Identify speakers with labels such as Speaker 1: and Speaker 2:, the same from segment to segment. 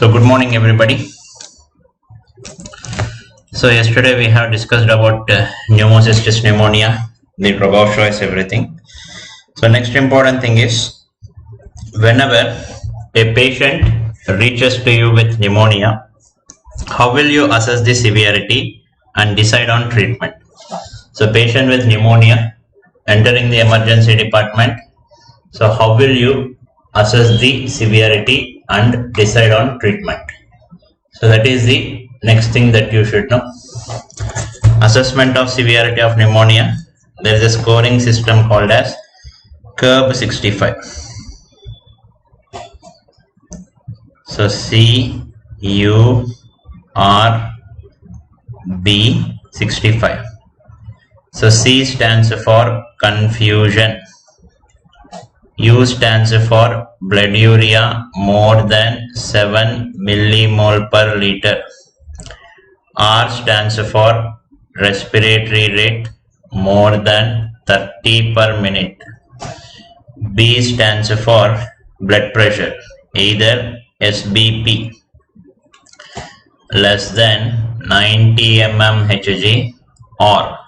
Speaker 1: So good morning everybody. So yesterday we have discussed about pneumocystis pneumonia, the drug of choice, everything. So next important thing is, whenever a patient reaches to you with pneumonia, how will you assess the severity and decide on treatment? So patient with pneumonia entering the emergency department, so how will you assess the severity and decide on treatment? So that is the next thing that you should know. Assessment of severity of pneumonia. There is a scoring system called as curb 65. So CURB 65. So C stands for confusion. U stands for blood urea more than 7 millimole per liter. R stands for respiratory rate more than 30 per minute. B stands for blood pressure, either SBP less than 90 mmHg or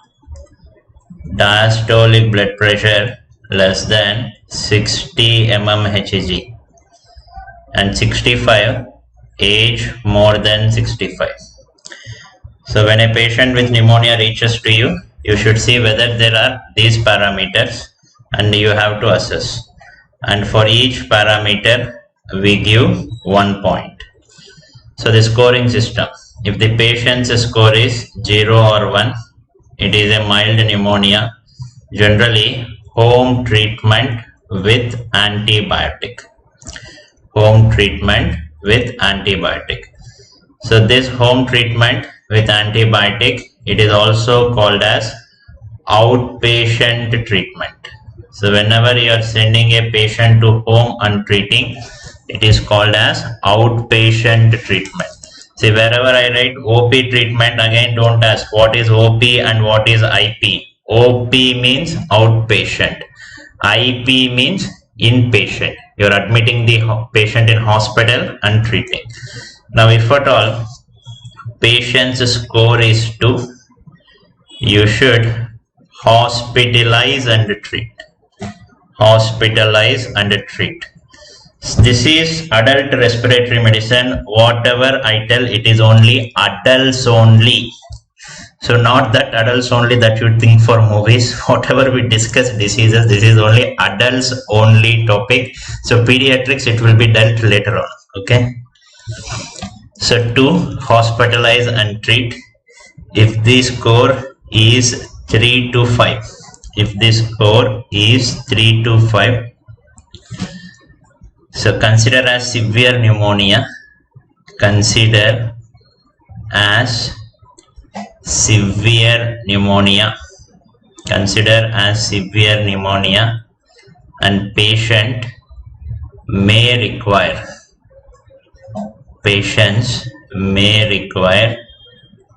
Speaker 1: diastolic blood pressure less than 60 mmHg, and 65, age more than 65. So when a patient with pneumonia reaches to you, you should see whether there are these parameters and you have to assess. And for each parameter, we give 1 point. So the scoring system, if the patient's score is 0 or 1, it is a mild pneumonia. Generally, home treatment with antibiotic. Home treatment with antibiotic. So this home treatment with antibiotic, it is also called as outpatient treatment. So whenever you are sending a patient to home and treating, it is called as outpatient treatment. See, wherever I write OP treatment, again don't ask what is OP and what is IP. OP means outpatient. IP means inpatient. You are admitting the patient in hospital and treating. Now if at all patient's score is 2, you should hospitalize and treat. Hospitalize and treat. This is adult respiratory medicine. Whatever I tell, it is only adults only. So not that adults only that you think for movies. Whatever we discuss diseases, this is only adults only topic. So pediatrics, it will be dealt later on. Okay. So 2, hospitalize and treat. If the score is 3 to 5. If the score is 3 to 5. So consider as severe pneumonia. Consider as severe pneumonia. Consider as severe pneumonia, and patient may require. Patients may require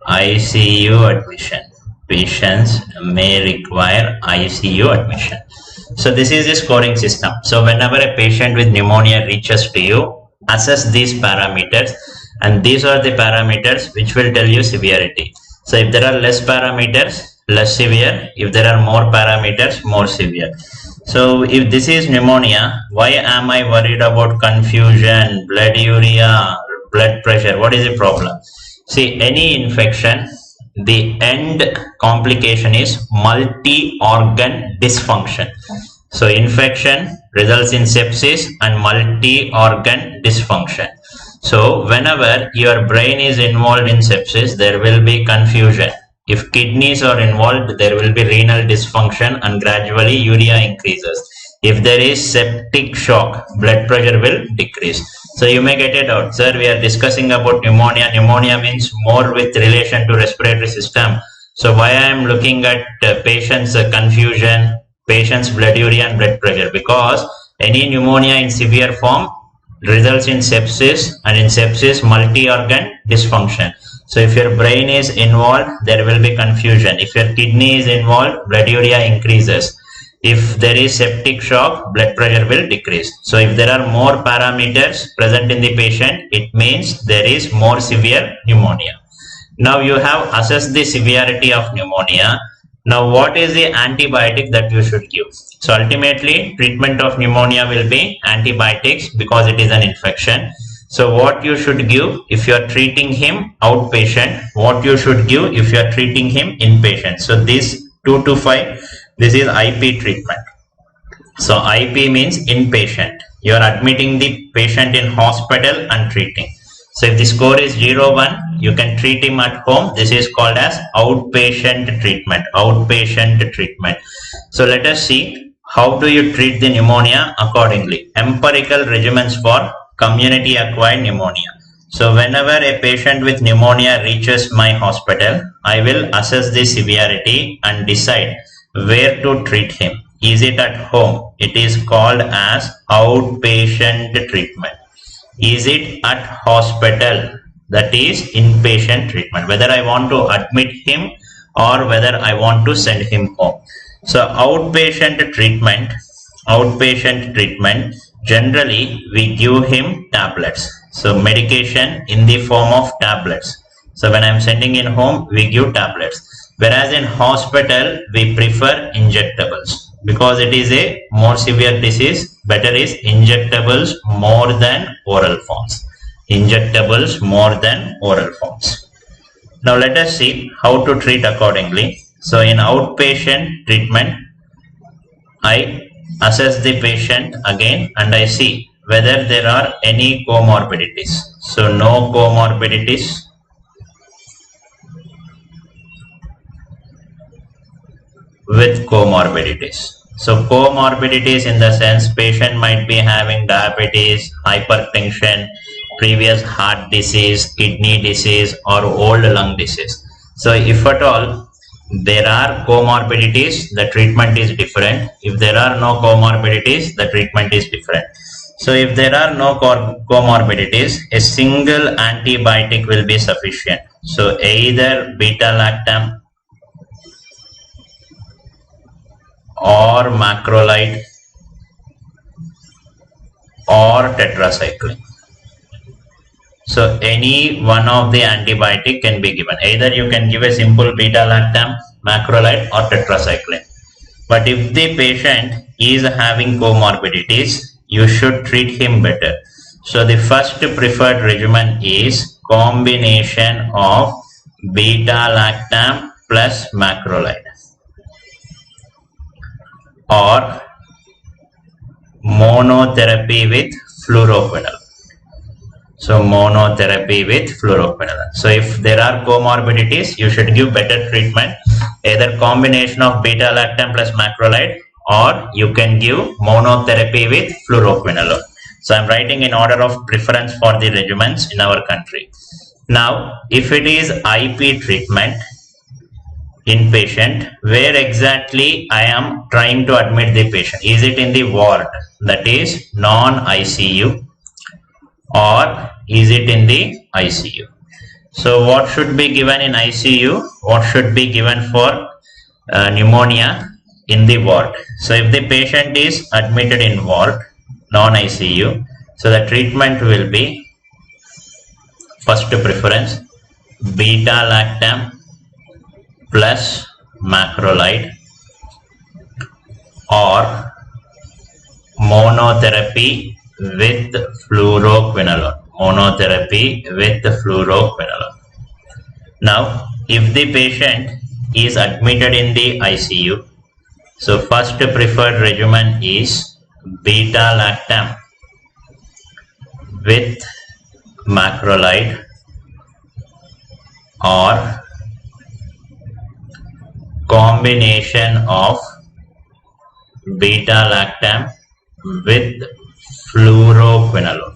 Speaker 1: ICU admission. Patients may require ICU admission. So this is the scoring system. So whenever a patient with pneumonia reaches to you, assess these parameters, and these are the parameters which will tell you severity. So if there are less parameters, less severe. If there are more parameters, more severe. So if this is pneumonia, why am I worried about confusion, blood urea, blood pressure? What is the problem? See, any infection, the end complication is multi-organ dysfunction. So infection results in sepsis and multi-organ dysfunction. So whenever your brain is involved in sepsis, there will be confusion. If kidneys are involved, there will be renal dysfunction and gradually urea increases. If there is septic shock, blood pressure will decrease. So you may get it out, sir, we are discussing about pneumonia. Pneumonia means more with relation to respiratory system. So why I am looking at patients' confusion, patients' blood urea and blood pressure? Because any pneumonia in severe form results in sepsis, and in sepsis multi-organ dysfunction. So if your brain is involved, there will be confusion. If your kidney is involved, blood urea increases. If there is septic shock, blood pressure will decrease. So if there are more parameters present in the patient, it means there is more severe pneumonia. Now you have assessed the severity of pneumonia. Now what is the antibiotic that you should give? So ultimately treatment of pneumonia will be antibiotics because it is an infection. So what you should give if you are treating him outpatient, what you should give if you are treating him inpatient. So this 2 to 5, this is IP treatment. So IP means inpatient. You are admitting the patient in hospital and treating. So if the score is 0-1, you can treat him at home. This is called as outpatient treatment. Outpatient treatment. So let us see how do you treat the pneumonia accordingly. Empirical regimens for community acquired pneumonia. So whenever a patient with pneumonia reaches my hospital, I will assess the severity and decide where to treat him. Is it at home? It is called as outpatient treatment. Is it at hospital? That is inpatient treatment. Whether I want to admit him or whether I want to send him home. So outpatient treatment, generally we give him tablets. So medication in the form of tablets. So when I am sending in home, we give tablets. Whereas in hospital, we prefer injectables. Because it is a more severe disease, better is injectables more than oral forms. Injectables more than oral forms. Now let us see how to treat accordingly. So in outpatient treatment, I assess the patient again and I see whether there are any comorbidities. So no comorbidities. With comorbidities. So comorbidities in the sense patient might be having diabetes, hypertension, previous heart disease, kidney disease or old lung disease. So if at all there are comorbidities, the treatment is different. If there are no comorbidities, the treatment is different. So if there are no comorbidities, a single antibiotic will be sufficient. So either beta-lactam or macrolide or tetracycline. So any one of the antibiotic can be given. Either you can give a simple beta-lactam, macrolide or tetracycline. But if the patient is having comorbidities, you should treat him better. So the first preferred regimen is combination of beta-lactam plus macrolide or monotherapy with fluoroquinolone. So monotherapy with fluoroquinolone. So if there are comorbidities, you should give better treatment, either combination of beta-lactam plus macrolide or you can give monotherapy with fluoroquinolone. So I'm writing in order of preference for the regimens in our country. Now, if it is IP treatment, inpatient, where exactly I am trying to admit the patient? Is it in the ward, that is non-ICU, or is it in the ICU? So what should be given in ICU? What should be given for pneumonia in the ward? So if the patient is admitted in ward, non-ICU, so the treatment will be first preference beta-lactam plus macrolide or monotherapy with fluoroquinolone. Monotherapy with fluoroquinolone. Now, if the patient is admitted in the ICU, so first preferred regimen is beta-lactam with macrolide or combination of beta-lactam with fluoroquinolone.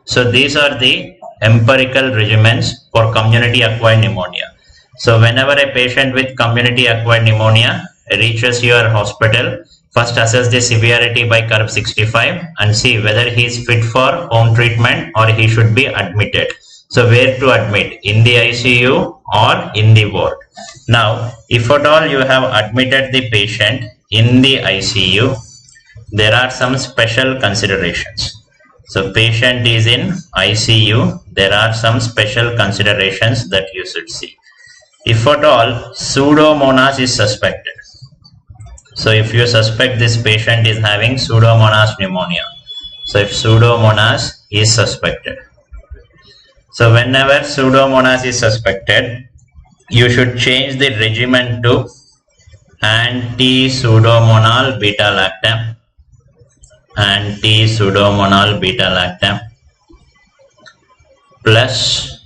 Speaker 1: So these are the empirical regimens for community acquired pneumonia. So whenever a patient with community acquired pneumonia reaches your hospital, first assess the severity by curve 65 and see whether he is fit for home treatment or he should be admitted. So where to admit, in the ICU or in the ward? Now, if at all you have admitted the patient in the ICU, there are some special considerations. So patient is in ICU, there are some special considerations that you should see. If at all Pseudomonas is suspected, so if you suspect this patient is having Pseudomonas pneumonia, so if Pseudomonas is suspected, so whenever Pseudomonas is suspected, you should change the regimen to anti-pseudomonal beta-lactam, anti-pseudomonal beta-lactam plus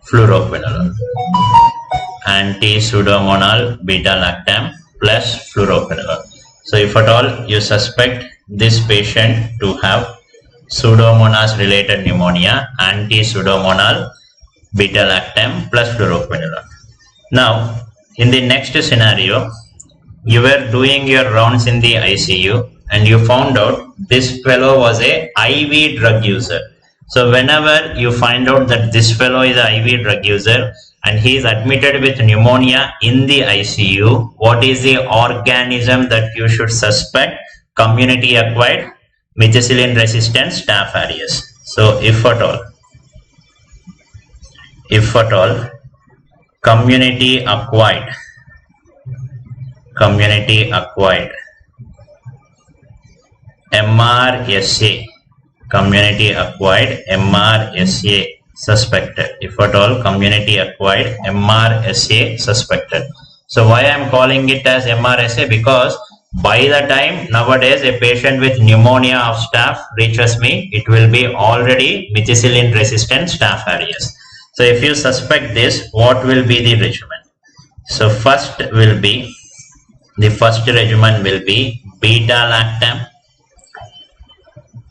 Speaker 1: fluoroquinolone, anti-pseudomonal beta-lactam plus fluoroquinolone. So if at all you suspect this patient to have Pseudomonas related pneumonia, anti-pseudomonal beta-lactam plus fluoroquinolone. Now, in the next scenario, you were doing your rounds in the ICU and you found out this fellow was a IV drug user. So whenever you find out that this fellow is an IV drug user and he is admitted with pneumonia in the ICU, what is the organism that you should suspect? Community acquired methicillin resistant staph aureus. So if at all community acquired MRSA, community acquired MRSA suspected, if at all community acquired MRSA suspected. So why I am calling it as MRSA? Because by the time nowadays a patient with pneumonia of staph reaches me, it will be already methicillin resistant staph aureus. So if you suspect this, what will be the regimen? So the first regimen will be beta-lactam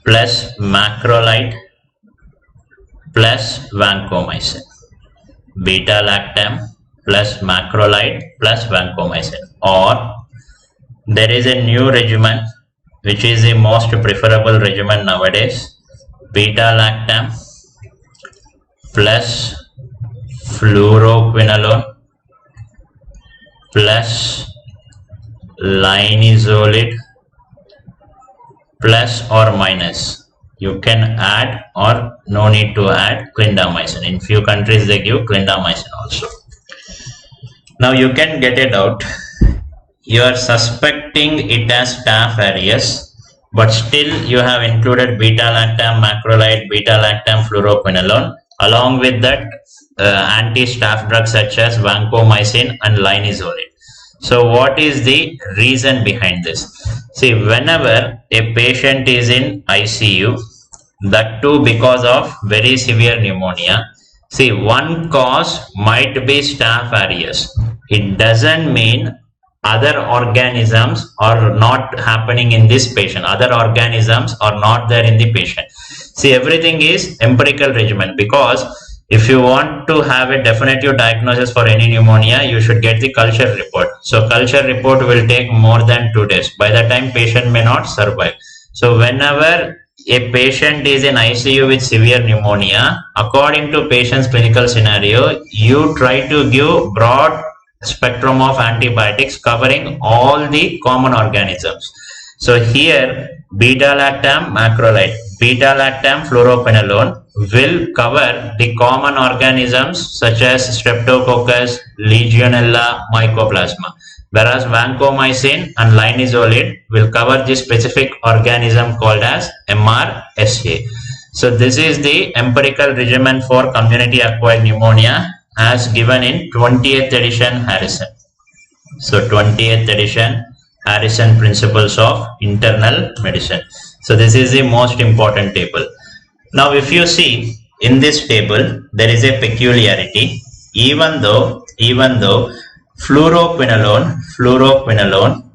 Speaker 1: plus macrolide plus vancomycin. Beta-lactam plus macrolide plus vancomycin. Or there is a new regimen which is the most preferable regimen nowadays. Beta-lactam plus fluoroquinolone plus linezolid plus or minus, you can add or no need to add clindamycin. In few countries they give clindamycin also. Now you can get a doubt. You are suspecting it as staph aureus, but still you have included beta-lactam, macrolide, beta-lactam, fluoroquinolone, along with that anti-staph drugs such as vancomycin and linezolid. So what is the reason behind this? See, whenever a patient is in ICU, that too because of very severe pneumonia, see, one cause might be staph aureus. It doesn't mean other organisms are not happening in this patient. Other organisms are not there in the patient. See, everything is empirical regimen, because if you want to have a definitive diagnosis for any pneumonia, you should get the culture report. So culture report will take more than 2 days. By the time patient may not survive. So whenever a patient is in ICU with severe pneumonia, according to patient's clinical scenario, you try to give broad spectrum of antibiotics covering all the common organisms. So here beta-lactam macrolide, beta-lactam fluoroquinolone will cover the common organisms such as Streptococcus, Legionella, Mycoplasma, whereas vancomycin and linezolid will cover the specific organism called as MRSA. So this is the empirical regimen for community acquired pneumonia as given in 20th edition Harrison. So 20th edition Harrison Principles of Internal Medicine. So this is the most important table. Now if you see in this table, there is a peculiarity. Even though fluoroquinolone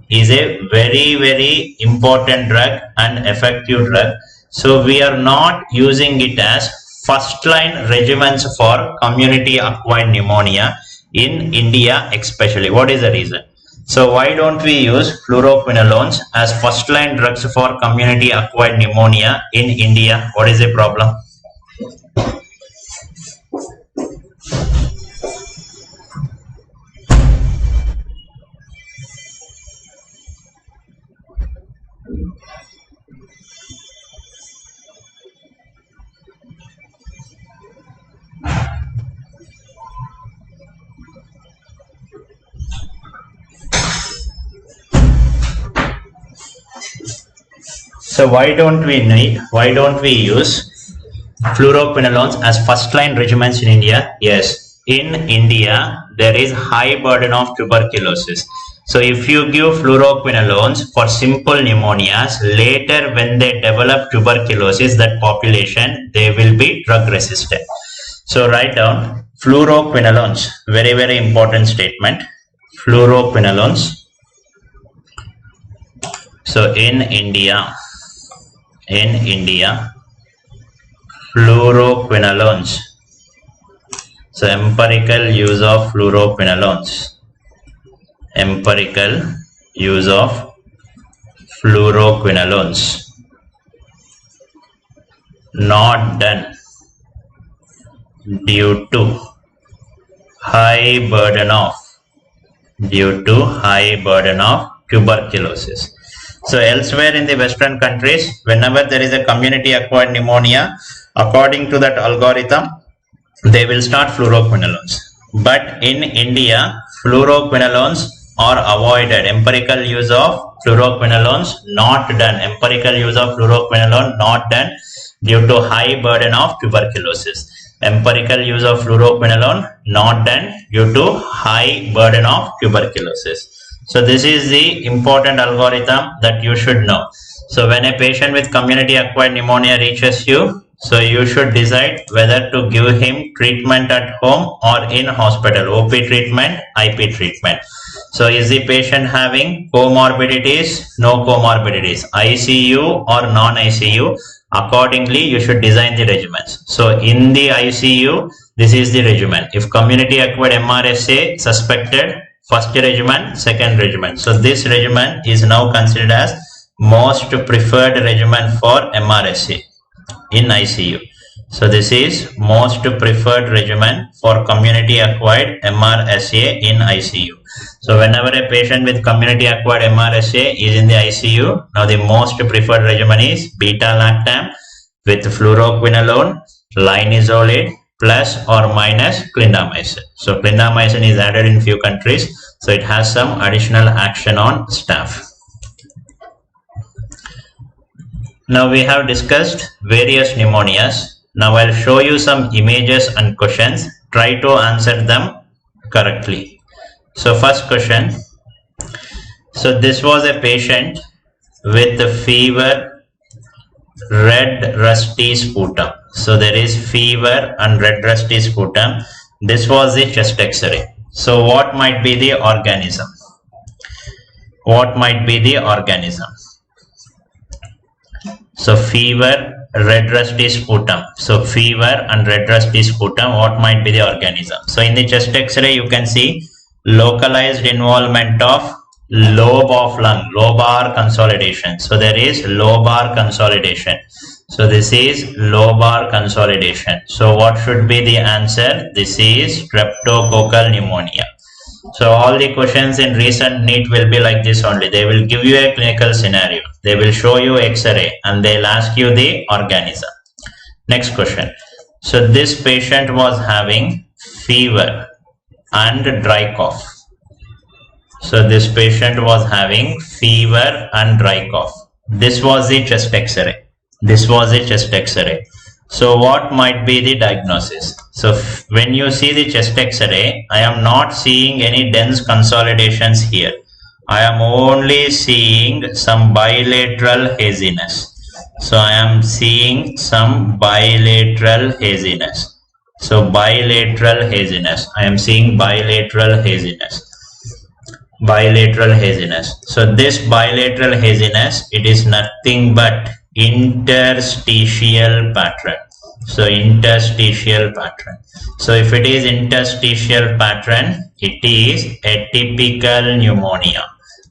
Speaker 1: is a very important drug and effective drug, so we are not using it as first line regimens for community acquired pneumonia in India especially. What is the reason? So why don't we use fluoroquinolones as first line drugs for community acquired pneumonia in India? What is the problem? So why don't we use fluoroquinolones as first line regimens in India? Yes, in India there is high burden of tuberculosis. So if you give fluoroquinolones for simple pneumonias, later when they develop tuberculosis, that population, they will be drug resistant. So write down fluoroquinolones, very, very important statement. Fluoroquinolones. So in India, fluoroquinolones. So empirical use of fluoroquinolones. Empirical use of fluoroquinolones. Not done due to high burden of tuberculosis. So elsewhere in the Western countries, whenever there is a community acquired pneumonia, according to that algorithm, they will start fluoroquinolones. But in India, fluoroquinolones are avoided. Empirical use of fluoroquinolones not done. Empirical use of fluoroquinolone not done due to high burden of tuberculosis. Empirical use of fluoroquinolone not done due to high burden of tuberculosis. So this is the important algorithm that you should know. So when a patient with community acquired pneumonia reaches you, so you should decide whether to give him treatment at home or in hospital, OP treatment, IP treatment. So is the patient having comorbidities? No comorbidities. ICU or non-ICU? Accordingly, you should design the regimens. So in the ICU, this is the regimen. If community acquired MRSA suspected, first regimen, second regimen. So this regimen is now considered as most preferred regimen for MRSA in ICU. So this is most preferred regimen for community acquired MRSA in ICU. So whenever a patient with community acquired MRSA is in the ICU, now the most preferred regimen is beta-lactam with fluoroquinolone, linezolid plus or minus clindamycin. So clindamycin is added in few countries, so it has some additional action on staph. Now we have discussed various pneumonias. Now I'll show you some images and questions. Try to answer them correctly. So first question. So this was a patient with a fever, red rusty sputum. So there is fever and red rusty sputum. This was the chest X-ray. So what might be the organism? What might be the organism? So fever, red rusty sputum. So fever and red rusty sputum, what might be the organism? So in the chest X-ray you can see localized involvement of lobe of lung, lobar consolidation. So there is lobar consolidation. So this is lobar consolidation. So what should be the answer? This is streptococcal pneumonia. So all the questions in recent NEET will be like this only. They will give you a clinical scenario. They will show you X-ray and they'll ask you the organism. Next question. So this patient was having fever and dry cough. So this patient was having fever and dry cough. This was the chest X-ray. This was the chest X-ray. So what might be the diagnosis? So when you see the chest X-ray, I am not seeing any dense consolidations here. I am only seeing some bilateral haziness. So I am seeing some bilateral haziness. So bilateral haziness. I am seeing bilateral haziness. Bilateral haziness. So this bilateral haziness, it is nothing but interstitial pattern. So interstitial pattern. So if it is interstitial pattern, it is atypical pneumonia.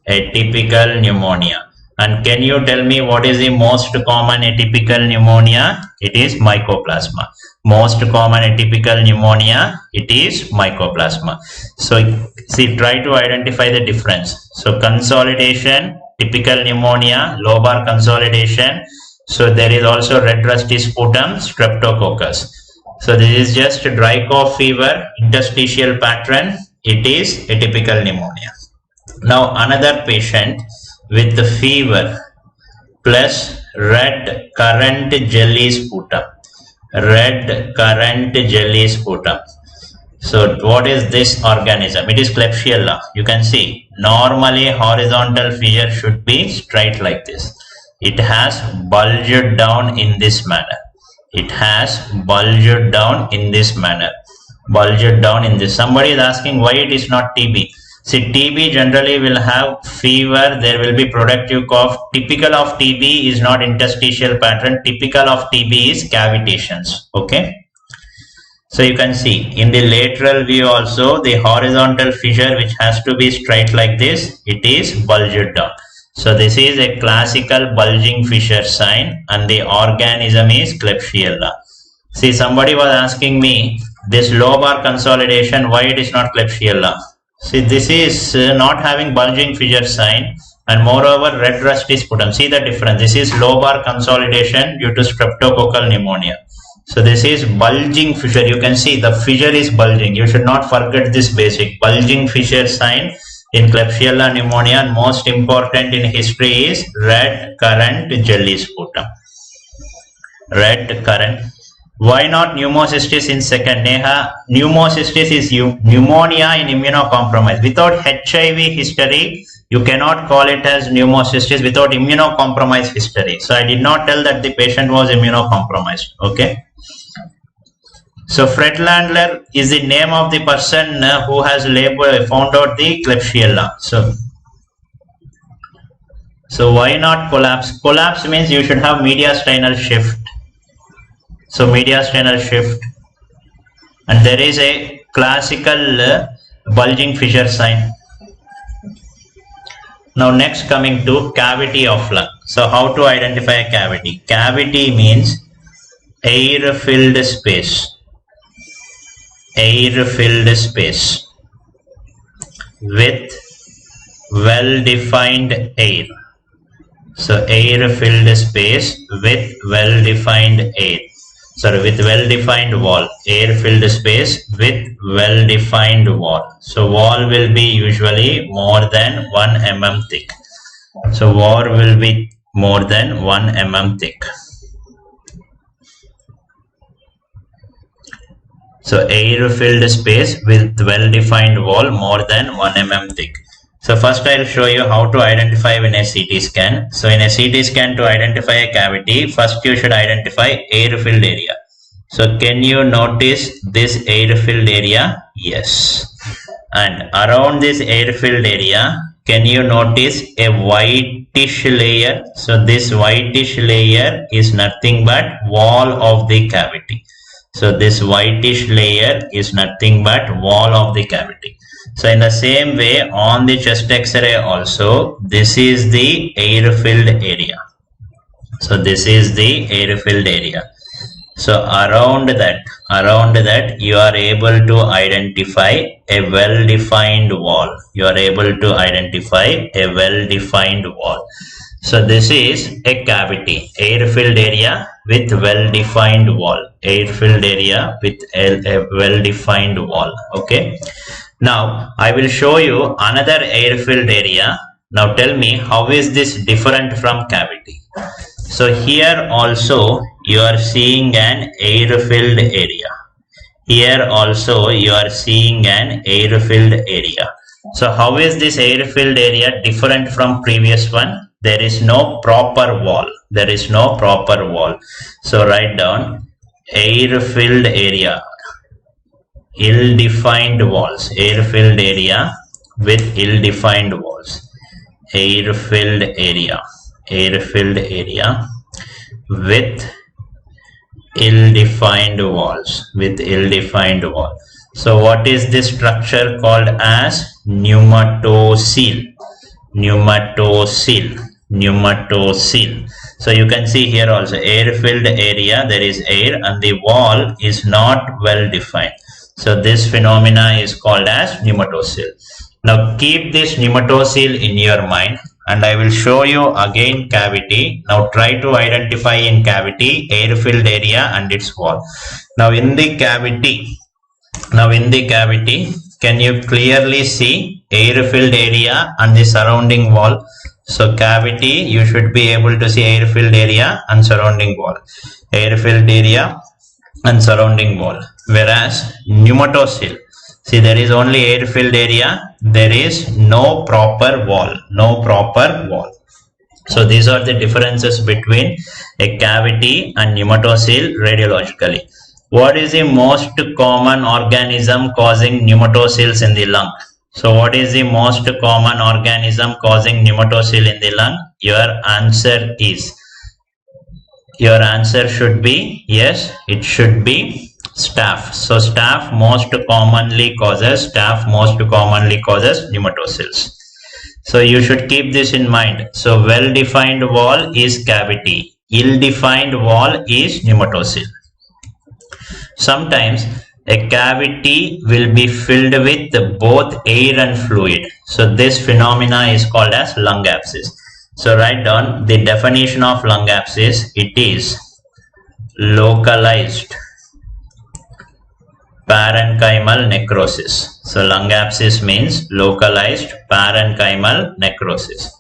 Speaker 1: Atypical pneumonia. And can you tell me what is the most common atypical pneumonia? It is mycoplasma. Most common atypical pneumonia, it is mycoplasma. So see, try to identify the difference. So consolidation, typical pneumonia, lobar consolidation. So there is also red rusty sputum, streptococcus. So this is just dry cough fever, interstitial pattern. It is atypical pneumonia. Now another patient with the fever plus red currant jelly sputum. Red currant jelly sputum. So what is this organism? It is Klebsiella. You can see normally horizontal fissure should be straight like this. It has bulged down in this manner. It has bulged down in this manner. Bulged down in this. Somebody is asking why it is not TB. See, TB generally will have fever, there will be productive cough. Typical of TB is not interstitial pattern. Typical of TB is cavitations. Okay. So you can see in the lateral view also the horizontal fissure which has to be straight like this, it is bulged down. So this is a classical bulging fissure sign and the organism is Klebsiella. See, somebody was asking me this lobar consolidation, why it is not Klebsiella? See, this is not having bulging fissure sign and moreover red rusty sputum. See the difference. This is lobar consolidation due to streptococcal pneumonia. So this is bulging fissure. You can see the fissure is bulging. You should not forget this basic bulging fissure sign in Klebsiella pneumonia, and most important in history is red currant jelly sputum. Red currant. Why not pneumocystis in second? Neha, pneumocystis is pneumonia in immunocompromised. Without HIV history, you cannot call it as pneumocystis without immunocompromised history. So I did not tell that the patient was immunocompromised. Okay. So Fred Landler is the name of the person who has found out the Klebsiella. So why not collapse? Collapse means you should have mediastinal shift. So mediastinal shift, and there is a classical bulging fissure sign. Now next coming to cavity of lung. So how to identify a cavity? Cavity means air-filled space. Air-filled space with well-defined air. So air-filled space with well-defined air. Sorry, with well-defined wall. Air-filled space with well-defined wall. So wall will be usually more than 1 mm thick. So wall will be more than 1 mm thick. So air-filled space with well-defined wall more than 1 mm thick. So first I'll show you how to identify in a CT scan. So in a CT scan, to identify a cavity, first you should identify air-filled area. So can you notice this air-filled area? Yes. And around this air-filled area, can you notice a whitish layer? So this whitish layer is nothing but wall of the cavity. So this whitish layer is nothing but wall of the cavity. So in the same way, on the chest X-ray also, this is the air-filled area. So this is the air-filled area. So around that you are able to identify a well-defined wall. You are able to identify a well-defined wall. So this is a cavity, air-filled area with well-defined wall. Air-filled area with a well-defined wall. Okay. Now I will show you another air-filled area. Now tell me, how is this different from cavity? So here also you are seeing an air-filled area. Here also you are seeing an air-filled area. So how is this air-filled area different from previous one? There is no proper wall. There is no proper wall. So write down air-filled area. Ill-defined walls. Air-filled area with ill-defined walls. Air-filled area. Air-filled area with ill-defined walls. With ill-defined wall. So what is this structure called as? Pneumatocoel. Pneumatocoel. Pneumatocoel. So you can see here also air-filled area. There is air and the wall is not well defined. So this phenomena is called as pneumatocoel. Now keep this pneumatocoel in your mind, and I will show you again cavity. Now try to identify in cavity air-filled area and its wall. Now in the cavity, can you clearly see air-filled area and the surrounding wall. So cavity, you should be able to see air-filled area and surrounding wall. Air-filled area and surrounding wall. Whereas pneumatocyl, see, there is only air-filled area. There is no proper wall. No proper wall. So these are the differences between a cavity and pneumatocyl radiologically. What is the most common organism causing pneumatocyls in the lung? So what is the most common organism causing pneumatocyl in the lung? Your answer should be, yes, it should be staph. So staph most commonly causes pneumatocyls. So you should keep this in mind. So well-defined wall is cavity. Ill-defined wall is pneumatocyl. Sometimes a cavity will be filled with both air and fluid. So this phenomena is called as lung abscess. So write down the definition of lung abscess. It is localized parenchymal necrosis. So lung abscess means localized parenchymal necrosis.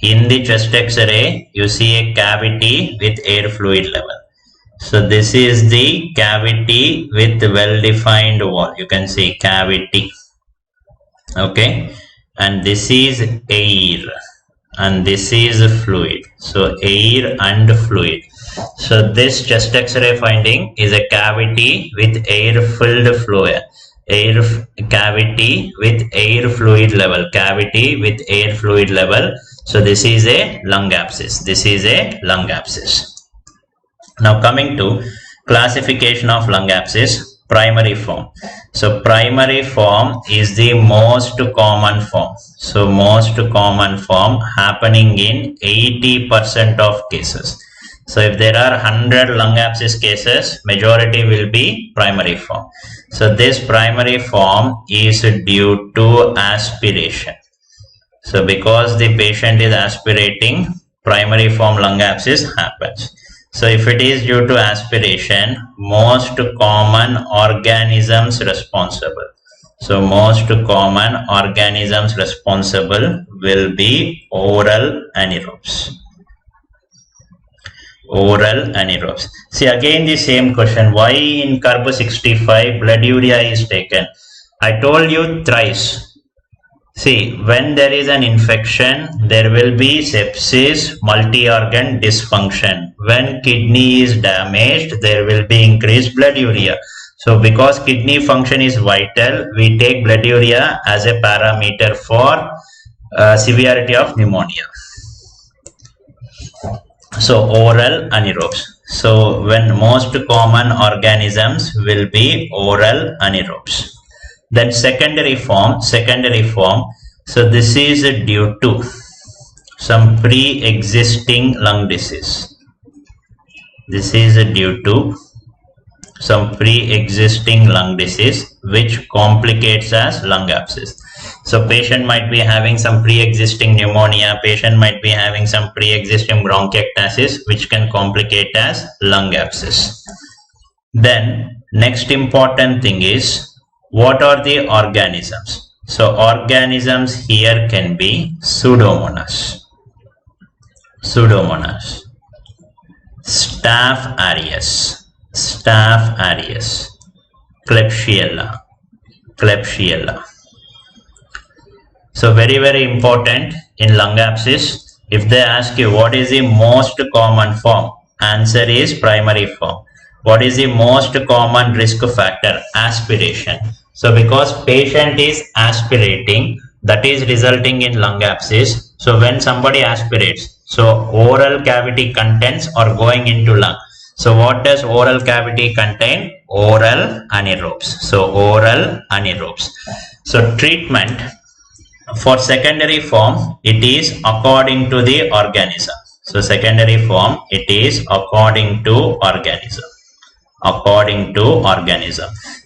Speaker 1: In the chest X-ray, you see a cavity with air fluid level. So this is the cavity with well-defined wall. You can see cavity. Okay. And this is air. And this is fluid. So air and fluid. So this chest X-ray finding is a cavity with air-filled fluid. Cavity with air fluid level. Cavity with air fluid level. So this is a lung abscess. This is a lung abscess. Now coming to classification of lung abscess, primary form. So primary form is the most common form. So most common form happening in 80% of cases. So if there are 100 lung abscess cases, majority will be primary form. So this primary form is due to aspiration. So because the patient is aspirating, primary form lung abscess happens. So if it is due to aspiration, most common organisms responsible. So most common organisms responsible will be oral anaerobes. Oral anaerobes. See again the same question. Why in Carbo 65 blood urea is taken? I told you thrice. See, when there is an infection, there will be sepsis, multi-organ dysfunction. When kidney is damaged, there will be increased blood urea. So because kidney function is vital, we take blood urea as a parameter for severity of pneumonia. So oral anaerobes. So when most common organisms will be oral anaerobes. Then secondary form. So this is due to some pre-existing lung disease. This is due to some pre-existing lung disease which complicates as lung abscess. So patient might be having some pre-existing pneumonia, patient might be having some pre-existing bronchiectasis which can complicate as lung abscess. Then next important thing is, what are the organisms? So organisms here can be Pseudomonas, Staph aureus, Klebsiella. So very important in lung abscess. If they ask you what is the most common form, answer is primary form. What is the most common risk factor? Aspiration. So because patient is aspirating, that is resulting in lung abscess. So when somebody aspirates, so oral cavity contents are going into lung. So what does oral cavity contain? Oral anaerobes. So oral anaerobes. So treatment for secondary form, it is according to the organism. So secondary form, it is according to organism.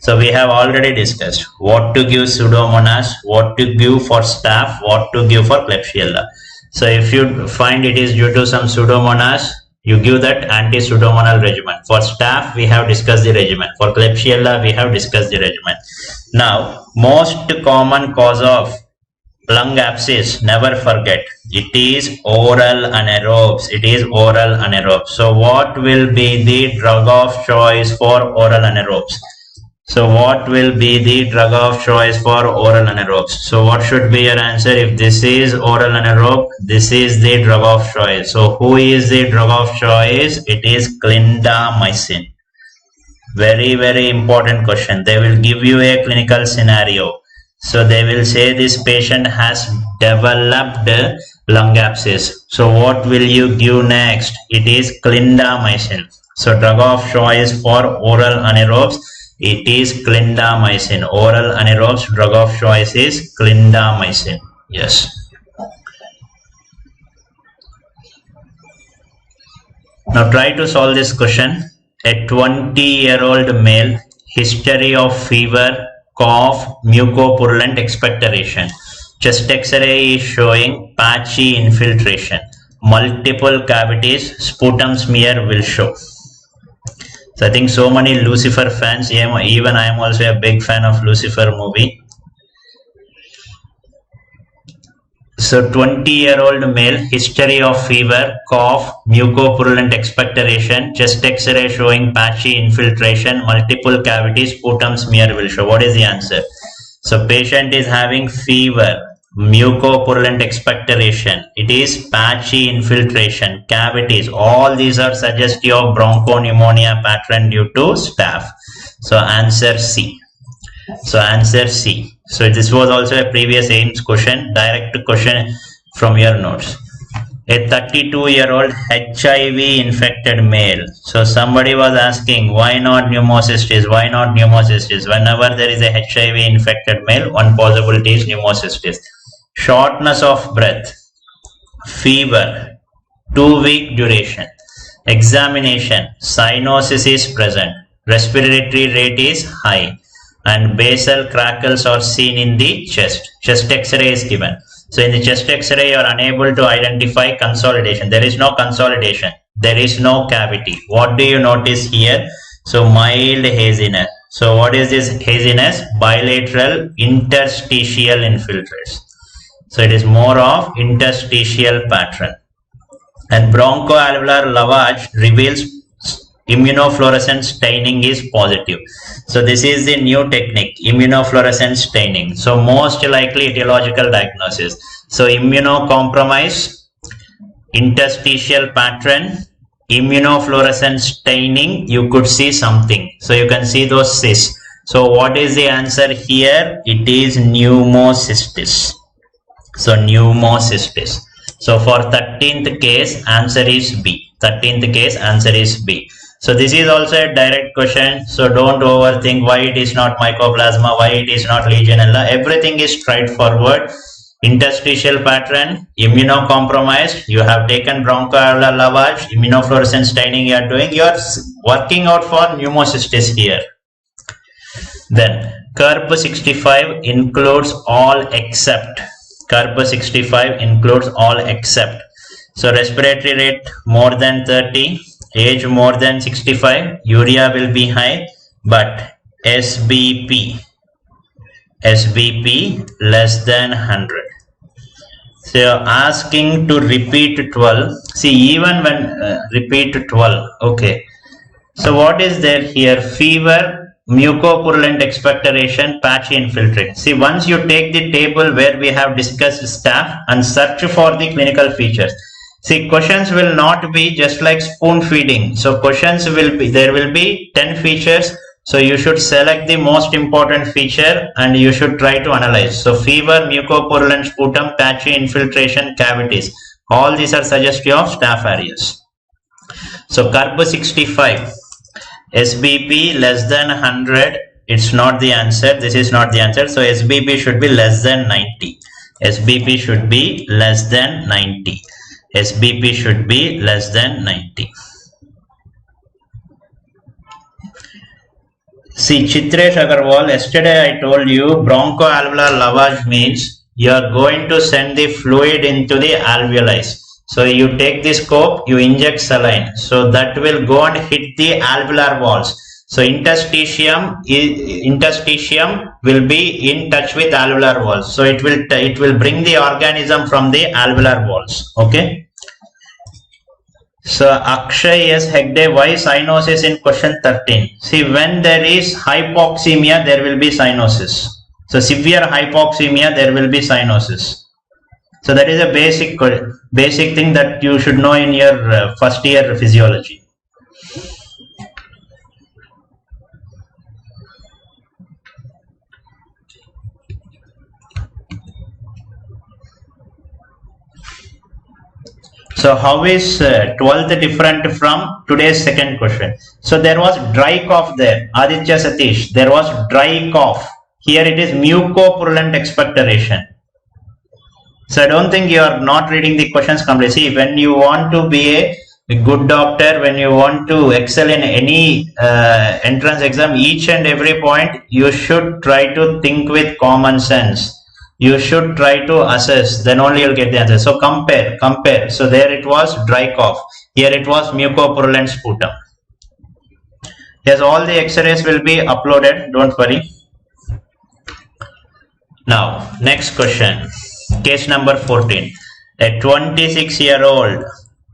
Speaker 1: So we have already discussed what to give Pseudomonas, what to give for Staph, what to give for Klebsiella. So if you find it is due to some Pseudomonas, you give that anti-pseudomonal regimen. For Staph, we have discussed the regimen. For Klebsiella, we have discussed the regimen. Now, most common cause of Lung abscess, never forget. It is oral anaerobes. It is oral anaerobes. So what will be the drug of choice for oral anaerobes? So what will be the drug of choice for oral anaerobes? So what should be your answer? If this is oral anaerobe, this is the drug of choice. So who is the drug of choice? It is clindamycin. Very, very important question. They will give you a clinical scenario. So they will say this patient has developed lung abscess. So what will you give next? It is clindamycin. So drug of choice for oral anaerobes, it is clindamycin. Oral anaerobes, drug of choice is clindamycin. Yes. Now try to solve this question. A 20-year-old male, history of fever, cough, mucopurulent expectoration. Chest X-ray is showing patchy infiltration. Multiple cavities, sputum smear will show. So I think so many Lucifer fans, even I am also a big fan of Lucifer movie. So 20-year-old male, history of fever, cough, mucopurulent expectoration, chest X-ray showing patchy infiltration, multiple cavities, sputum smear will show. What is the answer? So patient is having fever, mucopurulent expectoration, it is patchy infiltration, cavities, all these are suggestive of bronchopneumonia pattern due to staph. So answer C. So answer C. So this was also a previous AIMS question, direct question from your notes. A 32-year-old HIV infected male. So somebody was asking, why not pneumocystis? Why not pneumocystis? Whenever there is a HIV infected male, one possibility is pneumocystis. Shortness of breath, fever, 2-week duration, examination, cyanosis is present, respiratory rate is high, and basal crackles are seen in the chest. Chest X-ray is given. So in the chest X-ray, you are unable to identify consolidation. There is no consolidation. There is no cavity. What do you notice here? So mild haziness. So what is this haziness? Bilateral interstitial infiltrates. So it is more of interstitial pattern. And bronchoalveolar lavage reveals immunofluorescence staining is positive. So this is the new technique, immunofluorescence staining. So most likely etiological diagnosis. So immunocompromise, interstitial pattern, immunofluorescence staining, you could see something. So you can see those cysts. So what is the answer here? It is pneumocystis. So pneumocystis. So for 13th case, answer is B. 13th case, answer is B. So this is also a direct question. So don't overthink why it is not mycoplasma, why it is not Legionella. Everything is straightforward. Interstitial pattern, immunocompromised. You have taken bronchoalveolar lavage, immunofluorescence staining you are doing. You are working out for pneumocystis here. Then CURB 65 includes all except. CURB 65 includes all except. So respiratory rate more than 30. Age more than 65, urea will be high, but SBP less than 100. So you're asking to repeat 12. See, even when repeat 12, okay. So what is there here? Fever, mucopurulent expectoration, patchy infiltrate. See, once you take the table where we have discussed staph and search for the clinical features. See, questions will not be just like spoon feeding. So questions will be, there will be 10 features. So you should select the most important feature and you should try to analyze. So fever, mucopurulent sputum, patchy infiltration, cavities. All these are suggestive of staph areas. So CURB 65, SBP less than 100. It's not the answer. This is not the answer. So SBP should be less than 90. SBP should be less than 90. SBP should be less than 90. See, Chitresh Agarwal, yesterday I told you bronchoalveolar lavage means you are going to send the fluid into the alveoli. So you take the scope, you inject saline. So that will go and hit the alveolar walls. So interstitium will be in touch with alveolar walls. So it will bring the organism from the alveolar walls. Okay. So Akshay S. Hegde, why cyanosis in question 13? See, when there is hypoxemia, there will be cyanosis. So severe hypoxemia, there will be cyanosis. So that is a basic thing that you should know in your first year physiology. So how is 12th different from today's second question? So there was dry cough there. Aditya Satish, there was dry cough. Here it is mucopurulent expectoration. So I don't think you are not reading the questions completely. See, when you want to be a good doctor, when you want to excel in any entrance exam, each and every point you should try to think with common sense. You should try to assess, then only you'll get the answer. So compare. So there it was dry cough. Here it was mucopurulent sputum. Yes, all the x-rays will be uploaded. Don't worry. Now, next question. Case number 14. A 26-year-old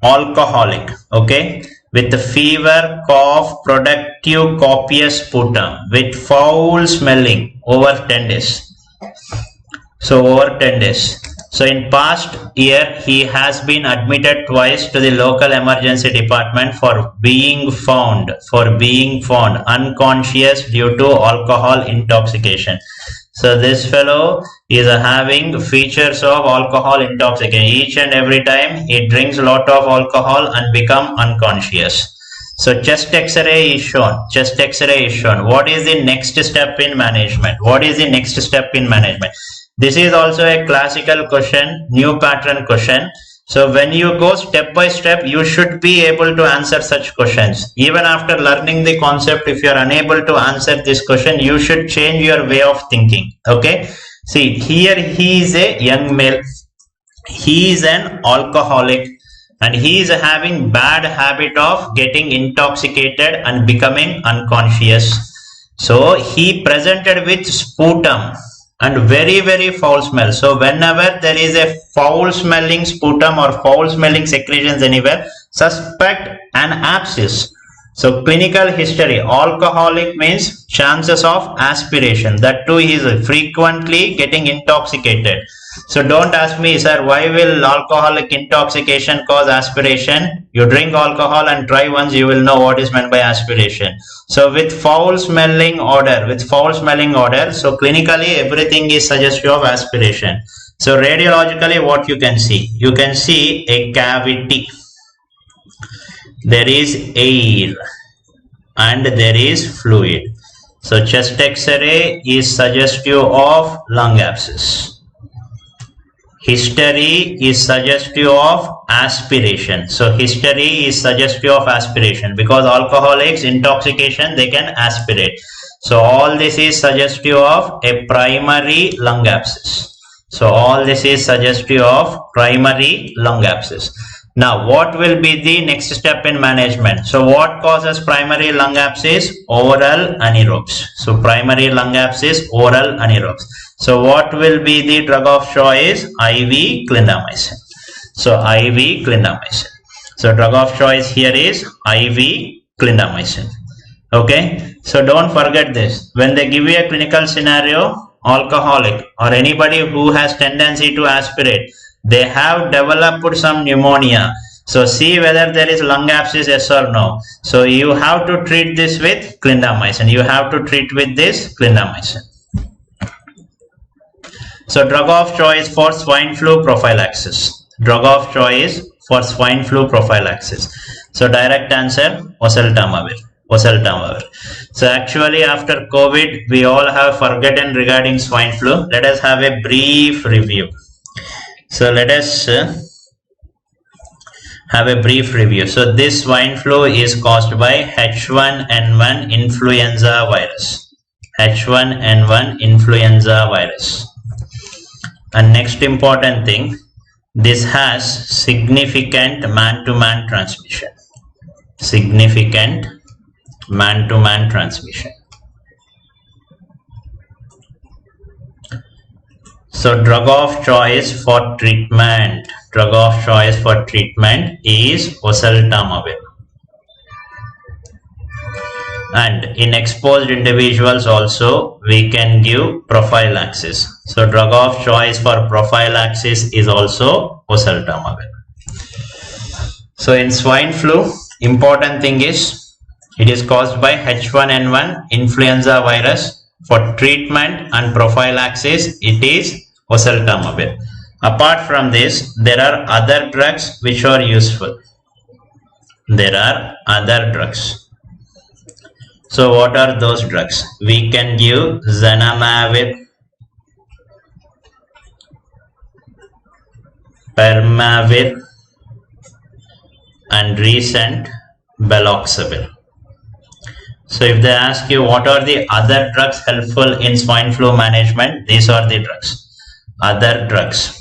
Speaker 1: alcoholic, okay, with fever, cough, productive, copious sputum, with foul smelling over 10 days. So over 10 days. So in past year, he has been admitted twice to the local emergency department for being found unconscious due to alcohol intoxication. So this fellow is having features of alcohol intoxication. Each and every time he drinks a lot of alcohol and become unconscious. So chest X-ray is shown. What is the next step in management? This is also a classical question, new pattern question. So when you go step by step, you should be able to answer such questions. Even after learning the concept, if you are unable to answer this question, you should change your way of thinking. Okay. See, here he is a young male. He is an alcoholic and he is having bad habit of getting intoxicated and becoming unconscious. So he presented with sputum and very, very foul smell. So whenever there is a foul smelling sputum or foul smelling secretions anywhere, suspect an abscess. So clinical history, alcoholic means chances of aspiration. That too, he is frequently getting intoxicated. So don't ask me, sir, why will alcoholic intoxication cause aspiration? You drink alcohol and try once, you will know what is meant by aspiration. So with foul smelling odor, so clinically everything is suggestive of aspiration. So radiologically what you can see? You can see a cavity. There is air and there is fluid. So chest X-ray is suggestive of lung abscess. History is suggestive of aspiration. So history is suggestive of aspiration because alcoholics, intoxication, they can aspirate. So all this is suggestive of a primary lung abscess. Now, what will be the next step in management? So what causes primary lung abscess? Oral anaerobes. So primary lung abscess, oral anaerobes. So what will be the drug of choice? IV clindamycin. So IV clindamycin. So drug of choice here is IV clindamycin. Okay. So don't forget this. When they give you a clinical scenario, alcoholic or anybody who has tendency to aspirate, they have developed some pneumonia. So see whether there is lung abscess, yes or no. So you have to treat this with clindamycin. So drug of choice for swine flu prophylaxis. So direct answer, oseltamivir. So actually after COVID, we all have forgotten regarding swine flu. Let us have a brief review. So let us have a brief review. So this swine flu is caused by H1N1 influenza virus. And next important thing, this has significant man-to-man transmission. man-to-man transmission. So drug of choice for treatment is oseltamivir. And in exposed individuals also we can give prophylaxis. So drug of choice for prophylaxis is also oseltamivir. So in swine flu, important thing is it is caused by H1N1 influenza virus. For treatment and prophylaxis it is oseltamivir. Apart from this, there are other drugs which are useful. There are other drugs. So what are those drugs? We can give zanamivir, permavir, and recent baloxavir. So if they ask you what are the other drugs helpful in swine flu management, these are the drugs. Other drugs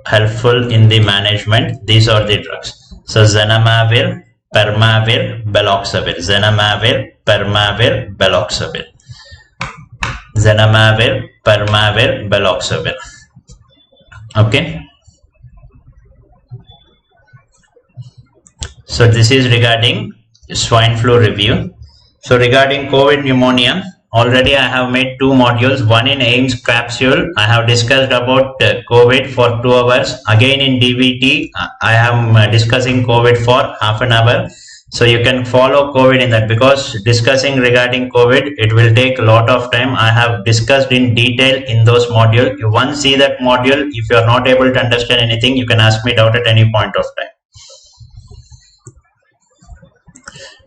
Speaker 1: helpful in the management, these are the drugs. So zanamivir, permavir, baloxavir. Zanamivir, permavir, baloxavir. Zanamivir, permavir, baloxavir. Okay. So this is regarding swine flu review. So regarding COVID pneumonia, already I have made 2 modules. One in AIMS capsule, I have discussed about COVID for 2 hours. Again in DVT, I am discussing COVID for half an hour. So you can follow COVID in that, because discussing regarding COVID, it will take a lot of time. I have discussed in detail in those modules. You once see that module, if you are not able to understand anything, you can ask me doubt at any point of time.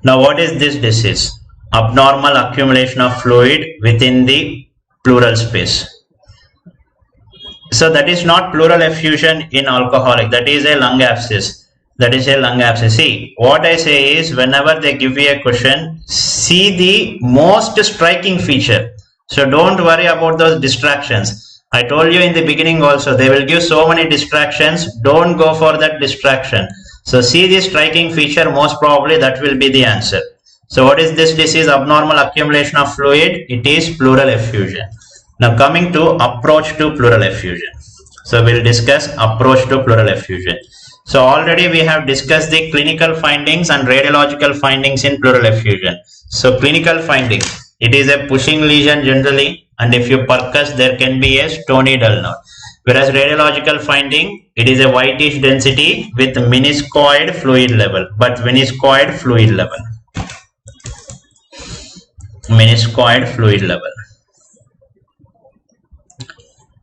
Speaker 1: Now what is this disease? Abnormal accumulation of fluid within the pleural space. So that is not pleural effusion in alcoholic, that is a lung abscess. See, what I say is, whenever they give you a question, see the most striking feature. So don't worry about those distractions. I told you in the beginning also, they will give so many distractions. Don't go for that distraction. So see the striking feature, most probably that will be the answer. So what is this disease? Abnormal accumulation of fluid. It is pleural effusion. Now coming to approach to pleural effusion. So we'll discuss approach to pleural effusion. So already we have discussed the clinical findings and radiological findings in pleural effusion. So clinical findings, it is a pushing lesion generally, and if you percuss, there can be a stony dull node. Whereas radiological finding, it is a whitish density with meniscoid fluid level, meniscoid fluid level.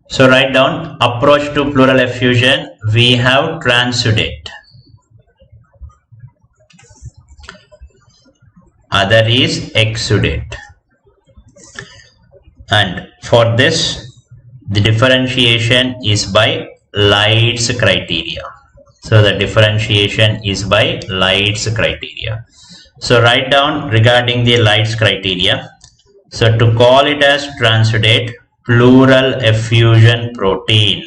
Speaker 1: So write down approach to pleural effusion. We have transudate. Other is exudate. And for this, the differentiation is by Leit's criteria. So the differentiation is by Leit's criteria. So write down regarding the Leit's criteria. So to call it as transudate, pleural effusion protein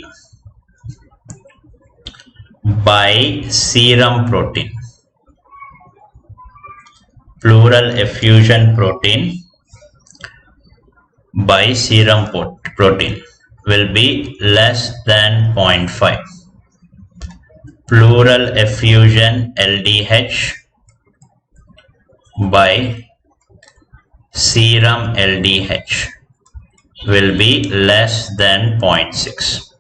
Speaker 1: by serum protein. Pleural effusion protein by serum protein will be less than 0.5. Pleural effusion LDH by serum LDH will be less than 0.6.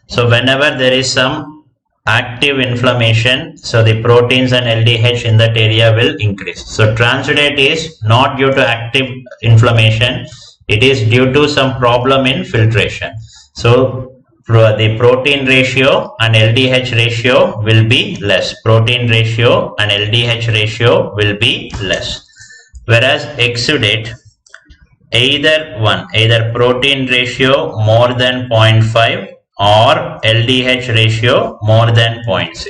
Speaker 1: So whenever there is some active inflammation, so the proteins and LDH in that area will increase. So transudate is not due to active inflammation, it is due to some problem in filtration. So the protein ratio and LDH ratio will be less. Protein ratio and LDH ratio will be less. Whereas exudate, either protein ratio more than 0.5 or LDH ratio more than 0.6.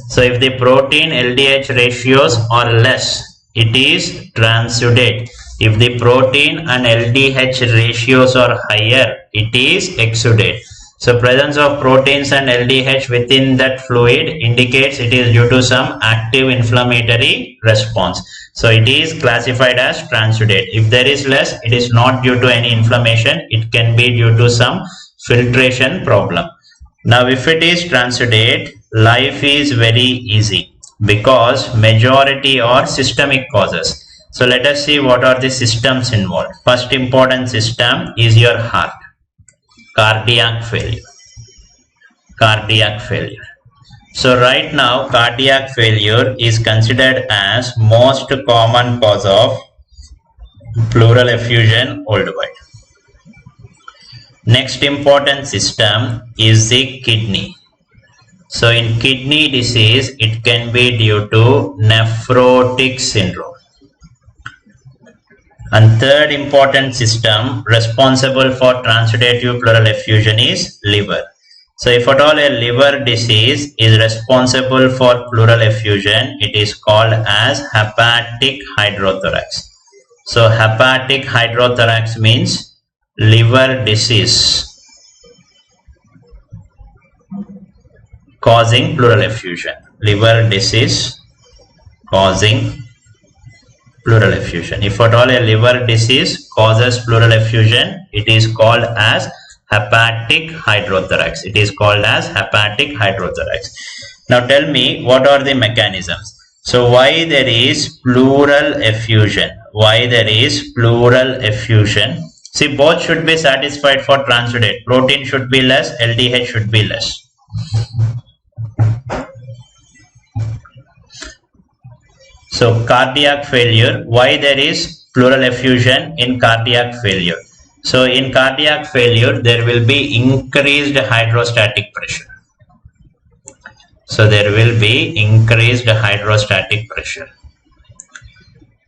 Speaker 1: So if the protein LDH ratios are less, it is transudate. If the protein and LDH ratios are higher, it is exudate. So presence of proteins and LDH within that fluid indicates it is due to some active inflammatory response. So it is classified as transudate. If there is less, it is not due to any inflammation. It can be due to some filtration problem. Now if it is transudate, life is very easy because majority are systemic causes. So let us see what are the systems involved. First important system is your heart. Cardiac failure. Cardiac failure. So right now cardiac failure is considered as most common cause of pleural effusion worldwide. Next important system is the kidney. So in kidney disease it can be due to nephrotic syndrome. And third important system responsible for transudative pleural effusion is liver. So if at all a liver disease is responsible for pleural effusion, it is called as hepatic hydrothorax. So hepatic hydrothorax means liver disease causing pleural effusion. Liver disease causing pleural effusion. If at all a liver disease causes pleural effusion, it is called as hepatic hydrothorax. It is called as hepatic hydrothorax. Now tell me what are the mechanisms. So why there is pleural effusion? Why there is pleural effusion? See, both should be satisfied for transudate. Protein should be less, LDH should be less. So cardiac failure, why there is pleural effusion in cardiac failure? So in cardiac failure, there will be increased hydrostatic pressure. So there will be increased hydrostatic pressure.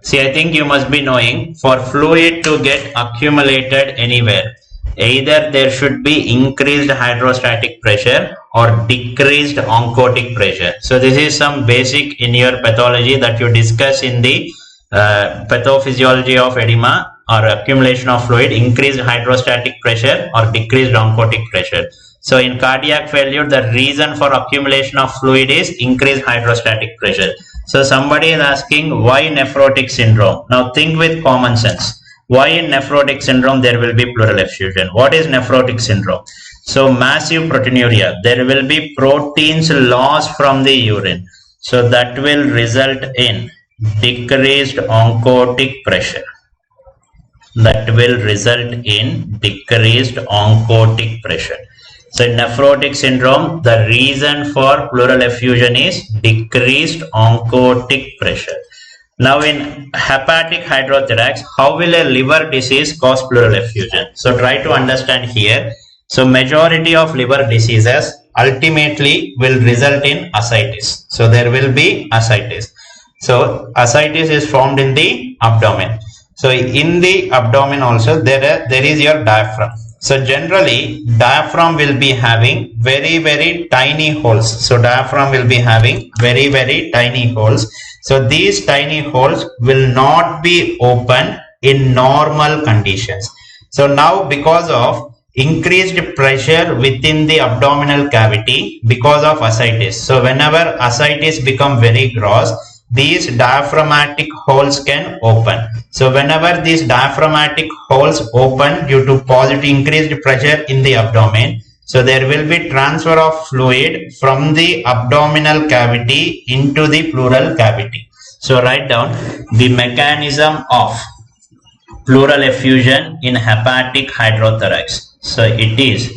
Speaker 1: See, I think you must be knowing, for fluid to get accumulated anywhere, either there should be increased hydrostatic pressure or decreased oncotic pressure. So this is some basic in your pathology that you discuss in the pathophysiology of edema or accumulation of fluid, increased hydrostatic pressure or decreased oncotic pressure. So in cardiac failure, the reason for accumulation of fluid is increased hydrostatic pressure. So somebody is asking why nephrotic syndrome. Now think with common sense. Why in nephrotic syndrome there will be pleural effusion? What is nephrotic syndrome? So massive proteinuria, there will be proteins lost from the urine. So that will result in decreased oncotic pressure. That will result in decreased oncotic pressure. So in nephrotic syndrome, the reason for pleural effusion is decreased oncotic pressure. Now in hepatic hydrothorax, how will a liver disease cause pleural effusion? So try to understand here. So majority of liver diseases ultimately will result in ascites. So there will be ascites. So ascites is formed in the abdomen. So in the abdomen also there is your diaphragm. So generally diaphragm will be having very tiny holes. So diaphragm will be having very tiny holes. So these tiny holes will not be open in normal conditions. So now because of increased pressure within the abdominal cavity because of ascites. So whenever ascites become very gross, these diaphragmatic holes can open. So whenever these diaphragmatic holes open due to positive increased pressure in the abdomen, so there will be transfer of fluid from the abdominal cavity into the pleural cavity. So write down the mechanism of pleural effusion in hepatic hydrothorax. So it is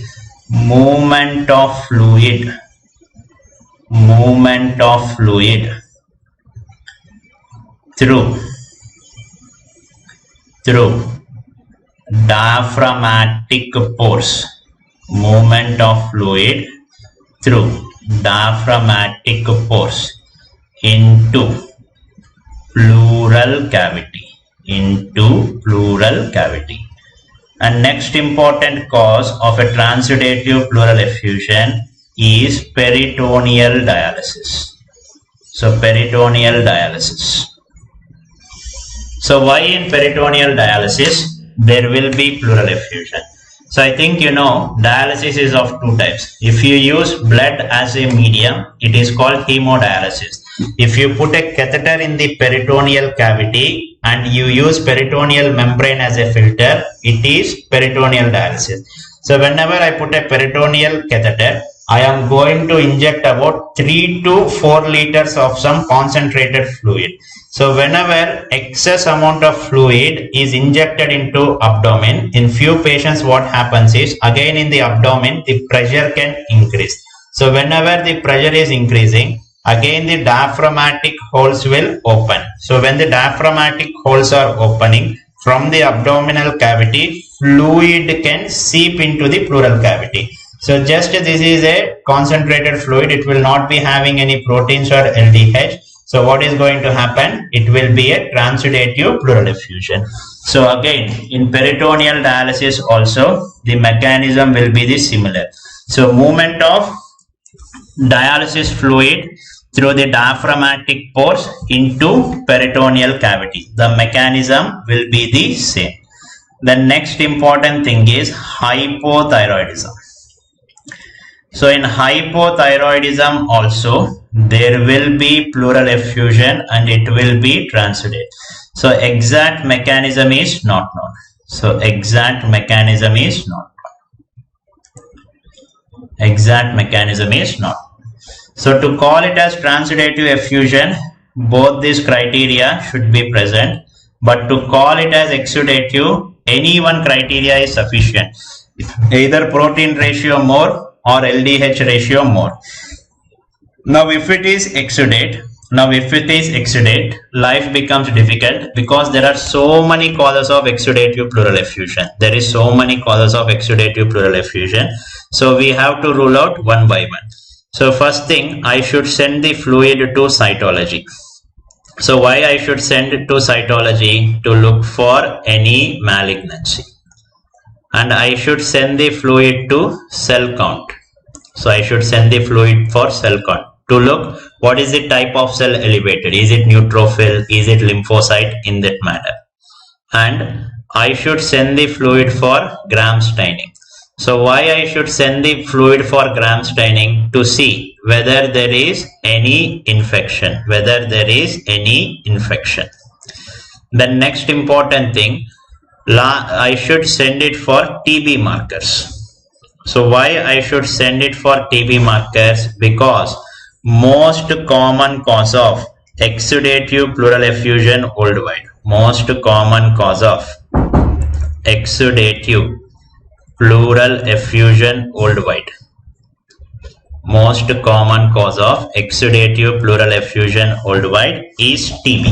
Speaker 1: movement of fluid through diaphragmatic pores. Movement of fluid through diaphragmatic pores into pleural cavity. And next important cause of a transudative pleural effusion is peritoneal dialysis. So peritoneal dialysis. So why in peritoneal dialysis there will be pleural effusion? So I think you know dialysis is of two types. If you use blood as a medium, it is called hemodialysis. If you put a catheter in the peritoneal cavity and you use peritoneal membrane as a filter, it is peritoneal dialysis. So whenever I put a peritoneal catheter, I am going to inject about 3 to 4 liters of some concentrated fluid. So whenever excess amount of fluid is injected into abdomen, in few patients what happens is, again in the abdomen the pressure can increase. So whenever the pressure is increasing, again the diaphragmatic holes will open. So when the diaphragmatic holes are opening, from the abdominal cavity, fluid can seep into the pleural cavity. So just this is a concentrated fluid, it will not be having any proteins or LDH. So what is going to happen? It will be a transudative pleural effusion. So again, in peritoneal dialysis also, the mechanism will be the similar. So movement of dialysis fluid through the diaphragmatic pores into peritoneal cavity. The mechanism will be the same. The next important thing is hypothyroidism. So in hypothyroidism also, there will be pleural effusion and it will be transudate. So exact mechanism is not known. So exact mechanism is not known. Exact mechanism is not. So to call it as transudative effusion, both these criteria should be present. But to call it as exudative, any one criteria is sufficient. Either protein ratio more or LDH ratio more. Now if it is exudate, life becomes difficult because there are so many causes of exudative pleural effusion. There is so many causes of exudative pleural effusion. So we have to rule out one by one. So first thing, I should send the fluid to cytology. So why I should send it to cytology? To look for any malignancy. And I should send the fluid to cell count. So I should send the fluid for cell count to look what is the type of cell elevated. Is it neutrophil? Is it lymphocyte? In that manner. And I should send the fluid for gram staining. So why I should send the fluid for gram staining? To see whether there is any infection. The next important thing, I should send it for TB markers. So why I should send it for TB markers? Because most common cause of exudative pleural effusion worldwide. Most common cause of exudative pleural effusion worldwide. Most common cause of exudative pleural effusion worldwide is TB.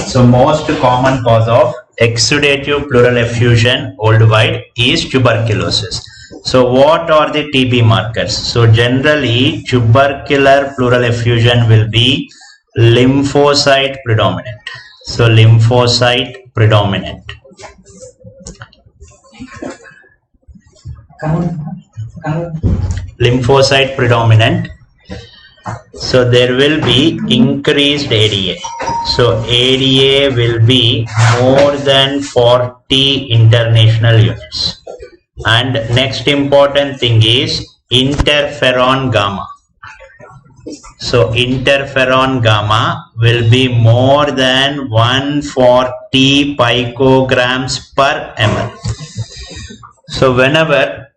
Speaker 1: So most common cause of exudative pleural effusion worldwide is tuberculosis. So what are the TB markers? So generally tubercular pleural effusion will be lymphocyte predominant. So lymphocyte predominant. Lymphocyte predominant. So there will be increased ADA. So ADA will be more than 40 international units. And next important thing is interferon gamma. So interferon gamma will be more than 140 picograms per ml. So whenever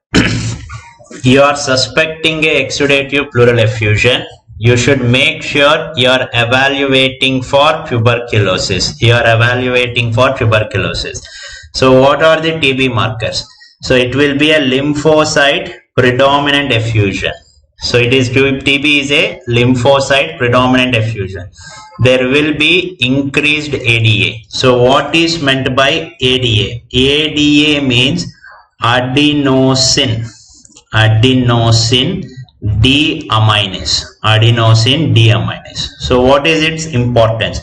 Speaker 1: you are suspecting a exudative pleural effusion, you should make sure you are evaluating for tuberculosis. So what are the TB markers? So it will be a lymphocyte predominant effusion. So it is TB is a lymphocyte predominant effusion. There will be increased ADA. So what is meant by ADA? ADA means adenosine deaminase. So what is its importance?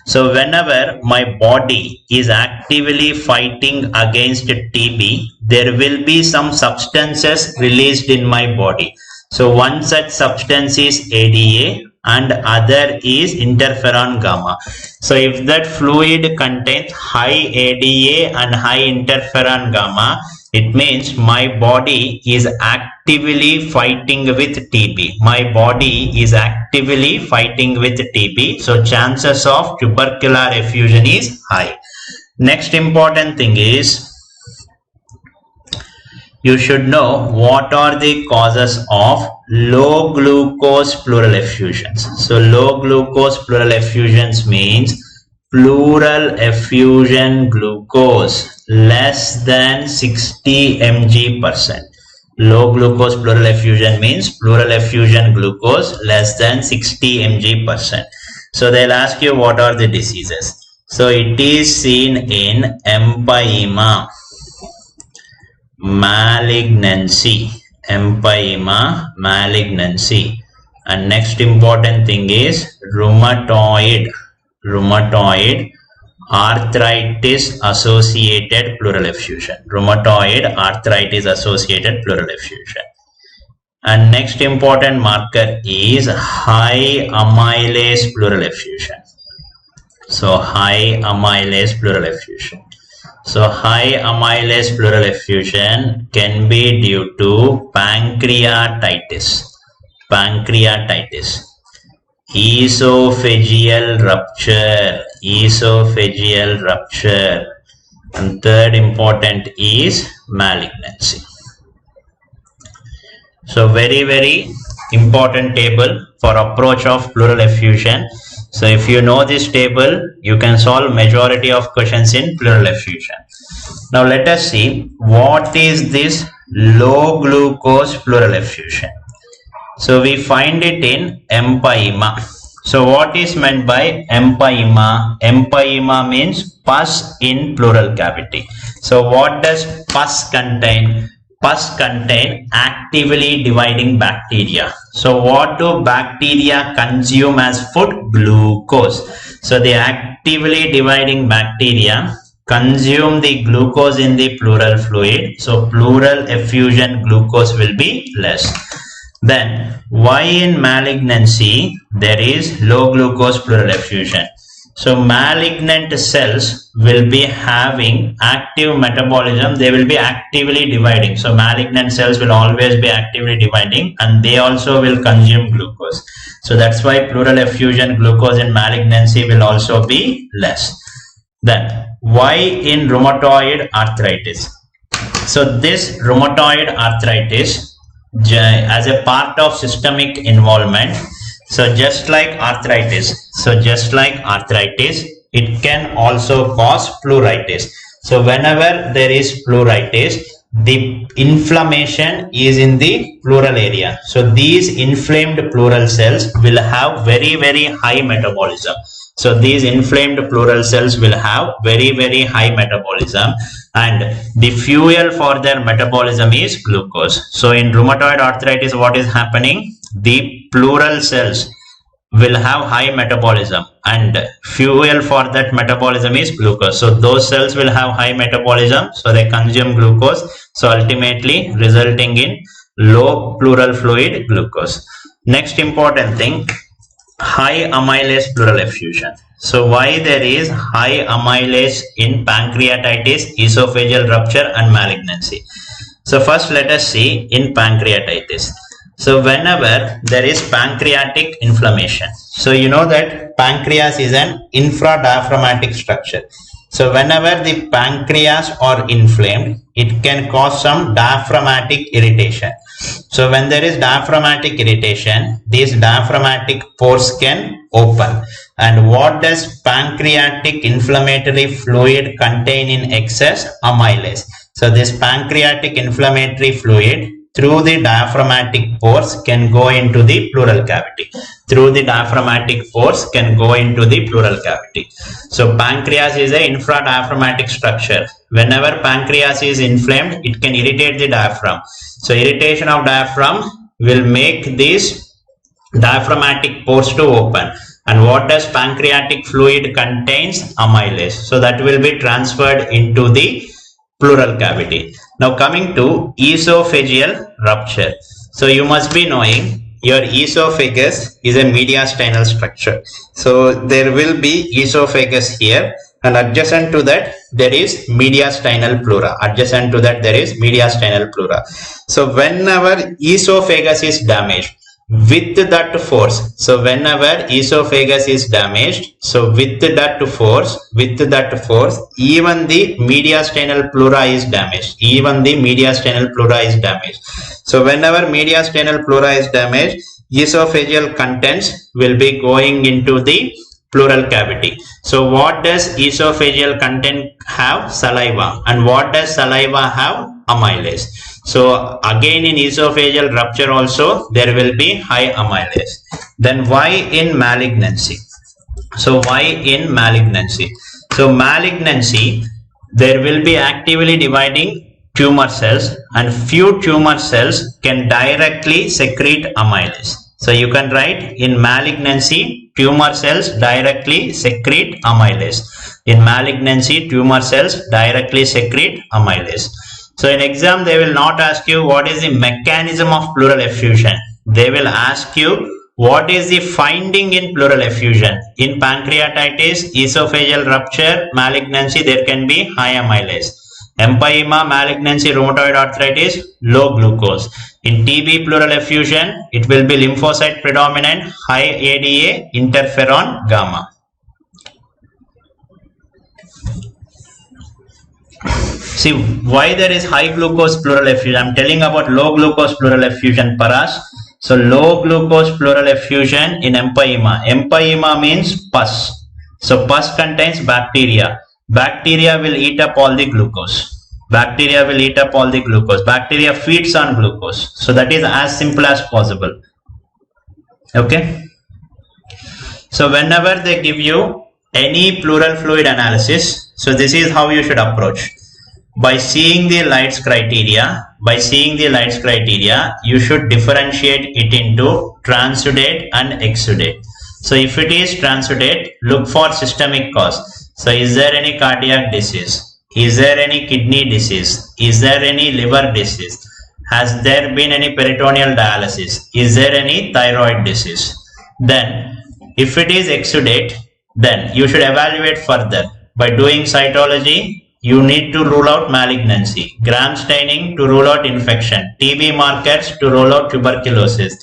Speaker 1: So whenever my body is actively fighting against TB, there will be some substances released in my body. So one such substance is ADA, and other is interferon gamma. So if that fluid contains high ADA and high interferon gamma, it means my body is actively fighting with TB. My body is actively fighting with TB. So chances of tubercular effusion is high. Next important thing is, you should know what are the causes of low glucose pleural effusions. So low glucose pleural effusions means pleural effusion glucose less than 60 mg%. Low glucose pleural effusion means pleural effusion glucose less than 60 mg%. So they'll ask you what are the diseases. So it is seen in empyema, malignancy, empyema, malignancy, and next important thing is rheumatoid arthritis associated pleural effusion, rheumatoid arthritis associated pleural effusion. And next important marker is high amylase pleural effusion. So high amylase pleural effusion. So high amylase pleural effusion can be due to pancreatitis, esophageal rupture, and third important is malignancy. So very important table for approach of pleural effusion. So if you know this table, you can solve majority of questions in pleural effusion. Now let us see what is this low glucose pleural effusion. So we find it in empyema. So what is meant by empyema? Empyema means pus in pleural cavity. So what does pus contain? Pus contain actively dividing bacteria. So what do bacteria consume as food? Glucose. So the actively dividing bacteria consume the glucose in the pleural fluid. So pleural effusion glucose will be less. Then why in malignancy there is low glucose pleural effusion? So malignant cells will be having active metabolism. They will be actively dividing. So malignant cells will always be actively dividing, and they also will consume glucose. So that's why pleural effusion glucose in malignancy will also be less. Then why in rheumatoid arthritis? So this rheumatoid arthritis, as a part of systemic involvement, so just like arthritis, it can also cause pleuritis. So whenever there is pleuritis, the inflammation is in the pleural area. So these inflamed pleural cells will have very high metabolism. So these inflamed pleural cells will have very high metabolism, and the fuel for their metabolism is glucose. So in rheumatoid arthritis, what is happening? The pleural cells will have high metabolism, and fuel for that metabolism is glucose. So those cells will have high metabolism, so they consume glucose, so ultimately resulting in low pleural fluid glucose. Next important thing, high amylase pleural effusion. So why there is high amylase in pancreatitis, esophageal rupture and malignancy? So first let us see in pancreatitis. So whenever there is pancreatic inflammation, so you know that pancreas is an infradiaphragmatic structure. So whenever the pancreas are inflamed, it can cause some diaphragmatic irritation. So when there is diaphragmatic irritation, these diaphragmatic pores can open. And what does pancreatic inflammatory fluid contain in excess? Amylase. So this pancreatic inflammatory fluid through the diaphragmatic pores can go into the pleural cavity. So pancreas is an infradiaphragmatic structure. Whenever pancreas is inflamed, it can irritate the diaphragm. So irritation of diaphragm will make these diaphragmatic pores to open. And what does pancreatic fluid contains? Amylase. So that will be transferred into the pleural cavity. Now coming to esophageal rupture. So you must be knowing your esophagus is a mediastinal structure. So there will be esophagus here, and adjacent to that there is mediastinal pleura. Adjacent to that there is mediastinal pleura. So whenever esophagus is damaged, with that force, so whenever esophagus is damaged, so with that force, even the mediastinal pleura is damaged. Even the mediastinal pleura is damaged. So whenever mediastinal pleura is damaged, esophageal contents will be going into the pleural cavity. So what does esophageal content have? Saliva. And what does saliva have? Amylase. So again in esophageal rupture also there will be high amylase. Then why in malignancy? So why in malignancy? So malignancy, there will be actively dividing tumor cells, and few tumor cells can directly secrete amylase. So you can write in malignancy tumor cells directly secrete amylase. In malignancy tumor cells directly secrete amylase. So in exam they will not ask you what is the mechanism of pleural effusion. They will ask you what is the finding in pleural effusion. In pancreatitis, esophageal rupture, malignancy, there can be high amylase. Empyema, malignancy, rheumatoid arthritis, low glucose. In TB pleural effusion, it will be lymphocyte predominant, high ADA, interferon gamma. See why there is high glucose pleural effusion. I am telling about low glucose pleural effusion, Paras. So low glucose pleural effusion in empyema. Empyema means pus. So pus contains bacteria. Bacteria will eat up all the glucose. Bacteria will eat up all the glucose. Bacteria feeds on glucose. So that is as simple as possible. Okay. So whenever they give you any pleural fluid analysis, so this is how you should approach. By seeing the Lights criteria, you should differentiate it into transudate and exudate. So if it is transudate, look for systemic cause. So is there any cardiac disease? Is there any kidney disease? Is there any liver disease? Has there been any peritoneal dialysis? Is there any thyroid disease? Then if it is exudate, then you should evaluate further. By doing cytology, you need to rule out malignancy, gram staining to rule out infection, TB markers to rule out tuberculosis,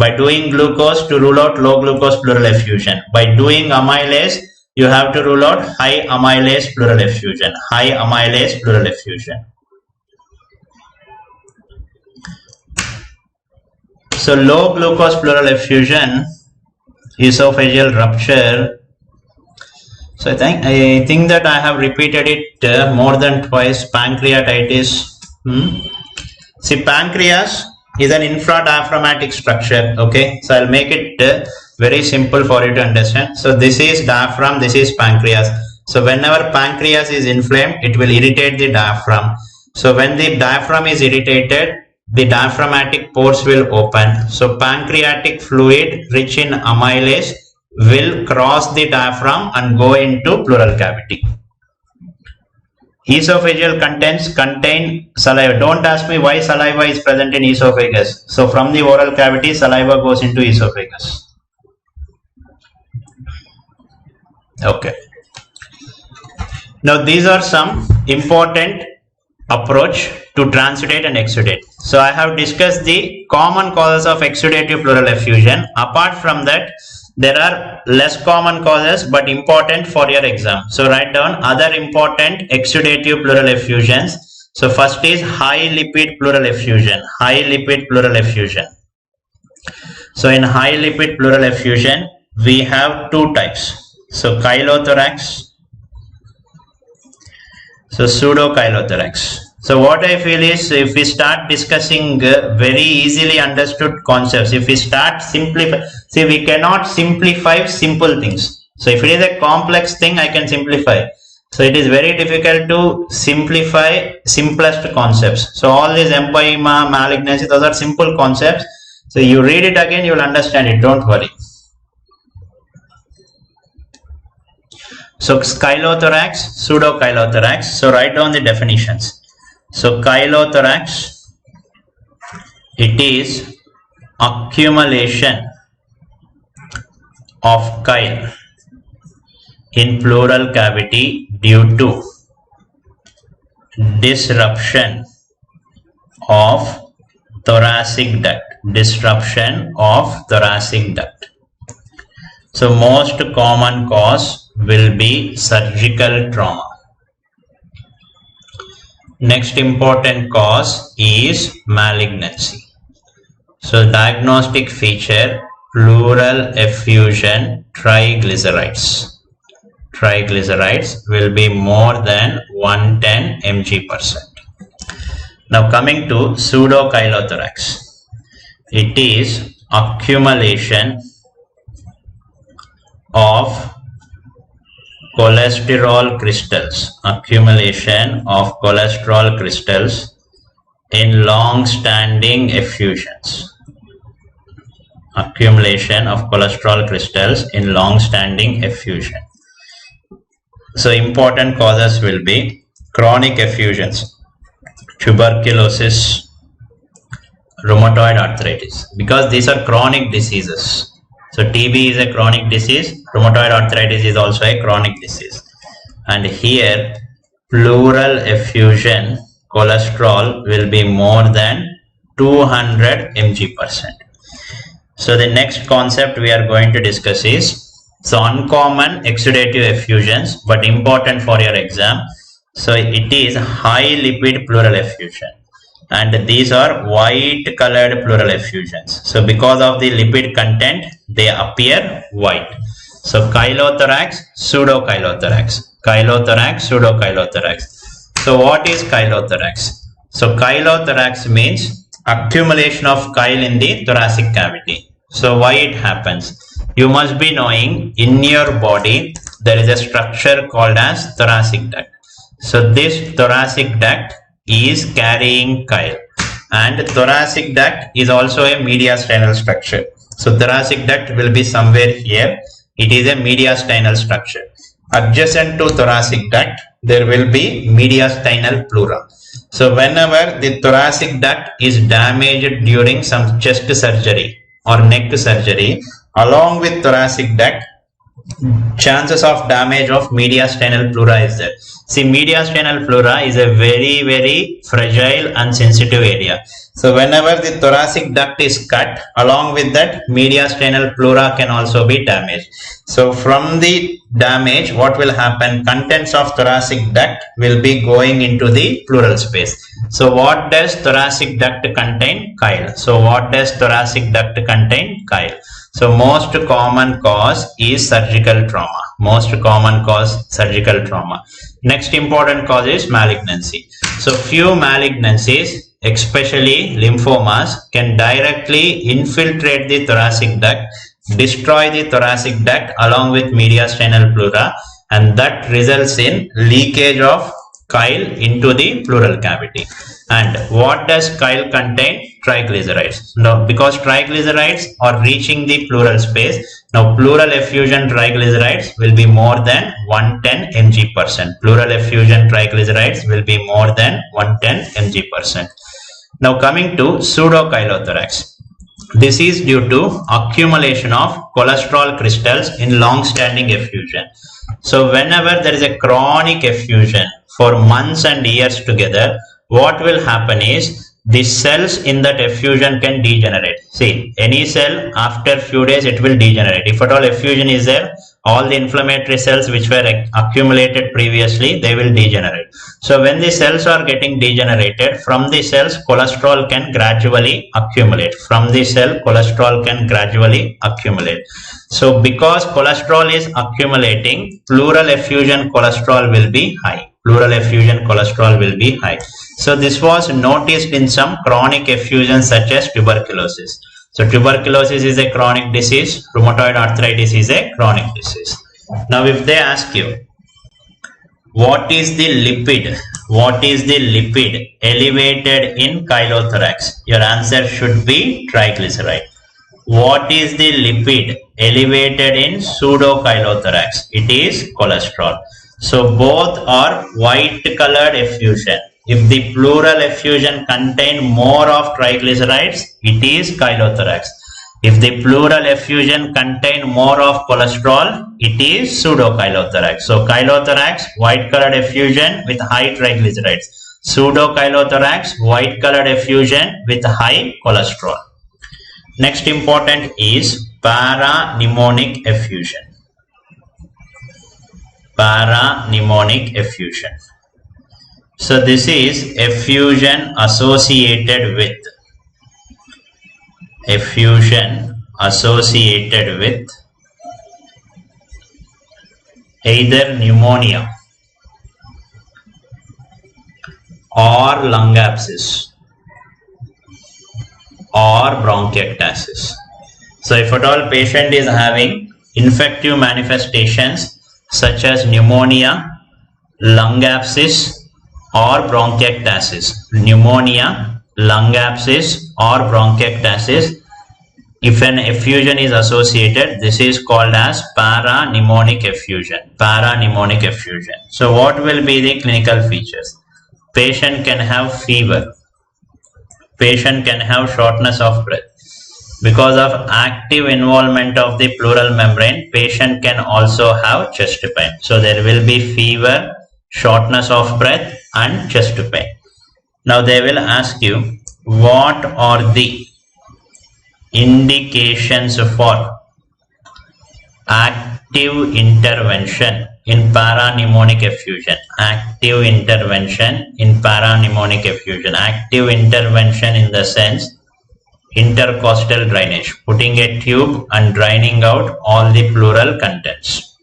Speaker 1: by doing glucose to rule out low glucose pleural effusion, by doing amylase, you have to rule out high amylase pleural effusion, So low glucose pleural effusion, esophageal rupture. So I think that I have repeated it more than twice. Pancreatitis. See, pancreas is an infradiaphragmatic structure. Okay, so I'll make it very simple for you to understand. So this is diaphragm, this is pancreas. So whenever pancreas is inflamed, it will irritate the diaphragm. So when the diaphragm is irritated, the diaphragmatic pores will open. So pancreatic fluid rich in amylase will cross the diaphragm and go into pleural cavity. Esophageal contents contain saliva. Don't ask me why saliva is present in esophagus. So from the oral cavity, saliva goes into esophagus. Okay. Now these are some important approach to transudate and exudate. So I have discussed the common causes of exudative pleural effusion. Apart from that, there are less common causes but important for your exam. So write down other important exudative pleural effusions. So first is high lipid pleural effusion. So in high lipid pleural effusion, we have two types. So chylothorax, so pseudochylothorax. So what I feel is, if we start discussing very easily understood concepts, if we start simplify, see, we cannot simplify simple things. So if it is a complex thing, I can simplify. So it is very difficult to simplify simplest concepts. So all these empyema, malignancy, those are simple concepts. So you read it again, you will understand it, don't worry. So chylothorax, pseudochylothorax. So write down the definitions. So chylothorax, it is accumulation of chyle in pleural cavity due to disruption of thoracic duct. Disruption of thoracic duct. So most common cause will be surgical trauma. Next important cause is malignancy. So diagnostic feature, pleural effusion, triglycerides. Triglycerides will be more than 110 mg%. Now coming to pseudocylothorax. It is accumulation of cholesterol crystals. Accumulation of cholesterol crystals in long-standing effusions. Accumulation of cholesterol crystals in long-standing effusion. So important causes will be chronic effusions, tuberculosis, rheumatoid arthritis, because these are chronic diseases. So TB is a chronic disease, rheumatoid arthritis is also a chronic disease. And here pleural effusion cholesterol will be more than 200 mg%. So the next concept we are going to discuss is, so uncommon exudative effusions but important for your exam. So it is high lipid pleural effusion, and these are white colored pleural effusions. So because of the lipid content they appear white. So chylothorax, pseudocylothorax. Chylothorax, pseudocylothorax. So what is chylothorax? So chylothorax means accumulation of chyle in the thoracic cavity. So why it happens? You must be knowing in your body there is a structure called as thoracic duct. So this thoracic duct is carrying chyle, and thoracic duct is also a mediastinal structure. So thoracic duct will be somewhere here. It is a mediastinal structure. Adjacent to thoracic duct there will be mediastinal pleura. So whenever the thoracic duct is damaged during some chest surgery or neck surgery, along with thoracic duct, chances of damage of mediastinal pleura is there. See, mediastinal pleura is a very, very fragile and sensitive area. So whenever the thoracic duct is cut, along with that mediastinal pleura can also be damaged. So from the damage, what will happen? Contents of thoracic duct will be going into the pleural space. So what does thoracic duct contain? Chyle. So what does thoracic duct contain? Chyle. So most common cause is surgical trauma. Most common cause surgical trauma. Next important cause is malignancy. So few malignancies, especially lymphomas, can directly infiltrate the thoracic duct, destroy the thoracic duct along with mediastinal pleura, and that results in leakage of chyle into the pleural cavity. And what does chyle contain? Triglycerides. Now, because triglycerides are reaching the pleural space, now pleural effusion triglycerides will be more than 110 mg%. Pleural effusion triglycerides will be more than 110 mg%. Now coming to pseudocylothorax. This is due to accumulation of cholesterol crystals in long-standing effusion. So whenever there is a chronic effusion for months and years together, what will happen is the cells in that effusion can degenerate. See, any cell after few days it will degenerate. If at all effusion is there, all the inflammatory cells which were accumulated previously, they will degenerate. So when the cells are getting degenerated, from the cells cholesterol can gradually accumulate. From the cell cholesterol can gradually accumulate. So because cholesterol is accumulating, pleural effusion cholesterol will be high. Pleural effusion cholesterol will be high. So this was noticed in some chronic effusions such as tuberculosis. So tuberculosis is a chronic disease, rheumatoid arthritis is a chronic disease. Now if they ask you, what is the lipid? What is the lipid elevated in chylothorax? Your answer should be triglyceride. What is the lipid elevated in pseudocylothorax? It is cholesterol. So both are white colored effusion. If the pleural effusion contain more of triglycerides, it is chylothorax. If the pleural effusion contain more of cholesterol, it is pseudochylothorax. So chylothorax, white colored effusion with high triglycerides. Pseudochylothorax, white colored effusion with high cholesterol. Next important is parapneumonic effusion. Parapneumonic effusion. So this is effusion associated with either pneumonia or lung abscess or bronchiectasis. So if at all patient is having infective manifestations such as pneumonia, lung abscess or bronchiectasis, pneumonia, lung abscess or bronchiectasis, if an effusion is associated, this is called as parapneumonic effusion. Parapneumonic effusion. So what will be the clinical features? Patient can have fever. Patient can have shortness of breath. Because of active involvement of the pleural membrane, patient can also have chest pain. So there will be fever, shortness of breath and chest pain. Now they will ask you, what are the indications for active intervention in parapneumonic effusion? Active intervention in parapneumonic effusion. Active intervention in the sense intercostal drainage, putting a tube and draining out all the pleural contents.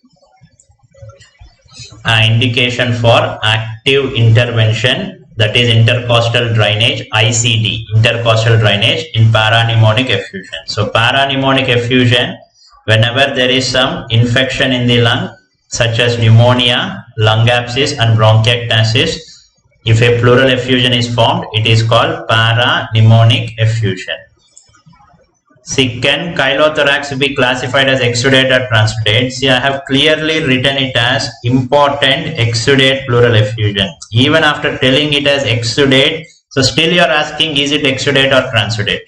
Speaker 1: Indication for active intervention, that is intercostal drainage, ICD, intercostal drainage in parapneumonic effusion. So parapneumonic effusion, whenever there is some infection in the lung such as pneumonia, lung abscess and bronchiectasis, if a pleural effusion is formed, it is called parapneumonic effusion. See, can chylothorax be classified as exudate or transudate? See, I have clearly written it as important exudate pleural effusion. Even after telling it as exudate, so still you are asking, is it exudate or transudate?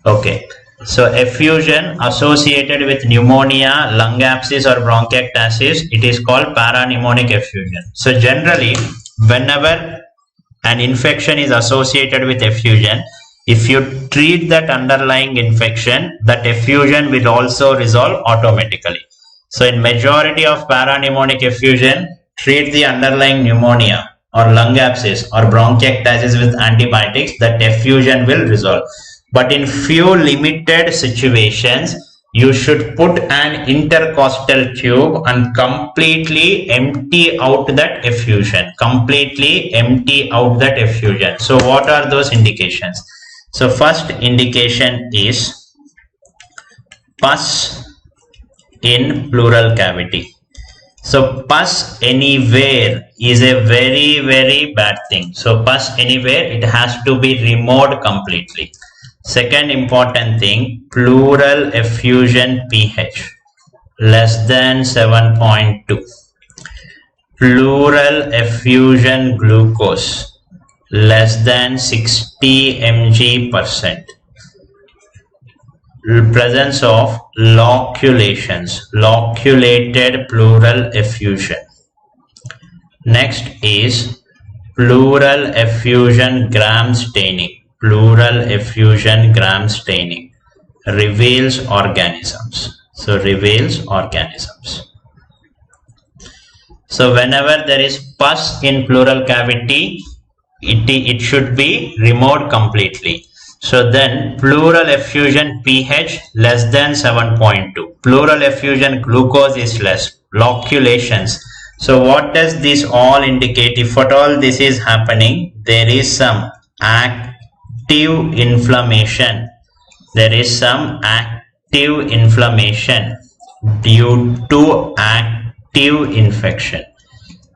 Speaker 1: Okay. So effusion associated with pneumonia, lung abscess or bronchiectasis, it is called parapneumonic effusion. So generally, whenever an infection is associated with effusion, if you treat that underlying infection, that effusion will also resolve automatically. So in majority of parapneumonic effusion, treat the underlying pneumonia or lung abscess or bronchiectasis with antibiotics, that effusion will resolve. But in few limited situations, you should put an intercostal tube and completely empty out that effusion. Completely empty out that effusion. So what are those indications? So first indication is pus in pleural cavity. So pus anywhere is a very, very bad thing. So pus anywhere, it has to be removed completely. Second important thing, pleural effusion pH less than 7.2. Pleural effusion glucose less than 60 mg%. Presence of loculations, loculated pleural effusion. Next is pleural effusion gram staining. Pleural effusion gram staining reveals organisms. So reveals organisms. So whenever there is pus in pleural cavity, it should be removed completely. So then pleural effusion pH less than 7.2. Pleural effusion glucose is less. Loculations. So what does this all indicate? If at all this is happening, there is some active inflammation. There is some active inflammation due to active infection.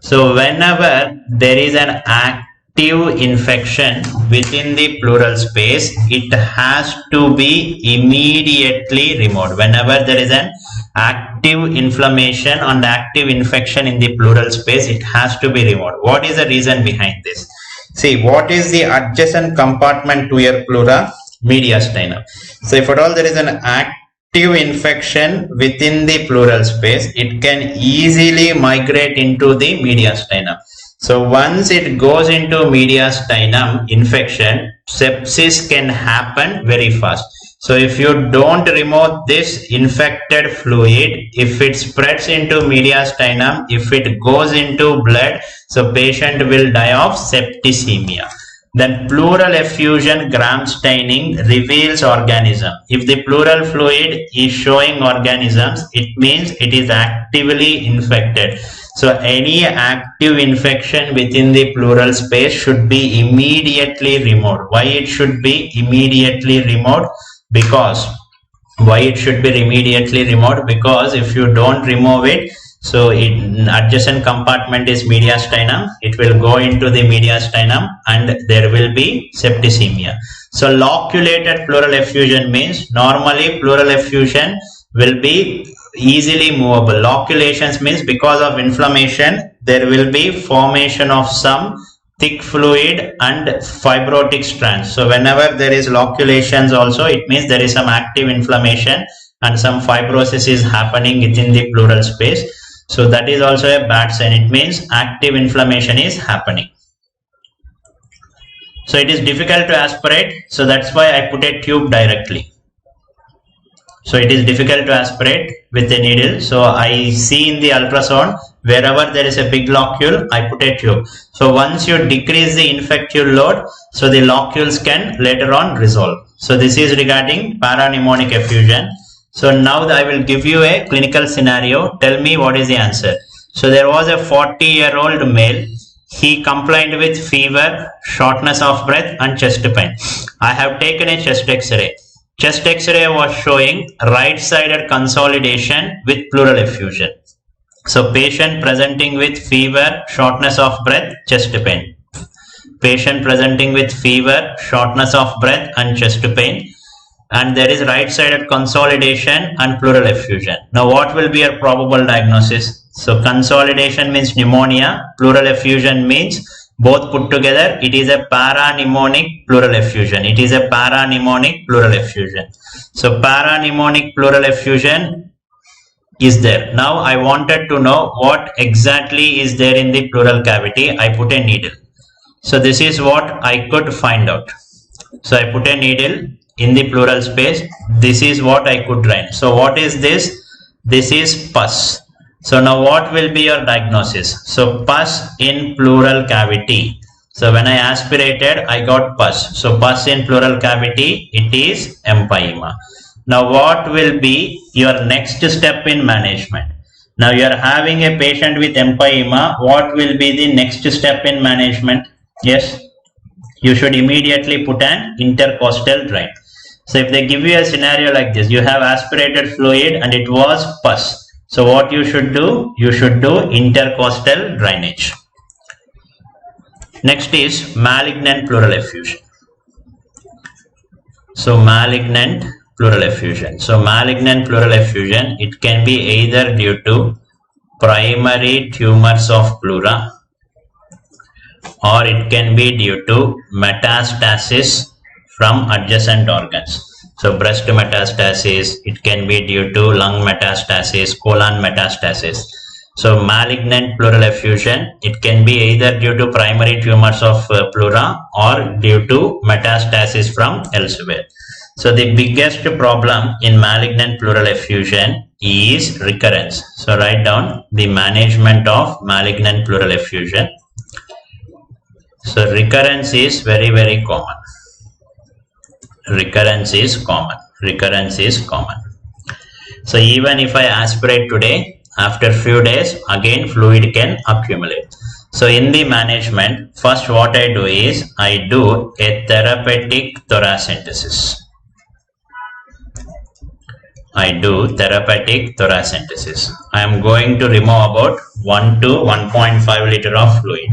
Speaker 1: So whenever there is an active infection within the pleural space, it has to be immediately removed. Whenever there is an active inflammation and active infection in the pleural space, it has to be removed. What is the reason behind this? See, what is the adjacent compartment to your pleura? Mediastinum. So if at all there is an active infection within the pleural space, it can easily migrate into the mediastinum. So once it goes into mediastinum infection, sepsis can happen very fast. So if you don't remove this infected fluid, if it spreads into mediastinum, if it goes into blood, so patient will die of septicemia. Then pleural effusion gram staining reveals organism. If the pleural fluid is showing organisms, it means it is actively infected. So any active infection within the pleural space should be immediately removed. Why it should be immediately removed? Because because if you don't remove it, so adjacent compartment is mediastinum, it will go into the mediastinum and there will be septicemia. So loculated pleural effusion means normally pleural effusion will be easily movable. Loculations means because of inflammation there will be formation of some thick fluid and fibrotic strands. So whenever there is loculations also, it means there is some active inflammation and some fibrosis is happening within the pleural space. So that is also a bad sign. It means active inflammation is happening. So it is difficult to aspirate. So that's why I put a tube directly. So it is difficult to aspirate with a needle. So I see in the ultrasound, wherever there is a big locule, I put a tube. So once you decrease the infective load, so the locules can later on resolve. So this is regarding parapneumonic effusion. So now I will give you a clinical scenario. Tell me what is the answer. So there was a 40-year-old male. He complained with fever, shortness of breath and chest pain. I have taken a chest X-ray. Chest X-ray was showing right-sided consolidation with pleural effusion. So patient presenting with fever, shortness of breath, chest pain. Patient presenting with fever, shortness of breath and chest pain. And there is right-sided consolidation and pleural effusion. Now what will be your probable diagnosis? So consolidation means pneumonia, pleural effusion means both put together, it is a parapneumonic pleural effusion. It is a parapneumonic pleural effusion. So parapneumonic pleural effusion is there. Now I wanted to know what exactly is there in the pleural cavity. I put a needle. So this is what I could find out. So I put a needle in the pleural space. This is what I could drain. So what is this? This is pus. So now what will be your diagnosis? So pus in pleural cavity. So when I aspirated, I got pus. So pus in pleural cavity, it is empyema. Now what will be your next step in management? Now you are having a patient with empyema. What will be the next step in management? Yes, you should immediately put an intercostal drain. So if they give you a scenario like this, you have aspirated fluid and it was pus. So what you should do? You should do intercostal drainage. Next is malignant pleural effusion. So malignant pleural effusion. So malignant pleural effusion, it can be either due to primary tumors of pleura or it can be due to metastasis from adjacent organs. So breast metastasis, it can be due to lung metastasis, colon metastasis. So malignant pleural effusion, it can be either due to primary tumors of pleura or due to metastasis from elsewhere. So the biggest problem in malignant pleural effusion is recurrence. So write down the management of malignant pleural effusion. So recurrence is very, very common. Recurrence is common. So even if I aspirate today, after few days, again fluid can accumulate. So in the management, first what I do is, I do a therapeutic thoracentesis. I am going to remove about 1 to 1.5 liter of fluid.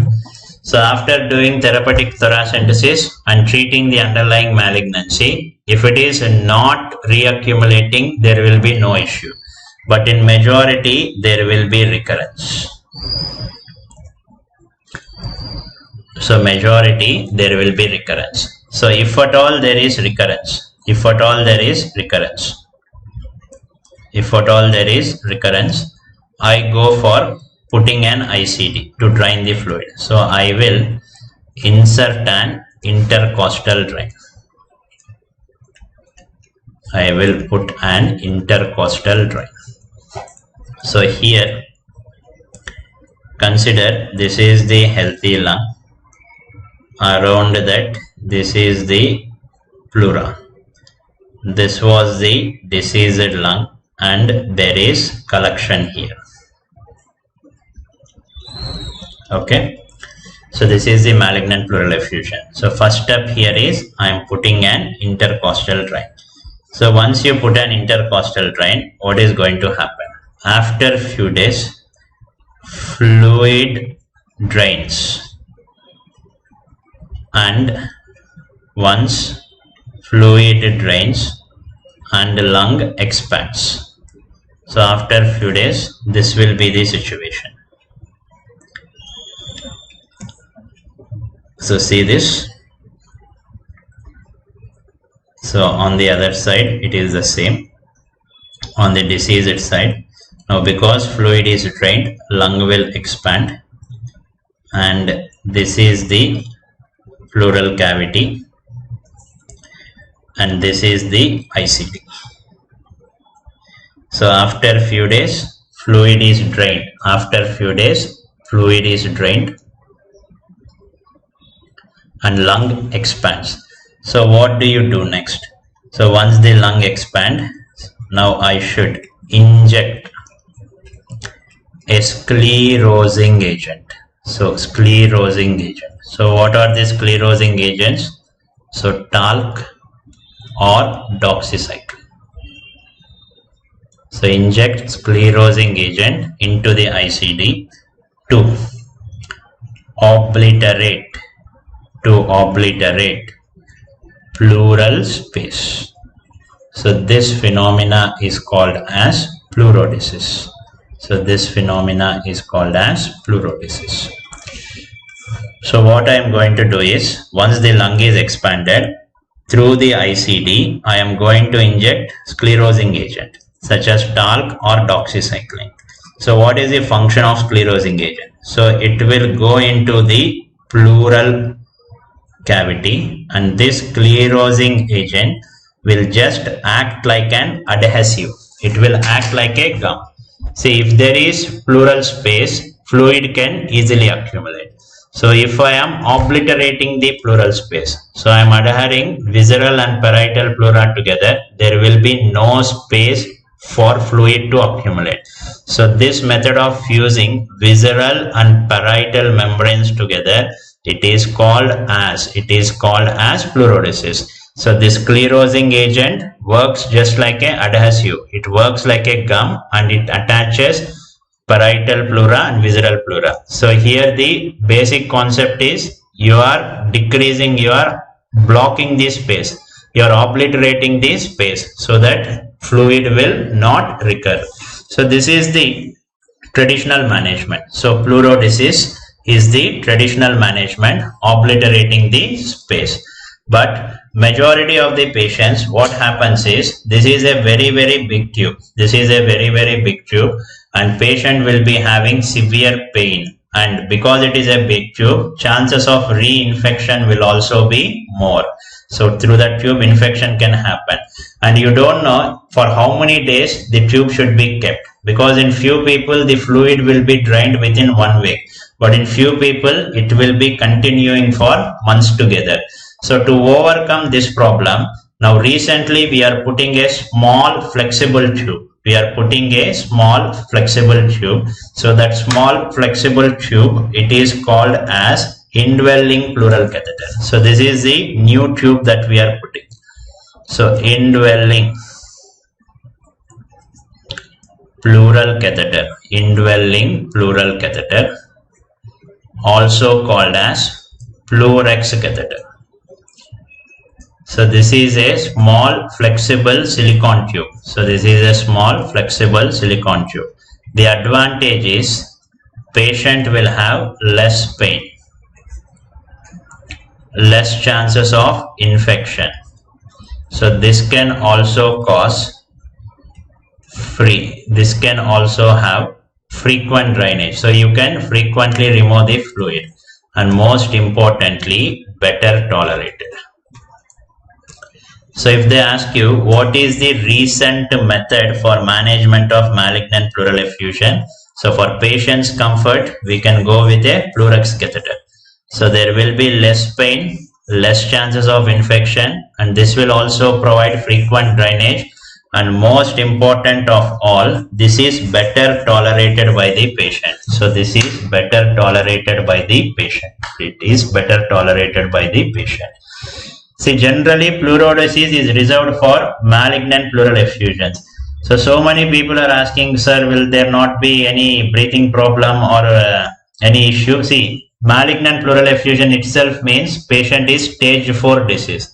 Speaker 1: So after doing therapeutic thoracentesis and treating the underlying malignancy, if it is not reaccumulating, there will be no issue. but in majority there will be recurrence. So majority there will be recurrence. So if at all there is recurrence, if at all there is recurrence, I go for putting an ICD to drain the fluid. So I will insert an intercostal drain. I will put an intercostal drain. So here consider this is the healthy lung. Around that this is the pleura. This was the diseased lung and there is collection here. Okay. So this is the malignant pleural effusion. So first step here is I am putting an intercostal drain. So once you put an intercostal drain, what is going to happen? After few days, fluid drains. And once fluid drains and the lung expands. So after few days, this will be the situation. So see this. So on the other side, it is the same. On the diseased side, now because fluid is drained, lung will expand, and this is the pleural cavity, and this is the ICD. So after few days, fluid is drained. After few days, fluid is drained and lung expands. So what do you do next? So once the lung expands, now I should inject a sclerosing agent. So sclerosing agent. So what are the sclerosing agents? So talc or doxycycline. So inject sclerosing agent into the ICD to obliterate pleural space. So this phenomena is called as pleurodesis. So this phenomena is called as pleurodesis. So what I am going to do is, once the lung is expanded, through the ICD, I am going to inject sclerosing agent such as talc or doxycycline. So what is the function of sclerosing agent? So it will go into the pleural cavity, and this sclerosing agent will just act like an adhesive. It will act like a gum. See, if there is pleural space, fluid can easily accumulate. So if I am obliterating the pleural space, so I am adhering visceral and parietal pleura together, there will be no space for fluid to accumulate. So this method of fusing visceral and parietal membranes together, it is called as pleurodesis. So this sclerosing agent works just like an adhesive. It works like a gum and it attaches parietal pleura and visceral pleura. So here the basic concept is you are blocking the space. You are obliterating the space so that fluid will not recur. So this is the traditional management. So pleurodesis is the traditional management, obliterating the space. But majority of the patients, what happens is, this is a very big tube. This is a very big tube, and patient will be having severe pain. And because it is a big tube, chances of reinfection will also be more. So through that tube, infection can happen. And you don't know for how many days the tube should be kept. Because in few people, the fluid will be drained within 1 week. But in few people, it will be continuing for months together. So to overcome this problem, now recently we are putting a small flexible tube. So that small flexible tube, it is called as indwelling pleural catheter. So this is the new tube that we are putting. So indwelling pleural catheter, also called as Pleurex catheter. So this is a small flexible silicone tube. So this is a small flexible silicone tube. The advantage is patient will have less pain, less chances of infection. So this can also cause this can also have frequent drainage. So you can frequently remove the fluid, and most importantly, better tolerated. So if they ask you what is the recent method for management of malignant pleural effusion, so for patient's comfort, we can go with a Pleurex catheter. So there will be less pain, less chances of infection, and this will also provide frequent drainage, and most important of all, this is better tolerated by the patient. So this is better tolerated by the patient. It is better tolerated by the patient. See, generally pleurodesis is reserved for malignant pleural effusions. So many people are asking, sir, will there not be any breathing problem or any issue? See, malignant pleural effusion itself means patient is stage 4 disease.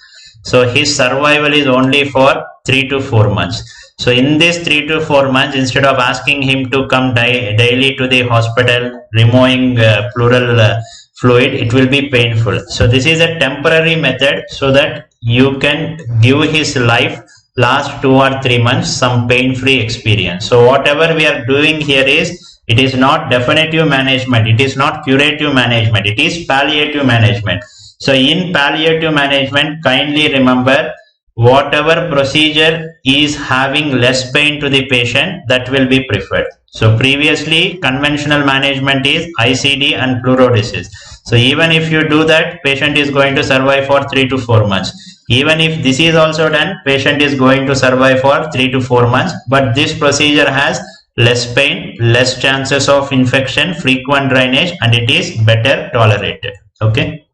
Speaker 1: So his survival is only for 3 to 4 months. So in this 3 to 4 months, instead of asking him to come daily to the hospital, removing pleural fluid, it will be painful. So this is a temporary method so that you can give his life last 2 or 3 months some pain-free experience. So whatever we are doing here is, it is not definitive management, it is not curative management, it is palliative management. So in palliative management, kindly remember, whatever procedure is having less pain to the patient, that will be preferred. So previously, conventional management is ICD and pleurodesis. So even if you do that, patient is going to survive for 3 to 4 months. Even if this is also done, patient is going to survive for 3 to 4 months. But this procedure has less pain, less chances of infection, frequent drainage, and it is better tolerated. Okay.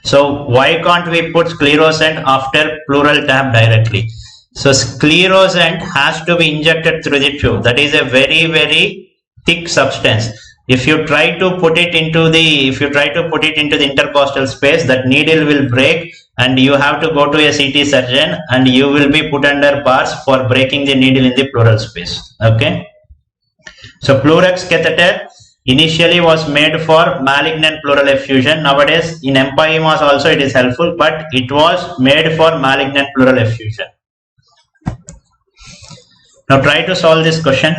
Speaker 1: So why can't we put sclerosant after pleural tap directly? So sclerosant has to be injected through the tube. That is a very, very thick substance. If you try to put it into the intercostal space, that needle will break, and you have to go to a CT surgeon, and you will be put under bars for breaking the needle in the pleural space. Okay. So Pleurex catheter initially was made for malignant pleural effusion. Nowadays in empyemas also it is helpful, but it was made for malignant pleural effusion. Now try to solve this question.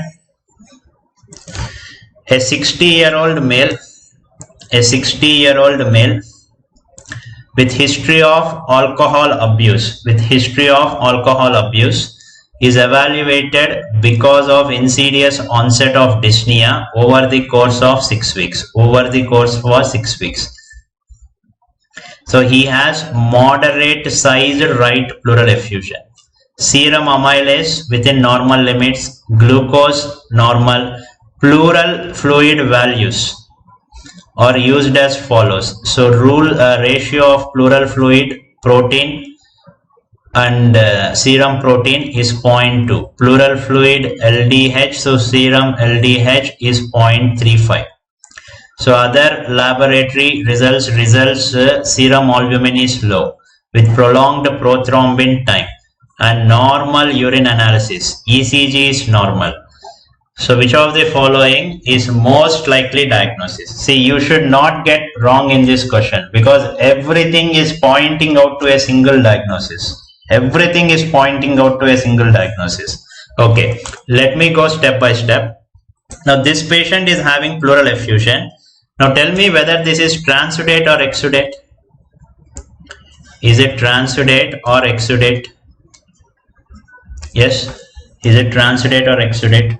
Speaker 1: A 60-year-old male with history of alcohol abuse is evaluated because of insidious onset of dyspnea over the course of 6 weeks. So he has moderate sized right pleural effusion. Serum amylase within normal limits, glucose normal, pleural fluid values are used as follows. So ratio of pleural fluid protein and serum protein is 0.2. Pleural fluid LDH, so serum LDH is 0.35. So other laboratory results serum albumin is low with prolonged prothrombin time, and normal urine analysis, ECG is normal. So which of the following is most likely diagnosis? See, you should not get wrong in this question, because everything is pointing out to a single diagnosis. Okay, let me go step by step. Now this patient is having pleural effusion. Now tell me whether this is transudate or exudate. Is it transudate or exudate? Yes, is it transudate or exudate?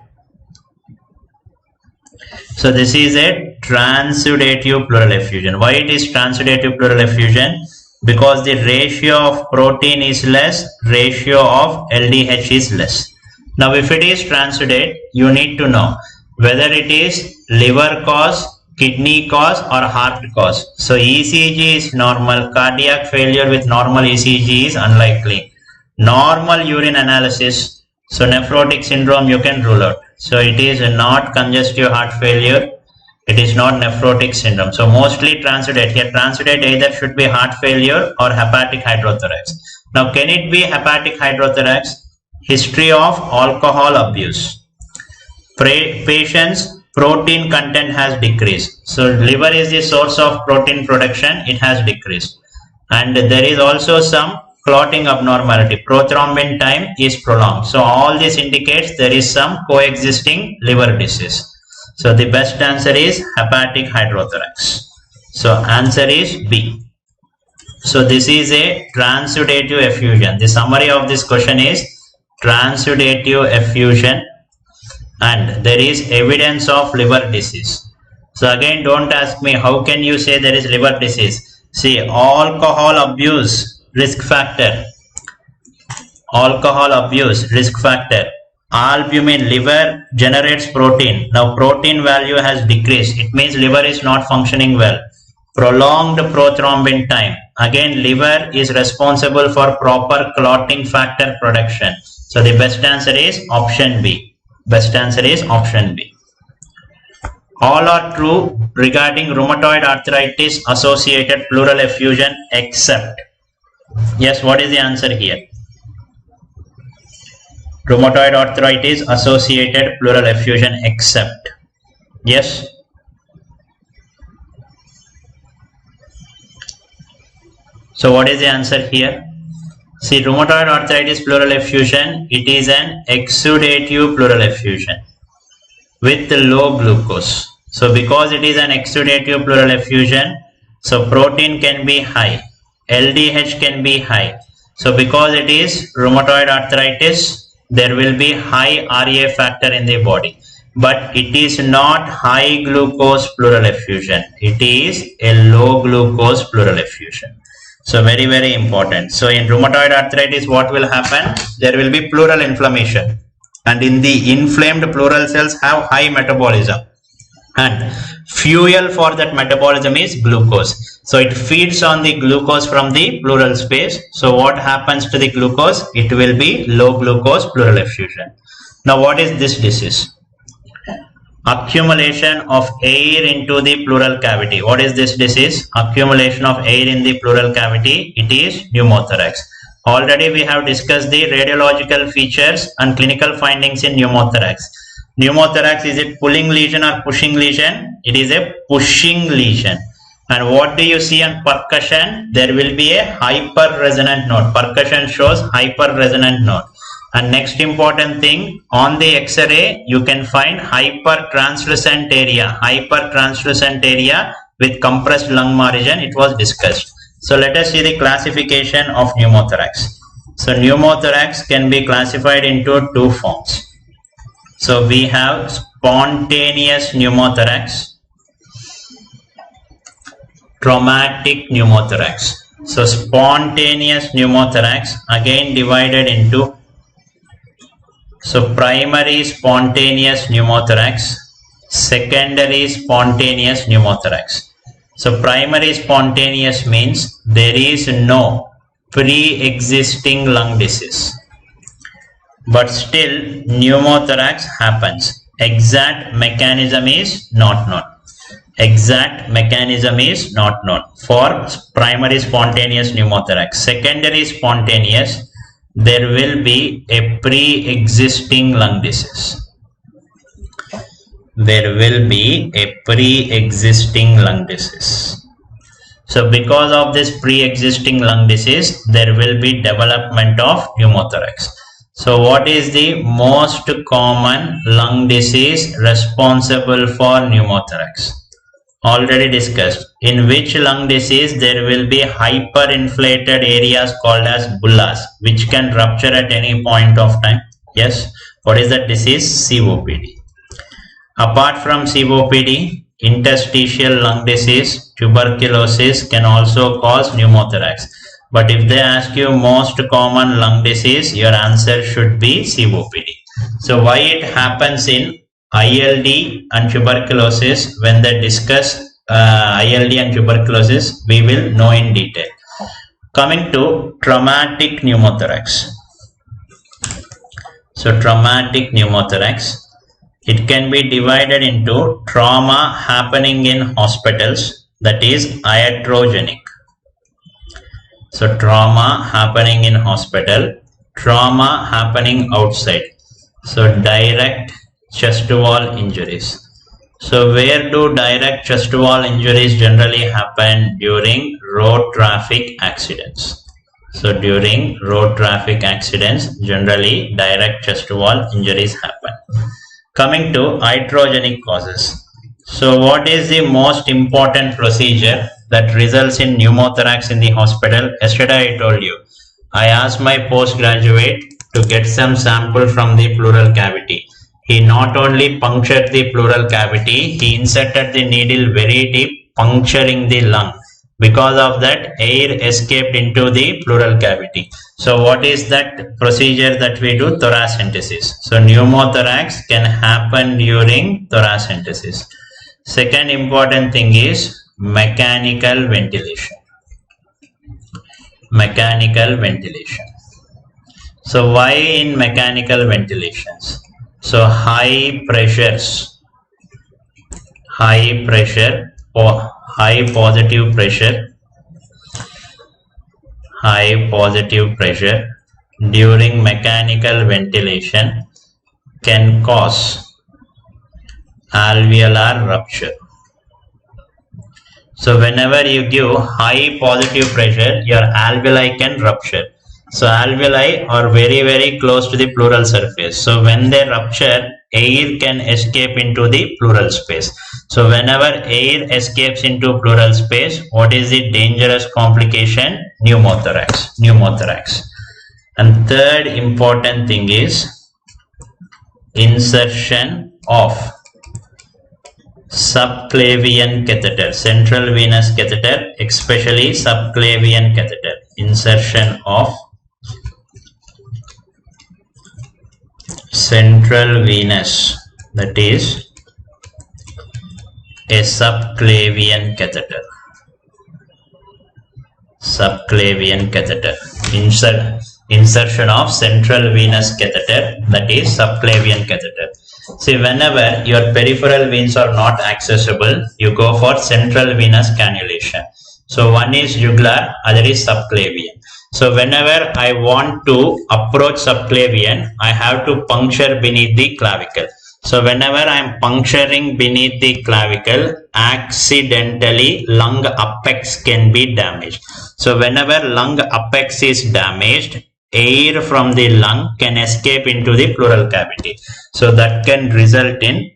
Speaker 1: So this is a transudative pleural effusion. Why it is transudative pleural effusion? Because the ratio of protein is less, ratio of LDH is less. Now if it is transudate, you need to know whether it is liver cause, kidney cause or heart cause. So ECG is normal, cardiac failure with normal ECG is unlikely. Normal urine analysis, so nephrotic syndrome you can rule out. So it is not congestive heart failure, it is not nephrotic syndrome. So mostly transudate. Here transudate either should be heart failure or hepatic hydrothorax. Now can it be hepatic hydrothorax? history of alcohol abuse. Patient's protein content has decreased. So liver is the source of protein production, it has decreased. And there is also some clotting abnormality. Prothrombin time is prolonged. So all this indicates there is some coexisting liver disease. So the best answer is hepatic hydrothorax. So answer is B. So this is a transudative effusion. The summary of this question is transudative effusion and there is evidence of liver disease. So again, don't ask me how can you say there is liver disease. See, alcohol abuse risk factor. Alcohol abuse risk factor. Albumin, liver generates protein. Now protein value has decreased. It means liver is not functioning well. Prolonged prothrombin time. Again, liver is responsible for proper clotting factor production. So the best answer is option B. Best answer is option B. All are true regarding rheumatoid arthritis associated pleural effusion except. Yes, what is the answer here? Rheumatoid arthritis associated pleural effusion except. Yes. So what is the answer here? See, rheumatoid arthritis pleural effusion, it is an exudative pleural effusion with low glucose. So because it is an exudative pleural effusion, so protein can be high, LDH can be high. So because it is rheumatoid arthritis, there will be high RA factor in the body. But it is not high glucose pleural effusion. It is a low glucose pleural effusion. So very, very important. So in rheumatoid arthritis, what will happen? There will be pleural inflammation. And in the inflamed pleural cells have high metabolism. And fuel for that metabolism is glucose. So it feeds on the glucose from the pleural space. So what happens to the glucose? It will be low glucose pleural effusion. Now what is this disease? Accumulation of air into the pleural cavity. What is this disease? Accumulation of air in the pleural cavity. It is pneumothorax. Already we have discussed the radiological features and clinical findings in pneumothorax. Pneumothorax, is it pulling lesion or pushing lesion? It is a pushing lesion. And what do you see on percussion? There will be a hyperresonant node. Percussion shows hyperresonant node. And next important thing, on the X-ray, you can find hypertranslucent area. Hypertranslucent area with compressed lung margin, it was discussed. So let us see the classification of pneumothorax. So pneumothorax can be classified into two forms. So we have spontaneous pneumothorax, traumatic pneumothorax. So spontaneous pneumothorax again divided into primary spontaneous pneumothorax, secondary spontaneous pneumothorax. So primary spontaneous means there is no pre-existing lung disease, but still pneumothorax happens. Exact mechanism is not known. Exact mechanism is not known for primary spontaneous pneumothorax. Secondary spontaneous, there will be a pre-existing lung disease. There will be a pre-existing lung disease. So because of this pre-existing lung disease, there will be development of pneumothorax. So what is the most common lung disease responsible for pneumothorax? Already discussed. In which lung disease there will be hyperinflated areas called as bullas, which can rupture at any point of time. Yes. What is that disease? COPD. Apart from COPD, interstitial lung disease, tuberculosis can also cause pneumothorax. But if they ask you most common lung disease, your answer should be COPD. So why it happens in ILD and tuberculosis, when they discuss ILD and tuberculosis, we will know in detail. Coming to traumatic pneumothorax. So traumatic pneumothorax, it can be divided into trauma happening in hospitals, that is iatrogenic. So trauma happening in hospital, trauma happening outside. So direct chest wall injuries. So where do direct chest wall injuries generally happen? During road traffic accidents. So during road traffic accidents, generally direct chest wall injuries happen. Coming to iatrogenic causes. So what is the most important procedure that results in pneumothorax in the hospital? Yesterday I told you, I asked my postgraduate to get some sample from the pleural cavity. He not only punctured the pleural cavity, he inserted the needle very deep, puncturing the lung. Because of that, air escaped into the pleural cavity. So what is that procedure that we do? Thoracentesis. So pneumothorax can happen during thoracentesis. Second important thing is mechanical ventilation. Mechanical ventilation. So why in mechanical ventilations? So high pressures, high pressure or high positive pressure during mechanical ventilation can cause alveolar rupture. So whenever you give high positive pressure, your alveoli can rupture. So alveoli are very close to the pleural surface. So when they rupture, air can escape into the pleural space. So whenever air escapes into pleural space, what is the dangerous complication? Pneumothorax. And third important thing is insertion of subclavian catheter, central venous catheter, especially subclavian catheter. Insertion of central venous, that is a subclavian catheter. Subclavian catheter. Insertion of central venous catheter, that is subclavian catheter. See, whenever your peripheral veins are not accessible, you go for central venous cannulation. So one is jugular, other is subclavian. So whenever I want to approach subclavian, I have to puncture beneath the clavicle. So whenever I am puncturing beneath the clavicle, accidentally lung apex can be damaged. So whenever lung apex is damaged, air from the lung can escape into the pleural cavity. So that can result in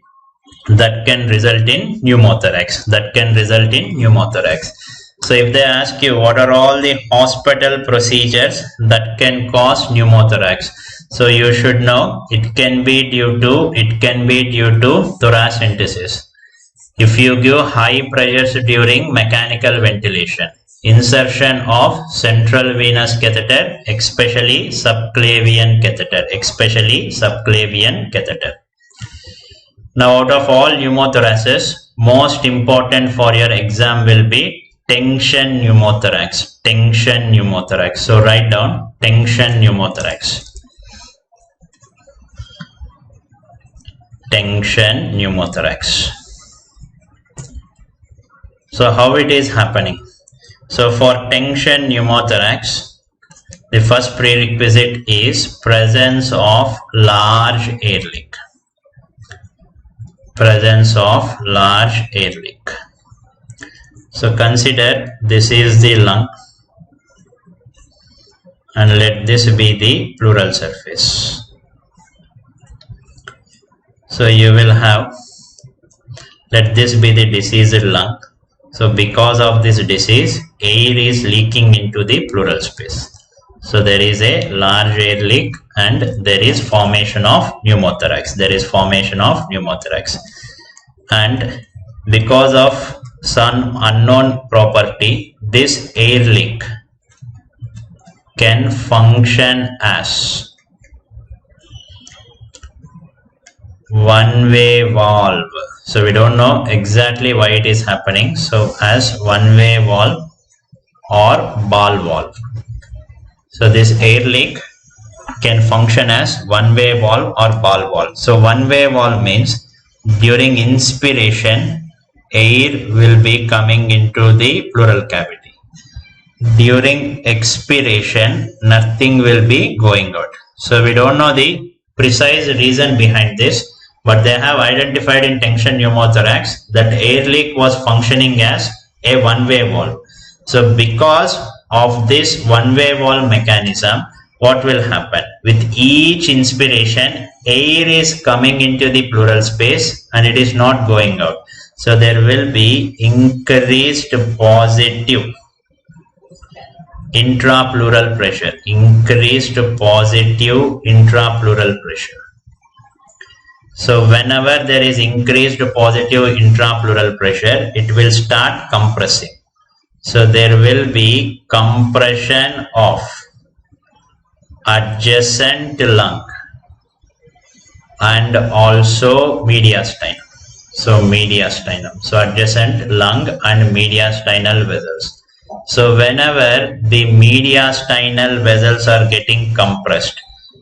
Speaker 1: pneumothorax. So if they ask you what are all the hospital procedures that can cause pneumothorax, so you should know it can be due to thoracentesis. If you give high pressures during mechanical ventilation, insertion of central venous catheter, especially subclavian catheter. Now out of all pneumothoraces, most important for your exam will be tension pneumothorax. So write down tension pneumothorax. So how it is happening? So for tension pneumothorax, the first prerequisite is presence of large air leak. So consider this is the lung and let this be the pleural surface. So you will have, let this be the diseased lung. So because of this disease, air is leaking into the pleural space. So there is a large air leak and there is formation of pneumothorax. And because of some unknown property, this air leak can function as one-way valve. So we don't know exactly why it is happening. So as one-way valve or ball valve. So this air leak can function as one-way valve or ball valve. So one-way valve means during inspiration, air will be coming into the pleural cavity. during expiration, nothing will be going out. So we don't know the precise reason behind this, but they have identified in tension pneumothorax that air leak was functioning as a one-way valve. So because of this one-way valve mechanism, what will happen? With each inspiration, air is coming into the pleural space and it is not going out. So there will be increased positive intrapleural pressure, increased positive intrapleural pressure. So whenever there is increased positive intrapleural pressure, it will start compressing. So there will be compression of adjacent lung and also mediastinum. So mediastinum. So adjacent lung and mediastinal vessels. So whenever the mediastinal vessels are getting compressed,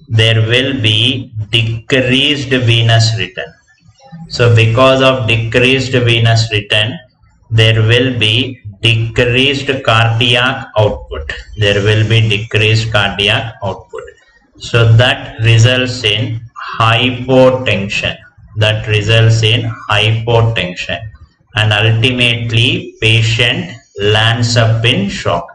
Speaker 1: there will be decreased venous return. So because of decreased venous return, there will be decreased cardiac output. There will be decreased cardiac output. So that results in hypotension. That results in hypotension. And ultimately, patient lands up in shock.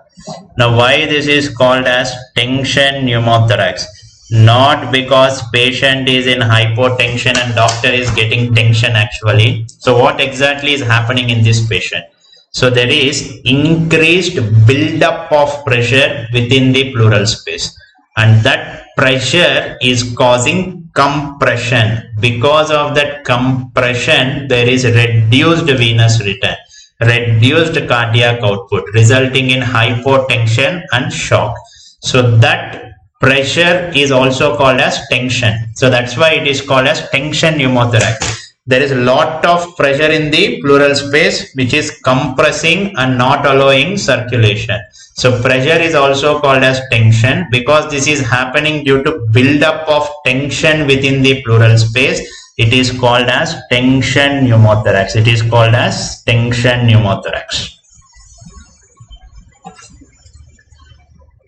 Speaker 1: Now, why this is called as tension pneumothorax? Not because patient is in hypotension and doctor is getting tension actually. So what exactly is happening in this patient? So there is increased build-up of pressure within the pleural space, and that pressure is causing compression. Because of that compression, there is reduced venous return, reduced cardiac output, resulting in hypotension and shock. So that pressure is also called as tension. So that's why it is called as tension pneumothorax. There is a lot of pressure in the pleural space which is compressing and not allowing circulation. So pressure is also called as tension because this is happening due to build-up of tension within the pleural space. It is called as tension pneumothorax. It is called as tension pneumothorax.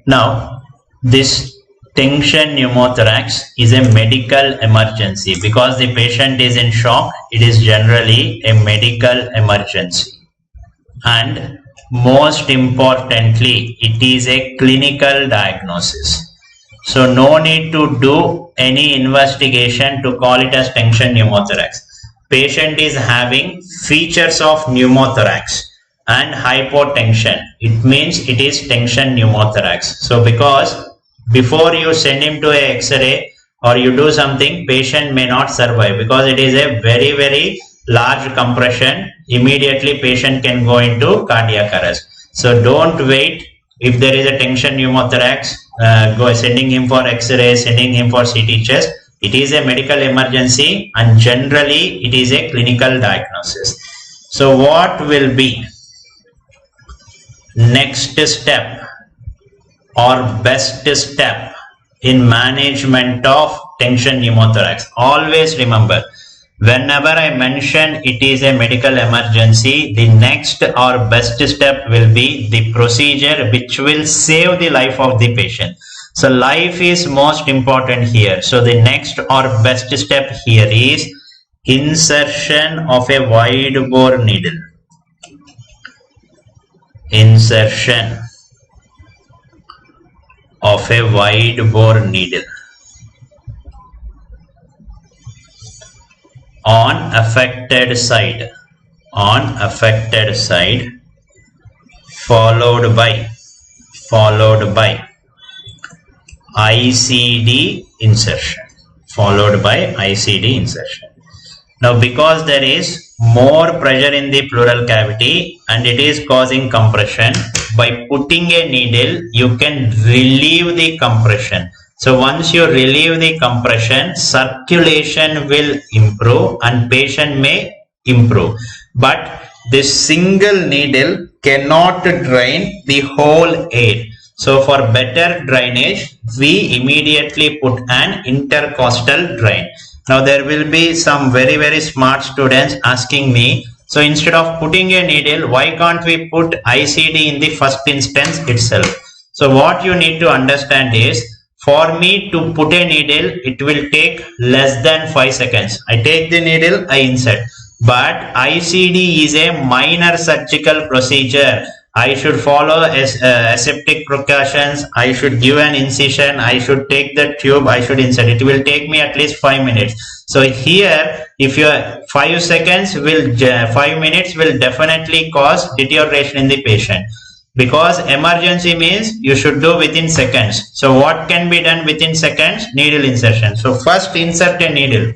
Speaker 1: Now, this tension pneumothorax is a medical emergency because the patient is in shock. It is generally a medical emergency. And most importantly, it is a clinical diagnosis. So no need to do any investigation to call it as tension pneumothorax. Patient is having features of pneumothorax and hypotension. It means it is tension pneumothorax. So because before you send him to a X-ray or you do something, patient may not survive because it is a very, very large compression. Immediately patient can go into cardiac arrest. So don't wait. If there is a tension pneumothorax, go sending him for X-ray, sending him for CT chest. It is a medical emergency and generally it is a clinical diagnosis. So what will be next step or best step in management of tension pneumothorax? Always remember, whenever I mention it is a medical emergency, the next or best step will be the procedure which will save the life of the patient. So life is most important here. So the next or best step here is insertion of a wide bore needle. Insertion of a wide bore needle on affected side, followed by ICD insertion, Now because there is more pressure in the pleural cavity and it is causing compression, by putting a needle you can relieve the compression. So once you relieve the compression, circulation will improve and patient may improve. But this single needle cannot drain the whole air. So for better drainage, we immediately put an intercostal drain. Now there will be some very, very smart students asking me, So instead of putting a needle, why can't we put ICD in the first instance itself? So what you need to understand is, for me to put a needle, it will take less than 5 seconds. I take the needle, I insert. But ICD is a minor surgical procedure. I should follow aseptic precautions. I should give an incision. I should take the tube. I should insert. It will take me at least 5 minutes. So here, if your 5 minutes will definitely cause deterioration in the patient. Because emergency means you should do within seconds. So what can be done within seconds? Needle insertion. So first insert a needle.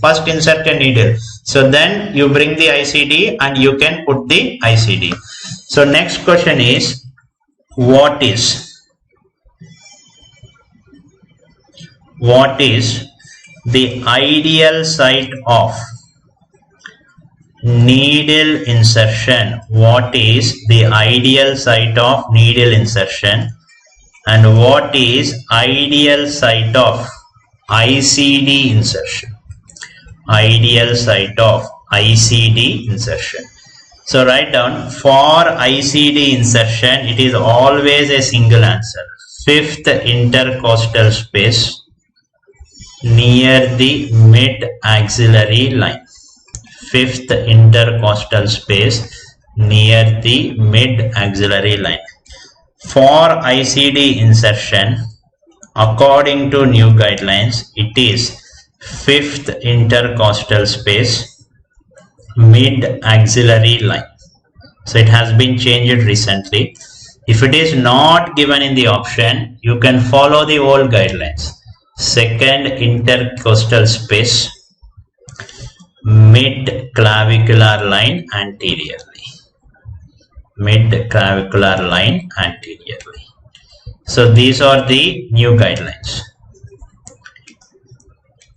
Speaker 1: So then you bring the ICD and you can put the ICD. So next question is, what is the ideal site of needle insertion? What is the ideal site of needle insertion, and what is ideal site of ICD insertion? Ideal site of ICD insertion. So write down, for ICD insertion, it is always a single answer. 5th intercostal space near the mid-axillary line. 5th intercostal space near the mid-axillary line. For ICD insertion, according to new guidelines, it is 5th intercostal space, mid-axillary line. So it has been changed recently. If it is not given in the option, you can follow the old guidelines. 2nd intercostal space, mid-clavicular line anteriorly. Mid-clavicular line anteriorly. So these are the new guidelines.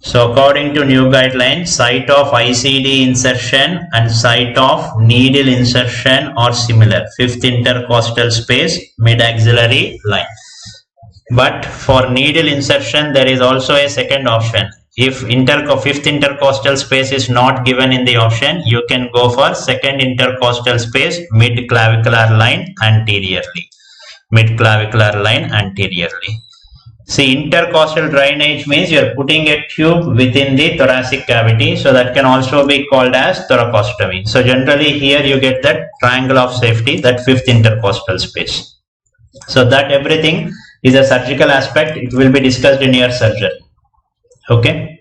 Speaker 1: So according to new guidelines, site of ICD insertion and site of needle insertion are similar. 5th intercostal space, mid-axillary line. But for needle insertion, there is also a second option. If 5th intercostal space is not given in the option, you can go for 2nd intercostal space, mid-clavicular line anteriorly. Mid-clavicular line anteriorly. See, intercostal drainage means you are putting a tube within the thoracic cavity, so that can also be called as thoracostomy. So generally here you get that triangle of safety, that 5th intercostal space. So that everything is a surgical aspect. It will be discussed in your surgery. Okay.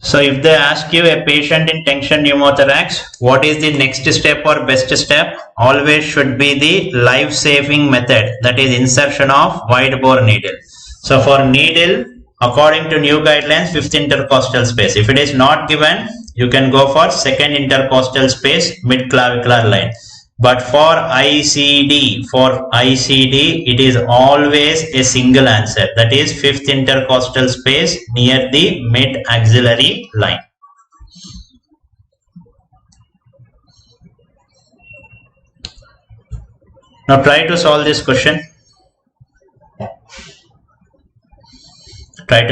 Speaker 1: So if they ask you, a patient in tension pneumothorax, what is the next step or best step? Always should be the life-saving method, that is insertion of wide bore needle. So for needle, according to new guidelines, 5th intercostal space. If it is not given, you can go for 2nd intercostal space, mid-clavicular line. But for ICD, it is always a single answer. That is 5th intercostal space near the mid-axillary line. Now try to solve this question. A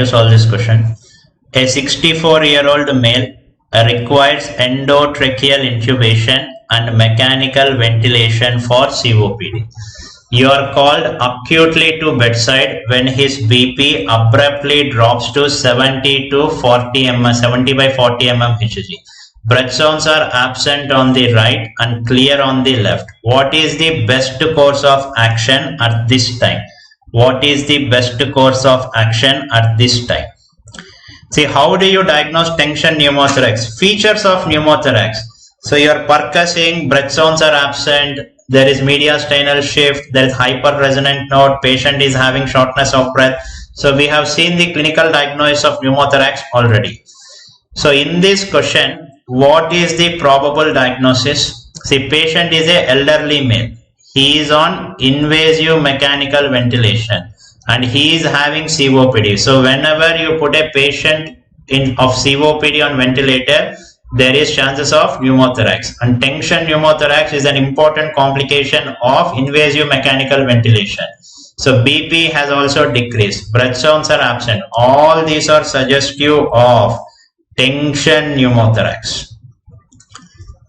Speaker 1: 64-year-old male requires endotracheal intubation and mechanical ventilation for COPD. You are called acutely to bedside when his BP abruptly drops to 70 by 40 mm Hg. Breath sounds are absent on the right and clear on the left. What is the best course of action at this time? See, how do you diagnose tension pneumothorax? Features of pneumothorax. So you are percussing, breath sounds are absent, there is mediastinal shift, there is hyperresonant node, patient is having shortness of breath. So we have seen the clinical diagnosis of pneumothorax already. So in this question, what is the probable diagnosis? See, patient is an elderly male. He is on invasive mechanical ventilation and he is having COPD. So whenever you put a patient of COPD on ventilator, there is chances of pneumothorax, and tension pneumothorax is an important complication of invasive mechanical ventilation. So BP has also decreased, breath sounds are absent. All these are suggestive of tension pneumothorax.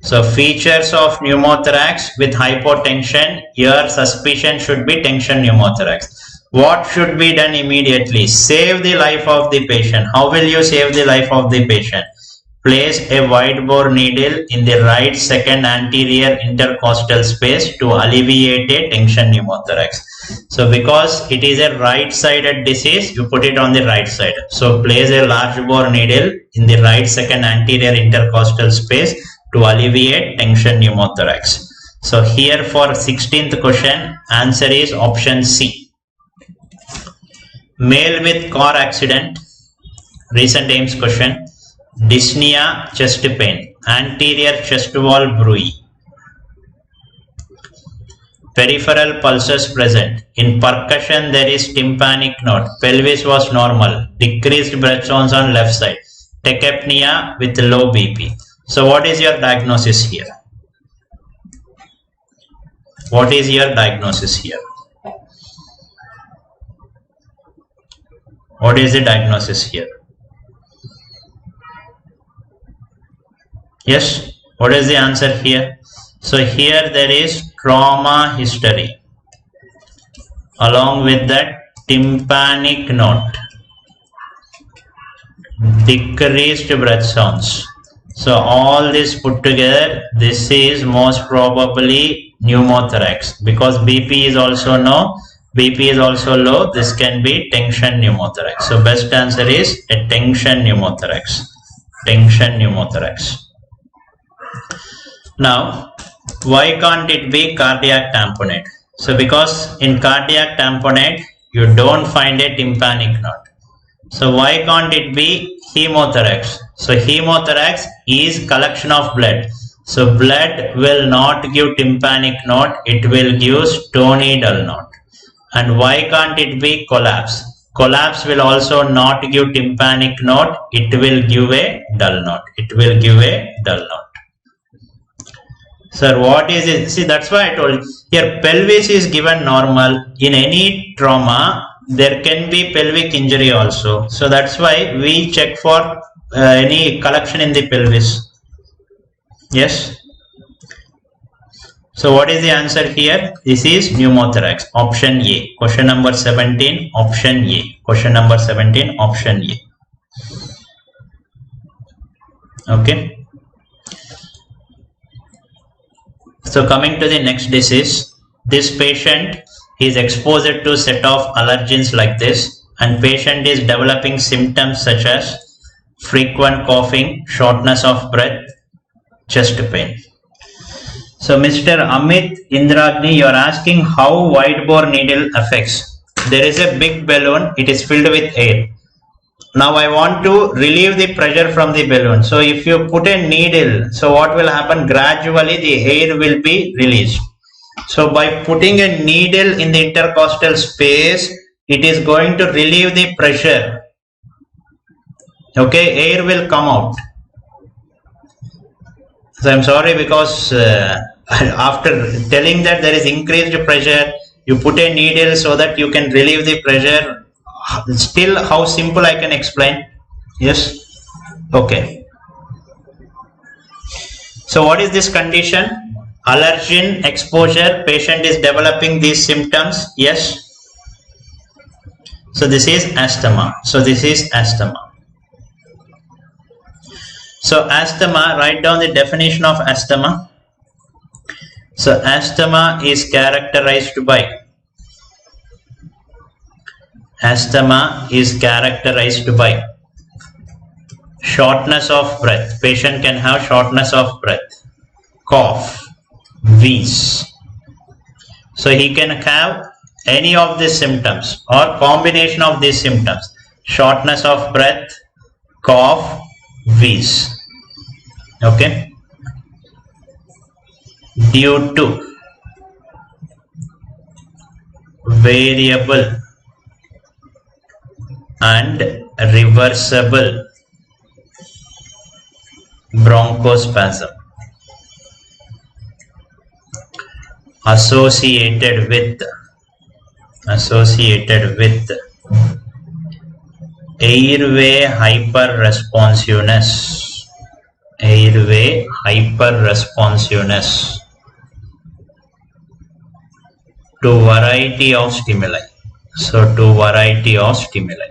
Speaker 1: So features of pneumothorax with hypotension, your suspicion should be tension pneumothorax. What should be done immediately? Save the life of the patient. How will you save the life of the patient? Place a wide bore needle in the right second anterior intercostal space to alleviate a tension pneumothorax. So because it is a right sided disease, you put it on the right side. So place a large bore needle in the right second anterior intercostal space to alleviate tension pneumothorax. So here for 16th question, answer is option C. Male with car accident, recent AIMS question, dyspnea, chest pain, anterior chest wall bruit, peripheral pulses present. In percussion there is tympanic knot, pelvis was normal, decreased breath zones on left side, tachypnea with low BP. So what is your diagnosis here? What is your diagnosis here? What is the diagnosis here? Yes, what is the answer here? So here there is trauma history. Along with that, tympanic knot, decreased breath sounds. So all this put together, this is most probably pneumothorax, because BP is also no, BP is also low. This can be tension pneumothorax. So best answer is a tension pneumothorax. Tension pneumothorax. Now, why can't it be cardiac tamponade? So because in cardiac tamponade, you don't find a tympanic knot. So why can't it be hemothorax? So hemothorax is collection of blood. So blood will not give tympanic knot, it will give stony dull knot. And why can't it be collapse? Collapse will also not give tympanic knot, it will give a dull knot. It will give a dull knot. Sir, what is it? See, that's why I told you. Here pelvis is given normal. In any trauma, there can be pelvic injury also. So that's why we check for any collection in the pelvis. Yes. So what is the answer here? This is pneumothorax. Option A. Question number 17. Option A. Question number 17. Option A. Okay. So coming to the next disease, this patient is exposed to set of allergens like this, and patient is developing symptoms such as frequent coughing, shortness of breath, chest pain. So Mr. Amit Indragni, you are asking how wide bore needle affects. There is a big balloon, it is filled with air. Now I want to relieve the pressure from the balloon. So if you put a needle, so what will happen? Gradually the air will be released. So by putting a needle in the intercostal space, it is going to relieve the pressure. Okay, air will come out. So I'm sorry, because after telling that there is increased pressure, you put a needle so that you can relieve the pressure. Still, how simple I can explain? Yes? Okay. So what is this condition? Allergen exposure, patient is developing these symptoms. Yes? So this is asthma. So this is asthma. So asthma, write down the definition of asthma. So asthma is characterized by shortness of breath. Patient can have shortness of breath, cough, wheeze. So he can have any of these symptoms or combination of these symptoms: shortness of breath, cough, wheeze. Okay, due to variable and reversible bronchospasm associated with airway hyperresponsiveness airway hyperresponsiveness to variety of stimuli. So to variety of stimuli.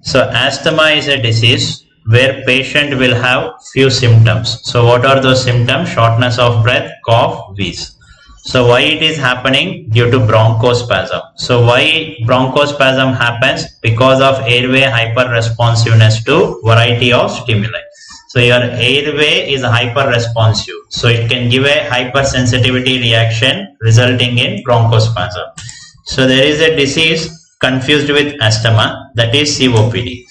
Speaker 1: So asthma is a disease where patient will have few symptoms. So what are those symptoms? Shortness of breath, cough, wheeze. So why it is happening? Due to bronchospasm. So why bronchospasm happens? Because of airway hyperresponsiveness to variety of stimuli. So your airway is hyperresponsive. So it can give a hypersensitivity reaction resulting in bronchospasm. So there is a disease confused with asthma, that is COPD.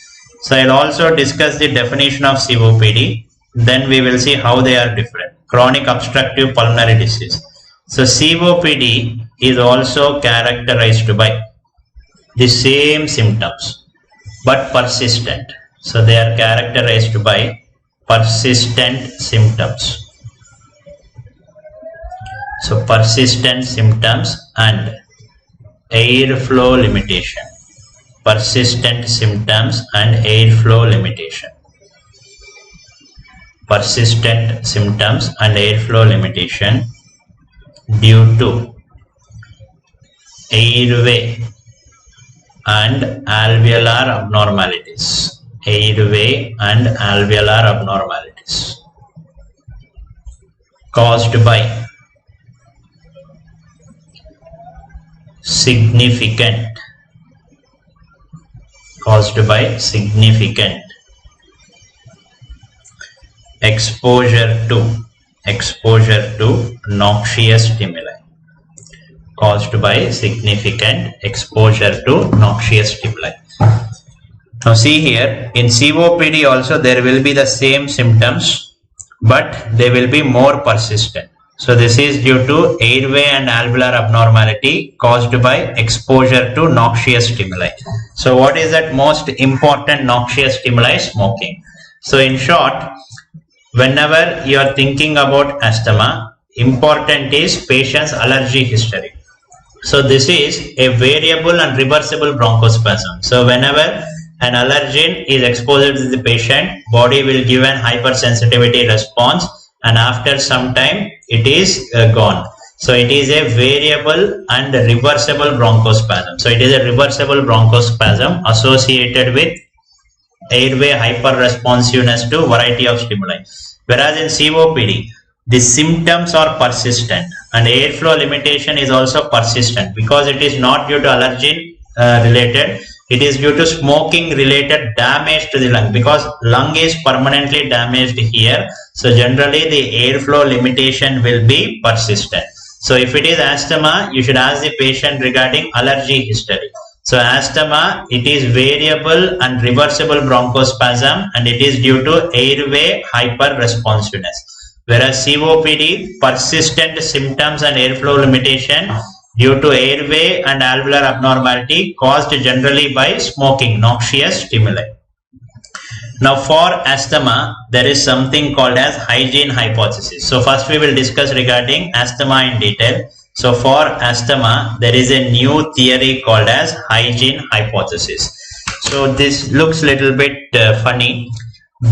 Speaker 1: So I'll also discuss the definition of COPD. Then we will see how they are different. Chronic obstructive pulmonary disease. So COPD is also characterized by the same symptoms but persistent. So they are characterized by persistent symptoms. So persistent symptoms and airflow limitation. Persistent symptoms and airflow limitation. Persistent symptoms and airflow limitation due to airway and alveolar abnormalities. Airway and alveolar abnormalities caused by significant exposure to noxious stimuli. Caused by significant exposure to noxious stimuli. Now see here, in COPD also there will be the same symptoms, but they will be more persistent. So this is due to airway and alveolar abnormality caused by exposure to noxious stimuli. So what is that most important noxious stimuli? Smoking. So in short, whenever you are thinking about asthma, important is patient's allergy history. So this is a variable and reversible bronchospasm. So whenever an allergen is exposed to the patient, body will give an hypersensitivity response, and after some time it is gone. So it is a variable and reversible bronchospasm. So it is a reversible bronchospasm associated with airway hyperresponsiveness to variety of stimuli. Whereas in COPD, the symptoms are persistent and airflow limitation is also persistent because it is not due to allergen related. It is due to smoking related damage to the lung, because lung is permanently damaged here. So generally the airflow limitation will be persistent. So if it is asthma, you should ask the patient regarding allergy history. So asthma, it is variable and reversible bronchospasm and it is due to airway hyperresponsiveness. Whereas COPD, persistent symptoms and airflow limitation due to airway and alveolar abnormality caused generally by smoking, noxious stimuli. Now for asthma, there is something called as hygiene hypothesis. So first we will discuss regarding asthma in detail. So for asthma, there is a new theory called as hygiene hypothesis. So this looks a little bit funny.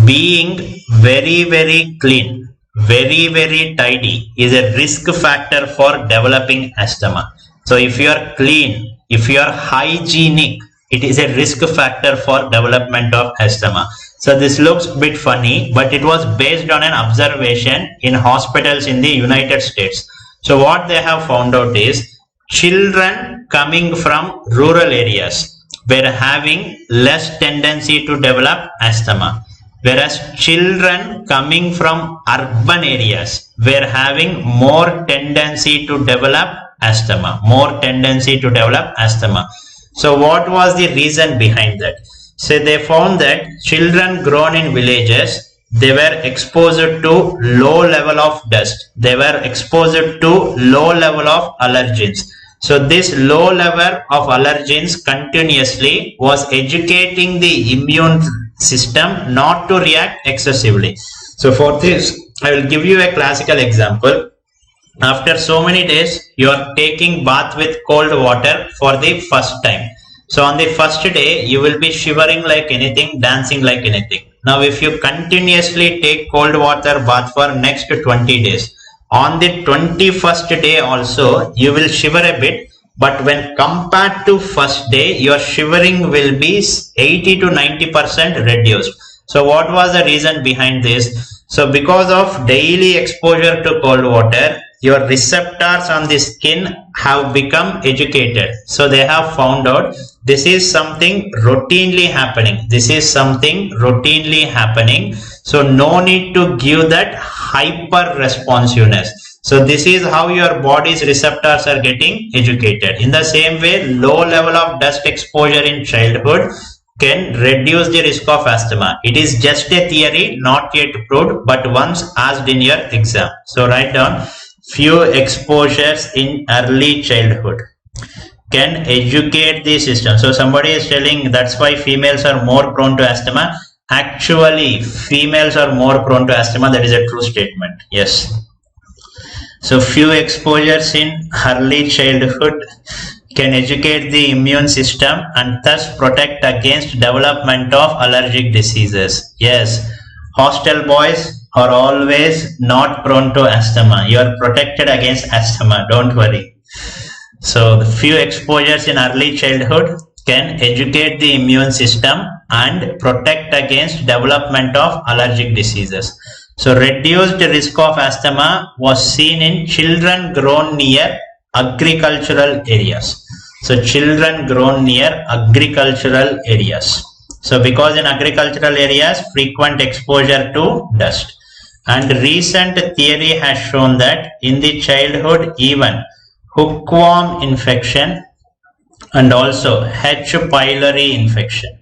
Speaker 1: Being very clean, very tidy is a risk factor for developing asthma. So if you are clean, if you are hygienic, it is a risk factor for development of asthma. So this looks a bit funny, but it was based on an observation in hospitals in the United States. So what they have found out is children coming from rural areas were having less tendency to develop asthma, whereas children coming from urban areas were having more tendency to develop asthma, So what was the reason behind that? So they found that children grown in villages, they were exposed to low level of dust. They were exposed to low level of allergens. So this low level of allergens continuously was educating the immune system not to react excessively. So for this, I will give you a classical example. After so many days, you are taking bath with cold water for the first time. So on the first day, you will be shivering like anything, dancing like anything. Now if you continuously take cold water bath for next 20 days, on the 21st day also, you will shiver a bit, but when compared to first day, your shivering will be 80 to 90% reduced. So what was the reason behind this? So because of daily exposure to cold water, your receptors on the skin have become educated. So they have found out this is something routinely happening. This is something routinely happening. So no need to give that hyper responsiveness. So this is how your body's receptors are getting educated. In the same way, low level of dust exposure in childhood can reduce the risk of asthma. It is just a theory, not yet proved, but once asked in your exam. So write down few exposures in early childhood can educate the system. So somebody is telling that's why females are more prone to asthma. Actually, females are more prone to asthma. That is a true statement. Yes. So few exposures in early childhood can educate the immune system and thus protect against development of allergic diseases. Yes, hostel boys are always not prone to asthma. You are protected against asthma, don't worry. So the few exposures in early childhood can educate the immune system and protect against development of allergic diseases. So reduced risk of asthma was seen in children grown near agricultural areas. So children grown near agricultural areas. So because in agricultural areas, frequent exposure to dust. And recent theory has shown that in the childhood, even hookworm infection and also H. pylori infection.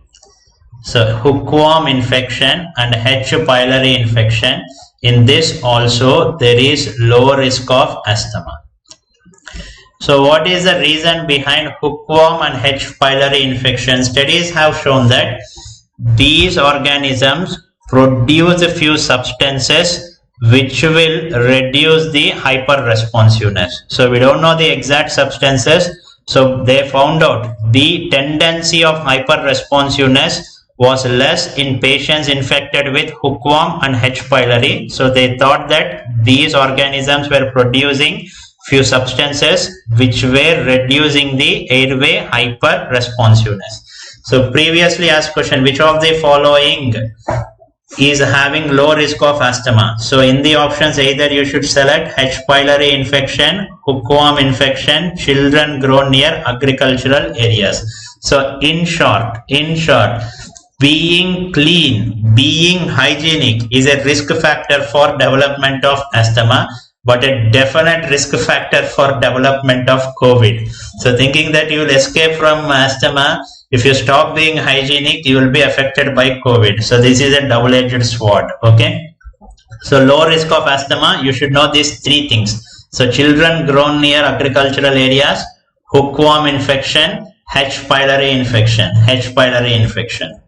Speaker 1: So hookworm infection and H. pylori infection, in this also there is low risk of asthma. So what is the reason behind hookworm and H. pylori infection? Studies have shown that these organisms produce a few substances which will reduce the hyperresponsiveness. So we don't know the exact substances. So they found out the tendency of hyperresponsiveness was less in patients infected with hookworm and H. pylori. So they thought that these organisms were producing few substances which were reducing the airway hyperresponsiveness. So previously asked question, which of the following is having low risk of asthma? So in the options, either you should select H. pylori infection, hookworm infection, children grown near agricultural areas. So in short, being clean, being hygienic is a risk factor for development of asthma, but a definite risk factor for development of COVID. So thinking that you will escape from asthma, if you stop being hygienic, you will be affected by COVID. So this is a double-edged sword. Okay. So low risk of asthma, you should know these three things. So children grown near agricultural areas, hookworm infection, H. pylori infection, H. pylori infection.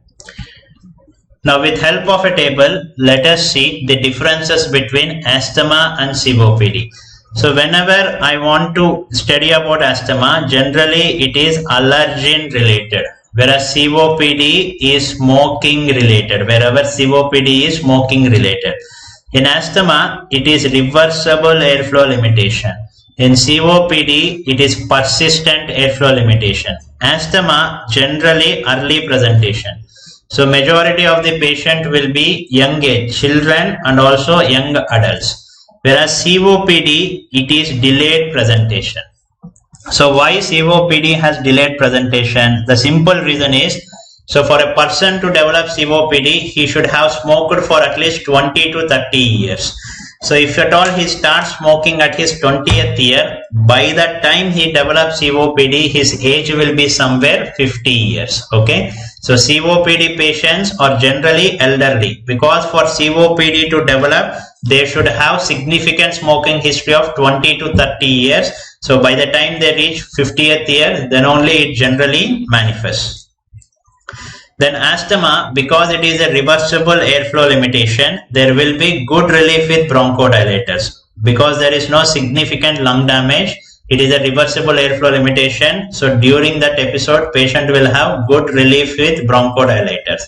Speaker 1: Now with help of a table, let us see the differences between asthma and COPD. So whenever I want to study about asthma, generally it is allergen related, whereas COPD is smoking related, wherever COPD is smoking related. In asthma, it is reversible airflow limitation. In COPD, it is persistent airflow limitation. Asthma, generally early presentation. So majority of the patient will be young age, children and also young adults. Whereas COPD, it is delayed presentation. So why COPD has delayed presentation? The simple reason is, so for a person to develop COPD, he should have smoked for at least 20 to 30 years. So if at all he starts smoking at his 20th year, by the time he develops COPD, his age will be somewhere 50 years. Okay. So COPD patients are generally elderly, because for COPD to develop, they should have significant smoking history of 20 to 30 years. So by the time they reach 50th year, then only it generally manifests. Then asthma, because it is a reversible airflow limitation, there will be good relief with bronchodilators. Because there is no significant lung damage, it is a reversible airflow limitation. So during that episode, patient will have good relief with bronchodilators.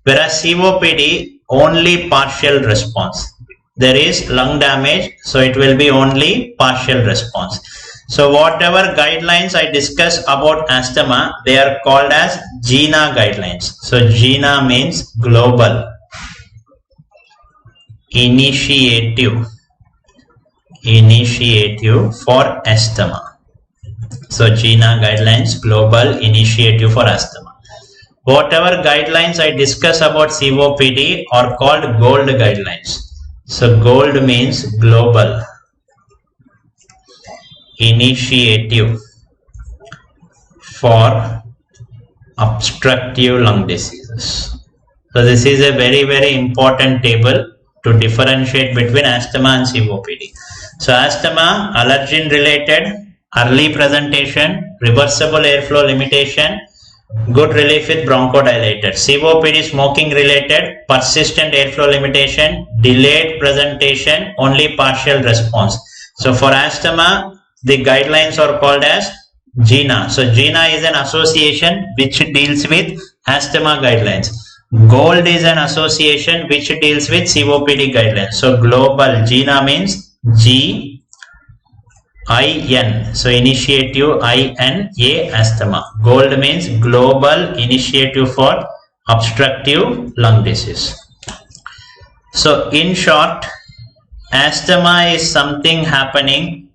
Speaker 1: Whereas COPD, only partial response. There is lung damage, so it will be only partial response. So whatever guidelines I discuss about asthma, they are called as GINA guidelines. So GINA means Global Initiative for Asthma. So GINA guidelines, Global Initiative for Asthma. Whatever guidelines I discuss about COPD are called GOLD guidelines. So GOLD means Global Initiative for Obstructive Lung Diseases. So this is a very, very important table to differentiate between asthma and COPD. So asthma, allergen related, early presentation, reversible airflow limitation, good relief with bronchodilator. COPD, smoking related, persistent airflow limitation, delayed presentation, only partial response. So for asthma, the guidelines are called as GINA. So GINA is an association which deals with asthma guidelines. GOLD is an association which deals with COPD guidelines. So global GINA means G-I-N. So initiative I-N-A asthma. GOLD means Global Initiative for Obstructive Lung Disease. So in short, asthma is something happening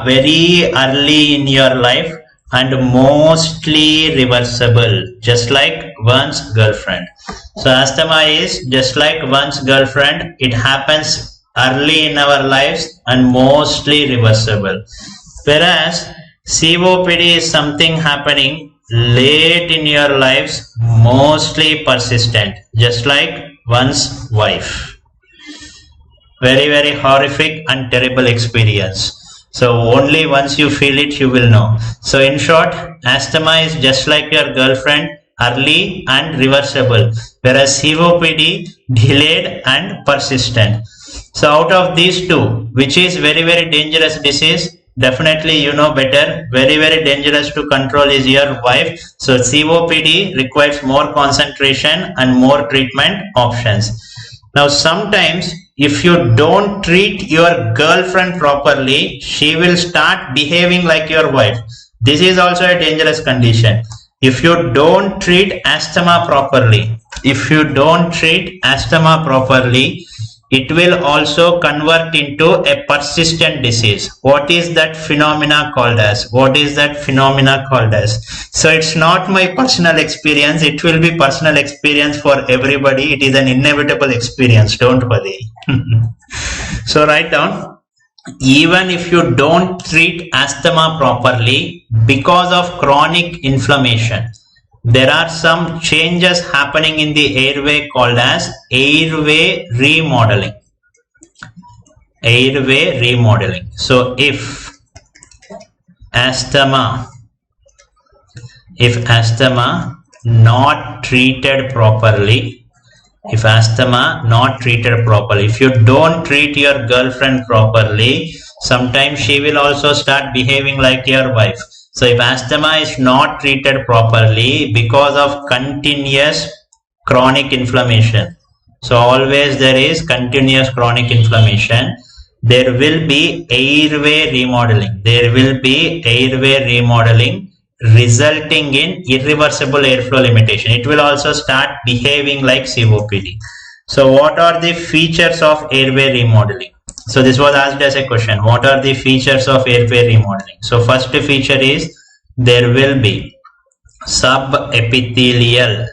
Speaker 1: very early in your life and mostly reversible, just like one's girlfriend. So asthma is just like one's girlfriend. It happens early in our lives and mostly reversible. Whereas COPD is something happening late in your lives, mostly persistent, just like one's wife. Very, very horrific and terrible experience. So only once you feel it, you will know. So in short, asthma is just like your girlfriend, early and reversible, whereas COPD, delayed and persistent. So out of these two, which is very, very dangerous disease? Definitely you know better. Very, very dangerous to control is your wife. So COPD requires more concentration and more treatment options. Now sometimes if you don't treat your girlfriend properly, she will start behaving like your wife. This is also a dangerous condition. If you don't treat asthma properly, it will also convert into a persistent disease. What is that phenomena called as? So it's not my personal experience. It will be personal experience for everybody. It is an inevitable experience. Don't worry. So write down. Even if you don't treat asthma properly, because of chronic inflammation, there are some changes happening in the airway called as airway remodeling. So if asthma not treated properly, if you don't treat your girlfriend properly, sometimes she will also start behaving like your wife. So if asthma is not treated properly because of continuous chronic inflammation, so always there is continuous chronic inflammation, there will be airway remodeling. Resulting in irreversible airflow limitation. It will also start behaving like COPD. So what are the features of airway remodeling? So this was asked as a question. What are the features of airway remodeling? So first feature is there will be subepithelial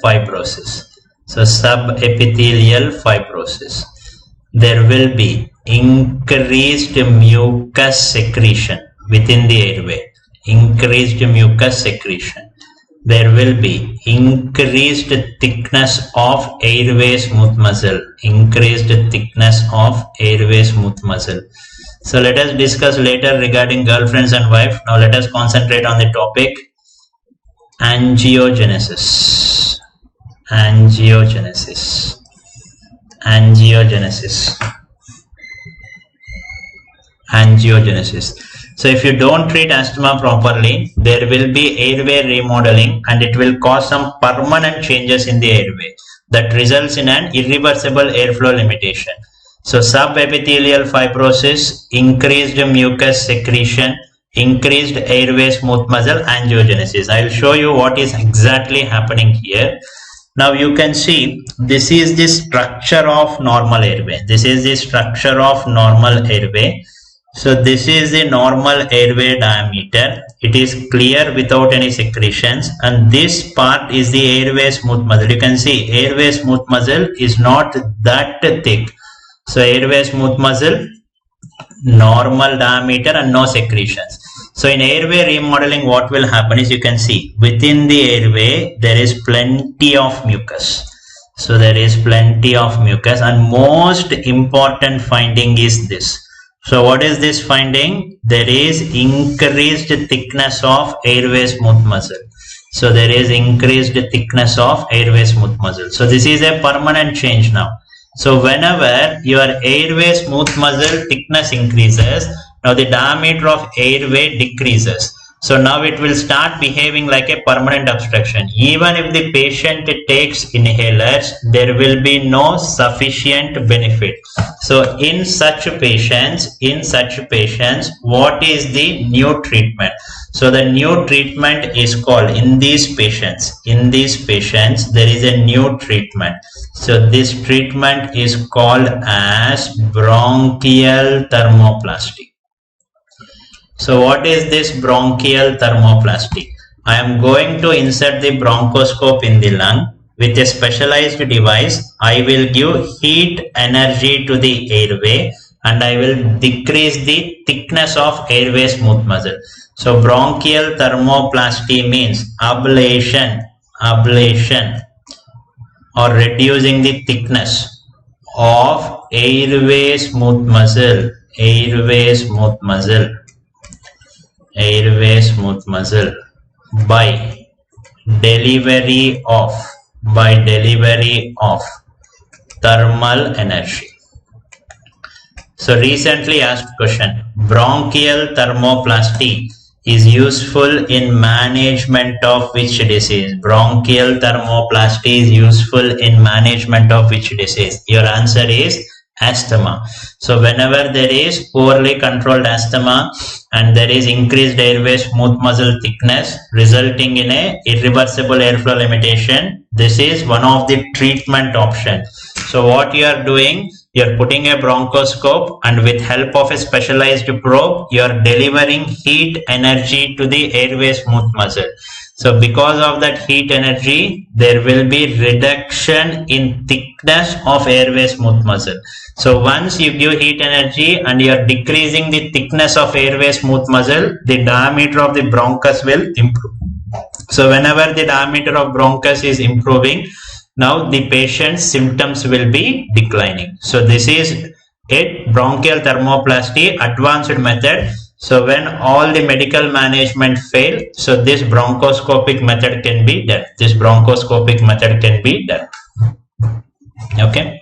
Speaker 1: fibrosis. So subepithelial fibrosis. There will be increased mucus secretion within the airway. There will be increased thickness of airway smooth muscle. So let us discuss later regarding girlfriends and wife. Now let us concentrate on the topic angiogenesis. angiogenesis. So if you don't treat asthma properly, there will be airway remodeling and it will cause some permanent changes in the airway that results in an irreversible airflow limitation. So subepithelial fibrosis, increased mucus secretion, increased airway smooth muscle, angiogenesis. I will show you what is exactly happening here. Now you can see this is the structure of normal airway. This is the structure of normal airway. So this is the normal airway diameter. It is clear without any secretions, and this part is the airway smooth muscle. You can see airway smooth muscle is not that thick. So airway smooth muscle, normal diameter and no secretions. So in airway remodeling, what will happen is you can see within the airway there is plenty of mucus. So there is plenty of mucus, and most important finding is this. So what is this finding? There is increased thickness of airway smooth muscle. So there is increased thickness of airway smooth muscle. So this is a permanent change now. So whenever your airway smooth muscle thickness increases, now the diameter of airway decreases. So now it will start behaving like a permanent obstruction. Even if the patient takes inhalers, there will be no sufficient benefit. So in such patients, what is the new treatment? So the new treatment is called, in these patients, there is a new treatment. So this treatment is called as bronchial thermoplasty. So what is this bronchial thermoplasty? I am going to insert the bronchoscope in the lung. With a specialized device, I will give heat energy to the airway and I will decrease the thickness of airway smooth muscle. So bronchial thermoplasty means ablation or reducing the thickness of airway smooth muscle, by delivery of thermal energy. So recently asked question, bronchial thermoplasty is useful in management of which disease? Bronchial thermoplasty is useful in management of which disease? Your answer is asthma. So whenever there is poorly controlled asthma and there is increased airway smooth muscle thickness resulting in a irreversible airflow limitation, this is one of the treatment options. So what you are doing, you are putting a bronchoscope and with help of a specialized probe, you are delivering heat energy to the airway smooth muscle. So because of that heat energy, there will be reduction in thickness of airway smooth muscle. So once you give heat energy and you are decreasing the thickness of airway smooth muscle, the diameter of the bronchus will improve. So whenever the diameter of bronchus is improving, now the patient's symptoms will be declining. So this is it, bronchial thermoplasty, advanced method. So when all the medical management fail, so this bronchoscopic method can be done. Okay.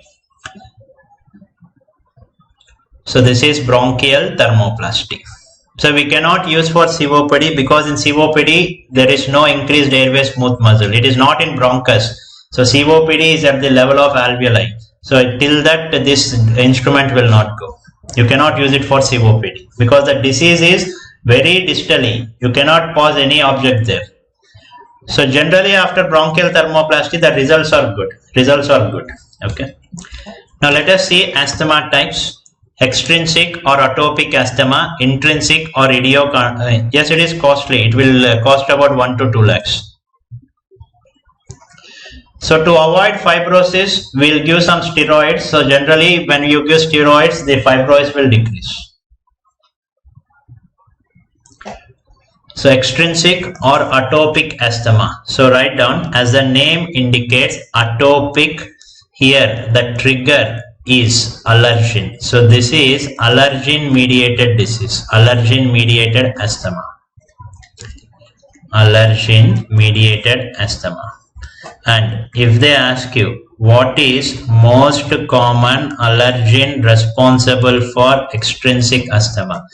Speaker 1: So this is bronchial thermoplasty. So we cannot use for COPD because in COPD there is no increased airway smooth muscle. It is not in bronchus. So COPD is at the level of alveoli. So till that this instrument will not go. You cannot use it for COPD because the disease is very distally. You cannot pause any object there. So generally after bronchial thermoplasty the results are good. Okay. Now let us see asthma types. Extrinsic or atopic asthma, intrinsic or idiopathic. Yes, it is costly. It will cost about 1 to 2 lakhs. So to avoid fibrosis, we will give some steroids. So generally when you give steroids, the fibrosis will decrease. So extrinsic or atopic asthma. So write down, as the name indicates, atopic. Here the trigger is allergen. So this is allergen mediated disease, allergen mediated asthma. And if they ask you what is most common allergen responsible for extrinsic asthma?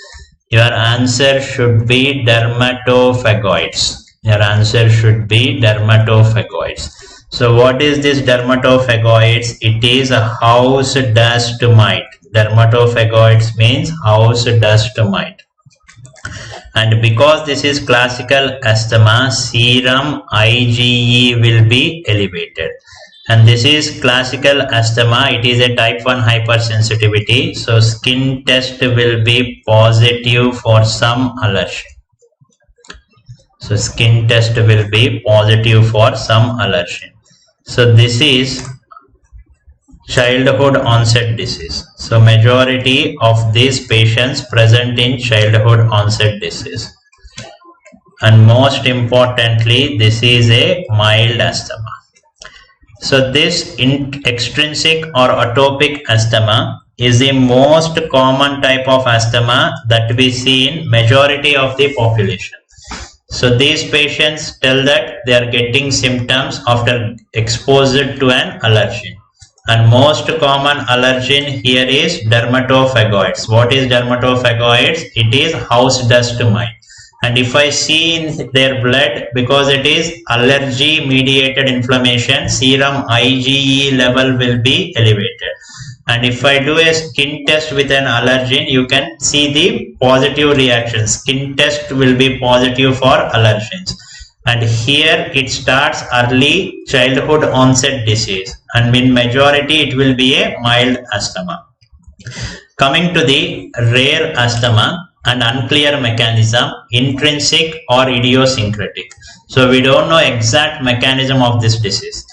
Speaker 1: Your answer should be dermatophagoids. Your answer should be dermatophagoids. So what is this dermatophagoids? It is a house dust mite. Dermatophagoids means house dust mite. And because this is classical asthma, serum IgE will be elevated. And this is classical asthma, it is a type 1 hypersensitivity. So skin test will be positive for some allergen. So skin test will be positive for some allergen. So this is childhood onset disease. So majority of these patients present in childhood onset disease. And most importantly, this is a mild asthma. So this extrinsic or atopic asthma is the most common type of asthma that we see in majority of the population. So these patients tell that they are getting symptoms after exposure to an allergen. And most common allergen here is dermatophagoids. What is dermatophagoids? It is house dust mite. And if I see in their blood, because it is allergy mediated inflammation, serum IgE level will be elevated. And if I do a skin test with an allergen, you can see the positive reaction. Skin test will be positive for allergens. And here it starts early childhood onset disease. And in majority it will be a mild asthma. Coming to the rare asthma and unclear mechanism, intrinsic or idiosyncratic. So we don't know exact mechanism of this disease.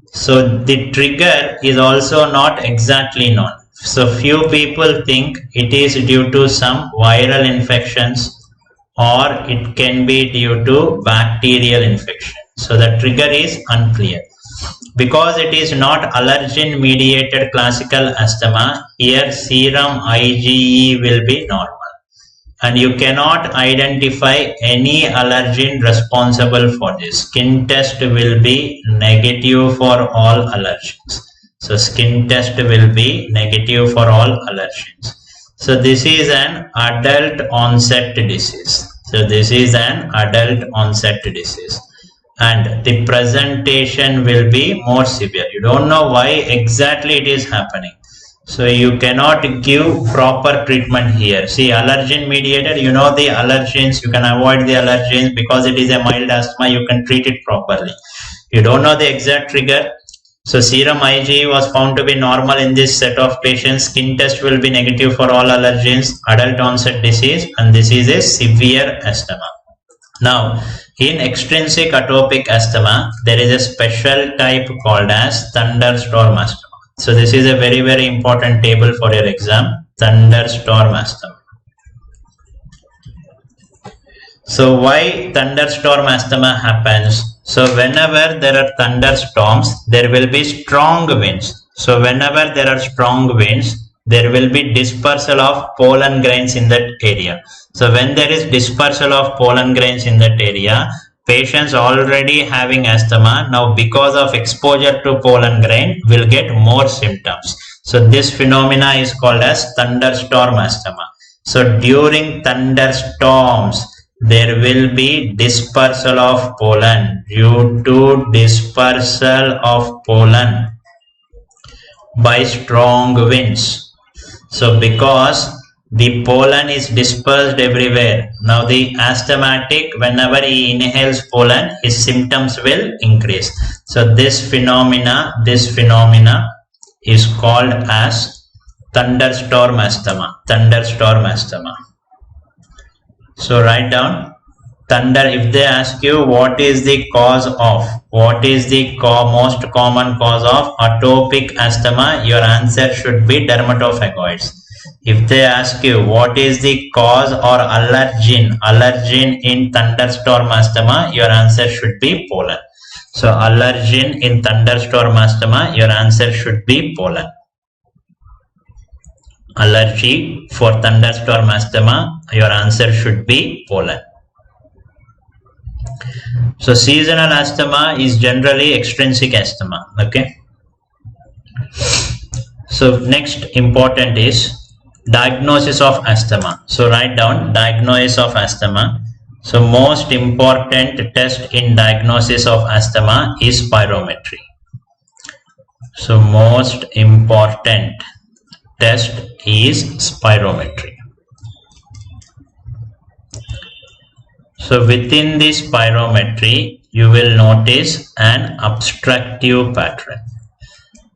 Speaker 1: So the trigger is also not exactly known. So few people think it is due to some viral infections or it can be due to bacterial infection. So the trigger is unclear. Because it is not allergen mediated classical asthma, here serum IgE will be normal. And you cannot identify any allergen responsible for this. Skin test will be negative for all allergens. So skin test will be negative for all allergens. So this is an adult onset disease. So this is an adult onset disease. And the presentation will be more severe. You don't know why exactly it is happening. So you cannot give proper treatment here. See, allergen mediated, you know the allergens, you can avoid the allergens because it is a mild asthma, you can treat it properly. You don't know the exact trigger. So serum IgE was found to be normal in this set of patients. Skin test will be negative for all allergens, adult onset disease, and this is a severe asthma. Now, in extrinsic atopic asthma, there is a special type called as thunderstorm asthma. So this is a very, very important table for your exam, thunderstorm asthma. So why thunderstorm asthma happens? So whenever there are thunderstorms, there will be strong winds. So whenever there are strong winds, there will be dispersal of pollen grains in that area. So when there is dispersal of pollen grains in that area, patients already having asthma, now because of exposure to pollen grain, will get more symptoms. So this phenomena is called as thunderstorm asthma. So during thunderstorms, there will be dispersal of pollen. Due to dispersal of pollen by strong winds. So because the pollen is dispersed everywhere, now the asthmatic, whenever he inhales pollen, his symptoms will increase. So this phenomena is called as thunderstorm asthma. Thunderstorm asthma. So write down thunder. If they ask you what is the cause of, what is the most common cause of atopic asthma, your answer should be dermatophagoids. If they ask you what is the cause or allergen in thunderstorm asthma, your answer should be pollen. So allergen in thunderstorm asthma, your answer should be pollen. Allergy for thunderstorm asthma, your answer should be pollen. So seasonal asthma is generally extrinsic asthma. Okay. So next important is diagnosis of asthma. So write down diagnosis of asthma. So most important test in diagnosis of asthma is spirometry. So most important test is spirometry. So within this spirometry, you will notice an obstructive pattern.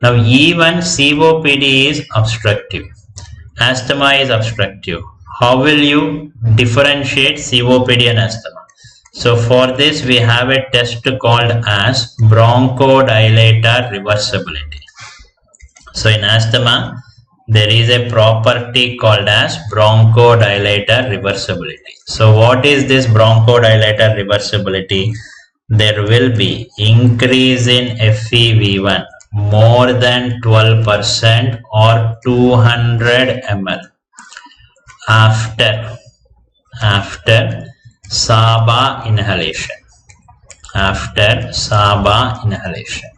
Speaker 1: Now even COPD is obstructive. Asthma is obstructive. How will you differentiate COPD and asthma? So for this we have a test called as bronchodilator reversibility. So in asthma there is a property called as bronchodilator reversibility. So what is this bronchodilator reversibility? There will be increase in FEV1 more than 12% or 200 ml after SABA inhalation. After SABA inhalation.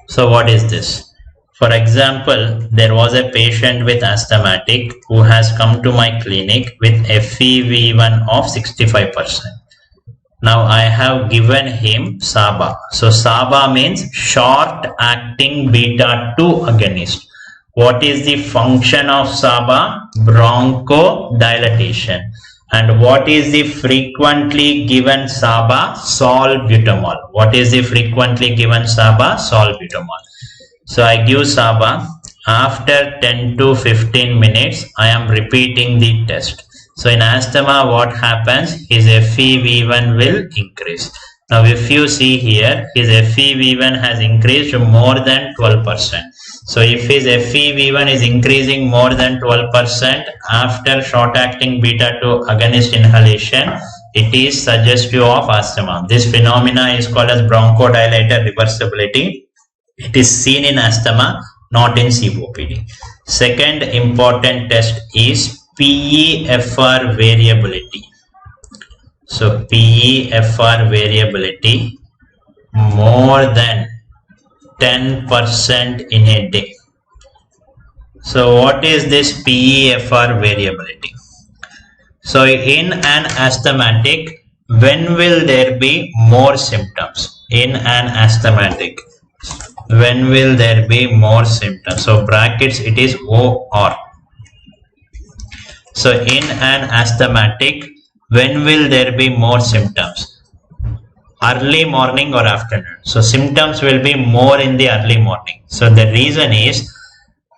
Speaker 1: So what is this? For example, there was a patient with asthmatic who has come to my clinic with FEV1 of 65%. Now I have given him SABA. So SABA means short acting beta 2 agonist. What is the function of SABA? Bronchodilation. And what is the frequently given SABA? Salbutamol. What is the frequently given SABA? Salbutamol. So I give SABA. After 10 to 15 minutes, I am repeating the test. So in asthma, what happens? His FEV1 will increase. Now if you see here, his FEV1 has increased more than 12%. So if his FEV1 is increasing more than 12% after short-acting beta-2 agonist inhalation, it is suggestive of asthma. This phenomena is called as bronchodilator reversibility. It is seen in asthma, not in COPD. Second important test is PEFR variability. So PEFR variability more than 10% in a day. So what is this PEFR variability? So in an asthmatic, when will there be more symptoms? In an asthmatic, when will there be more symptoms? So brackets, it is OR. So in an asthmatic, when will there be more symptoms? Early morning or afternoon. So symptoms will be more in the early morning. So the reason is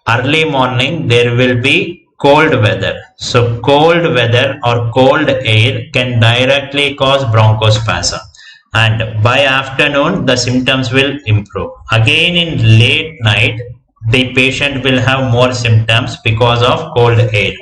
Speaker 1: early morning there will be cold weather. So cold weather or cold air can directly cause bronchospasm. And by afternoon the symptoms will improve. Again in late night the patient will have more symptoms because of cold air.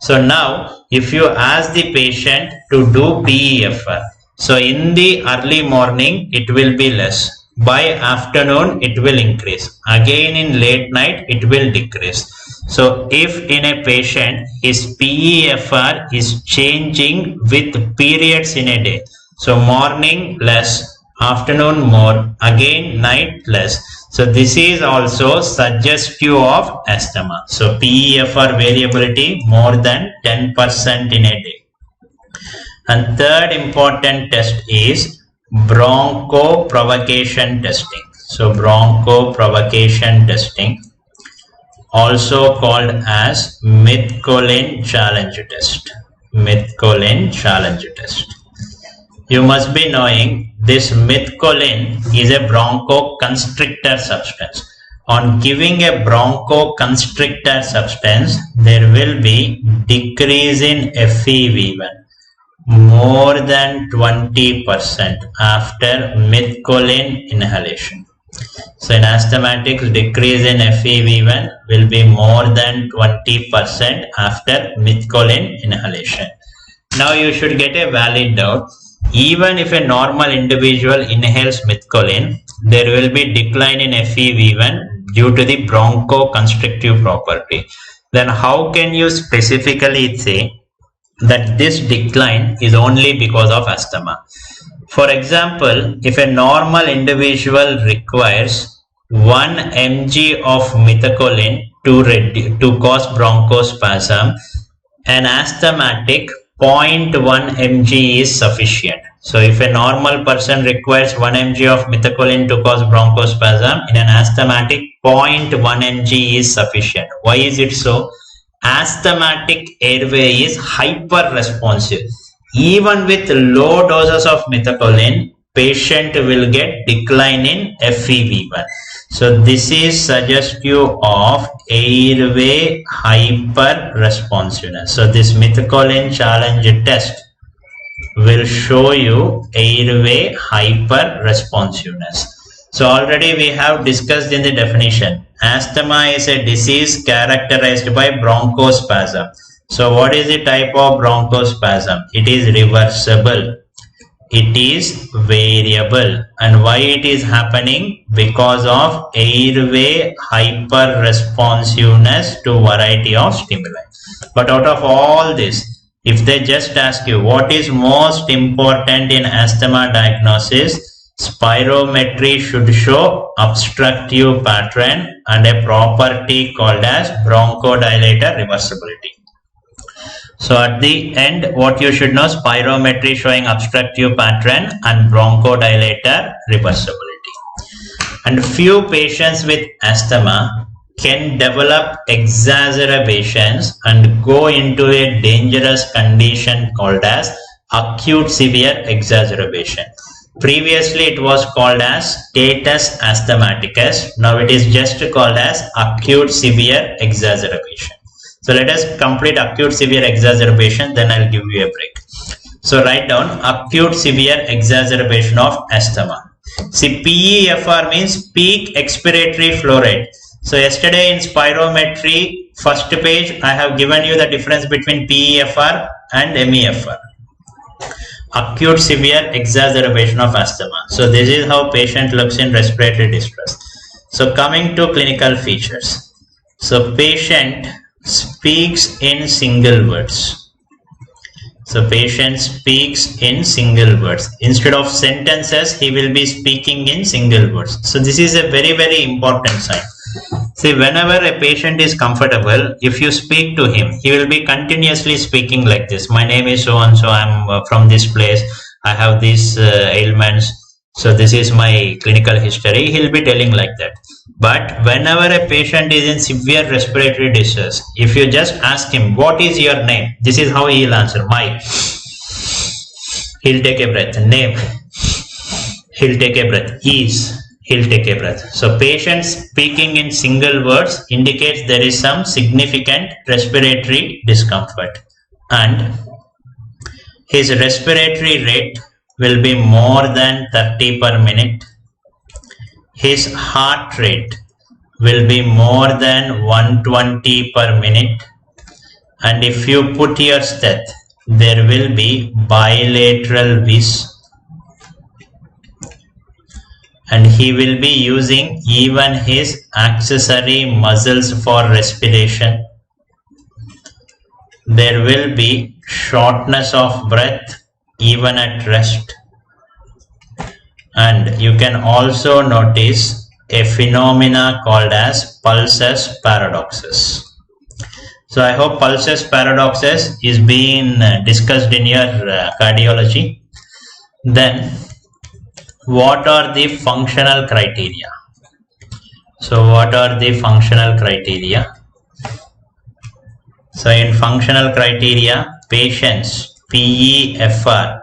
Speaker 1: So now if you ask the patient to do PEFR, so in the early morning it will be less. By afternoon it will increase. Again in late night it will decrease. So if in a patient his PEFR is changing with periods in a day, so morning less, afternoon more, again night less. So this is also suggestive of asthma. So PEFR variability more than 10% in a day. And third important test is bronchoprovocation testing. So bronchoprovocation testing, also called as Methcolin challenge test. Methcolin challenge test. You must be knowing this methcolin is a bronchoconstrictor substance. On giving a bronchoconstrictor substance, there will be decrease in FEV1 more than 20% after methcolin inhalation. So in asthmatics, decrease in FEV1 will be more than 20% after methcolin inhalation. Now you should get a valid doubt. Even if a normal individual inhales methcolin, there will be decline in FEV1 due to the bronchoconstrictive property. Then how can you specifically say that this decline is only because of asthma? For example, if a normal individual requires 1 mg of methacholine to cause bronchospasm, an asthmatic 0.1 mg is sufficient. So if a normal person requires 1 mg of methacholine to cause bronchospasm, in an asthmatic 0.1 mg is sufficient. Why is it so? Asthmatic airway is hyper responsive. Even with low doses of methacholine, patient will get decline in FEV1. So this is suggestive of airway hyper responsiveness. So this methacholine challenge test will show you airway hyper responsiveness. So already we have discussed in the definition. Asthma is a disease characterized by bronchospasm. So what is the type of bronchospasm? It is reversible. It is variable. And why it is happening? Because of airway hyper responsiveness to variety of stimuli. But out of all this, if they just ask you what is most important in asthma diagnosis, spirometry should show obstructive pattern and a property called as bronchodilator reversibility. So at the end, what you should know, spirometry showing obstructive pattern and bronchodilator reversibility. And few patients with asthma can develop exacerbations and go into a dangerous condition called as acute severe exacerbation. Previously it was called as status asthmaticus. Now it is just called as acute severe exacerbation. So let us complete acute severe exacerbation, then I'll give you a break. So write down acute severe exacerbation of asthma. See, PEFR means peak expiratory flow rate. So yesterday in spirometry first page I have given you the difference between PEFR and MEFR. Acute severe exacerbation of asthma. So this is how patient looks in respiratory distress. So coming to clinical features. So patient speaks in single words. So patient speaks in single words. Instead of sentences, he will be speaking in single words. So this is a very, very important sign. See, whenever a patient is comfortable, if you speak to him, he will be continuously speaking like this. My name is so and so, I'm from this place, I have these ailments, so this is my clinical history. He'll be telling like that. But whenever a patient is in severe respiratory distress, if you just ask him, what is your name? This is how he'll answer. My. He'll take a breath. Name. He'll take a breath. Is. He'll take a breath. So patient speaking in single words indicates there is some significant respiratory discomfort. And his respiratory rate will be more than 30 per minute. His heart rate will be more than 120 per minute. And if you put your stent, there will be bilateral wheeze. And he will be using even his accessory muscles for respiration. There will be shortness of breath even at rest. And you can also notice a phenomena called as pulsus paradoxus. So I hope pulsus paradoxus is being discussed in your cardiology. Then what are the functional criteria? So what are the functional criteria? So in functional criteria, patient's PEFR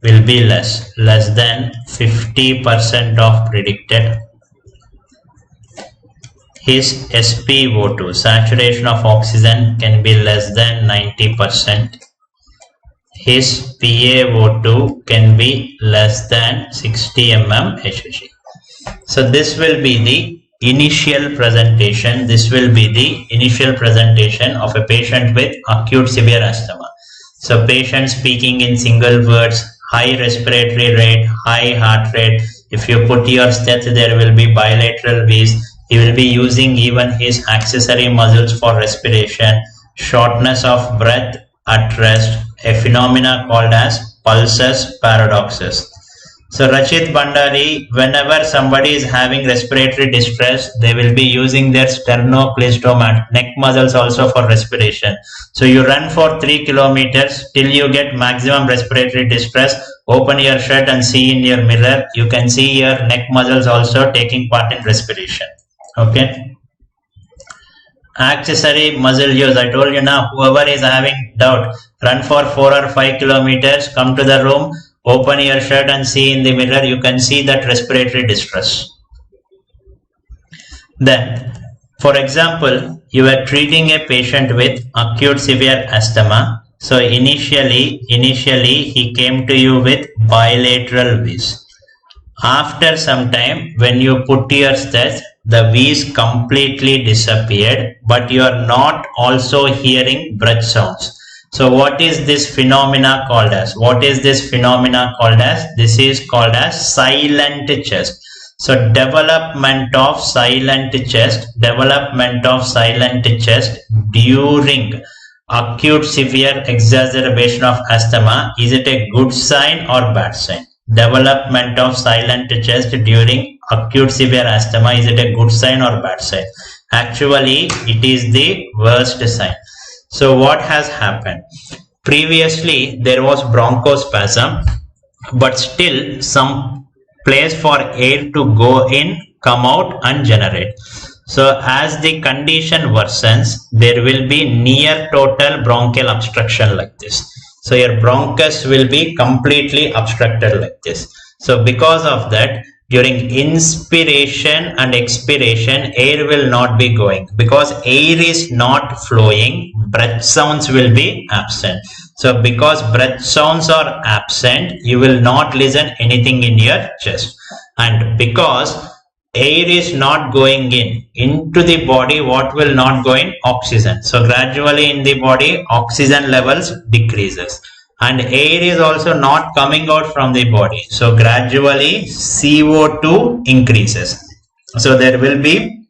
Speaker 1: will be less than 50% of predicted. His SpO2, saturation of oxygen, can be less than 90%. His PaO2 can be less than 60 mmHg. So this will be the initial presentation. This will be the initial presentation of a patient with acute severe asthma. So patient speaking in single words, high respiratory rate, high heart rate. If you put your stent, there will be bilateral wheeze. He will be using even his accessory muscles for respiration, shortness of breath at rest, a phenomena called as pulsus paradoxus. So Rachit Bandari, whenever somebody is having respiratory distress, they will be using their sternocleidomastoid neck muscles also for respiration. So you run for 3 kilometers till you get maximum respiratory distress. Open your shirt and see in your mirror. You can see your neck muscles also taking part in respiration. Okay. Accessory muscle use. I told you now, whoever is having doubt, run for 4 or 5 kilometers, come to the room, open your shirt and see in the mirror. You can see that respiratory distress. Then, for example, you are treating a patient with acute severe asthma. So initially he came to you with bilateral wheeze. After some time, when you put your stats, the wheeze completely disappeared, but you are not also hearing breath sounds. So what is this phenomena called as? What is this phenomena called as? This is called as silent chest. So development of silent chest during acute severe exacerbation of asthma, is it a good sign or bad sign? Development of silent chest during acute severe asthma, is it a good sign or bad sign? Actually, it is the worst sign. So what has happened? Previously, there was bronchospasm, but still some place for air to go in, come out and generate. So as the condition worsens, there will be near total bronchial obstruction like this. So your bronchus will be completely obstructed like this. So because of that, during inspiration and expiration, air will not be going. Because air is not flowing, breath sounds will be absent. So because breath sounds are absent, you will not listen anything in your chest. And because air is not going into the body, what will not go in? Oxygen. So gradually in the body, oxygen levels decreases. And air is also not coming out from the body. So gradually CO2 increases. So there will be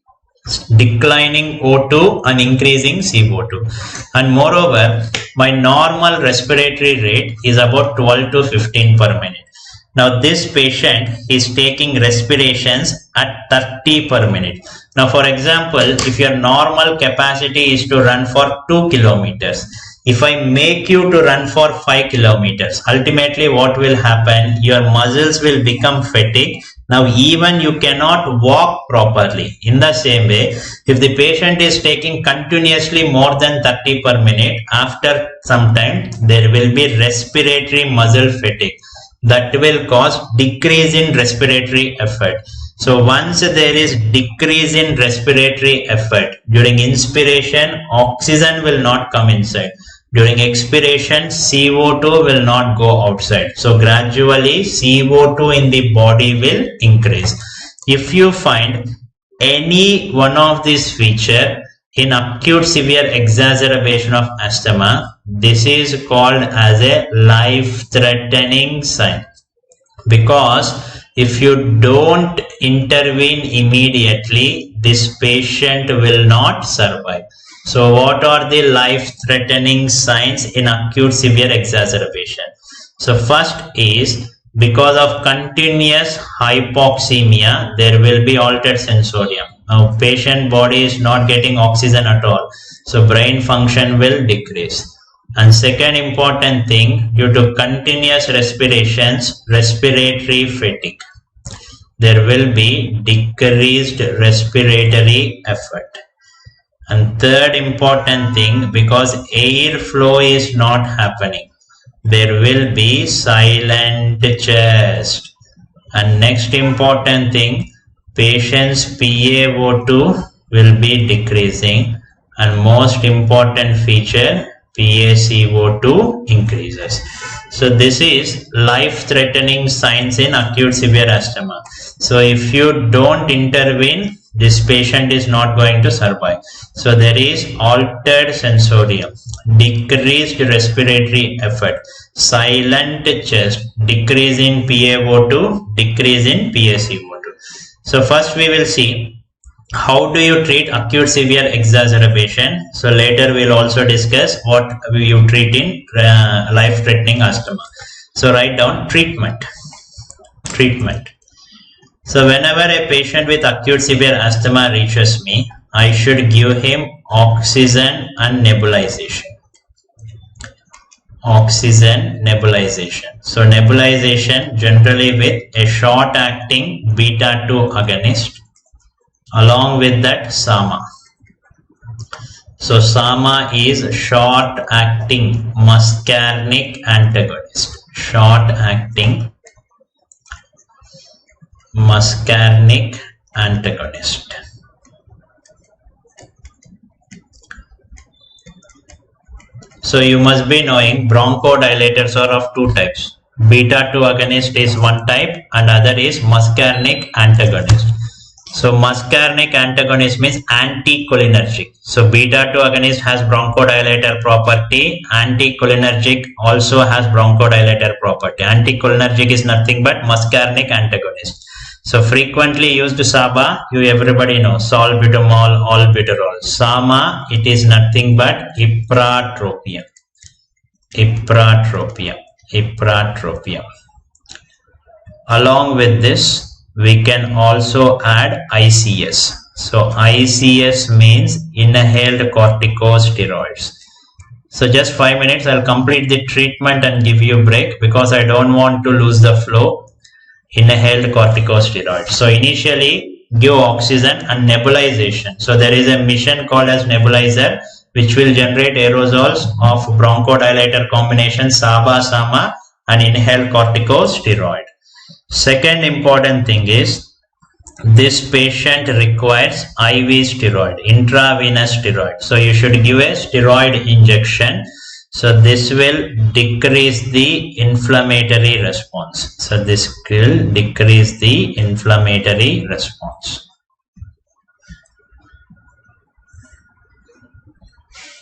Speaker 1: declining O2 and increasing CO2. And moreover, my normal respiratory rate is about 12 to 15 per minute. Now this patient is taking respirations at 30 per minute. Now for example, if your normal capacity is to run for 2 kilometers, if I make you to run for 5 kilometers, ultimately what will happen? Your muscles will become fatigued. Now even you cannot walk properly. In the same way, if the patient is taking continuously more than 30 per minute, after some time there will be respiratory muscle fatigue. That will cause decrease in respiratory effort. So once there is decrease in respiratory effort, during inspiration, oxygen will not come inside. During expiration, CO2 will not go outside. So gradually CO2 in the body will increase. If you find any one of these features in acute severe exacerbation of asthma, this is called as a life-threatening sign. Because if you don't intervene immediately, this patient will not survive. So what are the life-threatening signs in acute severe exacerbation? So first is, because of continuous hypoxemia, there will be altered sensorium. Now patient body is not getting oxygen at all. So brain function will decrease. And second important thing, due to continuous respirations, respiratory fatigue. There will be decreased respiratory effort. And third important thing, because air flow is not happening, there will be silent chest. And next important thing, patient's PaO2 will be decreasing. And most important feature, PaCO2 increases. So this is life-threatening signs in acute severe asthma. So if you don't intervene, this patient is not going to survive. So there is altered sensorium, decreased respiratory effort, silent chest, decrease in PaO2, decrease in PaCO2. So first we will see how do you treat acute severe exacerbation. So later we will also discuss what you treat in life-threatening asthma. So write down treatment. Treatment. So whenever a patient with acute severe asthma reaches me, I should give him oxygen and nebulization. Oxygen nebulization. So nebulization generally with a short acting beta 2 agonist, along with that SAMA. So SAMA is short acting muscarinic antagonist. Short acting muscarinic antagonist. So you must be knowing bronchodilators are of two types. Beta 2 agonist is one type and other is muscarinic antagonist. So muscarinic antagonist means anticholinergic. So beta 2 agonist has bronchodilator property. Anticholinergic also has bronchodilator property. Anticholinergic is nothing but muscarinic antagonist. So frequently used SABA, you everybody know, salbutamol, albuterol. SAMA, it is nothing but ipratropium. Ipratropium. Along with this, we can also add ICS. So ICS means inhaled corticosteroids. So just 5 minutes, I'll complete the treatment and give you a break because I don't want to lose the flow. Inhaled corticosteroids. So initially give oxygen and nebulization. So there is a mission called as nebulizer which will generate aerosols of bronchodilator combination SABA, SAMA and inhaled corticosteroid. Second important thing is this patient requires IV steroid, intravenous steroid. So you should give a steroid injection. So this will decrease the inflammatory response. So this will decrease the inflammatory response.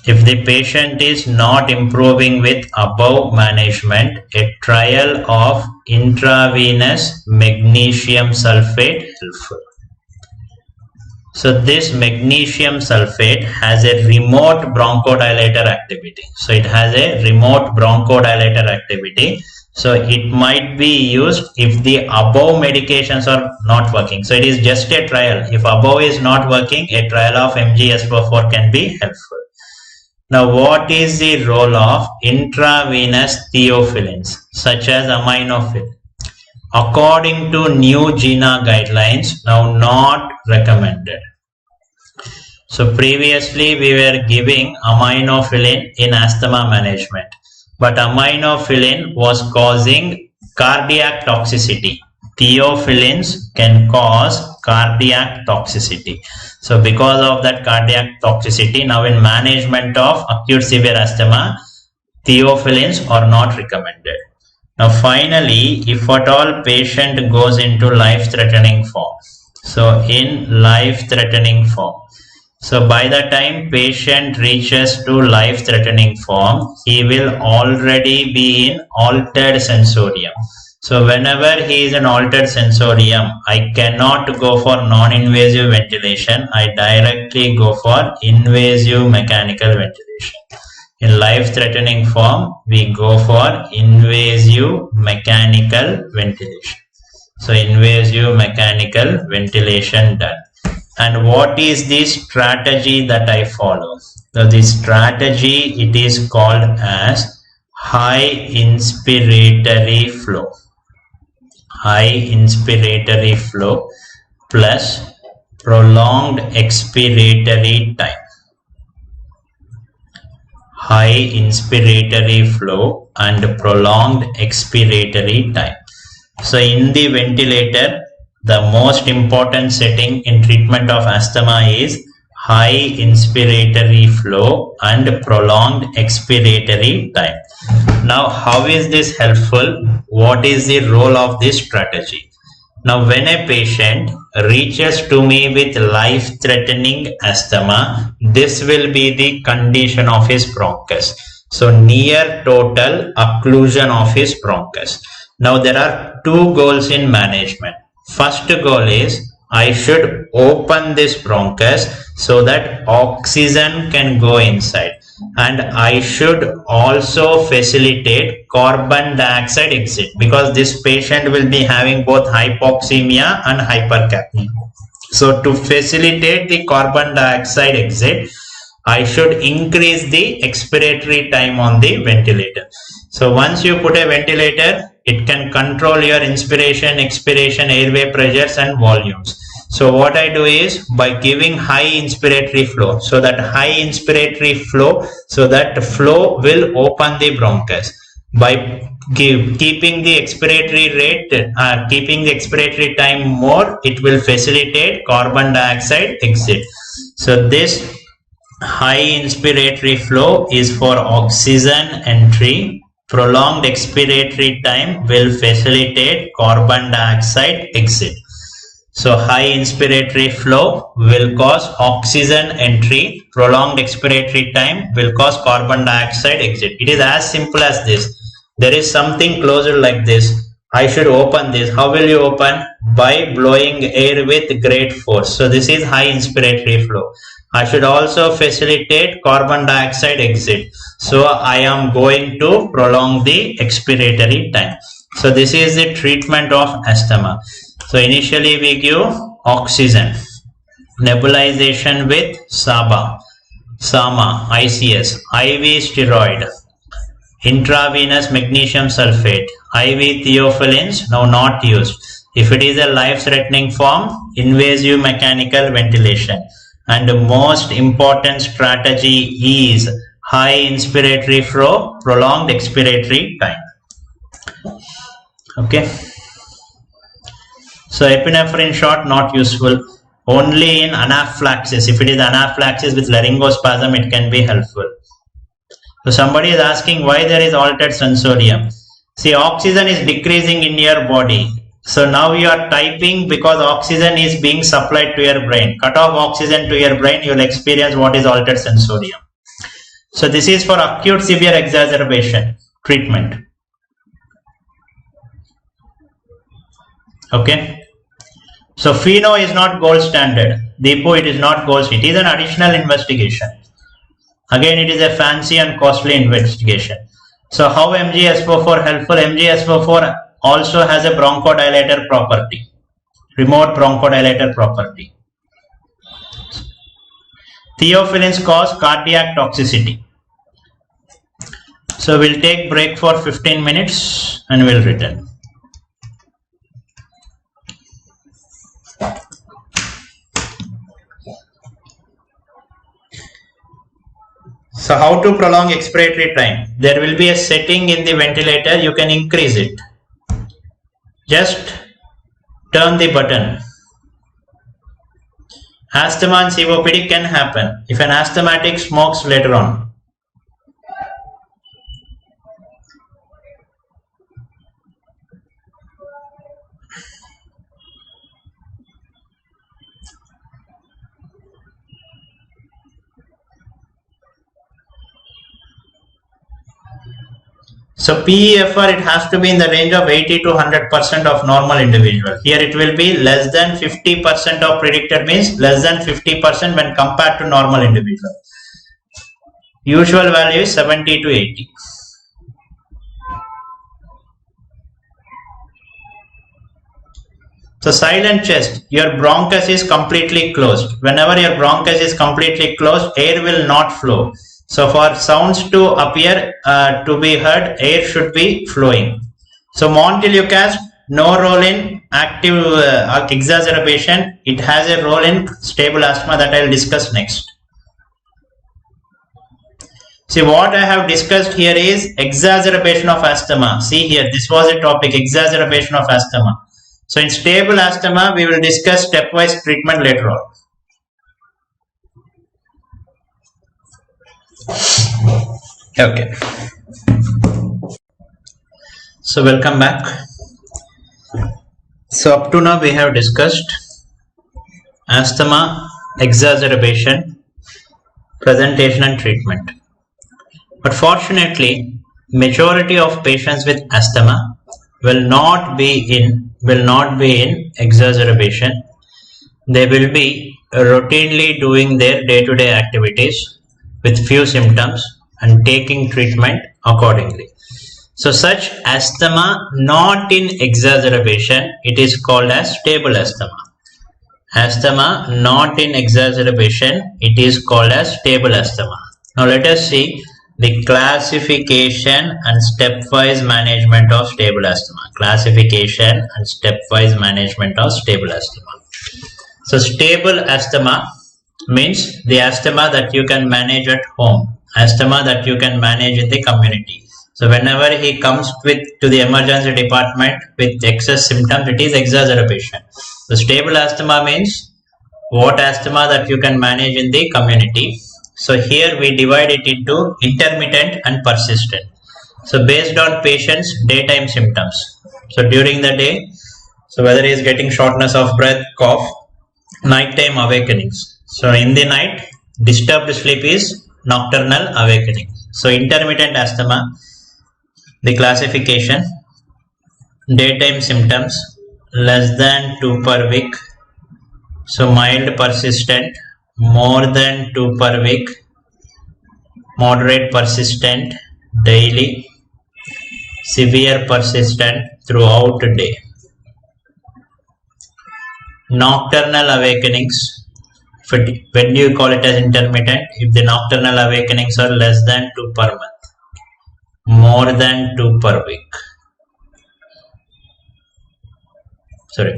Speaker 1: If the patient is not improving with above management, a trial of intravenous magnesium sulfate helpful. So this magnesium sulfate has a remote bronchodilator activity. So it has a remote bronchodilator activity. So it might be used if the above medications are not working. So it is just a trial. If above is not working, a trial of MgSO4 can be helpful. Now what is the role of intravenous theophylline such as aminophylline? According to new GINA guidelines, now not recommended. So previously we were giving aminophylline in asthma management, but aminophylline was causing cardiac toxicity. Theophylline can cause cardiac toxicity. So because of that cardiac toxicity, now in management of acute severe asthma, theophylline are not recommended. Now finally, if at all patient goes into life-threatening form, so in life-threatening form, so by the time patient reaches to life-threatening form, he will already be in altered sensorium. So whenever he is in altered sensorium, I cannot go for non-invasive ventilation. I directly go for invasive mechanical ventilation. In life-threatening form, we go for invasive mechanical ventilation. So invasive mechanical ventilation done. And what is the strategy that I follow? So the strategy, it is called as high inspiratory flow. High inspiratory flow plus prolonged expiratory time. High inspiratory flow and prolonged expiratory time. So in the ventilator, the most important setting in treatment of asthma is high inspiratory flow and prolonged expiratory time. Now, how is this helpful? What is the role of this strategy? Now, when a patient reaches to me with life-threatening asthma, this will be the condition of his bronchus. So, near total occlusion of his bronchus. Now, there are two goals in management. First goal is I should open this bronchus so that oxygen can go inside. and I should also facilitate carbon dioxide exit, because this patient will be having both hypoxemia and hypercapnia. So to facilitate the carbon dioxide exit, I should increase the expiratory time on the ventilator. So once you put a ventilator, it can control your inspiration, expiration, airway pressures and volumes. So what I do is, by giving high inspiratory flow, so that flow will open the bronchus. By keeping the expiratory rate, keeping the expiratory time more, it will facilitate carbon dioxide exit. So this high inspiratory flow is for oxygen entry. Prolonged expiratory time will facilitate carbon dioxide exit. So high inspiratory flow will cause oxygen entry. Prolonged expiratory time will cause carbon dioxide exit. It is as simple as this. There is something closer like this. I should open this. How will you open? By blowing air with great force. So this is high inspiratory flow. I should also facilitate carbon dioxide exit. So I am going to prolong the expiratory time. So this is the treatment of asthma. So initially we give oxygen, nebulization with SAMA, ICS, IV steroid, intravenous magnesium sulfate, IV theophylline, now not used. If it is a life-threatening form, invasive mechanical ventilation. And the most important strategy is high inspiratory flow, prolonged expiratory time. Okay. So epinephrine shot not useful, only in anaphylaxis. If it is anaphylaxis with laryngospasm, it can be helpful. So somebody is asking why there is altered sensorium. See, oxygen is decreasing in your body. So now you are typing because oxygen is being supplied to your brain. Cut off oxygen to your brain, you will experience what is altered sensorium. So this is for acute severe exacerbation treatment. Okay. So FeNO is not gold standard. Depo, it is not gold standard. It is an additional investigation. Again, it is a fancy and costly investigation. So how MgSO4 helpful? MgSO4 also has a bronchodilator property, remote bronchodilator property. Theophylline cause cardiac toxicity. So we'll take break for 15 minutes and we'll return. So how to prolong expiratory time? There will be a setting in the ventilator, you can increase it. Just turn the button. Asthma and COPD can happen if an asthmatic smokes later on. So PEFR, it has to be in the range of 80 to 100% of normal individual. Here it will be less than 50% of predicted, means less than 50% when compared to normal individual. Usual value is 70 to 80. So silent chest, your bronchus is completely closed. Whenever your bronchus is completely closed, air will not flow. So for sounds to appear to be heard, air should be flowing. So Montelukast, no role in active exacerbation. It has a role in stable asthma that I will discuss next. See, what I have discussed here is exacerbation of asthma. See here, this was a topic, exacerbation of asthma. So in stable asthma, we will discuss stepwise treatment later on. Okay. So welcome back. So up to now we have discussed asthma, exacerbation, presentation and treatment. But fortunately, majority of patients with asthma will not be in exacerbation. They will be routinely doing their day-to-day activities. with few symptoms and taking treatment accordingly. So such asthma not in exacerbation, it is called as stable asthma. Asthma not in exacerbation, it is called as stable asthma. Now let us see the classification and stepwise management of stable asthma. Classification and stepwise management of stable asthma. So stable asthma means the asthma that you can manage at home, asthma that you can manage in the community. So whenever he comes to the emergency department with excess symptoms, it is exacerbation. So stable asthma means what asthma that you can manage in the community. So here we divide it into intermittent and persistent. So based on patient's daytime symptoms. So during the day, so whether he is getting shortness of breath, cough, nighttime awakenings. So in the night, disturbed sleep is nocturnal awakening. So intermittent asthma, the classification, daytime symptoms less than 2 per week. So mild persistent, more than 2 per week, moderate persistent, daily, severe persistent throughout the day. Nocturnal awakenings, when you call it as intermittent, if the nocturnal awakenings are less than 2 per month, more than 2 per week. Sorry,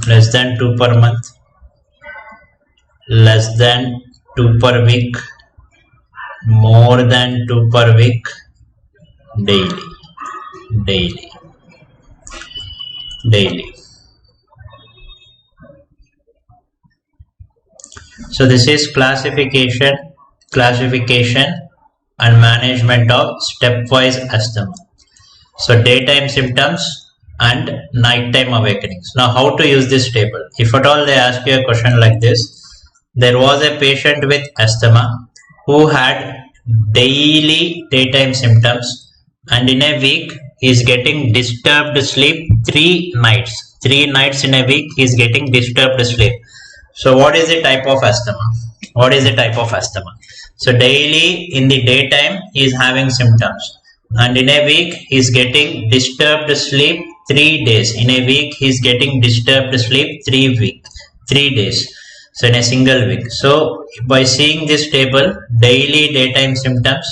Speaker 1: less than 2 per month, less than 2 per week, more than 2 per week, daily. So this is classification and management of stepwise asthma. So daytime symptoms and nighttime awakenings. Now how to use this table? If at all they ask you a question like this, there was a patient with asthma who had daily daytime symptoms, and in a week he is getting disturbed sleep 3 nights. 3 nights in a week he is getting disturbed sleep. So what is the type of asthma? So daily in the daytime he is having symptoms, and in a week he is getting disturbed sleep 3 days. In a week he is getting disturbed sleep 3 days. So in a single week. So by seeing this table, daily daytime symptoms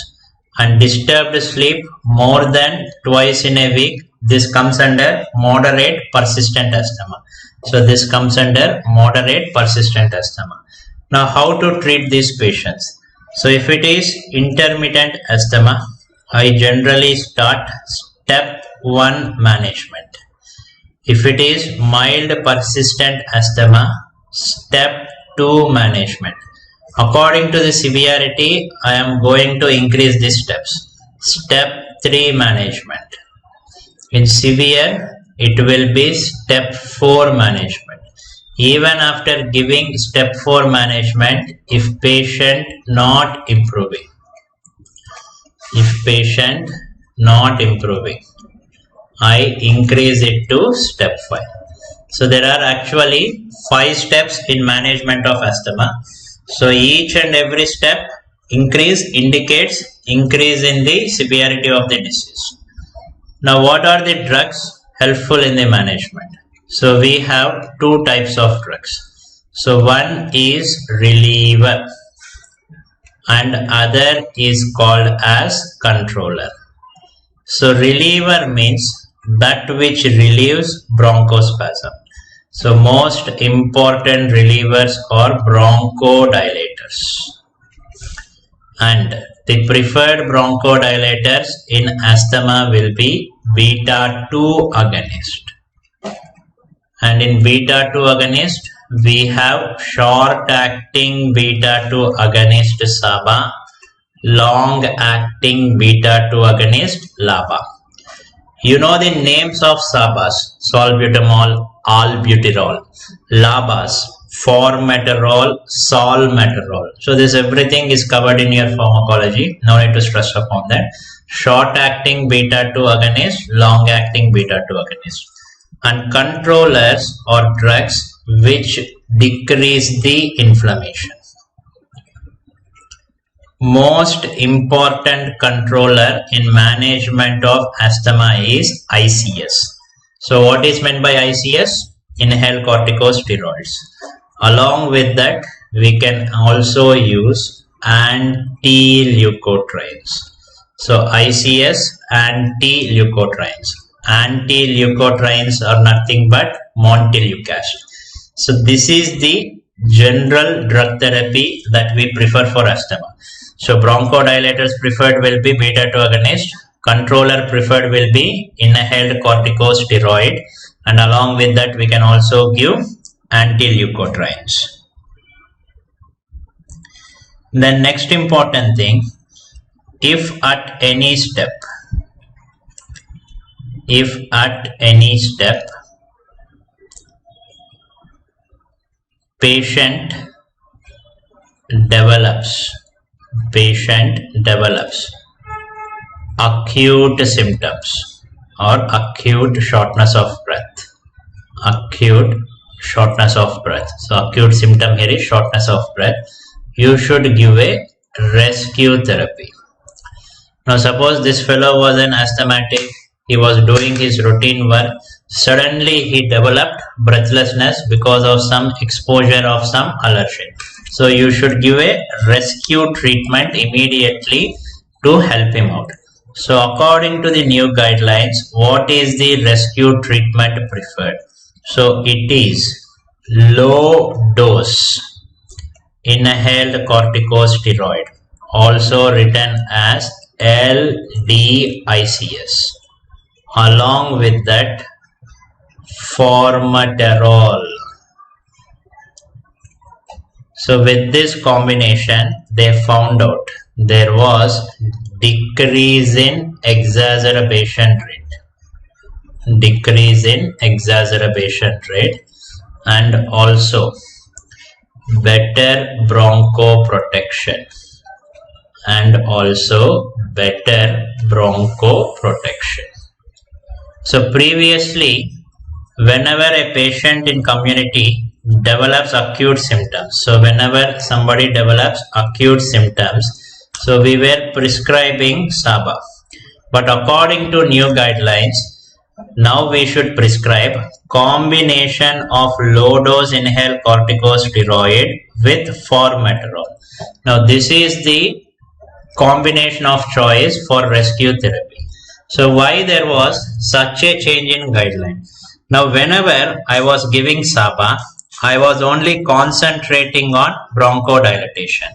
Speaker 1: and disturbed sleep more than twice in a week, this comes under moderate persistent asthma. So this comes under moderate persistent asthma. Now how to treat these patients? So if it is intermittent asthma, I generally start step 1 management. If it is mild persistent asthma, step 2 management. According to the severity, I am going to increase these steps. Step 3 management. In severe, it will be step 4 management. Even after giving step 4 management, if patient not improving, I increase it to step 5. So there are actually 5 steps in management of asthma. So each and every step indicates increase in the severity of the disease. Now what are the drugs helpful in the management? So we have 2 types of drugs. So one is reliever and other is called as controller. So reliever means that which relieves bronchospasm. So most important relievers are bronchodilators, and the preferred bronchodilators in asthma will be beta 2 agonist. And in beta 2 agonist, we have short acting beta 2 agonist SABA, long acting beta 2 agonist LABA. You know the names of SABAs: salbutamol, albuterol, LABAs, formoterol, salmeterol. So this everything is covered in your pharmacology. No need to stress upon that. Short acting beta 2 agonist, long acting beta 2 agonist. And controllers are drugs which decrease the inflammation. most important controller in management of asthma is ICS. So what is meant by ICS? Inhaled corticosteroids. Along with that, we can also use anti-leukotrienes. So ICS, anti-leukotrienes. Anti-leukotrienes are nothing but montelukast. So this is the general drug therapy that we prefer for asthma. So bronchodilators preferred will be beta 2 agonist. Controller preferred will be inhaled corticosteroid, and along with that we can also give anti-leukotrienes. Then next important thing, if at any step patient develops acute symptoms or acute shortness of breath. So acute symptom here is shortness of breath. You should give a rescue therapy. Now suppose this fellow was an asthmatic, he was doing his routine work, suddenly he developed breathlessness because of some exposure of some allergen. So you should give a rescue treatment immediately to help him out. So according to the new guidelines, what is the rescue treatment preferred? So it is low dose inhaled corticosteroid, also written as LDICS. Along with that, formoterol. So with this combination, they found out there was decrease in exacerbation rate, and also better bronchoprotection. So previously, whenever a patient in community develops acute symptoms, so whenever somebody develops acute symptoms, so we were prescribing SABA. But according to new guidelines, now we should prescribe combination of low dose inhaled corticosteroid with formoterol. Now this is the combination of choice for rescue therapy. So why there was such a change in guideline? Now whenever I was giving SABA, I was only concentrating on bronchodilation.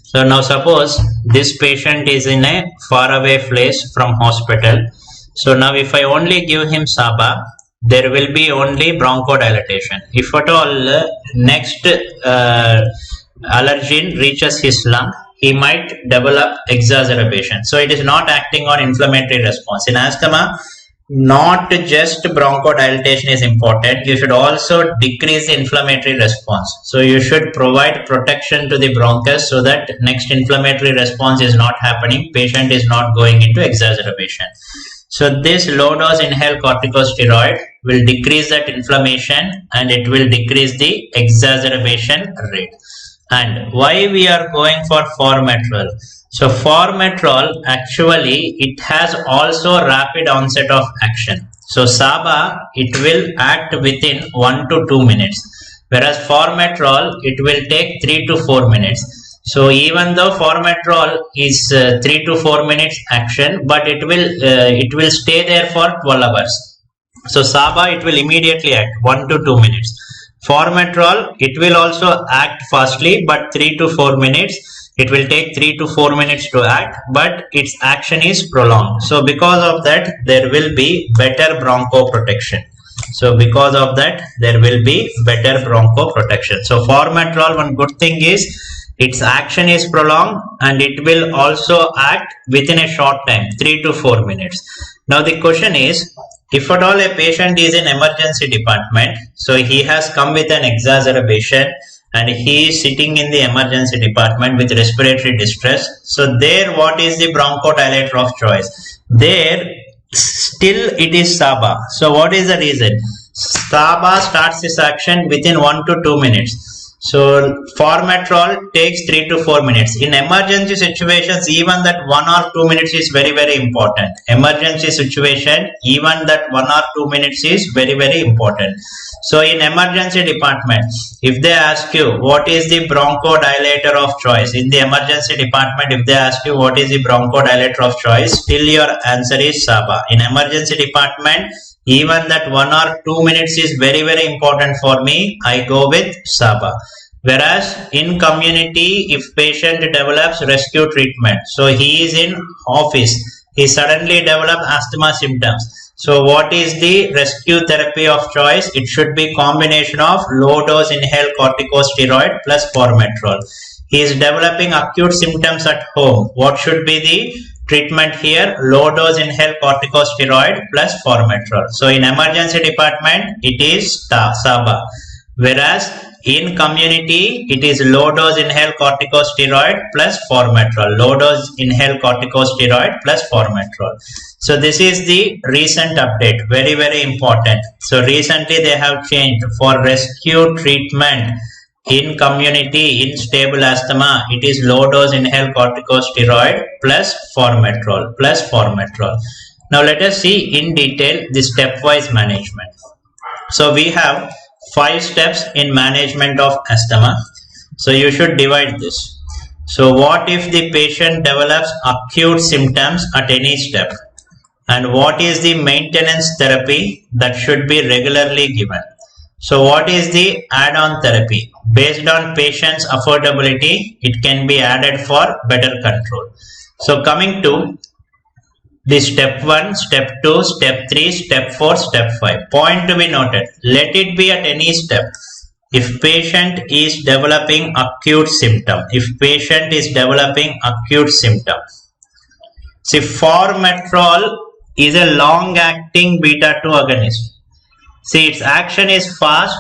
Speaker 1: So now suppose this patient is in a faraway place from hospital. So now if I only give him SABA, there will be only bronchodilation. If at all next allergen reaches his lung, he might develop exacerbation. So it is not acting on inflammatory response. In asthma, not just bronchodilation is important, you should also decrease the inflammatory response. So you should provide protection to the bronchus so that next inflammatory response is not happening, patient is not going into exacerbation. So this low dose inhaled corticosteroid will decrease that inflammation and it will decrease the exacerbation rate. And why we are going for formoterol? So formoterol, actually it has also rapid onset of action. So SABA, it will act within 1 to 2 minutes, whereas formoterol, it will take 3 to 4 minutes. So even though formoterol is 3 to 4 minutes action, but it will stay there for 12 hours. So SABA, it will immediately act 1 to 2 minutes. Formoterol, it will also act fastly, but 3 to 4 minutes. It will take 3 to 4 minutes to act, but its action is prolonged. So because of that, there will be better bronchoprotection. So formoterol, one good thing is its action is prolonged and it will also act within a short time, 3 to 4 minutes. Now the question is, if at all a patient is in emergency department, so he has come with an exacerbation and he is sitting in the emergency department with respiratory distress. So there, what is the bronchodilator of choice? There, still it is SABA. So what is the reason? SABA starts its action within 1 to 2 minutes. So formoterol takes 3 to 4 minutes. In emergency situations, even that 1 or 2 minutes is very, very important. Emergency situation, even that 1 or 2 minutes is very, very important. So in emergency department, if they ask you what is the bronchodilator of choice, in the emergency department, if they ask you what is the bronchodilator of choice, still your answer is SABA. In emergency department, even that 1 or 2 minutes is very, very important for me. I go with SABA. Whereas in community, if patient develops rescue treatment, so he is in office, he suddenly develops asthma symptoms. So what is the rescue therapy of choice? It should be combination of low dose inhaled corticosteroid plus formoterol. He is developing acute symptoms at home. What should be the treatment here? Low dose inhaled corticosteroid plus formoterol. So in emergency department, it is SABA. Whereas in community, it is low dose inhaled corticosteroid plus formoterol. Low dose inhaled corticosteroid plus formoterol. So this is the recent update. Very, very important. So recently they have changed for rescue treatment in community in stable asthma. It is low dose inhaled corticosteroid plus formoterol. Now let us see in detail the stepwise management. So we have 5 steps in management of asthma. So you should divide this. So what if the patient develops acute symptoms at any step? And what is the maintenance therapy that should be regularly given? So what is the add-on therapy? Based on patient's affordability, it can be added for better control. So coming to the step 1, step 2, step 3, step 4, step 5. Point to be noted. Let it be at any step. If patient is developing acute symptom. See, formoterol is a long-acting beta-2 agonist. See, its action is fast,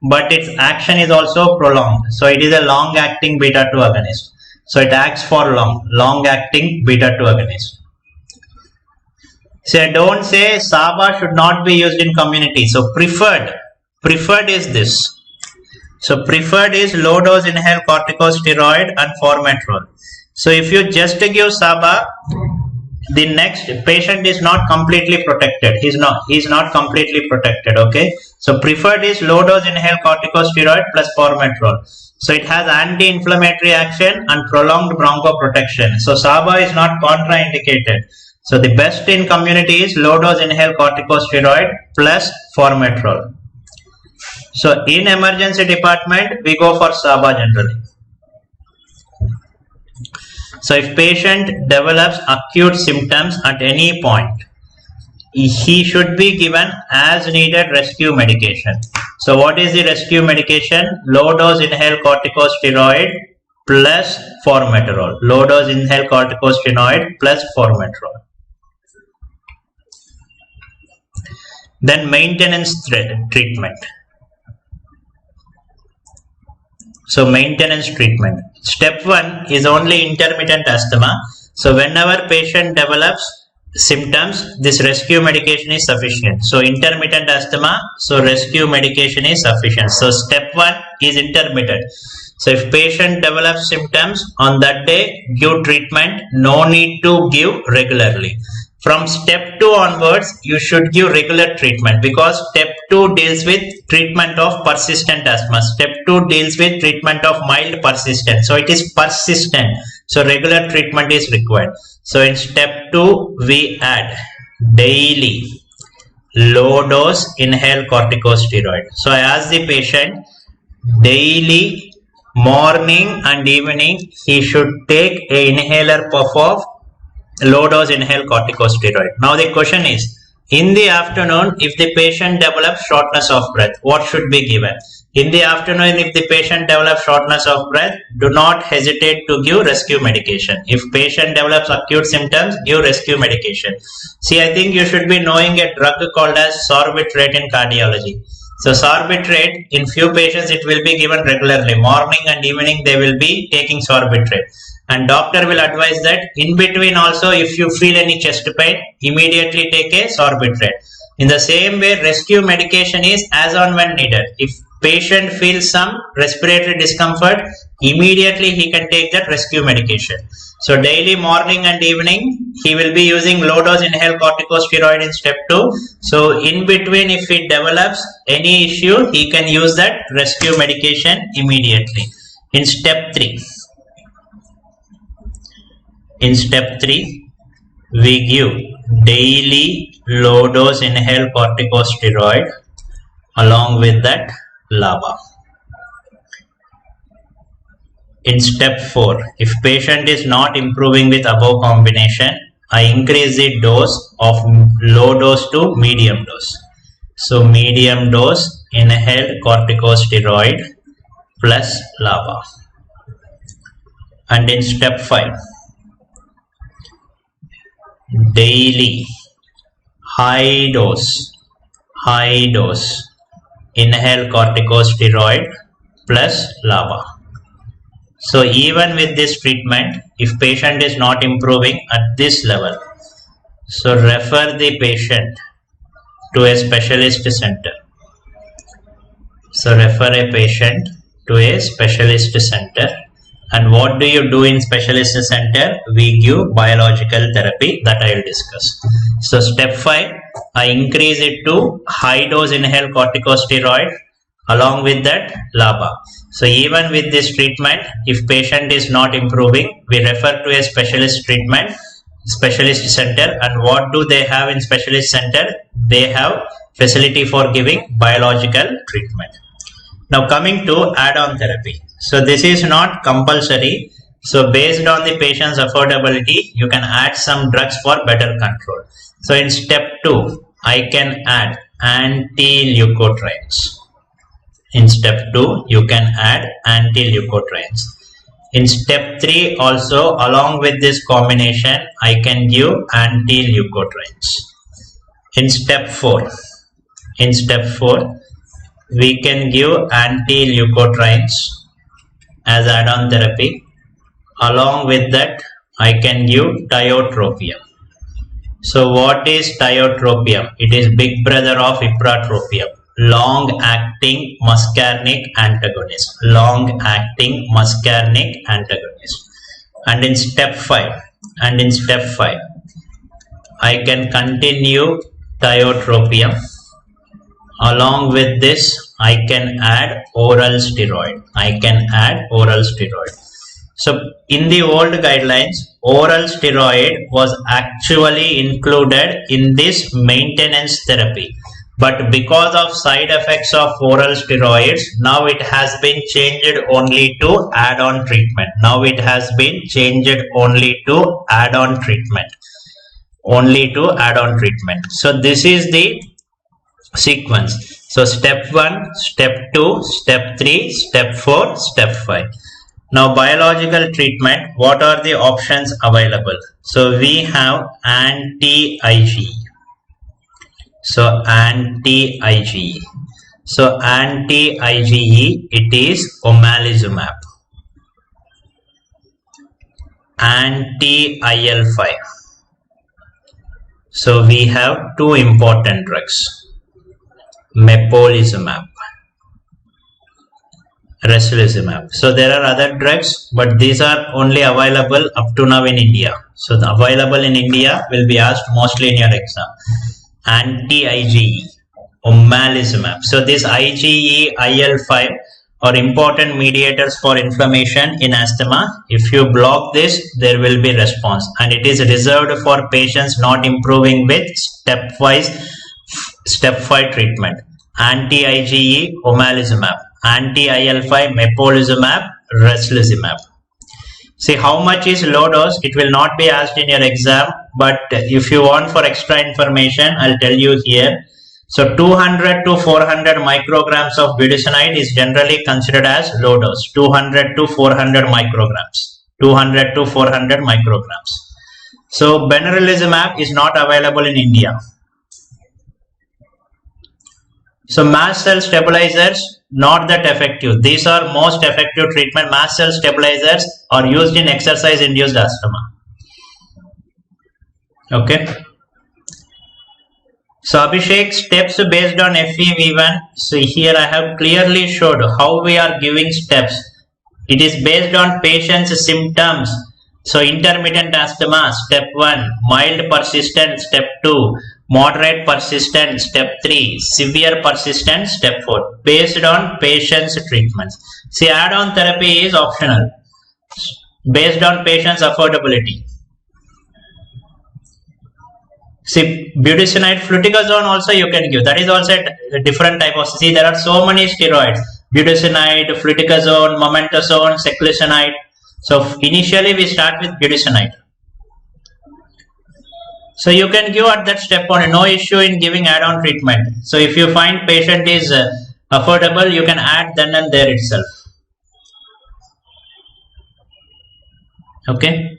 Speaker 1: but its action is also prolonged. So it is a long-acting beta-2 agonist. So it acts for long-acting beta-2 agonist. So don't say SABA should not be used in community. So preferred is this. So preferred is low dose inhaled corticosteroid and formoterol. So if you just give SABA, the next patient is not completely protected. He's not completely protected. Okay. So preferred is low dose inhaled corticosteroid plus formoterol. So it has anti-inflammatory action and prolonged bronchoprotection. So SABA is not contraindicated. So the best in community is low dose inhaled corticosteroid plus formoterol. So in emergency department, we go for SABA generally. So if patient develops acute symptoms at any point, he should be given as needed rescue medication. So what is the rescue medication? Low dose inhaled corticosteroid plus formoterol. Low dose inhaled corticosteroid plus formoterol. Then maintenance treatment. So maintenance treatment. Step 1 is only intermittent asthma. So whenever patient develops symptoms, this rescue medication is sufficient. So intermittent asthma, so rescue medication is sufficient. So step 1 is intermittent. So if patient develops symptoms on that day, give treatment. No need to give regularly. From step 2 onwards, you should give regular treatment because step 2 deals with treatment of persistent asthma. Step 2 deals with treatment of mild persistent. So it is persistent. So regular treatment is required. So in step 2, we add daily low dose inhaled corticosteroid. So I ask the patient daily morning and evening he should take a inhaler puff of low dose inhaled corticosteroid. Now the question is, in the afternoon, if the patient develops shortness of breath, what should be given? In the afternoon, if the patient develops shortness of breath, do not hesitate to give rescue medication. If patient develops acute symptoms, give rescue medication. See, I think you should be knowing a drug called as sorbitrate in cardiology. So sorbitrate, in few patients it will be given regularly. Morning and evening they will be taking sorbitrate. And doctor will advise that in between also, if you feel any chest pain, immediately take a sorbitrate. In the same way, rescue medication is as on when needed. If patient feels some respiratory discomfort, immediately he can take that rescue medication. So daily morning and evening he will be using low dose inhaled corticosteroid in step 2. So in between, if it develops any issue, he can use that rescue medication immediately. In step 3, we give daily low dose inhaled corticosteroid along with that LABA. In step 4, if patient is not improving with above combination, I increase the dose of low dose to medium dose. So medium dose inhaled corticosteroid plus LABA. And in step 5, daily high dose inhaled corticosteroid plus LABA. So even with this treatment, if patient is not improving at this level, so refer the patient to a specialist center. So refer a patient to a specialist center. And what do you do in specialist center? We give biological therapy that I will discuss. So step 5, I increase it to high dose inhaled corticosteroid along with that LABA. So even with this treatment, if patient is not improving, we refer to a specialist center. And what do they have in specialist center? They have facility for giving biological treatment. Now coming to add-on therapy. So this is not compulsory. So based on the patient's affordability, you can add some drugs for better control. So in step 2, I can add anti-leukotrienes. In step 2, you can add anti-leukotrienes. In step 3 also, along with this combination, I can give anti-leukotrienes. In step 4, we can give anti-leukotrienes as add-on therapy. Along with that, I can give tiotropium. So what is tiotropium? It is big brother of ipratropium. Long-acting muscarinic antagonist. And in step 5, I can continue tiotropium. Along with this, I can add oral steroid. So in the old guidelines, oral steroid was actually included in this maintenance therapy. But because of side effects of oral steroids, now it has been changed only to add-on treatment. So this is the sequence. So step 1, step 2, step 3, step 4, step 5. Now biological treatment, what are the options available? So we have anti-IgE. So anti-IgE, it is omalizumab. Anti-IL-5. So we have two important drugs, mepolizumab, racilizumab. So there are other drugs, but these are only available up to now in India. So the available in India will be asked mostly in your exam. Anti-IgE, omalizumab. So this IgE, IL-5 are important mediators for inflammation in asthma. If you block this, there will be response, and it is reserved for patients not improving with step 5 treatment. Anti-IgE, omalizumab. Anti-IL-5, mepolizumab, racilizumab. See how much is low dose? It will not be asked in your exam, but if you want for extra information, I'll tell you here. So 200 to 400 micrograms of budesonide is generally considered as low dose. 200 to 400 micrograms. So benralizumab is not available in India. So mast cell stabilizers, not that effective. These are most effective treatment. Mast cell stabilizers are used in exercise induced asthma. Okay. So Abhishek, steps based on FEV1. So here I have clearly showed how we are giving steps. It is based on patient's symptoms. So intermittent asthma, step 1, mild persistent, step 2, moderate persistent, step 3, severe persistent, step 4, based on patient's treatments. See, add-on therapy is optional, based on patient's affordability. See, budesonide, fluticasone also you can give. That is also a different type of. See, there are so many steroids: budesonide, fluticasone, mometasone, seclisonide. So initially we start with budesonide. So you can give at that step on. No issue in giving add-on treatment. So if you find patient is affordable, you can add then and there itself. Okay.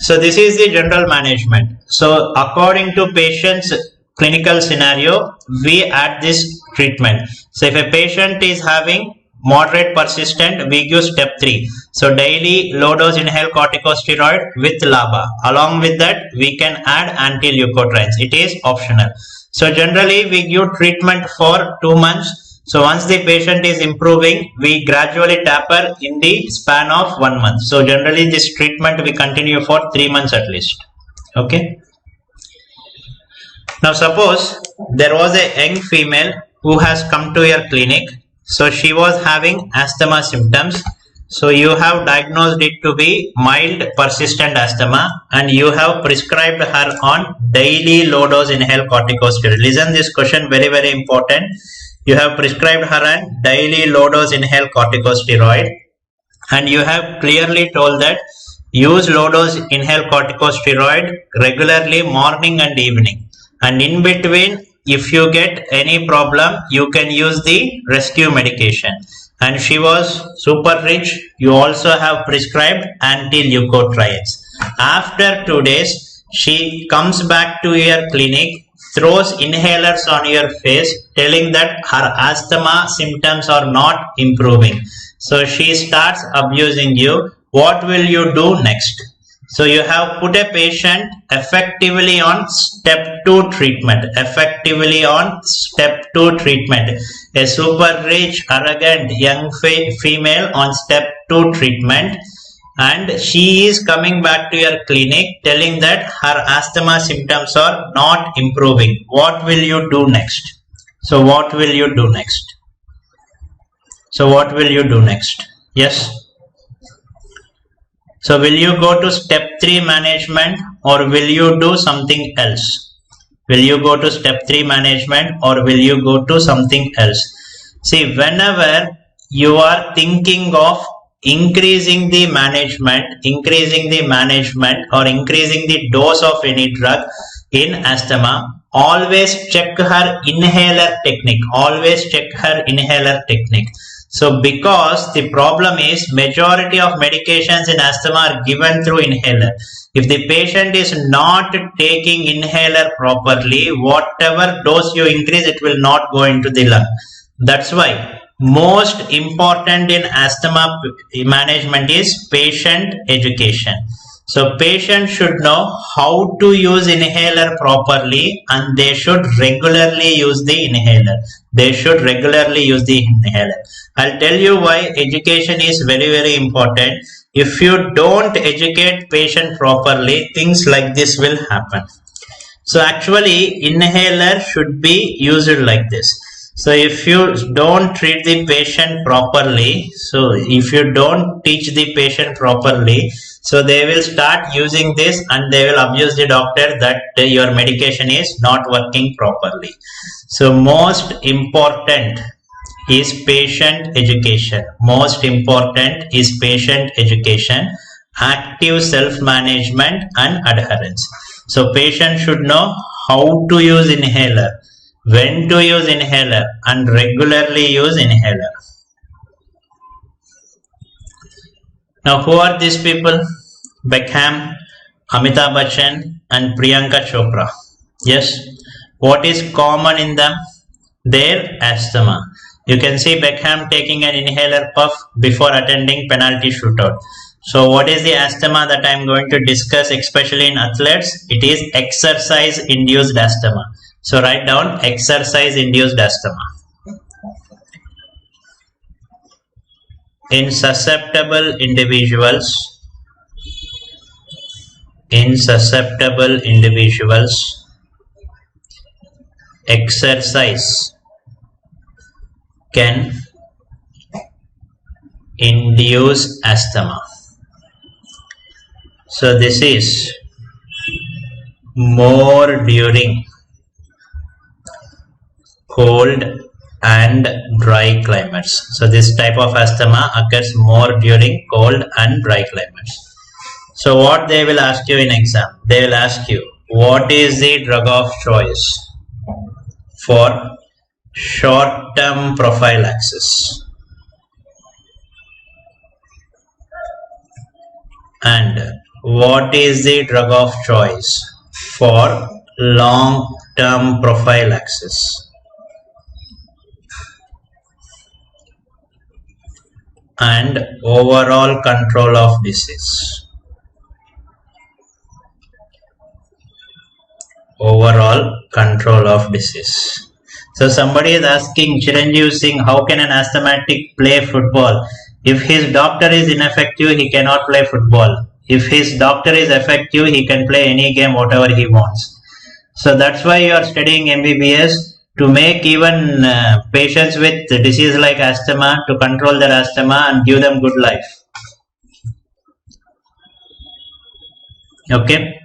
Speaker 1: So this is the general management. So according to patient's clinical scenario, we add this treatment. So if a patient is having moderate persistent, we give step 3. So daily low dose inhaled corticosteroid with LABA. Along with that, we can add anti-leukotrienes. It is optional. So generally we give treatment for 2 months. So once the patient is improving, we gradually taper in the span of 1 month. So generally this treatment we continue for 3 months at least. Okay. Now suppose there was a young female who has come to your clinic. So she was having asthma symptoms. So you have diagnosed it to be mild persistent asthma and you have prescribed her on daily low dose inhaled corticosteroid. Listen, this question very important. You have prescribed her on daily low dose inhaled corticosteroid and you have clearly told that use low dose inhaled corticosteroid regularly morning and evening, and in between if you get any problem you can use the rescue medication. And she was super rich. You also have prescribed anti-leukotrienes. After 2 days she comes back to your clinic, throws inhalers on your face telling that her asthma symptoms are not improving. So she starts abusing you. What will you do next? So you have put a patient effectively on step 2 treatment. Effectively on step 2 treatment. A super rich, arrogant young female on step 2 treatment. And she is coming back to your clinic telling that her asthma symptoms are not improving. What will you do next? So what will you do next? So what will you do next? Yes. So will you go to step 3 management or will you do something else? Will you go to step 3 management or will you go to something else? See, whenever you are thinking of increasing the management or increasing the dose of any drug in asthma, always check her inhaler technique. Always check her inhaler technique. So because the problem is majority of medications in asthma are given through inhaler. If the patient is not taking inhaler properly, whatever dose you increase, it will not go into the lung. That's why most important in asthma management is patient education. So patient should know how to use inhaler properly and they should regularly use the inhaler. I'll tell you why education is very important. If you don't educate patient properly, things like this will happen. So actually inhaler should be used like this. So if you don't treat the patient properly, so if you don't teach the patient properly, so they will start using this and they will abuse the doctor that your medication is not working properly. So most important is patient education. Active self-management and adherence. So patient should know how to use inhaler, when to use inhaler and regularly use inhaler. Now who are these people? Beckham, Amitabh Bachchan and Priyanka Chopra. Yes. What is common in them? Their asthma. You can see Beckham taking an inhaler puff before attending penalty shootout. So what is the asthma that I am going to discuss, especially in athletes? It is exercise induced asthma. So write down exercise induced asthma. In susceptible individuals, exercise can induce asthma. So this is more during cold and dry climates. So this type of asthma occurs more during cold and dry climates. So what they will ask you in exam? They will ask you, what is the drug of choice for short-term prophylaxis? And what is the drug of choice for long-term prophylaxis? And overall control of disease. Overall control of disease. So somebody is asking Chiranjeev Singh, how can an asthmatic play football? If his doctor is ineffective, he cannot play football. If his doctor is effective, he can play any game, whatever he wants. So that's why you are studying MBBS, to make even patients with disease like asthma, to control their asthma and give them good life. Okay.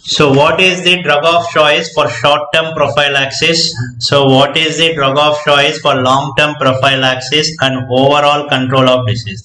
Speaker 1: So what is the drug of choice for short-term prophylaxis? So what is the drug of choice for long-term prophylaxis and overall control of disease?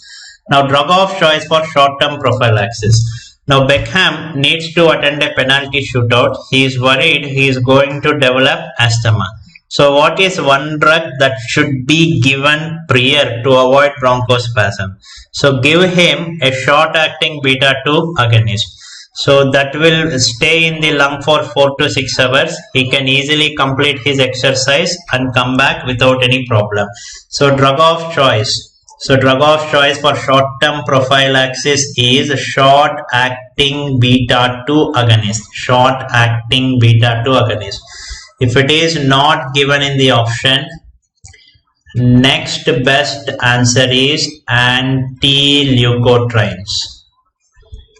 Speaker 1: Now, drug of choice for short-term prophylaxis. Now, Beckham needs to attend a penalty shootout. He is worried he is going to develop asthma. So what is one drug that should be given prior to avoid bronchospasm? So give him a short-acting beta-2 agonist. So that will stay in the lung for 4 to 6 hours. He can easily complete his exercise and come back without any problem. So drug of choice. So drug of choice for short-term prophylaxis is short-acting beta-2 agonist. Short-acting beta-2 agonist. If it is not given in the option, next best answer is anti-leukotrienes.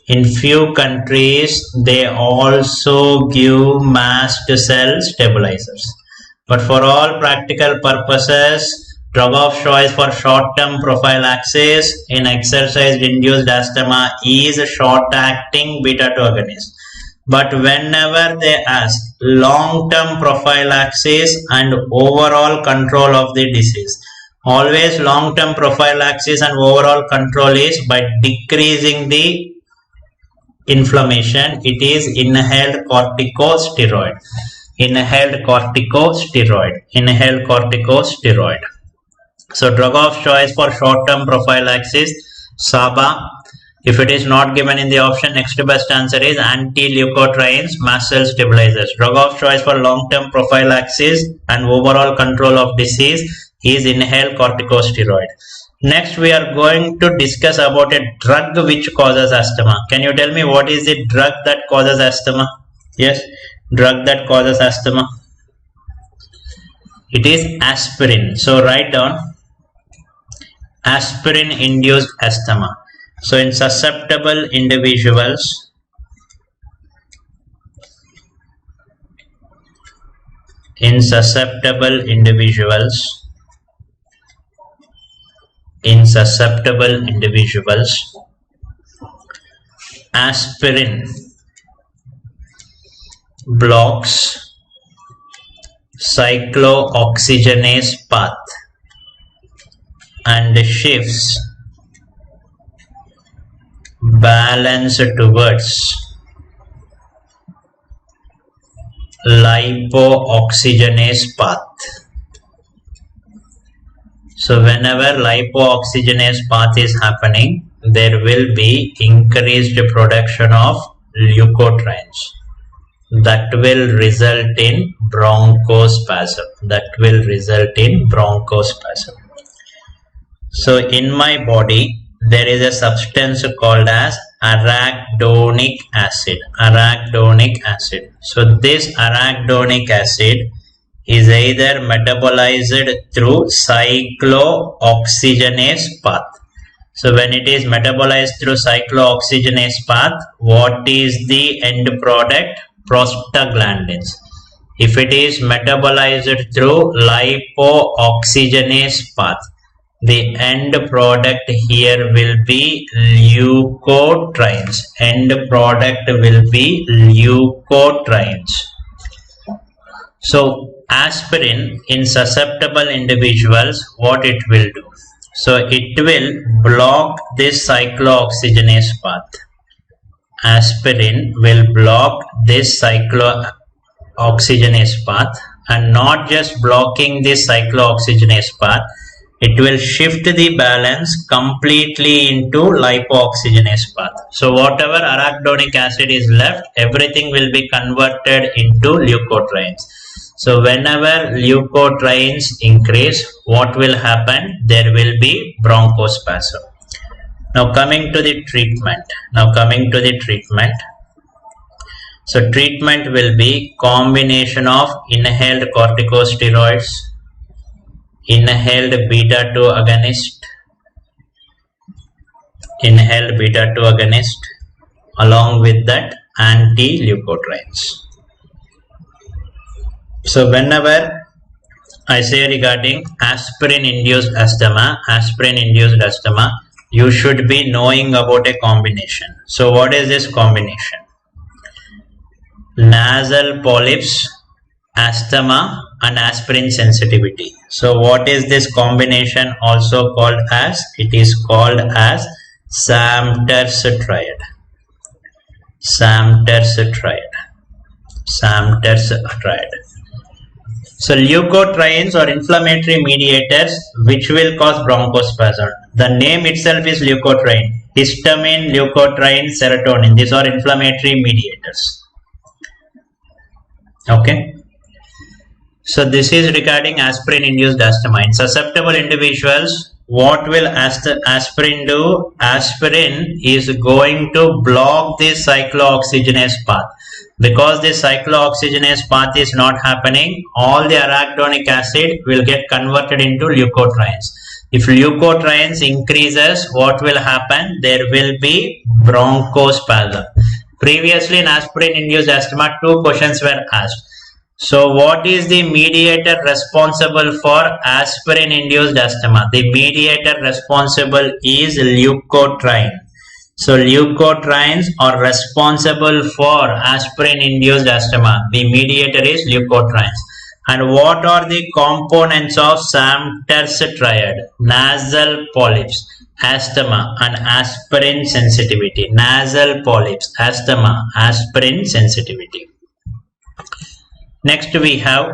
Speaker 1: In few countries, they also give mast cell stabilizers. But for all practical purposes, drug of choice for short-term prophylaxis in exercise-induced asthma is short-acting beta-2 agonist. But whenever they ask long-term prophylaxis and overall control of the disease, always long-term prophylaxis and overall control is by decreasing the inflammation. It is inhaled corticosteroid. So drug of choice for short-term prophylaxis, SABA. If it is not given in the option, next best answer is anti-leukotrienes, mast cell stabilizers. Drug of choice for long-term prophylaxis and overall control of disease is inhaled corticosteroid. Next, we are going to discuss about a drug which causes asthma. Can you tell me what is the drug that causes asthma? Yes, drug that causes asthma. It is aspirin. So write down aspirin-induced asthma. So in susceptible individuals, aspirin blocks cyclooxygenase path and shifts balance towards lipooxygenase path. So whenever lipooxygenase path is happening, there will be increased production of leukotrienes. That will result in bronchospasm. So in my body there is a substance called as arachidonic acid. Arachidonic acid. So this arachidonic acid is either metabolized through cyclooxygenase path. So when it is metabolized through cyclooxygenase path, what is the end product? Prostaglandins. If it is metabolized through lipooxygenase path, the end product here will be leukotrienes. End product will be leukotrienes. So aspirin in susceptible individuals, what it will do? So it will block this cyclooxygenase path. Aspirin will block this cyclooxygenase path, and not just blocking this cyclooxygenase path, it will shift the balance completely into lipooxygenase path. So whatever arachidonic acid is left, everything will be converted into leukotrienes. So whenever leukotrienes increase, what will happen? There will be bronchospasm. Now coming to the treatment. So treatment will be combination of inhaled corticosteroids, inhaled beta-2 agonist, along with that anti-leukotrienes. So whenever I say regarding aspirin-induced asthma, you should be knowing about a combination. So what is this combination? Nasal polyps, asthma and aspirin sensitivity. So what is this combination also called as? It is called as Samter's triad. So leukotrienes or inflammatory mediators which will cause bronchospasm. The name itself is leukotriene. Histamine, leukotriene, serotonin. These are inflammatory mediators. Okay. So this is regarding aspirin-induced asthma. In susceptible individuals, what will aspirin do? Aspirin is going to block this cyclooxygenase path. Because this cyclooxygenase path is not happening, all the arachidonic acid will get converted into leukotrienes. If leukotrienes increases, what will happen? There will be bronchospasm. Previously in aspirin-induced asthma, 2 questions were asked. So what is the mediator responsible for aspirin-induced asthma? The mediator responsible is leukotriene. So leukotrienes are responsible for aspirin-induced asthma. The mediator is leukotrienes. And what are the components of Samter's triad? Nasal polyps, asthma and aspirin sensitivity. Nasal polyps, asthma, aspirin sensitivity. Next we have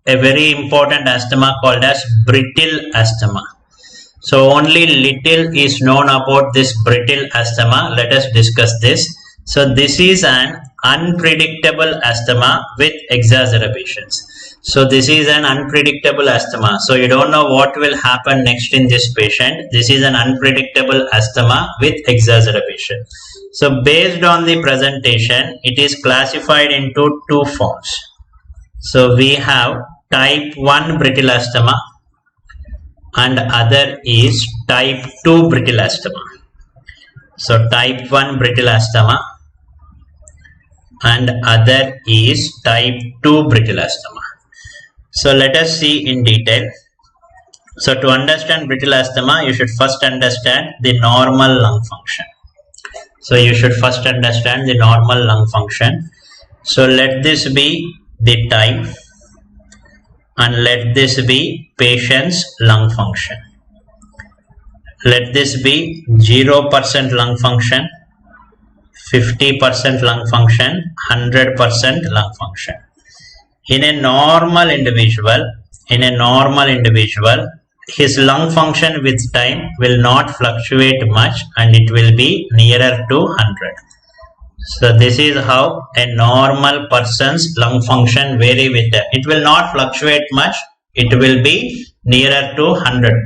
Speaker 1: a very important asthma called as brittle asthma. So only little is known about this brittle asthma. Let us discuss this. So this is an unpredictable asthma with exacerbations. So this is an unpredictable asthma. So you don't know what will happen next in this patient. This is an unpredictable asthma with exacerbation. So based on the presentation, it is classified into 2 forms. So we have type 1 brittle asthma and other is type 2 brittle asthma. So type 1 brittle asthma and other is type 2 brittle asthma. So let us see in detail. So to understand brittle asthma, you should first understand the normal lung function. So let this be the type and let this be patient's lung function. Let this be 0% lung function, 50% lung function, 100% lung function. In a normal individual, his lung function with time will not fluctuate much and it will be nearer to 100. So this is how a normal person's lung function vary with them. It will not fluctuate much. It will be nearer to 100%.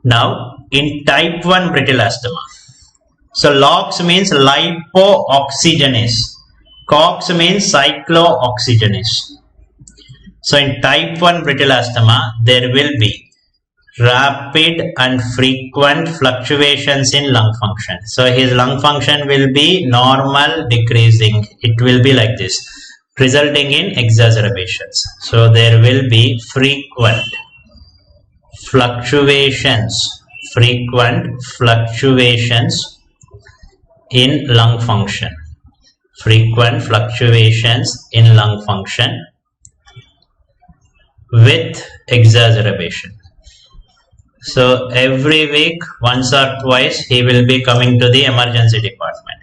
Speaker 1: Now, in type 1 brittle asthma, so LOX means lipooxygenase, COX means cyclooxygenase. So in type 1 brittle asthma, there will be rapid and frequent fluctuations in lung function. So his lung function will be normal decreasing. It will be like this, resulting in exacerbations. So there will be frequent fluctuations in lung function. Frequent fluctuations in lung function with exacerbation. So every week, once or twice, he will be coming to the emergency department.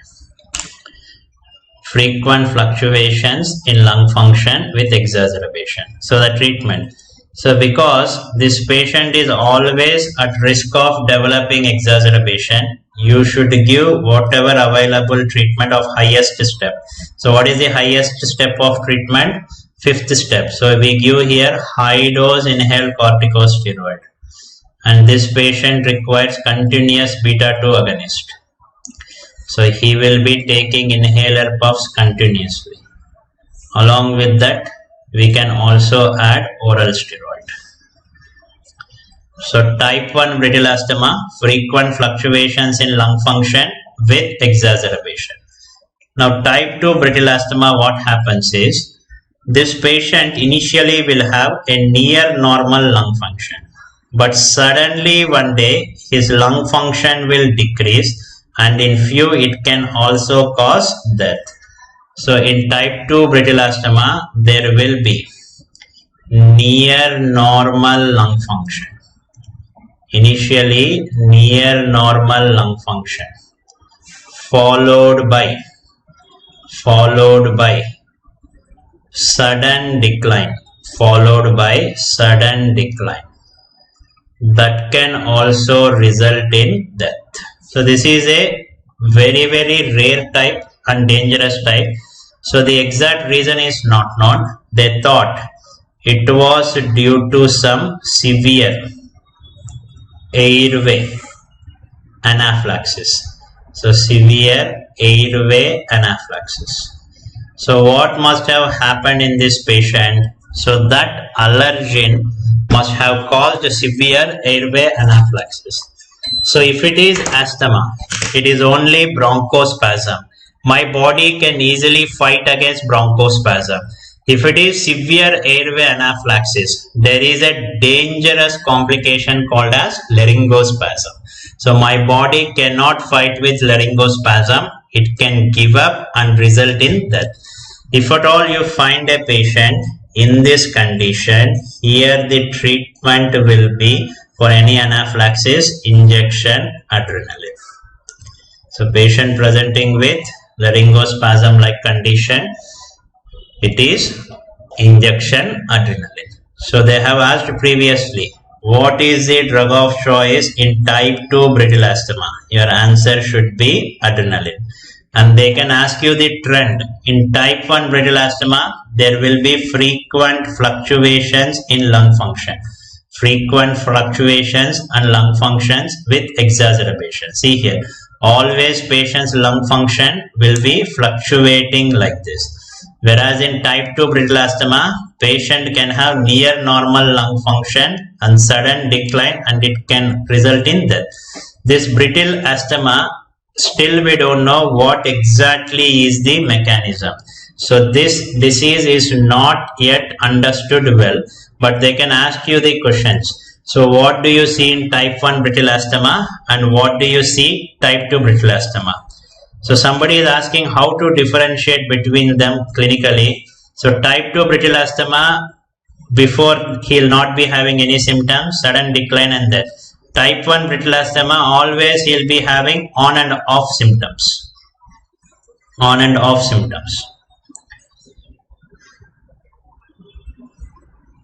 Speaker 1: Frequent fluctuations in lung function with exacerbation. So the treatment. So because this patient is always at risk of developing exacerbation, you should give whatever available treatment of highest step. So what is the highest step of treatment? 5th step. So we give here high dose inhaled corticosteroid. And this patient requires continuous beta-2 agonist. So he will be taking inhaler puffs continuously. Along with that, we can also add oral steroid. So type 1 brittle asthma, frequent fluctuations in lung function with exacerbation. Now type 2 brittle asthma, what happens is, this patient initially will have a near normal lung function. But suddenly one day his lung function will decrease, and in few it can also cause death. So in type 2 brittle asthma, there will be near normal lung function. Initially near normal lung function, followed by sudden decline, that can also result in death. So this is a very, very rare type and dangerous type. So the exact reason is not known. They thought it was due to some severe airway anaphylaxis. So severe airway anaphylaxis. So what must have happened in this patient? So that allergen must have caused a severe airway anaphylaxis. So if it is asthma, it is only bronchospasm. My body can easily fight against bronchospasm. If it is severe airway anaphylaxis, there is a dangerous complication called as laryngospasm. So my body cannot fight with laryngospasm. It can give up and result in death. If at all you find a patient in this condition, here the treatment will be, for any anaphylaxis, injection adrenaline. So patient presenting with laryngospasm like condition, it is injection adrenaline. So they have asked previously, what is the drug of choice in type 2 brittle asthma? Your answer should be adrenaline. And they can ask you the trend. In type 1 brittle asthma, there will be frequent fluctuations in lung function. Frequent fluctuations and lung functions with exacerbation. See here, always patient's lung function will be fluctuating like this. Whereas in type 2 brittle asthma, patient can have near normal lung function and sudden decline, and it can result in death. This brittle asthma, still we don't know what exactly is the mechanism. So this disease is not yet understood well, but they can ask you the questions. So what do you see in type 1 brittle asthma and what do you see type 2 brittle asthma? So somebody is asking how to differentiate between them clinically. So type 2 brittle asthma, before he will not be having any symptoms, sudden decline and death. Type 1 brittle asthma, always he will be having on and off symptoms. On and off symptoms.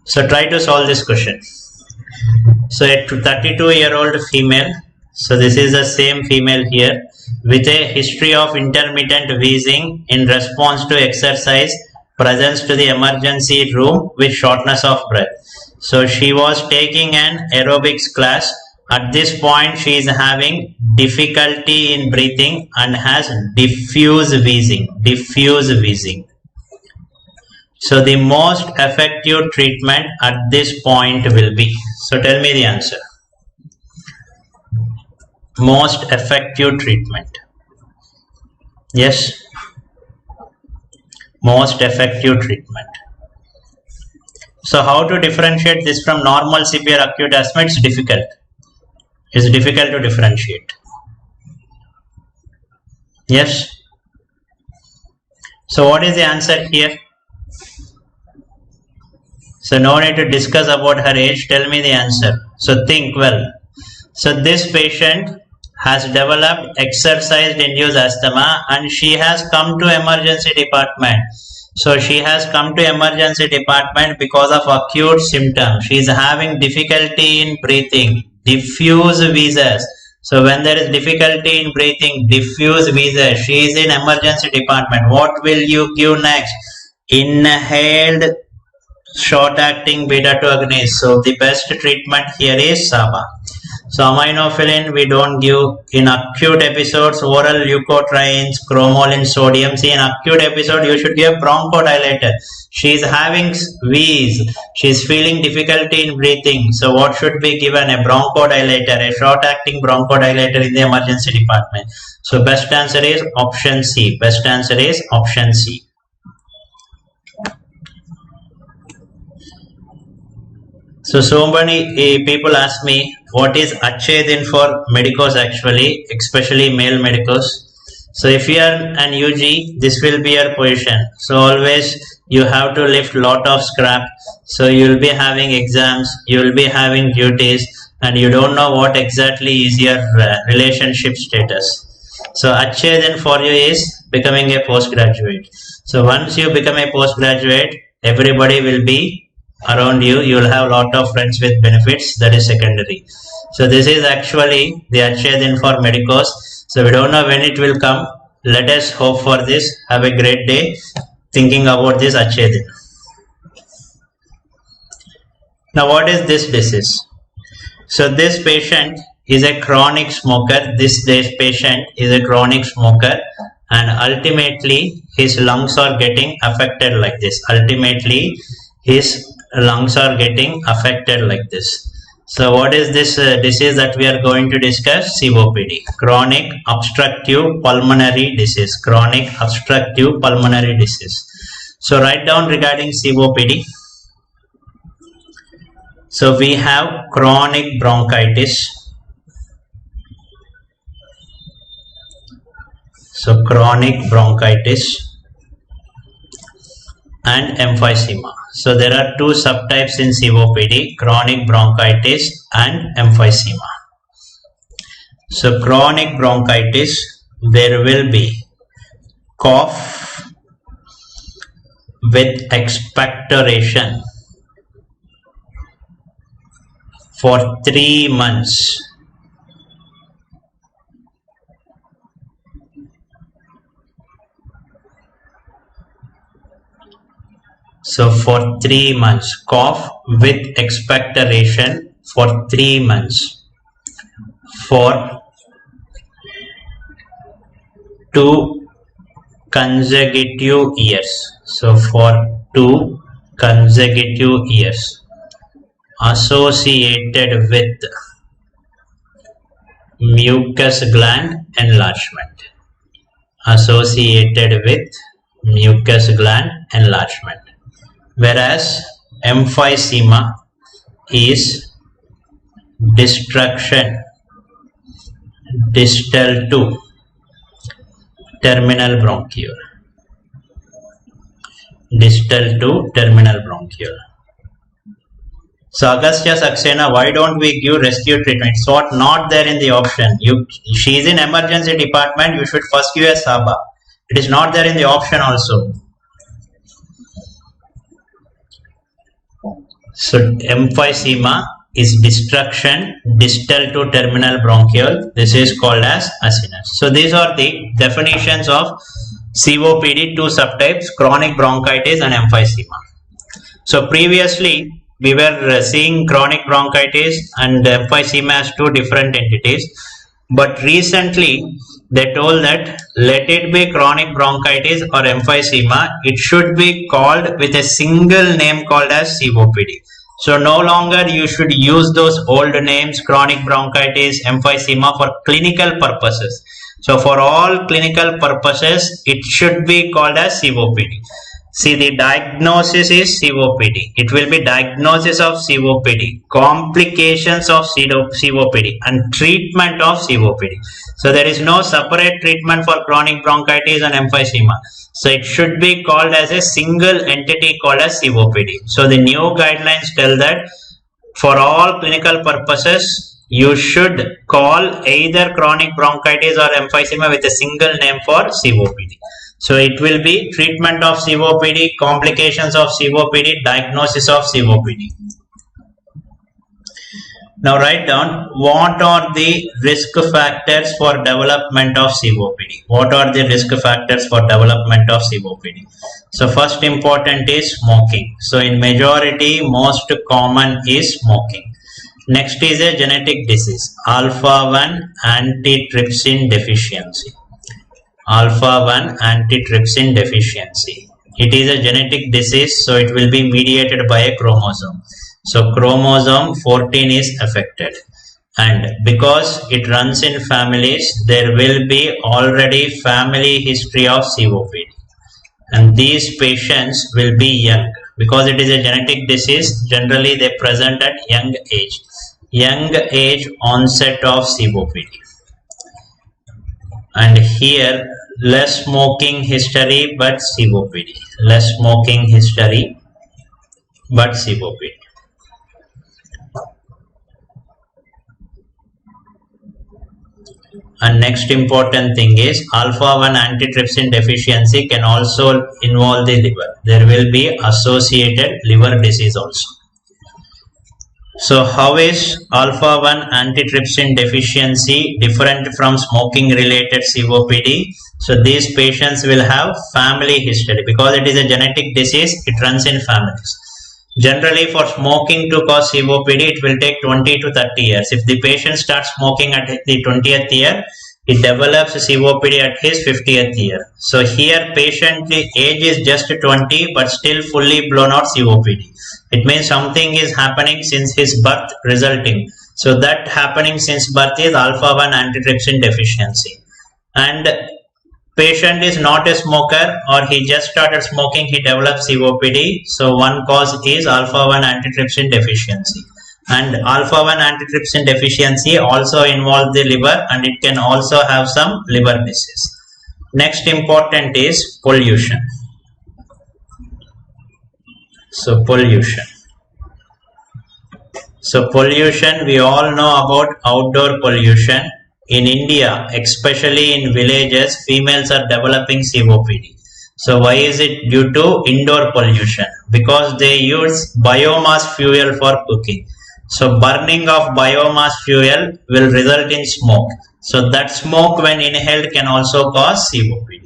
Speaker 1: So try to solve this question. So a 32-year-old female, so this is the same female here, with a history of intermittent wheezing in response to exercise, presence to the emergency room with shortness of breath. So she was taking an aerobics class At this point, she is having difficulty in breathing and has diffuse wheezing. Diffuse wheezing. So the most effective treatment at this point will be. So tell me the answer. Most effective treatment. Yes. Most effective treatment. So how to differentiate this from normal severe acute asthma? It's difficult. It's difficult to differentiate. Yes. So what is the answer here? So no need to discuss about her age. Tell me the answer. So think well. So this patient has developed exercise-induced asthma and she has come to emergency department. So she has come to emergency department because of acute symptoms. She is having difficulty in breathing, diffuse wheezes. So when there is difficulty in breathing, diffuse wheezes, she is in emergency department. What will you give next? Inhaled short-acting beta-2 agonist. So the best treatment here is SABA. So aminophylline we don't give. In acute episodes, oral leukotrienes, cromolyn, sodium. See, in acute episode you should give bronchodilator. She is having wheeze. She is feeling difficulty in breathing. So what should be given? A bronchodilator, a short-acting bronchodilator in the emergency department. So best answer is option C. Best answer is option C. So many people ask me what is achedin for medicos actually, especially male medicos. So if you are an UG, this will be your position. So always you have to lift lot of scrap. So you will be having exams, you will be having duties, and you don't know what exactly is your relationship status. So achedin for you is becoming a postgraduate. So once you become a postgraduate, everybody will be around you. You will have a lot of friends with benefits. That is secondary. So this is actually the achedin for medicos. So we don't know when it will come. Let us hope for this. Have a great day thinking about this achedin. Now what is this disease? So this patient is a chronic smoker. This patient is a chronic smoker and ultimately his lungs are getting affected like this. Ultimately his lungs are getting affected like this. So what is this disease that we are going to discuss? COPD, chronic obstructive pulmonary disease. Chronic obstructive pulmonary disease. So write down regarding COPD. So we have chronic bronchitis. So chronic bronchitis and emphysema. So there are two subtypes in COPD, chronic bronchitis and emphysema. So chronic bronchitis, there will be cough with expectoration for 3 months. So for 3 months, cough with expectoration for 3 months for 2 consecutive years. So for 2 consecutive years associated with mucus gland enlargement. Associated with mucus gland enlargement. Whereas emphysema is destruction distal to terminal bronchiole. Distal to terminal bronchiole. So Agastya Saxena, why don't we give rescue treatment? It's not there in the option. She is in emergency department, you should first give a SABA. It is not there in the option also. So emphysema is destruction distal to terminal bronchiole. This is called as acinus. So these are the definitions of COPD, two subtypes, chronic bronchitis and emphysema. So previously we were seeing chronic bronchitis and emphysema as two different entities. But recently, they told that let it be chronic bronchitis or emphysema, it should be called with a single name called as COPD. So no longer you should use those old names, chronic bronchitis, emphysema, for clinical purposes. So for all clinical purposes, it should be called as COPD. See, the diagnosis is COPD. It will be diagnosis of COPD, complications of COPD, and treatment of COPD. So there is no separate treatment for chronic bronchitis and emphysema. So it should be called as a single entity called as COPD. So the new guidelines tell that for all clinical purposes, you should call either chronic bronchitis or emphysema with a single name for COPD. So it will be treatment of COPD, complications of COPD, diagnosis of COPD. Now write down what are the risk factors for development of COPD. What are the risk factors for development of COPD? So first important is smoking. So in majority, most common is smoking. Next is a genetic disease, alpha-1 antitrypsin deficiency. Alpha-1 antitrypsin deficiency. It is a genetic disease, so it will be mediated by a chromosome. So chromosome 14 is affected, and because it runs in families, there will be already family history of COPD, and these patients will be young. Because it is a genetic disease, generally they present at young age onset of COPD. And here less smoking history but COPD, less smoking history but COPD. And next important thing is alpha-1 antitrypsin deficiency can also involve the liver. There will be associated liver disease also. So how is alpha-1 antitrypsin deficiency different from smoking related COPD? So these patients will have family history. Because it is a genetic disease, it runs in families. Generally for smoking to cause COPD, it will take 20 to 30 years. If the patient starts smoking at the 20th year, it develops COPD at his 50th year. So here patient age is just 20 but still fully blown out COPD. It means something is happening since his birth resulting. So that happening since birth is alpha-1 antitrypsin deficiency. And patient is not a smoker, or he just started smoking, he develops COPD. So one cause is alpha-1 antitrypsin deficiency. And alpha-1 antitrypsin deficiency also involves the liver, and it can also have some liver disease. Next important is pollution. So pollution. So pollution, we all know about outdoor pollution. In India, especially in villages, females are developing COPD. So why is it? Due to indoor pollution. Because they use biomass fuel for cooking. So burning of biomass fuel will result in smoke. So that smoke when inhaled can also cause COPD.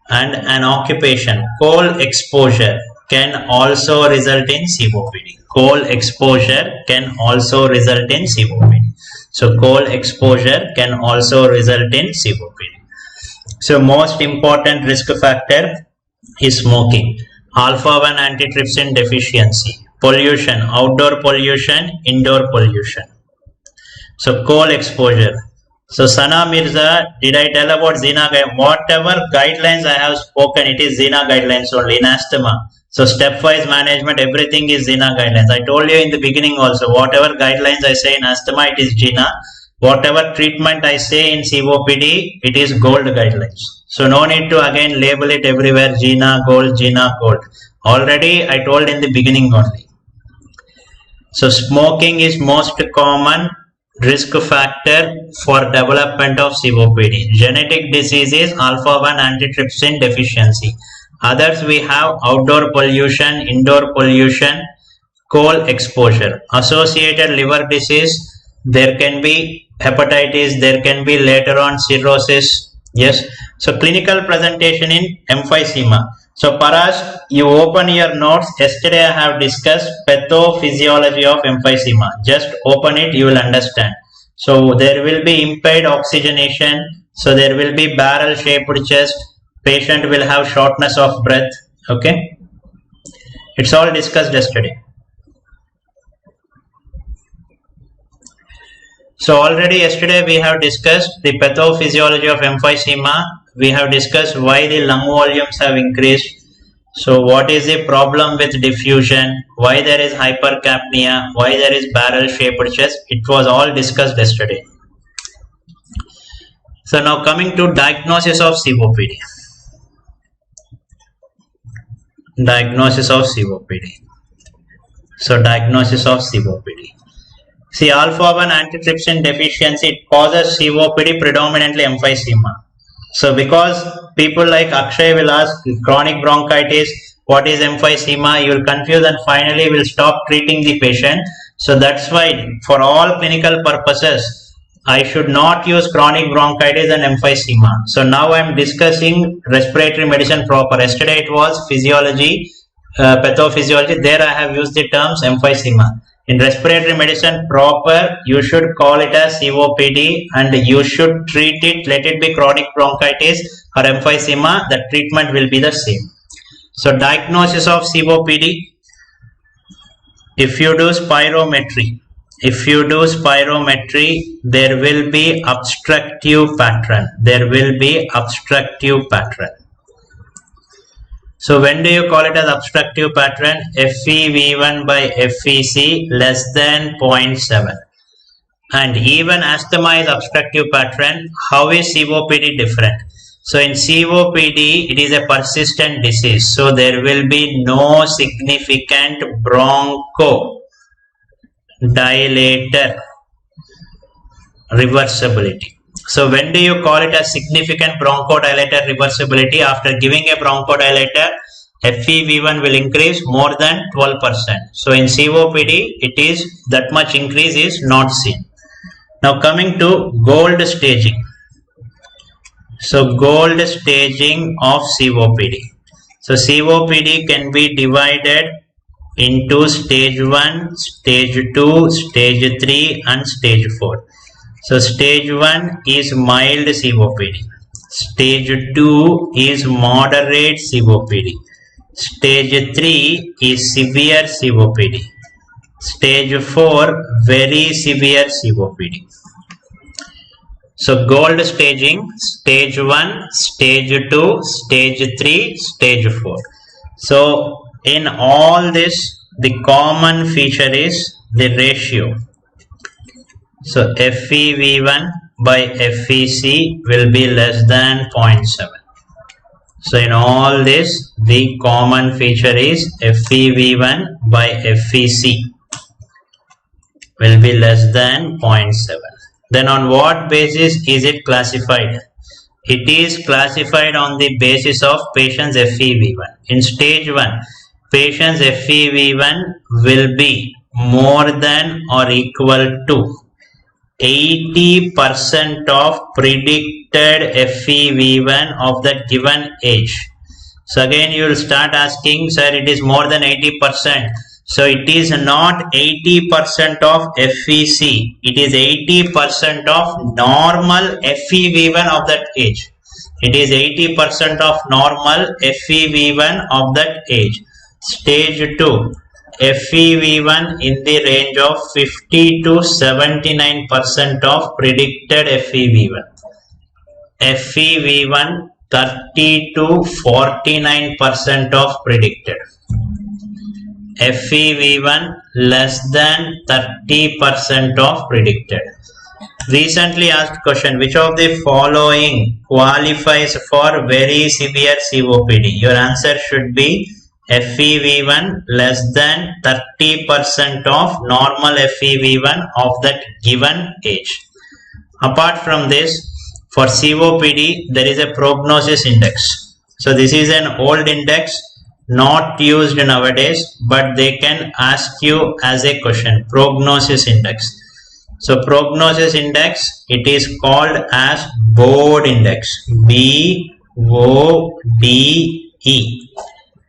Speaker 1: And an occupation, coal exposure, can also result in COPD. Coal exposure can also result in COPD. So coal exposure can also result in COPD. So most important risk factor is smoking, alpha-1 antitrypsin deficiency, pollution, outdoor pollution, indoor pollution. So coal exposure. So Sana Mirza, did I tell about Zina guidelines? Whatever guidelines I have spoken, it is Zina guidelines only in asthma. So stepwise management, everything is Zina guidelines. I told you in the beginning also, whatever guidelines I say in asthma, it is Zina. Whatever treatment I say in COPD, it is gold guidelines. So no need to again label it everywhere, Zina, gold, Zina, gold. Already I told in the beginning only. So smoking is most common risk factor for development of COPD. Genetic diseases, alpha-1 antitrypsin deficiency. Others we have outdoor pollution, indoor pollution, coal exposure. Associated liver disease, there can be hepatitis, there can be later on cirrhosis, yes, So clinical presentation in emphysema. So Parash, you open your notes. Yesterday I have discussed pathophysiology of emphysema. Just open it, you will understand. So there will be impaired oxygenation. So there will be barrel shaped chest. Patient will have shortness of breath. Okay. It's all discussed yesterday. So already yesterday we have discussed the pathophysiology of emphysema. We have discussed why the lung volumes have increased. So what is the problem with diffusion? Why there is hypercapnia? Why there is barrel shaped chest? It was all discussed yesterday. So now coming to diagnosis of COPD. Diagnosis of COPD. So diagnosis of COPD. See, alpha-1 antitrypsin deficiency, it causes COPD, predominantly emphysema. So because people like Akshay will ask chronic bronchitis, what is emphysema, you will confuse and finally will stop treating the patient. So that's why for all clinical purposes, I should not use chronic bronchitis and emphysema. So now I am discussing respiratory medicine proper. Yesterday it was physiology, pathophysiology. There I have used the terms emphysema. In respiratory medicine proper, you should call it as COPD and you should treat it, let it be chronic bronchitis or emphysema, the treatment will be the same. So diagnosis of COPD, if you do spirometry, there will be obstructive pattern. So when do you call it as obstructive pattern? FEV1 by FEC less than 0.7. And even asthma is obstructive pattern. How is COPD different? So in COPD, it is a persistent disease. So there will be no significant bronchodilator reversibility. So when do you call it a significant bronchodilator reversibility? After giving a bronchodilator, FEV1 will increase more than 12%. So in COPD, it is that much increase is not seen. Now coming to gold staging. So gold staging of COPD. So COPD can be divided into stage 1, stage 2, stage 3 and stage 4. So stage 1 is mild COPD, stage 2 is moderate COPD, stage 3 is severe COPD, stage 4 very severe COPD. So gold staging, stage 1, stage 2, stage 3, stage 4. So in all this, the common feature is the ratio. So FEV1 by FEC will be less than 0.7. So in all this, the common feature is FEV1 by FEC will be less than 0.7. Then on what basis is it classified? It is classified on the basis of patient's FEV1. In stage 1, patient's FEV1 will be more than or equal to 80% of predicted FEV1 of the given age. So again you will start asking, sir, it is more than 80%. So it is not 80% of FEC. It is 80% of normal FEV1 of that age. It is 80% of normal FEV1 of that age. Stage 2. FEV1 in the range of 50 to 79% of predicted FEV1. FEV1 30 to 49% of predicted. FEV1 less than 30% of predicted. Recently asked question, which of the following qualifies for very severe COPD? Your answer should be FEV1 less than 30% of normal FEV1 of that given age. Apart from this, for COPD, there is a prognosis index. So this is an old index, not used nowadays, but they can ask you as a question, prognosis index. So prognosis index, it is called as BODE index, BODE.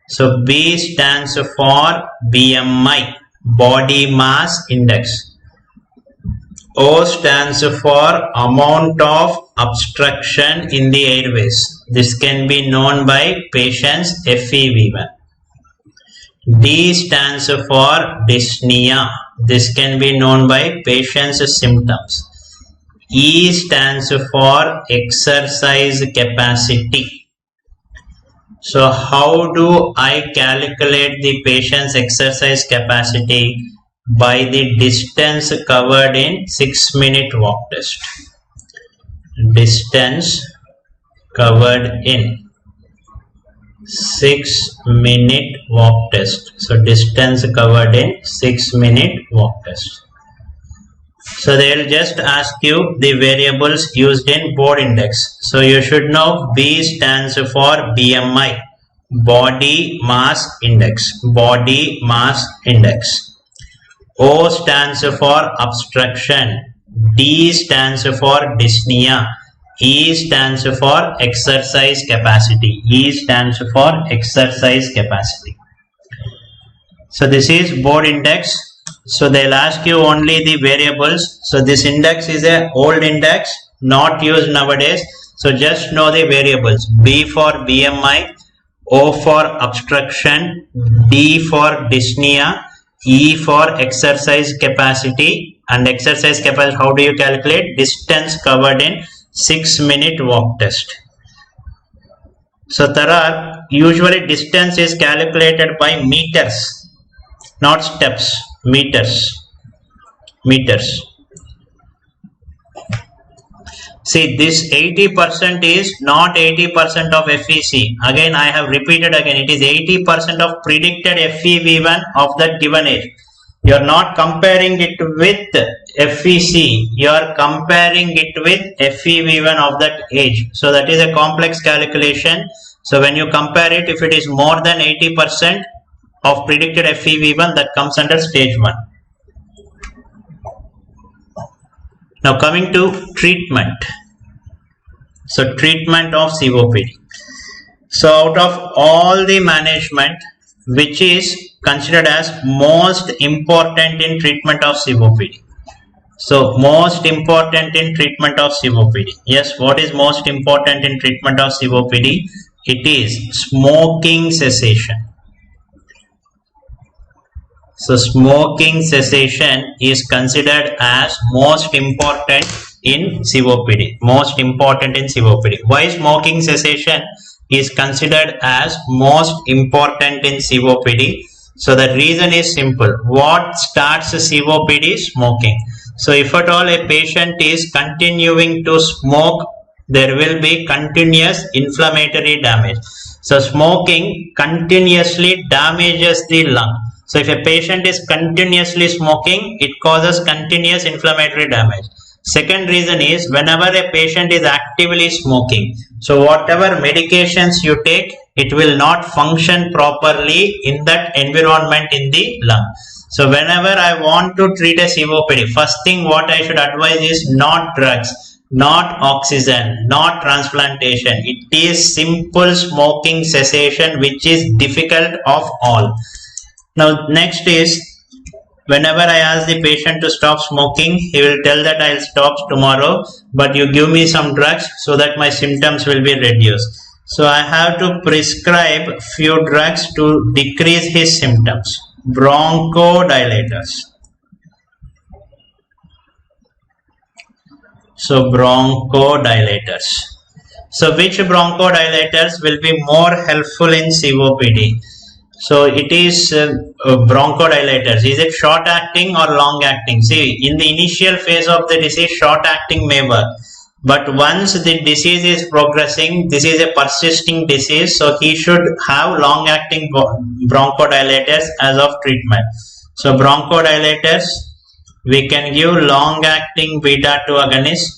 Speaker 1: So B stands for BMI, body mass index. O stands for amount of obstruction in the airways. This can be known by patient's FEV1. D stands for dyspnea. This can be known by patient's symptoms. E stands for exercise capacity. So how do I calculate the patient's exercise capacity? By the distance covered in 6-minute walk test. Distance covered in 6-minute walk test. So distance covered in 6-minute walk test. So they will just ask you the variables used in BODE index. So you should know B stands for BMI, body mass index. Body mass index. O stands for obstruction. D stands for dyspnea. E stands for exercise capacity. E stands for exercise capacity. So this is BODE index. So they'll ask you only the variables. So this index is an old index, not used nowadays. So just know the variables. B for BMI, O for obstruction, D for dyspnea, E for exercise capacity. And exercise capacity, how do you calculate? Distance covered in 6-minute walk test. So there are usually distance is calculated by meters, not steps. Meters. See, this 80% is not 80% of FEC. Again, I have repeated again. It is 80% of predicted FEV1 of that given age. You are not comparing it with FEC. You are comparing it with FEV1 of that age. So that is a complex calculation. So when you compare it, if it is more than 80% of predicted FEV1, that comes under stage 1. Now coming to treatment. So treatment of COPD. So out of all the management, which is considered as most important in treatment of COPD? So most important in treatment of COPD. Yes, what is most important in treatment of COPD? It is smoking cessation. So smoking cessation is considered as most important in COPD. Most important in COPD. Why smoking cessation is considered as most important in COPD? So the reason is simple. What starts COPD? Smoking. So if at all a patient is continuing to smoke, there will be continuous inflammatory damage. So smoking continuously damages the lung. So if a patient is continuously smoking, it causes continuous inflammatory damage. Second reason is whenever a patient is actively smoking, so whatever medications you take, it will not function properly in that environment in the lung. So whenever I want to treat a COPD, first thing what I should advise is not drugs, not oxygen, not transplantation. It is simple smoking cessation, which is difficult of all. Now next is, whenever I ask the patient to stop smoking, he will tell that I'll stop tomorrow, but you give me some drugs so that my symptoms will be reduced. So I have to prescribe few drugs to decrease his symptoms. Bronchodilators. So bronchodilators. So which bronchodilators will be more helpful in COPD? So it is bronchodilators. Is it short acting or long acting? See, in the initial phase of the disease, short acting may work. But once the disease is progressing, this is a persisting disease. So he should have long acting bronchodilators as of treatment. So bronchodilators, we can give long acting beta 2 agonist,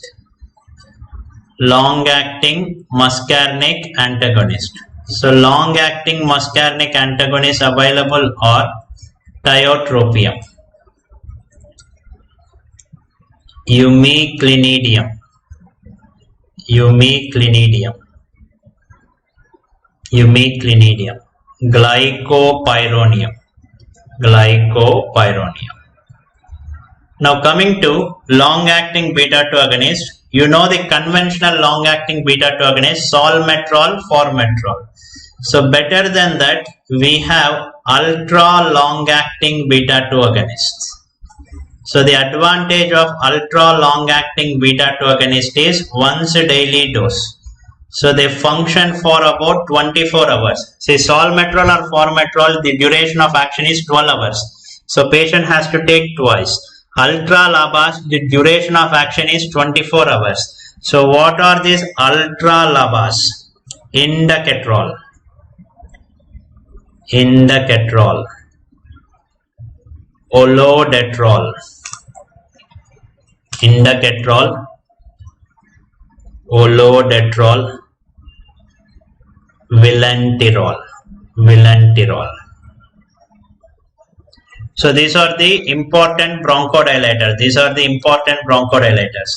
Speaker 1: long acting muscarinic antagonist. So long acting muscarinic antagonists available are tiotropium. Umeclinidium, Umeclinidium, Umeclinidium, Glycopyrronium, Glycopyrronium. Now coming to long-acting beta-2 agonist, you know the conventional long-acting beta-2 agonist, solmetrol, formoterol. So better than that, we have ultra long-acting beta-2 agonists. So the advantage of ultra long-acting beta-2 agonist is once a daily dose. So they function for about 24 hours. Say solmetrol or formoterol, the duration of action is 12 hours. So patient has to take twice. Ultra labas, the duration of action is 24 hours. So what are these ultra labas? Indacaterol, Indacaterol, Olodaterol, Indacaterol, Olodaterol, Vilanterol, Vilanterol. So these are the important bronchodilators. These are the important bronchodilators.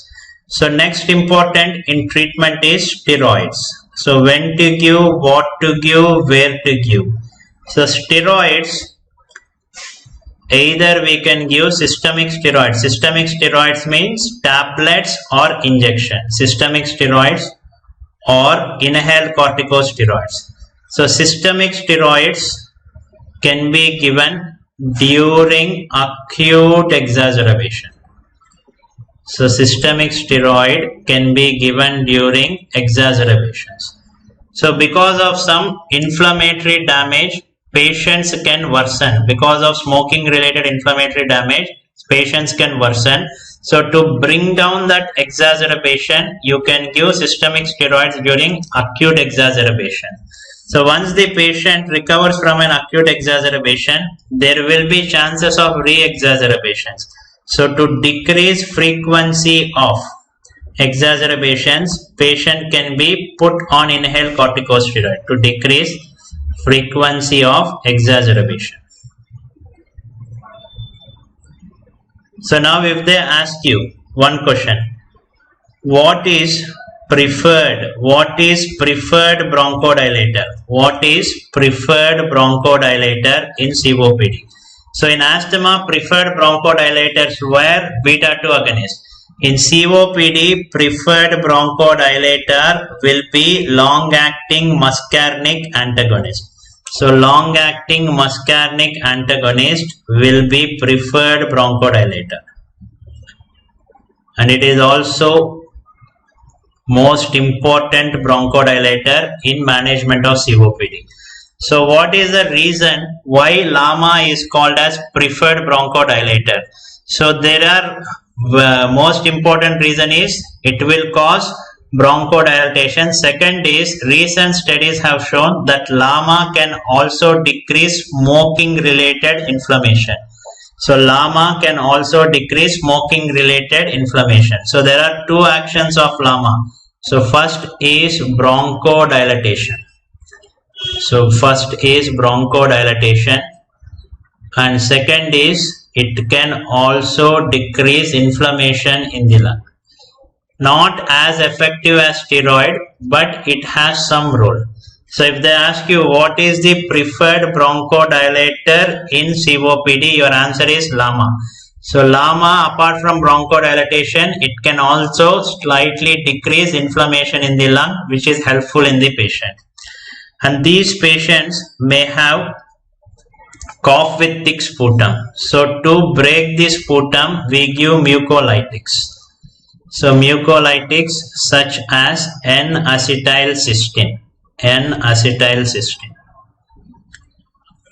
Speaker 1: So next important in treatment is steroids. So when to give, what to give, where to give. So steroids, either we can give systemic steroids. Systemic steroids means tablets or injection. Systemic steroids or inhaled corticosteroids. So systemic steroids can be given during acute exacerbation. So systemic steroid can be given during exacerbations. So because of some inflammatory damage, patients can worsen. Because of smoking related inflammatory damage, patients can worsen. So to bring down that exacerbation, you can give systemic steroids during acute exacerbation. So once the patient recovers from an acute exacerbation, there will be chances of re-exacerbations. So to decrease frequency of exacerbations, patient can be put on inhaled corticosteroid to decrease frequency of exacerbation. So now if they ask you one question, what is preferred bronchodilator? What is preferred bronchodilator in COPD? So in asthma, preferred bronchodilators were beta-2 agonists. In COPD, preferred bronchodilator will be long-acting muscarinic antagonist. So long-acting muscarinic antagonist will be preferred bronchodilator. And it is also most important bronchodilator in management of COPD. So what is the reason why LAMA is called as preferred bronchodilator? So there are most important reason is it will cause bronchodilation. Second is recent studies have shown that LAMA can also decrease smoking related inflammation. So LAMA can also decrease smoking related inflammation. So there are two actions of LAMA. So first is bronchodilation. So first is bronchodilation and second is it can also decrease inflammation in the lung. Not as effective as steroid, but it has some role. So if they ask you what is the preferred bronchodilator in COPD, your answer is LAMA. So LAMA, apart from bronchodilation, it can also slightly decrease inflammation in the lung, which is helpful in the patient. And these patients may have cough with thick sputum. So to break this sputum, we give mucolytics. So mucolytics such as N-acetylcysteine. N-acetylcysteine.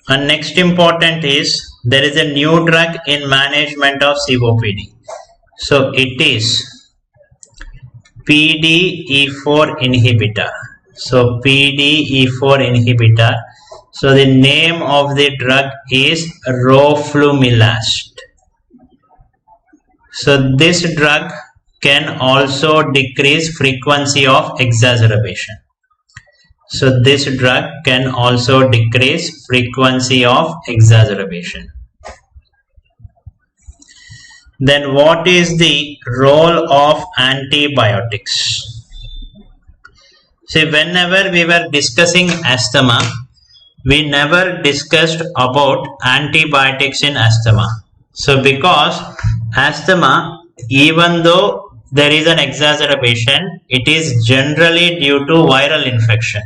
Speaker 1: And next important is there is a new drug in management of COPD. So it is PDE4 inhibitor. So PDE4 inhibitor. So the name of the drug is roflumilast. So this drug can also decrease frequency of exacerbation. So this drug can also decrease frequency of exacerbation. Then what is the role of antibiotics? See, whenever we were discussing asthma, we never discussed about antibiotics in asthma. So because asthma, even though there is an exacerbation, it is generally due to viral infection.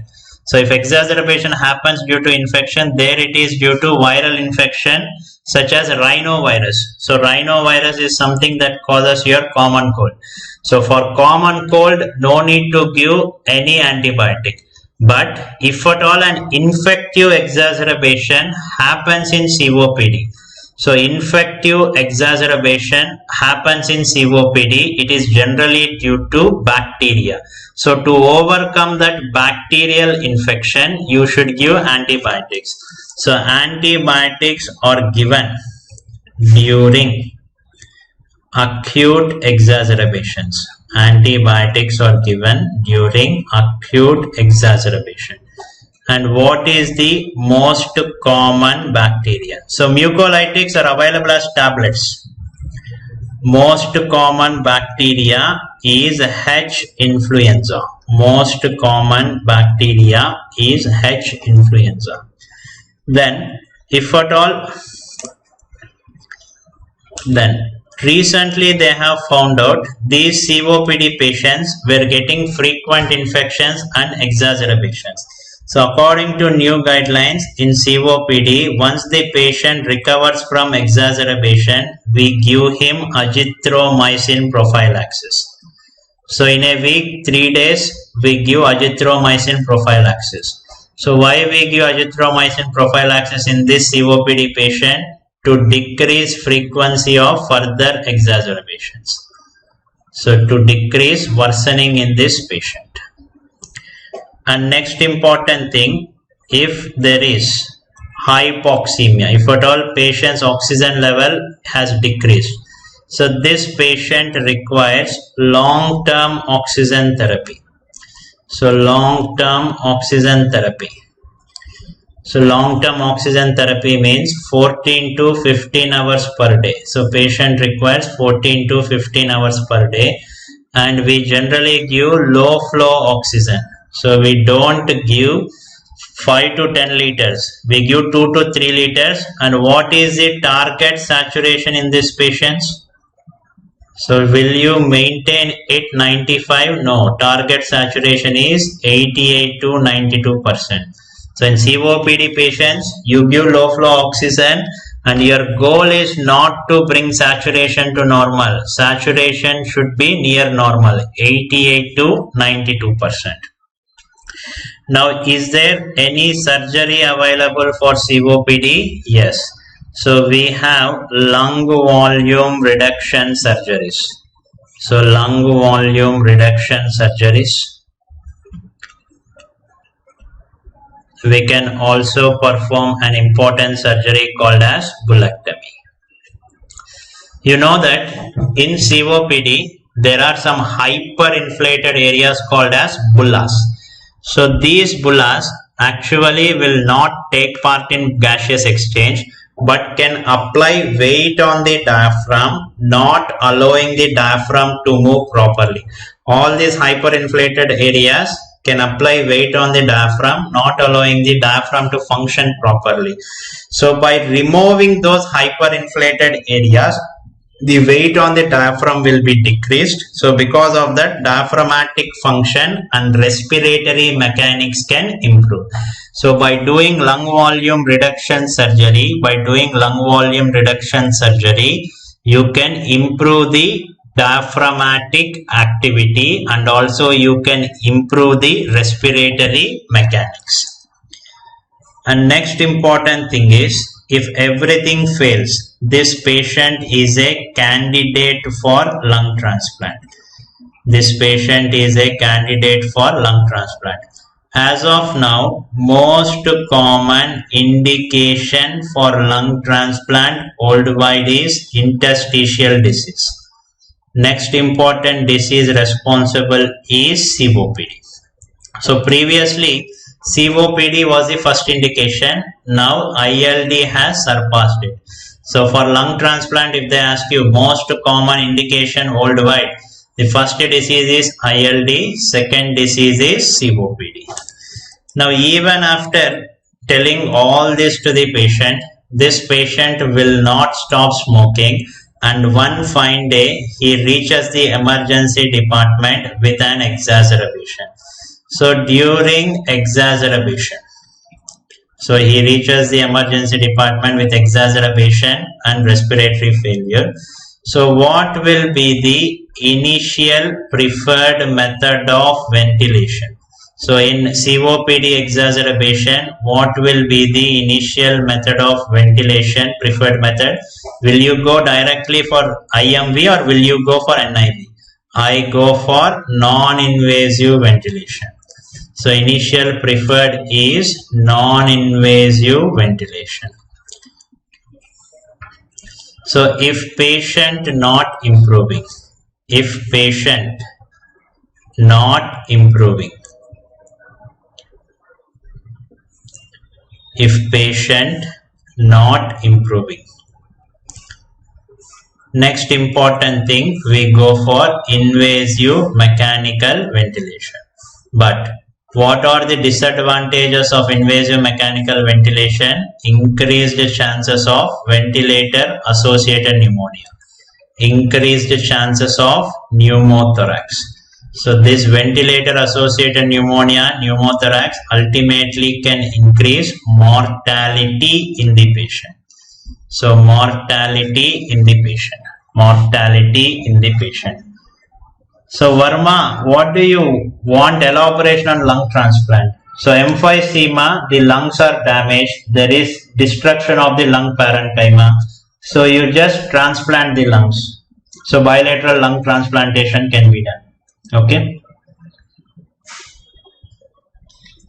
Speaker 1: So if exacerbation happens due to infection, there it is due to viral infection such as rhinovirus. So rhinovirus is something that causes your common cold. So for common cold, no need to give any antibiotic. But if at all an infective exacerbation happens in COPD, so infective exacerbation happens in COPD, it is generally due to bacteria. So to overcome that bacterial infection, you should give antibiotics. So antibiotics are given during acute exacerbations. Antibiotics are given during acute exacerbation. And what is the most common bacteria? So mucolytics are available as tablets. Most common bacteria is H. influenza. Most common bacteria is H. influenza. Then, if at all, then recently they have found out these COPD patients were getting frequent infections and exacerbations. So according to new guidelines in COPD, once the patient recovers from exacerbation, we give him azithromycin prophylaxis. So in a week, 3 days, we give azithromycin prophylaxis. So why we give azithromycin prophylaxis in this COPD patient? To decrease frequency of further exacerbations. So to decrease worsening in this patient. And next important thing, if there is hypoxemia, if at all patient's oxygen level has decreased, so this patient requires long-term oxygen therapy. So long-term oxygen therapy. So long-term oxygen therapy means 14 to 15 hours per day. So patient requires 14 to 15 hours per day, and we generally give low flow oxygen. So we don't give 5 to 10 liters. We give 2 to 3 liters. And what is the target saturation in these patients? So will you maintain it 95? No, target saturation is 88 to 92%. So in COPD patients, you give low flow oxygen and your goal is not to bring saturation to normal. Saturation should be near normal, 88 to 92%. Now, is there any surgery available for COPD? Yes. So we have lung volume reduction surgeries. So lung volume reduction surgeries. We can also perform an important surgery called as bullectomy. You know that in COPD, there are some hyperinflated areas called as bullas. So these bullas actually will not take part in gaseous exchange, but can apply weight on the diaphragm, not allowing the diaphragm to move properly. All these hyperinflated areas can apply weight on the diaphragm, not allowing the diaphragm to function properly. So by removing those hyperinflated areas, the weight on the diaphragm will be decreased. So because of that, diaphragmatic function and respiratory mechanics can improve. So by doing lung volume reduction surgery, you can improve the diaphragmatic activity and also you can improve the respiratory mechanics. And next important thing is, if everything fails, this patient is a candidate for lung transplant. This patient is a candidate for lung transplant. As of now, most common indication for lung transplant worldwide is interstitial disease. Next important disease responsible is COPD. So previously, COPD was the first indication. Now ILD has surpassed it. So for lung transplant, if they ask you most common indication worldwide, the first disease is ILD, second disease is COPD. Now even after telling all this to the patient, this patient will not stop smoking, and one fine day he reaches the emergency department with an exacerbation. So during exacerbation, so he reaches the emergency department with exacerbation and respiratory failure. So what will be the initial preferred method of ventilation? So in COPD exacerbation, what will be the initial method of ventilation, preferred method? Will you go directly for IMV or will you go for NIV? I go for non-invasive ventilation. So initial preferred is non-invasive ventilation. So if patient not improving, if patient not improving, if patient not improving, next important thing, we go for invasive mechanical ventilation. But what are the disadvantages of invasive mechanical ventilation? Increased chances of ventilator associated pneumonia, increased chances of pneumothorax. So this ventilator associated pneumonia, pneumothorax ultimately can increase mortality in the patient. So mortality in the patient, mortality in the patient. So Verma, what do you want elaboration on lung transplant? So emphysema, the lungs are damaged, there is destruction of the lung parenchyma. So you just transplant the lungs. So bilateral lung transplantation can be done. Okay.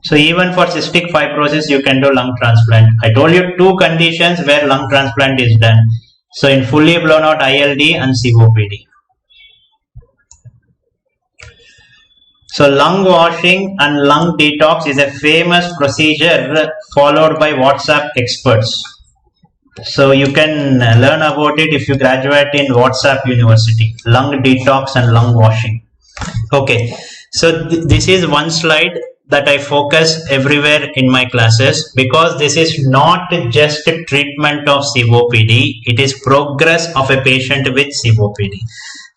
Speaker 1: So even for cystic fibrosis, you can do lung transplant. I told you two conditions where lung transplant is done. So in fully blown out ILD and COPD. So lung washing and lung detox is a famous procedure followed by WhatsApp experts. So you can learn about it if you graduate in WhatsApp University, lung detox and lung washing. Okay, so this is one slide that I focus everywhere in my classes, because this is not just a treatment of COPD, it is progress of a patient with COPD.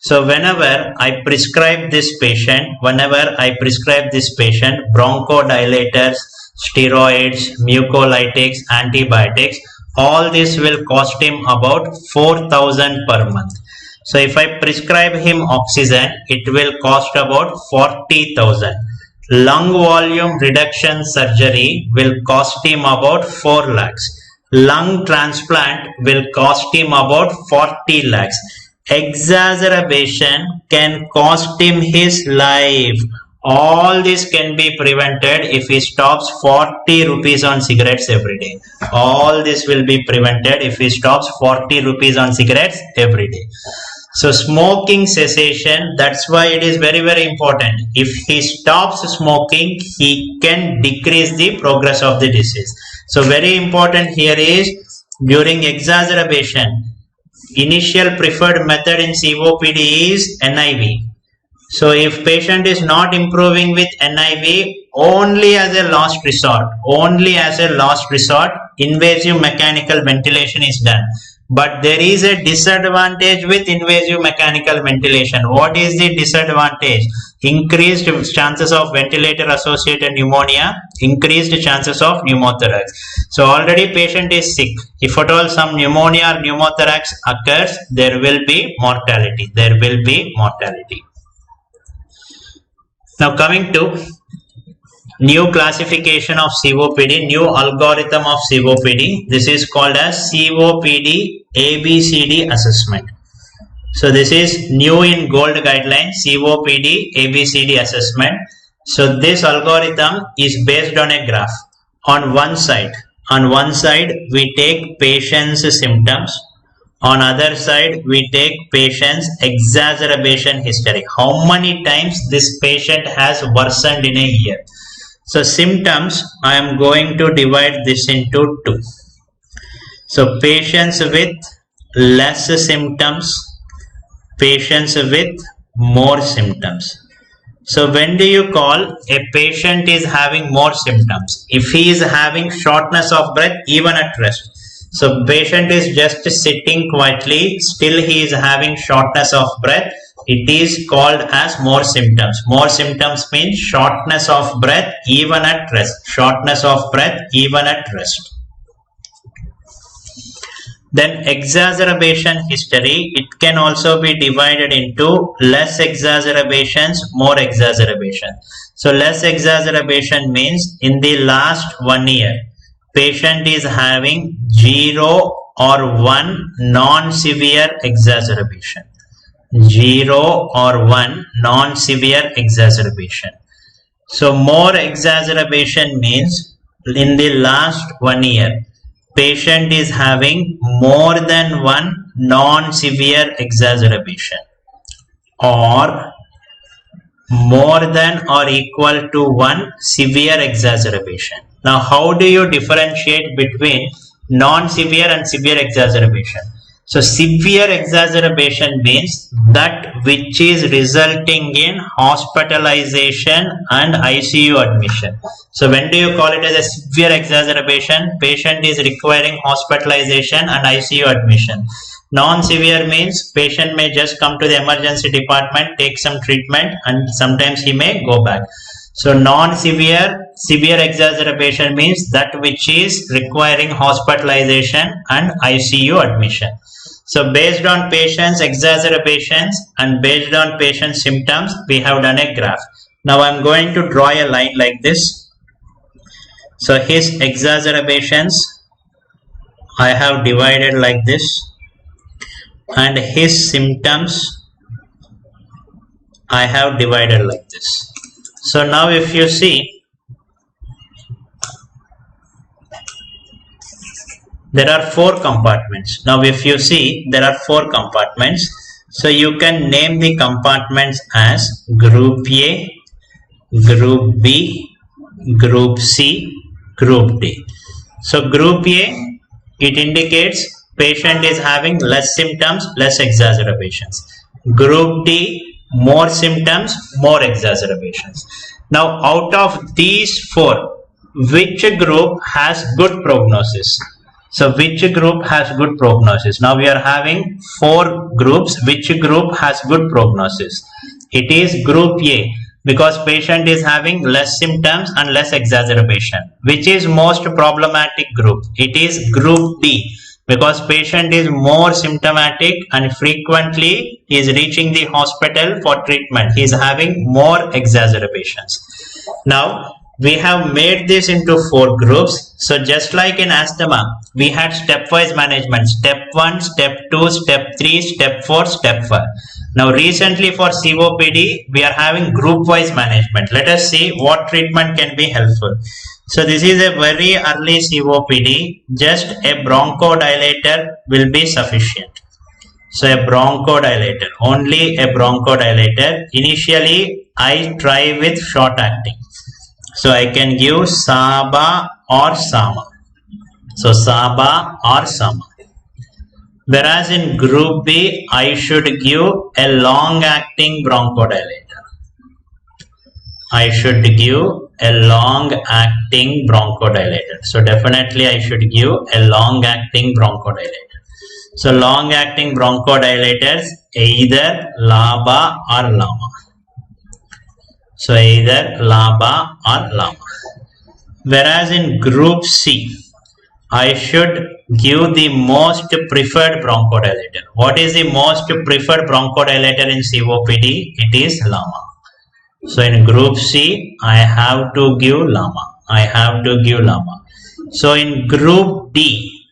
Speaker 1: So whenever I prescribe this patient, bronchodilators, steroids, mucolytics, antibiotics, all this will cost him about 4,000 per month. So if I prescribe him oxygen, it will cost about 40,000. Lung volume reduction surgery will cost him about 4 lakhs. Lung transplant will cost him about 40 lakhs. Exacerbation can cost him his life. All this can be prevented if he stops 40 rupees on cigarettes every day. All this will be prevented if he stops 40 rupees on cigarettes every day. So smoking cessation, that's why it is very, very important. If he stops smoking, he can decrease the progress of the disease. So very important here is during exacerbation, initial preferred method in COPD is NIV. So if patient is not improving with NIV, only as a last resort, invasive mechanical ventilation is done. But there is a disadvantage with invasive mechanical ventilation. What is the disadvantage? Increased chances of ventilator associated pneumonia, increased chances of pneumothorax. So already patient is sick. If at all some pneumonia or pneumothorax occurs, there will be mortality. Now coming to new classification of COPD, new algorithm of COPD. This is called as COPD ABCD assessment. So this is new in gold guideline, COPD ABCD assessment. So this algorithm is based on a graph. On one side we take patient's symptoms. On other side we take patient's exacerbation history. How many times this patient has worsened in a year. So symptoms, I am going to divide this into two. So patients with less symptoms, patients with more symptoms. So when do you call a patient is having more symptoms? If he is having shortness of breath even at rest. So patient is just sitting quietly, still he is having shortness of breath. It is called as more symptoms. More symptoms means shortness of breath even at rest. Shortness of breath even at rest. Then exacerbation history, it can also be divided into less exacerbations, more exacerbation. So less exacerbation means in the last 1 year, patient is having 0 or 1 non-severe exacerbation. 0 or 1 non-severe exacerbation. So more exacerbation means in the last 1 year, patient is having more than 1 non-severe exacerbation or more than or equal to 1 severe exacerbation. Now how do you differentiate between non-severe and severe exacerbation? So severe exacerbation means that which is resulting in hospitalization and ICU admission. So when do you call it as a severe exacerbation? Patient is requiring hospitalization and ICU admission. Non-severe means patient may just come to the emergency department, take some treatment, and sometimes he may go back. So non-severe, severe exacerbation means that which is requiring hospitalization and ICU admission. So based on patient's exacerbations and based on patient's symptoms, we have done a graph. Now I am going to draw a line like this. So his exacerbations I have divided like this, and his symptoms I have divided like this. So now if you see, there are 4 compartments. Now if you see, there are 4 compartments. So you can name the compartments as Group A, Group B, Group C, Group D. So Group A, it indicates patient is having less symptoms, less exacerbations. Group D, more symptoms, more exacerbations. Now out of these 4, which group has good prognosis? So which group has good prognosis? Now we are having 4 groups. Which group has good prognosis? It is Group A, because patient is having less symptoms and less exacerbation. Which is most problematic group? It is Group D, because patient is more symptomatic and frequently is reaching the hospital for treatment. He is having more exacerbations. Now we have made this into 4 groups. So just like in asthma, we had stepwise management. Step 1, step 2, step 3, step 4, step 5. Now recently for COPD, we are having group wise management. Let us see what treatment can be helpful. So this is a very early COPD. Just a bronchodilator will be sufficient. So a bronchodilator, only a bronchodilator. Initially I try with short acting. So I can give SABA or SAMA. So SABA or SAMA. Whereas in Group B, I should give a long-acting bronchodilator. I should give a long-acting bronchodilator. So definitely I should give a long-acting bronchodilator. So long-acting bronchodilators, either LABA or LAMA. So either LABA or LAMA. Whereas in Group C, I should give the most preferred bronchodilator. What is the most preferred bronchodilator in COPD? It is LAMA. So in Group C, I have to give LAMA. I have to give LAMA. So in Group D,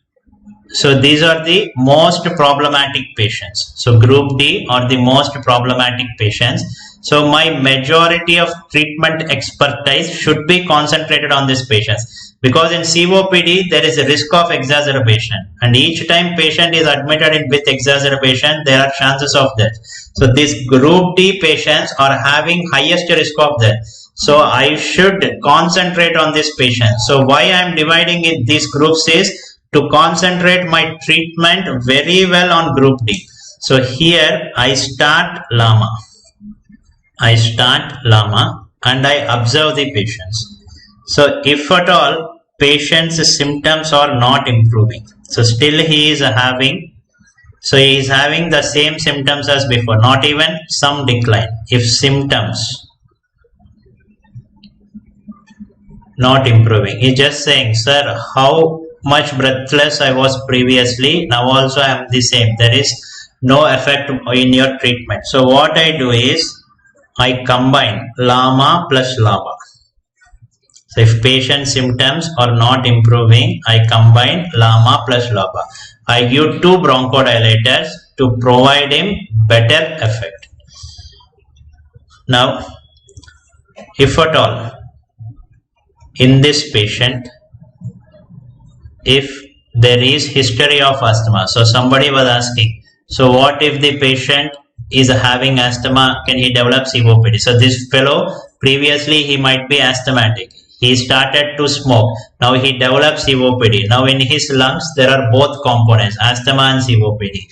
Speaker 1: so these are the most problematic patients. So Group D are the most problematic patients. So my majority of treatment expertise should be concentrated on these patients, because in COPD there is a risk of exacerbation, and each time patient is admitted with exacerbation, there are chances of death. So these Group D patients are having highest risk of death. So I should concentrate on this patient. So why I am dividing in these groups is to concentrate my treatment very well on group D. So here I start LAMA. And I observe the patients. So if at all patient's symptoms are not improving, so still he is having the same symptoms as before, not even some decline. If symptoms not improving, he's just saying, sir, how much breathless I was previously, now also I am the same. There is no effect in your treatment. So what I do is I combine LAMA plus LABA. So if patient symptoms are not improving, I combine LAMA plus LABA. I give 2 bronchodilators to provide him better effect. Now, if at all in this patient, if there is history of asthma, so somebody was asking, so what if the patient is having asthma, can he develop COPD? So this fellow, previously he might be asthmatic. He started to smoke. Now he develops COPD. Now in his lungs, there are both components, asthma and COPD.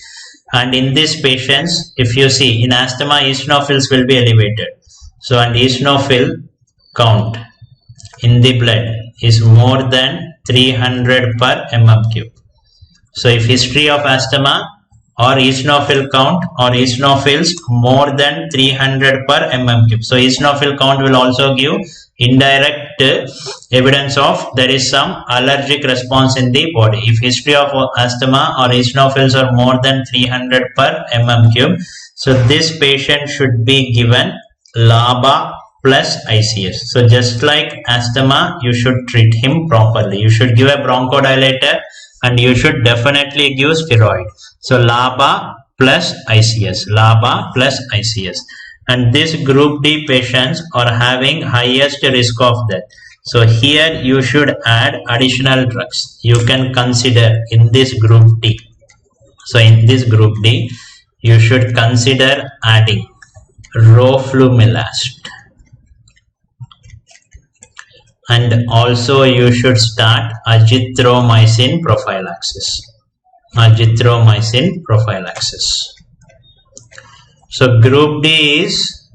Speaker 1: And in these patients, if you see, in asthma, eosinophils will be elevated. So and eosinophil count in the blood is more than 300 per mm³. So if history of asthma or eosinophil count or eosinophils more than 300 per mm³. So eosinophil count will also give indirect evidence of there is some allergic response in the body. If history of asthma or eosinophils are more than 300 per mm³, so this patient should be given LABA plus ICS. So just like asthma, you should treat him properly. You should give a bronchodilator and you should definitely give steroid. So LABA plus ICS, LABA plus ICS. And this group D patients are having highest risk of death. So here you should add additional drugs. You can consider in this group D. So in this group D, you should consider adding roflumilast. And also you should start azithromycin prophylaxis. Azithromycin prophylaxis. So group D is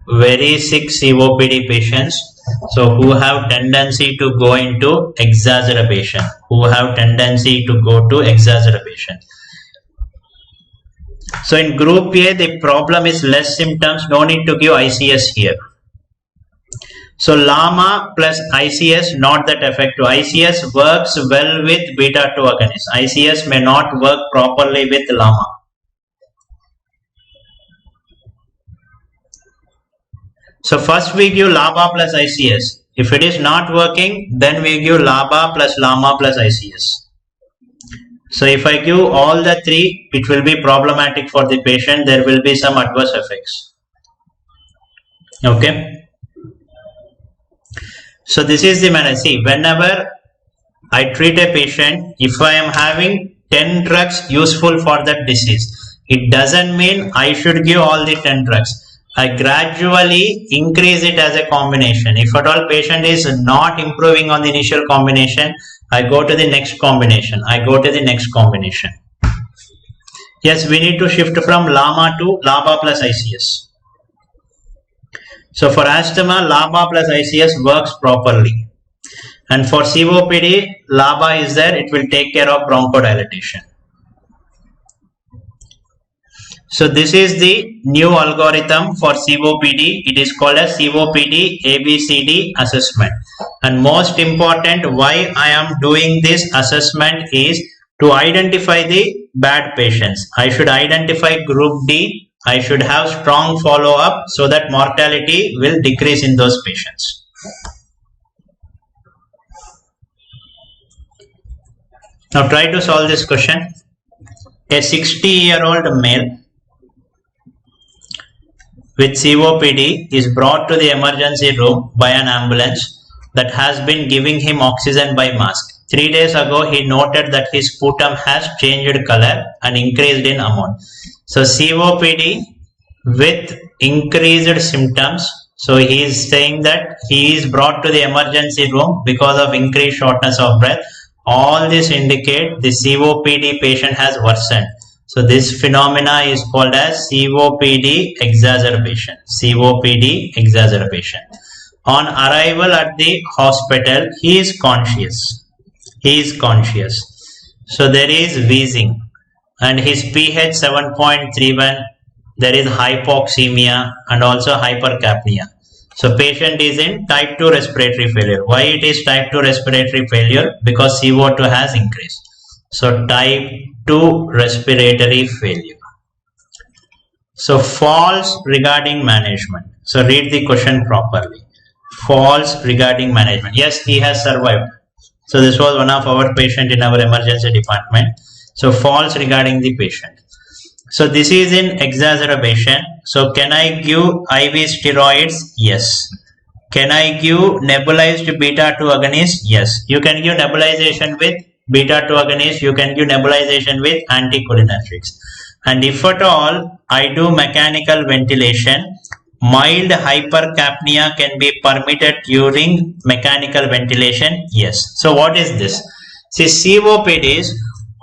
Speaker 1: very sick COPD patients, so who have tendency to go into exacerbation, So in group A, the problem is less symptoms, no need to give ICS here. So LAMA plus ICS not that effective. ICS works well with beta 2 agonists. ICS may not work properly with LAMA. So first we give LABA plus ICS. If it is not working, then we give LABA plus LAMA plus ICS. So if I give all the 3, it will be problematic for the patient. There will be some adverse effects. Okay. So this is the manner. See, whenever I treat a patient, if I am having 10 drugs useful for that disease, it doesn't mean I should give all the 10 drugs. I gradually increase it as a combination. If at all patient is not improving on the initial combination, I go to the next combination. Yes, we need to shift from LAMA to LABA plus ICS. So for asthma, LABA plus ICS works properly. And for COPD, LABA is there, it will take care of bronchodilation. So this is the new algorithm for COPD. It is called as COPD ABCD assessment. And most important, why I am doing this assessment is to identify the bad patients. I should identify group D. I should have strong follow-up so that mortality will decrease in those patients. Now try to solve this question. A 60-year-old male with COPD is brought to the emergency room by an ambulance that has been giving him oxygen by mask. 3 days ago, he noted that his sputum has changed color and increased in amount. So COPD with increased symptoms. So he is saying that he is brought to the emergency room because of increased shortness of breath. all this indicate the COPD patient has worsened. So this phenomena is called as COPD exacerbation. COPD exacerbation. On arrival at the hospital, he is conscious. He is conscious. So there is wheezing and his pH 7.31. There is hypoxemia and also hypercapnia. So patient is in type 2 respiratory failure. Why it is type 2 respiratory failure? Because CO2 has increased. So type 2 respiratory failure. So false regarding management. So read the question properly. False regarding management. Yes, he has survived. So this was one of our patient in our emergency department. So false regarding the patient. So this is in exacerbation. So can I give IV steroids? Yes. Can I give nebulized beta 2 agonist? Yes. You can give nebulization with beta 2 agonist. You can give nebulization with anticholinergics. And if at all I do mechanical ventilation, mild hypercapnia can be permitted during mechanical ventilation. Yes. So what is this? See, COPDs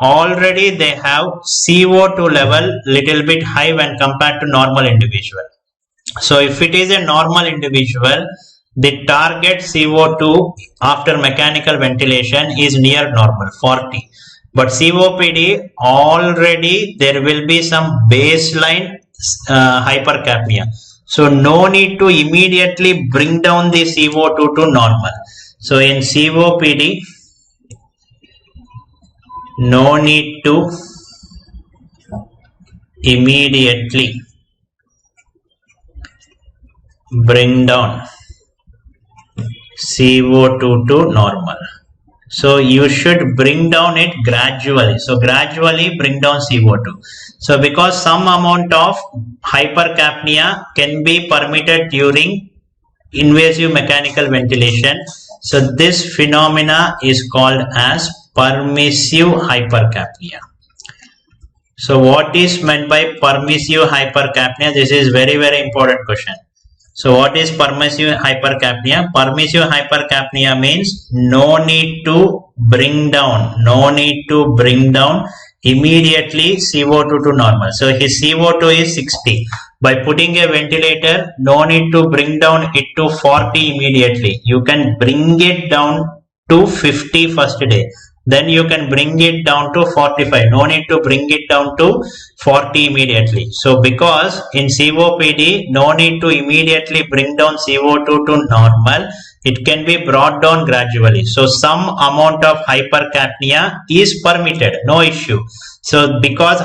Speaker 1: already they have CO2 level little bit high when compared to normal individual. So if it is a normal individual, the target CO2 after mechanical ventilation is near normal 40. But COPD already there will be some baseline hypercapnia. So no need to immediately bring down the CO2 to normal. So in COPD, no need to immediately bring down CO2 to normal. So you should bring down it gradually. So gradually bring down CO2. So because some amount of hypercapnia can be permitted during invasive mechanical ventilation. So this phenomena is called as permissive hypercapnia. So what is meant by permissive hypercapnia? This is very important question. So what is permissive hypercapnia? Permissive hypercapnia means no need to bring down immediately CO2 to normal. So his CO2 is 60. By putting a ventilator, no need to bring down it to 40 immediately. You can bring it down to 50 first day. Then you can bring it down to 45. No need to bring it down to 40 immediately. So because in COPD, no need to immediately bring down CO2 to normal. It can be brought down gradually. So some amount of hypercapnia is permitted. No issue. So because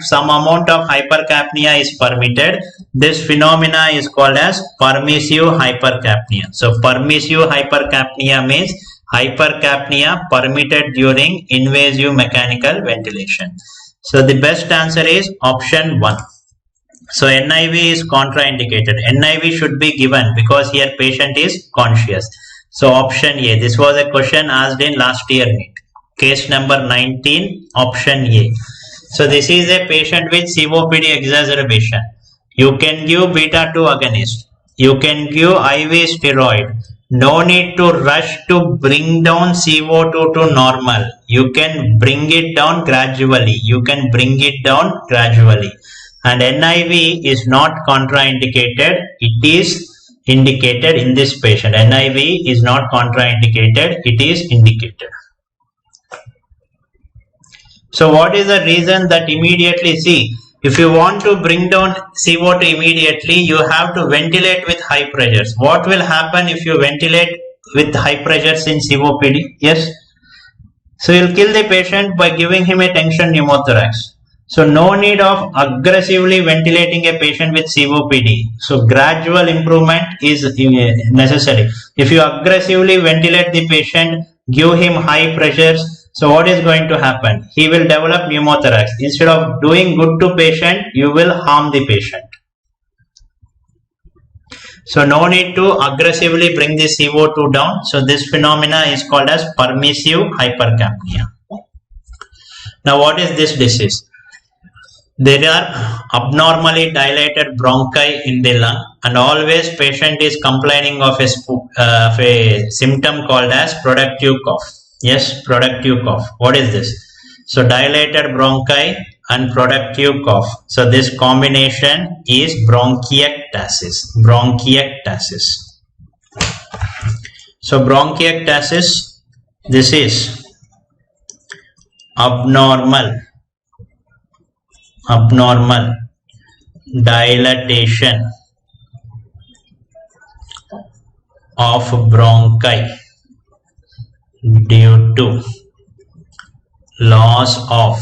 Speaker 1: some amount of hypercapnia is permitted, this phenomena is called as permissive hypercapnia. So permissive hypercapnia means hypercapnia permitted during invasive mechanical ventilation. So the best answer is option 1. So NIV is contraindicated. NIV should be given because here patient is conscious. So option A. This was a question asked in last year NEET. Case number 19, option A. So this is a patient with COPD exacerbation. You can give beta 2 agonist. You can give IV steroid. No need to rush to bring down CO2 to normal. You can bring it down gradually. And NIV is not contraindicated. It is indicated in this patient. NIV is not contraindicated. It is indicated. So what is the reason that immediately see? If you want to bring down CO2 immediately, you have to ventilate with high pressures. What will happen if you ventilate with high pressures in COPD? Yes. So you'll kill the patient by giving him a tension pneumothorax. So no need of aggressively ventilating a patient with COPD. So gradual improvement is necessary. If you aggressively ventilate the patient, give him high pressures, so what is going to happen? He will develop pneumothorax. Instead of doing good to patient, you will harm the patient. So no need to aggressively bring the CO2 down. So this phenomena is called as permissive hypercapnia. Now what is this disease? There are abnormally dilated bronchi in the lung, and always patient is complaining of a symptom called as productive cough. Yes, productive cough. What is this? So dilated bronchi and productive cough. So this combination is bronchiectasis. Bronchiectasis. So bronchiectasis, this is abnormal dilatation of bronchi due to loss of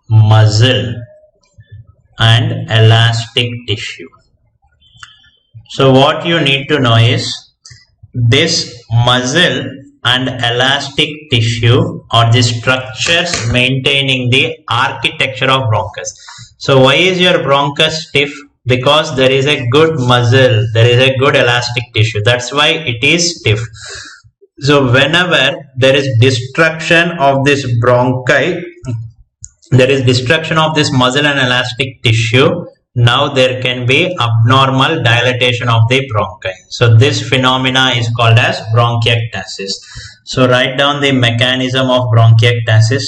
Speaker 1: muscle and elastic tissue. So what you need to know is this muscle and elastic tissue are the structures maintaining the architecture of bronchus. So why is your bronchus stiff? Because there is a good muscle, there is a good elastic tissue. That's why it is stiff. So whenever there is destruction of this bronchi, there is destruction of this muscle and elastic tissue, now there can be abnormal dilatation of the bronchi. So this phenomena is called as bronchiectasis. So write down the mechanism of bronchiectasis.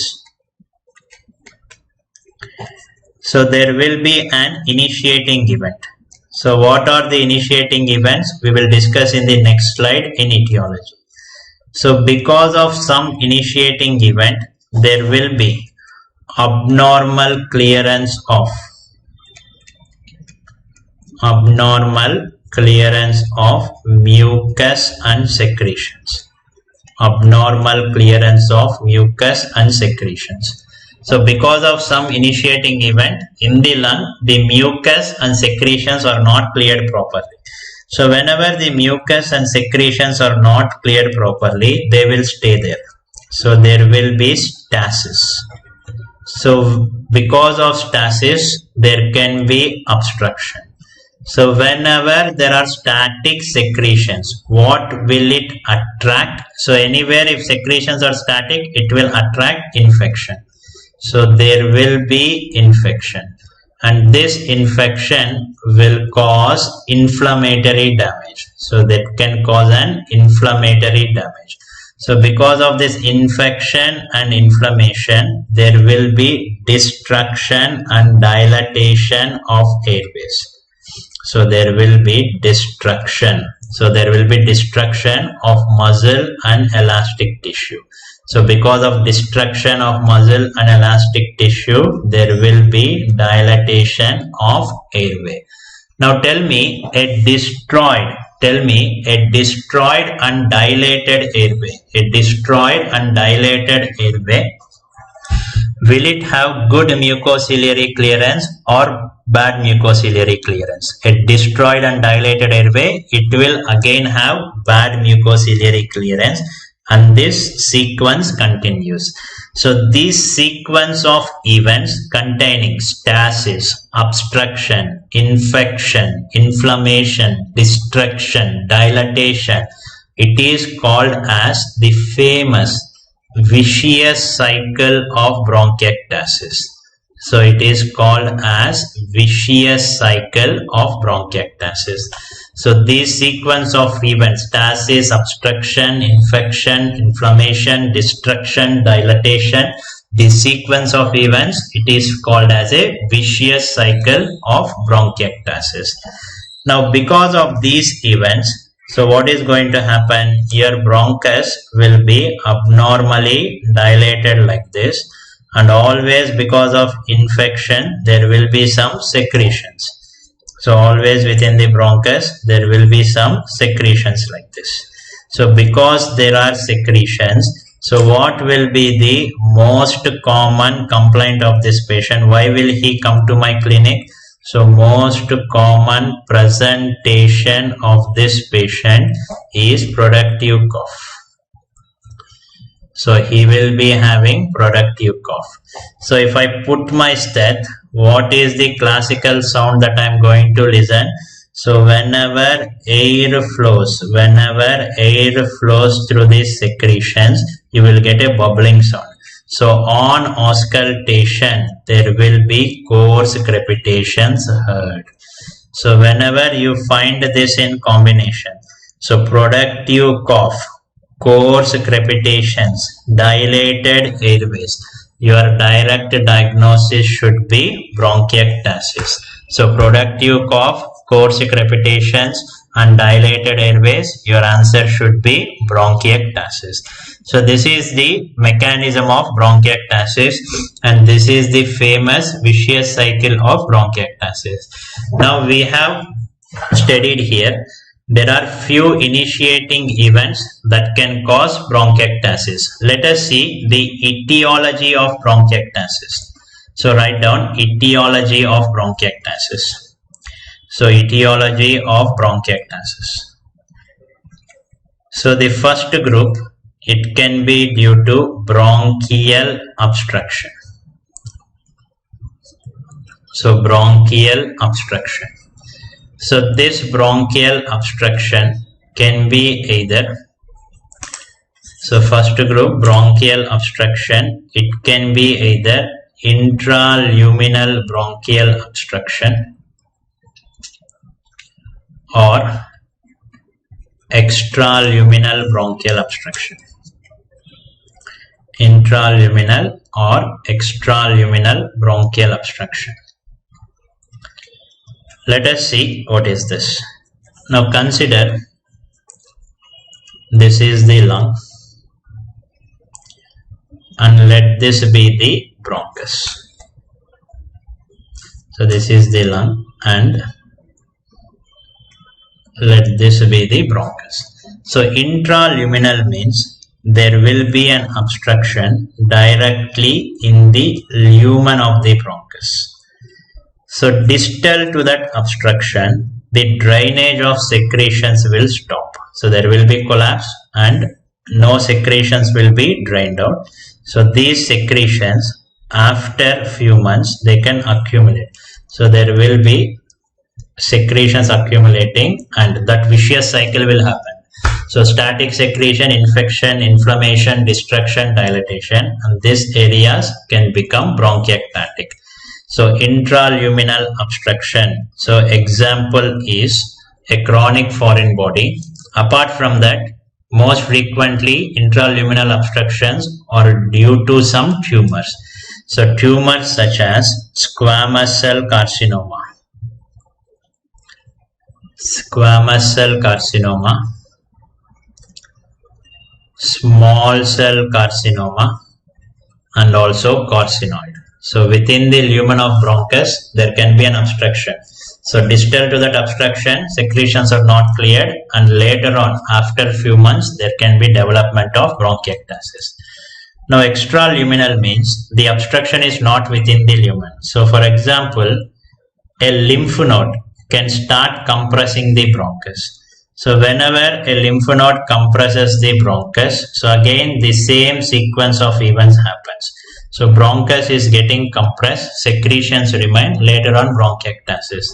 Speaker 1: So there will be an initiating event. So what are the initiating events? We will discuss in the next slide in etiology. So because of some initiating event, there will be abnormal clearance of mucus and secretions. Abnormal clearance of mucus and secretions. So because of some initiating event in the lung, the mucus and secretions are not cleared properly. So whenever the mucus and secretions are not cleared properly, they will stay there. So there will be stasis. So because of stasis, there can be obstruction. So whenever there are static secretions, what will it attract? So anywhere if secretions are static, it will attract infection. So there will be infection, and this infection will cause inflammatory damage. So that can cause an inflammatory damage. So because of this infection and inflammation, there will be destruction and dilatation of airways. So there will be destruction. So there will be destruction of muscle and elastic tissue. So because of destruction of muscle and elastic tissue, there will be dilatation of airway. Now tell me a destroyed and dilated airway. A destroyed and dilated airway, will it have good mucociliary clearance or bad mucociliary clearance? A destroyed and dilated airway, it will again have bad mucociliary clearance, and this sequence continues. So this sequence of events containing stasis, obstruction, infection, inflammation, destruction, dilatation, it is called as the famous vicious cycle of bronchiectasis. So it is called as vicious cycle of bronchiectasis. So this sequence of events, stasis, obstruction, infection, inflammation, destruction, dilatation, this sequence of events, it is called as a vicious cycle of bronchiectasis. Now because of these events, so what is going to happen? Your bronchus will be abnormally dilated like this, and always because of infection there will be some secretions. So always within the bronchus there will be some secretions like this. So because there are secretions, so what will be the most common complaint of this patient? Why will he come to my clinic? So most common presentation of this patient is productive cough. So he will be having productive cough. So if I put my stet, what is the classical sound that I am going to listen? So whenever air flows through these secretions, you will get a bubbling sound. So on auscultation, there will be coarse crepitations heard. So whenever you find this in combination, so productive cough, coarse crepitations, dilated airways, your direct diagnosis should be bronchiectasis. So productive cough, coarse crepitations and dilated airways, your answer should be bronchiectasis. So this is the mechanism of bronchiectasis, and this is the famous vicious cycle of bronchiectasis. Now we have studied here, there are few initiating events that can cause bronchiectasis. Let us see the etiology of bronchiectasis. So write down etiology of bronchiectasis. So etiology of bronchiectasis. So the first group, it can be due to bronchial obstruction. So bronchial obstruction. So this bronchial obstruction can be either, so first group, bronchial obstruction, it can be either intraluminal bronchial obstruction or extraluminal bronchial obstruction. Intraluminal or extraluminal bronchial obstruction. Let us see what is this. Now consider this is the lung and let this be the bronchus. So this is the lung and let this be the bronchus. So intraluminal means there will be an obstruction directly in the lumen of the bronchus. So distal to that obstruction, the drainage of secretions will stop. So there will be collapse and no secretions will be drained out. So these secretions after few months, they can accumulate. So there will be secretions accumulating and that vicious cycle will happen. So static secretion, infection, inflammation, destruction, dilatation, and these areas can become bronchiectatic. So intraluminal obstruction. So example is a chronic foreign body. Apart from that, most frequently intraluminal obstructions are due to some tumors. So tumors such as squamous cell carcinoma, small cell carcinoma, and also carcinoid. So within the lumen of bronchus, there can be an obstruction. So distal to that obstruction, secretions are not cleared, and later on, after a few months, there can be development of bronchiectasis. Now extraluminal means the obstruction is not within the lumen. So for example, a lymph node can start compressing the bronchus. So whenever a lymph node compresses the bronchus, so again the same sequence of events happens. So bronchus is getting compressed, secretions remain, later on bronchiectasis.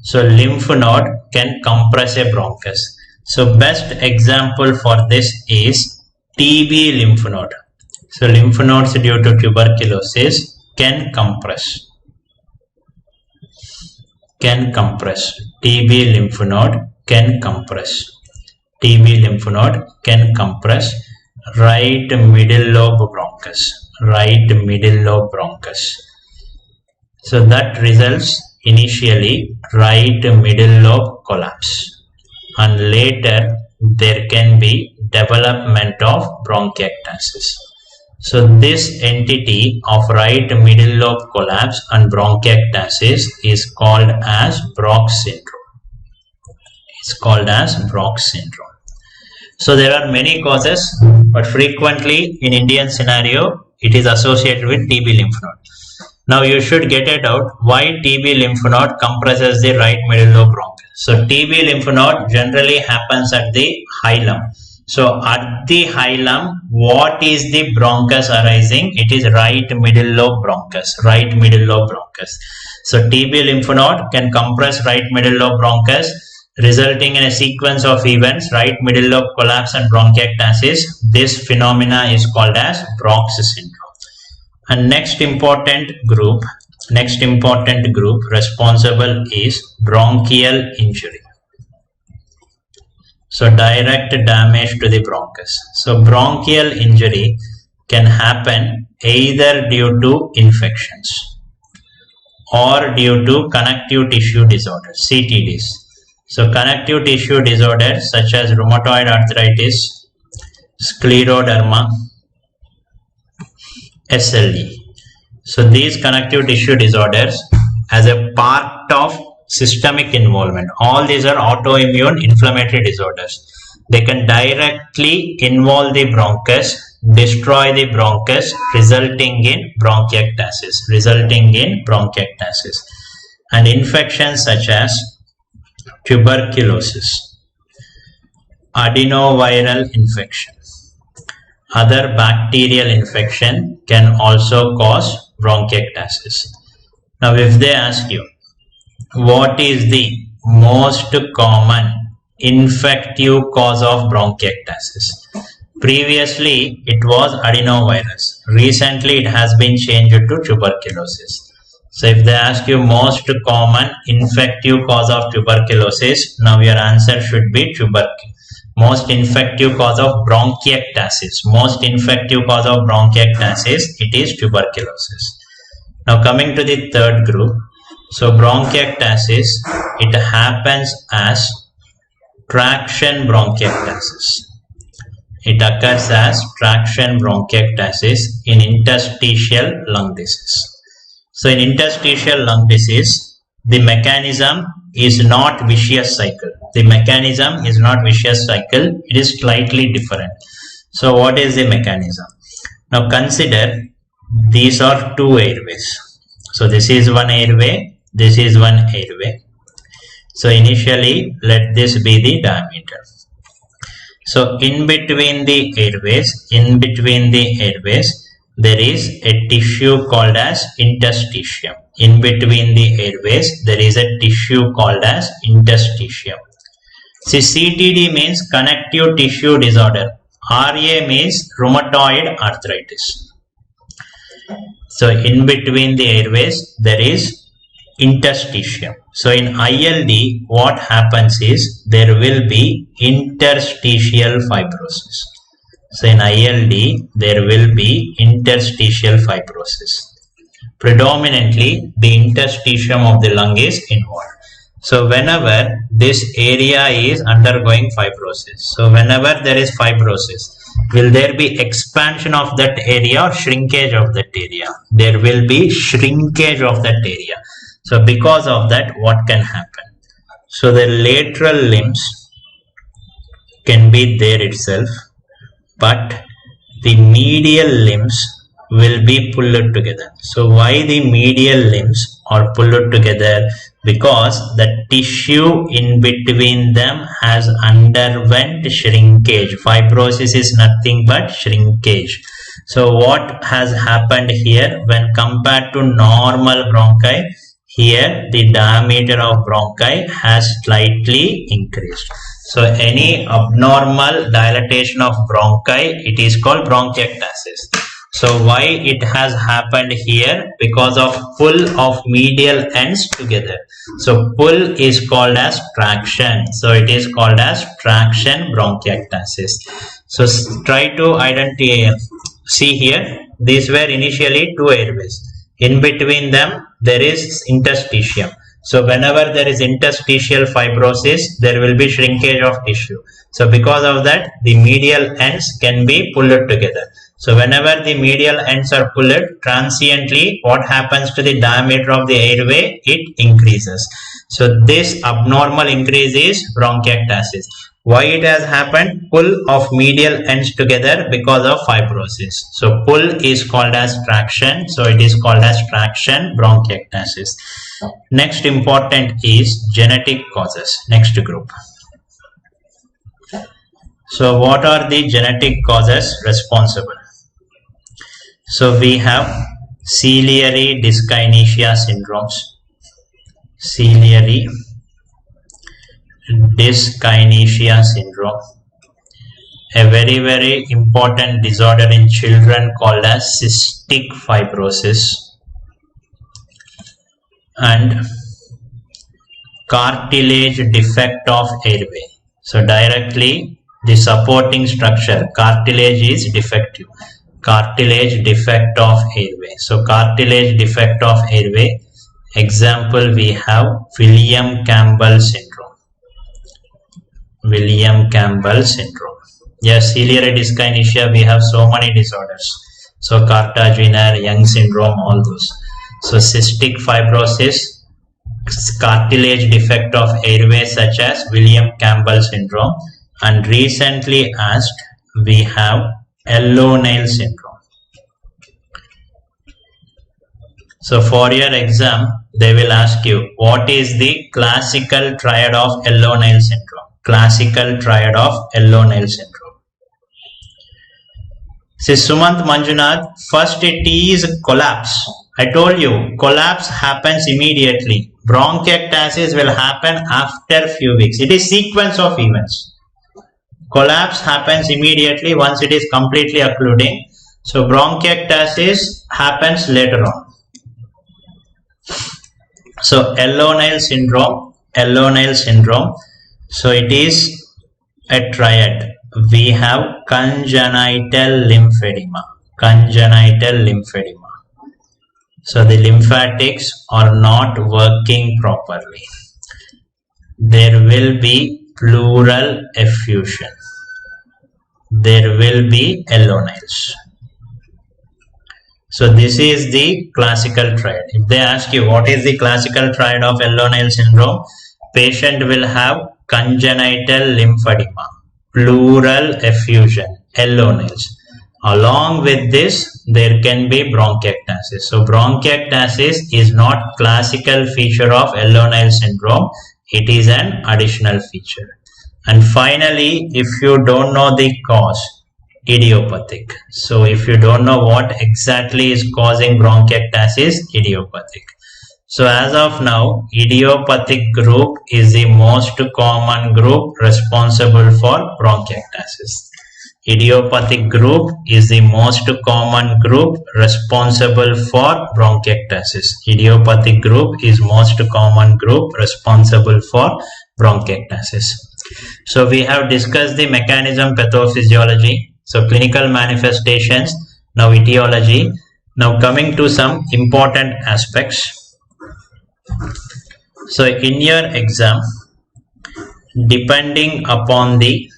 Speaker 1: So lymph node can compress a bronchus. So best example for this is TB lymph node. So lymph nodes due to tuberculosis can compress. TB lymph node can compress. TB lymph node can compress right middle lobe bronchus. So that results initially right middle lobe collapse, and later there can be development of bronchiectasis. So this entity of right middle lobe collapse and bronchiectasis is called as Brock's syndrome. So there are many causes, but frequently in Indian scenario, it is associated with TB lymph node. Now you should get it out why TB lymph node compresses the right middle lobe bronchus. So TB lymph node generally happens at the hilum. So at the hilum, what is the bronchus arising? It is right middle lobe bronchus. So TB lymph node can compress right middle lobe bronchus, resulting in a sequence of events, right middle lobe collapse and bronchiectasis. This phenomena is called as Brock's syndrome. And next important group responsible is bronchial injury. So direct damage to the bronchus. So bronchial injury can happen either due to infections or due to connective tissue disorders, CTDs. So connective tissue disorders such as rheumatoid arthritis, scleroderma, SLE. So these connective tissue disorders as a part of systemic involvement, all these are autoimmune inflammatory disorders. They can directly involve the bronchus, destroy the bronchus, resulting in bronchiectasis, and infections such as tuberculosis, adenoviral infection, other bacterial infection can also cause bronchiectasis. Now if they ask you what is the most common infective cause of bronchiectasis, previously it was adenovirus, recently it has been changed to tuberculosis. So if they ask you most common infective cause of tuberculosis, now your answer should be tuberculosis. Most infective cause of bronchiectasis, it is tuberculosis. Now coming to the third group, so bronchiectasis, it happens as traction bronchiectasis. It occurs as traction bronchiectasis in interstitial lung disease. So in interstitial lung disease, the mechanism is not vicious cycle. It is slightly different. So what is the mechanism? Now consider these are two airways. So this is one airway, this is one airway. So initially let this be the diameter. So in between the airways, there is a tissue called as interstitium. In between the airways, there is a tissue called as interstitium. See, CTD means connective tissue disorder. RA means rheumatoid arthritis. So in between the airways, there is interstitium. So in ILD, what happens is there will be interstitial fibrosis. So in ILD, there will be interstitial fibrosis. Predominantly, the interstitium of the lung is involved. So whenever this area is undergoing fibrosis, so whenever there is fibrosis, will there be expansion of that area or shrinkage of that area? There will be shrinkage of that area. So because of that, what can happen? So the lateral limbs can be there itself, but the medial limbs will be pulled together. So why the medial limbs are pulled together? Because the tissue in between them has underwent shrinkage. Fibrosis is nothing but shrinkage. So what has happened here when compared to normal bronchi? Here the diameter of bronchi has slightly increased. So any abnormal dilatation of bronchi, it is called bronchiectasis. So why it has happened here? Because of pull of medial ends together. So pull is called as traction. So it is called as traction bronchiectasis. So try to identify. See here, these were initially two airways. In between them, there is interstitium. So whenever there is interstitial fibrosis, there will be shrinkage of tissue. So because of that, the medial ends can be pulled together. So whenever the medial ends are pulled, transiently what happens to the diameter of the airway? It increases. So this abnormal increase is bronchiectasis. Why it has happened? Pull of medial ends together because of fibrosis. So pull is called as traction. So it is called as traction bronchiectasis. Next important is genetic causes. Next group. So what are the genetic causes responsible? So we have ciliary dyskinesia syndromes. Ciliary dyskinesia syndrome, a very important disorder in children called as cystic fibrosis, and cartilage defect of airway. So directly the supporting structure, cartilage is defective. Cartilage defect of airway. So cartilage defect of airway. Example, we have William Campbell syndrome. William Campbell syndrome. Yes, ciliary dyskinesia, we have so many disorders. So Carter-Jenner, Young syndrome, all those. So cystic fibrosis, cartilage defect of airway such as William Campbell syndrome, and recently asked we have yellow nail syndrome. So for your exam they will ask you what is the classical triad of yellow nail syndrome. Classical triad of yellow nail syndrome. See Sumant Manjunath, first it is collapse. I told you collapse happens immediately. Bronchiectasis will happen after few weeks. It is sequence of events. Collapse happens immediately once it is completely occluding. So bronchiectasis happens later on. So yellow nail syndrome. So it is a triad. We have congenital lymphedema. So the lymphatics are not working properly. There will be pleural effusion. There will be yellow nails. So this is the classical triad. If they ask you what is the classical triad of yellow nail syndrome, patient will have congenital lymphedema, pleural effusion, yellow nails. Along with this, there can be bronchiectasis. So bronchiectasis is not classical feature of yellow nail syndrome. It is an additional feature. And finally, if you don't know the cause, idiopathic. So if you don't know what exactly is causing bronchiectasis, idiopathic. So as of now, idiopathic group is the most common group responsible for bronchiectasis. Idiopathic group is the most common group responsible for bronchiectasis. Idiopathic group is most common group responsible for bronchiectasis. So we have discussed the mechanism, pathophysiology. So clinical manifestations, now etiology. Now coming to some important aspects. So in your exam, depending upon the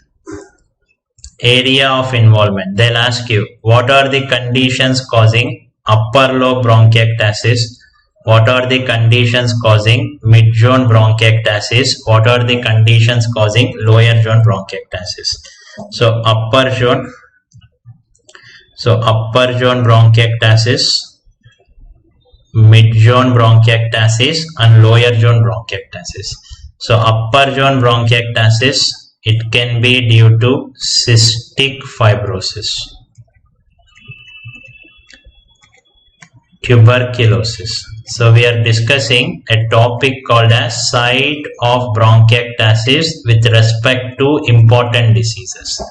Speaker 1: area of involvement, they'll ask you what are the conditions causing upper lobe bronchiectasis, what are the conditions causing mid zone bronchiectasis, what are the conditions causing lower zone bronchiectasis. So upper zone bronchiectasis, mid zone bronchiectasis and lower zone bronchiectasis. So upper zone bronchiectasis, it can be due to cystic fibrosis, tuberculosis. So we are discussing a topic called as site of bronchiectasis with respect to important diseases.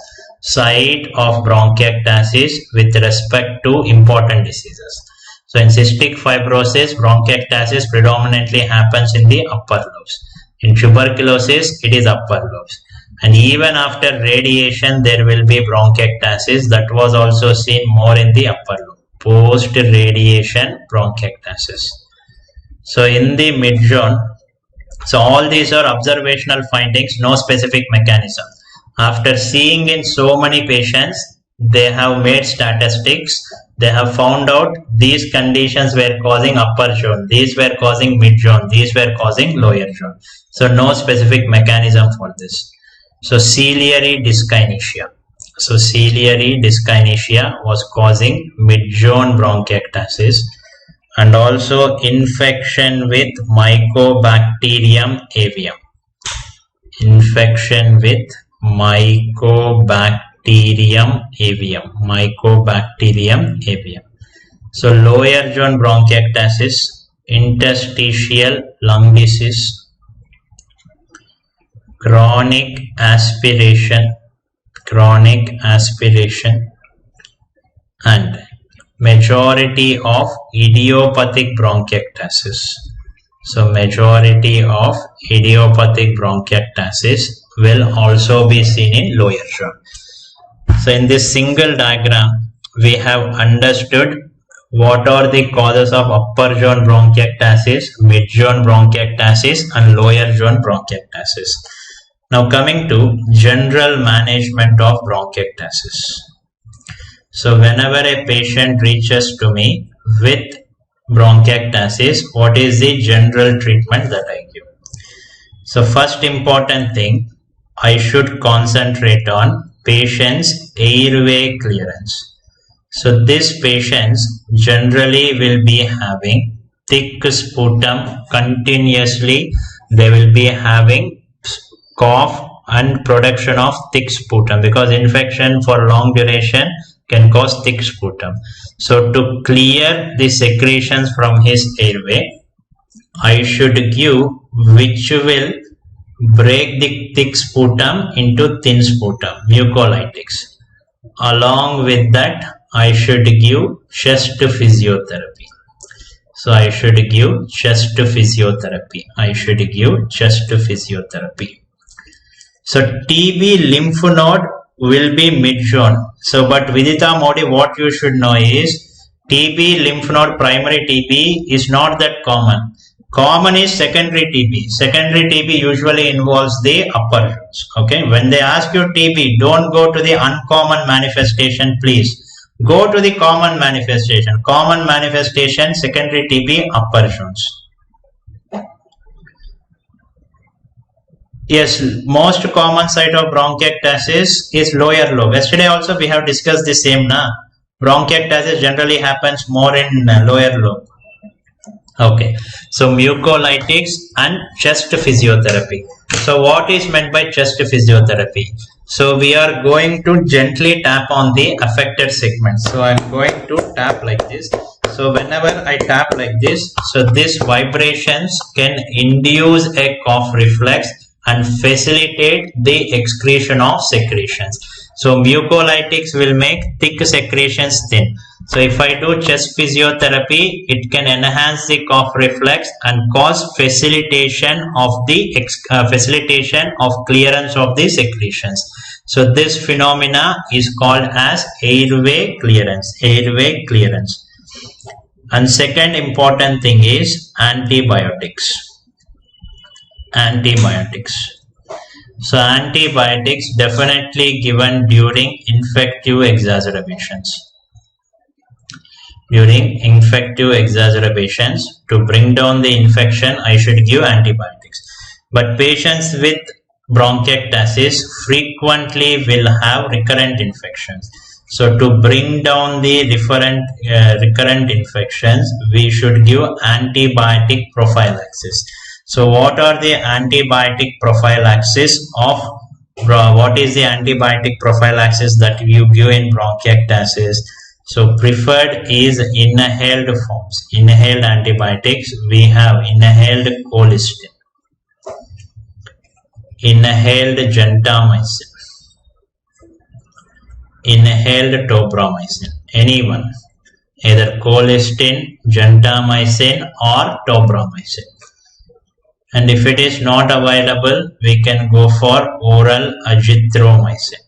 Speaker 1: Site of bronchiectasis with respect to important diseases. So in cystic fibrosis, bronchiectasis predominantly happens in the upper lobes. In tuberculosis, it is upper lobes. And even after radiation, there will be bronchiectasis. That was also seen more in the upper lobe. Post-radiation bronchiectasis. So in the mid-zone, so all these are observational findings, no specific mechanism. After seeing in so many patients, they have made statistics. They have found out these conditions were causing upper zone, these were causing mid zone, these were causing lower zone. So no specific mechanism for this. So ciliary dyskinesia. So ciliary dyskinesia was causing mid-zone bronchiectasis, and also infection with Mycobacterium avium. Infection with Mycobacterium avium. So lower zone bronchiectasis, interstitial lung disease, chronic aspiration, and majority of idiopathic bronchiectasis. So majority of idiopathic bronchiectasis will also be seen in lower zone. So in this single diagram, we have understood what are the causes of upper zone bronchiectasis, mid zone bronchiectasis and lower zone bronchiectasis. Now coming to general management of bronchiectasis. So whenever a patient reaches to me with bronchiectasis, what is the general treatment that I give? So first important thing, I should concentrate on patient's airway clearance. So these patients generally will be having thick sputum continuously. They will be having cough and production of thick sputum because infection for long duration can cause thick sputum. So to clear the secretions from his airway, I should give which will break the thick sputum into thin sputum, mucolytics. Along with that, I should give chest physiotherapy. So I should give chest physiotherapy. So TB lymph node will be mid-zone. So but Vidita Modi, what you should know is TB lymph node primary TB is not that common. Common is secondary TB. Secondary TB usually involves the upper zones. Okay, when they ask you TB, don't go to the uncommon manifestation, please. Go to the common manifestation. Common manifestation, secondary TB, upper zones. Yes, most common site of bronchiectasis is lower lobe. Yesterday also we have discussed the same. Bronchiectasis generally happens more in lower lobe. Okay, so mucolytics and chest physiotherapy. So what is meant by chest physiotherapy? So we are going to gently tap on the affected segment. So I am going to tap like this. So whenever I tap like this, so these vibrations can induce a cough reflex and facilitate the excretion of secretions. So mucolytics will make thick secretions thin. So if I do chest physiotherapy, it can enhance the cough reflex and cause facilitation of clearance of the secretions. So this phenomena is called as airway clearance. And second important thing is antibiotics. So antibiotics definitely given during infective exacerbations. During infective exacerbations, to bring down the infection, I should give antibiotics. But patients with bronchiectasis frequently will have recurrent infections. So to bring down the recurrent infections, we should give antibiotic prophylaxis. So what are the antibiotic prophylaxis of what is the antibiotic prophylaxis that you give in bronchiectasis? So preferred is inhaled forms. Inhaled antibiotics, we have inhaled colistin, inhaled gentamicin, inhaled tobramycin, anyone, either colistin, gentamicin or tobramycin. And if it is not available, we can go for oral azithromycin.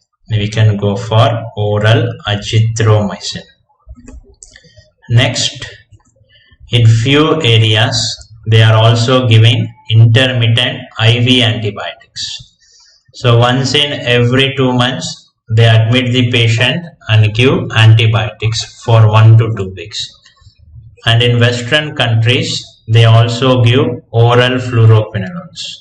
Speaker 1: Next, in few areas, they are also giving intermittent IV antibiotics. So once in every 2 months, they admit the patient and give antibiotics for 1 to 2 weeks. And in Western countries, they also give oral fluoroquinolones.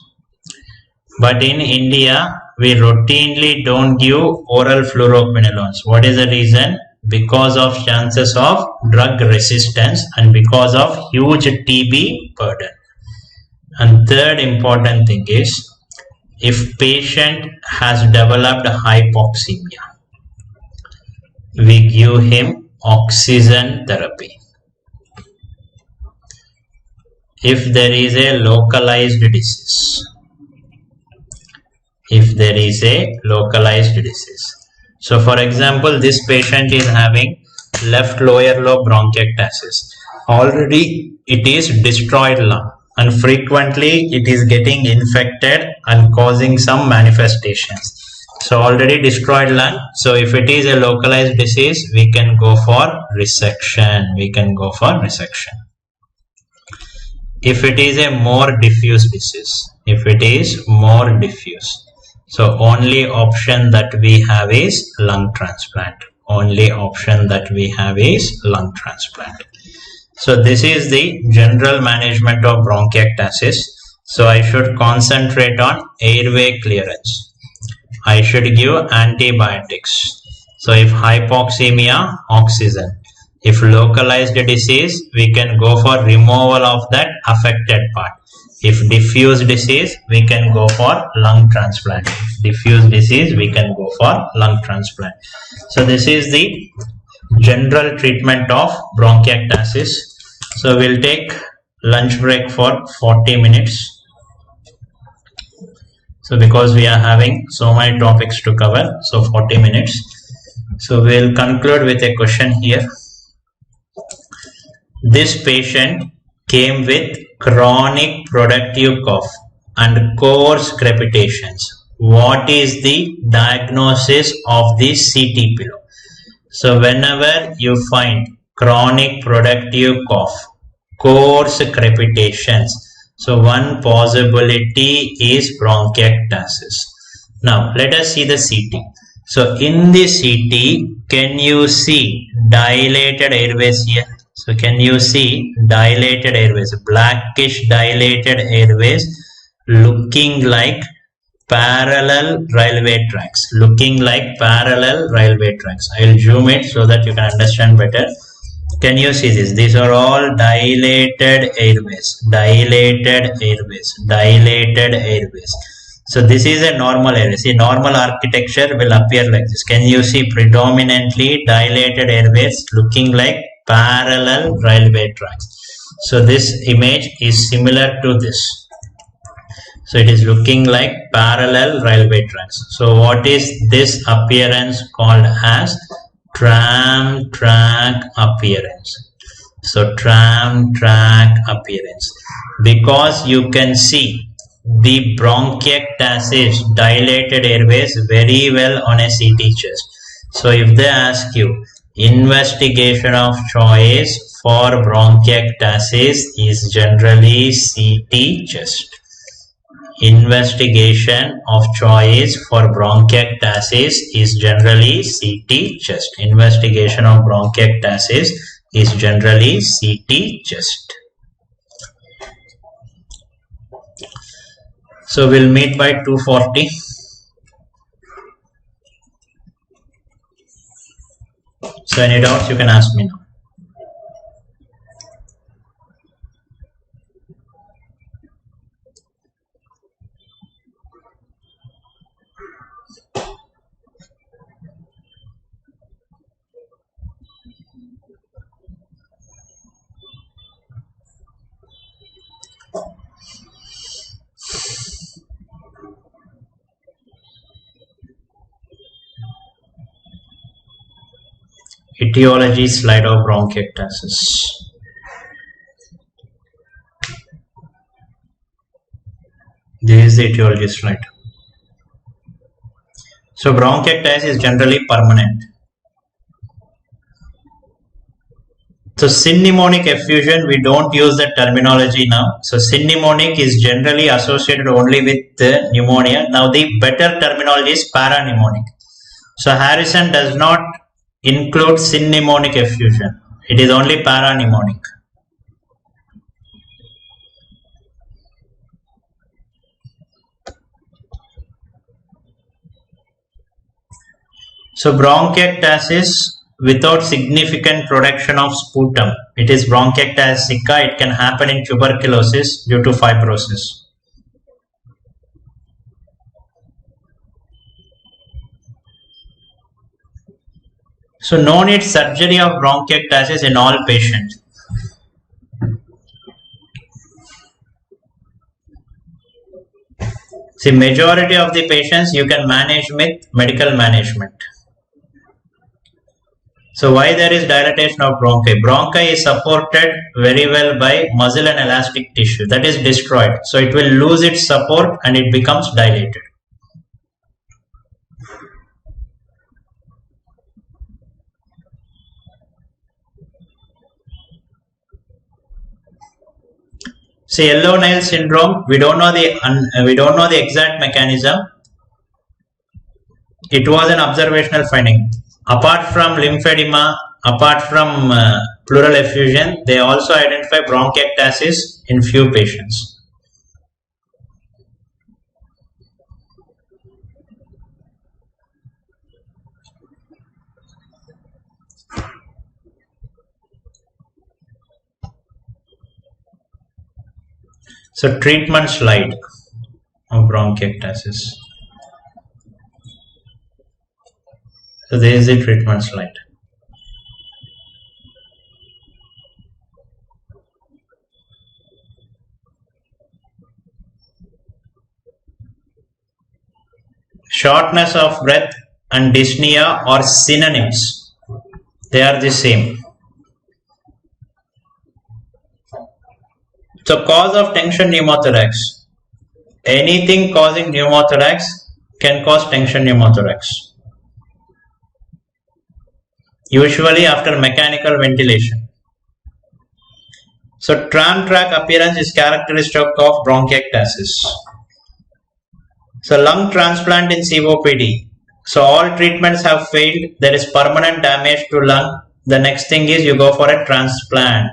Speaker 1: But in India, we routinely don't give oral fluoroquinolones. What is the reason? Because of chances of drug resistance and because of huge TB burden. And third important thing is, if patient has developed hypoxemia, we give him oxygen therapy. If there is a localized disease, so for example, this patient is having left lower lobe bronchiectasis. Already it is destroyed lung and frequently it is getting infected and causing some manifestations. So already destroyed lung. So if it is a localized disease, we can go for resection. If it is a more diffuse disease, so only option that we have is lung transplant. So this is the general management of bronchiectasis. So I should concentrate on airway clearance. I should give antibiotics. So if hypoxemia, oxygen. If localized disease, we can go for removal of that affected part. If diffuse disease, we can go for lung transplant. So this is the general treatment of bronchiectasis. So we'll take lunch break for 40 minutes. So because we are having so many topics to cover, so 40 minutes. So we'll conclude with a question here. This patient came with chronic productive cough and coarse crepitations. What is the diagnosis of the CT pillow? So whenever you find chronic productive cough, coarse crepitations, so one possibility is bronchiectasis. Now let us see the CT. So in the CT, can you see dilated airways here? So can you see dilated airways, blackish dilated airways looking like parallel railway tracks. I'll zoom it so that you can understand better. Can you see this? These are all dilated airways. So this is a normal airway. See, normal architecture will appear like this. Can you see predominantly dilated airways looking like parallel railway tracks? So this image is similar to this. So it is looking like parallel railway tracks. So what is this appearance called as? Tram track appearance. So tram track appearance, because you can see the bronchiectasis dilated airways very well on a CT chest. So if they ask you investigation of choice for bronchiectasis is generally CT chest. Investigation of choice for bronchiectasis is generally CT chest. So we'll meet by 2:40. So any doubts you can ask me now. Etiology slide of bronchiectasis. This is the etiology slide. So bronchiectasis is generally permanent. So sympneumonic effusion, we don't use the terminology now. So sympneumonic is generally associated only with pneumonia. Now the better terminology is parapneumonic. So Harrison does not include sympneumonic effusion. It is only parapneumonic. So bronchiectasis without significant production of sputum. It is bronchiectasis sicca. It can happen in tuberculosis due to fibrosis. So no need surgery of bronchiectasis in all patients. See, majority of the patients you can manage with medical management. So why there is dilatation of bronchi? Bronchi is supported very well by muscle and elastic tissue. That is destroyed. So it will lose its support and it becomes dilated. So yellow nail syndrome, we don't know the exact mechanism. It was an observational finding. Apart from lymphedema, apart from pleural effusion, they also identify bronchiectasis in few patients. So treatment slide of bronchiectasis. So there is the treatment slide. Shortness of breath and dyspnea are synonyms. They are the same. So cause of tension pneumothorax. Anything causing pneumothorax can cause tension pneumothorax. Usually after mechanical ventilation. So tram track appearance is characteristic of bronchiectasis. So lung transplant in COPD. So all treatments have failed. There is permanent damage to lung. The next thing is you go for a transplant.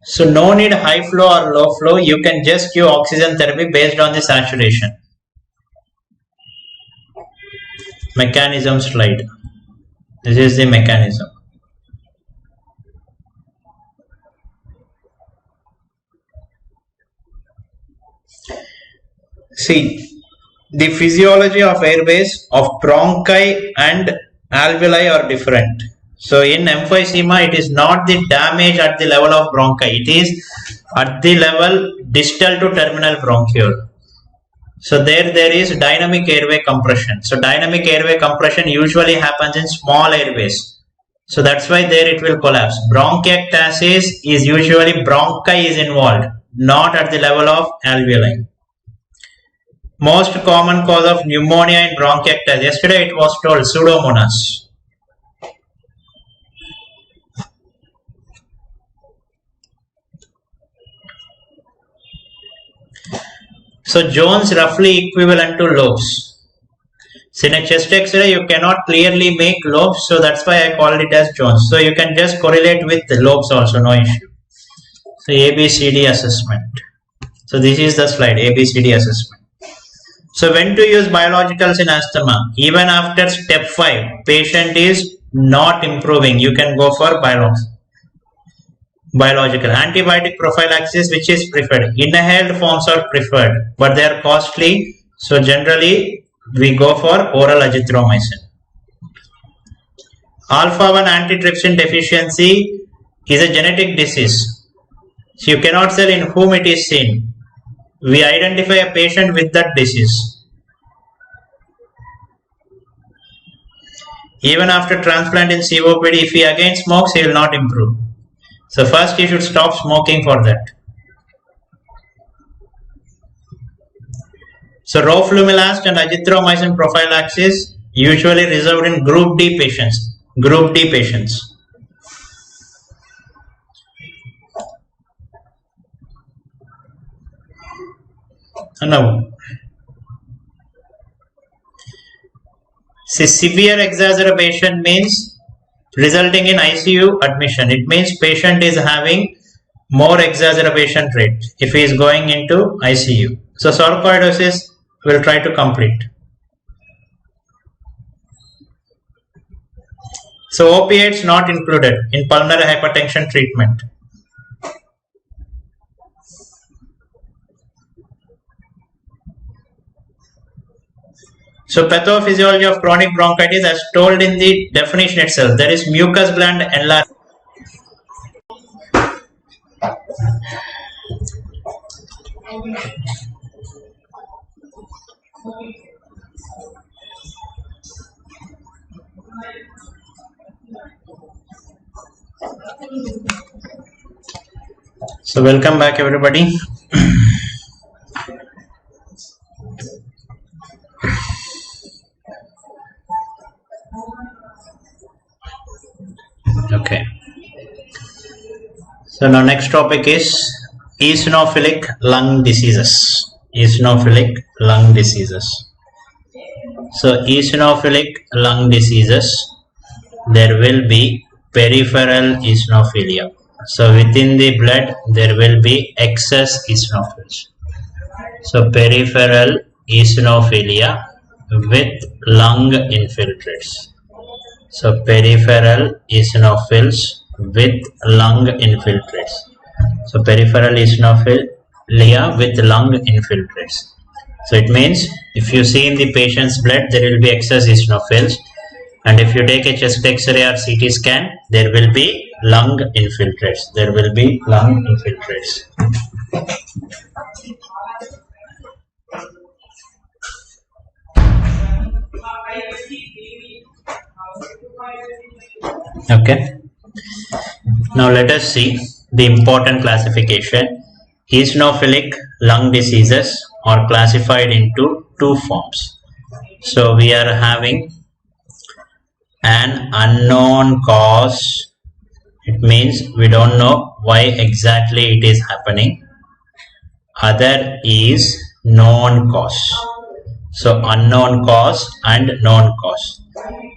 Speaker 1: So no need high flow or low flow. You can just give oxygen therapy based on the saturation. Mechanism slide. This is the mechanism. See, the physiology of airways of bronchi and alveoli are different. So in emphysema, it is not the damage at the level of bronchi. It is at the level distal to terminal bronchiole. So there is dynamic airway compression. So dynamic airway compression usually happens in small airways. So that's why there it will collapse. Bronchiectasis is usually bronchi is involved, not at the level of alveoli. Most common cause of pneumonia in bronchiectasis. Yesterday it was told Pseudomonas. So Jones roughly equivalent to lobes. So in a chest X-ray you cannot clearly make lobes, so that's why I called it as Jones. So you can just correlate with the lobes also, no issue. So ABCD assessment. So this is the slide, ABCD assessment. So when to use biologicals in asthma? Even after step 5, patient is not improving, you can go for biological. Antibiotic prophylaxis, which is preferred. Inhaled forms are preferred, but they are costly. So generally we go for oral azithromycin. Alpha-1 antitrypsin deficiency is a genetic disease. So you cannot tell in whom it is seen. We identify a patient with that disease. Even after transplant in COPD, if he again smokes, he will not improve. So first you should stop smoking for that. So roflumilast and azithromycin prophylaxis usually reserved in group D patients. Group D patients. Now, see, severe exacerbation means resulting in ICU admission. It means patient is having more exacerbation rate if he is going into ICU. So sarcoidosis will try to complete. So opiates not included in pulmonary hypertension treatment. So pathophysiology of chronic bronchitis as told in the definition itself, there is mucus gland enlargement. So welcome back everybody. Okay. So now next topic is eosinophilic lung diseases. Eosinophilic lung diseases. So eosinophilic lung diseases, there will be peripheral eosinophilia. So within the blood there will be excess eosinophils. So peripheral eosinophilia with lung infiltrates. So peripheral eosinophils with lung infiltrates. So peripheral eosinophilia with lung infiltrates. So it means if you see in the patient's blood there will be excess eosinophils, and if you take a chest X-ray or CT scan there will be lung infiltrates. There will be lung infiltrates. Okay. Now let us see the important classification. Eosinophilic lung diseases are classified into two forms. So we are having an unknown cause. It means we don't know why exactly it is happening. Other is known cause. So unknown cause and known cause.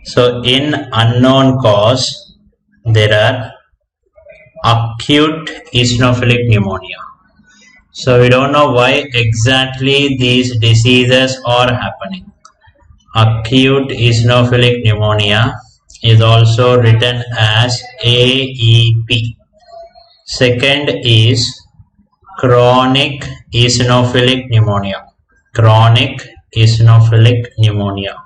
Speaker 1: So in unknown cause there are acute eosinophilic pneumonia. So we don't know why exactly these diseases are happening. Acute eosinophilic pneumonia is also written as AEP. Second is chronic eosinophilic pneumonia. Chronic eosinophilic pneumonia.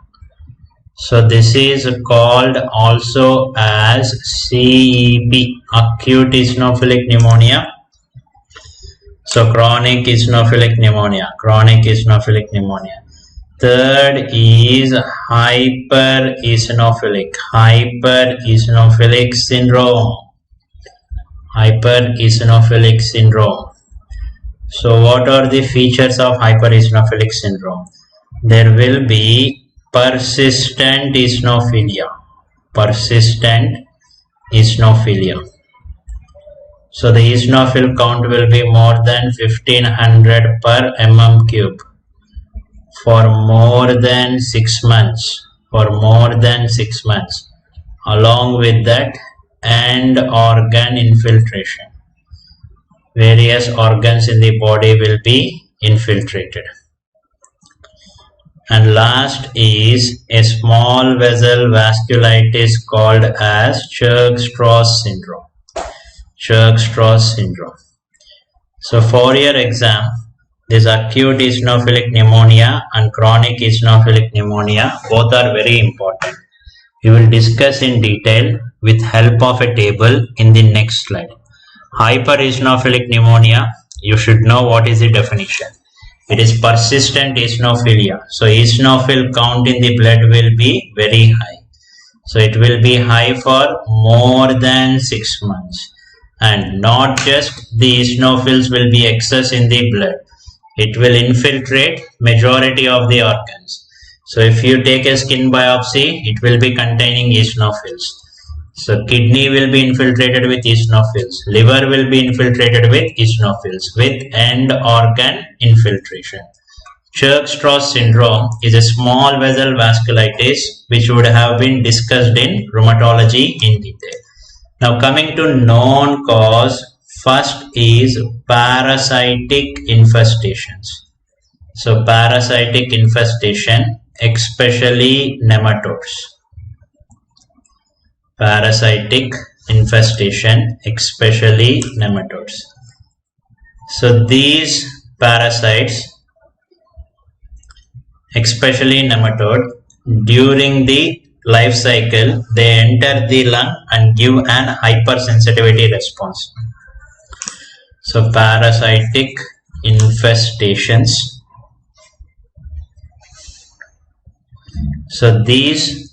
Speaker 1: So this is called also as CEP, acute eosinophilic pneumonia. So chronic eosinophilic pneumonia, chronic eosinophilic pneumonia. Third is hypereosinophilic syndrome. Hypereosinophilic syndrome. So what are the features of hypereosinophilic syndrome? There will be persistent eosinophilia. Persistent eosinophilia. So the eosinophil count will be more than 1500 per mm cube for more than 6 months. For more than 6 months. Along with that, end organ infiltration. Various organs in the body will be infiltrated. And last is a small vessel vasculitis called as Churg-Strauss syndrome. Churg-Strauss syndrome. So for your exam, this acute eosinophilic pneumonia and chronic eosinophilic pneumonia, both are very important. We will discuss in detail with help of a table in the next slide. Hypereosinophilic pneumonia, you should know what is the definition. It is persistent eosinophilia. So eosinophil count in the blood will be very high. So it will be high for more than 6 months. And not just the eosinophils will be excess in the blood. It will infiltrate majority of the organs. So if you take a skin biopsy, it will be containing eosinophils. So kidney will be infiltrated with eosinophils. Liver will be infiltrated with eosinophils with end organ infiltration. Churg-Strauss syndrome is a small vessel vasculitis which would have been discussed in rheumatology in detail. Now coming to known cause, First is parasitic infestations. So parasitic infestation, especially nematodes. Parasitic infestation, especially nematodes. So these parasites, especially nematode, during the life cycle, they enter the lung and give an hypersensitivity response. So parasitic infestations. So these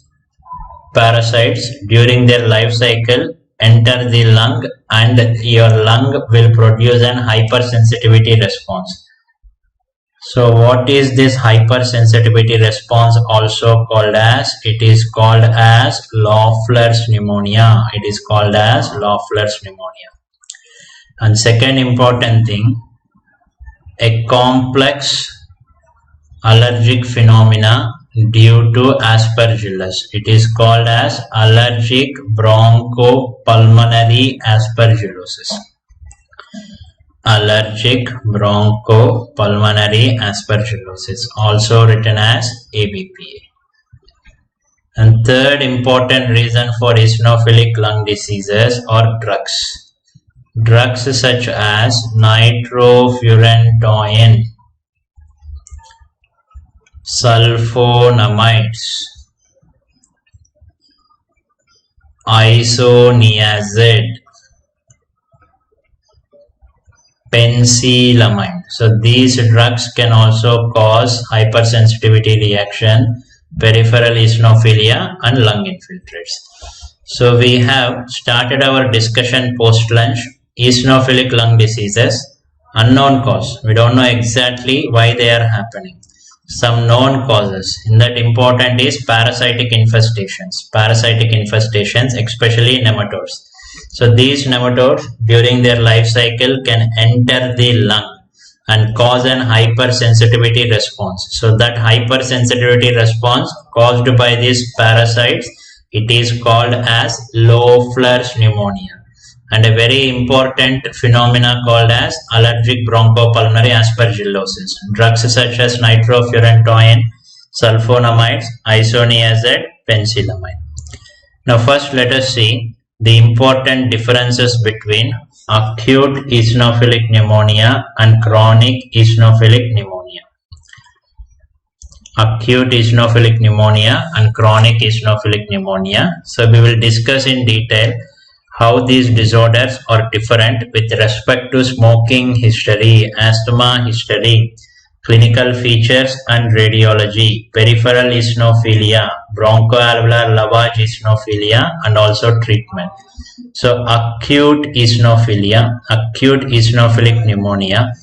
Speaker 1: parasites during their life cycle enter the lung and your lung will produce an hypersensitivity response. So what is this hypersensitivity response also called as? It is called as Loeffler's pneumonia. It is called as Loeffler's pneumonia. And second important thing, a complex allergic phenomena due to aspergillus. It is called as allergic bronchopulmonary aspergillosis. Allergic bronchopulmonary aspergillosis, also written as ABPA. And third important reason for eosinophilic lung diseases are drugs. Drugs such as nitrofurantoin, sulfonamides, isoniazid, penicillamine. So these drugs can also cause hypersensitivity reaction, peripheral eosinophilia and lung infiltrates. So we have started our discussion post-lunch, eosinophilic lung diseases, unknown cause. We don't know exactly why they are happening. Some known causes. In that important is parasitic infestations. Parasitic infestations, especially nematodes. So these nematodes during their life cycle can enter the lung and cause an hypersensitivity response. So that hypersensitivity response caused by these parasites, it is called as Loeffler's pneumonia. And a very important phenomena called as allergic bronchopulmonary aspergillosis. Drugs such as nitrofurantoin, sulfonamides, isoniazid, penicillamine. Now first let us see the important differences between acute eosinophilic pneumonia and chronic eosinophilic pneumonia. Acute eosinophilic pneumonia and chronic eosinophilic pneumonia. So we will discuss in detail how these disorders are different with respect to smoking history, asthma history, clinical features and radiology, peripheral eosinophilia, bronchoalveolar lavage eosinophilia and also treatment. So acute eosinophilia, acute eosinophilic pneumonia.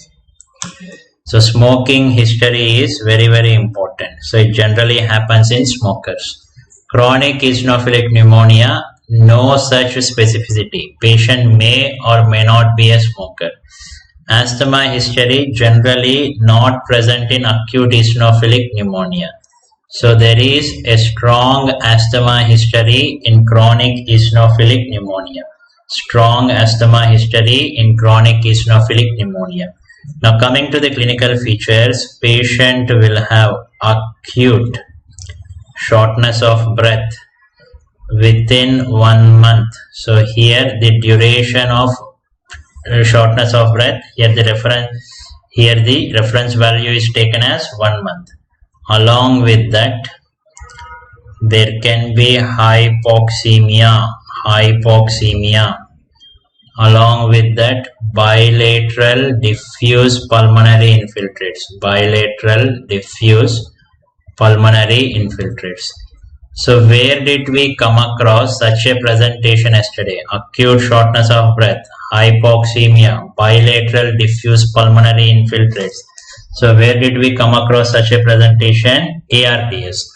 Speaker 1: So smoking history is very important. So it generally happens in smokers. Chronic eosinophilic pneumonia, no such specificity. Patient may or may not be a smoker. Asthma history generally not present in acute eosinophilic pneumonia. So there is a strong asthma history in chronic eosinophilic pneumonia. Strong asthma history in chronic eosinophilic pneumonia. Now coming to the clinical features, patient will have acute shortness of breath within 1 month. So here the duration of shortness of breath, here the reference value is taken as 1 month. Along with that, there can be hypoxemia. Along with that, bilateral diffuse pulmonary infiltrates. So where did we come across such a presentation yesterday? Acute shortness of breath, hypoxemia, bilateral diffuse pulmonary infiltrates. So where did we come across such a presentation? ARDS.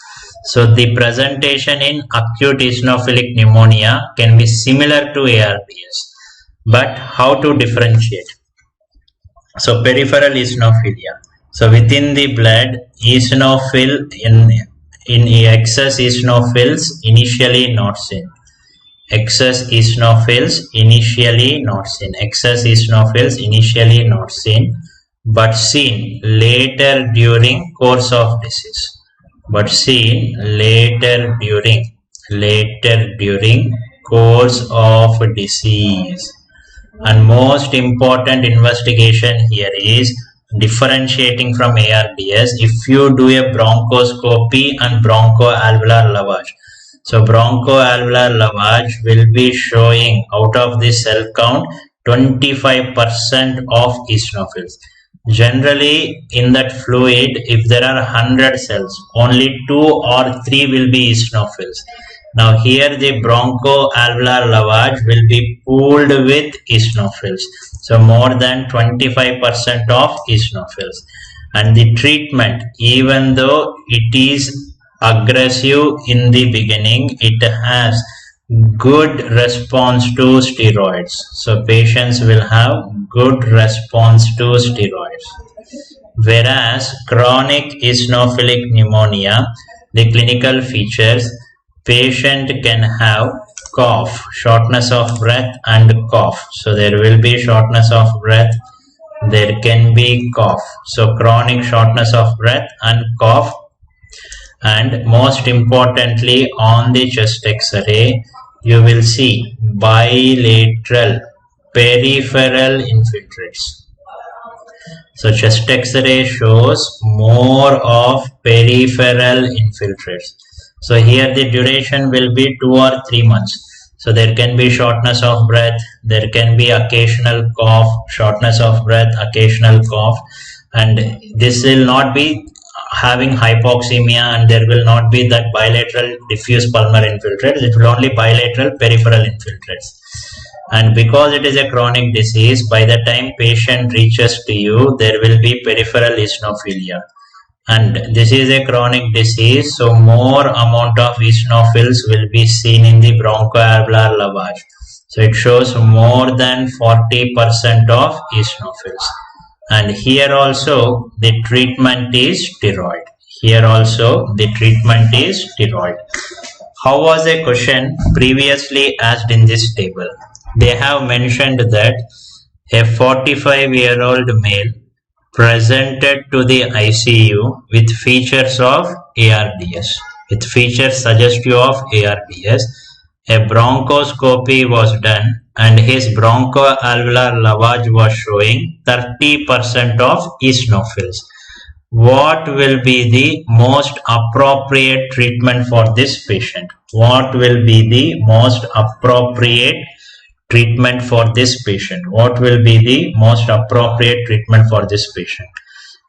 Speaker 1: So the presentation in acute eosinophilic pneumonia can be similar to ARDS. But how to differentiate? So peripheral eosinophilia. So within the blood, eosinophil in excess eosinophils initially not seen. Excess eosinophils initially not seen. Excess eosinophils initially not seen, but seen later during course of disease. But seen later during course of disease. And most important investigation here is differentiating from ARDS. If you do a bronchoscopy and bronchoalveolar lavage, so bronchoalveolar lavage will be showing out of this cell count 25% of eosinophils. Generally, in that fluid, if there are 100 cells, only 2 or 3 will be eosinophils. Now here the bronchoalveolar lavage will be pooled with eosinophils. So more than 25% of eosinophils. And the treatment, even though it is aggressive in the beginning, it has good response to steroids. So patients will have good response to steroids. Whereas chronic eosinophilic pneumonia, the clinical features, patient can have cough, shortness of breath and cough. So there will be shortness of breath, there can be cough. So chronic shortness of breath and cough. And most importantly, on the chest X-ray, you will see bilateral peripheral infiltrates. So chest X-ray shows more of peripheral infiltrates. So here the duration will be 2 or 3 months. So there can be shortness of breath, there can be occasional cough, shortness of breath, occasional cough, and this will not be having hypoxemia, and there will not be that bilateral diffuse pulmonary infiltrates. It will only bilateral peripheral infiltrates. And because it is a chronic disease, by the time patient reaches to you, there will be peripheral eosinophilia. And this is a chronic disease, so more amount of eosinophils will be seen in the bronchoalveolar lavage. So it shows more than 40% of eosinophils. And here also the treatment is steroid. Here also the treatment is steroid. How was a question previously asked in this table? They have mentioned that a 45-year-old male presented to the ICU with features of ARDS, with features suggestive of ARDS. A bronchoscopy was done and his bronchoalveolar lavage was showing 30% of eosinophils. What will be the most appropriate treatment for this patient? What will be the most appropriate treatment for this patient? What will be the most appropriate treatment for this patient?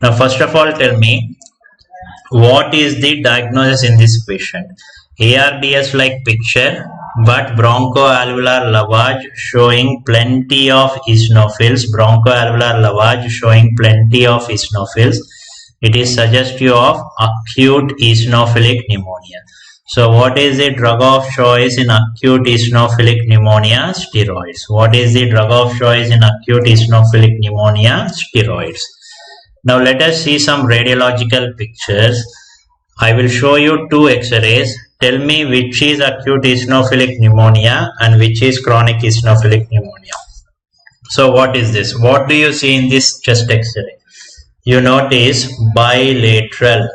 Speaker 1: Now, first of all, tell me, what is the diagnosis in this patient? ARDS like picture, but bronchoalveolar lavage showing plenty of eosinophils. Bronchoalveolar lavage showing plenty of eosinophils. It is suggestive of acute eosinophilic pneumonia. So what is the drug of choice in acute eosinophilic pneumonia? Steroids. What is the drug of choice in acute eosinophilic pneumonia? Steroids. Now let us see some radiological pictures. I will show you 2 X-rays. Tell me which is acute eosinophilic pneumonia and which is chronic eosinophilic pneumonia. So what is this? What do you see in this chest X-ray? You notice bilateral,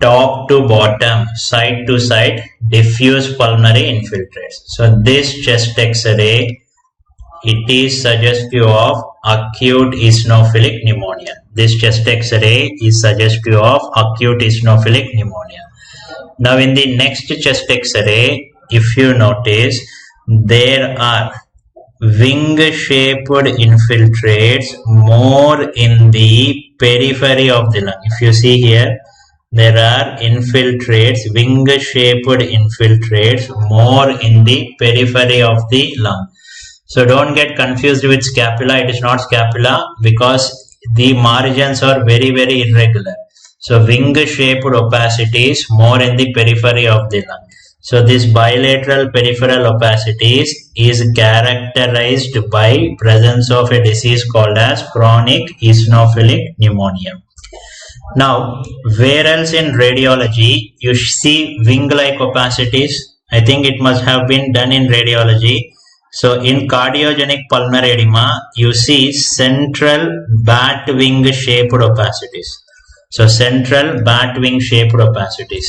Speaker 1: top to bottom, side to side, diffuse pulmonary infiltrates. So this chest X-ray, it is suggestive of acute eosinophilic pneumonia. This chest X-ray is suggestive of acute eosinophilic pneumonia. Now in the next chest X-ray, if you notice, there are wing-shaped infiltrates more in the periphery of the lung. If you see here, there are infiltrates, wing-shaped infiltrates more in the periphery of the lung. So don't get confused with scapula. It is not scapula because the margins are very, very irregular. So wing-shaped opacities more in the periphery of the lung. So this bilateral peripheral opacities is characterized by presence of a disease called as chronic eosinophilic pneumonia. Now, where else in radiology you see wing-like opacities? I think it must have been done in radiology. So in cardiogenic pulmonary edema, you see central bat wing shaped opacities. So central bat wing shaped opacities.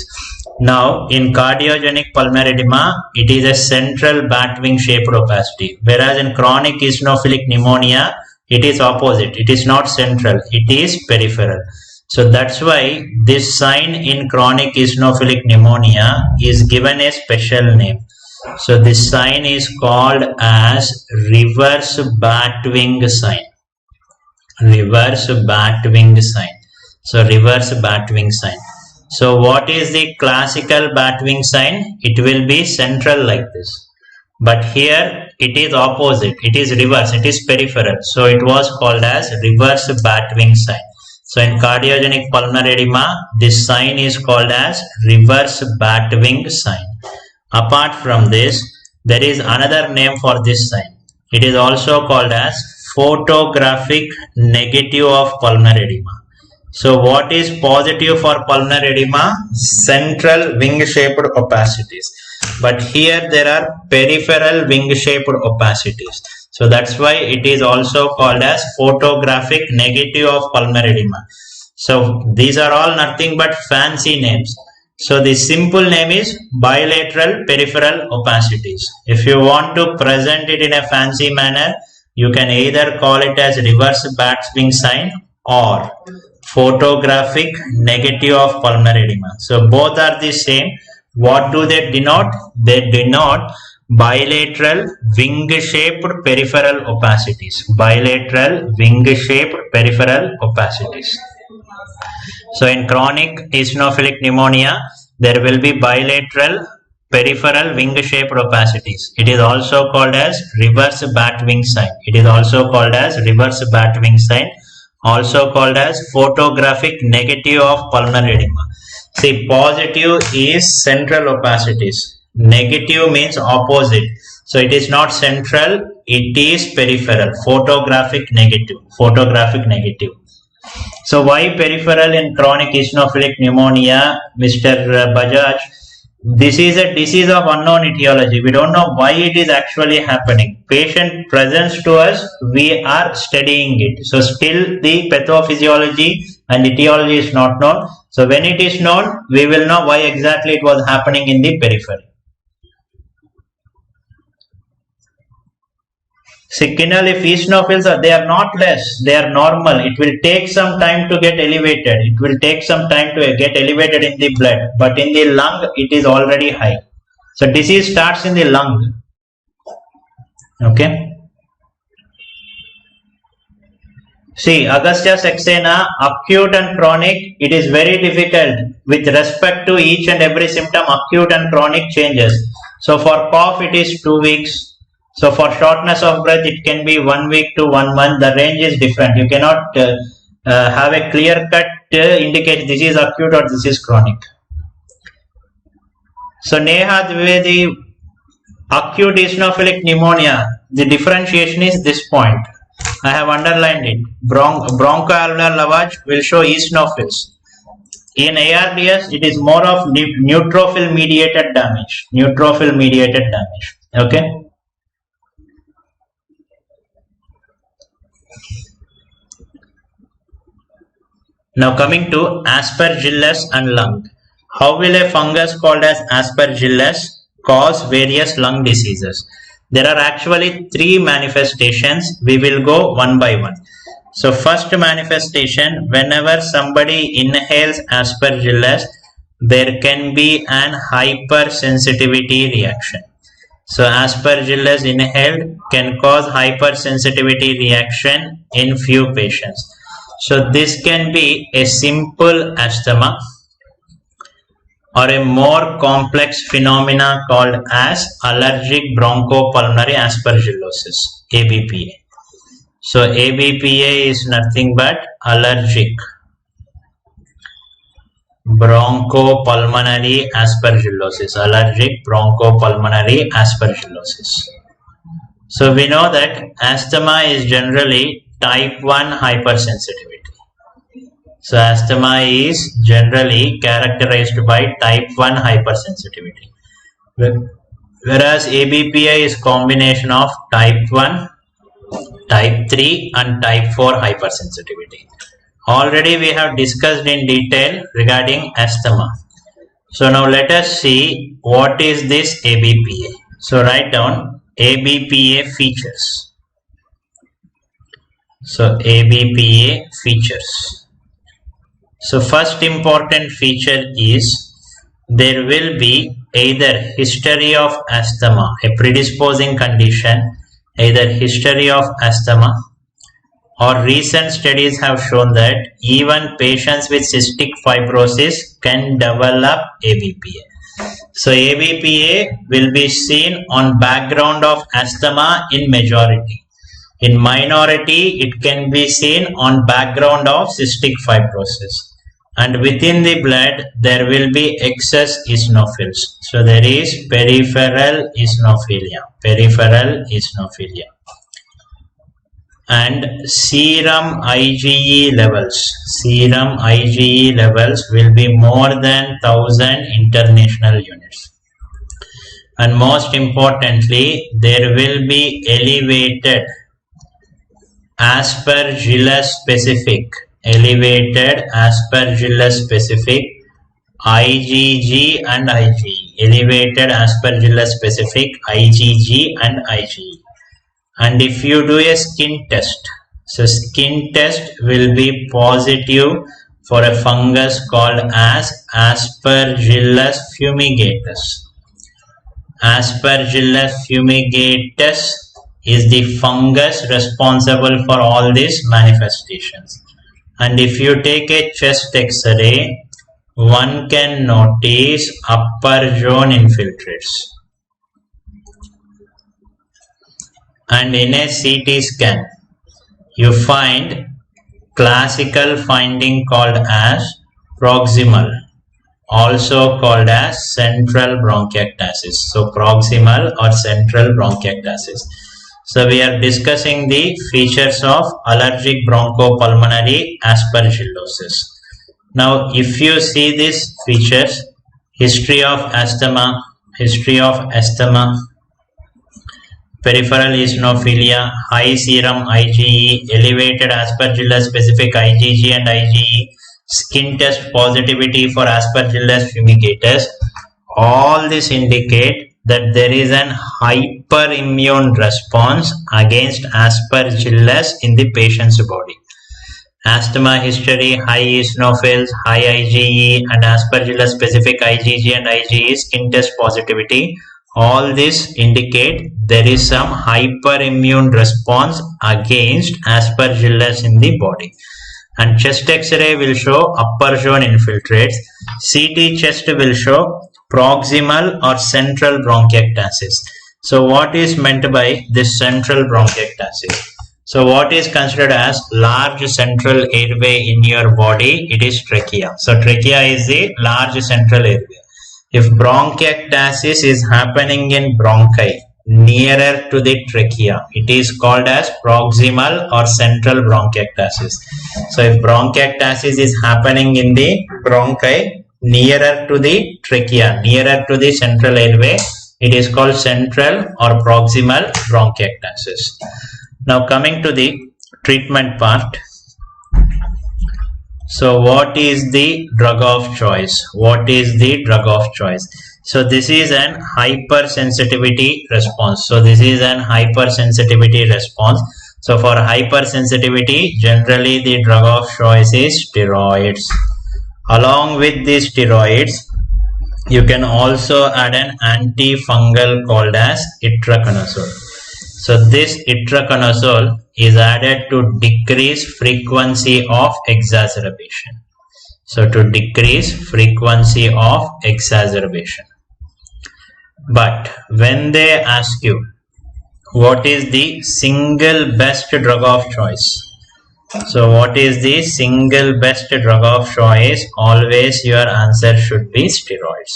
Speaker 1: Now in cardiogenic pulmonary edema, it is a central bat wing shaped opacity. Whereas in chronic eosinophilic pneumonia, it is opposite. It is not central. It is peripheral. So that's why this sign in chronic eosinophilic pneumonia is given a special name. So this sign is called as reverse bat wing sign. Reverse bat wing sign. So reverse bat wing sign. So what is the classical bat wing sign? It will be central like this. But here it is opposite. It is reverse. It is peripheral. So it was called as reverse bat wing sign. So in cardiogenic pulmonary edema, this sign is called as reverse bat wing sign. Apart from this, there is another name for this sign. It is also called as photographic negative of pulmonary edema. So what is positive for pulmonary edema? Central wing shaped opacities. But here there are peripheral wing shaped opacities. So that's why it is also called as photographic negative of pulmonary edema. So these are all nothing but fancy names. So the simple name is bilateral peripheral opacities. If you want to present it in a fancy manner, you can either call it as reverse bat wing sign or photographic negative of pulmonary edema. So both are the same. What do they denote? They denote bilateral wing-shaped peripheral opacities. Bilateral wing-shaped peripheral opacities. So in chronic eosinophilic pneumonia, there will be bilateral peripheral wing-shaped opacities. It is also called as reverse bat wing sign. It is also called as reverse bat wing sign. Also called as photographic negative of pulmonary edema. See, positive is central opacities. Negative means opposite. So it is not central, it is peripheral. Photographic negative. Photographic negative. So why peripheral in chronic eosinophilic pneumonia, Mr. Bajaj? This is a disease of unknown etiology. We don't know why it is actually happening. Patient presents to us, we are studying it. So still the pathophysiology and etiology is not known. So when it is known, we will know why exactly it was happening in the periphery. See, if eosinophils they are not less, they are normal. It will take some time to get elevated. It will take some time to get elevated in the blood. But in the lung, it is already high. So disease starts in the lung. Okay. See, Agastya Saxena, acute and chronic, it is very difficult with respect to each and every symptom, acute and chronic changes. So for cough, it is 2 weeks. So for shortness of breath, it can be 1 week to 1 month. The range is different. You cannot have a clear-cut indication this is acute or this is chronic. So Neha Dwivedi, acute eosinophilic pneumonia, the differentiation is this point. I have underlined it. Bronchoalveolar lavage will show eosinophils. In ARDS, it is more of neutrophil mediated damage. Neutrophil mediated damage. Okay. Now coming to aspergillus and lung. How will a fungus called as aspergillus cause various lung diseases? There are actually 3 manifestations. We will go one by one. So first manifestation, whenever somebody inhales aspergillus, there can be an hypersensitivity reaction. So aspergillus inhaled can cause hypersensitivity reaction in few patients. So this can be a simple asthma or a more complex phenomena called as allergic bronchopulmonary aspergillosis, ABPA. So ABPA is nothing but allergic bronchopulmonary aspergillosis, allergic bronchopulmonary aspergillosis. So we know that asthma is generally type 1 hypersensitivity. So asthma is generally characterized by type 1 hypersensitivity. whereas ABPA is combination of type 1, type 3 and type 4 hypersensitivity. Already we have discussed in detail regarding asthma. So now let us see what is this ABPA. So write down ABPA features. So ABPA features. So first important feature is there will be either history of asthma, a predisposing condition, either history of asthma, or recent studies have shown that even patients with cystic fibrosis can develop ABPA. So ABPA will be seen on background of asthma in majority. In minority, it can be seen on background of cystic fibrosis. And within the blood, there will be excess eosinophils. So there is peripheral eosinophilia. Peripheral eosinophilia. And serum IgE levels. Serum IgE levels will be more than 1000 international units. And most importantly, there will be elevated aspergillus specific, elevated aspergillus specific IgG and IgE, elevated aspergillus specific IgG and IgE. And if you do a skin test, so skin test will be positive for a fungus called as Aspergillus fumigatus. Aspergillus fumigatus is the fungus responsible for all these manifestations. And if you take a chest X-ray, one can notice upper zone infiltrates. And in a CT scan, you find classical finding called as proximal, also called as central bronchiectasis. So proximal or central bronchiectasis. So we are discussing the features of allergic bronchopulmonary aspergillosis. Now if you see these features, history of asthma, peripheral eosinophilia, high serum IgE, elevated aspergillus specific IgG and IgE, skin test positivity for Aspergillus fumigatus, all this indicate that there is an hyperimmune response against aspergillus in the patient's body. Asthma history, high eosinophils, high IgE and aspergillus specific IgG and IgE, skin test positivity, all this indicate there is some hyperimmune response against aspergillus in the body. And chest X-ray will show upper zone infiltrates. CT chest will show proximal or central bronchiectasis. So what is meant by this central bronchiectasis? So what is considered as large central airway in your body? It is trachea. So trachea is the large central airway. If bronchiectasis is happening in bronchi nearer to the trachea, it is called as proximal or central bronchiectasis. So if bronchiectasis is happening in the bronchi nearer to the trachea, nearer to the central airway, it is called central or proximal bronchiectasis. Now coming to the treatment part. So what is the drug of choice? What is the drug of choice? So this is an hypersensitivity response. So this is an hypersensitivity response. So for hypersensitivity, generally the drug of choice is steroids. Along with the steroids, you can also add an antifungal called as itraconazole. So this itraconazole is added to decrease frequency of exacerbation. So to decrease frequency of exacerbation. But when they ask you what is the single best drug of choice, so what is the single best drug of choice, always your answer should be steroids.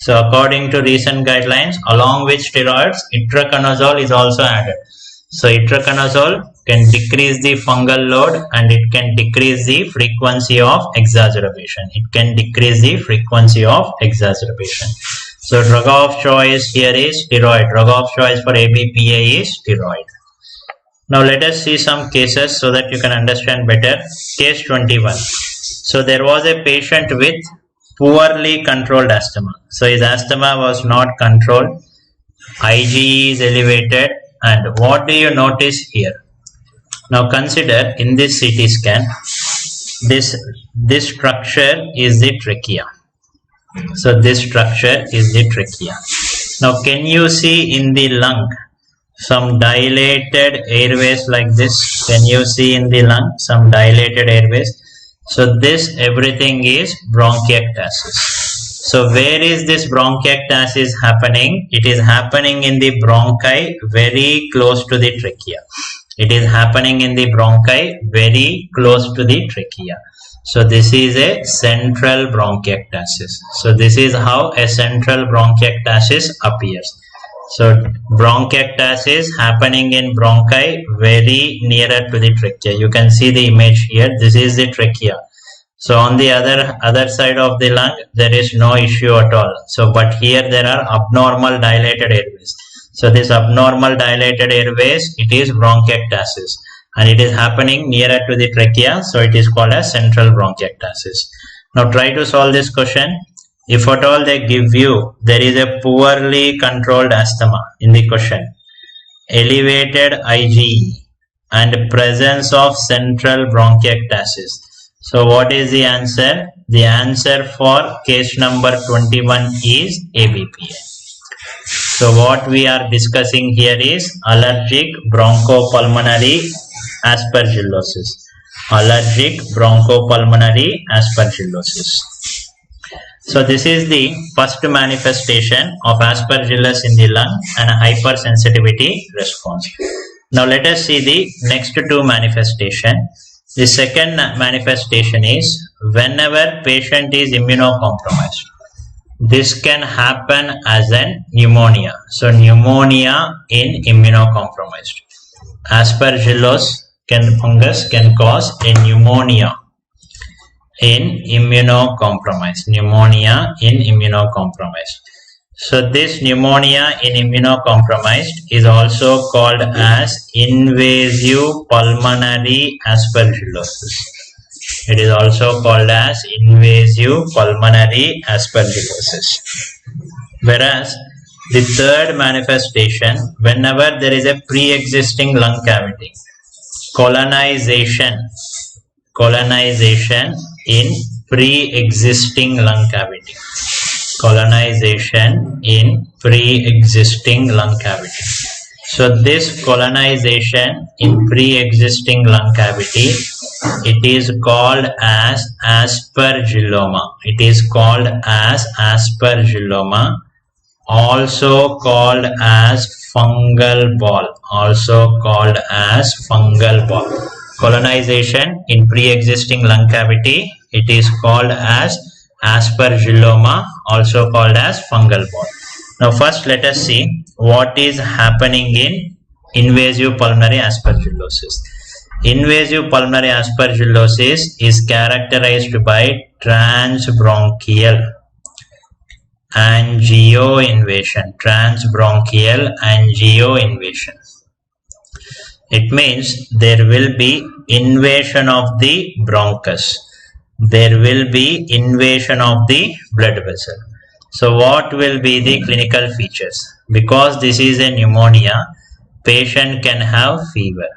Speaker 1: So according to recent guidelines, along with steroids, itraconazole is also added. So itraconazole can decrease the fungal load and it can decrease the frequency of exacerbation. It can decrease the frequency of exacerbation. So drug of choice here is steroid. Drug of choice for ABPA is steroid. Now let us see some cases so that you can understand better. Case 21. So there was a patient with poorly controlled asthma. So his asthma was not controlled. IgE is elevated. And what do you notice here? Now consider in this CT scan, this structure is the trachea. So this structure is the trachea. Now can you see in the lung some dilated airways like this? Can you see in the lung some dilated airways? So this everything is bronchiectasis. So where is this bronchiectasis happening? It is happening in the bronchi very close to the trachea. It is happening in the bronchi very close to the trachea. So this is a central bronchiectasis. So this is how a central bronchiectasis appears. So bronchiectasis happening in bronchi very nearer to the trachea. You can see the image here. This is the trachea. So on the other side of the lung, there is no issue at all. So but here there are abnormal dilated airways. So this abnormal dilated airways, it is bronchiectasis. And it is happening nearer to the trachea, so it is called as central bronchiectasis. Now try to solve this question. If at all they give you, there is a poorly controlled asthma in the question, elevated IgE and presence of central bronchiectasis. So what is the answer? The answer for case number 21 is ABPA. So what we are discussing here is allergic bronchopulmonary aspergillosis. Allergic bronchopulmonary aspergillosis. So this is the first manifestation of aspergillus in the lung and a hypersensitivity response. Now let us see the next two manifestation. The second manifestation is whenever patient is immunocompromised. This can happen as an pneumonia. So pneumonia in immunocompromised. Aspergillus fungus can cause a pneumonia in immunocompromised. Pneumonia in immunocompromised. So this pneumonia in immunocompromised is also called as invasive pulmonary aspergillosis. It is also called as invasive pulmonary aspergillosis. Whereas the third manifestation, whenever there is a pre-existing lung cavity, colonization in pre-existing lung cavity. Colonization in pre-existing lung cavity. So this colonization in pre-existing lung cavity, it is called as aspergilloma. It is called as aspergilloma, also called as fungal ball. Also called as fungal ball. Colonization in pre-existing lung cavity, it is called as aspergilloma, also called as fungal ball. Now first let us see what is happening in invasive pulmonary aspergillosis. Invasive pulmonary aspergillosis is characterized by transbronchial angioinvasion. Transbronchial angioinvasion. It means there will be invasion of the bronchus. There will be invasion of the blood vessel. So what will be the clinical features? Because this is a pneumonia, patient can have fever.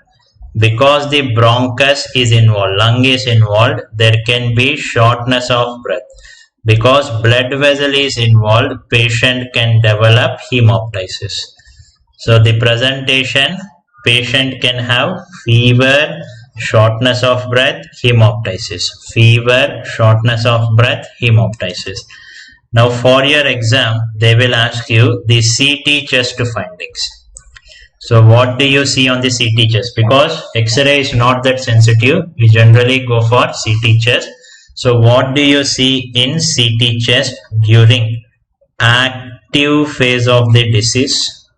Speaker 1: Because the bronchus is involved, lung is involved, there can be shortness of breath. Because blood vessel is involved, patient can develop hemoptysis. So the presentation, patient can have fever, shortness of breath, hemoptysis. Fever, shortness of breath, hemoptysis. Now for your exam, they will ask you the CT chest findings. So what do you see on the CT chest? Because X-ray is not that sensitive, we generally go for CT chest. So what do you see in CT chest during active phase of the disease?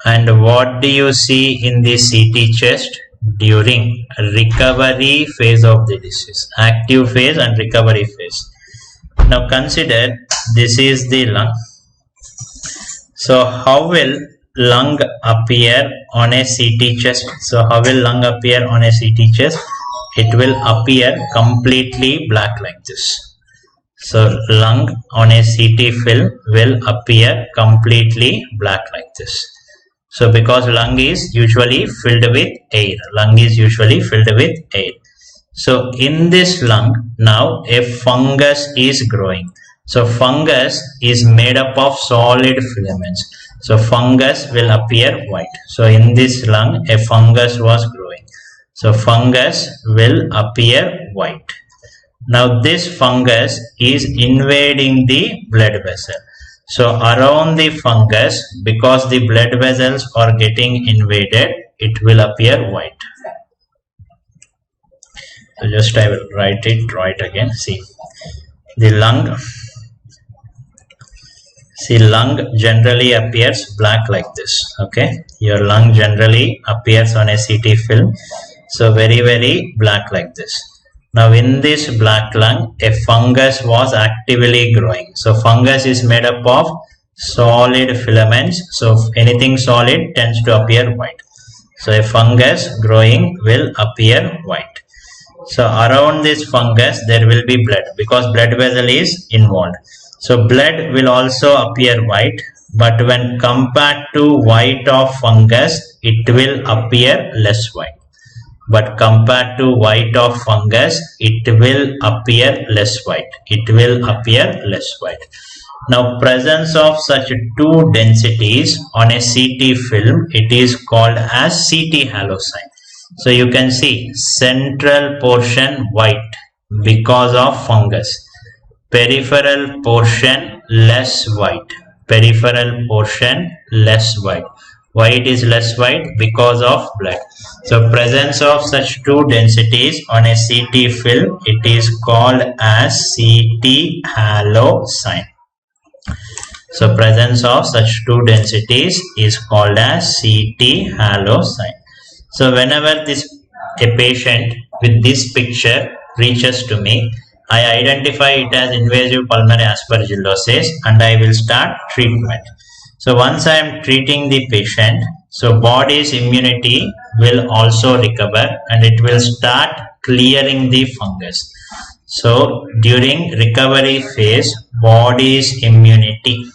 Speaker 1: And what do you see in the CT chest during recovery phase of the disease? Active phase and recovery phase. Now consider this is the lung. So how will lung appear on a CT chest? So how will lung appear on a CT chest? It will appear completely black like this. So lung on a CT film will appear completely black like this. So because lung is usually filled with air. Lung is usually filled with air. So in this lung now a fungus is growing. So fungus is made up of solid filaments. So fungus will appear white. So in this lung a fungus was growing. So fungus will appear white. Now this fungus is invading the blood vessel. So around the fungus, because the blood vessels are getting invaded, it will appear white. So just I will write it right again. See the lung. See, lung generally appears black like this. Okay, your lung generally appears on a CT film. So very black like this. Now in this black lung, a fungus was actively growing. So fungus is made up of solid filaments. So anything solid tends to appear white. So a fungus growing will appear white. So around this fungus there will be blood because blood vessel is involved. So blood will also appear white, but when compared to white of fungus, it will appear less white. But compared to white of fungus, it will appear less white. It will appear less white. Now presence of such two densities on a CT film, it is called as CT halo sign. So you can see central portion white because of fungus. Peripheral portion less white. Peripheral portion less white. Why it is less white? Because of blood. So presence of such two densities on a CT film, it is called as CT halo sign. So presence of such two densities is called as CT halo sign. So whenever a patient with this picture reaches to me, I identify it as invasive pulmonary aspergillosis and I will start treatment. So once I am treating the patient, so body's immunity will also recover and it will start clearing the fungus. So during recovery phase, body's immunity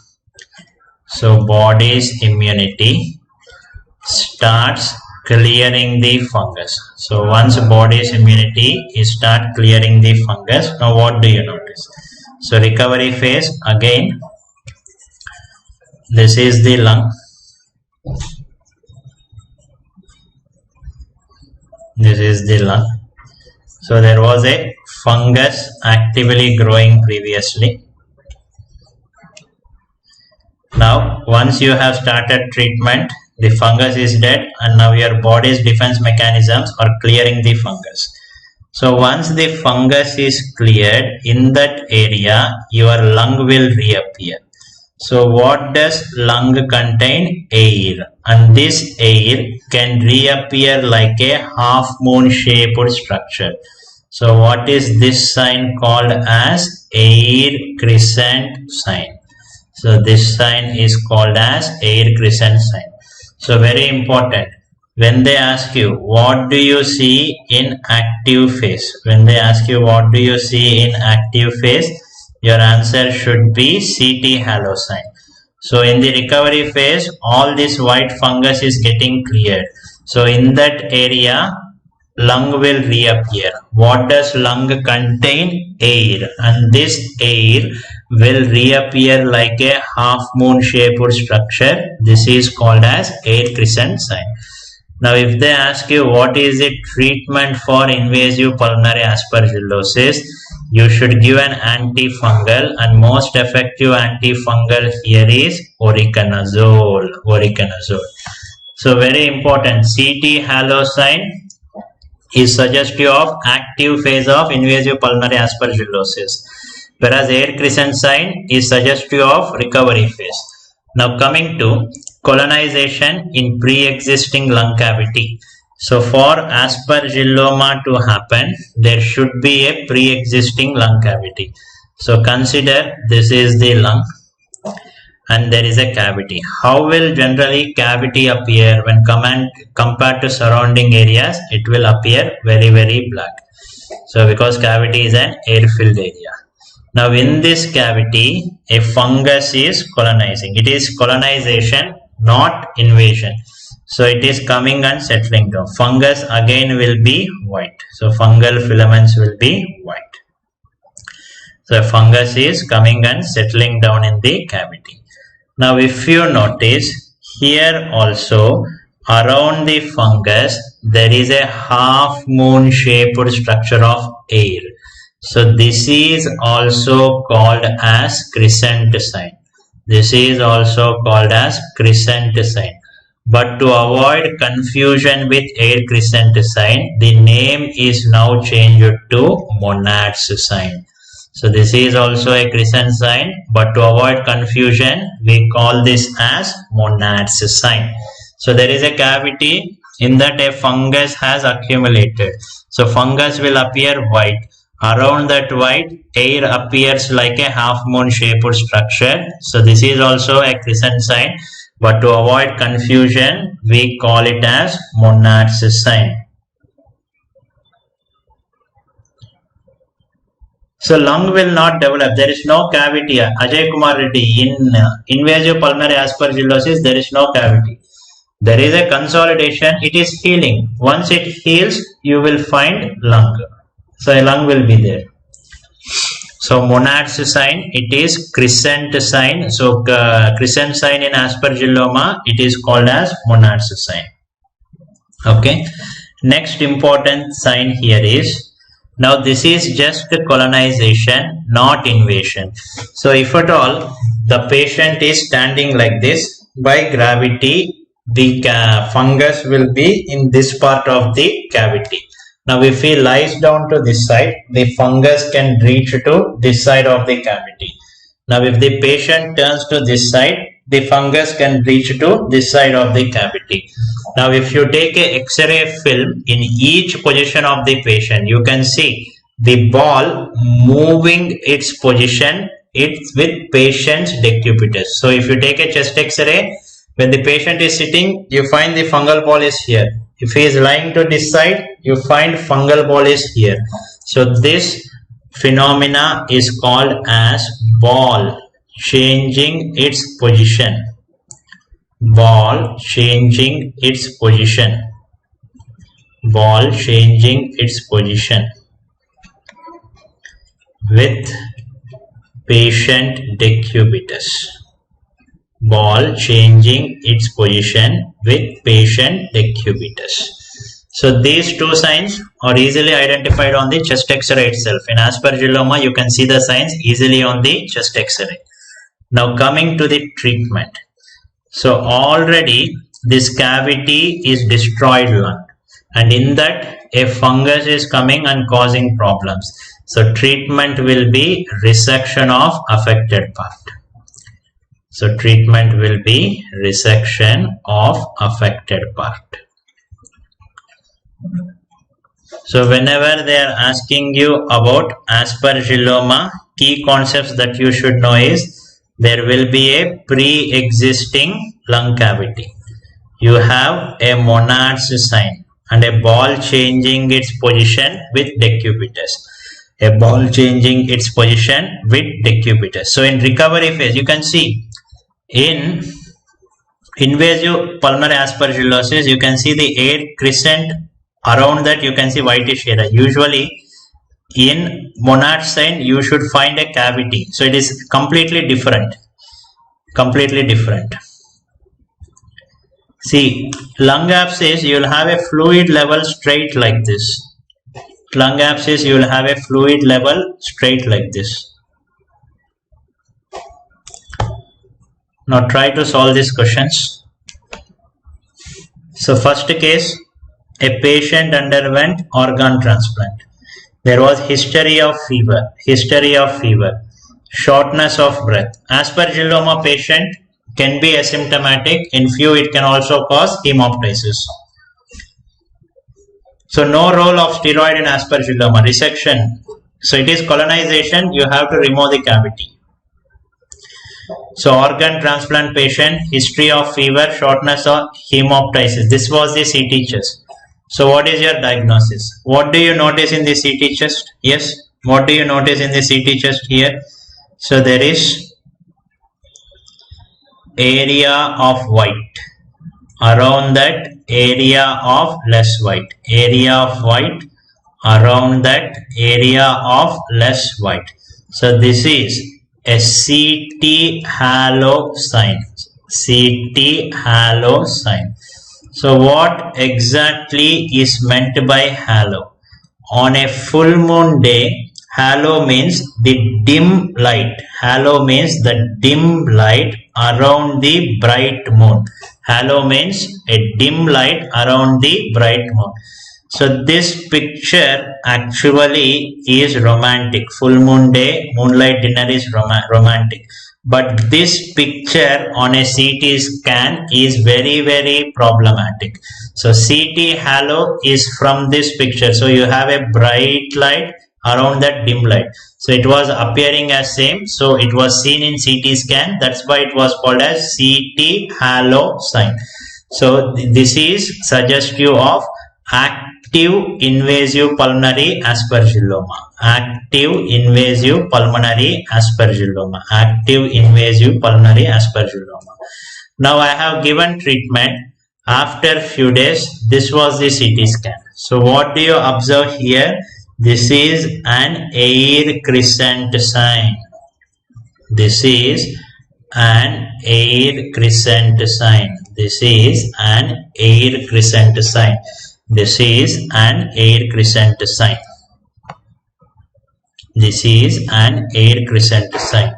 Speaker 1: starts clearing the fungus. So once body's immunity start clearing the fungus, now what do you notice? So recovery phase, again this is the lung. This is the lung. So there was a fungus actively growing previously. Now once you have started treatment, the fungus is dead and now your body's defense mechanisms are clearing the fungus. So once the fungus is cleared in that area, your lung will reappear. So what does lung contain? Air, and this air can reappear like a half moon shaped structure. So what is this sign called as? Air crescent sign. So this sign is called as air crescent sign. So very important, when they ask you what do you see in active phase, when they ask you what do you see in active phase, your answer should be CT halo sign. So in the recovery phase, all this white fungus is getting cleared. So in that area, lung will reappear. What does lung contain? Air, and this air will reappear like a half moon shaped structure. This is called as air crescent sign. Now if they ask you what is the treatment for invasive pulmonary aspergillosis, you should give an antifungal, and most effective antifungal here is oriconazole. So very important, CT halo sign is suggestive of active phase of invasive pulmonary aspergillosis, whereas air crescent sign is suggestive of recovery phase. Now coming to colonization in pre-existing lung cavity. So for aspergilloma to happen, there should be a pre-existing lung cavity. So consider this is the lung and there is a cavity. How will generally cavity appear when compared to surrounding areas? It will appear very black. So because cavity is an air-filled area. Now in this cavity, a fungus is colonizing. It is colonization, not invasion. So it is coming and settling down. Fungus again will be white. So fungal filaments will be white. So fungus is coming and settling down in the cavity. Now if you notice here also around the fungus there is a half moon shaped structure of air. So this is also called as crescent sign. This is also called as crescent sign. But to avoid confusion with air crescent sign, the name is now changed to monad's sign. So this is also a crescent sign, but to avoid confusion, we call this as monad's sign. So there is a cavity in that a fungus has accumulated. So fungus will appear white. Around that white, air appears like a half moon shaped structure. So this is also a crescent sign, but to avoid confusion, we call it as monad's sign. So lung will not develop. There is no cavity. Ajay Kumar Reddy, in invasive pulmonary aspergillosis, there is no cavity. There is a consolidation. It is healing. Once it heals, you will find lung. So a lung will be there. So monad's sign, it is crescent sign. So crescent sign in aspergilloma, it is called as monad's sign. Okay. Next important sign here is, now this is just colonization, not invasion. So if at all the patient is standing like this, by gravity the fungus will be in this part of the cavity. Now if he lies down to this side, the fungus can reach to this side of the cavity. Now if the patient turns to this side, the fungus can reach to this side of the cavity. Now if you take a X-ray film in each position of the patient, you can see the ball moving its position, it's with patient's decubitus. So if you take a chest X-ray, when the patient is sitting, you find the fungal ball is here. If he is lying to this side, you find fungal ball is here. So this phenomena is called as ball changing its position. Ball changing its position. Ball changing its position with patient decubitus. Ball changing its position with patient decubitus. So these two signs are easily identified on the chest X-ray itself. In aspergilloma, you can see the signs easily on the chest X-ray. Now coming to the treatment. So already this cavity is destroyed lung, and in that a fungus is coming and causing problems. So treatment will be resection of affected part. So treatment will be resection of affected part. So whenever they are asking you about aspergilloma, key concepts that you should know is there will be a pre-existing lung cavity. You have a monad's sign and a ball changing its position with decubitus. A ball changing its position with decubitus. So in recovery phase, you can see in invasive pulmonary aspergillosis, you can see the air crescent. Around that you can see whitish area. Usually in monad sign you should find a cavity. So it is completely different. Completely different. See, lung abscess, you will have a fluid level straight like this. Lung abscess, you will have a fluid level straight like this. Now try to solve these questions. So first case, a patient underwent organ transplant. There was history of fever, shortness of breath. Aspergilloma patient can be asymptomatic. In few, it can also cause hemoptysis. So no role of steroid in aspergilloma. Resection. So it is colonization, you have to remove the cavity. So organ transplant patient, history of fever, shortness or hemoptysis. This was the CT chest. So what is your diagnosis? What do you notice in the CT chest? Yes, what do you notice in the CT chest here? So there is area of white. Around that area of less white. Area of white. Around that area of less white. So this is a CT halo sign. CT halo sign. So what exactly is meant by halo? On a full moon day, halo means the dim light. Halo means the dim light around the bright moon. Halo means a dim light around the bright moon. So this picture actually is romantic. Full moon day, moonlight dinner is romantic. But this picture on a CT scan is very problematic. So CT halo is from this picture. So you have a bright light around that dim light. So it was appearing as same. So it was seen in CT scan. That's why it was called as CT halo sign. So this is suggestive of active invasive pulmonary aspergilloma. Active invasive pulmonary aspergilloma. Active invasive pulmonary aspergilloma. Now I have given treatment. After few days, this was the CT scan. So what do you observe here? This is an air crescent sign. This is an air crescent sign. This is an air crescent sign. This is an air crescent sign. This is an air crescent sign.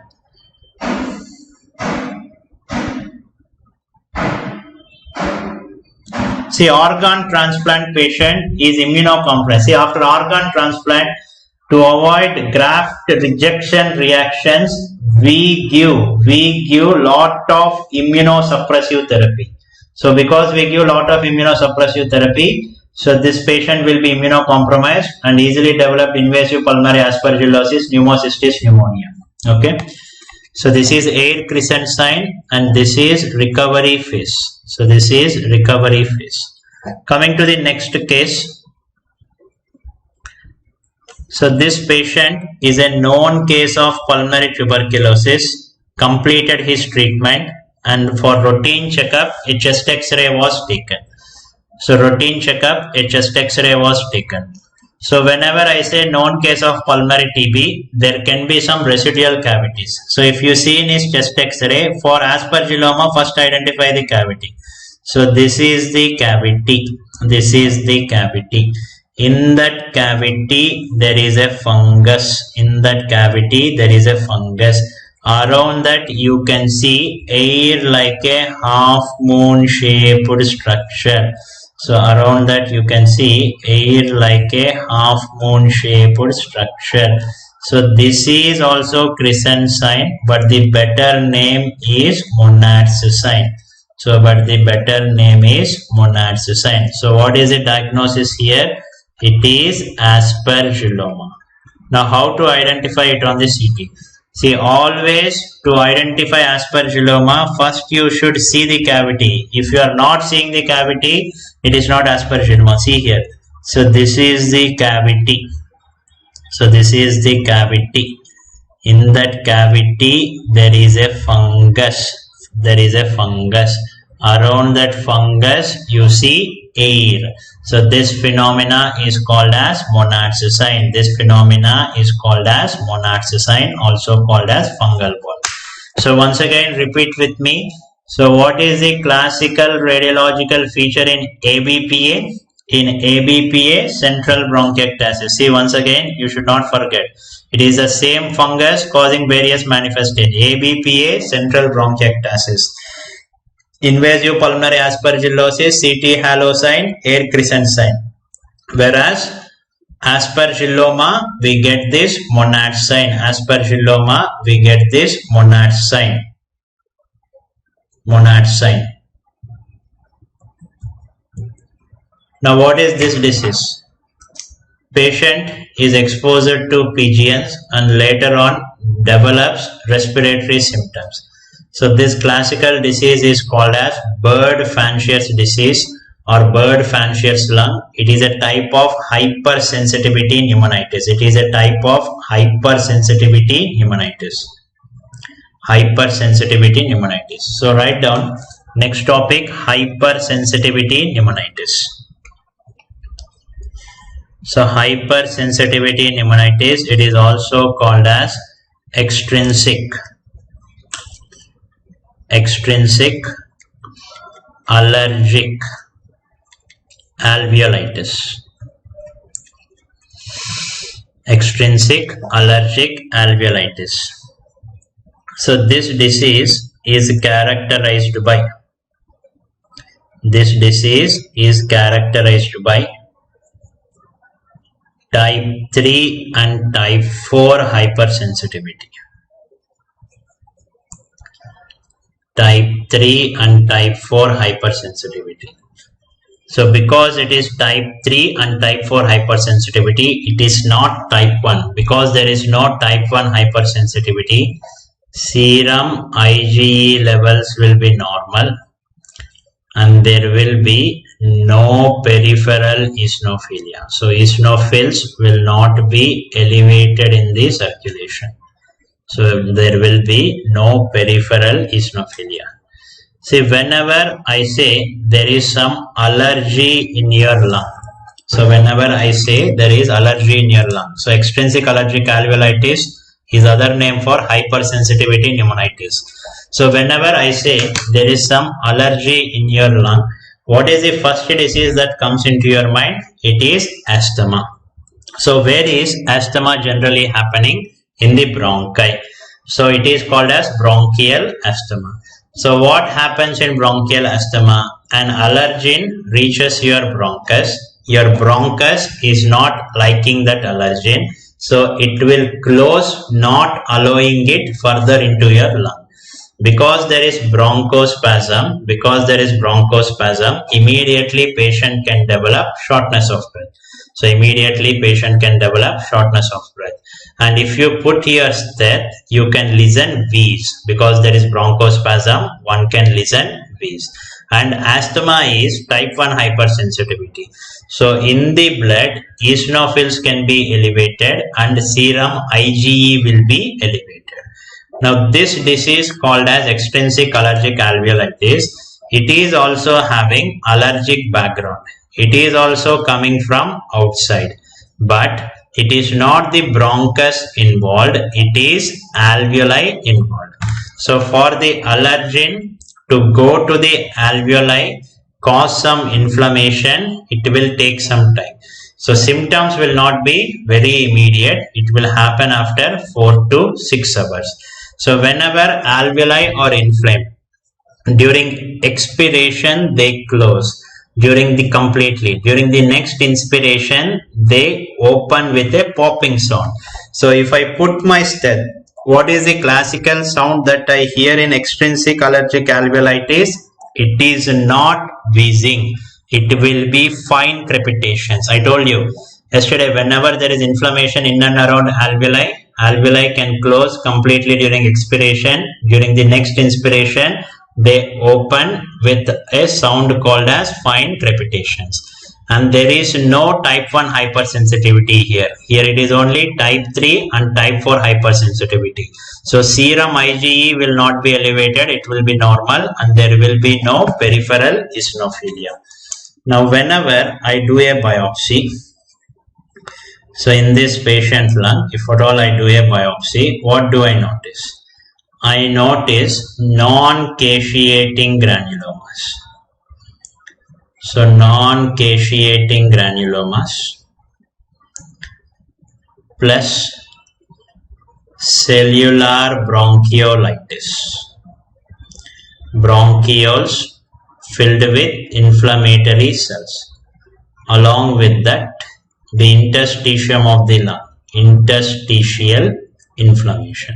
Speaker 1: See, organ transplant patient is immunocompromised. See, after organ transplant, to avoid graft rejection reactions, we give lot of immunosuppressive therapy. So because we give lot of immunosuppressive therapy, so this patient will be immunocompromised and easily develop invasive pulmonary aspergillosis, pneumocystis, pneumonia. Okay. So this is air crescent sign and this is recovery phase. So this is recovery phase. Coming to the next case. So this patient is a known case of pulmonary tuberculosis, completed his treatment and for routine checkup a chest x-ray was taken. So routine checkup, a chest x-ray was taken. So whenever I say known case of pulmonary TB, there can be some residual cavities. So if you see in his chest x-ray, for aspergilloma, first identify the cavity. So this is the cavity. This is the cavity. In that cavity, there is a fungus. In that cavity, there is a fungus. Around that, you can see air like a half moon shaped structure. So around that you can see air like a half moon shaped structure. So this is also crescent sign, but the better name is monad's sign. So but the better name is monad's sign. So what is the diagnosis here? It is aspergilloma. Now how to identify it on the CT? See, always to identify aspergilloma, first you should see the cavity. If you are not seeing the cavity, it is not aspergilloma. See here. So this is the cavity. So this is the cavity. In that cavity, there is a fungus. There is a fungus. Around that fungus, you see air. So this phenomena is called as monad's sign. This phenomena is called as monad's sign, also called as fungal ball. So once again, repeat with me. So what is the classical radiological feature in ABPA? In ABPA, central bronchiectasis. See, once again, you should not forget. It is the same fungus causing various manifestations. ABPA, central bronchiectasis. Invasive pulmonary aspergillosis, CT halo sign, air crescent sign. Whereas aspergilloma, we get this monad sign. Aspergilloma, we get this monad sign. Monad sign. Now what is this disease? Patient is exposed to pigeons and later on develops respiratory symptoms. So this classical disease is called as bird fanciers disease or bird fanciers lung. It is a type of hypersensitivity pneumonitis. It is a type of hypersensitivity pneumonitis. Hypersensitivity pneumonitis. So write down next topic, hypersensitivity pneumonitis. So hypersensitivity pneumonitis, it is also called as extrinsic allergic alveolitis. Extrinsic allergic alveolitis. So this disease is characterized by type 3 and type 4 hypersensitivity. Type 3 and type 4 hypersensitivity. So because it is type 3 and type 4 hypersensitivity, it is not type 1. Because there is no type 1 hypersensitivity, serum IgE levels will be normal and there will be no peripheral eosinophilia. So eosinophils will not be elevated in the circulation. So there will be no peripheral eosinophilia. See, whenever I say there is some allergy in your lung. So whenever I say there is allergy in your lung. So extrinsic allergic alveolitis is other name for hypersensitivity pneumonitis. So whenever I say there is some allergy in your lung, what is the first disease that comes into your mind? It is asthma. So where is asthma generally happening? In the bronchi. So it is called as bronchial asthma. So what happens in bronchial asthma? An allergen reaches your bronchus. Your bronchus is not liking that allergen. So it will close, not allowing it further into your lung. Because there is bronchospasm, immediately patient can develop shortness of breath. So immediately patient can develop shortness of breath. And if you put your stet, you can listen wheeze. Because there is bronchospasm, one can listen wheeze. And asthma is type 1 hypersensitivity. So in the blood, eosinophils can be elevated and serum IgE will be elevated. Now this disease called as extrinsic allergic alveolitis, it is also having allergic background. It is also coming from outside, but it is not the bronchus involved, it is alveoli involved. So for the allergen to go to the alveoli, cause some inflammation, it will take some time. So symptoms will not be very immediate, it will happen after 4 to 6 hours. So whenever alveoli are inflamed, during expiration they close. During the next inspiration, they open with a popping sound. So if I put my stet, what is the classical sound that I hear in extrinsic allergic alveolitis? It is not wheezing. It will be fine crepitations. I told you yesterday, whenever there is inflammation in and around alveoli can close completely during expiration. During the next inspiration, they open with a sound called as fine crepitations. And there is no type 1 hypersensitivity here. Here it is only type 3 and type 4 hypersensitivity. So serum IgE will not be elevated, it will be normal and there will be no peripheral eosinophilia. Now whenever I do a biopsy, so in this patient's lung, if at all I do a biopsy, what do I notice? I notice non-caseating granulomas. So non-caseating granulomas plus cellular bronchiolitis. Bronchioles filled with inflammatory cells. Along with that, the interstitium of the lung, interstitial inflammation.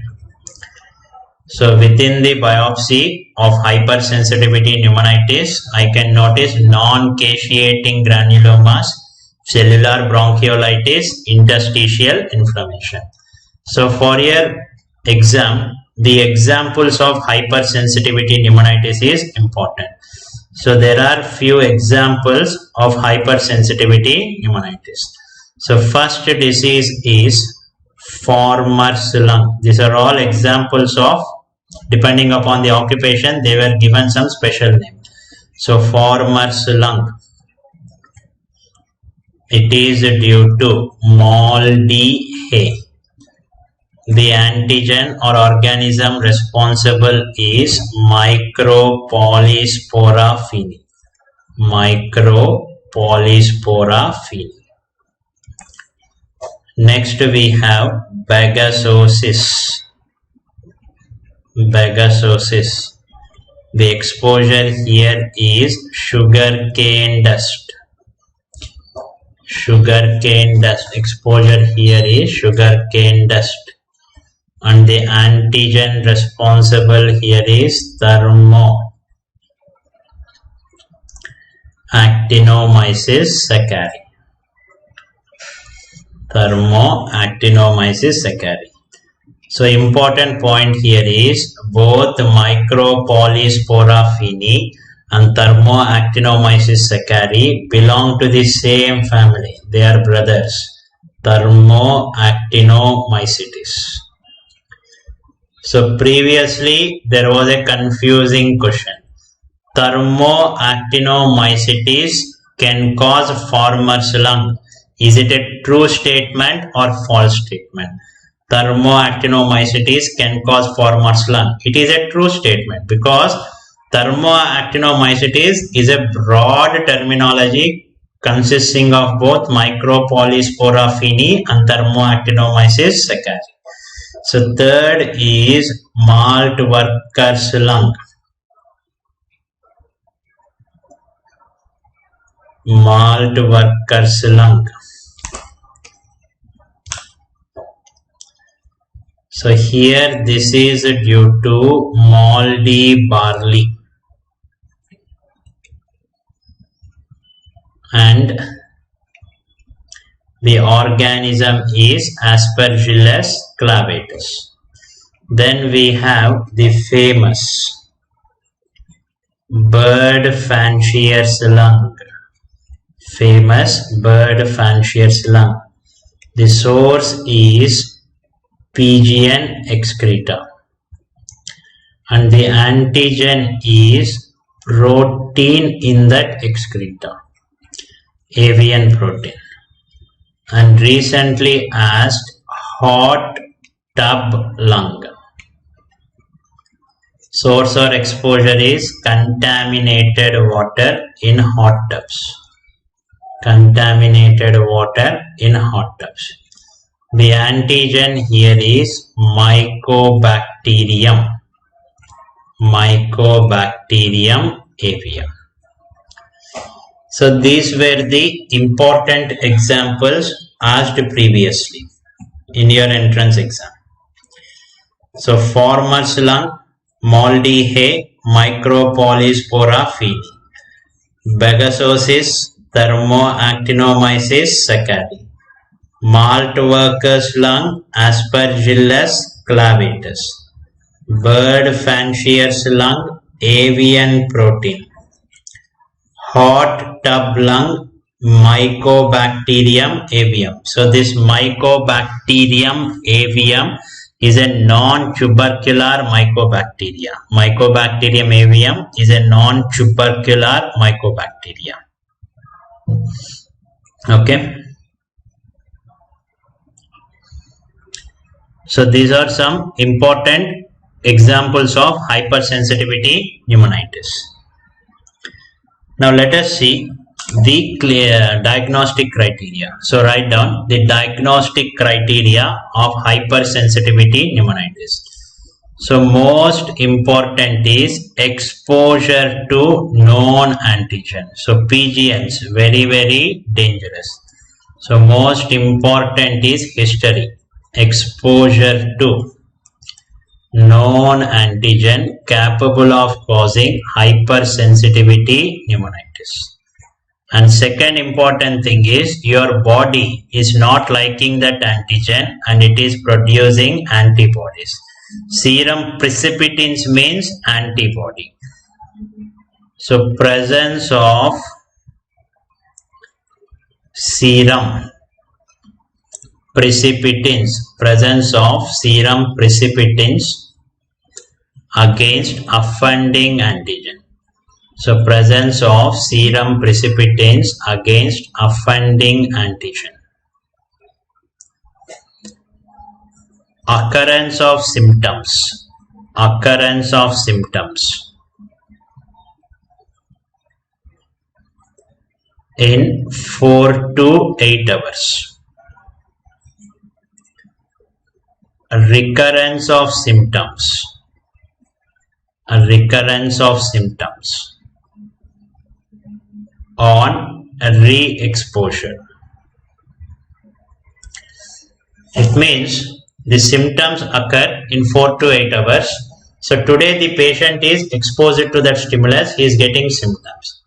Speaker 1: So within the biopsy of hypersensitivity pneumonitis, I can notice non-caseating granulomas cellular bronchiolitis, interstitial inflammation. So for your exam, the examples of hypersensitivity pneumonitis is important. So there are few examples of hypersensitivity pneumonitis. So first disease is Farmer's lung. These are all examples of, depending upon the occupation, they were given some special name. So Farmer's lung. It is due to moldy hay. The antigen or organism responsible is Micropolyspora fini. Micropolyspora fini. Next we have bagasosis. Bagasosis. The exposure here is sugarcane dust. Sugarcane dust. Exposure here is sugarcane dust. And the antigen responsible here is Thermoactinomyces cercari. Thermoactinomyces cercari. So important point here is both Micropolyspora fini and Thermoactinomyces cercari belong to the same family. They are brothers. Thermoactinomycetes. So previously there was a confusing question. Thermoactinomycetes can cause Farmer's lung. Is it a true statement or false statement? Thermoactinomycetes can cause Farmer's lung. It is a true statement because Thermoactinomycetes is a broad terminology consisting of both Micropolyspora fini and Thermoactinomyces cercari. So third is malt worker's lung. Malt worker's lung. So here this is due to moldy barley. And the organism is Aspergillus clavatus. Then we have the famous bird fancier's lung. Famous bird fancier's lung. The source is pigeon excreta. And the antigen is protein in that excreta. Avian protein. And recently asked hot tub lung. Source or exposure is contaminated water in hot tubs. Contaminated water in hot tubs. The antigen here is Mycobacterium. Mycobacterium avium. So these were the important examples asked previously in your entrance exam. So Farmer's lung, moldy hay, Micropolyspora fini. Bagasosis, Thermoactinomyces cercari. Malt worker's lung, Aspergillus clavatus. Bird fancier's lung, avian protein. Hot tub lung, Mycobacterium avium. So this Mycobacterium avium is a non-tubercular mycobacteria. Mycobacterium avium is a non-tubercular mycobacteria. Okay. So these are some important examples of hypersensitivity pneumonitis. Now let us see the diagnostic criteria. So write down the diagnostic criteria of hypersensitivity pneumonitis. So most important is exposure to known antigen. So PGNs, very, very dangerous. So most important is history. Exposure to known antigen capable of causing hypersensitivity pneumonitis. And second important thing is your body is not liking that antigen and it is producing antibodies. Serum precipitins means antibody. So presence of serum precipitins against offending antigen. So presence of serum precipitins against offending antigen. Occurrence of symptoms in 4 to 8 hours. Recurrence of symptoms on re-exposure. It means the symptoms occur in 4 to 8 hours. So today the patient is exposed to that stimulus, he is getting symptoms.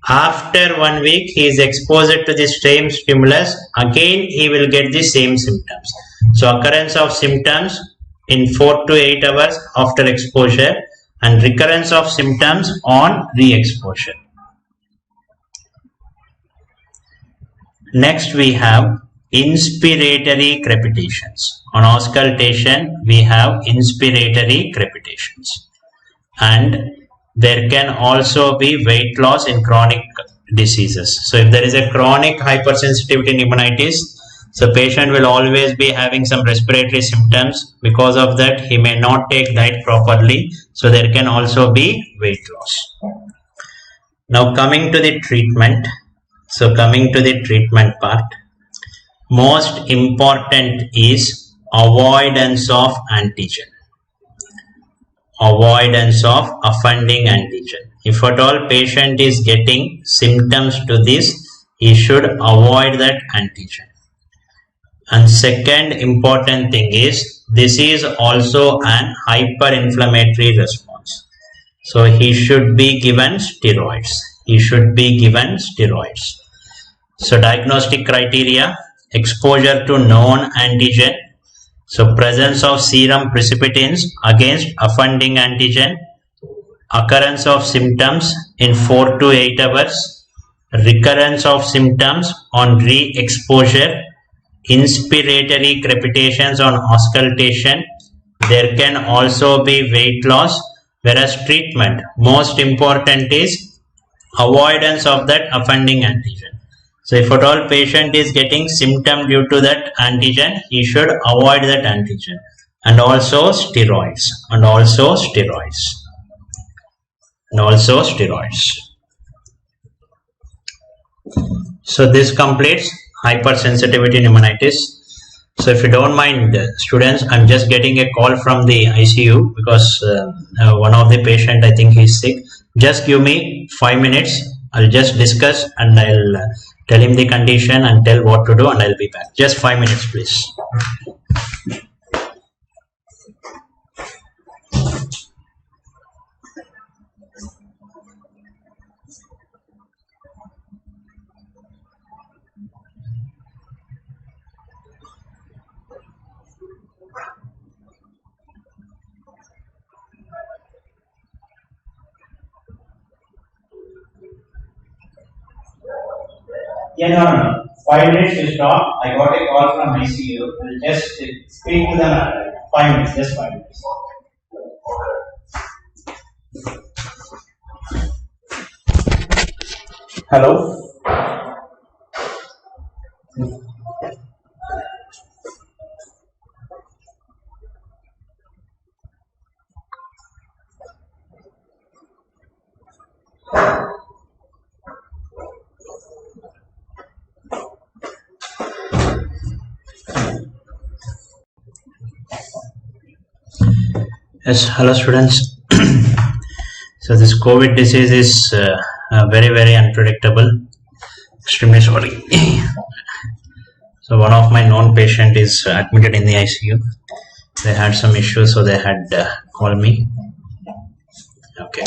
Speaker 1: After 1 week he is exposed to the same stimulus, again he will get the same symptoms. So occurrence of symptoms in 4 to 8 hours after exposure and recurrence of symptoms on re-exposure. Next we have inspiratory crepitations. On auscultation we have inspiratory crepitations, and there can also be weight loss in chronic diseases. So if there is a chronic hypersensitivity pneumonitis, so patient will always be having some respiratory symptoms. Because of that he may not take diet properly, so there can also be weight loss. Now coming to the treatment. So coming to the treatment part, most important is avoidance of antigen. Avoidance of offending antigen. If at all patient is getting symptoms to this, he should avoid that antigen. And second important thing is, this is also an hyperinflammatory response. So he should be given steroids. So diagnostic criteria: exposure to known antigen. So presence of serum precipitins against offending antigen. Occurrence of symptoms in 4 to 8 hours. Recurrence of symptoms on re-exposure. Inspiratory crepitations on auscultation. There can also be weight loss. Whereas treatment, most important is avoidance of that offending antigen. So if at all patient is getting symptom due to that antigen, he should avoid that antigen. And also steroids. So this completes hypersensitivity pneumonitis. So if you don't mind, students, I'm just getting a call from the ICU because one of the patient, I think he's sick. Just give me 5 minutes. I'll just discuss and I'll tell him the condition and tell what to do, and I'll be back. Just 5 minutes, please. Yeah, no. 5 minutes to stop. I got a call from ICU. I'll just speak to them. 5 minutes, just 5 minutes. Hello. Yes, hello students. So this COVID disease is very, very unpredictable. Extremely sorry. So one of my known patient is admitted in the ICU. They had some issues, so they had called me. Okay.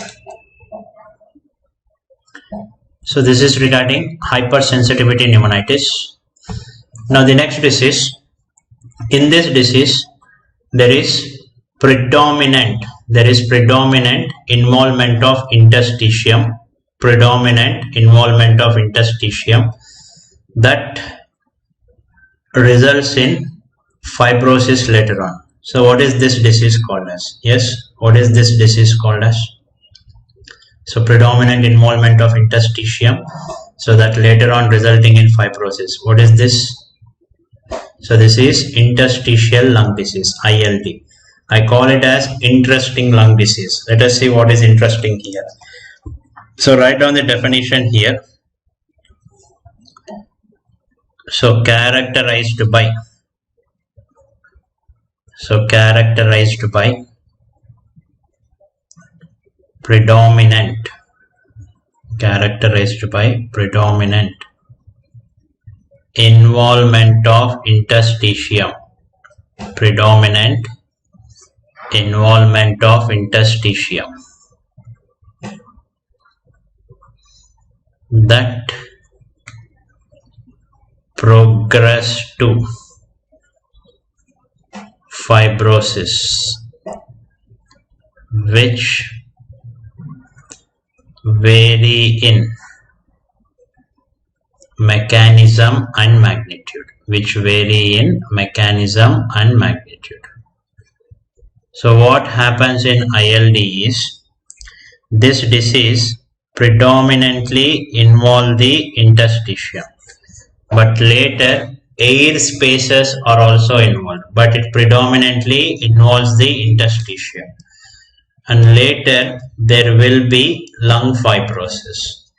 Speaker 1: So this is regarding hypersensitivity pneumonitis. Now the next disease. In this disease, there is predominant involvement of interstitium, that results in fibrosis later on. So what is this disease called as? Yes, what is this disease called as? So predominant involvement of interstitium, so that later on resulting in fibrosis. What is this? So this is interstitial lung disease, ILD. I call it as interesting lung disease. Let us see what is interesting here. So write down the definition here. So characterized by predominant involvement of interstitium, that progress to fibrosis, which vary in mechanism and magnitude. So what happens in ILD is, this disease predominantly involve the interstitium, but later air spaces are also involved, but it predominantly involves the interstitium, and later there will be lung fibrosis,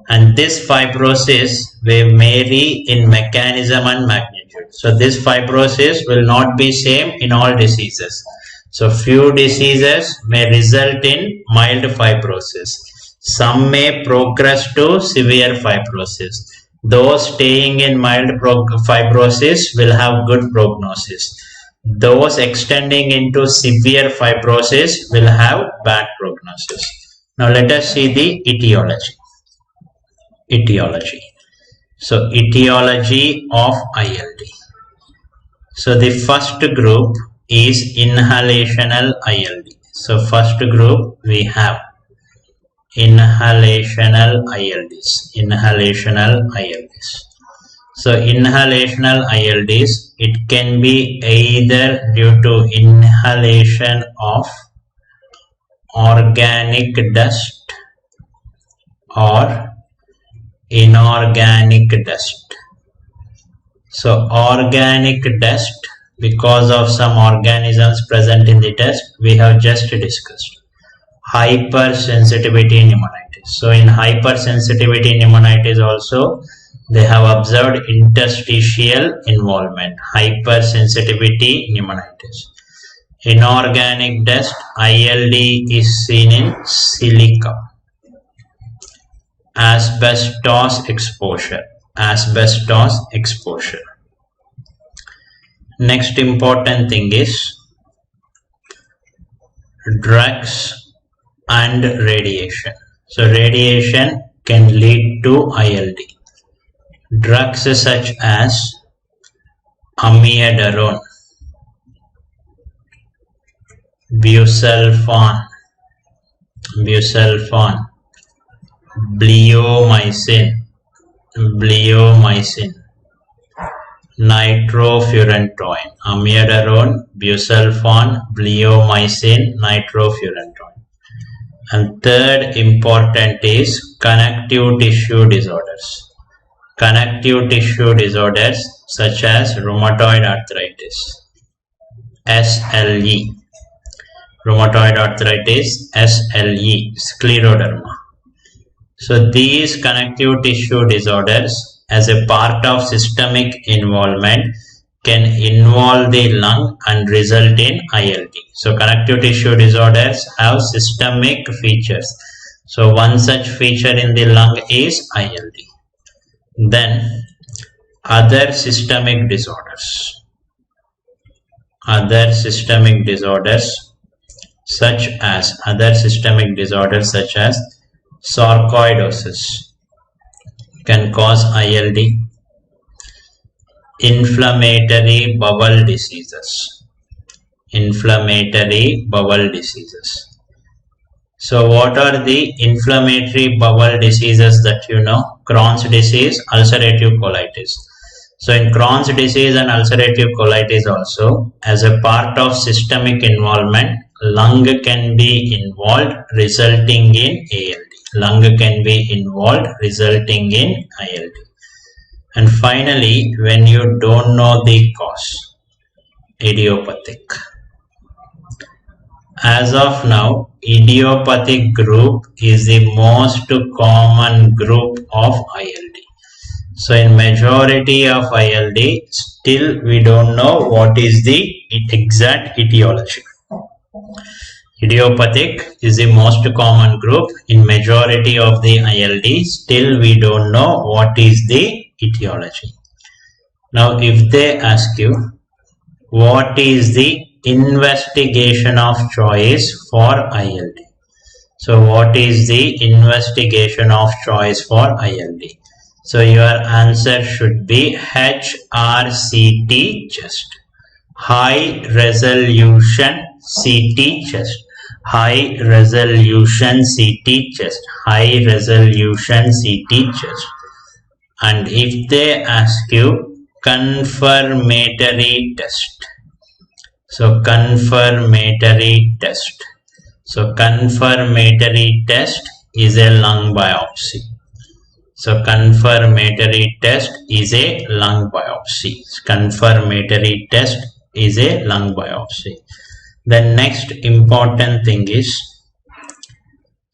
Speaker 1: and this fibrosis will vary in mechanism and magnitude. So this fibrosis will not be same in all diseases. So few diseases may result in mild fibrosis, some may progress to severe fibrosis. Those staying in mild fibrosis will have good prognosis. Those extending into severe fibrosis will have bad prognosis. Now let us see the etiology. So etiology of ILD. So the first group is inhalational ILD. So first group we have inhalational ILDs. So inhalational ILDs, it can be either due to inhalation of organic dust or inorganic dust. So organic dust, because of some organisms present in the dust, we have just discussed. Hypersensitivity pneumonitis. So in hypersensitivity pneumonitis also, they have observed interstitial involvement. Hypersensitivity pneumonitis. Inorganic dust, ILD is seen in silica. Asbestos exposure. Next important thing is drugs and radiation. So radiation can lead to ILD. Drugs such as amiodarone, busulfan, bleomycin, nitrofurantoin. Amiodarone, busulfan, bleomycin, nitrofurantoin. And third important is connective tissue disorders. Connective tissue disorders such as rheumatoid arthritis, SLE. Scleroderma. So these connective tissue disorders, as a part of systemic involvement, can involve the lung and result in ILD. So connective tissue disorders have systemic features. So one such feature in the lung is ILD. Then other systemic disorders such as sarcoidosis, can cause ILD. Inflammatory bowel diseases. Inflammatory bowel diseases. So what are the inflammatory bowel diseases that you know? Crohn's disease, ulcerative colitis. So in Crohn's disease and ulcerative colitis also, as a part of systemic involvement, lung can be involved resulting in ALD. Lung can be involved resulting in ILD. And finally, when you don't know the cause, idiopathic. As of now, idiopathic group is the most common group of ILD. So in majority of ILD, still we don't know what is the exact etiology. Idiopathic is the most common group in majority of the ILD. Still we don't know what is the etiology. Now if they ask you what is the investigation of choice for ILD. So what is the investigation of choice for ILD? So your answer should be HRCT chest. High resolution CT chest. High resolution CT chest. High resolution CT chest. And if they ask you confirmatory test. So confirmatory test. So confirmatory test is a lung biopsy. So confirmatory test is a lung biopsy. Confirmatory test is a lung biopsy. The next important thing is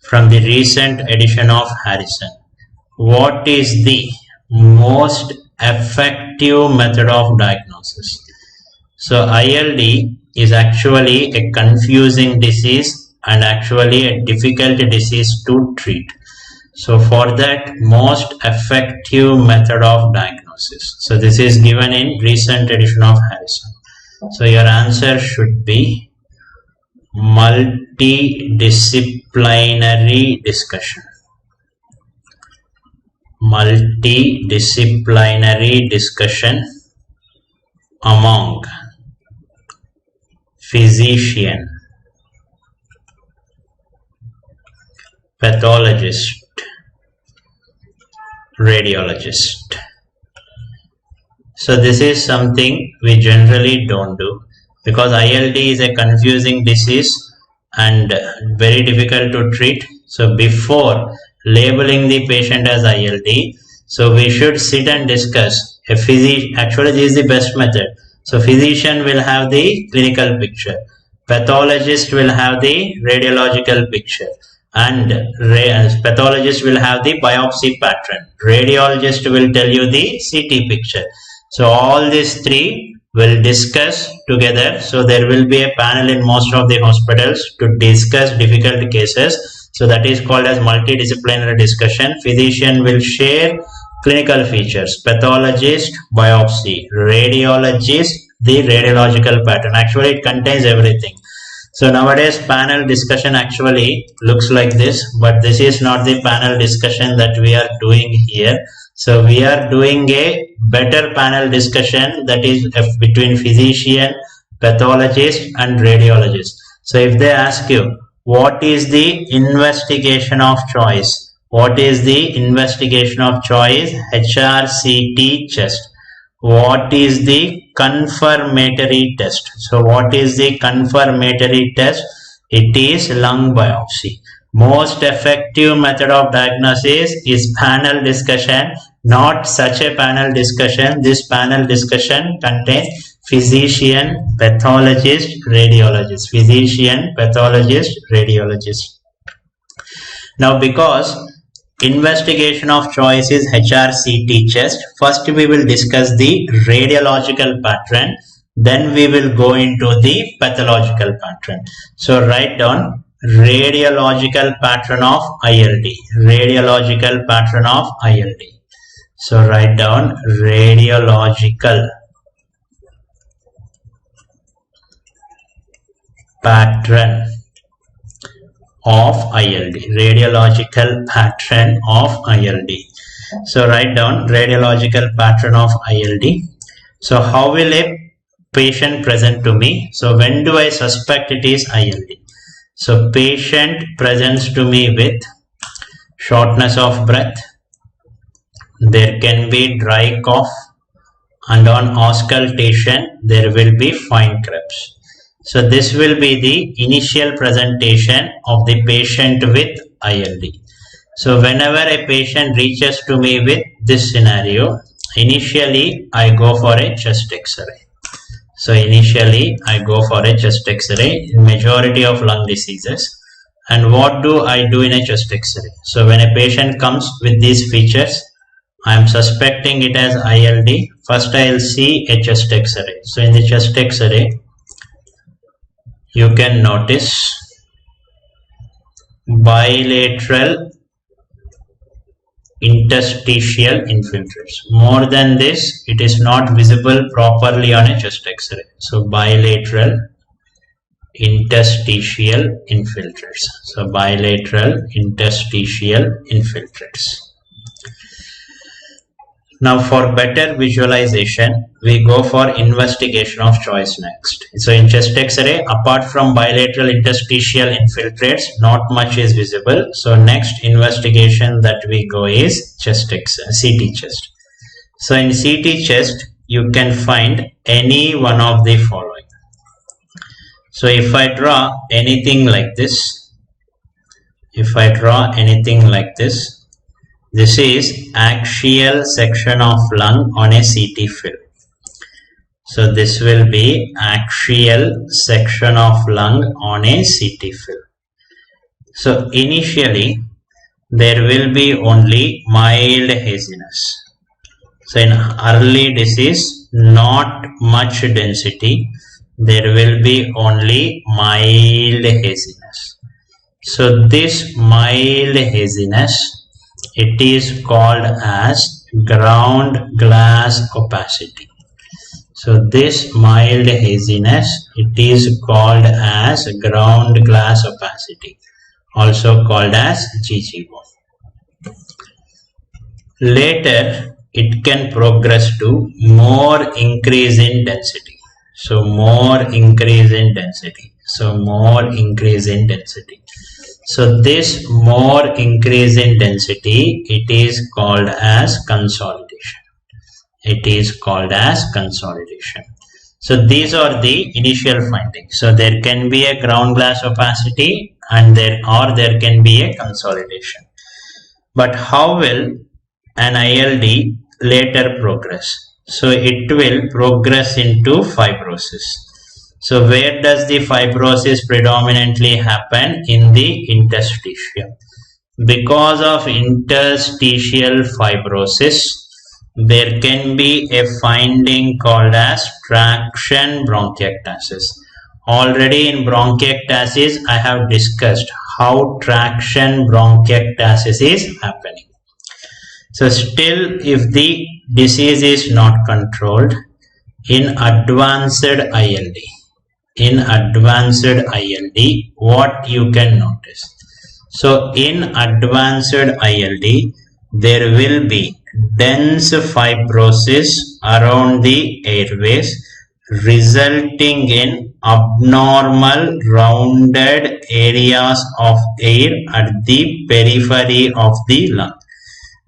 Speaker 1: from the recent edition of Harrison. What is the most effective method of diagnosis? So ILD is actually a confusing disease and actually a difficult disease to treat. So for that, most effective method of diagnosis. So this is given in recent edition of Harrison. So your answer should be multidisciplinary discussion. Multidisciplinary discussion among physician, pathologist, radiologist. So this is something we generally don't do because ILD is a confusing disease and very difficult to treat. So before labeling the patient as ILD, so we should sit and discuss. Actually this is the best method. So physician will have the clinical picture, pathologist will have the radiological picture, and pathologist will have the biopsy pattern. Radiologist will tell you the CT picture. So all these three will discuss together. So there will be a panel in most of the hospitals to discuss difficult cases. So that is called as multidisciplinary discussion. Physician will share clinical features, pathologist, biopsy, radiologist, the radiological pattern. Actually, it contains everything. So nowadays panel discussion actually looks like this, but this is not the panel discussion that we are doing here. So we are doing a better panel discussion that is between physician, pathologist and radiologist. So if they ask you what is the investigation of choice? What is the investigation of choice? HRCT chest. What is the confirmatory test? So what is the confirmatory test? It is lung biopsy. Most effective method of diagnosis is panel discussion, not such a panel discussion. This panel discussion contains physician, pathologist, radiologist. Physician, pathologist, radiologist. Now because investigation of choice is HRCT chest, first we will discuss the radiological pattern, then we will go into the pathological pattern. So write down radiological pattern of ILD. Radiological pattern of ILD. So write down radiological pattern of ILD. Radiological pattern of ILD. So write down radiological pattern of ILD. So how will a patient present to me? So when do I suspect it is ILD? So patient presents to me with shortness of breath. There can be dry cough, and on auscultation there will be fine crepes. So this will be the initial presentation of the patient with ILD. So whenever a patient reaches to me with this scenario, initially I go for a chest X-ray. So initially I go for a chest X-ray in majority of lung diseases. And what do I do in a chest X-ray? So when a patient comes with these features, I am suspecting it as ILD. First I will see a chest X-ray. So in the chest X-ray, you can notice bilateral interstitial infiltrates. More than this, it is not visible properly on a chest X-ray. So bilateral interstitial infiltrates. So bilateral interstitial infiltrates. Now for better visualization, we go for investigation of choice next. So in chest X-ray, apart from bilateral interstitial infiltrates, not much is visible. So next investigation that we go is chest X-ray, CT chest. So in CT chest, you can find any one of the following. So if I draw anything like this, this is axial section of lung on a CT film. So this will be axial section of lung on a CT film. So initially there will be only mild haziness. So in early disease, not much density. There will be only mild haziness. So this mild haziness, it is called as ground glass opacity. So this mild haziness, it is called as ground glass opacity, also called as GGO. Later, it can progress to more increase in density. So more increase in density. So this more increase in density, it is called as consolidation. So these are the initial findings. So there can be a ground glass opacity and there can be a consolidation. But how will an ILD later progress? So it will progress into fibrosis. So where does the fibrosis predominantly happen? In the interstitium. Because of interstitial fibrosis, there can be a finding called as traction bronchiectasis. Already in bronchiectasis, I have discussed how traction bronchiectasis is happening. So still, if the disease is not controlled, in advanced ILD, what you can notice? So in advanced ILD, there will be dense fibrosis around the airways, resulting in abnormal rounded areas of air at the periphery of the lung.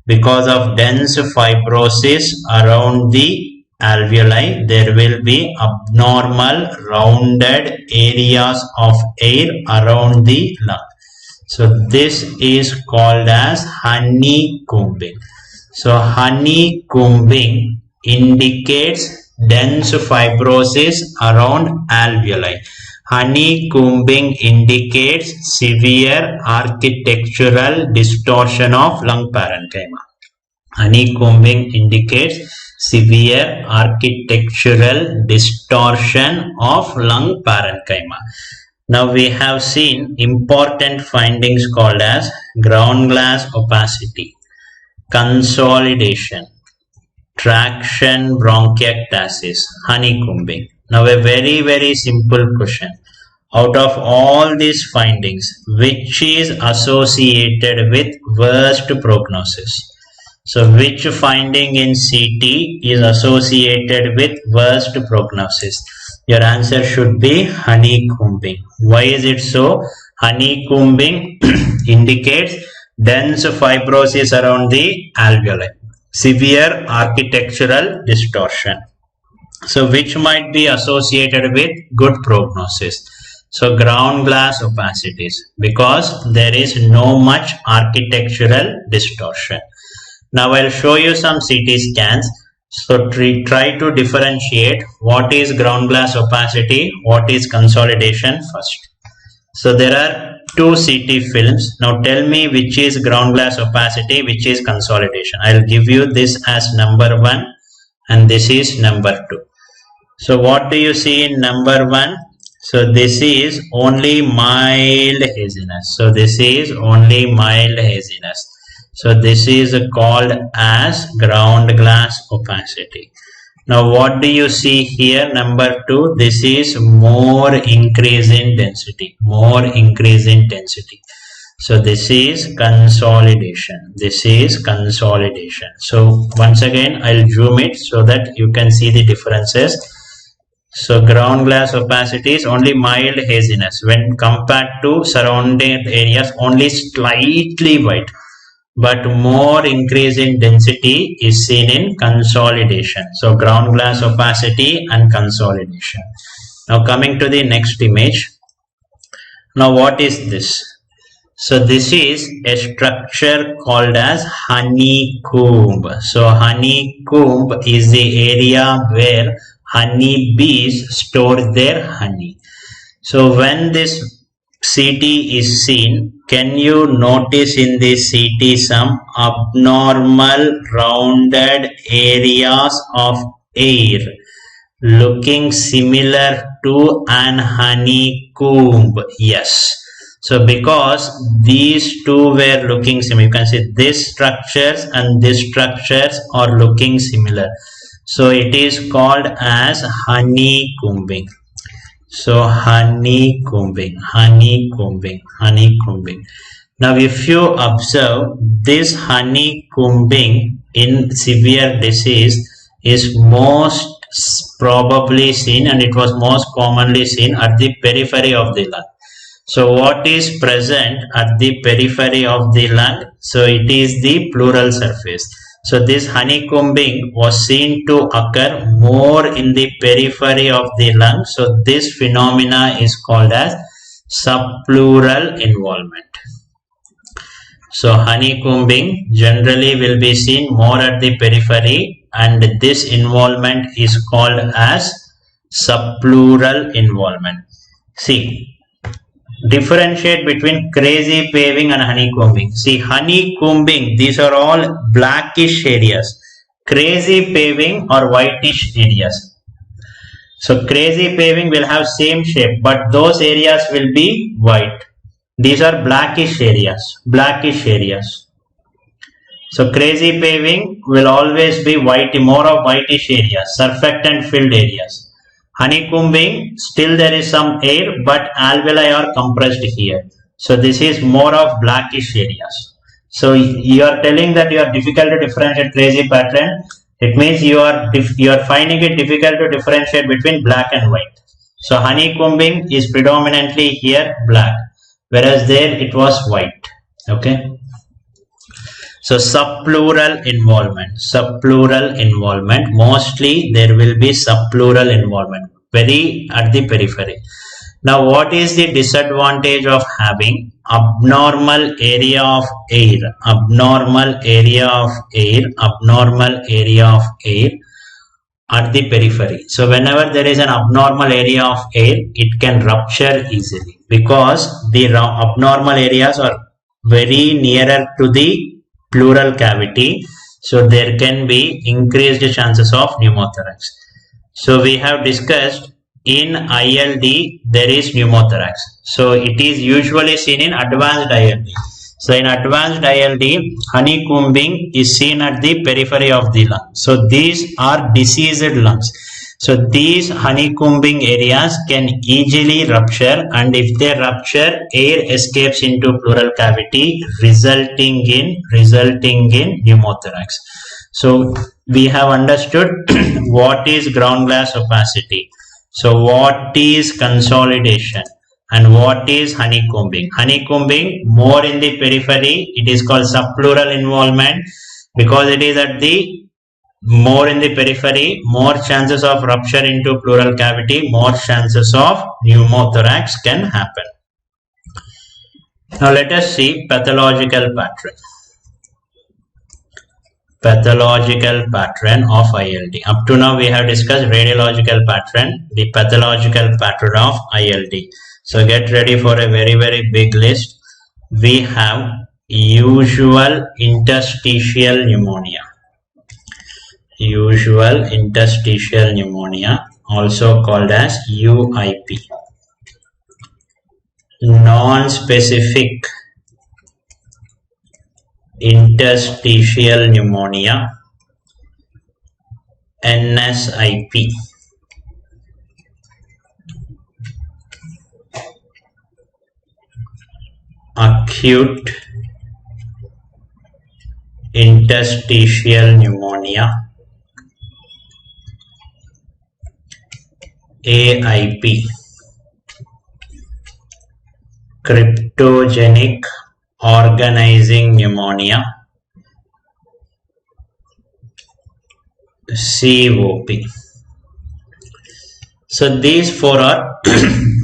Speaker 1: Because of dense fibrosis around the alveoli, there will be abnormal rounded areas of air around the lung. So this is called as honeycombing. So honeycombing indicates dense fibrosis around alveoli. Honeycombing indicates severe architectural distortion of lung parenchyma. Honeycombing indicates severe architectural distortion of lung parenchyma. Now we have seen important findings called as ground glass opacity, consolidation, traction bronchiectasis, honeycombing. Now a very simple question. Out of all these findings, which is associated with worst prognosis? So which finding in CT is associated with worst prognosis? Your answer should be honeycombing. Why is it so? Honeycombing indicates dense fibrosis around the alveoli, severe architectural distortion. So which might be associated with good prognosis? So ground glass opacities, because there is no much architectural distortion. Now I'll show you some CT scans. So try to differentiate what is ground glass opacity, what is consolidation first. So there are two CT films. Now tell me which is ground glass opacity, which is consolidation. I'll give you this as number 1 and this is number 2. So what do you see in number 1? So this is only mild haziness. So this is only mild haziness. So this is called as ground glass opacity. Now what do you see here? Number 2, this is more increase in density, more increase in density. So this is consolidation. This is consolidation. So once again, I'll zoom it so that you can see the differences. So ground glass opacity is only mild haziness when compared to surrounding areas, only slightly white. But more increase in density is seen in consolidation. So ground glass opacity and consolidation. Now coming to the next image. Now what is this? So this is a structure called as honeycomb. So honeycomb is the area where honeybees store their honey. So when this CT is seen, can you notice in this CT some abnormal rounded areas of air looking similar to an honeycomb? Yes. So because these two were looking similar, you can see these structures and these structures are looking similar. So it is called as honeycombing. So honeycombing, honeycombing, honeycombing. Now if you observe, this honeycombing in severe disease is most probably seen, and it was most commonly seen at the periphery of the lung. So what is present at the periphery of the lung? So it is the pleural surface. So this honeycombing was seen to occur more in the periphery of the lung. So this phenomena is called as subpleural involvement. So honeycombing generally will be seen more at the periphery, and this involvement is called as subpleural involvement. See, differentiate between crazy paving and honeycombing. See, honeycombing, these are all blackish areas. Crazy paving or whitish areas. So crazy paving will have same shape, but those areas will be white. These are blackish areas. Blackish areas. So crazy paving will always be white, more of whitish areas, surfactant filled areas. Honeycombing, still there is some air, but alveoli are compressed here. So this is more of blackish areas. So you are telling that you are difficult to differentiate crazy pattern. It means you are finding it difficult to differentiate between black and white. So honeycombing is predominantly here black, whereas there it was white. Okay. So subpleural involvement, subpleural involvement, mostly there will be subpleural involvement, very at the periphery. Now what is the disadvantage of having abnormal area of air, abnormal area of air, abnormal area of air at the periphery? So whenever there is an abnormal area of air, it can rupture easily because the abnormal areas are very nearer to the pleural cavity, so there can be increased chances of pneumothorax. So we have discussed in ILD there is pneumothorax. So it is usually seen in advanced ILD. So in advanced ILD, honeycombing is seen at the periphery of the lung. So these are diseased lungs. So these honeycombing areas can easily rupture, and if they rupture, air escapes into pleural cavity, resulting in pneumothorax. So we have understood what is ground glass opacity. So what is consolidation and what is honeycombing? Honeycombing more in the periphery, it is called subpleural involvement because it is at the more in the periphery, more chances of rupture into pleural cavity, more chances of pneumothorax can happen. Now let us see pathological pattern. Pathological pattern of ILD. Up to now we have discussed radiological pattern, the pathological pattern of ILD. So get ready for a very big list. We have usual interstitial pneumonia. Usual interstitial pneumonia, also called as UIP. Non-specific interstitial pneumonia, NSIP. Acute interstitial pneumonia, AIP. Cryptogenic organizing pneumonia, COP. So these four are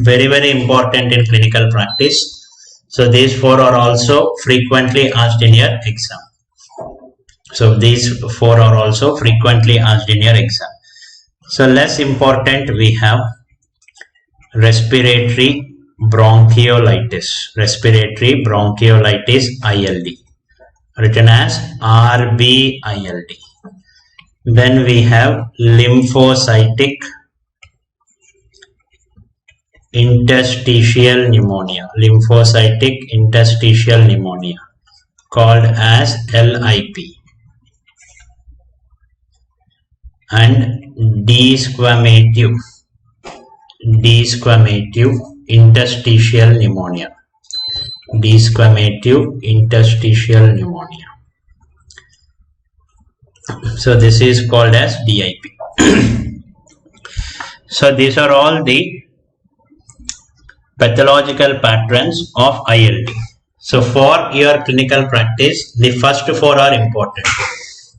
Speaker 1: very important in clinical practice. So these four are also frequently asked in your exam. So these four are also frequently asked in your exam. So less important, we have respiratory bronchiolitis, ILD, written as RBILD. Then we have lymphocytic interstitial pneumonia, called as LIP. And desquamative interstitial pneumonia, So this is called as DIP. So these are all the pathological patterns of ILD. So for your clinical practice, the first four are important.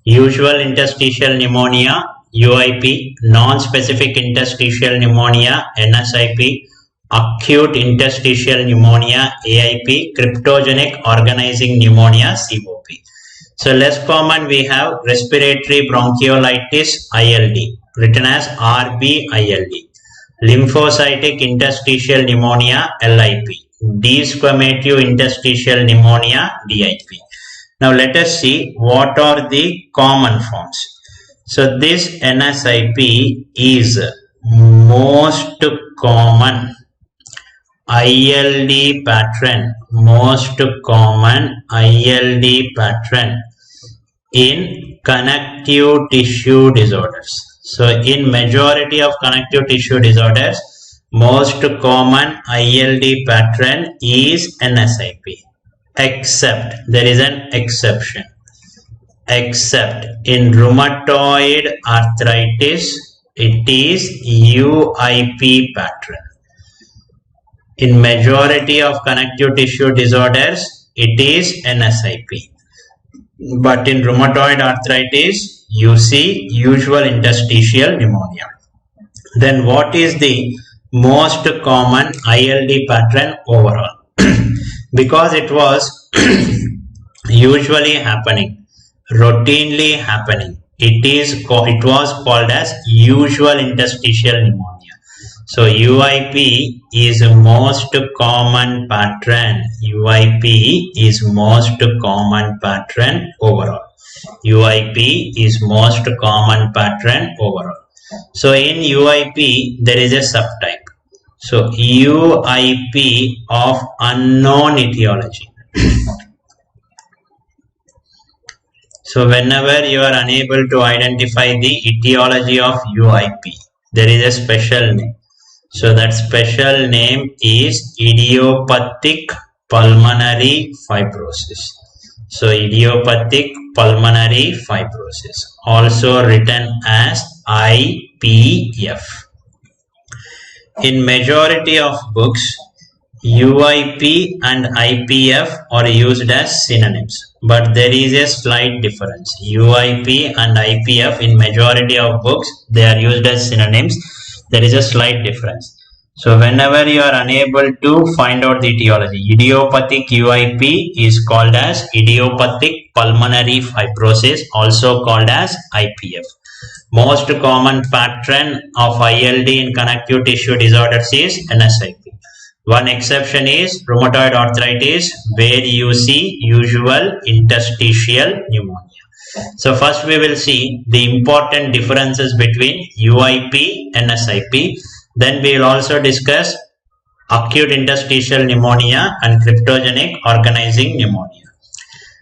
Speaker 1: Usual interstitial pneumonia, UIP, non-specific interstitial pneumonia, NSIP, acute interstitial pneumonia, AIP, cryptogenic organizing pneumonia, COP. So less common we have respiratory bronchiolitis, ILD, written as RBILD, lymphocytic interstitial pneumonia, LIP, desquamative interstitial pneumonia, DIP. Now let us see what are the common forms. So this NSIP is most common ILD pattern, in connective tissue disorders. So in majority of connective tissue disorders, most common ILD pattern is NSIP. Except, there is an exception, except in rheumatoid arthritis, it is UIP pattern. In majority of connective tissue disorders, it is NSIP. But in rheumatoid arthritis, you see usual interstitial pneumonia. Then what is the most common ILD pattern overall? Because it was usually happening, routinely happening, it was called as usual interstitial pneumonia. So UIP is most common pattern. UIP is most common pattern overall. UIP is most common pattern overall. So in UIP there is a subtype. So UIP of unknown etiology. So whenever you are unable to identify the etiology of UIP, there is a special name. So that special name is idiopathic pulmonary fibrosis. So idiopathic pulmonary fibrosis, also written as IPF. In majority of books, UIP and IPF are used as synonyms, but there is a slight difference. UIP and IPF in majority of books, they are used as synonyms. There is a slight difference. So whenever you are unable to find out the etiology, idiopathic UIP is called as idiopathic pulmonary fibrosis, also called as IPF. Most common pattern of ILD in connective tissue disorders is NSIP. One exception is rheumatoid arthritis, where you see usual interstitial pneumonia. So first we will see the important differences between UIP and NSIP. Then we will also discuss acute interstitial pneumonia and cryptogenic organizing pneumonia.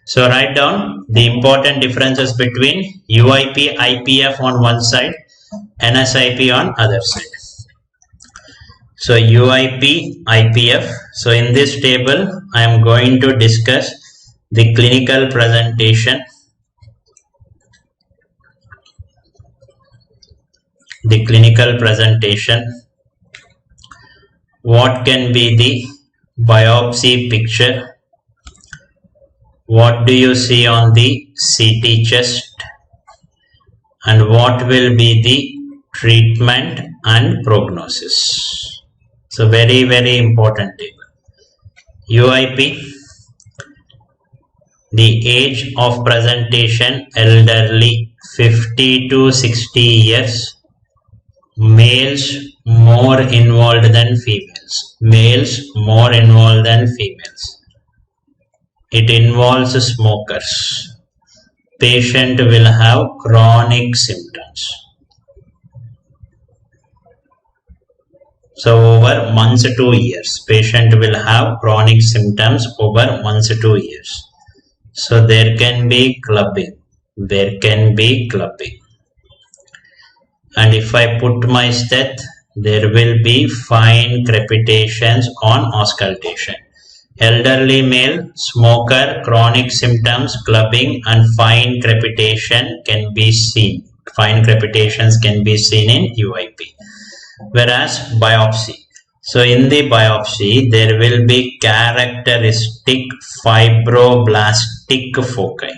Speaker 1: So write down the important differences between UIP, IPF on one side, NSIP on other side. So UIP, IPF. So in this table, I am going to discuss the clinical presentation, what can be the biopsy picture, what do you see on the CT chest, and what will be the treatment and prognosis. So very, very important table. UIP, the age of presentation, elderly, 50 to 60 years, males more involved than females. It involves smokers. Patient will have chronic symptoms. So over months to years, patient will have chronic symptoms over months to years. So there can be clubbing. And if I put my stet, there will be fine crepitations on auscultation. Elderly male, smoker, chronic symptoms, clubbing, and fine crepitation can be seen. Fine crepitations can be seen in UIP. Whereas biopsy, so in the biopsy there will be characteristic fibroblastic foci.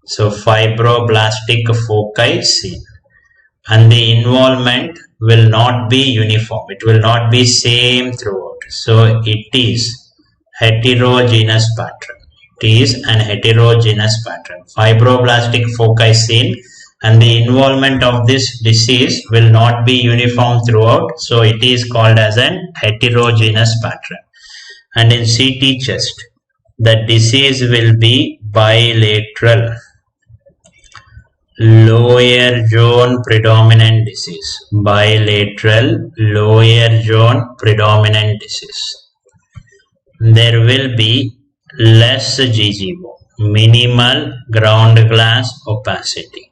Speaker 1: So fibroblastic foci seen, and the involvement will not be uniform. It will not be same throughout. So it is heterogeneous pattern. Fibroblastic foci seen, and the involvement of this disease will not be uniform throughout, so it is called as an heterogeneous pattern. And in CT chest, the disease will be bilateral, lower zone predominant disease. There will be less GGO, minimal ground glass opacity.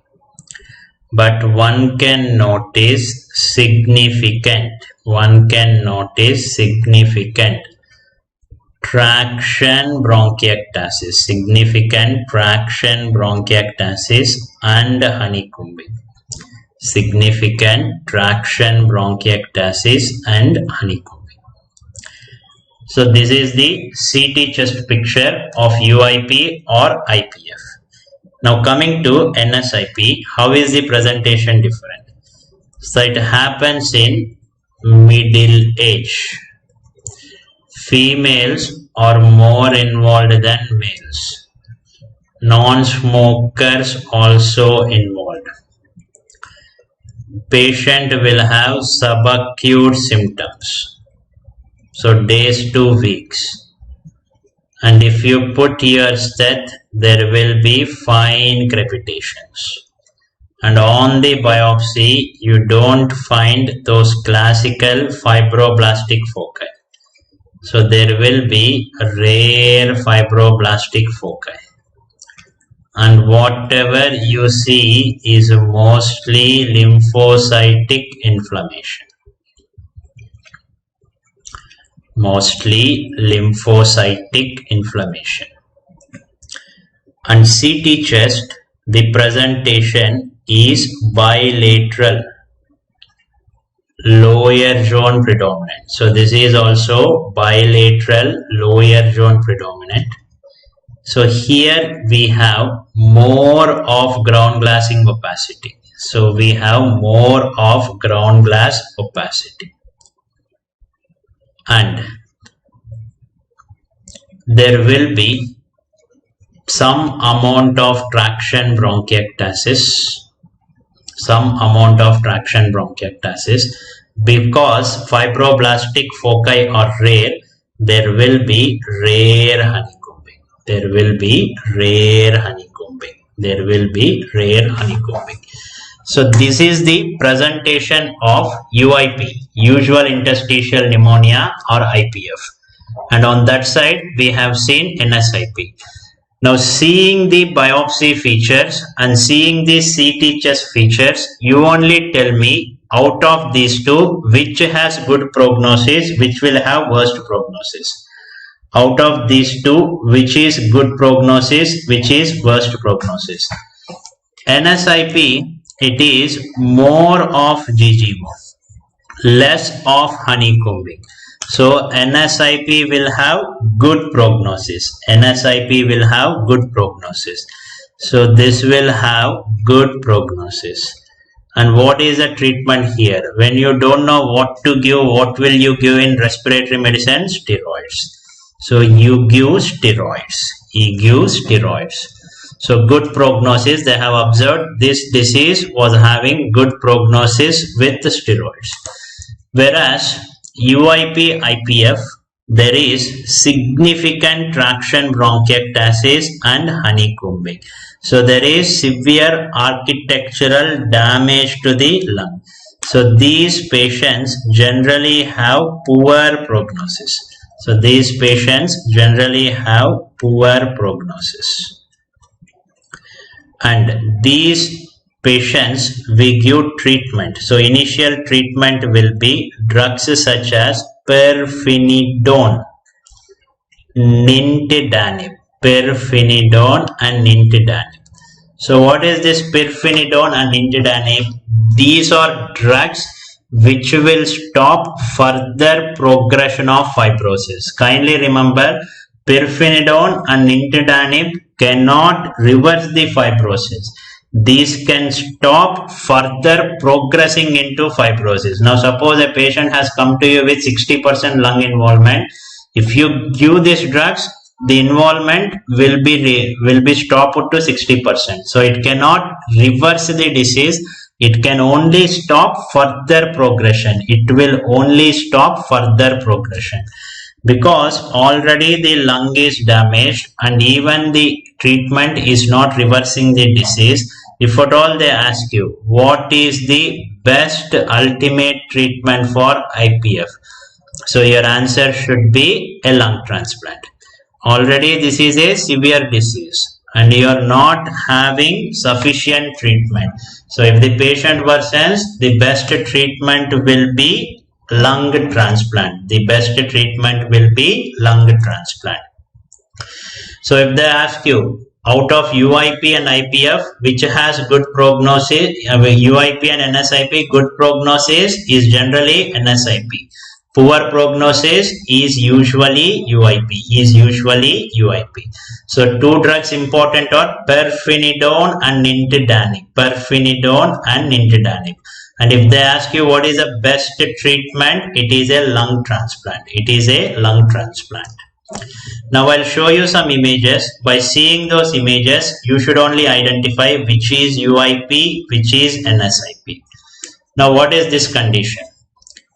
Speaker 1: But one can notice significant traction bronchiectasis, and honeycombing. So this is the CT chest picture of UIP or IPF. Now coming to NSIP, how is the presentation different? So it happens in middle age. Females are more involved than males. Non-smokers also involved. Patient will have subacute symptoms. So days to weeks. And if you put your stet, there will be fine crepitations. And on the biopsy, you don't find those classical fibroblastic foci. So there will be rare fibroblastic foci. and whatever you see is mostly lymphocytic inflammation. Mostly lymphocytic inflammation. And CT chest, the presentation is bilateral, lower zone predominant. So this is also bilateral lower zone predominant. So here we have more of ground glassing opacity. So we have more of ground glass opacity. And there will be some amount of traction bronchiectasis. Because fibroblastic foci are rare, there will be rare honeycombing. So this is the presentation of UIP, usual interstitial pneumonia, or IPF. And on that side, we have seen NSIP. Now, seeing the biopsy features and seeing the CT chest features, you only tell me out of these two, which has good prognosis, which will have worst prognosis. Out of these two, which is good prognosis, which is worst prognosis. NSIP, it is more of GGO, less of honeycombing. So NSIP will have good prognosis. So this will have good prognosis. And what is the treatment here? When you don't know what to give, what will you give in respiratory medicine? Steroids. So you give steroids. So good prognosis. They have observed this disease was having good prognosis with the steroids. Whereas UIP IPF, there is significant traction bronchiectasis and honeycombing. So there is severe architectural damage to the lung. So these patients generally have poor prognosis. And these patients we give treatment. So initial treatment will be drugs such as pirfenidone, nintedanib. So what is this pirfenidone and nintedanib? These are drugs which will stop further progression of fibrosis. Kindly remember, pirfenidone and nintedanib cannot reverse the fibrosis. These can stop further progressing into fibrosis. Now suppose a patient has come to you with 60% lung involvement. If you give these drugs, the involvement will be stopped to 60%. So it cannot reverse the disease. It can only stop further progression. Because already the lung is damaged and even the treatment is not reversing the disease. If at all they ask you, what is the best ultimate treatment for IPF? So your answer should be a lung transplant. Already this is a severe disease and you are not having sufficient treatment. So if the patient worsens, the best treatment will be lung transplant. So if they ask you, out of UIP and IPF, which has good prognosis, UIP and NSIP, good prognosis is generally NSIP. Poor prognosis is usually UIP. So two drugs important are pirfenidone and nintedanib. And if they ask you what is the best treatment, it is a lung transplant. Now I'll show you some images. By seeing those images, you should only identify which is UIP, which is NSIP. Now what is this condition?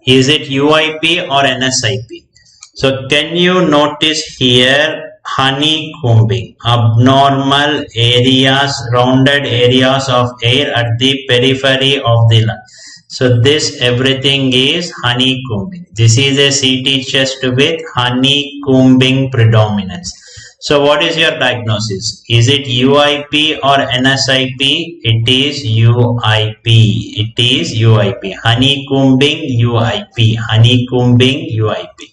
Speaker 1: Is it UIP or NSIP? So can you notice here honeycombing, abnormal areas, rounded areas of air at the periphery of the lung. So this everything is honeycombing. This is a CT chest with honeycombing predominance. So what is your diagnosis? Is it UIP or NSIP? It is UIP. It is UIP. Honeycombing UIP. Honeycombing UIP.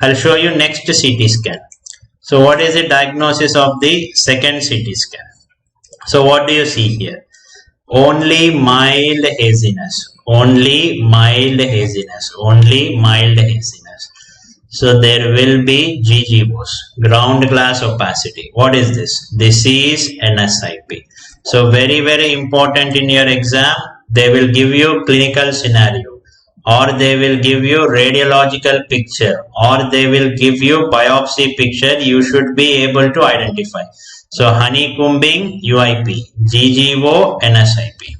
Speaker 1: I'll show you next CT scan. So what is the diagnosis of the second CT scan? So what do you see here? Only mild haziness. Only mild haziness. Only mild haziness. So there will be GGOs, ground glass opacity. What is this? This is NSIP. So very, very important in your exam. They will give you clinical scenario, or they will give you radiological picture, or they will give you biopsy picture. You should be able to identify. So honeycombing UIP, GGO, NSIP.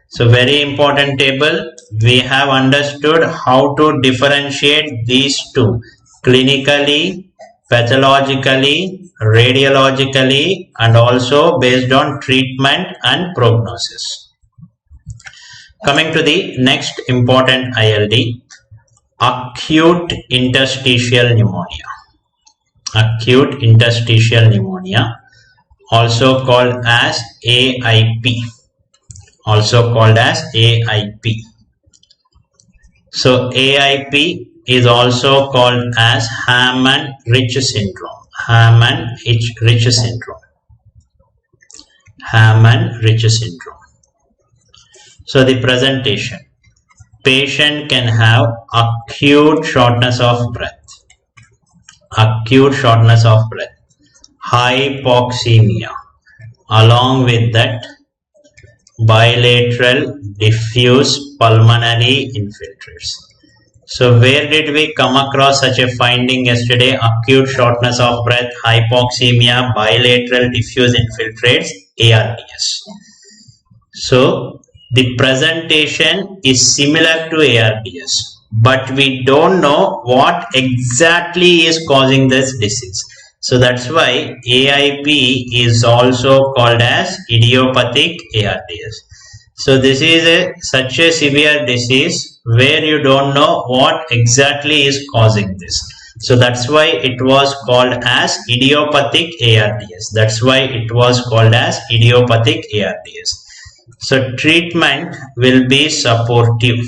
Speaker 1: So very important table. We have understood how to differentiate these two: clinically, pathologically, radiologically, and also based on treatment and prognosis. Coming to the next important ILD, acute interstitial pneumonia. Acute interstitial pneumonia, also called as AIP. Also called as AIP. So AIP is also called as Hammond-Rich syndrome. Hammond-Rich syndrome. Hammond-Rich syndrome. So the presentation. Patient can have acute shortness of breath. Acute shortness of breath. Hypoxemia. Along with that, bilateral diffuse pulmonary infiltrates. So where did we come across such a finding yesterday? Acute shortness of breath, hypoxemia, bilateral diffuse infiltrates, ARDS. So the presentation is similar to ARDS, but we don't know what exactly is causing this disease. So that's why AIP is also called as idiopathic ARDS. So this is such a severe disease where you don't know what exactly is causing this. So that's why it was called as idiopathic ARDS. That's why it was called as idiopathic ARDS. So treatment will be supportive.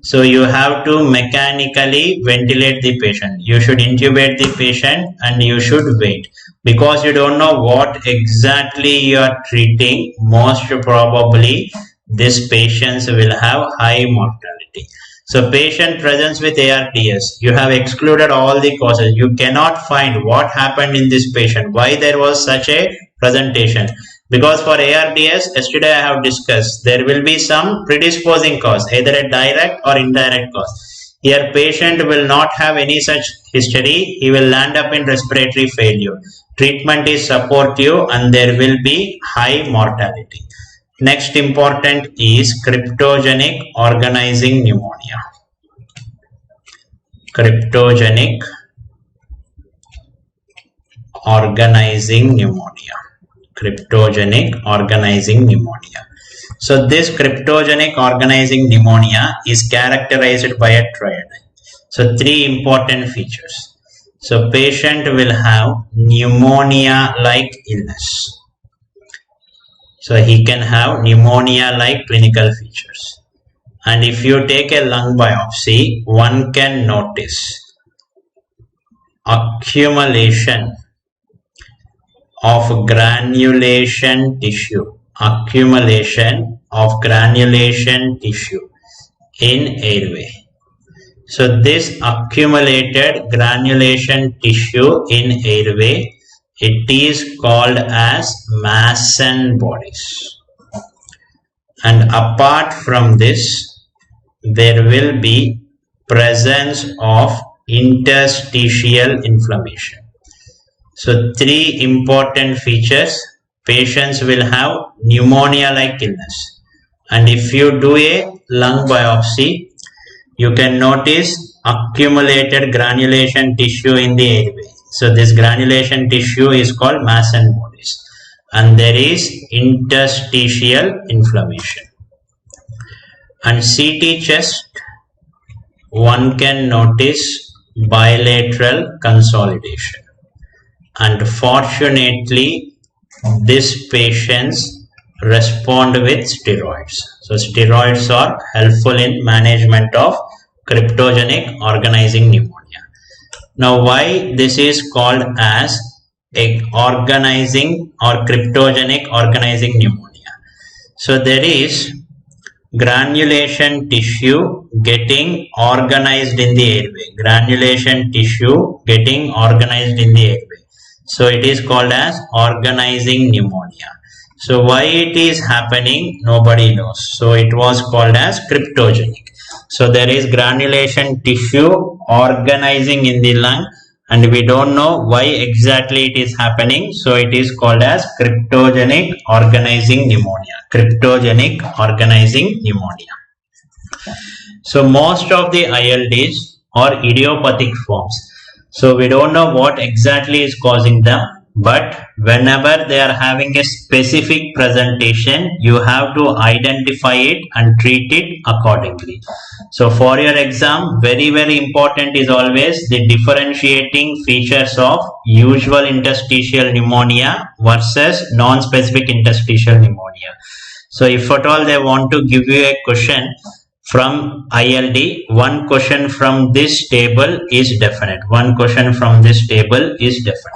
Speaker 1: So you have to mechanically ventilate the patient. You should intubate the patient and you should wait, because you don't know what exactly you are treating. Most probably this patients will have high mortality. So patient presents with ARDS, you have excluded all the causes. You cannot find what happened in this patient, why there was such a presentation. Because for ARDS, yesterday I have discussed, there will be some predisposing cause, either a direct or indirect cause. Here patient will not have any such history, he will land up in respiratory failure. Treatment is supportive and there will be high mortality. Next important is cryptogenic organizing pneumonia. Cryptogenic organizing pneumonia. Cryptogenic organizing pneumonia. So this cryptogenic organizing pneumonia is characterized by a triad. So three important features. So patient will have pneumonia-like illness. So he can have pneumonia-like clinical features. And if you take a lung biopsy, one can notice accumulation of granulation tissue, accumulation of granulation tissue in airway. So this accumulated granulation tissue in airway, it is called as Masson bodies. And apart from this, there will be presence of interstitial inflammation. So three important features. Patients will have pneumonia-like illness. And if you do a lung biopsy, you can notice accumulated granulation tissue in the airway. So this granulation tissue is called Masson bodies. And there is interstitial inflammation. And CT chest, one can notice bilateral consolidation. and fortunately these patients respond with steroids. So steroids are helpful in management of cryptogenic organizing pneumonia. Now why this is called as a organizing or cryptogenic organizing pneumonia? So there is granulation tissue getting organized in the airway. Granulation tissue getting organized in the airway. So it is called as organizing pneumonia. So why it is happening, nobody knows. So it was called as cryptogenic. So there is granulation tissue organizing in the lung and we don't know why exactly it is happening. So it is called as cryptogenic organizing pneumonia. Cryptogenic organizing pneumonia. So most of the ILDs are idiopathic forms. So we don't know what exactly is causing them, but whenever they are having a specific presentation, you have to identify it and treat it accordingly. So for your exam, very important is always the differentiating features of usual interstitial pneumonia versus non-specific interstitial pneumonia. So if at all they want to give you a question from ILD, one question from this table is definite. One question from this table is definite.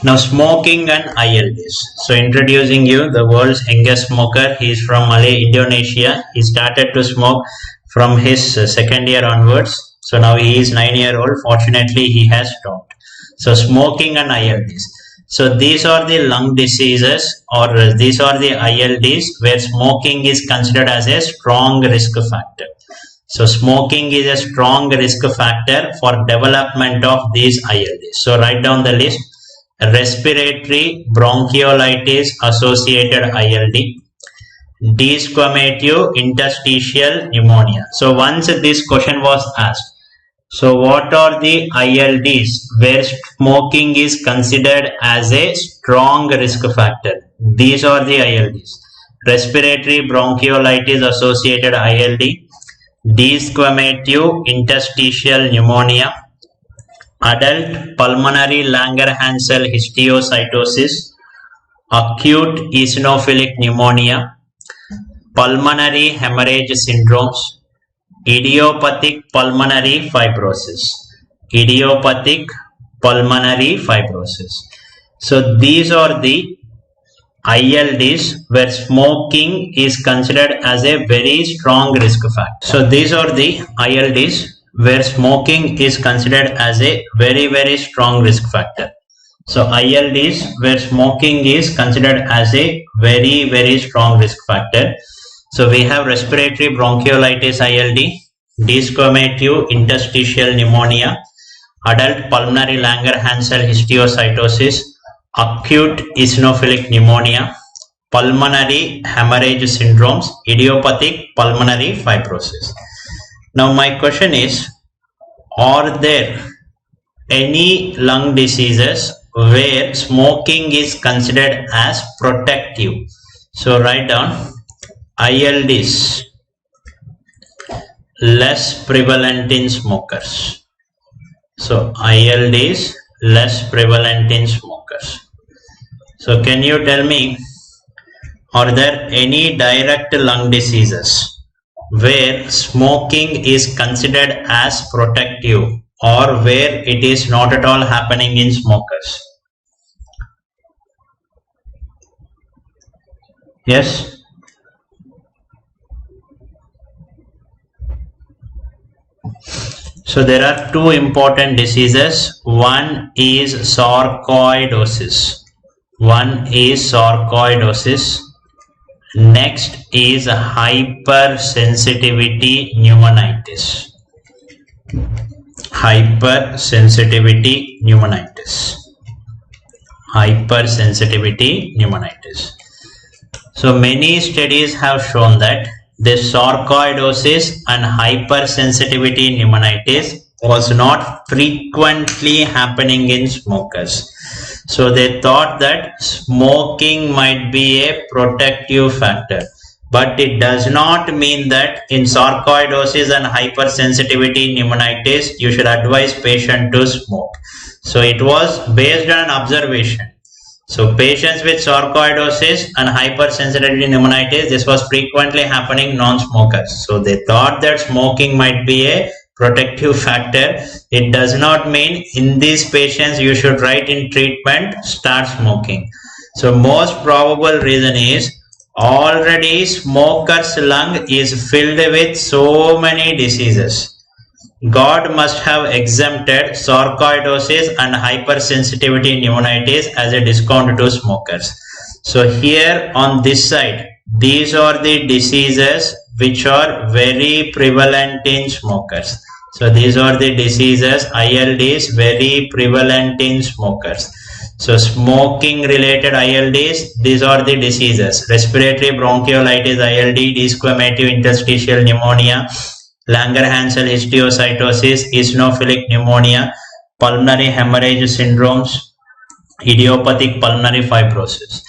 Speaker 1: Now smoking and ILDs. So introducing you the world's youngest smoker. He is from Malay, Indonesia. He started to smoke from his second year onwards. So now he is 9-year-old. Fortunately, he has stopped. So smoking and ILDs. So these are the lung diseases or these are the ILDs where smoking is considered as a strong risk factor. So smoking is a strong risk factor for development of these ILDs. So write down the list. Respiratory bronchiolitis associated ILD, desquamative interstitial pneumonia. So once this question was asked, so what are the ILDs where smoking is considered as a strong risk factor? These are the ILDs. Respiratory bronchiolitis associated ILD, desquamative interstitial pneumonia, adult pulmonary Langerhans histiocytosis, acute eosinophilic pneumonia, pulmonary hemorrhage syndromes, idiopathic pulmonary fibrosis. Idiopathic pulmonary fibrosis. So these are the ILDs where smoking is considered as a very strong risk factor. So these are the ILDs where smoking is considered as a very strong risk factor. So ILDs where smoking is considered as a very strong risk factor. So we have respiratory bronchiolitis ILD, desquamative interstitial pneumonia, adult pulmonary Langerhans histiocytosis, acute eosinophilic pneumonia, pulmonary hemorrhage syndromes, idiopathic pulmonary fibrosis. Now my question is, are there any lung diseases where smoking is considered as protective? So write down ILDs less prevalent in smokers. So ILDs less prevalent in smokers. So can you tell me, are there any direct lung diseases where smoking is considered as protective or where it is not at all happening in smokers? Yes? So there are two important diseases. One is sarcoidosis. Next is hypersensitivity pneumonitis. Hypersensitivity pneumonitis. So many studies have shown that this sarcoidosis and hypersensitivity pneumonitis was not frequently happening in smokers. So they thought that smoking might be a protective factor. but it does not mean that in sarcoidosis and hypersensitivity pneumonitis you should advise patient to smoke. So it was based on an observation. So patients with sarcoidosis and hypersensitivity pneumonitis, this was frequently happening non-smokers. So they thought that smoking might be a protective factor. It does not mean in these patients you should write in treatment start smoking. So most probable reason is already smoker's lung is filled with so many diseases. God must have exempted sarcoidosis and hypersensitivity pneumonitis as a discount to smokers. So here on this side, these are the diseases which are very prevalent in smokers. So these are the diseases, ILDs, very prevalent in smokers. So smoking related ILDs, these are the diseases: respiratory bronchiolitis ILD, desquamative interstitial pneumonia, Langerhans histiocytosis, eosinophilic pneumonia, pulmonary hemorrhage syndromes, idiopathic pulmonary fibrosis.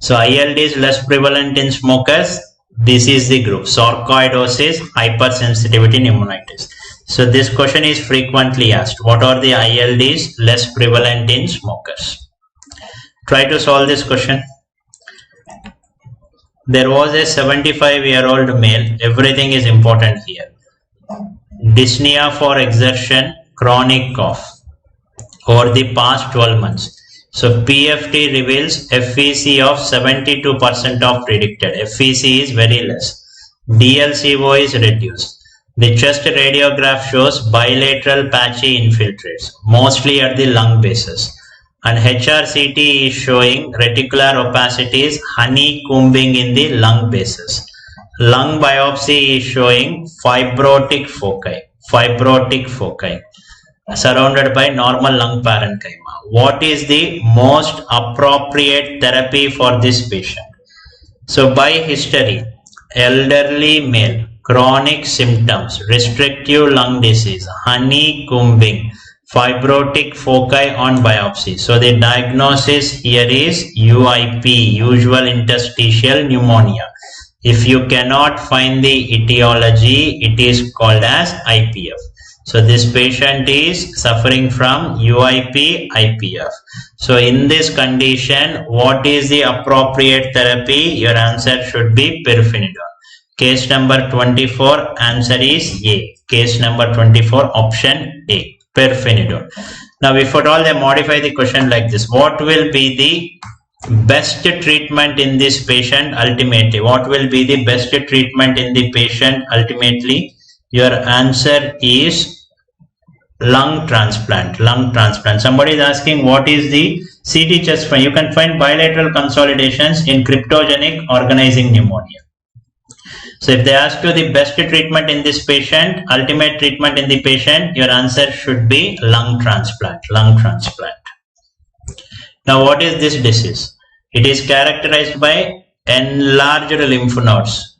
Speaker 1: So ILD is less prevalent in smokers. This is the group: sarcoidosis, hypersensitivity pneumonitis. So this question is frequently asked. What are the ILDs less prevalent in smokers? Try to solve this question. There was a 75-year-old male. Everything is important here. Dyspnea for exertion, chronic cough over the past 12 months. So PFT reveals FVC of 72% of predicted. FVC is very less. DLCO is reduced. The chest radiograph shows bilateral patchy infiltrates, mostly at the lung bases. And HRCT is showing reticular opacities, honeycombing in the lung bases. Lung biopsy is showing fibrotic foci surrounded by normal lung parenchyma. What is the most appropriate therapy for this patient? So by history, elderly male, chronic symptoms, restrictive lung disease, honeycombing, fibrotic foci on biopsy. So the diagnosis here is UIP, usual interstitial pneumonia. If you cannot find the etiology, it is called as IPF. So this patient is suffering from UIP, IPF. So in this condition, what is the appropriate therapy? Your answer should be pirfenidone. Case number 24, answer is A. Case number 24, option A. Pirfenidone. Now, if at all they modify the question like this, what will be the best treatment in this patient ultimately? What will be the best treatment in the patient ultimately? Your answer is lung transplant. Lung transplant. Somebody is asking what is the CT chest find. You can find bilateral consolidations in cryptogenic organizing pneumonia. So if they ask you the best treatment in this patient, ultimate treatment in the patient, your answer should be lung transplant. Lung transplant. Now what is this disease? It is characterized by enlarged lymph nodes,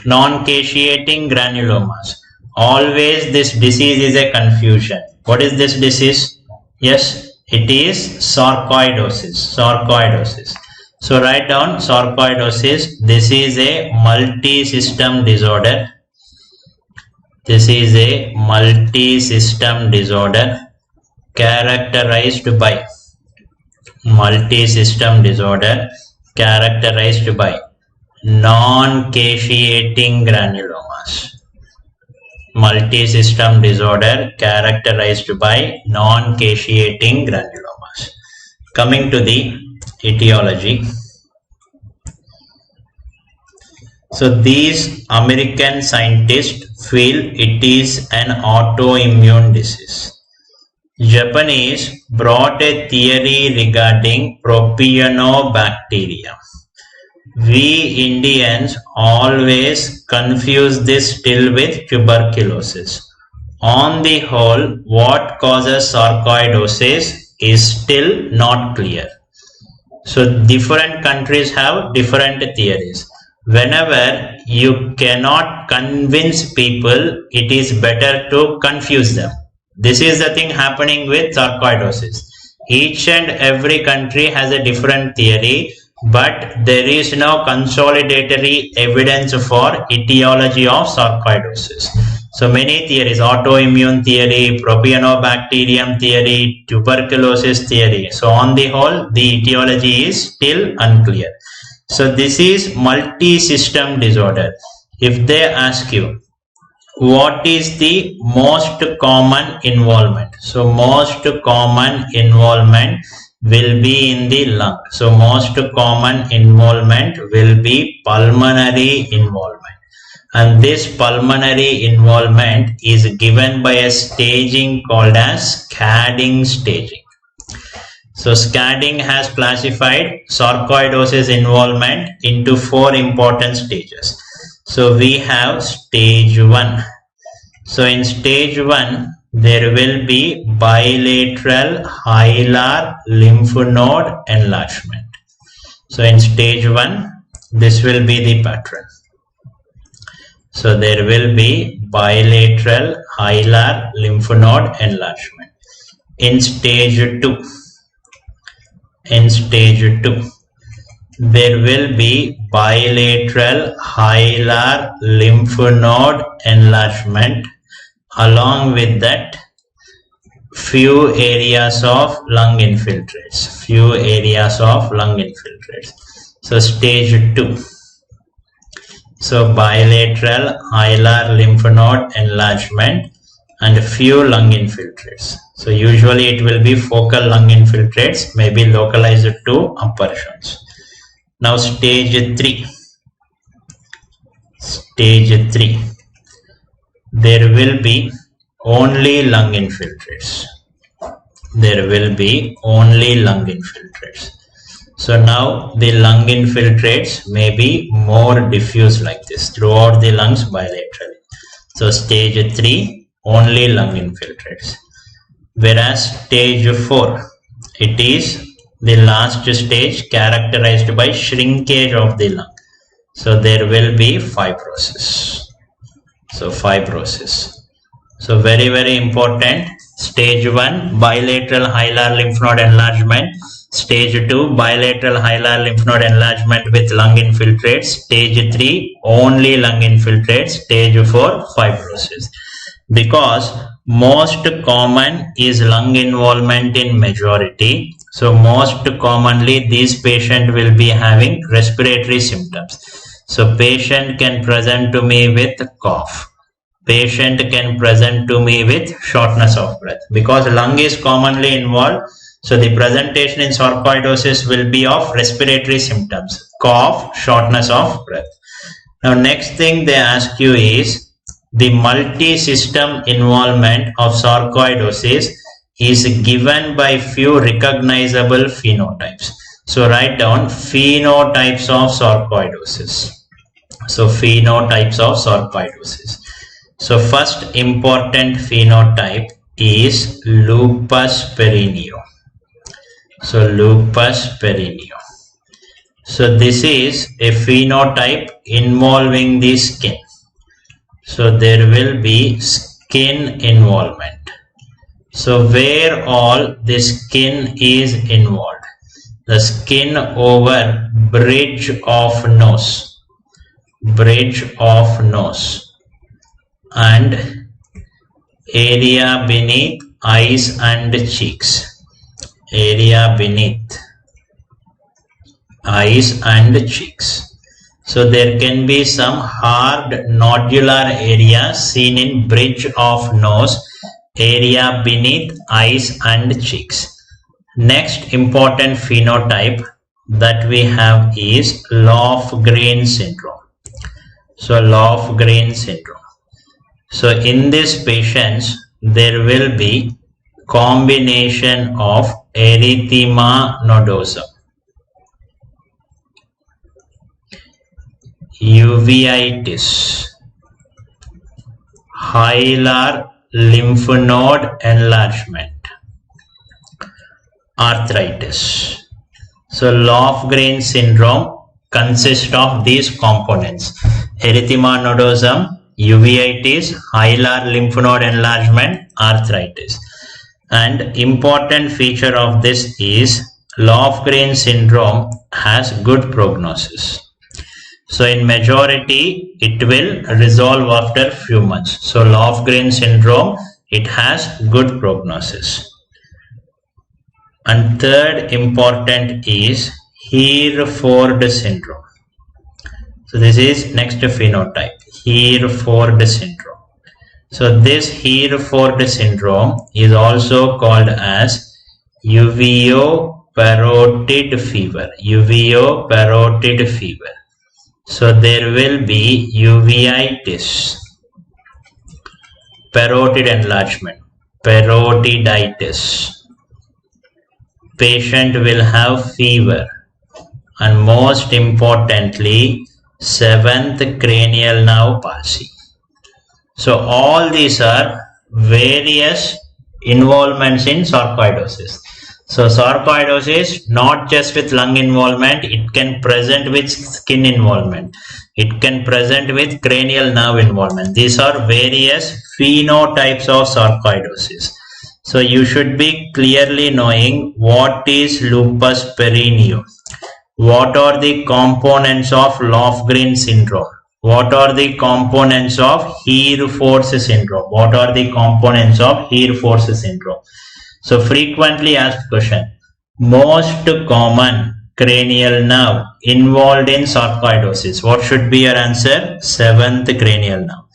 Speaker 1: non-caseating granulomas. Always this disease is a confusion. What is this disease? Yes, it is sarcoidosis. Sarcoidosis. So write down sarcoidosis. This is a multi-system disorder. This is a multi-system disorder characterized by non-caseating granulomas. Multi-system disorder characterized by non-caseating granulomas. Coming to the etiology. So these American scientists feel it is an autoimmune disease. Japanese brought a theory regarding propionobacteria. We Indians always confuse this still with tuberculosis. On the whole, what causes sarcoidosis is still not clear. So different countries have different theories. Whenever you cannot convince people, it is better to confuse them. This is the thing happening with sarcoidosis. Each and every country has a different theory. but there is no consolidatory evidence for etiology of sarcoidosis. So many theories, autoimmune theory, propionobacterium theory, tuberculosis theory. So on the whole, the etiology is still unclear. So this is multi-system disorder. If they ask you, what is the most common involvement? So most common involvement will be in the lung. So most common involvement will be pulmonary involvement. And this pulmonary involvement is given by a staging called as Scadding staging. So Scadding has classified sarcoidosis involvement into 4 important stages. So we have stage 1. So in stage 1, there will be bilateral hilar lymph node enlargement. So in stage 1, this will be the pattern. So there will be bilateral hilar lymph node enlargement. In stage 2, there will be bilateral hilar lymph node enlargement. Along with that, few areas of lung infiltrates. So stage 2. So bilateral hilar lymph node enlargement and a few lung infiltrates. So usually it will be focal lung infiltrates, maybe localized to upper joints. Now stage 3. There will be only lung infiltrates. So now the lung infiltrates may be more diffuse like this throughout the lungs bilaterally. So stage 3, only lung infiltrates. Whereas stage 4, it is the last stage characterized by shrinkage of the lung. So there will be fibrosis. So very, very important. Stage 1, bilateral hilar lymph node enlargement. Stage 2, bilateral hilar lymph node enlargement with lung infiltrates. Stage 3, only lung infiltrates. Stage 4, fibrosis. Because most common is lung involvement in majority. So most commonly these patients will be having respiratory symptoms. So patient can present to me with cough. Patient can present to me with shortness of breath. Because lung is commonly involved, so the presentation in sarcoidosis will be of respiratory symptoms. Cough, shortness of breath. Now next thing they ask you is the multi-system involvement of sarcoidosis is given by few recognizable phenotypes. So write down phenotypes of sarcoidosis. So first important phenotype is lupus perineo. So this is a phenotype involving the skin. So there will be skin involvement. So where all the skin is involved? The skin over bridge of nose and area beneath eyes and cheeks. So there can be some hard nodular area seen in bridge of nose, area beneath eyes and cheeks. Next important phenotype that we have is Lofgren syndrome. So in these patients, there will be combination of erythema nodosum, uveitis, hilar lymph node enlargement, arthritis. So Lofgren syndrome consists of these components: erythema nodosum, uveitis, hilar lymph node enlargement, arthritis. And important feature of this is Lofgren syndrome has good prognosis. So in majority, it will resolve after few months. So Lofgren syndrome, it has good prognosis. And third important is Hereford syndrome. So this is next phenotype, Hereford syndrome. So this Hereford syndrome is also called as uveoparotid fever. Uveoparotid fever. So there will be uveitis, parotid enlargement, parotiditis. Patient will have fever, and most importantly, 7th cranial nerve palsy. So all these are various involvements in sarcoidosis. So sarcoidosis, not just with lung involvement, it can present with skin involvement. It can present with cranial nerve involvement. These are various phenotypes of sarcoidosis. So you should be clearly knowing what is lupus perineo. What are the components of Lofgren syndrome? What are the components of Hereford syndrome? What are the components of Hereford syndrome? So frequently asked question, most common cranial nerve involved in sarcoidosis. What should be your answer? 7th cranial nerve.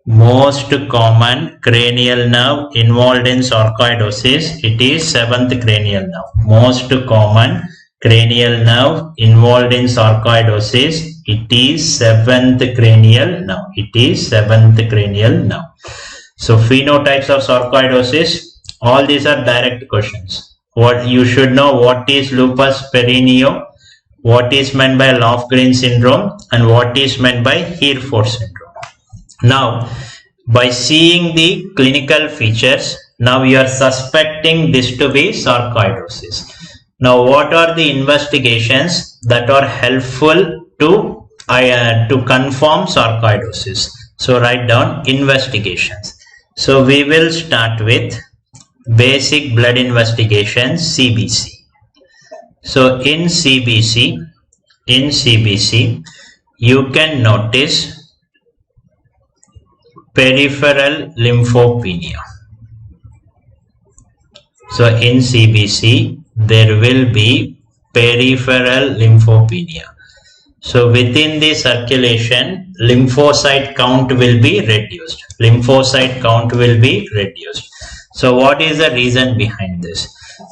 Speaker 1: Most common cranial nerve involved in sarcoidosis, it is 7th cranial nerve. Most common cranial nerve involved in sarcoidosis, it is 7th cranial nerve. It is 7th cranial nerve. So phenotypes of sarcoidosis, all these are direct questions. What you should know, what is lupus perineo, what is meant by Lofgren syndrome, and what is meant by Hereford syndrome. Now, by seeing the clinical features, now you are suspecting this to be sarcoidosis. Now, what are the investigations that are helpful to confirm sarcoidosis? So, write down investigations. So, we will start with basic blood investigation, CBC. So, in CBC, you can notice peripheral lymphopenia. So in CBC, there will be peripheral lymphopenia. So within the circulation, lymphocyte count will be reduced. Lymphocyte count will be reduced. So what is the reason behind this?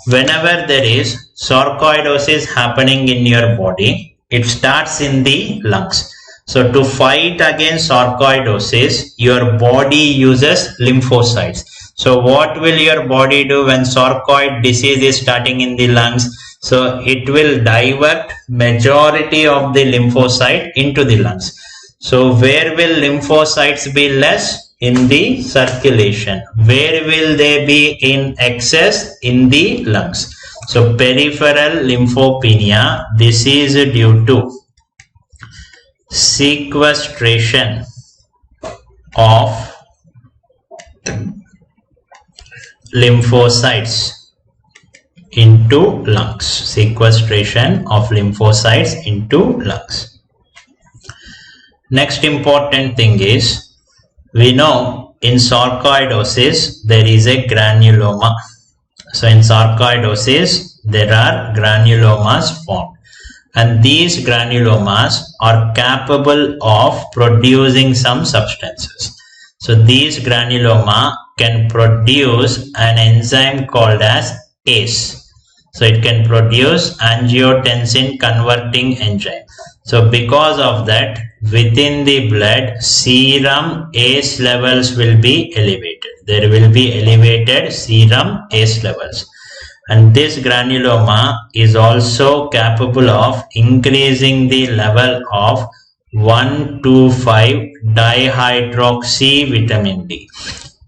Speaker 1: Whenever there is sarcoidosis happening in your body, it starts in the lungs. So to fight against sarcoidosis, your body uses lymphocytes. So what will your body do when sarcoid disease is starting in the lungs? So it will divert majority of the lymphocyte into the lungs. So where will lymphocytes be less? In the circulation. Where will they be in excess? In the lungs. So peripheral lymphopenia, this is due to sequestration of lymphocytes into lungs. Sequestration of lymphocytes into lungs. Next important thing is, we know in sarcoidosis there is a granuloma. So in sarcoidosis there are granulomas formed, and these granulomas are capable of producing some substances. So these granuloma can produce an enzyme called as ACE. So it can produce angiotensin converting enzyme. So because of that, within the blood, serum ACE levels will be elevated. There will be elevated serum ACE levels. And this granuloma is also capable of increasing the level of 1,2,5-dihydroxy vitamin D.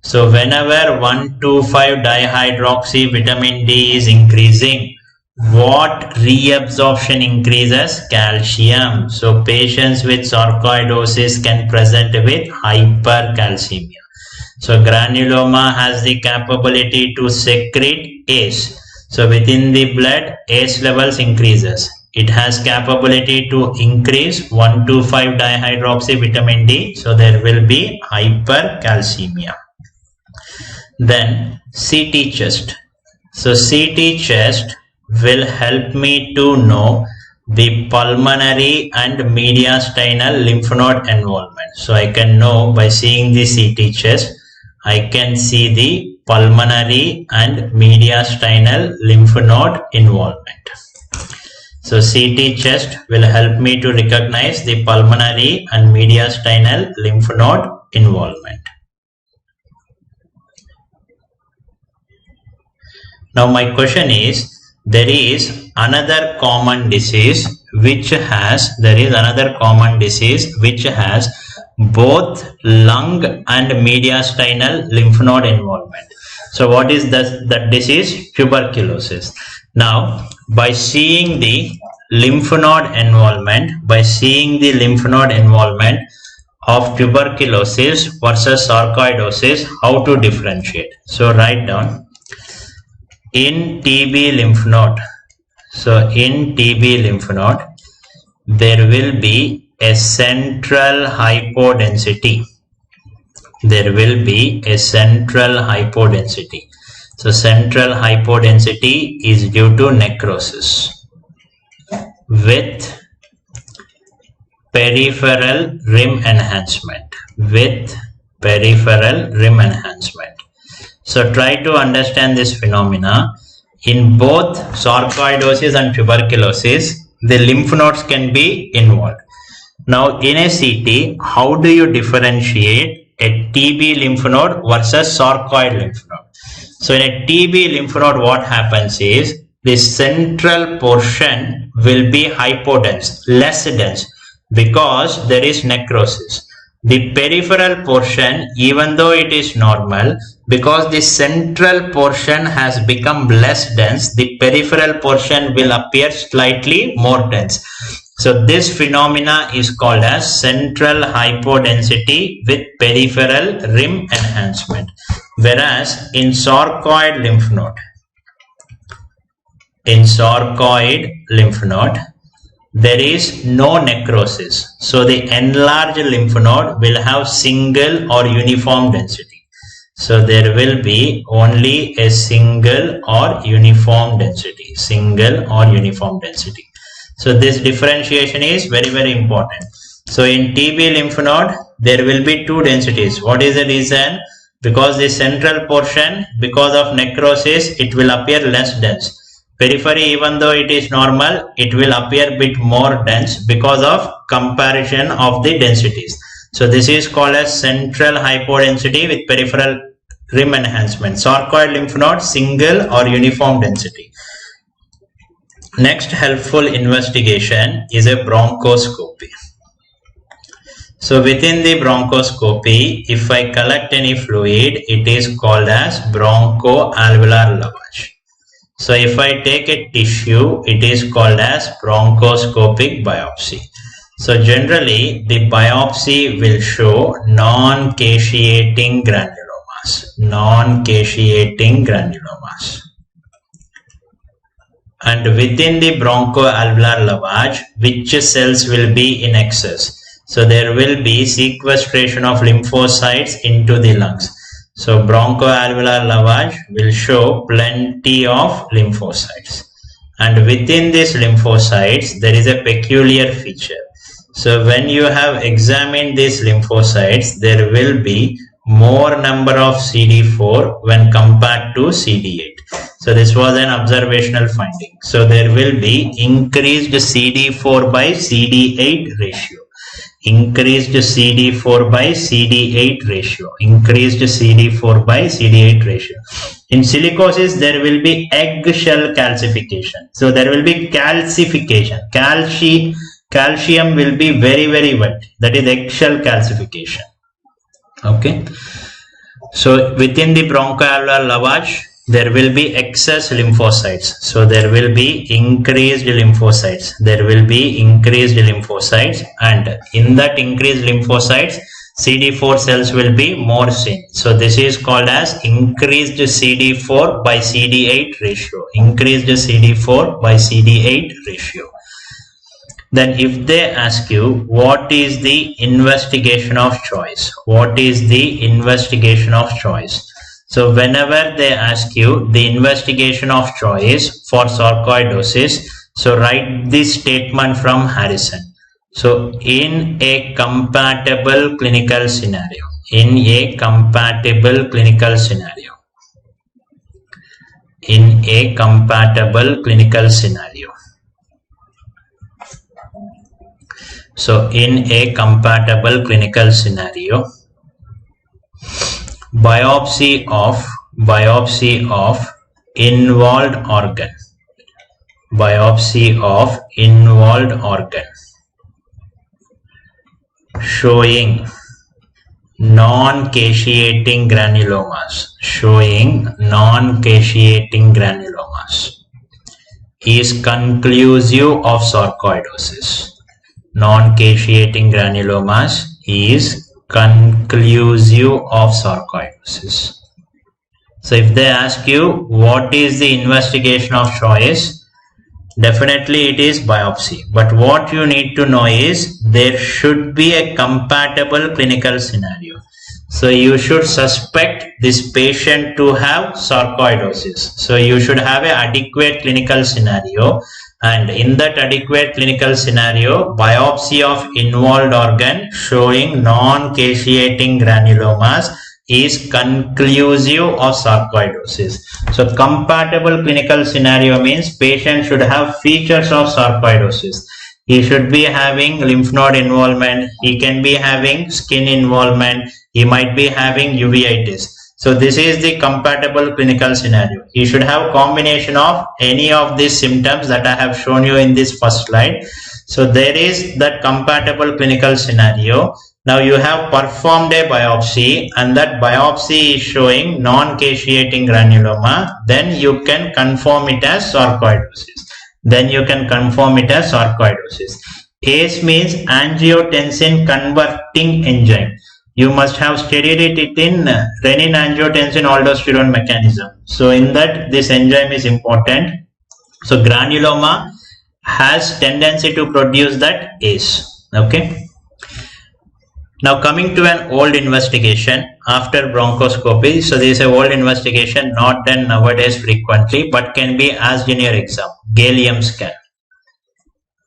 Speaker 1: So whenever 1,2,5-dihydroxy vitamin D is increasing, what reabsorption increases? Calcium. So patients with sarcoidosis can present with hypercalcemia. So granuloma has the capability to secrete ACE. So within the blood, ACE levels increases. it has capability to increase 1,2,5 dihydroxy vitamin D, so there will be hypercalcemia. Then CT chest. So CT chest will help me to know the pulmonary and mediastinal lymph node involvement. So I can know by seeing the CT chest, I can see the pulmonary and mediastinal lymph node involvement. So CT chest will help me to recognize the pulmonary and mediastinal lymph node involvement. Now my question is, there is another common disease which has both lung and mediastinal lymph node involvement. So what is that disease? Tuberculosis. Now by seeing the lymph node involvement, of tuberculosis versus sarcoidosis, how to differentiate? So write down. In TB lymph node, there will be a central hypodensity. So central hypodensity is due to necrosis with peripheral rim enhancement. So try to understand this phenomena. In both sarcoidosis and tuberculosis, the lymph nodes can be involved. Now in a CT, how do you differentiate a TB lymph node versus sarcoid lymph node? So in a TB lymph node, what happens is the central portion will be hypodense, less dense, because there is necrosis. The peripheral portion, even though it is normal, because the central portion has become less dense, the peripheral portion will appear slightly more dense. So this phenomena is called as central hypodensity with peripheral rim enhancement. Whereas in sarcoid lymph node, there is no necrosis. So the enlarged lymph node will have single or uniform density. So there will be only a single or uniform density. So this differentiation is very, very important. So in TB lymph node, there will be two densities. What is the reason? Because the central portion, because of necrosis, it will appear less dense. Periphery, even though it is normal, it will appear a bit more dense because of comparison of the densities. So this is called as central hypodensity with peripheral rim enhancement. Sarcoid lymph node, single or uniform density. Next helpful investigation is a bronchoscopy. So within the bronchoscopy, if I collect any fluid, it is called as bronchoalveolar lavage. So if I take a tissue, it is called as bronchoscopic biopsy. So generally the biopsy will show non-caseating granulomas. And within the bronchoalveolar lavage, which cells will be in excess? So there will be sequestration of lymphocytes into the lungs. So bronchoalveolar lavage will show plenty of lymphocytes. And within these lymphocytes, there is a peculiar feature. So when you have examined these lymphocytes, there will be more number of CD4 when compared to CD8. So this was an observational finding. So there will be increased CD4 by CD8 ratio. Increased CD4 by CD8 ratio. In silicosis, there will be eggshell calcification. So there will be calcification. Calcium will be very, very wet. That is eggshell calcification. Okay. So within the bronchoalveolar lavage, there will be excess lymphocytes. So there will be increased lymphocytes. And in that increased lymphocytes, CD4 cells will be more seen. So this is called as increased CD4 by CD8 ratio. Then if they ask you what is the investigation of choice, what is the investigation of choice? So whenever they ask you the investigation of choice for sarcoidosis, so write this statement from Harrison. So in a compatible clinical scenario, in a compatible clinical scenario, in a compatible clinical scenario. So in a compatible clinical scenario, biopsy of involved organ, biopsy of involved organ showing non-caseating granulomas, is conclusive of sarcoidosis. Non-caseating granulomas is conclusive of sarcoidosis. So if they ask you what is the investigation of choice, definitely it is biopsy. But what you need to know is there should be a compatible clinical scenario. So you should suspect this patient to have sarcoidosis. So you should have an adequate clinical scenario. And in that adequate clinical scenario, biopsy of involved organ showing non-caseating granulomas is conclusive of sarcoidosis. So compatible clinical scenario means patient should have features of sarcoidosis. He should be having lymph node involvement, he can be having skin involvement, he might be having uveitis. So this is the compatible clinical scenario. You should have combination of any of these symptoms that I have shown you in this first slide. So there is that compatible clinical scenario. Now you have performed a biopsy and that biopsy is showing non-caseating granuloma. Then you can confirm it as sarcoidosis. ACE means angiotensin converting enzyme. You must have studied it in renin-angiotensin aldosterone mechanism. So in that this enzyme is important. So granuloma has tendency to produce that ACE. Okay. Now coming to an old investigation after bronchoscopy. So this is a old investigation not done nowadays frequently but can be asked in your exam. Gallium scan.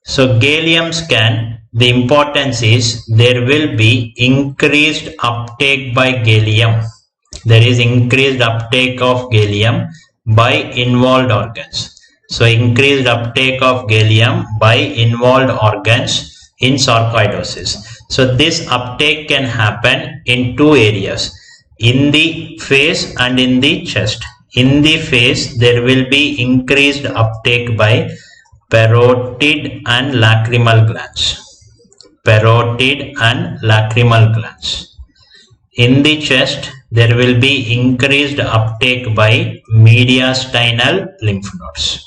Speaker 1: So gallium scan, the importance is there will be increased uptake by gallium. There is increased uptake of gallium by involved organs. So increased uptake of gallium by involved organs in sarcoidosis. So this uptake can happen in two areas, in the face and in the chest. In the face, there will be increased uptake by parotid and lacrimal glands. Parotid and lacrimal glands. In the chest, there will be increased uptake by mediastinal lymph nodes.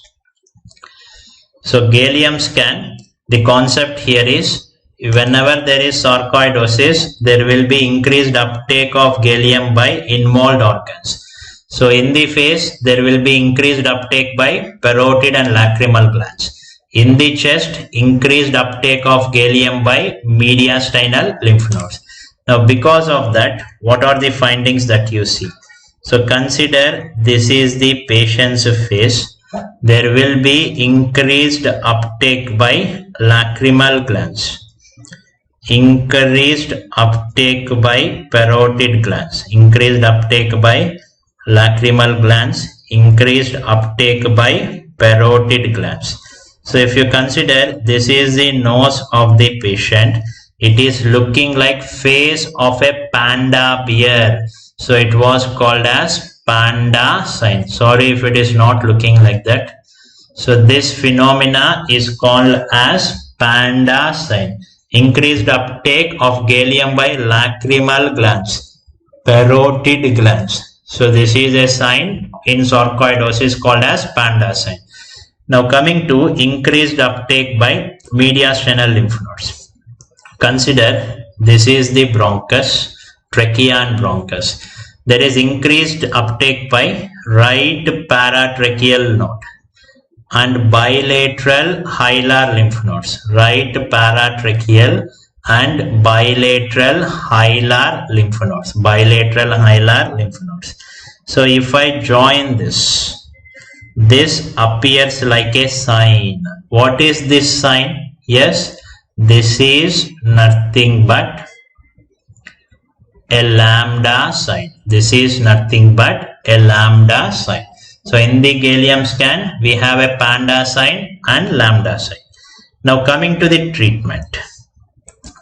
Speaker 1: So gallium scan, the concept here is whenever there is sarcoidosis, there will be increased uptake of gallium by involved organs. So in the face, there will be increased uptake by parotid and lacrimal glands. In the chest, increased uptake of gallium by mediastinal lymph nodes. Now because of that, what are the findings that you see? So consider this is the patient's face. There will be increased uptake by lacrimal glands. Increased uptake by parotid glands. Increased uptake by lacrimal glands. Increased uptake by parotid glands. So if you consider this is the nose of the patient, it is looking like face of a panda bear. So it was called as panda sign. Sorry if it is not looking like that. So this phenomena is called as panda sign. Increased uptake of gallium by lacrimal glands, parotid glands. So this is a sign in sarcoidosis called as panda sign. Now coming to increased uptake by mediastinal lymph nodes. Consider this is the bronchus, trachea and bronchus. There is increased uptake by right paratracheal node. and bilateral hilar lymph nodes, right paratracheal and bilateral hilar lymph nodes, bilateral hilar lymph nodes. So if I join this appears like a sign. What is this sign? Yes, this is nothing but a lambda sign. This is nothing but a lambda sign. So in the gallium scan, we have a panda sign and lambda sign. Now coming to the treatment.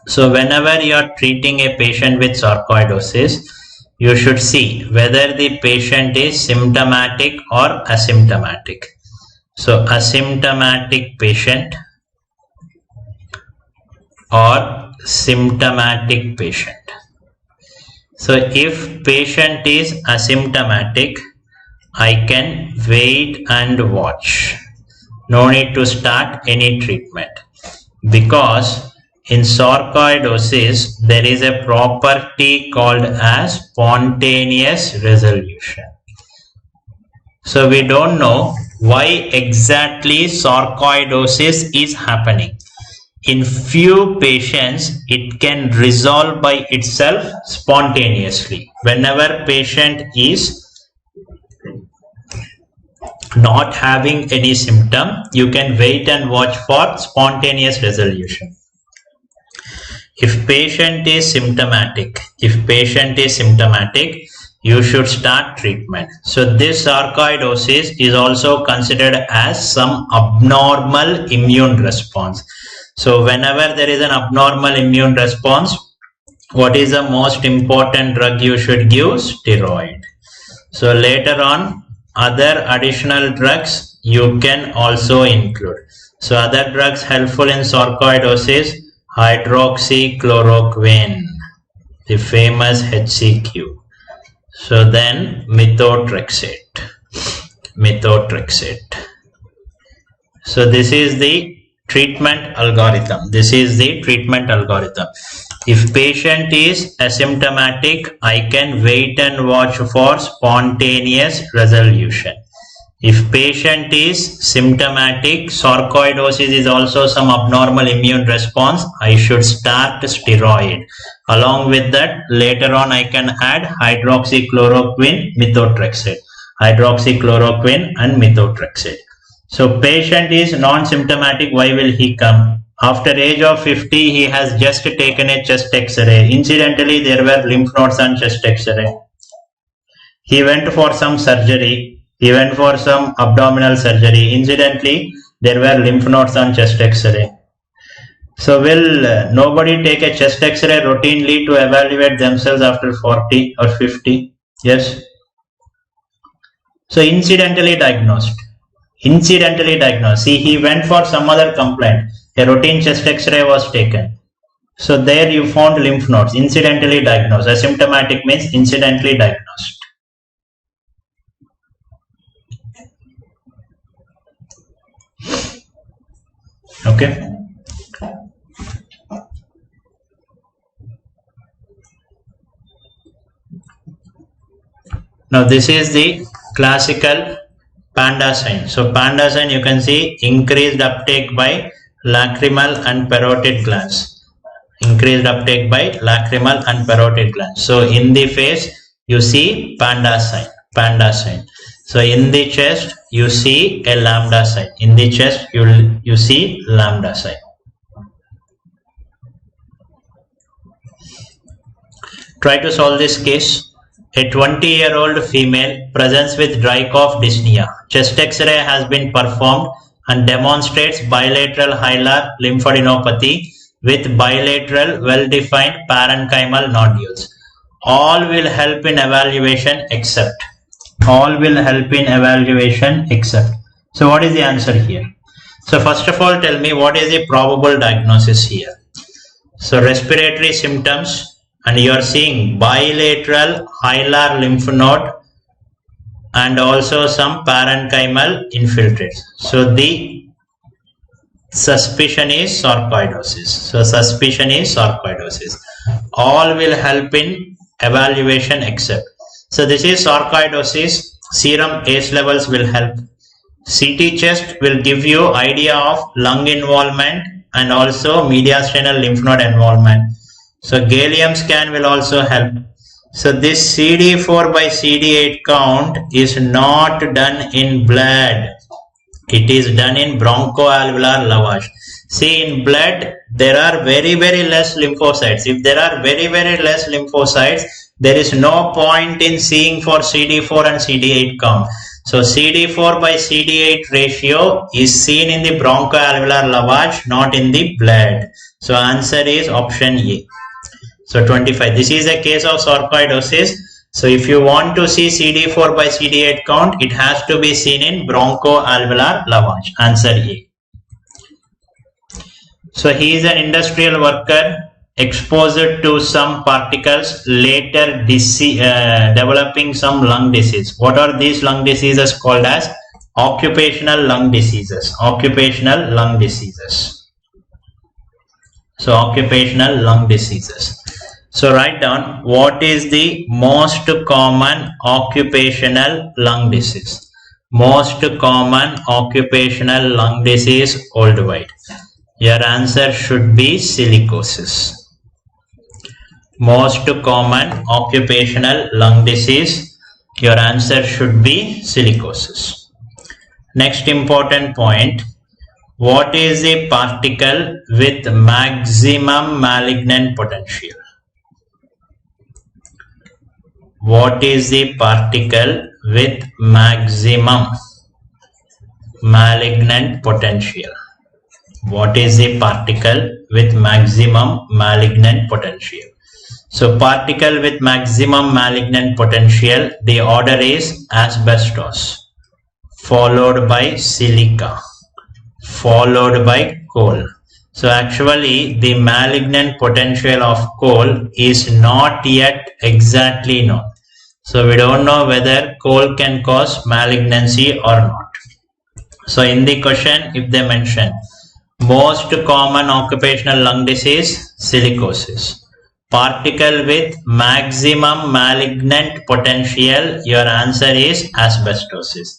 Speaker 1: So whenever you are treating a patient with sarcoidosis, you should see whether the patient is symptomatic or asymptomatic. So asymptomatic patient or symptomatic patient. So if patient is asymptomatic, I can wait and watch. No need to start any treatment, because in sarcoidosis there is a property called as spontaneous resolution. So we don't know why exactly sarcoidosis is happening. In few patients it can resolve by itself spontaneously. Whenever patient is not having any symptom, you can wait and watch for spontaneous resolution. If patient is symptomatic, you should start treatment. So this sarcoidosis is also considered as some abnormal immune response. So whenever there is an abnormal immune response, what is the most important drug you should give? Steroid. So later on, other additional drugs you can also include. So other drugs helpful in sarcoidosis: hydroxychloroquine, the famous HCQ. So then methotrexate. So this is the treatment algorithm. If patient is asymptomatic, I can wait and watch for spontaneous resolution. If patient is symptomatic, sarcoidosis is also some abnormal immune response, I should start steroid. Along with that, later on I can add hydroxychloroquine, methotrexate. So patient is non-symptomatic, why will he come? After age of 50, he has just taken a chest X-ray. Incidentally, there were lymph nodes on chest X-ray. He went for some surgery. He went for some abdominal surgery. Incidentally, there were lymph nodes on chest X-ray. So will nobody take a chest X-ray routinely to evaluate themselves after 40 or 50? Yes. So incidentally diagnosed. See, he went for some other complaint. A routine chest X-ray was taken. So there you found lymph nodes, incidentally diagnosed. Asymptomatic means incidentally diagnosed. Okay. Now this is the classical panda sign. So panda sign, you can see increased uptake by lacrimal and parotid glands. So in the face you see panda sign. So in the chest you see a lambda sign. You see lambda sign. Try to solve this case. A 20-year-old female presents with dry cough dyspnea. Chest X-ray has been performed and demonstrates bilateral hilar lymphadenopathy with bilateral well-defined parenchymal nodules. All will help in evaluation except. So what is the answer here? So first of all, tell me what is the probable diagnosis here. So respiratory symptoms, and you are seeing bilateral hilar lymph node and also some parenchymal infiltrates. So the suspicion is sarcoidosis. All will help in evaluation except. So this is sarcoidosis. Serum ACE levels will help. CT chest will give you idea of lung involvement and also mediastinal lymph node involvement. So gallium scan will also help. So this CD4 by CD8 count is not done in blood. It is done in bronchoalveolar lavage. See, in blood there are very less lymphocytes. If there are very less lymphocytes, there is no point in seeing for CD4 and CD8 count. So CD4 by CD8 ratio is seen in the bronchoalveolar lavage, not in the blood. So answer is option A. So 25. This is a case of sarcoidosis. So if you want to see CD4 by CD8 count, it has to be seen in bronchoalveolar lavage. Answer A. So he is an industrial worker exposed to some particles, later developing some lung disease. What are these lung diseases called as? Occupational lung diseases. Occupational lung diseases. So occupational lung diseases. So write down what is the most common occupational lung disease. Most common occupational lung disease worldwide. Your answer should be silicosis. Most common occupational lung disease. Your answer should be silicosis. Next important point. What is the particle with maximum malignant potential? What is the particle with maximum malignant potential? What is the particle with maximum malignant potential? So particle with maximum malignant potential, the order is asbestos, followed by silica, followed by coal. So actually the malignant potential of coal is not yet exactly known. So we don't know whether coal can cause malignancy or not. So in the question, if they mention most common occupational lung disease, silicosis. Particle with maximum malignant potential, your answer is asbestosis.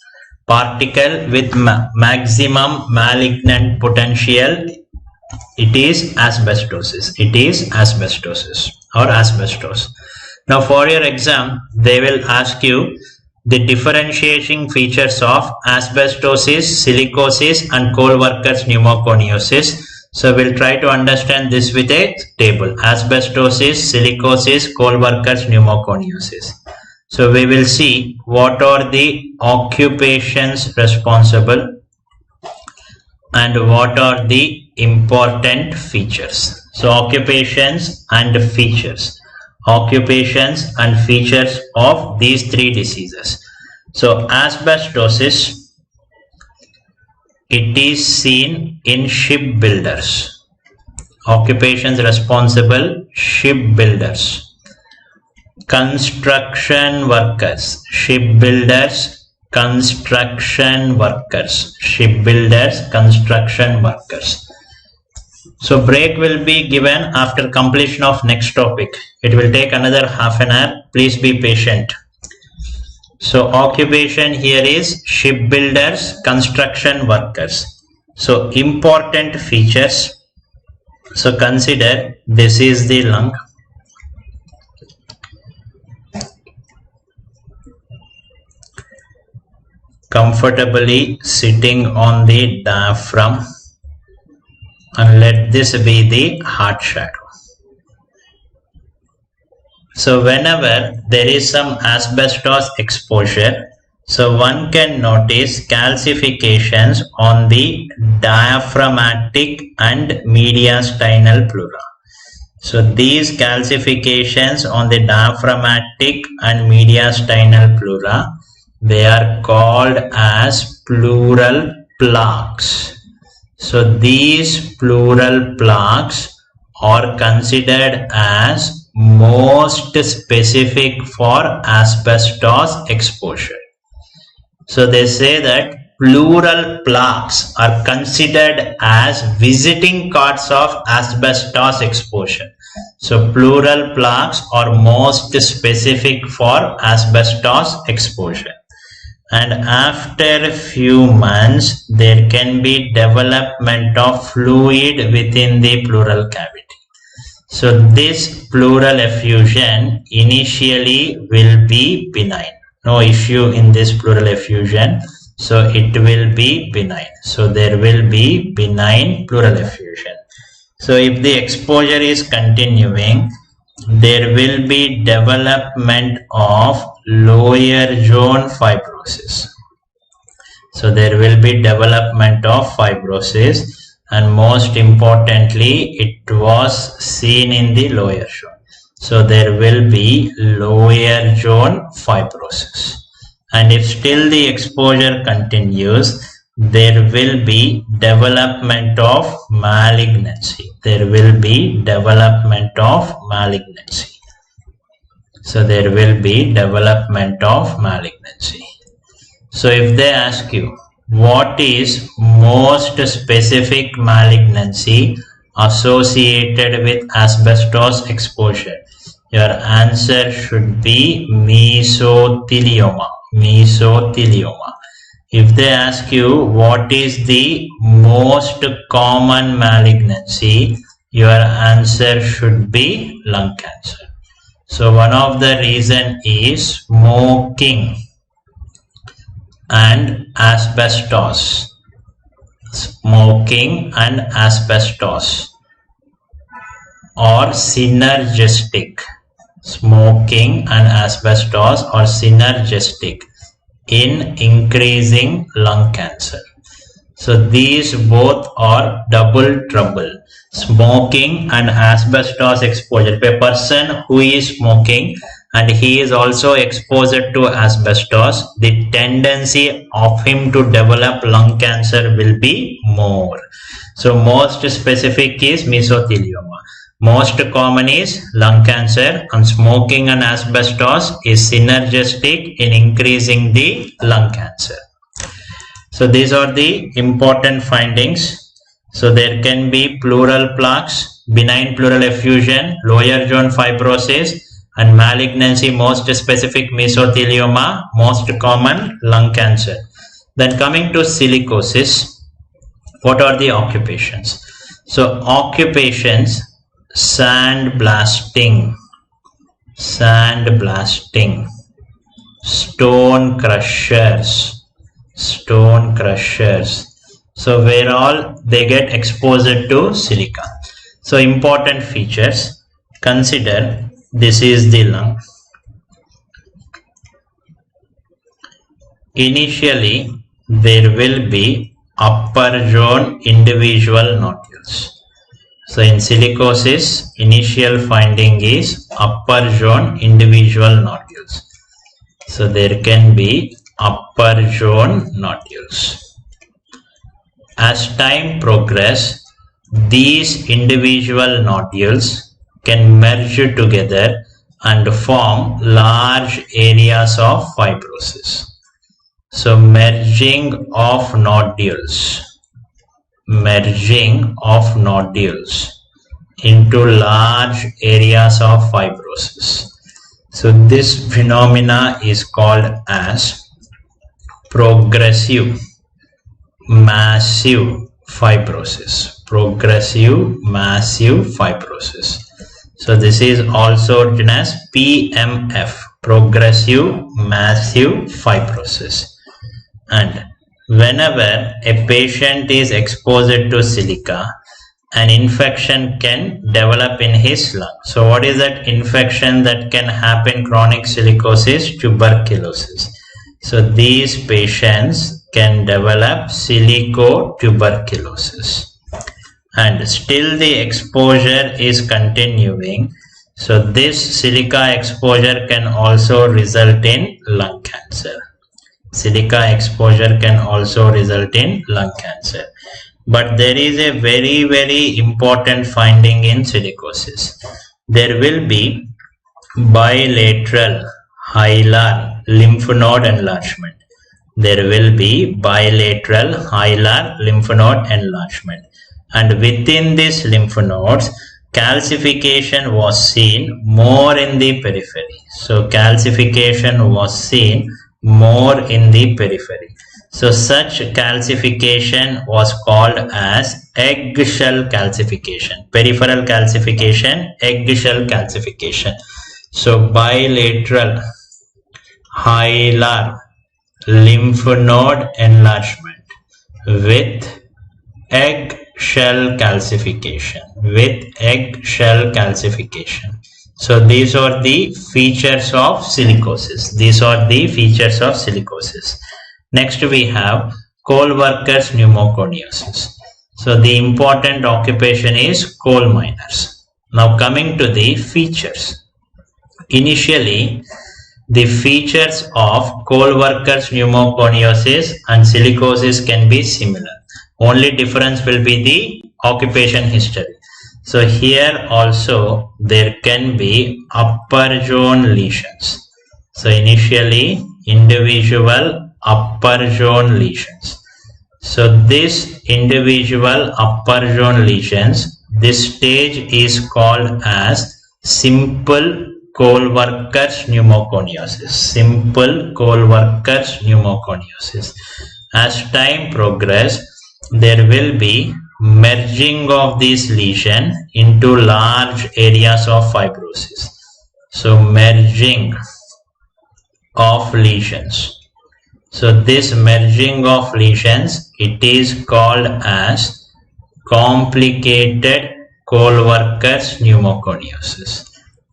Speaker 1: Particle with maximum malignant potential, it is asbestosis. It is asbestosis or asbestos. Now for your exam, they will ask you the differentiating features of asbestosis, silicosis and coal workers pneumoconiosis. So we'll try to understand this with a table. Asbestosis, silicosis, coal workers pneumoconiosis. So we will see what are the occupations responsible and what are the important features. So occupations and features. Occupations and features of these three diseases. So asbestosis, it is seen in shipbuilders. Occupations responsible, shipbuilders. Construction workers, shipbuilders, construction workers, shipbuilders, construction workers. So break will be given after completion of next topic. It will take another half an hour. Please be patient. So occupation here is shipbuilders, construction workers. So important features. So consider this is the lung. Comfortably sitting on the diaphragm, and let this be the heart shadow. So whenever there is some asbestos exposure, so one can notice calcifications on the diaphragmatic and mediastinal pleura. So these calcifications on the diaphragmatic and mediastinal pleura, they are called as pleural plaques. So these pleural plaques are considered as most specific for asbestos exposure. So they say that pleural plaques are considered as visiting cards of asbestos exposure. So pleural plaques are most specific for asbestos exposure. and after a few months there can be development of fluid within the pleural cavity. So this pleural effusion initially will be benign. No issue in this pleural effusion. So it will be benign. So there will be benign pleural effusion. So if the exposure is continuing, there will be development of lower zone fibrosis. So there will be development of fibrosis, and most importantly it was seen in the lower zone. So there will be lower zone fibrosis, and if still the exposure continues, there will be development of malignancy. There will be development of malignancy. So there will be development of malignancy. So if they ask you what is most specific malignancy associated with asbestos exposure, your answer should be mesothelioma. Mesothelioma. If they ask you what is the most common malignancy, your answer should be lung cancer. So one of the reason is smoking and asbestos. Smoking and asbestos, or synergistic. Smoking and asbestos or synergistic in increasing lung cancer. So these both are double trouble. Smoking and asbestos exposure. If a person who is smoking and he is also exposed to asbestos, the tendency of him to develop lung cancer will be more. So most specific is mesothelioma. Most common is lung cancer, and smoking and asbestos is synergistic in increasing the lung cancer. So these are the important findings. So there can be pleural plaques, benign pleural effusion, lower zone fibrosis, and malignancy, most specific mesothelioma, most common lung cancer. Then coming to silicosis, what are the occupations? So occupations: sandblasting, stone crushers. So where all they get exposed to silica. So important features: consider this is the lung. Initially there will be upper zone individual nodules. So in silicosis, initial finding is upper zone individual nodules. So there can be upper zone nodules. As time progresses, these individual nodules can merge together and form large areas of fibrosis. So merging of nodules into large areas of fibrosis. So this phenomena is called as progressive massive fibrosis. So this is also known as PMF, progressive massive fibrosis. And whenever a patient is exposed to silica, an infection can develop in his lung. So what is that infection that can happen? Chronic silicosis, tuberculosis. So these patients can develop silicotuberculosis, and still the exposure is continuing. So this silica exposure can also result in lung cancer. Silica exposure can also result in lung cancer. But there is a very, very important finding in silicosis. There will be bilateral hilar lymph node enlargement. There will be bilateral hilar lymph node enlargement. And within these lymph nodes, calcification was seen more in the periphery. So calcification was seen more in the periphery. So such calcification was called as eggshell calcification. Peripheral calcification, eggshell calcification. So bilateral hilar lymph node enlargement with eggshell calcification. So these are the features of silicosis. Next we have coal-workers pneumoconiosis. So the important occupation is coal miners. Now coming to the features. Initially, the features of coal-workers pneumoconiosis and silicosis can be similar. Only difference will be the occupation history. So here also there can be upper zone lesions. So initially individual upper zone lesions. So this individual upper zone lesions, this stage is called as simple coal-workers pneumoconiosis. As time progresses, there will be merging of this lesion into large areas of fibrosis. So merging of lesions. So this merging of lesions, it is called as complicated coal-workers pneumoconiosis.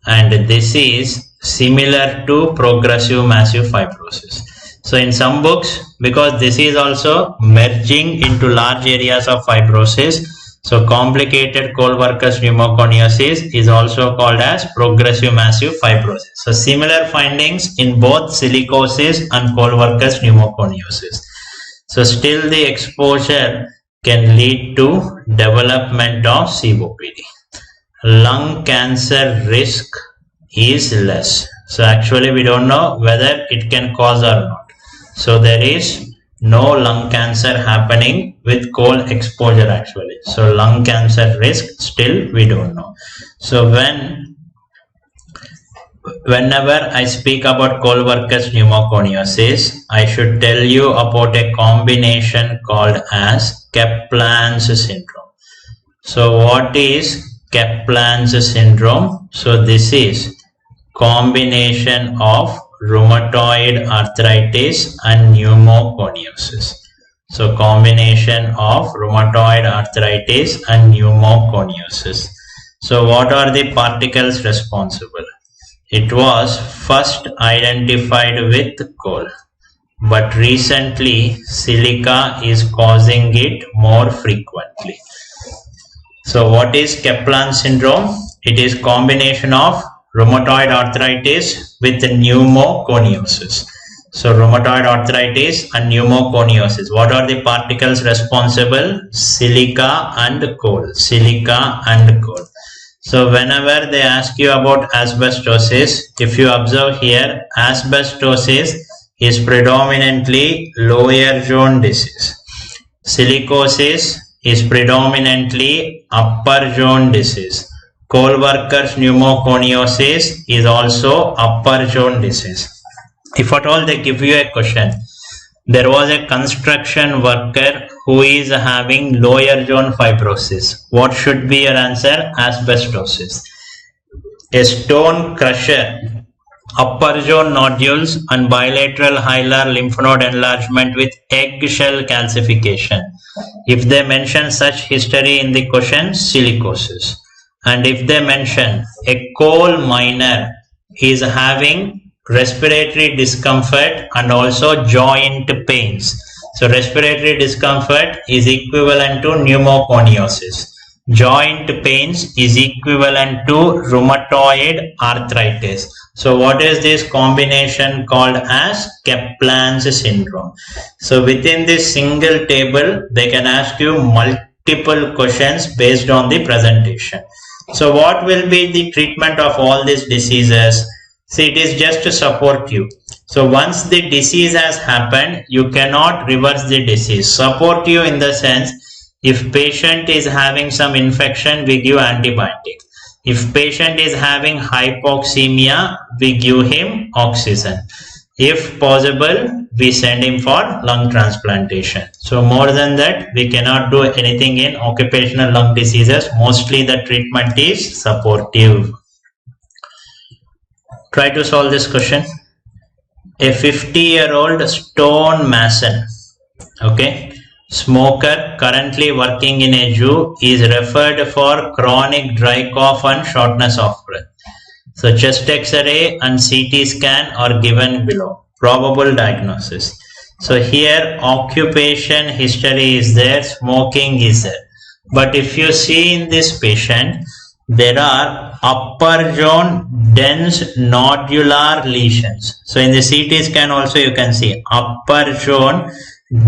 Speaker 1: And this is similar to progressive massive fibrosis. So in some books, because this is also merging into large areas of fibrosis, so complicated coal-workers pneumoconiosis is also called as progressive massive fibrosis. So similar findings in both silicosis and coal-workers pneumoconiosis. So still the exposure can lead to development of COPD. Lung cancer risk is less. So actually we don't know whether it can cause or not. So there is no lung cancer happening with coal exposure actually. So lung cancer risk still we don't know. So whenever I speak about coal-workers pneumoconiosis, I should tell you about a combination called as Kaplan's syndrome. So what is Kaplan's syndrome? So this is combination of rheumatoid arthritis and pneumoconiosis. So combination of rheumatoid arthritis and pneumoconiosis. So what are the particles responsible? It was first identified with coal, but recently silica is causing it more frequently. So what is Kaplan syndrome? It is combination of rheumatoid arthritis with pneumoconiosis. So rheumatoid arthritis and pneumoconiosis. What are the particles responsible? Silica and coal. So whenever they ask you about asbestosis, if you observe here, asbestosis is predominantly lower zone disease. Silicosis is predominantly upper zone disease. Coal-workers pneumoconiosis is also upper zone disease. If at all they give you a question, there was a construction worker who is having lower zone fibrosis. What should be your answer? Asbestosis. A stone crusher, upper zone nodules and bilateral hilar lymph node enlargement with eggshell calcification. If they mention such history in the question, silicosis. And if they mention a coal miner is having respiratory discomfort and also joint pains. So respiratory discomfort is equivalent to pneumoconiosis. Joint pains is equivalent to rheumatoid arthritis. So what is this combination called as Kaplan's syndrome? So within this single table, they can ask you multiple questions based on the presentation. So what will be the treatment of all these diseases? See, it is just to support you. So once the disease has happened, you cannot reverse the disease. Support you in the sense, if patient is having some infection, we give antibiotic. If patient is having hypoxemia, we give him oxygen. If possible, we send him for lung transplantation. So more than that, we cannot do anything in occupational lung diseases. Mostly the treatment is supportive. Try to solve this question. A 50-year-old stone mason, okay, smoker currently working in a zoo is referred for chronic dry cough and shortness of breath. So chest X-ray and CT scan are given below. Probable diagnosis. So here occupation history is there, smoking is there. But if you see in this patient, there are upper zone dense nodular lesions. So in the CT scan also you can see upper zone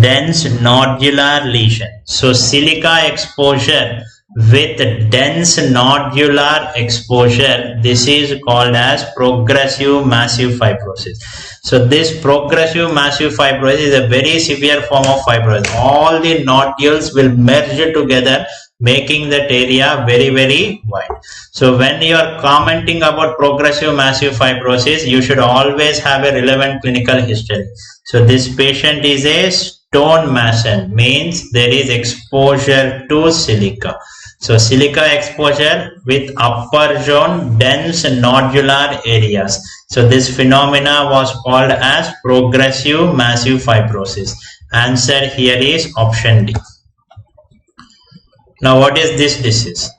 Speaker 1: dense nodular lesion. So silica exposure with dense nodular exposure, this is called as progressive massive fibrosis. So this progressive massive fibrosis is a very severe form of fibrosis. All the nodules will merge together, making that area very, very wide. So when you are commenting about progressive massive fibrosis, you should always have a relevant clinical history. So this patient is a stone mason, means there is exposure to silica. So silica exposure with upper zone dense nodular areas. So this phenomena was called as progressive massive fibrosis. Answer here is option D. Now what is this disease?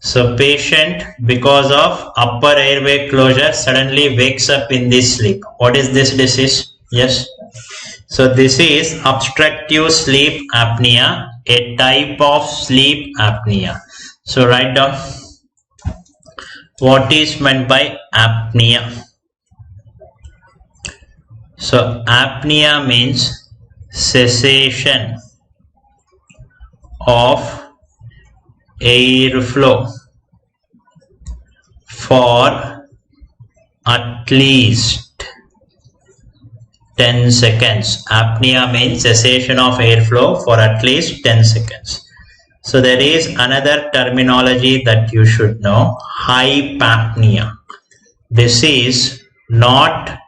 Speaker 1: So patient, because of upper airway closure, suddenly wakes up in this sleep. What is this disease? Yes. So this is obstructive sleep apnea, a type of sleep apnea. So write down what is meant by apnea. So apnea means cessation of airflow for at least 10 seconds. Apnea means cessation of airflow for at least 10 seconds. So there is another terminology that you should know, hypapnea. This is not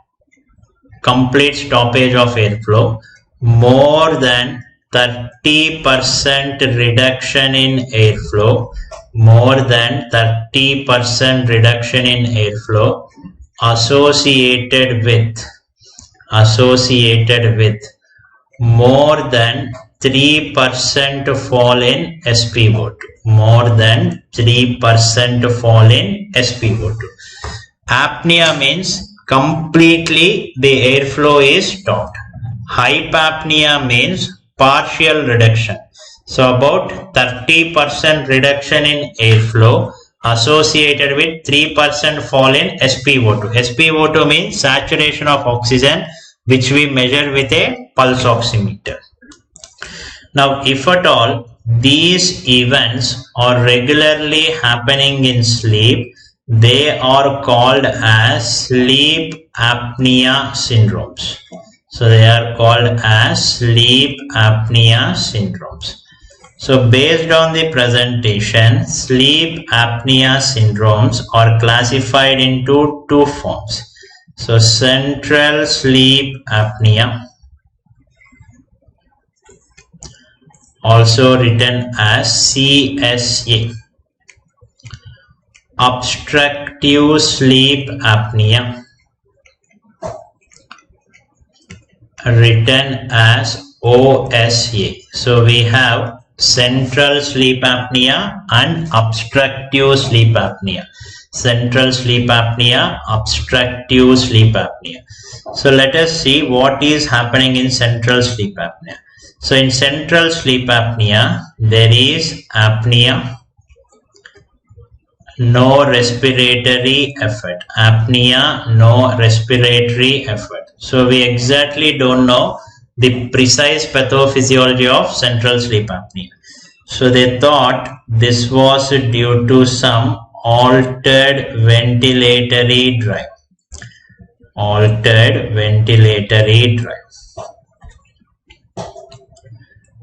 Speaker 1: complete stoppage of airflow, more than 30% reduction in airflow, more than 30% reduction in airflow associated with more than 3% fall in SpO2, more than 3% fall in SpO2. Apnea means completely the airflow is stopped. Hypapnea means partial reduction. So about 30% reduction in airflow associated with 3% fall in SpO2. SpO2 means saturation of oxygen, which we measure with a pulse oximeter. Now, if at all these events are regularly happening in sleep, they are called as sleep apnea syndromes. So they are called as sleep apnea syndromes. So based on the presentation, sleep apnea syndromes are classified into two forms. So central sleep apnea, also written as CSA. Obstructive sleep apnea, written as OSA. So we have central sleep apnea and obstructive sleep apnea. Central sleep apnea, obstructive sleep apnea. So let us see what is happening in central sleep apnea. So in central sleep apnea, there is apnea, no respiratory effort. Apnea, no respiratory effort. So we exactly don't know the precise pathophysiology of central sleep apnea. So they thought this was due to some altered ventilatory drive. Altered ventilatory drive.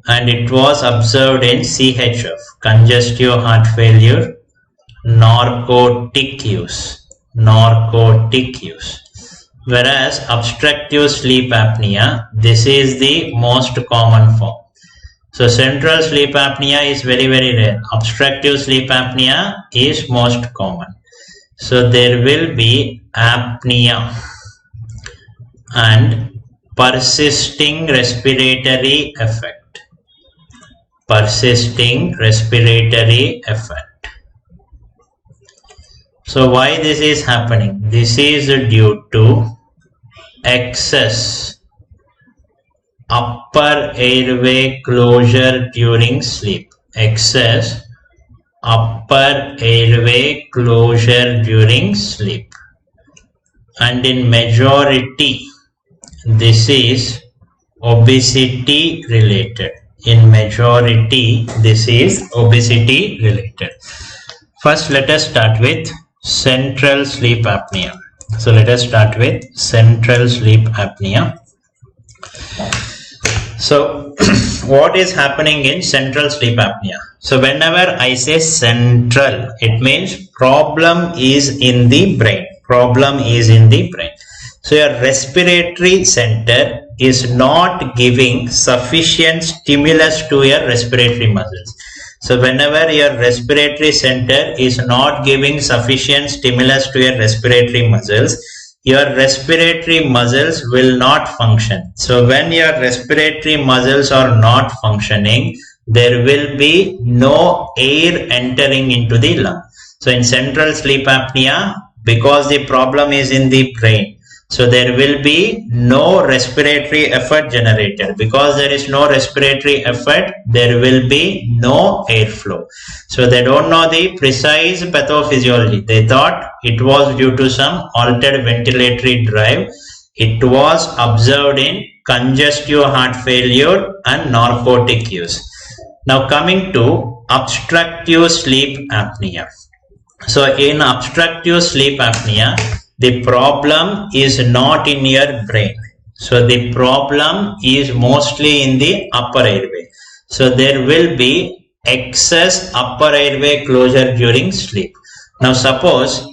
Speaker 1: And it was observed in CHF, congestive heart failure, narcotic use. Whereas obstructive sleep apnea, this is the most common form. So central sleep apnea is very rare. Obstructive sleep apnea is most common. So there will be apnea and persisting respiratory effect. Persisting respiratory effect. So why this is happening? This is due to excess upper airway closure during sleep. Excess upper airway closure during sleep. And in majority, this is obesity related. In majority, this is obesity related. First, let us start with central sleep apnea. So let us start with central sleep apnea. So what is happening in central sleep apnea? So whenever I say central, it means problem is in the brain. Problem is in the brain. So your respiratory center is not giving sufficient stimulus to your respiratory muscles. So whenever your respiratory center is not giving sufficient stimulus to your respiratory muscles, your respiratory muscles will not function. So when your respiratory muscles are not functioning, there will be no air entering into the lung. So in central sleep apnea, because the problem is in the brain, so there will be no respiratory effort generated. Because there is no respiratory effort, there will be no airflow. So they don't know the precise pathophysiology. They thought it was due to some altered ventilatory drive. It was observed in congestive heart failure and narcotic use. Now coming to obstructive sleep apnea. So in obstructive sleep apnea, the problem is not in your brain. So the problem is mostly in the upper airway. So there will be excess upper airway closure during sleep. Now suppose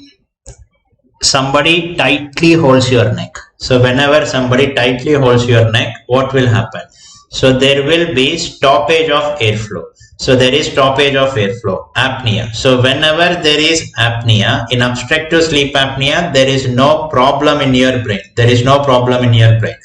Speaker 1: somebody tightly holds your neck. So whenever somebody tightly holds your neck, what will happen? So there will be stoppage of airflow. So there is stoppage of airflow, apnea. So whenever there is apnea, in obstructive sleep apnea, there is no problem in your brain. There is no problem in your brain.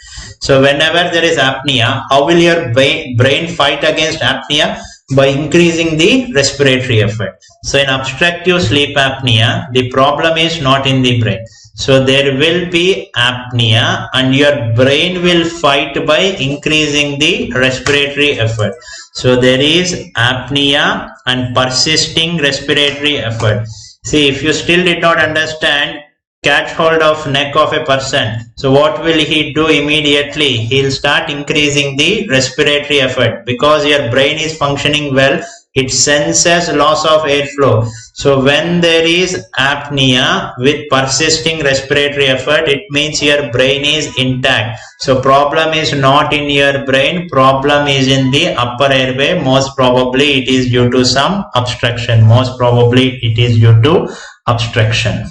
Speaker 1: So whenever there is apnea, how will your brain fight against apnea? By increasing the respiratory effort. So in obstructive sleep apnea, the problem is not in the brain. So there will be apnea and your brain will fight by increasing the respiratory effort. So there is apnea and persisting respiratory effort. See, if you still did not understand, catch hold of neck of a person. So what will he do immediately? He'll start increasing the respiratory effort. Because your brain is functioning well, it senses loss of airflow. So when there is apnea with persisting respiratory effort, it means your brain is intact. So problem is not in your brain, problem is in the upper airway. Most probably it is due to some obstruction. Most probably it is due to obstruction.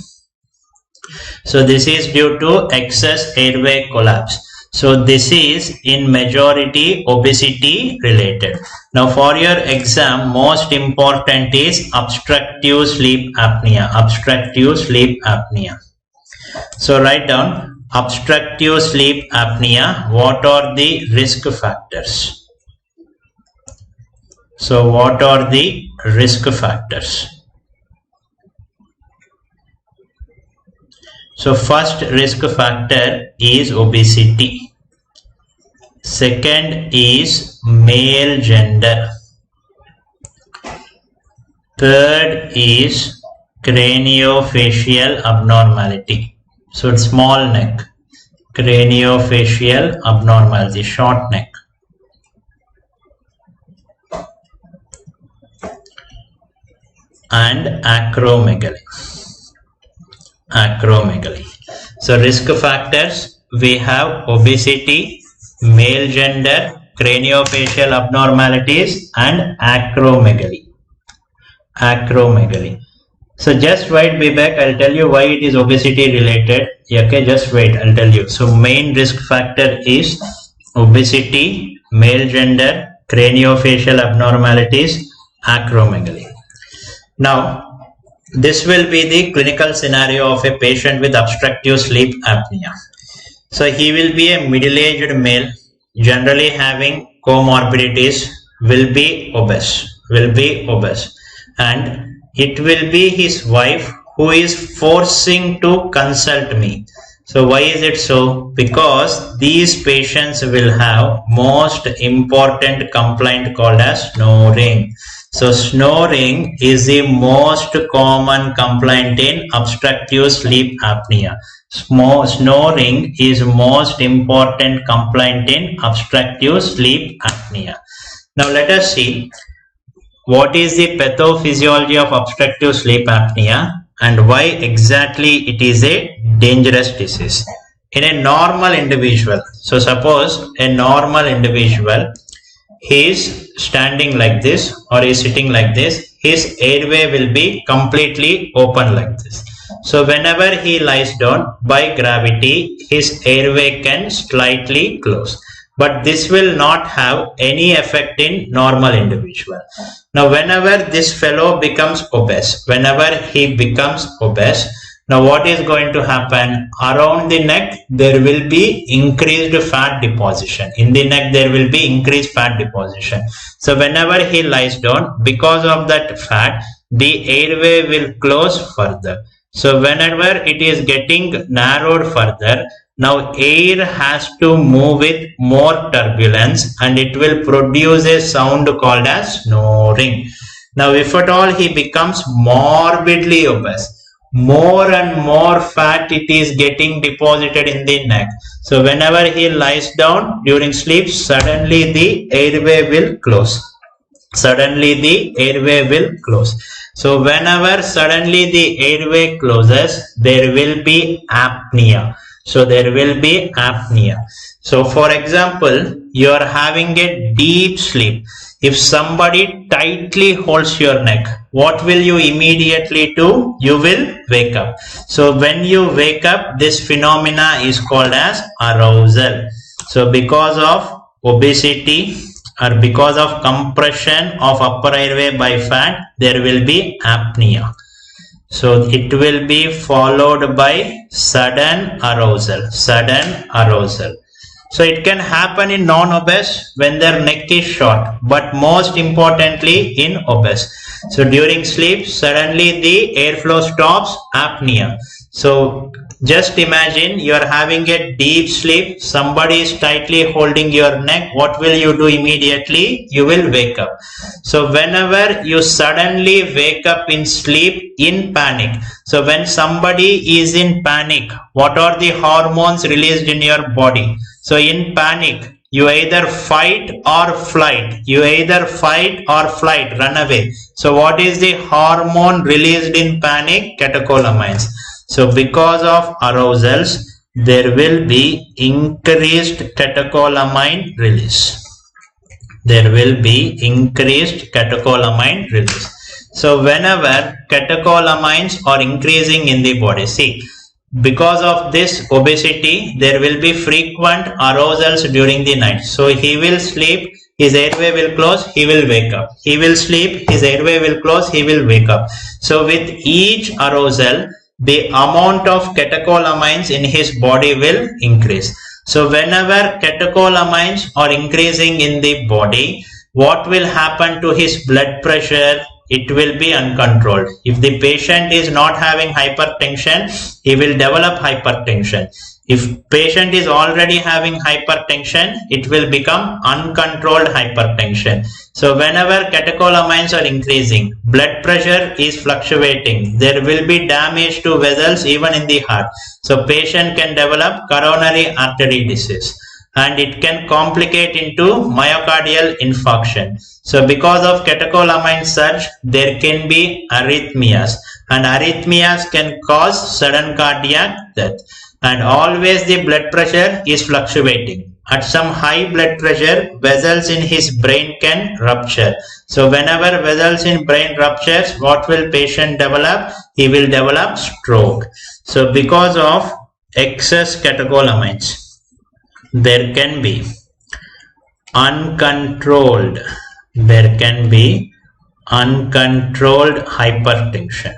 Speaker 1: So this is due to excess airway collapse. So this is in majority obesity related. Now for your exam, most important is obstructive sleep apnea. Obstructive sleep apnea. So write down obstructive sleep apnea. What are the risk factors? So what are the risk factors? So first risk factor is obesity. Second is male gender. Third is craniofacial abnormality. So it's small neck. Craniofacial abnormality, short neck. And acromegaly. Acromegaly. So risk factors, we have obesity, male gender, craniofacial abnormalities and acromegaly. Acromegaly. So just wait, Vivek, I'll tell you why it is obesity related. Okay, just wait, I'll tell you. So main risk factor is obesity, male gender, craniofacial abnormalities, acromegaly. Now, this will be the clinical scenario of a patient with obstructive sleep apnea. So he will be a middle-aged male, generally having comorbidities, will be obese, and it will be his wife who is forcing to consult me. So why is it so? Because these patients will have most important complaint called as snoring. So snoring is the most common complaint in obstructive sleep apnea. Snoring is most important complaint in obstructive sleep apnea. Now let us see what is the pathophysiology of obstructive sleep apnea and why exactly it is a dangerous disease. In a normal individual, so suppose a normal individual, he is standing like this or is sitting like this, his airway will be completely open like this. So whenever he lies down, by gravity, his airway can slightly close. But this will not have any effect in normal individual. Now whenever this fellow becomes obese, now what is going to happen? Around the neck there will be increased fat deposition. In the neck there will be increased fat deposition. So whenever he lies down, because of that fat, the airway will close further. So whenever it is getting narrowed further, now air has to move with more turbulence and it will produce a sound called as snoring. Now if at all he becomes morbidly obese, more and more fat it is getting deposited in the neck. So whenever he lies down during sleep, suddenly the airway will close. So whenever suddenly the airway closes, there will be apnea. So for example, you are having a deep sleep. If somebody tightly holds your neck, what will you immediately do? You will wake up. So when you wake up, this phenomena is called as arousal. So because of obesity or because of compression of upper airway by fat, there will be apnea. So it will be followed by sudden arousal. So it can happen in non-obese when their neck is short, but most importantly in obese. So during sleep, suddenly the airflow stops, apnea. So just imagine you are having a deep sleep, somebody is tightly holding your neck, what will you do immediately? You will wake up. So whenever you suddenly wake up in sleep in panic, so when somebody is in panic, what are the hormones released in your body? So in panic, you either fight or flight, run away. So what is the hormone released in panic? Catecholamines. So because of arousals, there will be increased catecholamine release. So whenever catecholamines are increasing in the body, see, because of this obesity, there will be frequent arousals during the night. So he will sleep, his airway will close, he will wake up. He will sleep, his airway will close, he will wake up. So with each arousal, the amount of catecholamines in his body will increase. So whenever catecholamines are increasing in the body, what will happen to his blood pressure? It will be uncontrolled. If the patient is not having hypertension, he will develop hypertension. If patient is already having hypertension, it will become uncontrolled hypertension. So whenever catecholamines are increasing, blood pressure is fluctuating, there will be damage to vessels even in the heart. So patient can develop coronary artery disease and it can complicate into myocardial infarction. So because of catecholamine surge, there can be arrhythmias, and arrhythmias can cause sudden cardiac death. And always the blood pressure is fluctuating. at some high blood pressure, vessels in his brain can rupture. So whenever vessels in brain ruptures, what will patient develop? He will develop stroke. So because of excess catecholamines, there can be uncontrolled hypertension.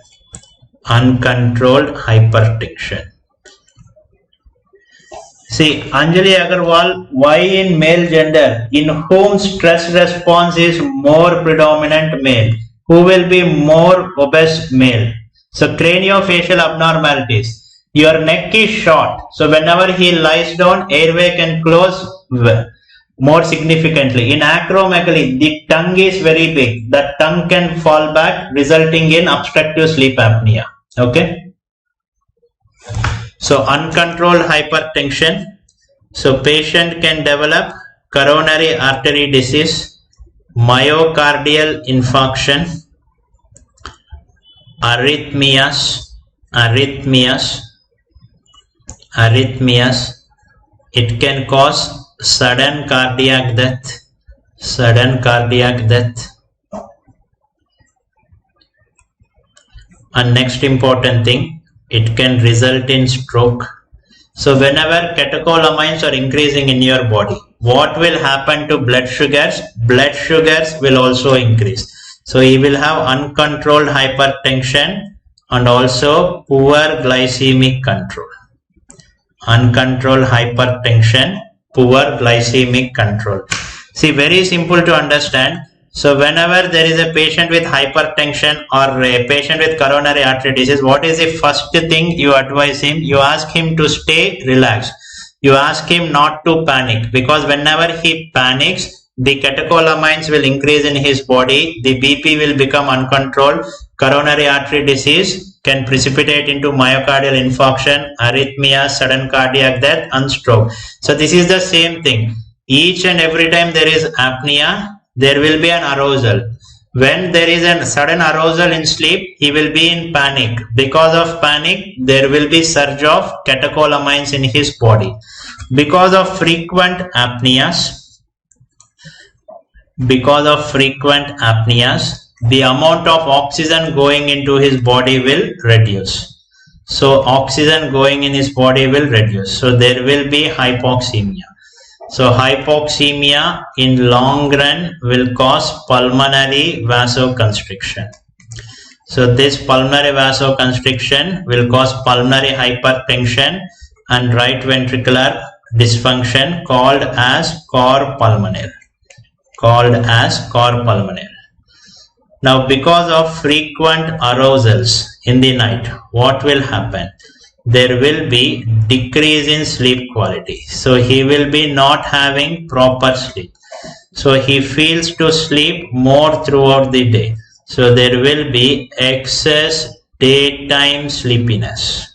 Speaker 1: See, Anjali Agarwal, why in male gender, in whom stress response is more predominant male? Who will be more obese male? So craniofacial abnormalities. Your neck is short, so whenever he lies down, airway can close more significantly. In acromegaly, the tongue is very big. The tongue can fall back, resulting in obstructive sleep apnea. Okay. So uncontrolled hypertension. So patient can develop coronary artery disease, myocardial infarction, arrhythmias. It can cause sudden cardiac death. And next important thing, it can result in stroke. So whenever catecholamines are increasing in your body, what will happen to blood sugars? Blood sugars will also increase. So he will have uncontrolled hypertension and also poor glycemic control. Uncontrolled hypertension, poor glycemic control. See, very simple to understand. So whenever there is a patient with hypertension or a patient with coronary artery disease, what is the first thing you advise him? You ask him to stay relaxed. You ask him not to panic, because whenever he panics, the catecholamines will increase in his body, the BP will become uncontrolled, coronary artery disease can precipitate into myocardial infarction, arrhythmia, sudden cardiac death and stroke. So this is the same thing. Each and every time there is apnea, there will be an arousal. When there is a sudden arousal in sleep, he will be in panic. Because of panic, there will be surge of catecholamines in his body. Because of frequent apneas, the amount of oxygen going into his body will reduce. So oxygen going in his body will reduce. So there will be hypoxemia. So hypoxemia in long run will cause pulmonary vasoconstriction. So this pulmonary vasoconstriction will cause pulmonary hypertension and right ventricular dysfunction called as cor pulmonale. Now because of frequent arousals in the night, what will happen? There will be decrease in sleep quality. So he will be not having proper sleep. So he feels to sleep more throughout the day. So there will be excess daytime sleepiness.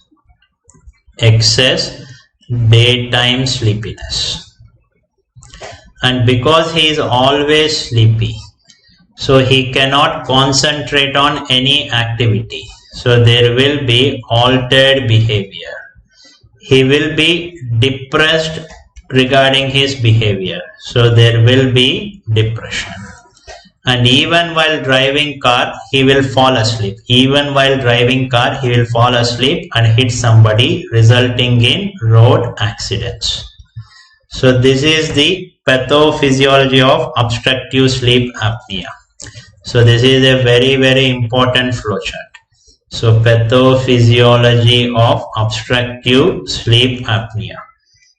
Speaker 1: And because he is always sleepy, so he cannot concentrate on any activity. So there will be altered behavior. He will be depressed regarding his behavior. So there will be depression. And even while driving car, he will fall asleep. And hit somebody, resulting in road accidents. So this is the pathophysiology of obstructive sleep apnea. So this is a very, very important flowchart. So pathophysiology of obstructive sleep apnea.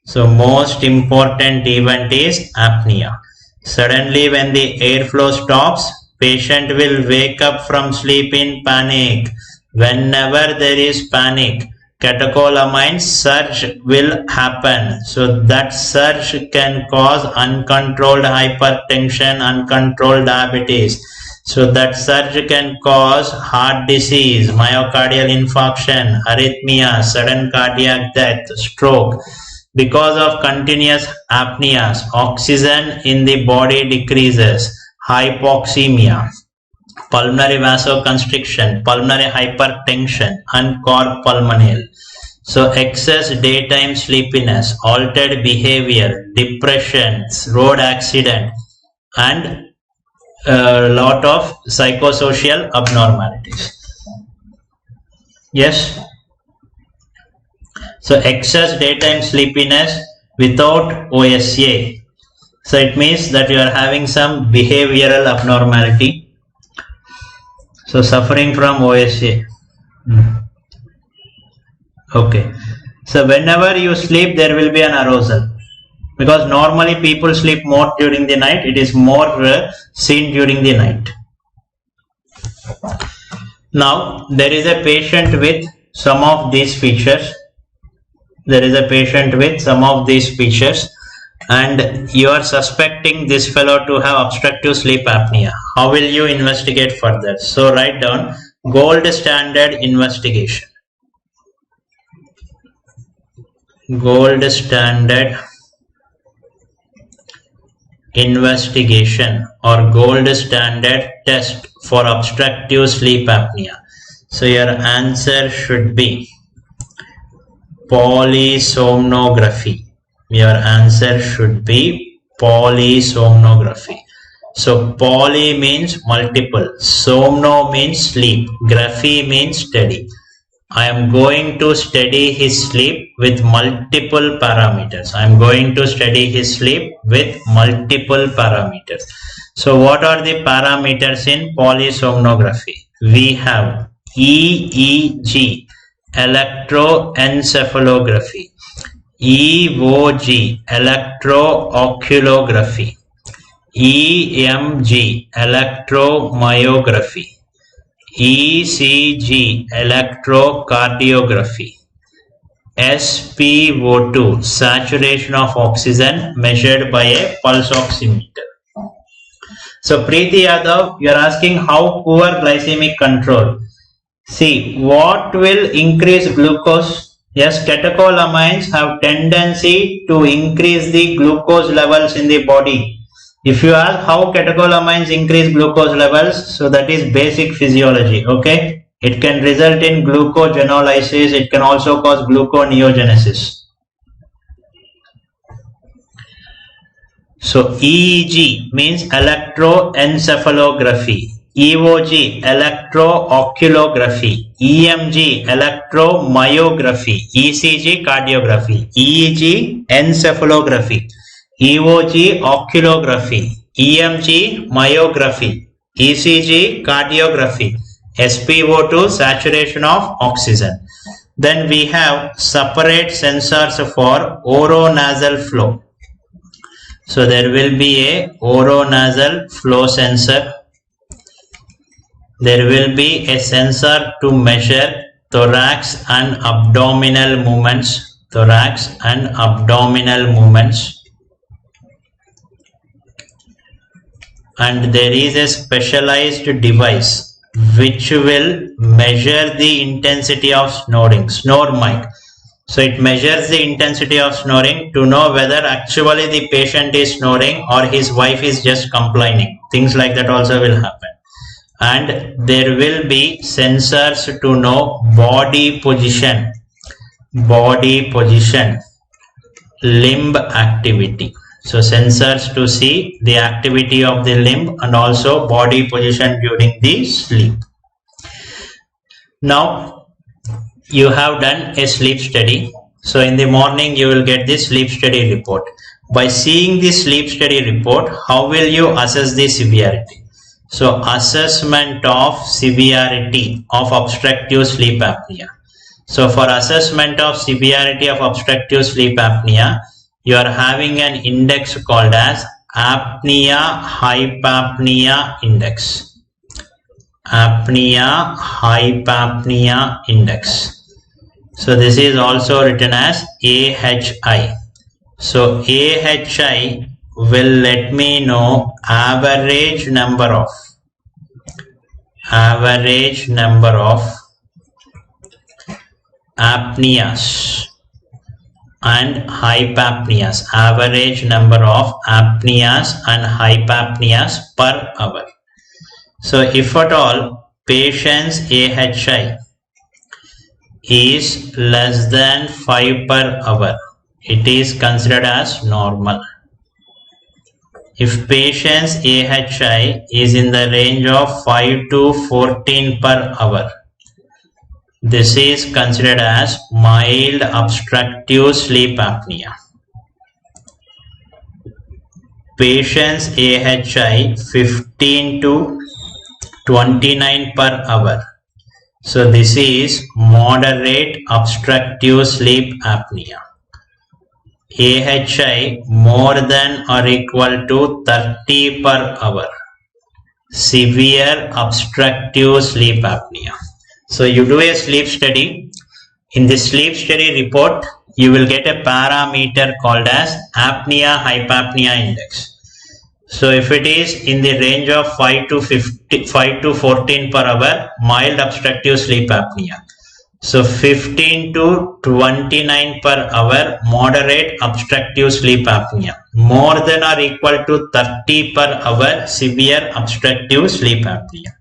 Speaker 1: So most important event is apnea. Suddenly when the airflow stops, patient will wake up from sleep in panic. Whenever there is panic, catecholamine surge will happen. So that surge can cause uncontrolled hypertension, uncontrolled diabetes. So that surge can cause heart disease, myocardial infarction, arrhythmia, sudden cardiac death, stroke. Because of continuous apneas, oxygen in the body decreases, hypoxemia, pulmonary vasoconstriction, pulmonary hypertension and cor pulmonale. So excess daytime sleepiness, altered behavior, depressions, road accident, and a lot of psychosocial abnormalities. Yes. So excess daytime sleepiness without OSA. So it means that you are having some behavioral abnormality. So suffering from OSA. Okay. So whenever you sleep, there will be an arousal. Because normally people sleep more during the night. It is more seen during the night. Now, there is a patient with some of these features. And you are suspecting this fellow to have obstructive sleep apnea. How will you investigate further? So write down gold standard investigation. Gold standard investigation or gold standard test for obstructive sleep apnea. So your answer should be polysomnography. Your answer should be polysomnography. So poly means multiple, somno means sleep, graphy means study. I am going to study his sleep with multiple parameters. So what are the parameters in polysomnography? We have EEG, electroencephalography, EOG, electrooculography, EMG, electromyography, ECG, electrocardiography, SpO2, saturation of oxygen measured by a pulse oximeter. So Preeti Yadav, you are asking how poor glycemic control. See, what will increase glucose? Yes, catecholamines have tendency to increase the glucose levels in the body. If you ask how catecholamines increase glucose levels, so that is basic physiology, okay? It can result in glucogenolysis, it can also cause gluconeogenesis. So EEG means electroencephalography, EOG electrooculography, EMG electromyography, ECG cardiography, EEG encephalography, EOG oculography, EMG myography, ECG cardiography, SpO2 saturation of oxygen. Then we have separate sensors for oronasal flow. So there will be a oronasal flow sensor. There will be a sensor to measure thorax and abdominal movements. And there is a specialized device which will measure the intensity of snoring, snore mic. So it measures the intensity of snoring to know whether actually the patient is snoring or his wife is just complaining. Things like that also will happen. And there will be sensors to know body position, limb activity. So sensors to see the activity of the limb and also body position during the sleep. Now you have done a sleep study. So in the morning you will get the sleep study report. By seeing the sleep study report, how will you assess the severity? So assessment of severity of obstructive sleep apnea. So for assessment of severity of obstructive sleep apnea, you are having an index called as apnea-hypapnea index. Apnea-hypapnea index. So this is also written as AHI. So AHI will let me know average number of apneas and hypapneas, average number of apneas and hypapneas per hour. So if at all patient's AHI is less than 5 per hour, it is considered as normal. If patient's AHI is in the range of 5 to 14 per hour, this is considered as mild obstructive sleep apnea. Patient's AHI 15 to 29 per hour. So this is moderate obstructive sleep apnea. AHI more than or equal to 30 per hour. Severe obstructive sleep apnea. So you do a sleep study. In the sleep study report, you will get a parameter called as apnea-hypopnea index. So if it is in the range of 5 to 14 per hour, mild obstructive sleep apnea. So 15 to 29 per hour, moderate obstructive sleep apnea. More than or equal to 30 per hour, severe obstructive sleep apnea.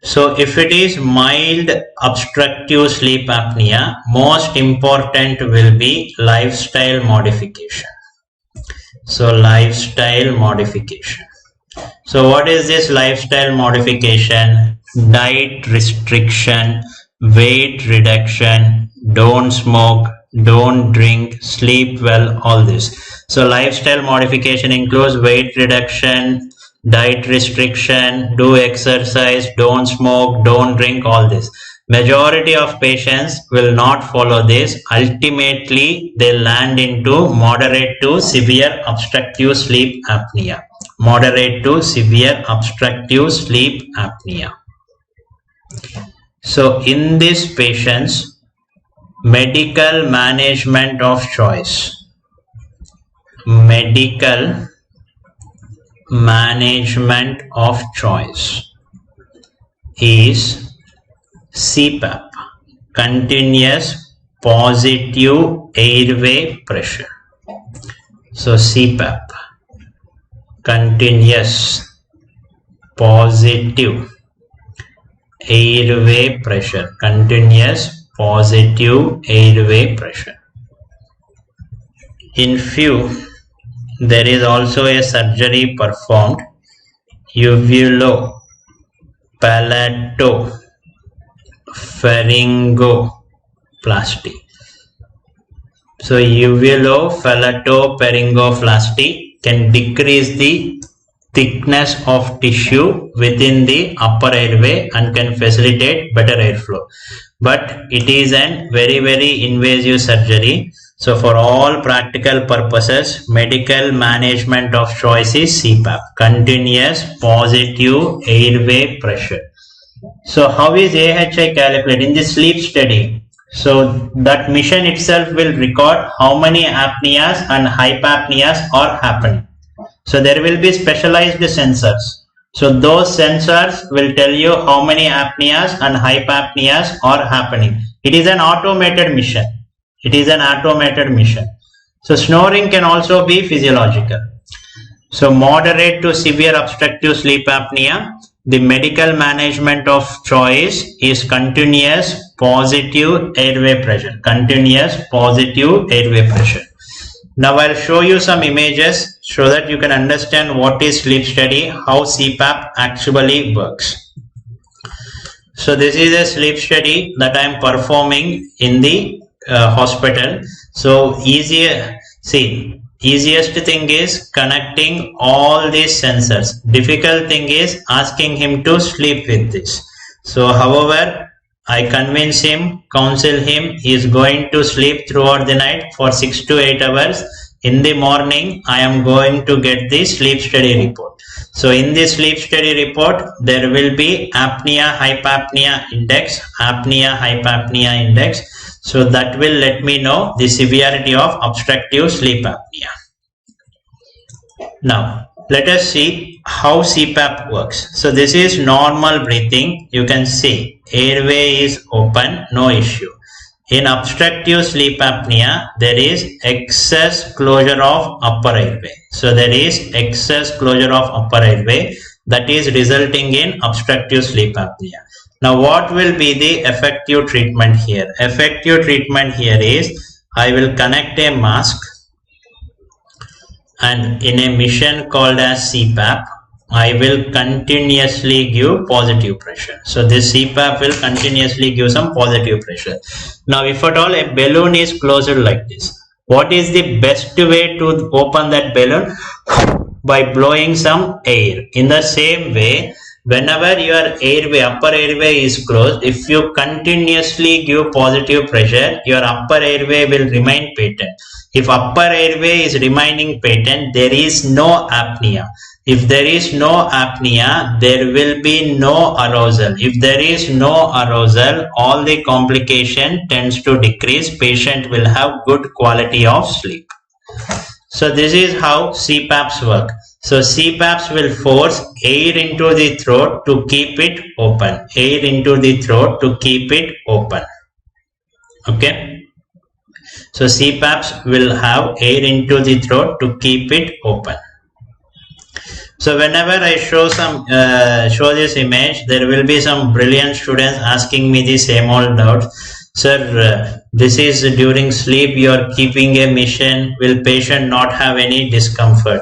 Speaker 1: So if it is mild obstructive sleep apnea, most important will be lifestyle modification. So lifestyle modification. So what is this lifestyle modification? Diet restriction, weight reduction, don't smoke, don't drink, sleep well, all this. So lifestyle modification includes weight reduction, diet restriction, do exercise, don't smoke, don't drink, all this. Majority of patients will not follow this. Ultimately, they land into moderate to severe obstructive sleep apnea. Moderate to severe obstructive sleep apnea. So in these patients, medical management of choice. Medical management of choice is CPAP, continuous positive airway pressure. So CPAP, continuous positive airway pressure, continuous positive airway pressure. In few, there is also a surgery performed, uvulopalato-pharyngoplasty. So uvulopalato-pharyngoplasty can decrease the thickness of tissue within the upper airway and can facilitate better airflow. But it is a very, very invasive surgery. So for all practical purposes, medical management of choice is CPAP, continuous positive airway pressure. So how is AHI calculated in the sleep study? So that mission itself will record how many apneas and hypapneas are happening. So there will be specialized sensors. So those sensors will tell you how many apneas and hypapneas are happening. It is an automated mission. It is an automated mission. So snoring can also be physiological. So moderate to severe obstructive sleep apnea, the medical management of choice is continuous positive airway pressure. Continuous positive airway pressure. Now I'll show you some images so that you can understand what is sleep study, how CPAP actually works. So this is a sleep study that I am performing in the hospital. So easiest thing is connecting all these sensors. Difficult thing is asking him to sleep with this. So however, I convince him, counsel him, he is going to sleep throughout the night for 6 to 8 hours. In the morning, I am going to get the sleep study report. So in this sleep study report, there will be apnea-hypopnea index, apnea-hypopnea index. So that will let me know the severity of obstructive sleep apnea. Now, let us see how CPAP works. So this is normal breathing. You can see airway is open, no issue. In obstructive sleep apnea, there is excess closure of upper airway. So there is excess closure of upper airway that is resulting in obstructive sleep apnea. Now what will be the effective treatment here? Effective treatment here is I will connect a mask, and in a mission called as CPAP, I will continuously give positive pressure. So this CPAP will continuously give some positive pressure. Now if at all a balloon is closed like this, what is the best way to open that balloon? By blowing some air. In the same way, whenever your airway, upper airway is closed, if you continuously give positive pressure, your upper airway will remain patent. If upper airway is remaining patent, there is no apnea. If there is no apnea, there will be no arousal. If there is no arousal, all the complication tends to decrease. Patient will have good quality of sleep. So this is how CPAPs work. So CPAPs will force air into the throat to keep it open. Air into the throat to keep it open. Okay. So CPAPs will have air into the throat to keep it open. So whenever I show this image, there will be some brilliant students asking me the same old doubts. Sir, this is during sleep you are keeping a mission. Will patient not have any discomfort?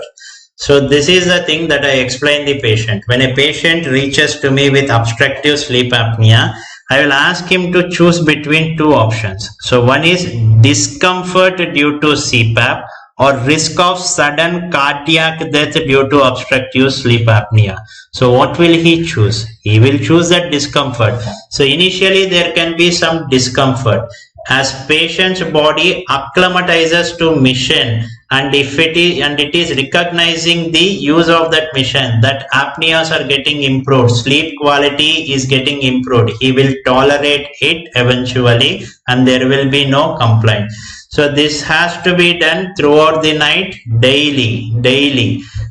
Speaker 1: So this is the thing that I explain the patient. When a patient reaches to me with obstructive sleep apnea, I will ask him to choose between two options. So one is discomfort due to CPAP or risk of sudden cardiac death due to obstructive sleep apnea. So what will he choose? He will choose that discomfort. So initially there can be some discomfort as patient's body acclimatizes to mission, and it is recognizing the use of that mission, that apneas are getting improved, sleep quality is getting improved, he will tolerate it eventually and there will be no complaint. So this has to be done throughout the night, daily,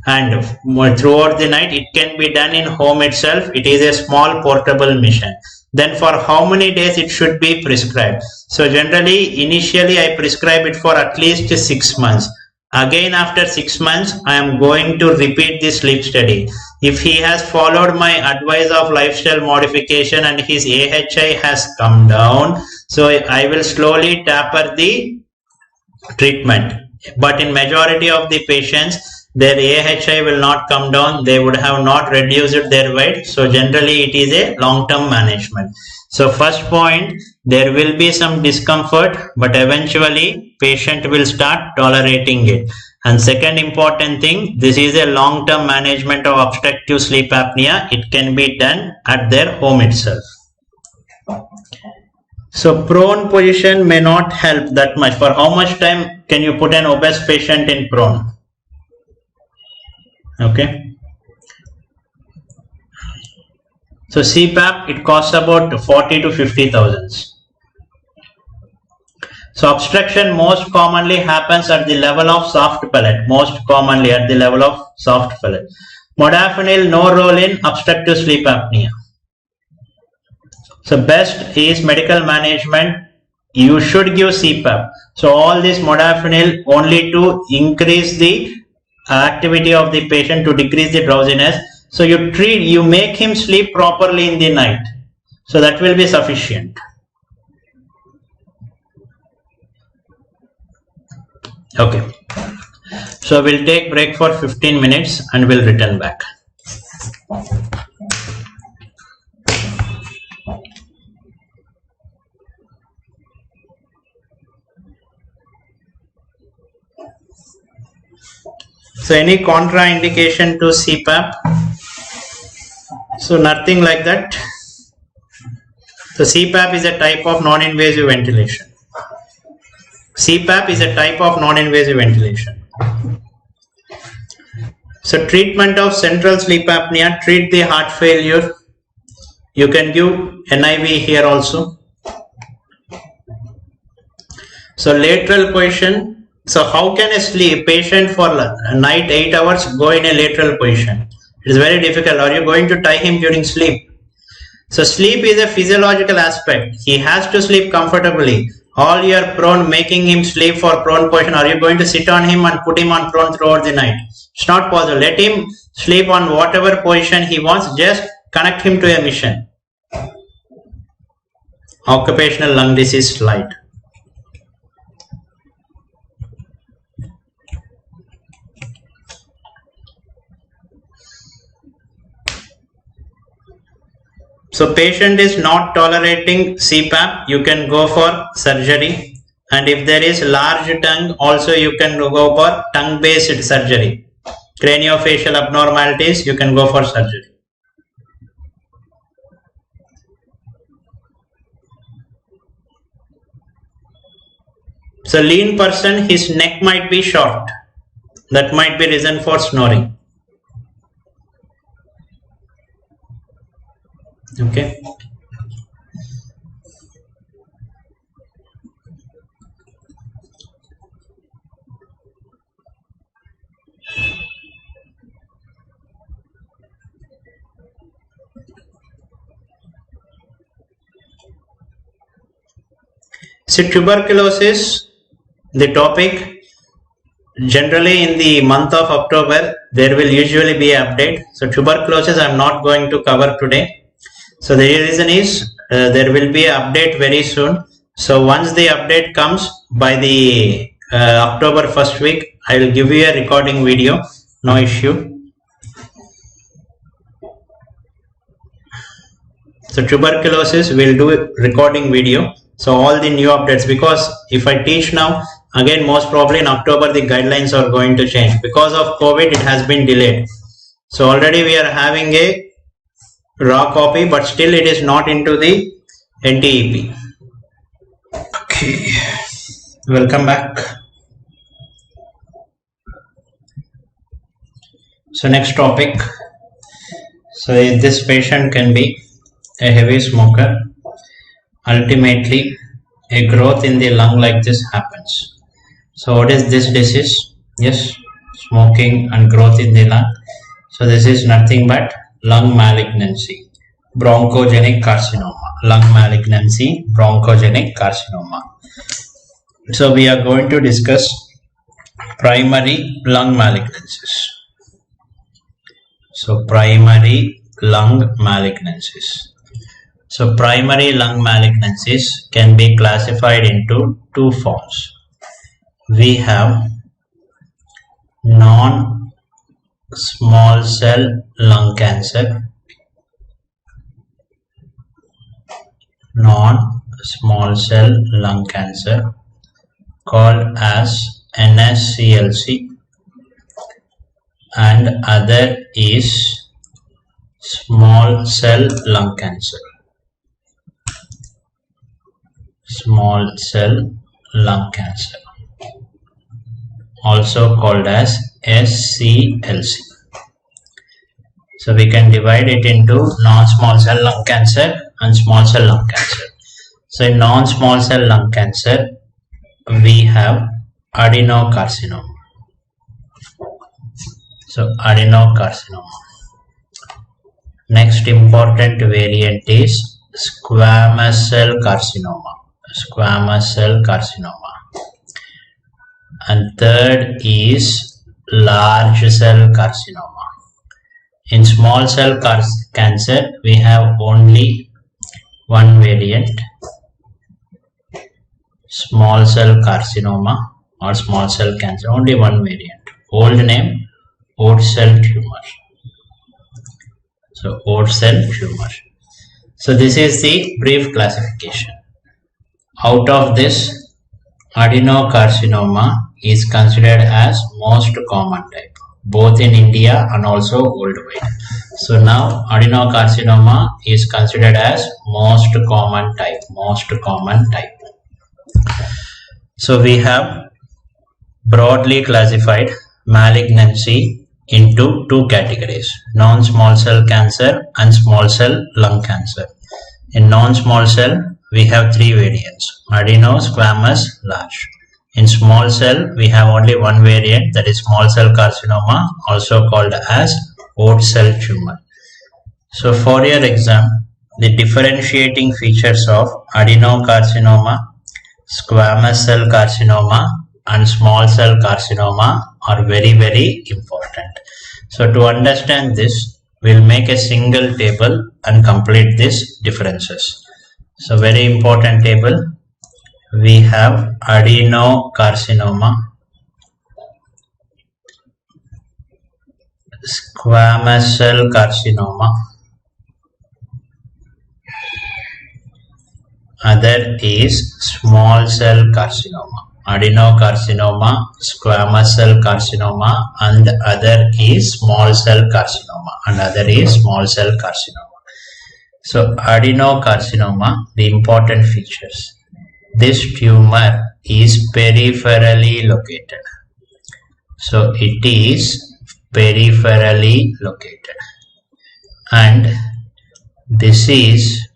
Speaker 1: and throughout the night. It can be done in home itself. It is a small portable mission. Then for how many days it should be prescribed? So generally, initially I prescribe it for at least 6 months. Again, after 6 months, I am going to repeat the sleep study. If he has followed my advice of lifestyle modification and his AHI has come down, so I will slowly taper the treatment. But in majority of the patients, their AHI will not come down, they would have not reduced their weight. So generally it is a long-term management. So first point, there will be some discomfort, but eventually patient will start tolerating it. And second important thing, this is a long-term management of obstructive sleep apnea. It can be done at their home itself. So prone position may not help that much. For how much time can you put an obese patient in prone? Okay. So CPAP, it costs about 40 to 50,000. So obstruction most commonly happens at the level of soft palate. Most commonly at the level of soft palate. Modafinil, no role in obstructive sleep apnea. So best is medical management. You should give CPAP. So all this modafinil only to increase the activity of the patient, to decrease the drowsiness. So you make him sleep properly in the night. So that will be sufficient. Okay. So we'll take break for 15 minutes and we'll return back. So any contraindication to CPAP? So nothing like that. So CPAP is a type of non-invasive ventilation. CPAP is a type of non-invasive ventilation. So treatment of central sleep apnea, treat the heart failure. You can give NIV here also. So lateral position. So how can a patient for night 8 hours go in a lateral position? It is very difficult. Are you going to tie him during sleep? So sleep is a physiological aspect. He has to sleep comfortably. All you are prone, making him sleep for prone position. Are you going to sit on him and put him on prone throughout the night? It's not possible. Let him sleep on whatever position he wants. Just connect him to a mission. occupational lung disease slide. So patient is not tolerating CPAP, you can go for surgery, and if there is large tongue, also you can go for tongue-based surgery. Craniofacial abnormalities, you can go for surgery. So lean person, his neck might be short. That might be reason for snoring. Okay. So tuberculosis, the topic, generally in the month of October, there will usually be an update. So tuberculosis I am not going to cover today. So the reason is there will be an update very soon. So once the update comes by the October first week, I will give you a recording video, no issue. So tuberculosis will do a recording video. So all the new updates, because if I teach now, again most probably in October the guidelines are going to change. Because of COVID it has been delayed. So already we are having a raw copy, but still it is not into the NTEP. Okay, welcome back. So next topic. So this patient can be a heavy smoker. Ultimately a growth in the lung like this happens. So what is this disease? Yes, smoking and growth in the lung. So this is nothing but lung malignancy, bronchogenic carcinoma. Lung malignancy, bronchogenic carcinoma. So we are going to discuss primary lung malignancies. So primary lung malignancies. So primary lung malignancies can be classified into two forms. We have non-small cell lung cancer, non-small cell lung cancer called as NSCLC, and other is small cell lung cancer. Small cell lung cancer, also called as SCLC. So we can divide it into non-small cell lung cancer and small cell lung cancer. So in non-small cell lung cancer, we have adenocarcinoma. So adenocarcinoma. Next important variant is squamous cell carcinoma. Squamous cell carcinoma. And third is large cell carcinoma. In small cell cancer, we have only one variant, small cell carcinoma or small cell cancer, only one variant. Old name, old cell tumor. So old cell tumor. So this is the brief classification. Out of this, adenocarcinoma is considered as most common type, both in India and also worldwide. So now adenocarcinoma is considered as most common type, So we have broadly classified malignancy into two categories, non-small cell cancer and small cell lung cancer. In non-small cell, we have three variants, adeno, squamous, large. In small cell, we have only one variant, that is small cell carcinoma, also called as old cell tumor. So for your exam, the differentiating features of adenocarcinoma, squamous cell carcinoma and small cell carcinoma are very, very important. So to understand this, we'll make a single table and complete these differences. So very important table. We have adenocarcinoma, squamous cell carcinoma, other is small cell carcinoma. Adenocarcinoma, squamous cell carcinoma, and other is small cell carcinoma, and other is small cell carcinoma. So adenocarcinoma, the important features. This tumor is peripherally located. So it is peripherally located, and this is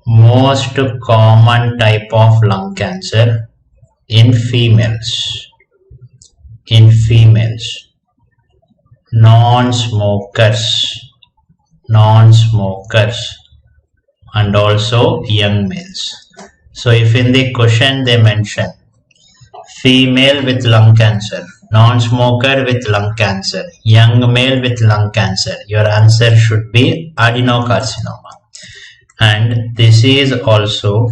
Speaker 1: most common type of lung cancer in females. Non-smokers, and also young males. So if in the question they mention female with lung cancer, non-smoker with lung cancer, young male with lung cancer, your answer should be adenocarcinoma. And this is also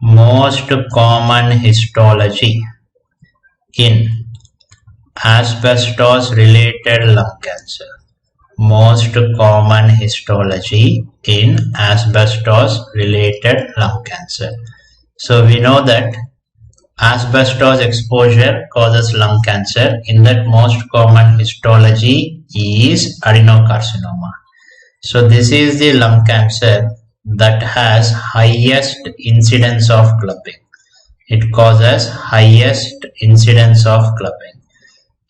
Speaker 1: most common histology in asbestos related lung cancer. Most common histology in asbestos related lung cancer. So we know that asbestos exposure causes lung cancer. In that, most common histology is adenocarcinoma. So this is the lung cancer that has highest incidence of clubbing. It causes highest incidence of clubbing,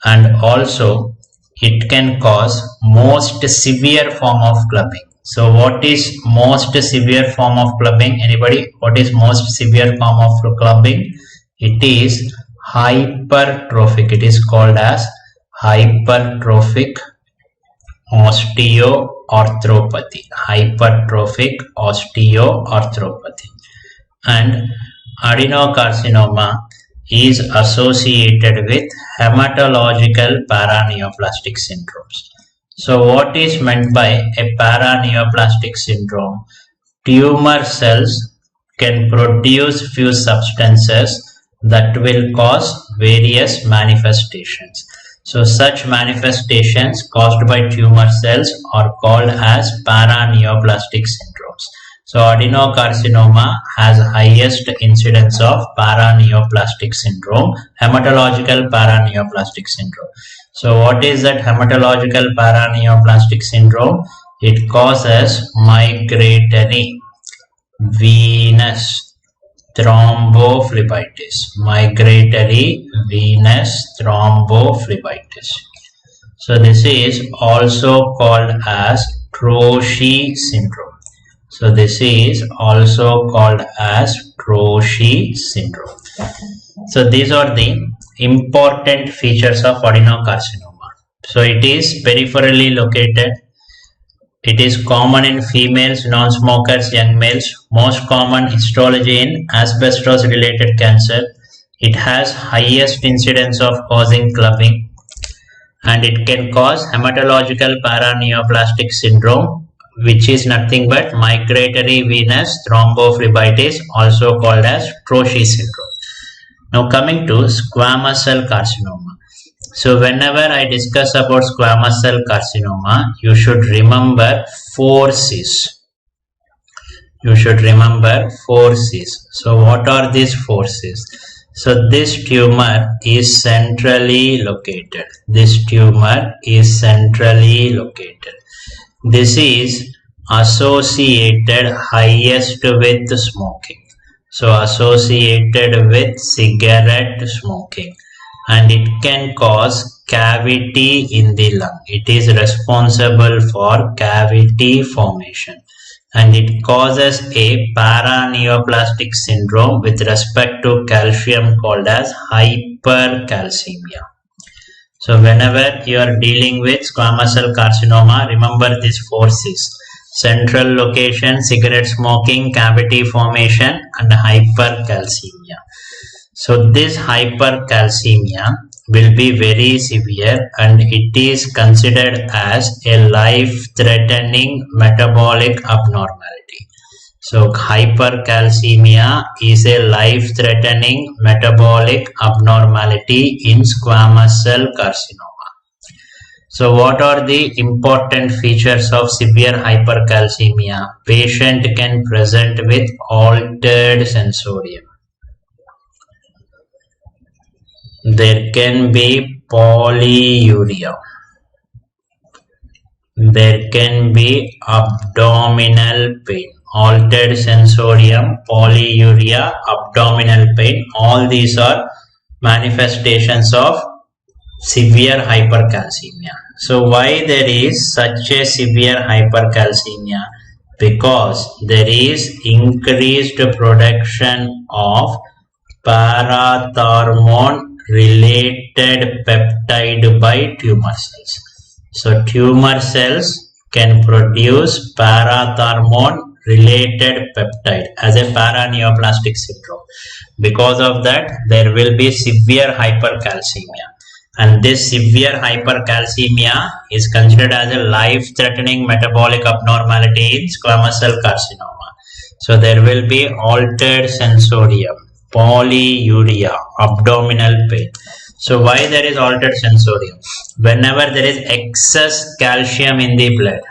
Speaker 1: and also it can cause most severe form of clubbing. So what is most severe form of clubbing? Anybody? What is most severe form of clubbing? It is hypertrophic. It is called as hypertrophic osteoarthropathy. Hypertrophic osteoarthropathy. And adenocarcinoma is associated with hematological paraneoplastic syndromes. So what is meant by a paraneoplastic syndrome? Tumor cells can produce few substances that will cause various manifestations. So such manifestations caused by tumor cells are called as paraneoplastic syndromes. So adenocarcinoma has highest incidence of paraneoplastic syndrome, hematological paraneoplastic syndrome. So what is that hematological paraneoplastic syndrome? It causes migratory venous thrombophlebitis. Migratory venous thrombophlebitis. So this is also called as Troche syndrome. So this is also called as Troche syndrome. So these are the important features of adenocarcinoma. So it is peripherally located. It is common in females, non-smokers, young males. Most common histology in asbestos related cancer. It has highest incidence of causing clubbing, and it can cause hematological paraneoplastic syndrome, which is nothing but migratory venous thrombophlebitis, also called as Troche syndrome. Now coming to squamous cell carcinoma. So whenever I discuss about squamous cell carcinoma, you should remember 4 C's. So what are these 4 C's? So this tumor is centrally located. This is associated highest with smoking. So associated with cigarette smoking, and it can cause cavity in the lung. It is responsible for cavity formation, and it causes a paraneoplastic syndrome with respect to calcium called as hypercalcemia. So whenever you are dealing with squamous cell carcinoma, remember these 4 C's. Central location, cigarette smoking, cavity formation, and hypercalcemia. So this hypercalcemia will be very severe, and it is considered as a life-threatening metabolic abnormality. So hypercalcemia is a life-threatening metabolic abnormality in squamous cell carcinoma. So what are the important features of severe hypercalcemia? Patient can present with altered sensorium. There can be polyuria. There can be abdominal pain, altered sensorium, polyuria, abdominal pain. All these are manifestations of severe hypercalcemia. So why there is such a severe hypercalcemia? Because there is increased production of parathormone related peptide by tumor cells. So tumor cells can produce parathormone related peptide as a paraneoplastic syndrome. Because of that, there will be severe hypercalcemia. And this severe hypercalcemia is considered as a life-threatening metabolic abnormality in squamous cell carcinoma. So there will be altered sensorium, polyuria, abdominal pain. So why there is altered sensorium? Whenever there is excess calcium in the blood,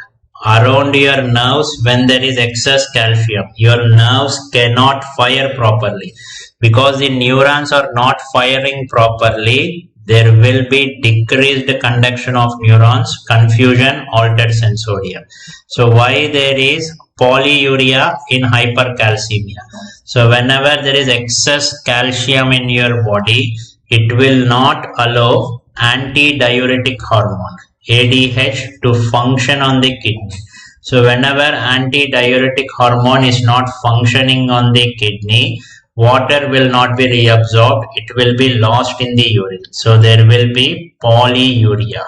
Speaker 1: around your nerves, when there is excess calcium, your nerves cannot fire properly. Because the neurons are not firing properly, there will be decreased conduction of neurons, confusion, altered sensorium. So why there is polyuria in hypercalcemia? So whenever there is excess calcium in your body, it will not allow antidiuretic hormone ADH to function on the kidney. So whenever antidiuretic hormone is not functioning on the kidney, water will not be reabsorbed, it will be lost in the urine. So there will be polyuria.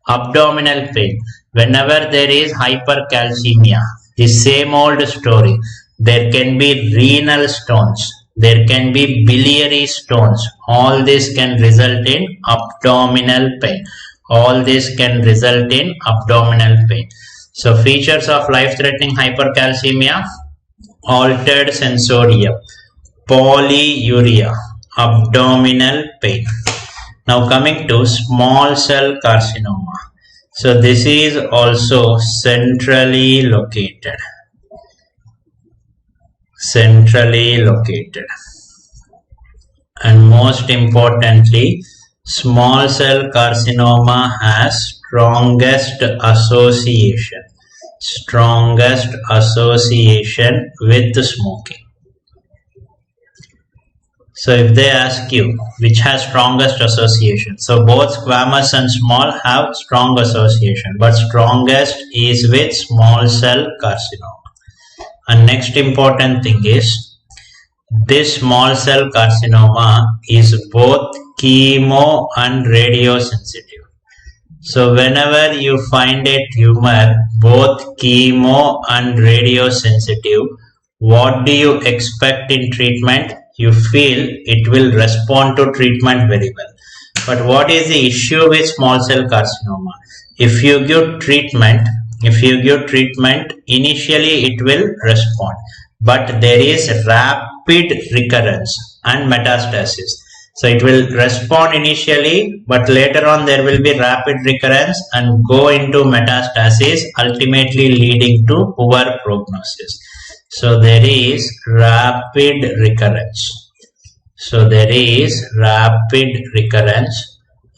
Speaker 1: Abdominal pain. Whenever there is hypercalcemia, the same old story. There can be renal stones. There can be biliary stones. All this can result in abdominal pain. So features of life-threatening hypercalcemia: altered sensorium, polyuria, abdominal pain. Now coming to small cell carcinoma. So this is also centrally located. And most importantly, small cell carcinoma has strongest association with smoking. So if they ask you which has strongest association, so both squamous and small have strong association, but strongest is with small cell carcinoma. And next important thing is, this small cell carcinoma is both chemo and radiosensitive. So whenever you find a tumor both chemo and radiosensitive, what do you expect in treatment? You feel it will respond to treatment very well. But what is the issue with small cell carcinoma? If you give treatment, initially it will respond, but there is rapid recurrence and metastasis. So it will respond initially, but later on there will be rapid recurrence and go into metastasis, ultimately leading to poor prognosis. So there is rapid recurrence.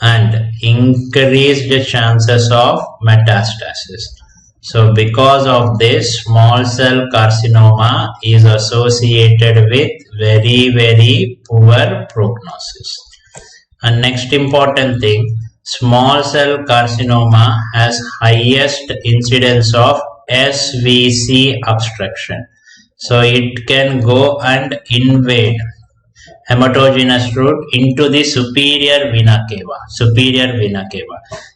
Speaker 1: And increased chances of metastasis. So because of this, small cell carcinoma is associated with very, very poor prognosis. And next important thing, small cell carcinoma has highest incidence of SVC obstruction. So it can go and invade hematogenous route into the superior vena cava.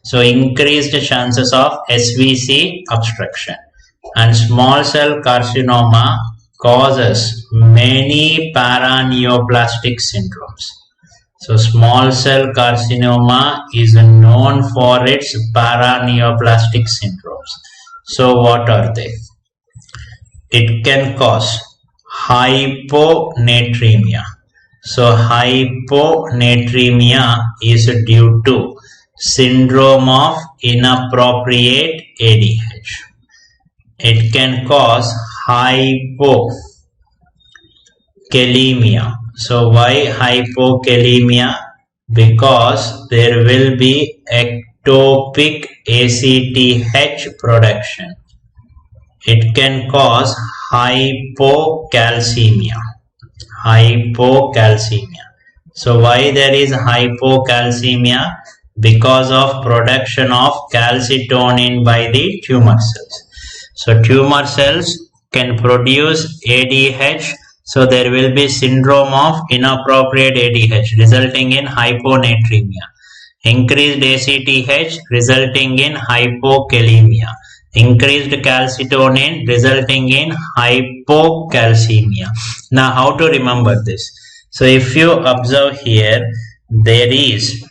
Speaker 1: So increased chances of SVC obstruction. And small cell carcinoma causes many paraneoplastic syndromes. So small cell carcinoma is known for its paraneoplastic syndromes. So what are they? it can cause hyponatremia. So hyponatremia is due to syndrome of inappropriate ADH. It can cause hypokalemia. So why hypokalemia? Because there will be ectopic ACTH production. It can cause hypocalcemia. So why there is hypocalcemia? Because of production of calcitonin by the tumor cells. So tumor cells can produce ADH. So there will be syndrome of inappropriate ADH resulting in hyponatremia. Increased ACTH resulting in hypokalemia. Increased calcitonin resulting in hypocalcemia. Now how to remember this? So if you observe here, there is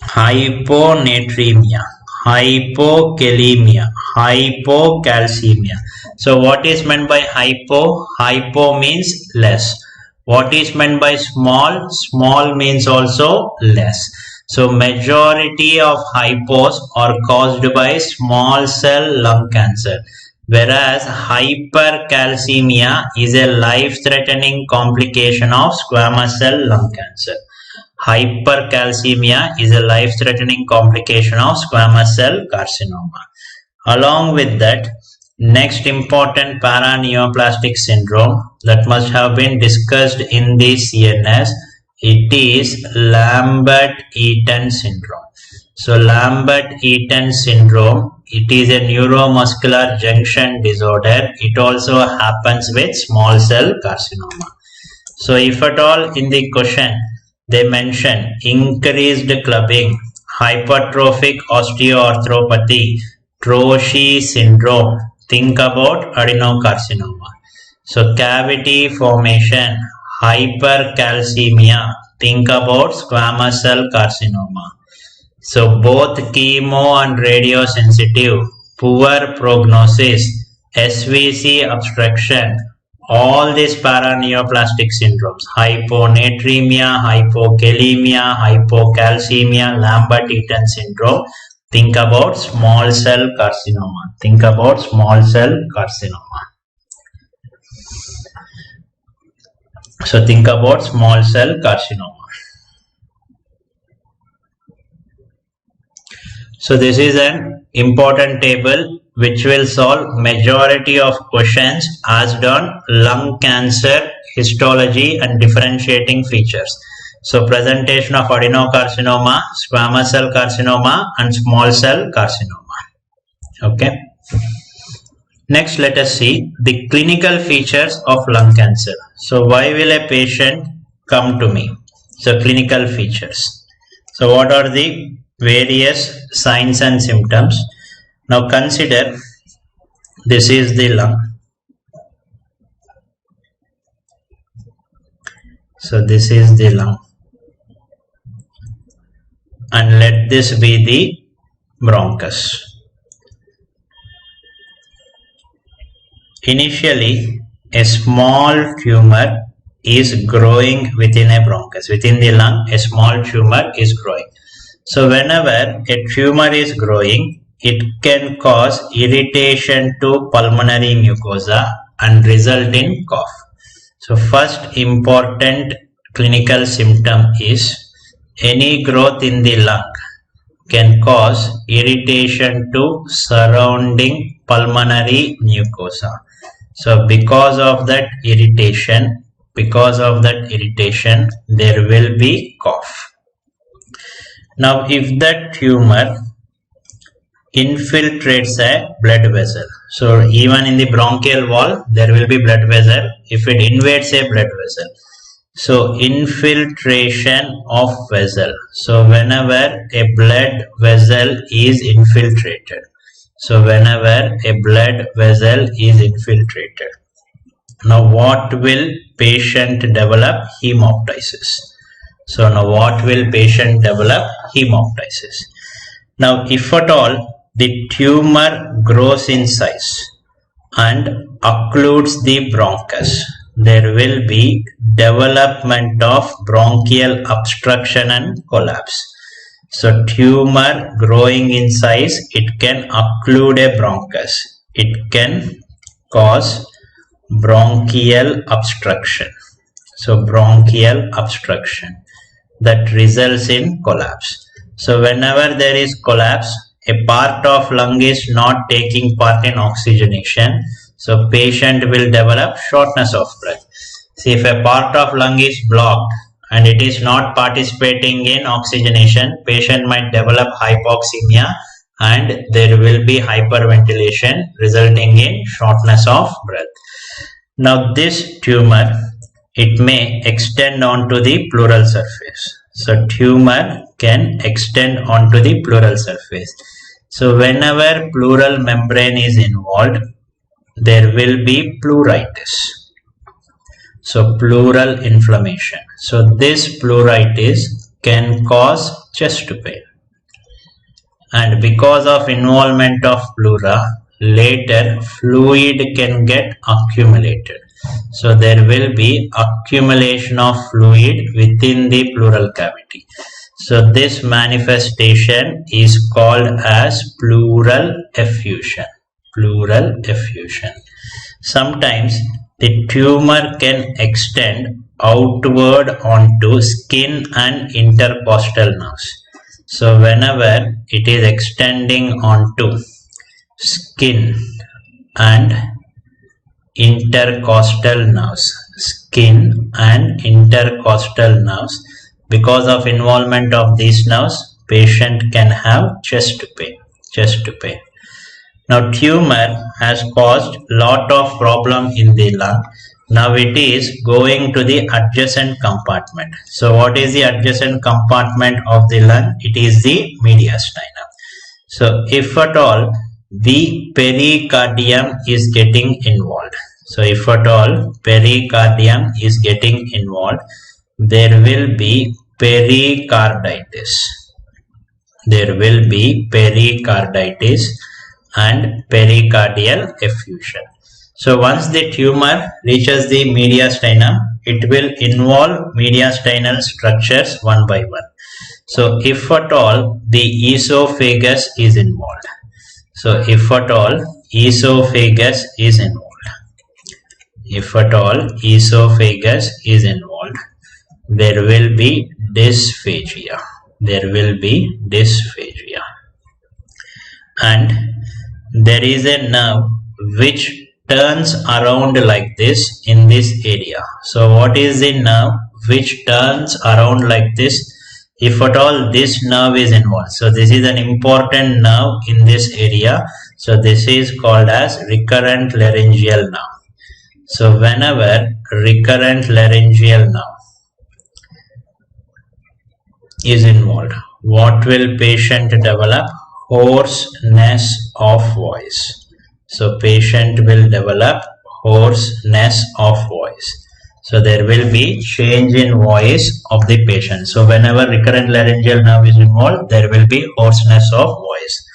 Speaker 1: hyponatremia, hypokalemia, hypocalcemia. So what is meant by hypo? Hypo means less. What is meant by small? Small means also less. So majority of hypos are caused by small cell lung cancer, whereas hypercalcemia is a life-threatening complication of squamous cell lung cancer. Hypercalcemia is a life-threatening complication of squamous cell carcinoma. Along with that, next important paraneoplastic syndrome that must have been discussed in the CNS, it is Lambert-Eaton syndrome. So Lambert-Eaton syndrome, it is a neuromuscular junction disorder. It also happens with small cell carcinoma. So if at all in the question they mention increased clubbing, hypertrophic osteoarthropathy, Troshi syndrome, think about adenocarcinoma. So cavity formation, hypercalcemia, think about squamous cell carcinoma. So both chemo and radiosensitive, poor prognosis, SVC obstruction, all these paraneoplastic syndromes, hyponatremia, hypokalemia, hypocalcemia, Lambert-Eaton syndrome, think about small cell carcinoma. Think about small cell carcinoma. So think about small cell carcinoma. So this is an important table which will solve majority of questions asked on lung cancer histology and differentiating features. So presentation of adenocarcinoma, squamous cell carcinoma and small cell carcinoma. Okay. Next, let us see the clinical features of lung cancer. So why will a patient come to me? So clinical features. So what are the various signs and symptoms? Now consider this is the lung. So this is the lung. And let this be the bronchus. Initially, a small tumor is growing within a bronchus. Within the lung, a small tumor is growing. So whenever a tumor is growing, it can cause irritation to pulmonary mucosa and result in cough. So first important clinical symptom is any growth in the lung can cause irritation to surrounding pulmonary mucosa. So because of that irritation, there will be cough. Now if that tumor infiltrates a blood vessel, so even in the bronchial wall there will be blood vessel. If it invades a blood vessel, so infiltration of vessel. So whenever a blood vessel is infiltrated, now what will patient develop? Hemoptysis. So now what will patient develop? Hemoptysis. Now if at all the tumor grows in size and occludes the bronchus, there will be development of bronchial obstruction and collapse. So tumor growing in size, it can occlude a bronchus. It can cause bronchial obstruction. So bronchial obstruction that results in collapse. So whenever there is collapse, a part of lung is not taking part in oxygenation. So patient will develop shortness of breath. See, if a part of lung is blocked and it is not participating in oxygenation, patient might develop hypoxemia and there will be hyperventilation resulting in shortness of breath. Now this tumor, it may extend onto the pleural surface. So tumor can extend onto the pleural surface. So whenever pleural membrane is involved, there will be pleuritis. So pleural inflammation. So this pleuritis can cause chest pain. And because of involvement of pleura, later fluid can get accumulated. So there will be accumulation of fluid within the pleural cavity. So this manifestation is called as pleural effusion. Pleural effusion. Sometimes the tumor can extend outward onto skin and intercostal nerves. So whenever it is extending onto skin and intercostal nerves, because of involvement of these nerves, patient can have chest pain. Now tumor has caused lot of problem in the lung. Now it is going to the adjacent compartment. So what is the adjacent compartment of the lung? It is the mediastinum. So if at all the pericardium is getting involved. So if at all pericardium is getting involved, there will be pericarditis. There will be pericarditis and pericardial effusion. So once the tumor reaches the mediastinum, it will involve mediastinal structures one by one. So if at all the esophagus is involved, there will be dysphagia. And there is a nerve which turns around like this in this area. So what is the nerve which turns around like this? If at all this nerve is involved. So this is an important nerve in this area. So this is called as recurrent laryngeal nerve. So whenever recurrent laryngeal nerve is involved, what will patient develop? Hoarseness of voice. So patient will develop hoarseness of voice. So there will be change in voice of the patient. So whenever recurrent laryngeal nerve is involved, there will be hoarseness of voice.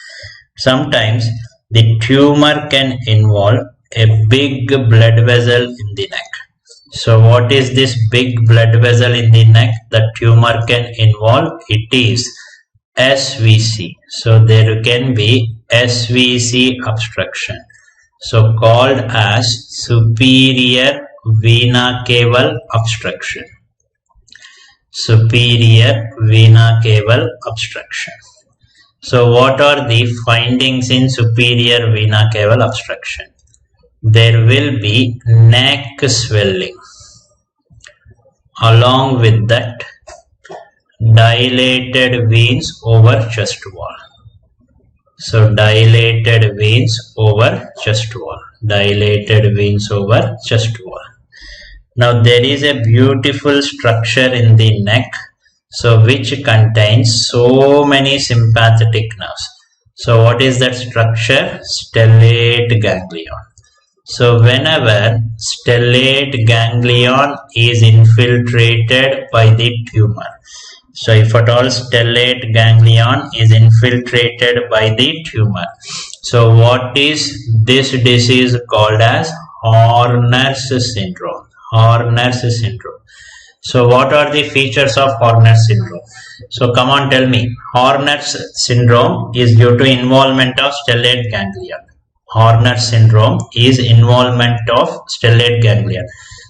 Speaker 1: Sometimes the tumor can involve a big blood vessel in the neck. So what is this big blood vessel in the neck that tumor can involve? It is SVC. So there can be SVC obstruction. So called as superior vena cava obstruction. Superior vena cava obstruction. So what are the findings in superior vena cava obstruction? There will be neck swelling. Along with that, dilated veins over chest wall. So dilated veins over chest wall. Now there is a beautiful structure in the neck, so which contains so many sympathetic nerves. So what is that structure? Stellate ganglion. So whenever stellate ganglion is infiltrated by the tumor, so if at all stellate ganglion is infiltrated by the tumor, so what is this disease called as? Horner's syndrome. Horner's syndrome. So what are the features of Horner's syndrome? So come on, tell me. Horner's syndrome is due to involvement of stellate ganglion. Horner's syndrome is involvement of stellate ganglion.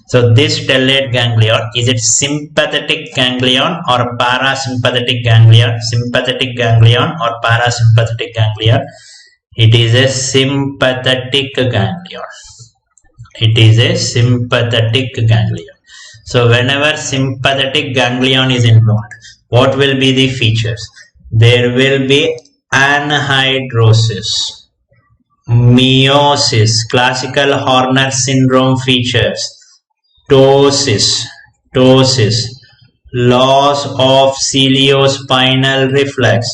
Speaker 1: So this stellate ganglion, is it sympathetic ganglion or parasympathetic ganglion? Sympathetic ganglion or parasympathetic ganglion? It is a sympathetic ganglion. It is a sympathetic ganglion. So whenever sympathetic ganglion is involved, what will be the features? There will be anhydrosis, meiosis, classical Horner syndrome features, ptosis, loss of ciliospinal reflex,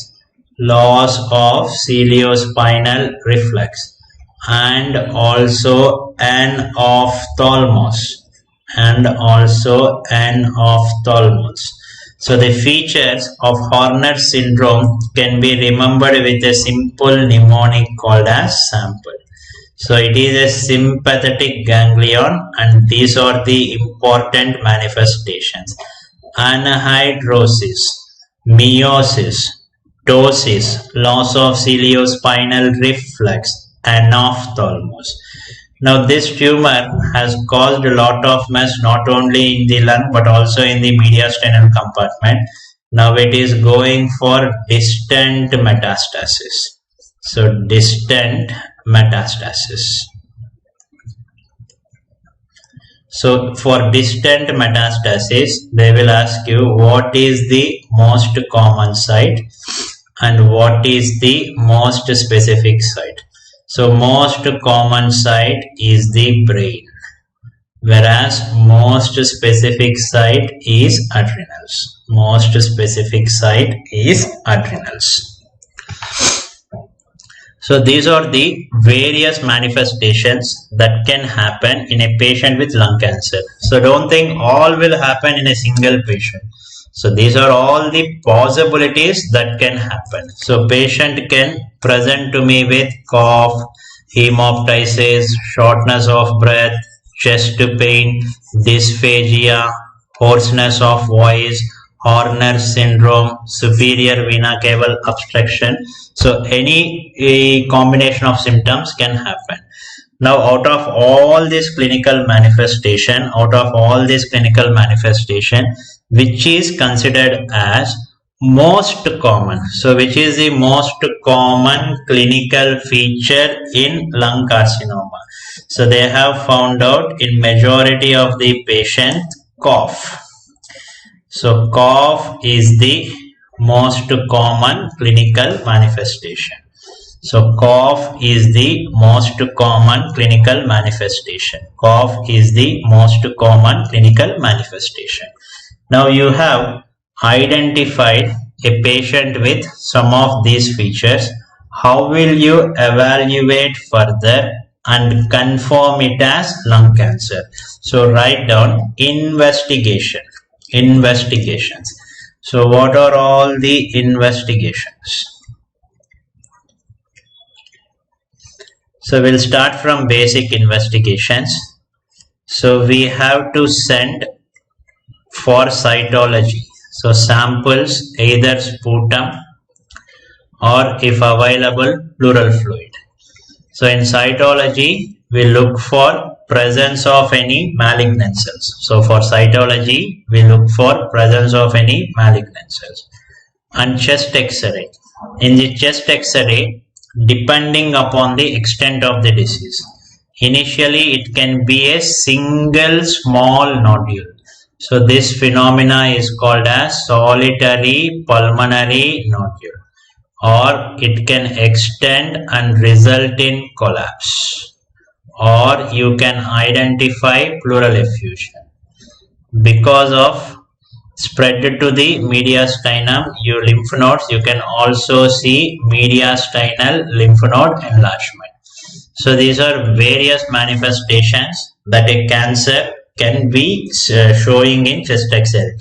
Speaker 1: and also anophthalmos. So the features of Horner syndrome can be remembered with a simple mnemonic called as sample. So it is a sympathetic ganglion, and these are the important manifestations: anhydrosis, meiosis, ptosis, loss of ciliospinal reflex, anophthalmos. Now this tumor has caused a lot of mess not only in the lung but also in the mediastinal compartment. Now it is going for distant metastasis. So distant metastasis. So for distant metastasis, they will ask you what is the most common site and what is the most specific site. So most common site is the brain, whereas most specific site is adrenals. Most specific site is adrenals. So these are the various manifestations that can happen in a patient with lung cancer. So don't think all will happen in a single patient. So these are all the possibilities that can happen. So patient can present to me with cough, hemoptysis, shortness of breath, chest pain, dysphagia, hoarseness of voice, Horner syndrome, superior vena cava obstruction. So any combination of symptoms can happen. Now out of all this clinical manifestation, which is considered as most common? So which is the most common clinical feature in lung carcinoma? So they have found out in majority of the patients cough. So cough is the most common clinical manifestation. So cough is the most common clinical manifestation. Cough is the most common clinical manifestation. Now you have identified a patient with some of these features. How will you evaluate further and confirm it as lung cancer? So write down investigations. So what are all the investigations? So we'll start from basic investigations. So we have to send for cytology. So samples, either sputum or if available pleural fluid. So in cytology we look for presence of any malignant cells. So for cytology we look for presence of any malignant cells. And chest X-ray. In the chest X-ray, depending upon the extent of the disease, initially it can be a single small nodule. So this phenomena is called as solitary pulmonary nodule, or it can extend and result in collapse, or you can identify pleural effusion. Because of spread to the mediastinum, your lymph nodes, you can also see mediastinal lymph node enlargement. So these are various manifestations that a cancer can be showing in chest X-ray.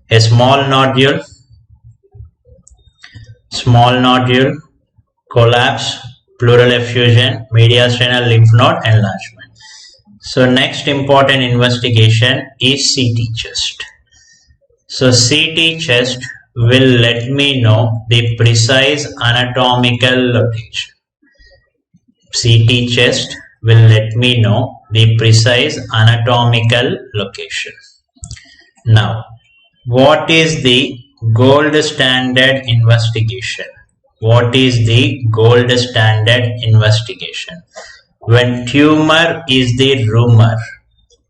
Speaker 1: A small nodule, collapse, pleural effusion, mediastinal lymph node enlargement. So next important investigation is CT chest. So CT chest will let me know the precise anatomical location. CT chest will let me know the precise anatomical location. Now, what is the gold standard investigation? What is the gold standard investigation? When tumor is the rumor,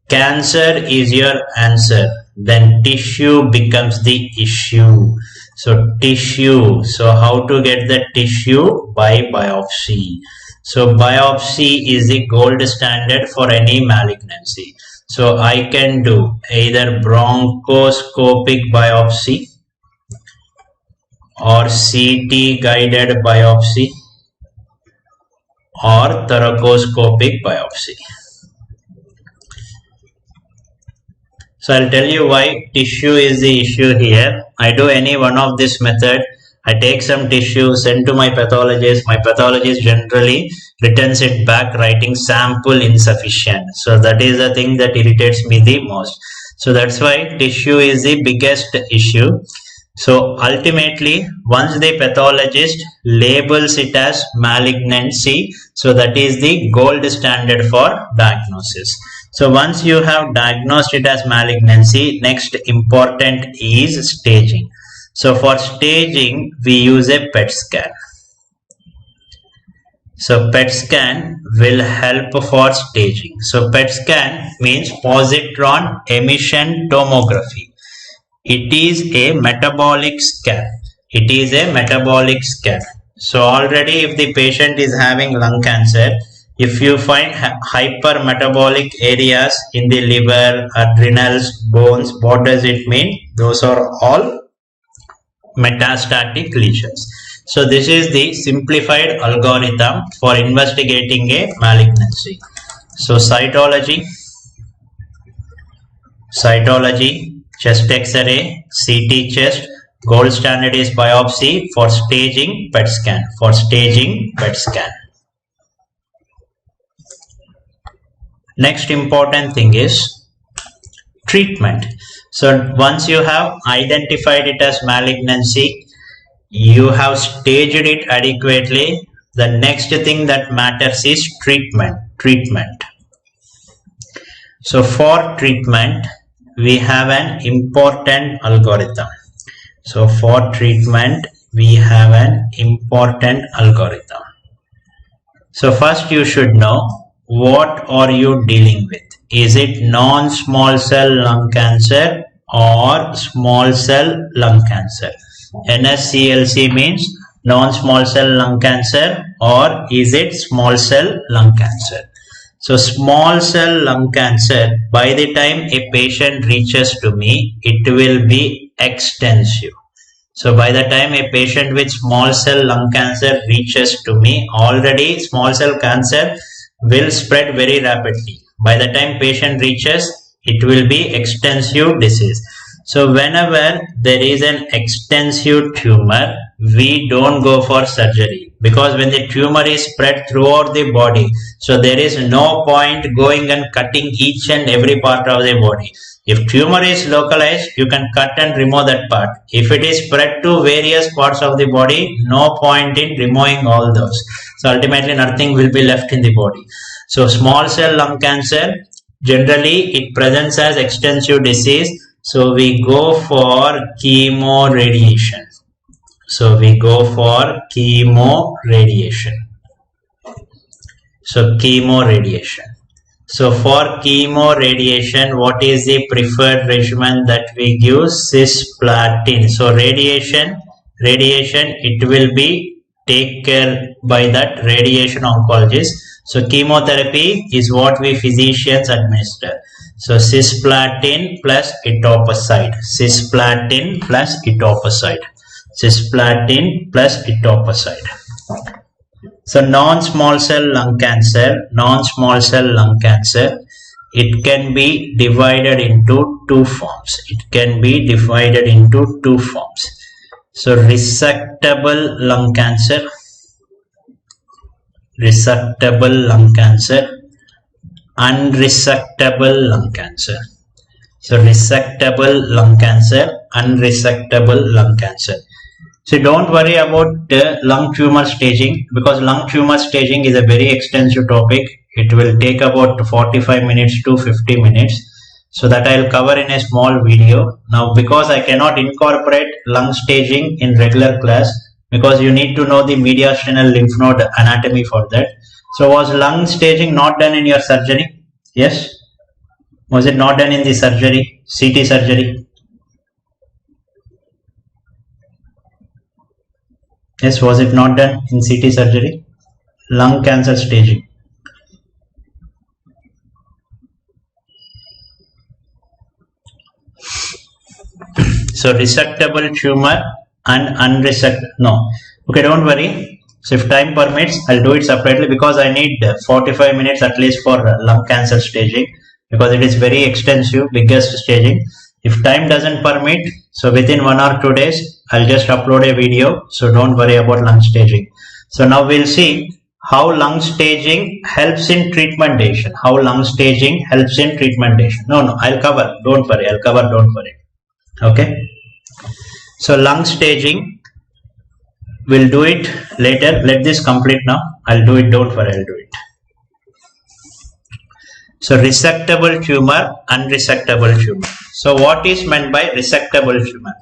Speaker 1: cancer is your answer, then tissue becomes the issue. So tissue, so how to get the tissue? By biopsy. So biopsy is the gold standard for any malignancy. So I can do either bronchoscopic biopsy or CT guided biopsy or thoracoscopic biopsy. So I'll tell you why tissue is the issue here. I do any one of this method. I take some tissue, send to my pathologist. My pathologist generally returns it back writing sample insufficient. So that is the thing that irritates me the most. So that's why tissue is the biggest issue. So ultimately, once the pathologist labels it as malignancy, so that is the gold standard for diagnosis. So once you have diagnosed it as malignancy, next important is staging. So for staging, we use a PET scan. So PET scan will help for staging. So PET scan means positron emission tomography. It is a metabolic scan. It is a metabolic scan. So already if the patient is having lung cancer, if you find hypermetabolic areas in the liver, adrenals, bones, what does it mean? Those are all metastatic lesions. So this is the simplified algorithm for investigating a malignancy. So cytology, chest X-ray, CT chest, gold standard is biopsy. For staging, PET scan. For staging, PET scan. Next important thing is treatment. So once you have identified it as malignancy, you have staged it adequately. The next thing that matters is treatment. So for treatment, we have an important algorithm. So for treatment, we have an important algorithm. So first you should know what are you dealing with. Is it non-small cell lung cancer or small cell lung cancer? NSCLC means non-small cell lung cancer, or is it small cell lung cancer? So small cell lung cancer, by the time a patient reaches to me, it will be extensive. So by the time a patient with small cell lung cancer reaches to me, already small cell cancer will spread very rapidly. By the time patient reaches, it will be extensive disease. So whenever there is an extensive tumor, we don't go for surgery, because when the tumor is spread throughout the body, so there is no point going and cutting each and every part of the body. If tumor is localized, you can cut and remove that part. If it is spread to various parts of the body, no point in removing all those. So ultimately nothing will be left in the body. So small cell lung cancer, generally it presents as extensive disease. So we go for chemoradiation. So chemoradiation. So for chemoradiation, what is the preferred regimen that we give? Cisplatin. So radiation, it will be taken care by that radiation oncologist. So chemotherapy is what we physicians administer. So cisplatin plus etoposide. So non-small cell lung cancer, it can be divided into two forms. So resectable lung cancer unresectable lung cancer. So resectable lung cancer, unresectable lung cancer. So don't worry about the lung tumor staging, because lung tumor staging is a very extensive topic. It will take about 45 minutes to 50 minutes. So that I'll cover in a small video. Now because I cannot incorporate lung staging in regular class, because you need to know the mediastinal lymph node anatomy for that. So was lung staging not done in your surgery? Yes? Was it not done in the surgery, CT surgery? Yes, was it not done in CT surgery? Lung cancer staging. So resectable tumor and unresectable, no. Okay, don't worry. So if time permits, I'll do it separately, because I need 45 minutes at least for lung cancer staging, because it is very extensive, biggest staging. If time doesn't permit, so within 1 or 2 days, I'll just upload a video. So don't worry about lung staging. So now we'll see how lung staging helps in treatmentation. How lung staging helps in treatmentation. No, I'll cover. Don't worry. I'll cover. Don't worry. Okay. So lung staging, we'll do it later. Let this complete now. I'll do it. Don't worry. I'll do it. So resectable tumor, unresectable tumor. So what is meant by resectable tumor?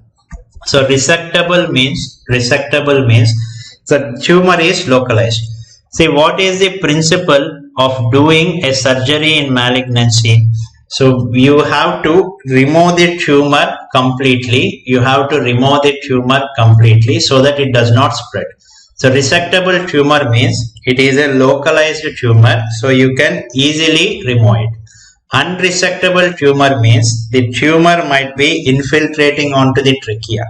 Speaker 1: So resectable means the tumor is localized. See, what is the principle of doing a surgery in malignancy? So you have to remove the tumor completely. You have to remove the tumor completely so that it does not spread. So resectable tumor means it is a localized tumor, so you can easily remove it. Unresectable tumor means the tumor might be infiltrating onto the trachea.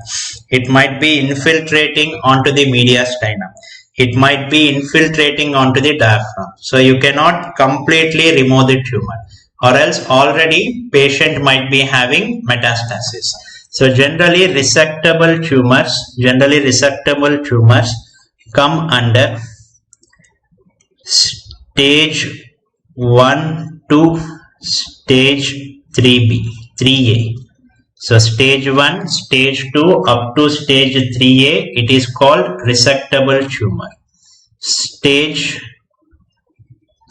Speaker 1: It might be infiltrating onto the mediastinum. It might be infiltrating onto the diaphragm. So you cannot completely remove the tumor, or else already patient might be having metastasis. So generally resectable tumors come under stage 1 to stage 3A. So stage 1, stage 2 up to stage 3A, it is called resectable tumor. Stage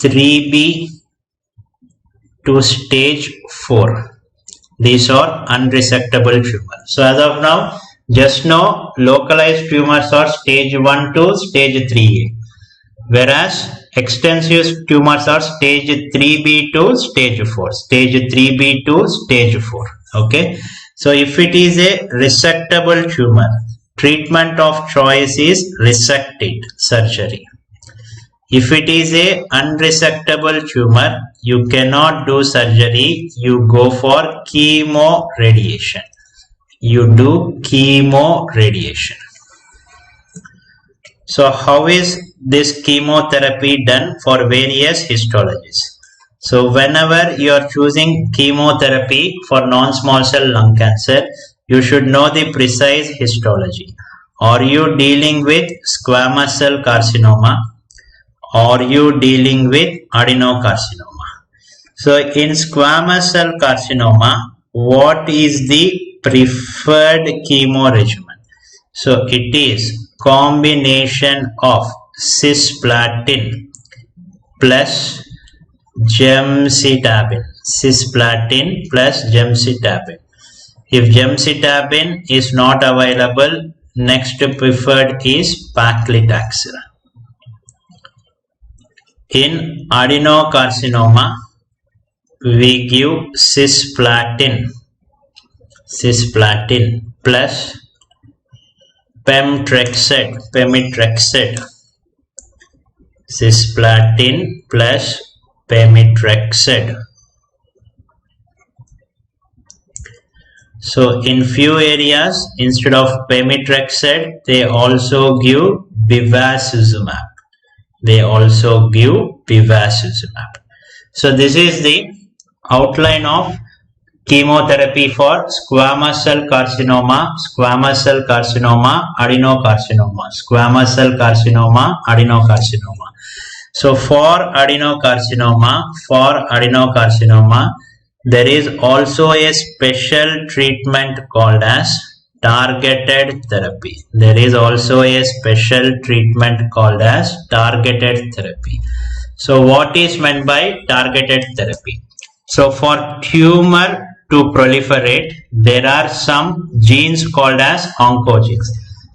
Speaker 1: 3B to stage 4, these are unresectable tumors. So as of now, just know localized tumors are stage 1 to stage 3A, whereas extensive tumors are stage 3B to stage 4. Stage 3B to stage 4. Okay. So if it is a resectable tumor, treatment of choice is resect it, surgery. If it is a unresectable tumor, you cannot do surgery, you go for chemo radiation. You do chemo radiation. So how is this chemotherapy done for various histologies? So whenever you are choosing chemotherapy for non-small cell lung cancer, you should know the precise histology. Are you dealing with squamous cell carcinoma? Or you dealing with adenocarcinoma? So in squamous cell carcinoma, what is the preferred chemo regimen? So it is combination of cisplatin plus gemcitabine. Cisplatin plus gemcitabine. If gemcitabine is not available, next preferred is paclitaxel. In adenocarcinoma, we give cisplatin plus pemetrexed. Cisplatin plus pemetrexed. So in few areas, instead of pemetrexed, they also give bevacizumab. So this is the outline of chemotherapy for squamous cell carcinoma, adenocarcinoma, So for adenocarcinoma, there is also a special treatment called as targeted therapy. There is also a special treatment called as targeted therapy. So what is meant by targeted therapy? So for tumor to proliferate, there are some genes called as oncogenes.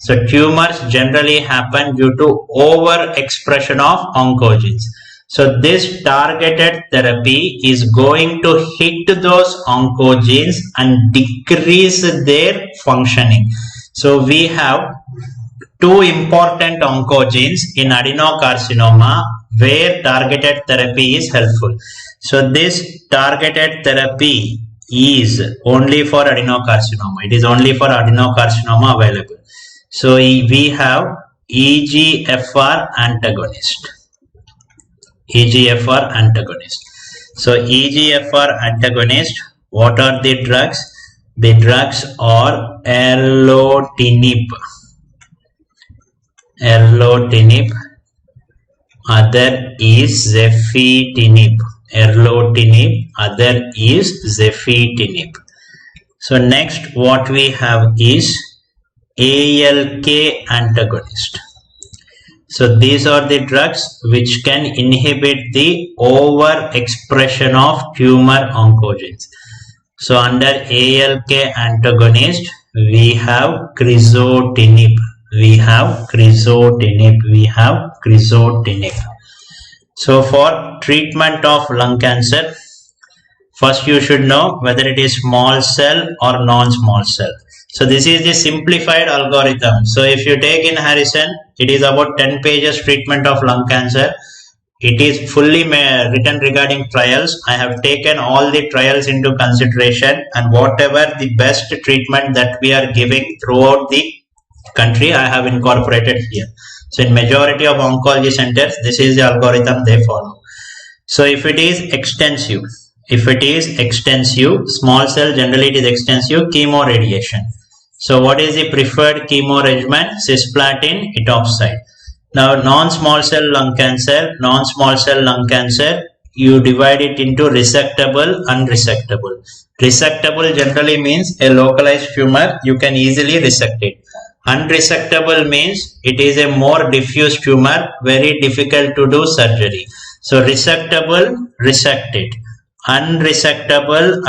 Speaker 1: So tumors generally happen due to overexpression of oncogenes. So this targeted therapy is going to hit those oncogenes and decrease their functioning. So we have two important oncogenes in adenocarcinoma where targeted therapy is helpful. So this targeted therapy is only for adenocarcinoma. It is only for adenocarcinoma available. So we have EGFR antagonist. EGFR antagonist. So EGFR antagonist, what are the drugs? The drugs are erlotinib. Other is zefitinib. Erlotinib, other is zefitinib. So next what we have is ALK antagonist. So these are the drugs which can inhibit the overexpression of tumor oncogenes. So under ALK antagonist we have crizotinib. So for treatment of lung cancer, first you should know whether it is small cell or non-small cell. So this is the simplified algorithm. So if you take in Harrison, it is about 10 pages treatment of lung cancer. It is fully written regarding trials. I have taken all the trials into consideration, and whatever the best treatment that we are giving throughout the country, I have incorporated here. So in majority of oncology centers, this is the algorithm they follow. So if it is extensive, small cell, generally it is extensive, chemoradiation. So what is the preferred chemo regimen? Cisplatin, etoposide. Now non-small cell lung cancer, you divide it into resectable, unresectable. Resectable generally means a localized tumor, you can easily resect it. Unresectable means it is a more diffuse tumor, very difficult to do surgery. So resectable, resect it. Unresectable,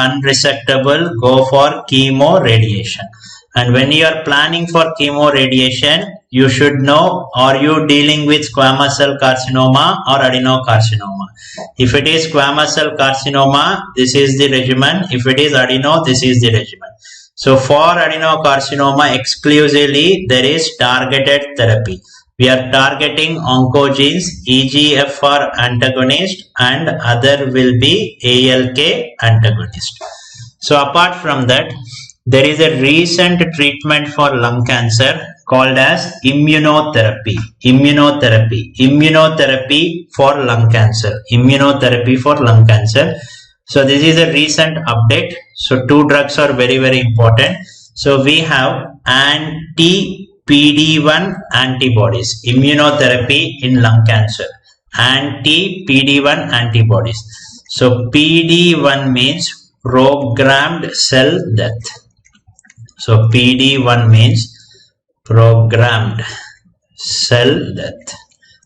Speaker 1: go for chemoradiation. And when you are planning for chemoradiation, you should know, are you dealing with squamous cell carcinoma or adenocarcinoma? If it is squamous cell carcinoma, this is the regimen. If it is adeno, this is the regimen. So for adenocarcinoma exclusively, there is targeted therapy. We are targeting oncogenes, EGFR antagonist, and other will be ALK antagonist. So apart from that, there is a recent treatment for lung cancer called as immunotherapy. Immunotherapy for lung cancer. So this is a recent update. So two drugs are very, very important. So we have anti-PD-1 antibodies. Immunotherapy in lung cancer. Anti-PD-1 antibodies. So PD-1 means programmed cell death. So PD-1 means programmed cell death.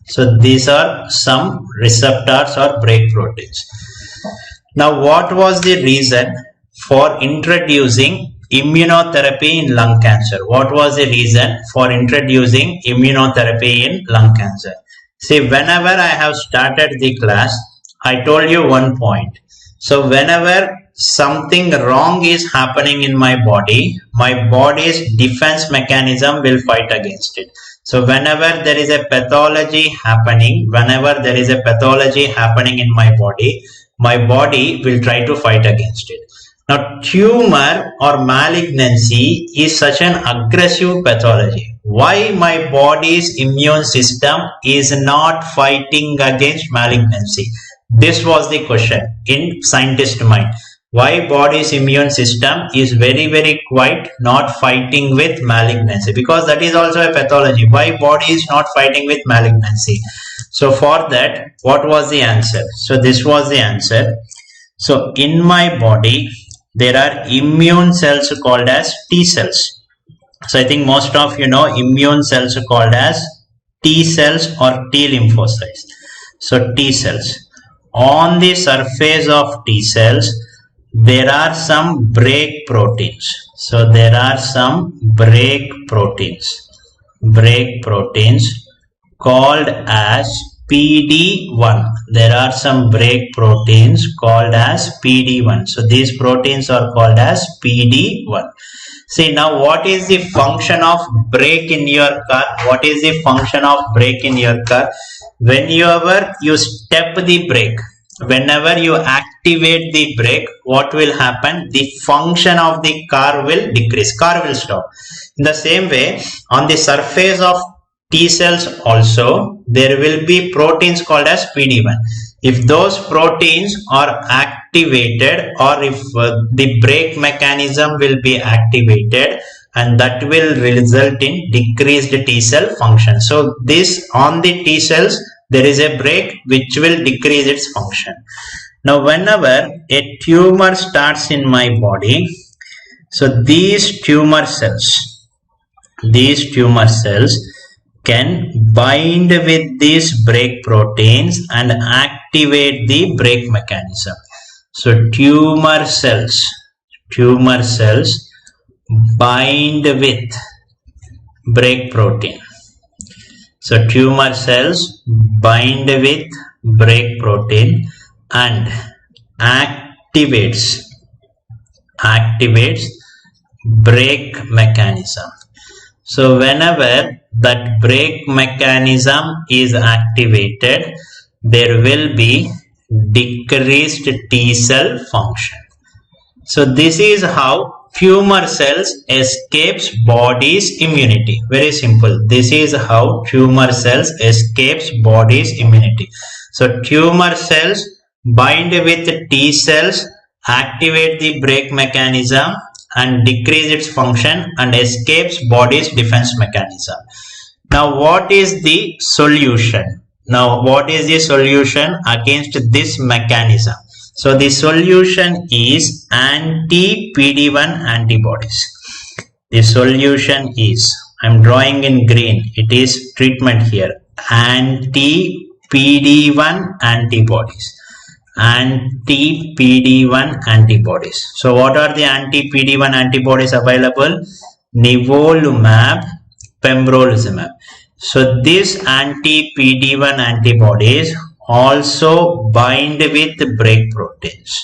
Speaker 1: So these are some receptors or break proteins. Now what was the reason for introducing immunotherapy in lung cancer? What was the reason for introducing immunotherapy in lung cancer? See, whenever I have started the class, I told you one point. So whenever something wrong is happening in my body's defense mechanism will fight against it. So whenever there is a pathology happening in my body will try to fight against it. Now tumor or malignancy is such an aggressive pathology. Why my body's immune system is not fighting against malignancy? This was the question in scientist mind. Why body's immune system is very quiet, not fighting with malignancy? Because that is also a pathology. Why body is not fighting with malignancy? So for that, what was the answer? So this was the answer. So in my body, there are immune cells called as T cells. So I think most of you know immune cells are called as T cells or T lymphocytes. So T cells. On the surface of T cells, there are some break proteins. So there are some break proteins called as PD1. There are some break proteins called as PD1. So these proteins are called as PD1. See, now what is the function of brake in your car? What is the function of brake in your car? Whenever you step the brake, whenever you activate the brake, what will happen? The function of the car will decrease. Car will stop. In the same way, on the surface of T cells also, there will be proteins called as PD1. If those proteins are activated, or if the brake mechanism will be activated, and that will result in decreased T cell function. So this, on the T cells, there is a brake which will decrease its function. Now whenever a tumor starts in my body, so these tumor cells can bind with these brake proteins and activate the brake mechanism. So tumor cells bind with brake protein. So tumor cells bind with brake protein and activates brake mechanism. So whenever that brake mechanism is activated, there will be decreased T cell function. So this is how tumor cells escapes body's immunity. Very simple. This is how tumor cells escapes body's immunity. So tumor cells bind with T cells, activate the brake mechanism and decrease its function and escapes body's defense mechanism. Now what is the solution? Against this mechanism? So the solution is anti-PD1 antibodies. The solution is, I am drawing in green, it is treatment here, anti-PD1 antibodies. Anti-PD1 antibodies. So what are the anti-PD1 antibodies available? Nivolumab, pembrolizumab. So these anti-PD1 antibodies also bind with brake proteins.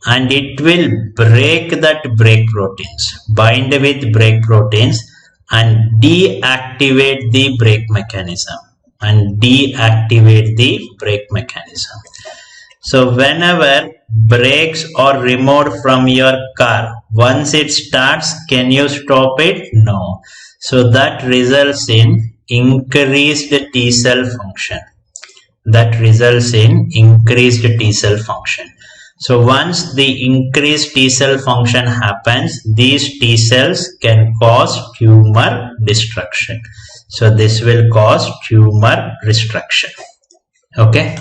Speaker 1: And it will break that brake proteins, bind with brake proteins and deactivate the brake mechanism. So whenever brakes are removed from your car, once it starts, can you stop it? No. So that results in increased T cell function. So once the increased T cell function happens, these T cells can cause tumor destruction. So this will cause tumor destruction. Okay.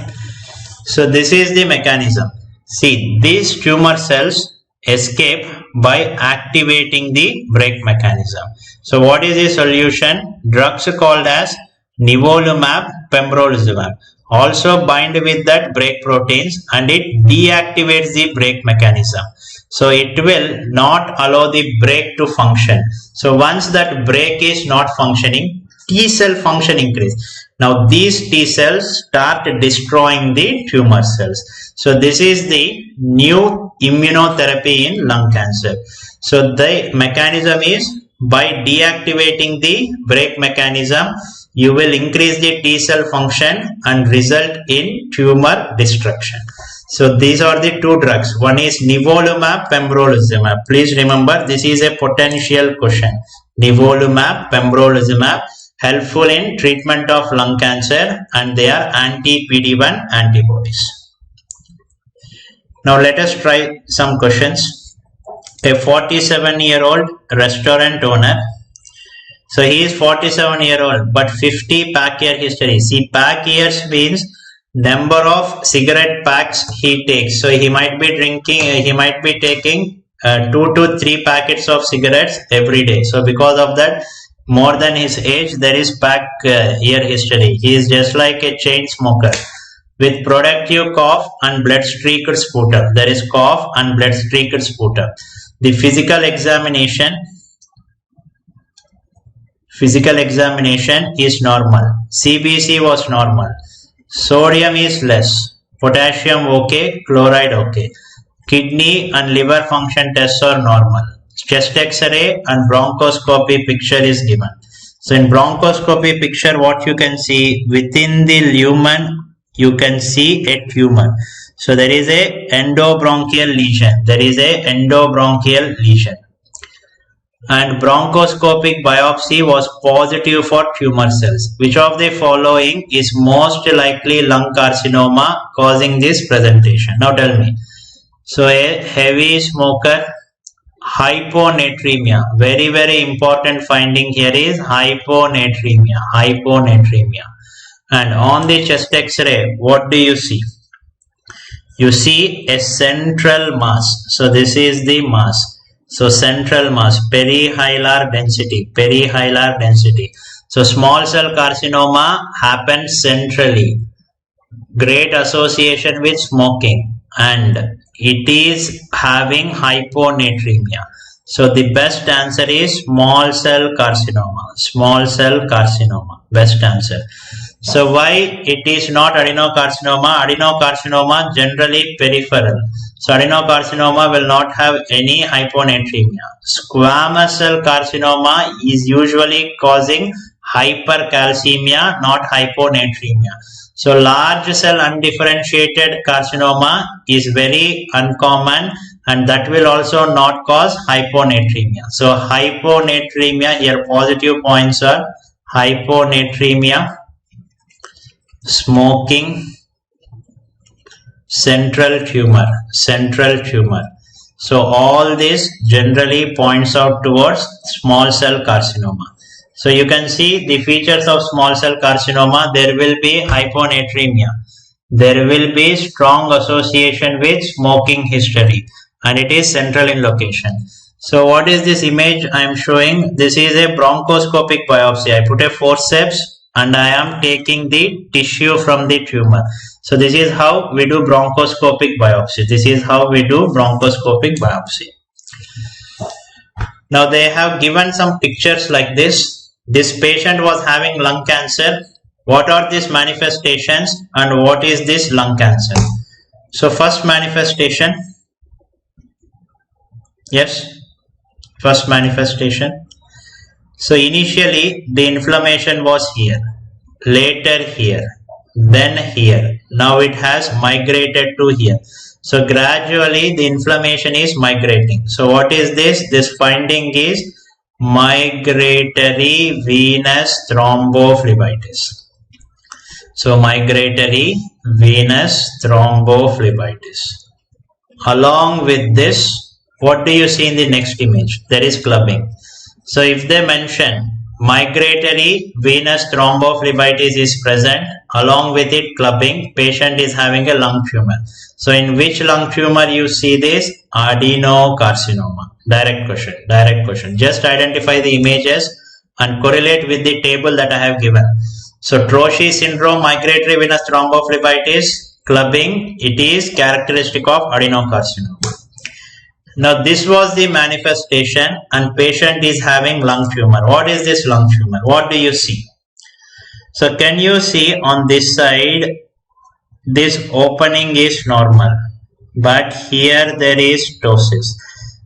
Speaker 1: So this is the mechanism. See, these tumor cells escape by activating the brake mechanism. So what is the solution? Drugs called as nivolumab, pembrolizumab also bind with that brake proteins and it deactivates the brake mechanism. So it will not allow the brake to function. So once that brake is not functioning, T cell function increase. Now these T cells start destroying the tumor cells. So this is the new immunotherapy in lung cancer. So the mechanism is, by deactivating the brake mechanism, you will increase the T cell function and result in tumor destruction. So these are the two drugs. One is nivolumab, pembrolizumab. Please remember, this is a potential question. Nivolumab, pembrolizumab. helpful in treatment of lung cancer, and they are anti-PD-1 antibodies. Now let us try some questions. A 47-year-old restaurant owner. So he is 47-year-old, but 50 pack year history. See, pack years means number of cigarette packs he takes. So he might be taking 2 to 3 packets of cigarettes every day. So because of that, more than his age, there is pack year history. He is just like a chain smoker with productive cough and blood-streaked sputum. There is cough and blood-streaked sputum. The physical examination is normal. CBC was normal. Sodium is less. Potassium okay. Chloride okay. Kidney and liver function tests are normal. Chest X-ray and bronchoscopy picture is given. So in bronchoscopy picture, what you can see within the lumen, you can see a tumor. So there is a endobronchial lesion. And bronchoscopic biopsy was positive for tumor cells. Which of the following is most likely lung carcinoma causing this presentation? Now tell me. So a heavy smoker, hyponatremia. Very, very important finding here is hyponatremia. And on the chest X-ray, what do you see? You see a central mass. So this is the mass. So central mass, perihilar density. So small cell carcinoma happens centrally. Great association with smoking, and it is having hyponatremia. So the best answer is small cell carcinoma. Best answer. So why it is not adenocarcinoma? Adenocarcinoma generally peripheral. So adenocarcinoma will not have any hyponatremia. Squamous cell carcinoma is usually causing hypercalcemia, not hyponatremia. So large cell undifferentiated carcinoma is very uncommon, and that will also not cause hyponatremia. So hyponatremia, here positive points are hyponatremia, smoking, central tumor. So all this generally points out towards small cell carcinoma. So you can see the features of small cell carcinoma. There will be hyponatremia. There will be strong association with smoking history, and it is central in location. So what is this image I am showing? This is a bronchoscopic biopsy. I put a forceps and I am taking the tissue from the tumor. So this is how we do bronchoscopic biopsy. Now they have given some pictures like this. This patient was having lung cancer. What are these manifestations and what is this lung cancer? So first manifestation. Yes, first manifestation. So initially the inflammation was here, later here, then here. Now it has migrated to here. So gradually the inflammation is migrating. So what is this? This finding is migratory venous thrombophlebitis. So migratory venous thrombophlebitis. Along with this, what do you see in the next image? There is clubbing. So if they mention migratory venous thrombophlebitis is present, along with it clubbing, patient is having a lung tumor. So in which lung tumor you see this? Adenocarcinoma. Direct question. Just identify the images and correlate with the table that I have given. So Troche syndrome, migratory venous thrombophlebitis, clubbing, it is characteristic of adenocarcinoma. Now this was the manifestation and patient is having lung tumor. What is this lung tumor? What do you see? So can you see on this side, this opening is normal, but here there is ptosis.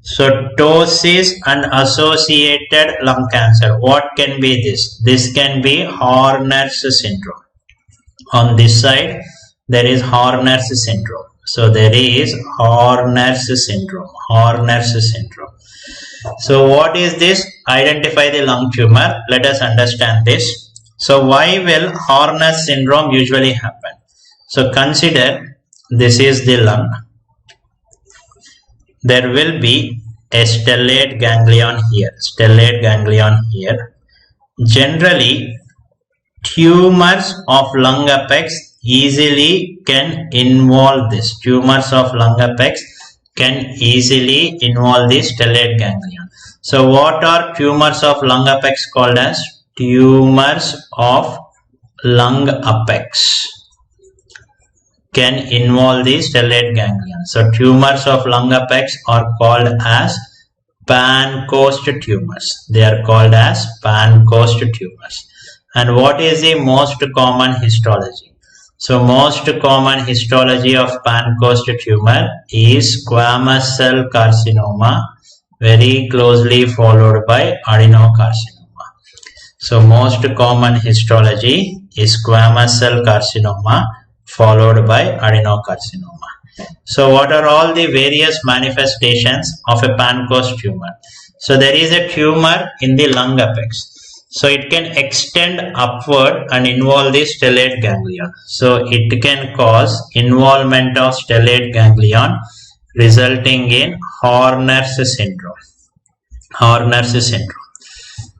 Speaker 1: So ptosis and associated lung cancer. What can be this? This can be Horner's syndrome. On this side, there is Horner's syndrome. So there is Horner's syndrome. So what is this? Identify the lung tumor. Let us understand this. So why will Horner syndrome usually happen? So consider this is the lung. There will be a stellate ganglion here. Stellate ganglion here. Generally, tumors of lung apex easily can involve this. Tumors of lung apex can easily involve the stellate ganglion. So what are tumors of lung apex called as? Tumors of lung apex can involve the stellate ganglion. So tumors of lung apex are called as Pancoast tumors. They are called as Pancoast tumors. And what is the most common histology? So most common histology of Pancoast tumor is squamous cell carcinoma, very closely followed by adenocarcinoma. So most common histology is squamous cell carcinoma followed by adenocarcinoma. So what are all the various manifestations of a Pancoast tumor? So there is a tumor in the lung apex. So it can extend upward and involve the stellate ganglion. So it can cause involvement of stellate ganglion resulting in Horner's syndrome. Horner's syndrome.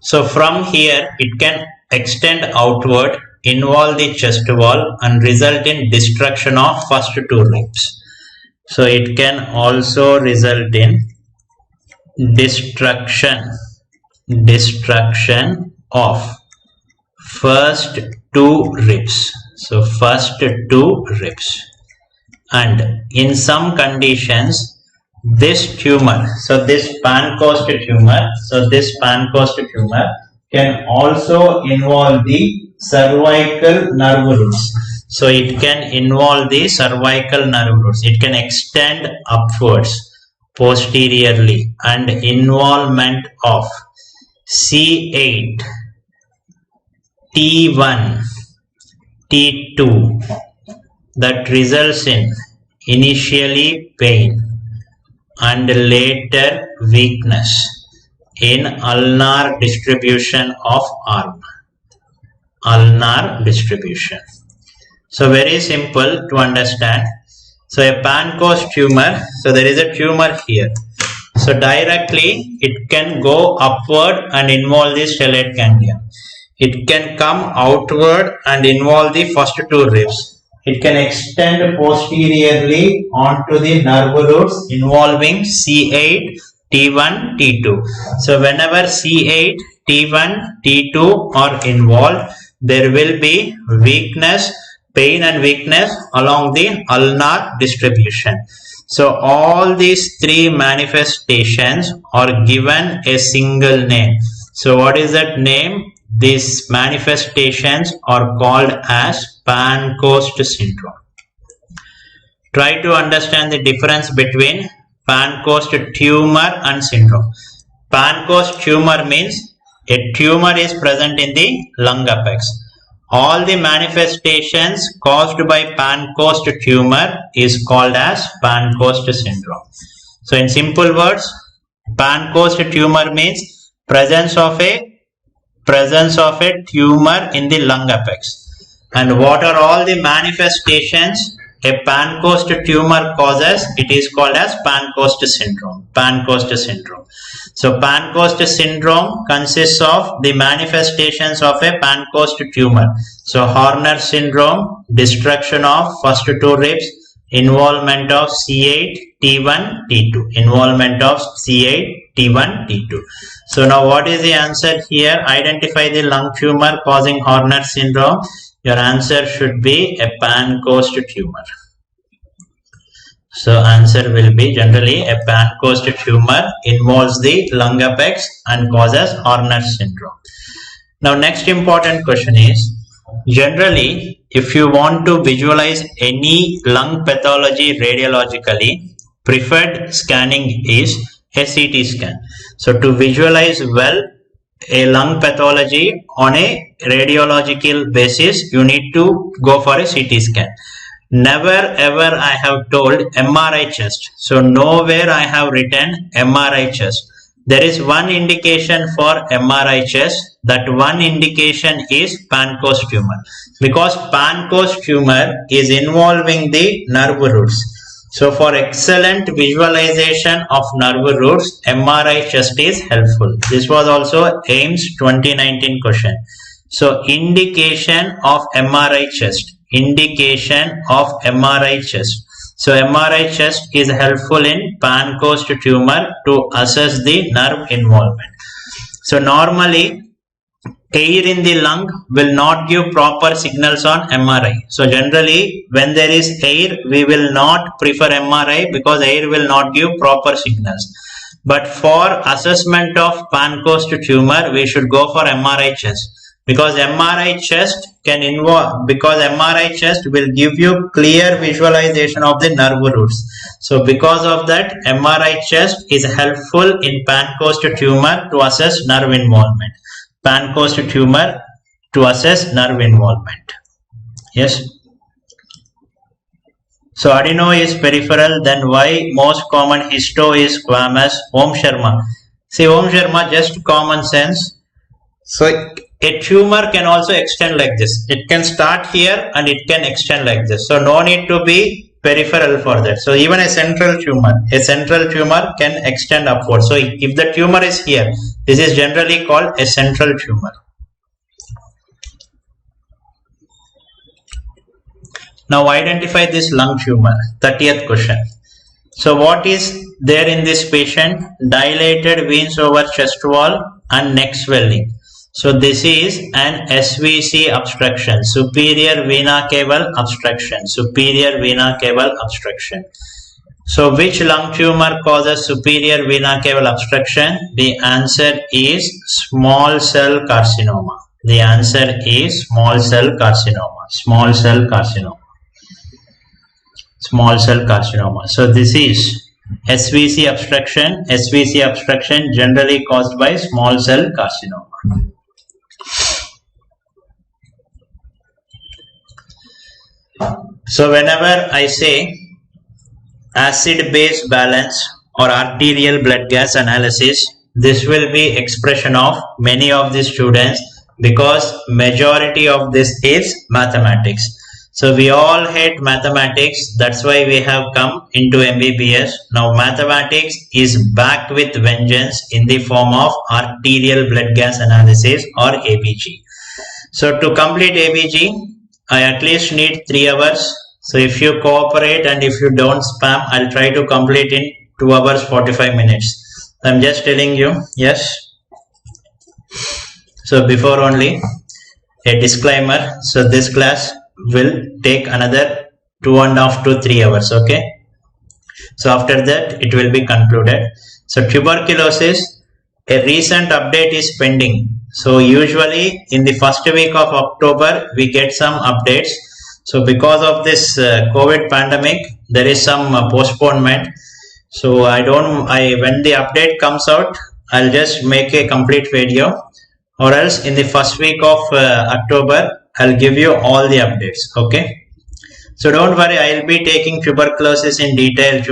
Speaker 1: So from here it can extend outward, involve the chest wall and result in destruction of first two ribs. So it can also result in destruction of first two ribs. So first two ribs. And in some conditions this tumor, so this Pancoast tumor can also involve the cervical nerve roots. So it can involve the cervical nerve roots. It can extend upwards posteriorly and involvement of C8, T1, T2 that results in initially pain and later weakness in ulnar distribution of arm. Ulnar distribution. So very simple to understand. So a Pancoast tumor, so there is a tumor here. So directly it can go upward and involve the stellate ganglion. It can come outward and involve the first two ribs. It can extend posteriorly onto the nerve roots involving C8, T1, T2. So whenever C8, T1, T2 are involved, there will be weakness, pain and weakness along the ulnar distribution. So all these three manifestations are given a single name. So what is that name? These manifestations are called as Pancoast syndrome. Try to understand the difference between Pancoast tumor and syndrome. Pancoast tumor means a tumor is present in the lung apex. All the manifestations caused by Pancoast tumor is called as Pancoast syndrome. So in simple words, Pancoast tumor means presence of a tumor in the lung apex. And what are all the manifestations a Pancoast tumor causes? It is called as Pancoast syndrome. Pancoast syndrome. So Pancoast syndrome consists of the manifestations of a Pancoast tumor. So Horner syndrome, destruction of first two ribs, involvement of C8, T1, T2. Involvement of C8, T1, T2. So now what is the answer here? Identify the lung tumor causing Horner syndrome. Your answer should be a Pancoast tumor. So answer will be generally a Pancoast tumor involves the lung apex and causes Horner syndrome. Now next important question is, generally if you want to visualize any lung pathology radiologically, preferred scanning is a CT scan. So to visualize well a lung pathology on a radiological basis, you need to go for a CT scan. Never ever I have told MRI chest. So nowhere I have written MRI chest. There is one indication for MRI chest. That one indication is Pancoast tumor, because Pancoast tumor is involving the nerve roots. So for excellent visualization of nerve roots, MRI chest is helpful. This was also AIMS 2019 question. So indication of MRI chest. Indication of MRI chest. So MRI chest is helpful in Pancoast tumor to assess the nerve involvement. So normally air in the lung will not give proper signals on MRI. So generally when there is air, we will not prefer MRI because air will not give proper signals. But for assessment of Pancoast tumor, we should go for MRI chest. Because MRI chest will give you clear visualization of the nerve roots. So because of that, MRI chest is helpful in Pancoast tumor to assess nerve involvement. Pancoast tumor to assess nerve involvement. Yes. So adeno is peripheral, then why most common histo is squamous? Om Sharma. See, Om Sharma, just common sense. So a tumor can also extend like this. It can start here and it can extend like this. So no need to be peripheral for that. So even a central tumor can extend upward. So if the tumor is here, this is generally called a central tumor. Now identify this lung tumor. 30th question. So what is there in this patient? Dilated veins over chest wall and neck swelling. So this is an SVC obstruction, superior vena cava obstruction, superior vena cava obstruction. So which lung tumor causes superior vena cava obstruction? The answer is small cell carcinoma. The answer is small cell carcinoma. Small cell carcinoma. Small cell carcinoma. So this is SVC obstruction. SVC obstruction generally caused by small cell carcinoma. So whenever I say acid-base balance or arterial blood gas analysis, this will be expression of many of the students because majority of this is mathematics. So we all hate mathematics, that's why we have come into MBBS. Now mathematics is back with vengeance in the form of arterial blood gas analysis or ABG. So to complete ABG, I at least need 3 hours. So if you cooperate and if you don't spam, I'll try to complete in 2 hours 45 minutes. I'm just telling you, yes. So before only a disclaimer. So this class will take another 2.5 to 3 hours. Okay. So after that it will be concluded. So tuberculosis, a recent update is pending. So usually in the first week of October we get some updates. So because of this COVID pandemic, there is some postponement. So when the update comes out, I'll just make a complete video, or else in the first week of October I'll give you all the updates. Okay. So don't worry, I'll be taking tuberculosis in detail.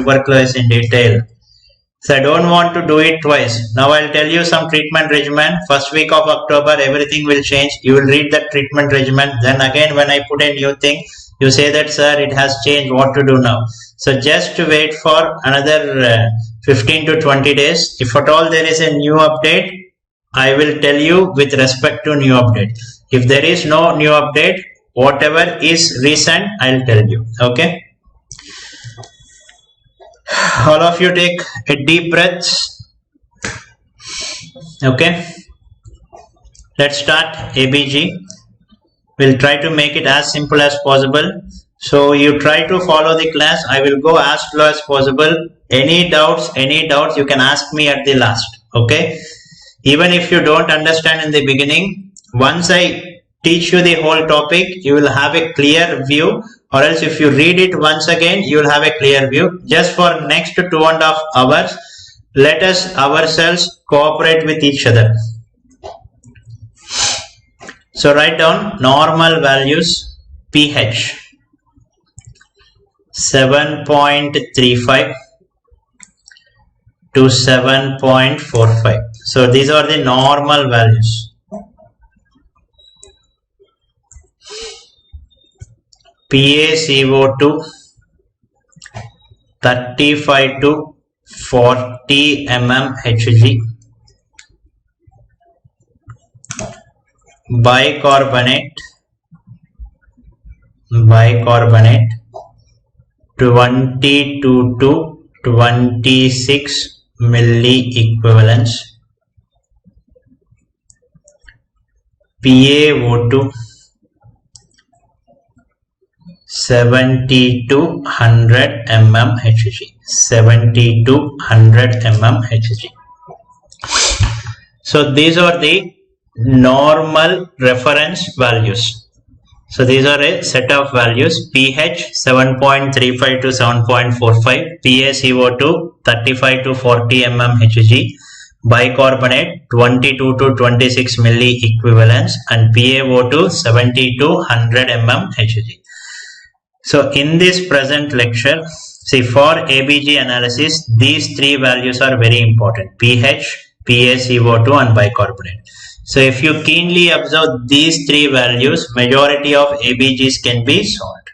Speaker 1: So I don't want to do it twice. Now I'll tell you some treatment regimen. First week of October, everything will change. You will read that treatment regimen. Then again, when I put a new thing, you say that, sir, it has changed. What to do now? So just wait for another 15 to 20 days. If at all there is a new update, I will tell you with respect to new update. If there is no new update, whatever is recent, I'll tell you. Okay. All of you take a deep breath. Okay. Let's start ABG. We'll try to make it as simple as possible. So you try to follow the class. I will go as slow as possible. Any doubts, you can ask me at the last. Okay. Even if you don't understand in the beginning, once I teach you the whole topic, you will have a clear view. Or else if you read it once again, you will have a clear view. Just for next 2.5 hours, let us ourselves cooperate with each other. So write down normal values. pH 7.35 to 7.45. So these are the normal values. PaCO2 35 to 40 mmHg. Bicarbonate 22 to 26 milliequivalents. PaO2 70 to 100 mmHg. 70 to 100 mmHg. So these are the normal reference values. So these are a set of values: pH 7.35 to 7.45, PaCO2 35 to 40 mmHg, bicarbonate 22 to 26 milliequivalents, and PaO2 70 to 100 mmHg. So in this present lecture, see, for ABG analysis, these three values are very important: pH, PaCO2 and bicarbonate. So if you keenly observe these three values, majority of ABGs can be solved.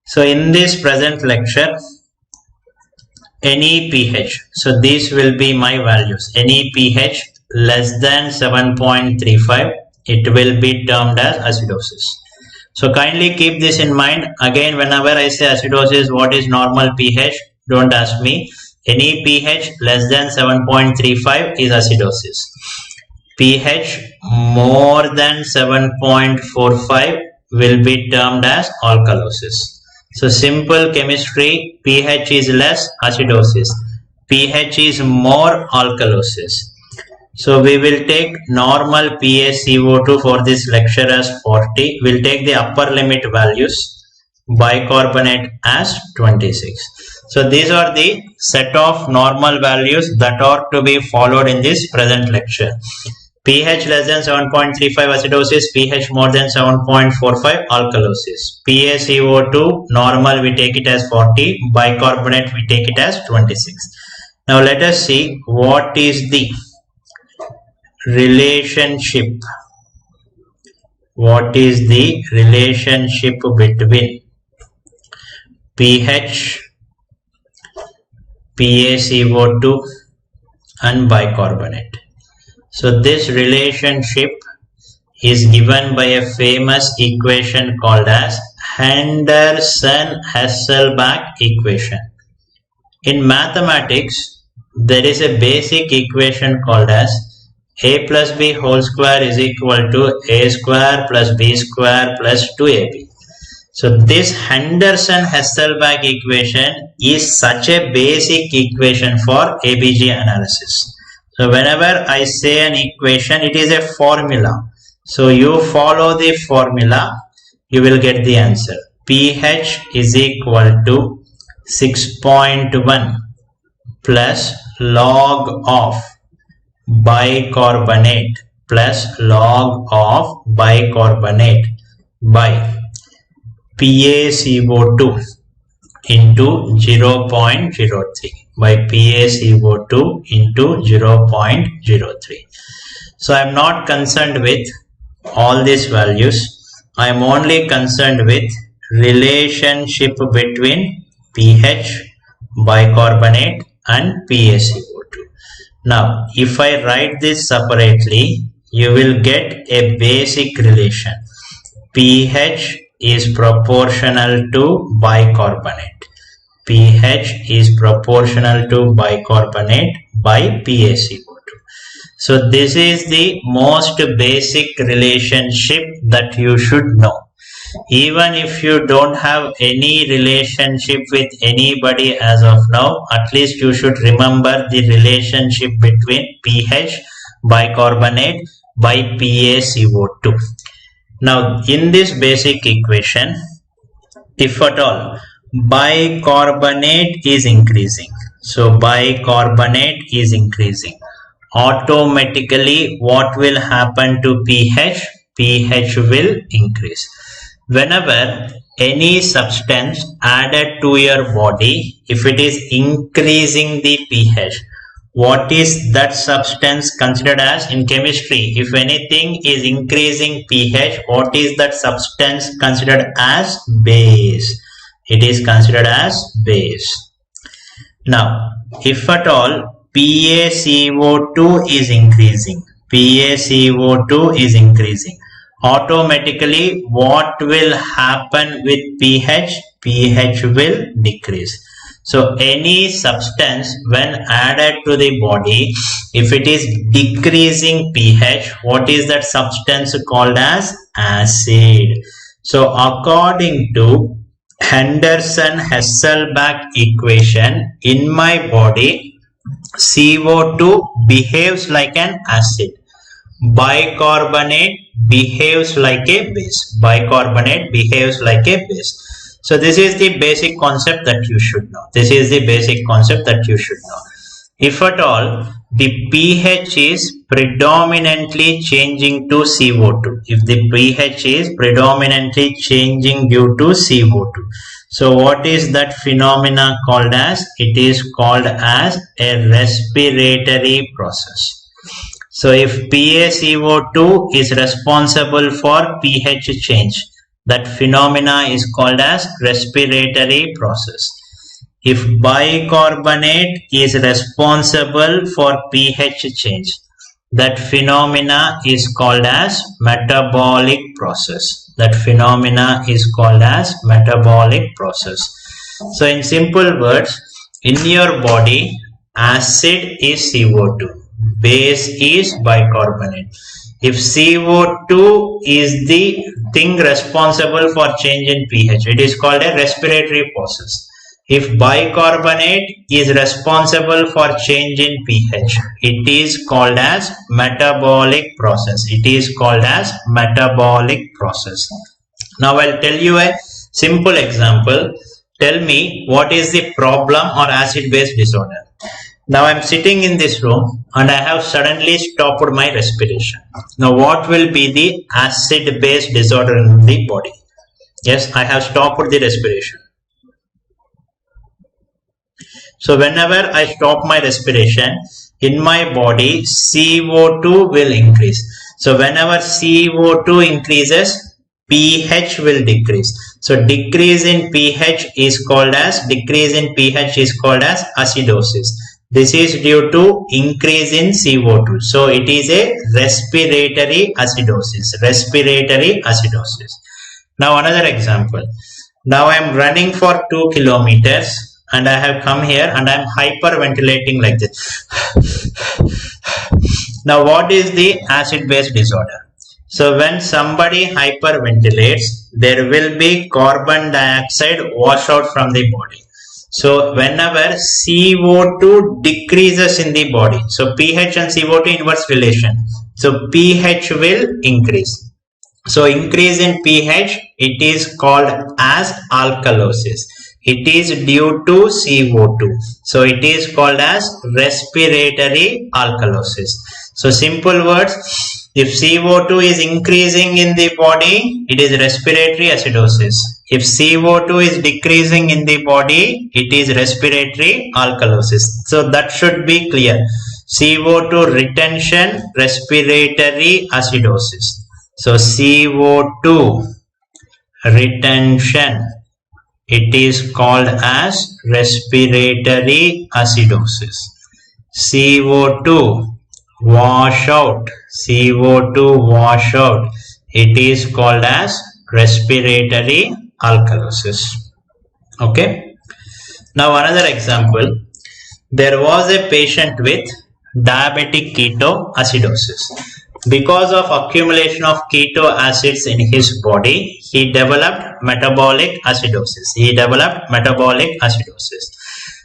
Speaker 1: So in this present lecture, any pH, so these will be my values. Any pH less than 7.35, it will be termed as acidosis. So kindly keep this in mind. Again, whenever I say acidosis, what is normal pH? Don't ask me. Any pH less than 7.35 is acidosis. pH more than 7.45 will be termed as alkalosis. So simple chemistry, pH is less, acidosis. pH is more, alkalosis. So we will take normal PaCO2 for this lecture as 40. We'll take the upper limit values, bicarbonate as 26. So these are the set of normal values that are to be followed in this present lecture. pH less than 7.35 acidosis, pH more than 7.45 alkalosis. PaCO2 normal we take it as 40, bicarbonate we take it as 26. Now let us see what is the relationship. What is the relationship between pH, PaCO2 and bicarbonate? So this relationship is given by a famous equation called as Henderson-Hasselbalch equation. In mathematics, there is a basic equation called as a plus b whole square is equal to a square plus b square plus 2ab. So this Henderson-Hasselbalch equation is such a basic equation for ABG analysis. So whenever I say an equation, it is a formula. So you follow the formula, you will get the answer. pH is equal to 6.1 plus log of bicarbonate plus log of bicarbonate by PaCO2 into 0.03 by PaCO2 into 0.03. So I am not concerned with all these values. I am only concerned with relationship between pH, bicarbonate and PaCO2. Now, if I write this separately, you will get a basic relation. pH is proportional to bicarbonate. pH is proportional to bicarbonate by PaCO2. So this is the most basic relationship that you should know. Even if you don't have any relationship with anybody as of now, at least you should remember the relationship between pH, bicarbonate by PaCO2. Now, in this basic equation, if at all bicarbonate is increasing, so bicarbonate is increasing, automatically what will happen to pH? pH will increase. Whenever any substance added to your body, if it is increasing the pH, what is that substance considered as in chemistry? If anything is increasing pH, what is that substance considered as? Base. It is considered as base. Now, if at all PaCO2 is increasing, PaCO2 is increasing, automatically what will happen with pH? pH will decrease. So any substance when added to the body, if it is decreasing pH, what is that substance called as? Acid. So according to Henderson-Hasselbalch equation, in my body CO2 behaves like an acid, bicarbonate behaves like a base, bicarbonate behaves like a base. So this is the basic concept that you should know. This is the basic concept that you should know. If at all the pH is predominantly changing to CO2, if the pH is predominantly changing due to CO2, so what is that phenomena called as? It is called as a respiratory process. So if PaCO2 is responsible for pH change, that phenomena is called as respiratory process. If bicarbonate is responsible for pH change, that phenomena is called as metabolic process. That phenomena is called as metabolic process. So in simple words, in your body, acid is CO2, base is bicarbonate. If CO2 is the thing responsible for change in pH, it is called a respiratory process. If bicarbonate is responsible for change in pH, it is called as metabolic process. It is called as metabolic process. Now I'll tell you a simple example. Tell me what is the problem or acid-base disorder. Now I'm sitting in this room and I have suddenly stopped my respiration. Now what will be the acid-base disorder in the body? Yes, I have stopped the respiration. So whenever I stop my respiration, in my body CO2 will increase. So whenever CO2 increases, pH will decrease. So decrease in pH is called as acidosis. This is due to increase in CO2. So it is a respiratory acidosis. Respiratory acidosis. Now another example. Now I am running for 2 kilometers and I have come here and I am hyperventilating like this. Now what is the acid-base disorder? So when somebody hyperventilates, there will be carbon dioxide wash out from the body. So whenever CO2 decreases in the body, so pH and CO2 inverse relation, so pH will increase. So increase in pH, it is called as alkalosis. It is due to CO2. So it is called as respiratory alkalosis. So simple words, if CO2 is increasing in the body, it is respiratory acidosis. If CO2 is decreasing in the body, it is respiratory alkalosis. So that should be clear. CO2 retention, respiratory acidosis. So CO2 retention, it is called as respiratory acidosis. CO2 washout, it is called as respiratory alkalosis. Okay. Now another example. There was a patient with diabetic ketoacidosis. Because of accumulation of keto acids in his body, he developed metabolic acidosis.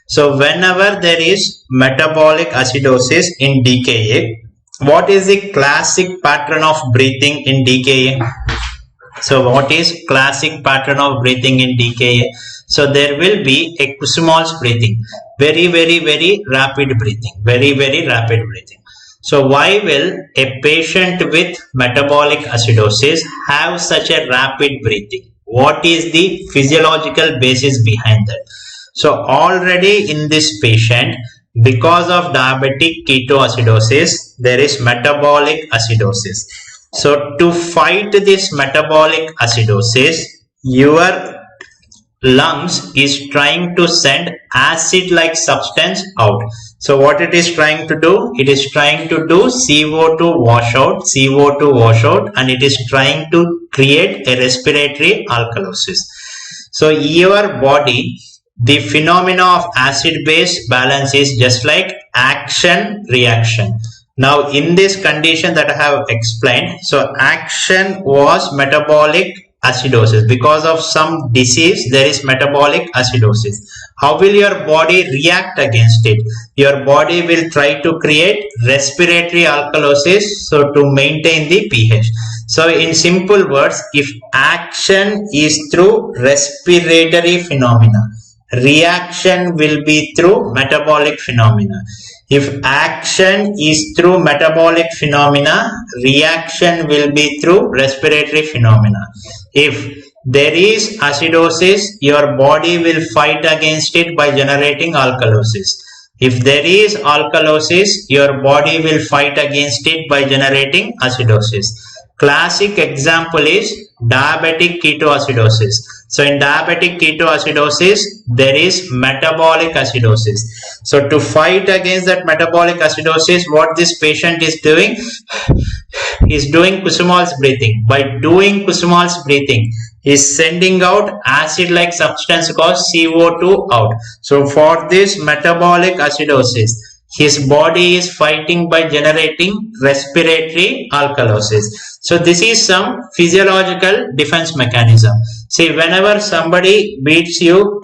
Speaker 1: So whenever there is metabolic acidosis in DKA, what is the classic pattern of breathing in DKA? So what is classic pattern of breathing in DKA? So there will be a Kusumal's breathing, very rapid breathing. So why will a patient with metabolic acidosis have such a rapid breathing? What is the physiological basis behind that? So already in this patient, because of diabetic ketoacidosis, there is metabolic acidosis. So to fight this metabolic acidosis, your lungs is trying to send acid like substance out. So what it is trying to do? It is trying to do CO2 washout, and it is trying to create a respiratory alkalosis. So your body, the phenomena of acid base balance is just like action reaction. Now in this condition that I have explained, so action was metabolic acidosis. Because of some disease, there is metabolic acidosis. How will your body react against it? Your body will try to create respiratory alkalosis, so to maintain the pH. So in simple words, if action is through respiratory phenomena, reaction will be through metabolic phenomena. If action is through metabolic phenomena, reaction will be through respiratory phenomena. If there is acidosis, your body will fight against it by generating alkalosis. If there is alkalosis, your body will fight against it by generating acidosis. Classic example is diabetic ketoacidosis. So in diabetic ketoacidosis, there is metabolic acidosis. So to fight against that metabolic acidosis, what this patient is doing Kusumal's breathing. By doing Kusumal's breathing, he is sending out acid like substance called CO2 out. So for this metabolic acidosis, his body is fighting by generating respiratory alkalosis. So this is some physiological defense mechanism. See, whenever somebody beats you,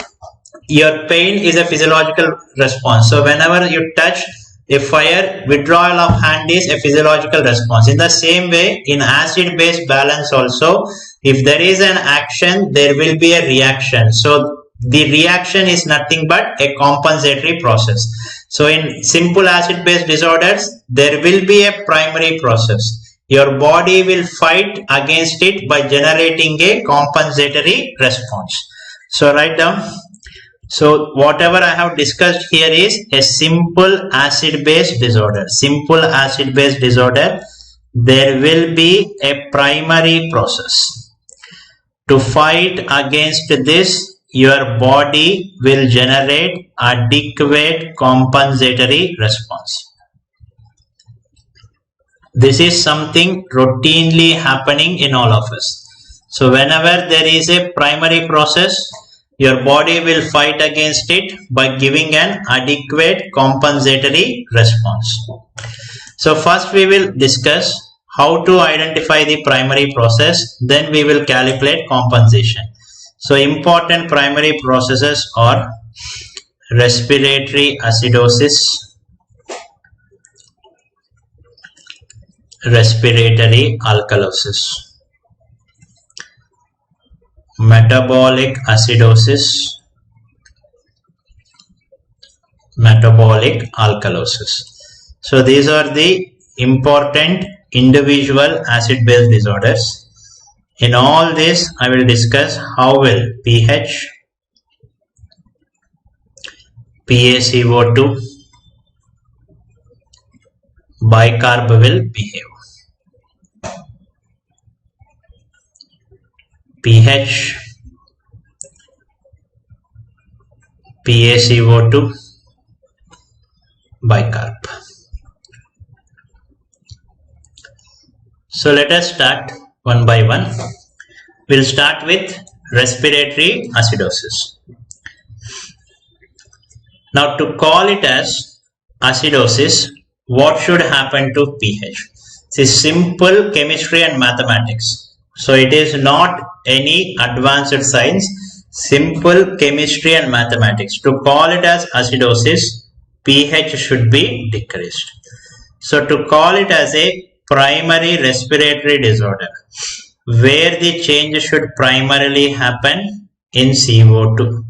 Speaker 1: your pain is a physiological response. So whenever you touch a fire, withdrawal of hand is a physiological response. In the same way, in acid-base balance also, if there is an action, there will be a reaction. So the reaction is nothing but a compensatory process. So in simple acid-base disorders, there will be a primary process. Your body will fight against it by generating a compensatory response. So write down. So whatever I have discussed here is a simple acid-base disorder. Simple acid-base disorder, there will be a primary process. To fight against this, your body will generate adequate compensatory response. This is something routinely happening in all of us. So whenever there is a primary process, your body will fight against it by giving an adequate compensatory response. So first we will discuss how to identify the primary process, then we will calculate compensation. So important primary processes are respiratory acidosis, respiratory alkalosis, metabolic acidosis, metabolic alkalosis. So these are the important individual acid-base disorders. In all this, I will discuss how will pH, PaCO2, bicarb will behave. pH, PaCO2, bicarb. So let us start one by one. We'll start with respiratory acidosis. Now to call it as acidosis, what should happen to pH? It's simple chemistry and mathematics. So it is not any advanced science, simple chemistry and mathematics. To call it as acidosis, pH should be decreased. So to call it as a primary respiratory disorder, where the change should primarily happen in CO2.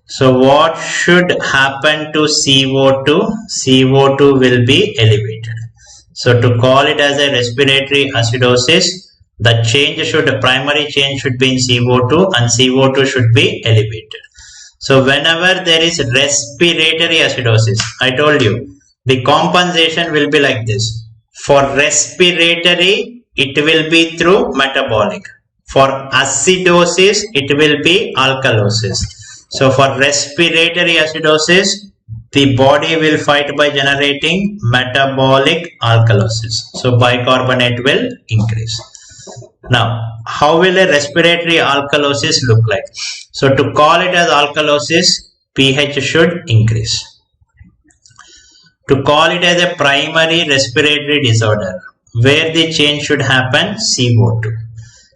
Speaker 1: So what should happen to CO2? CO2 will be elevated. So to call it as a respiratory acidosis, the primary change should be in CO2 and CO2 should be elevated. So whenever there is respiratory acidosis, I told you the compensation will be like this. For respiratory, it will be through metabolic. For acidosis, it will be alkalosis. So for respiratory acidosis, the body will fight by generating metabolic alkalosis. So bicarbonate will increase. Now, how will a respiratory alkalosis look like? So to call it as alkalosis, pH should increase. To call it as a primary respiratory disorder, where the change should happen, CO2.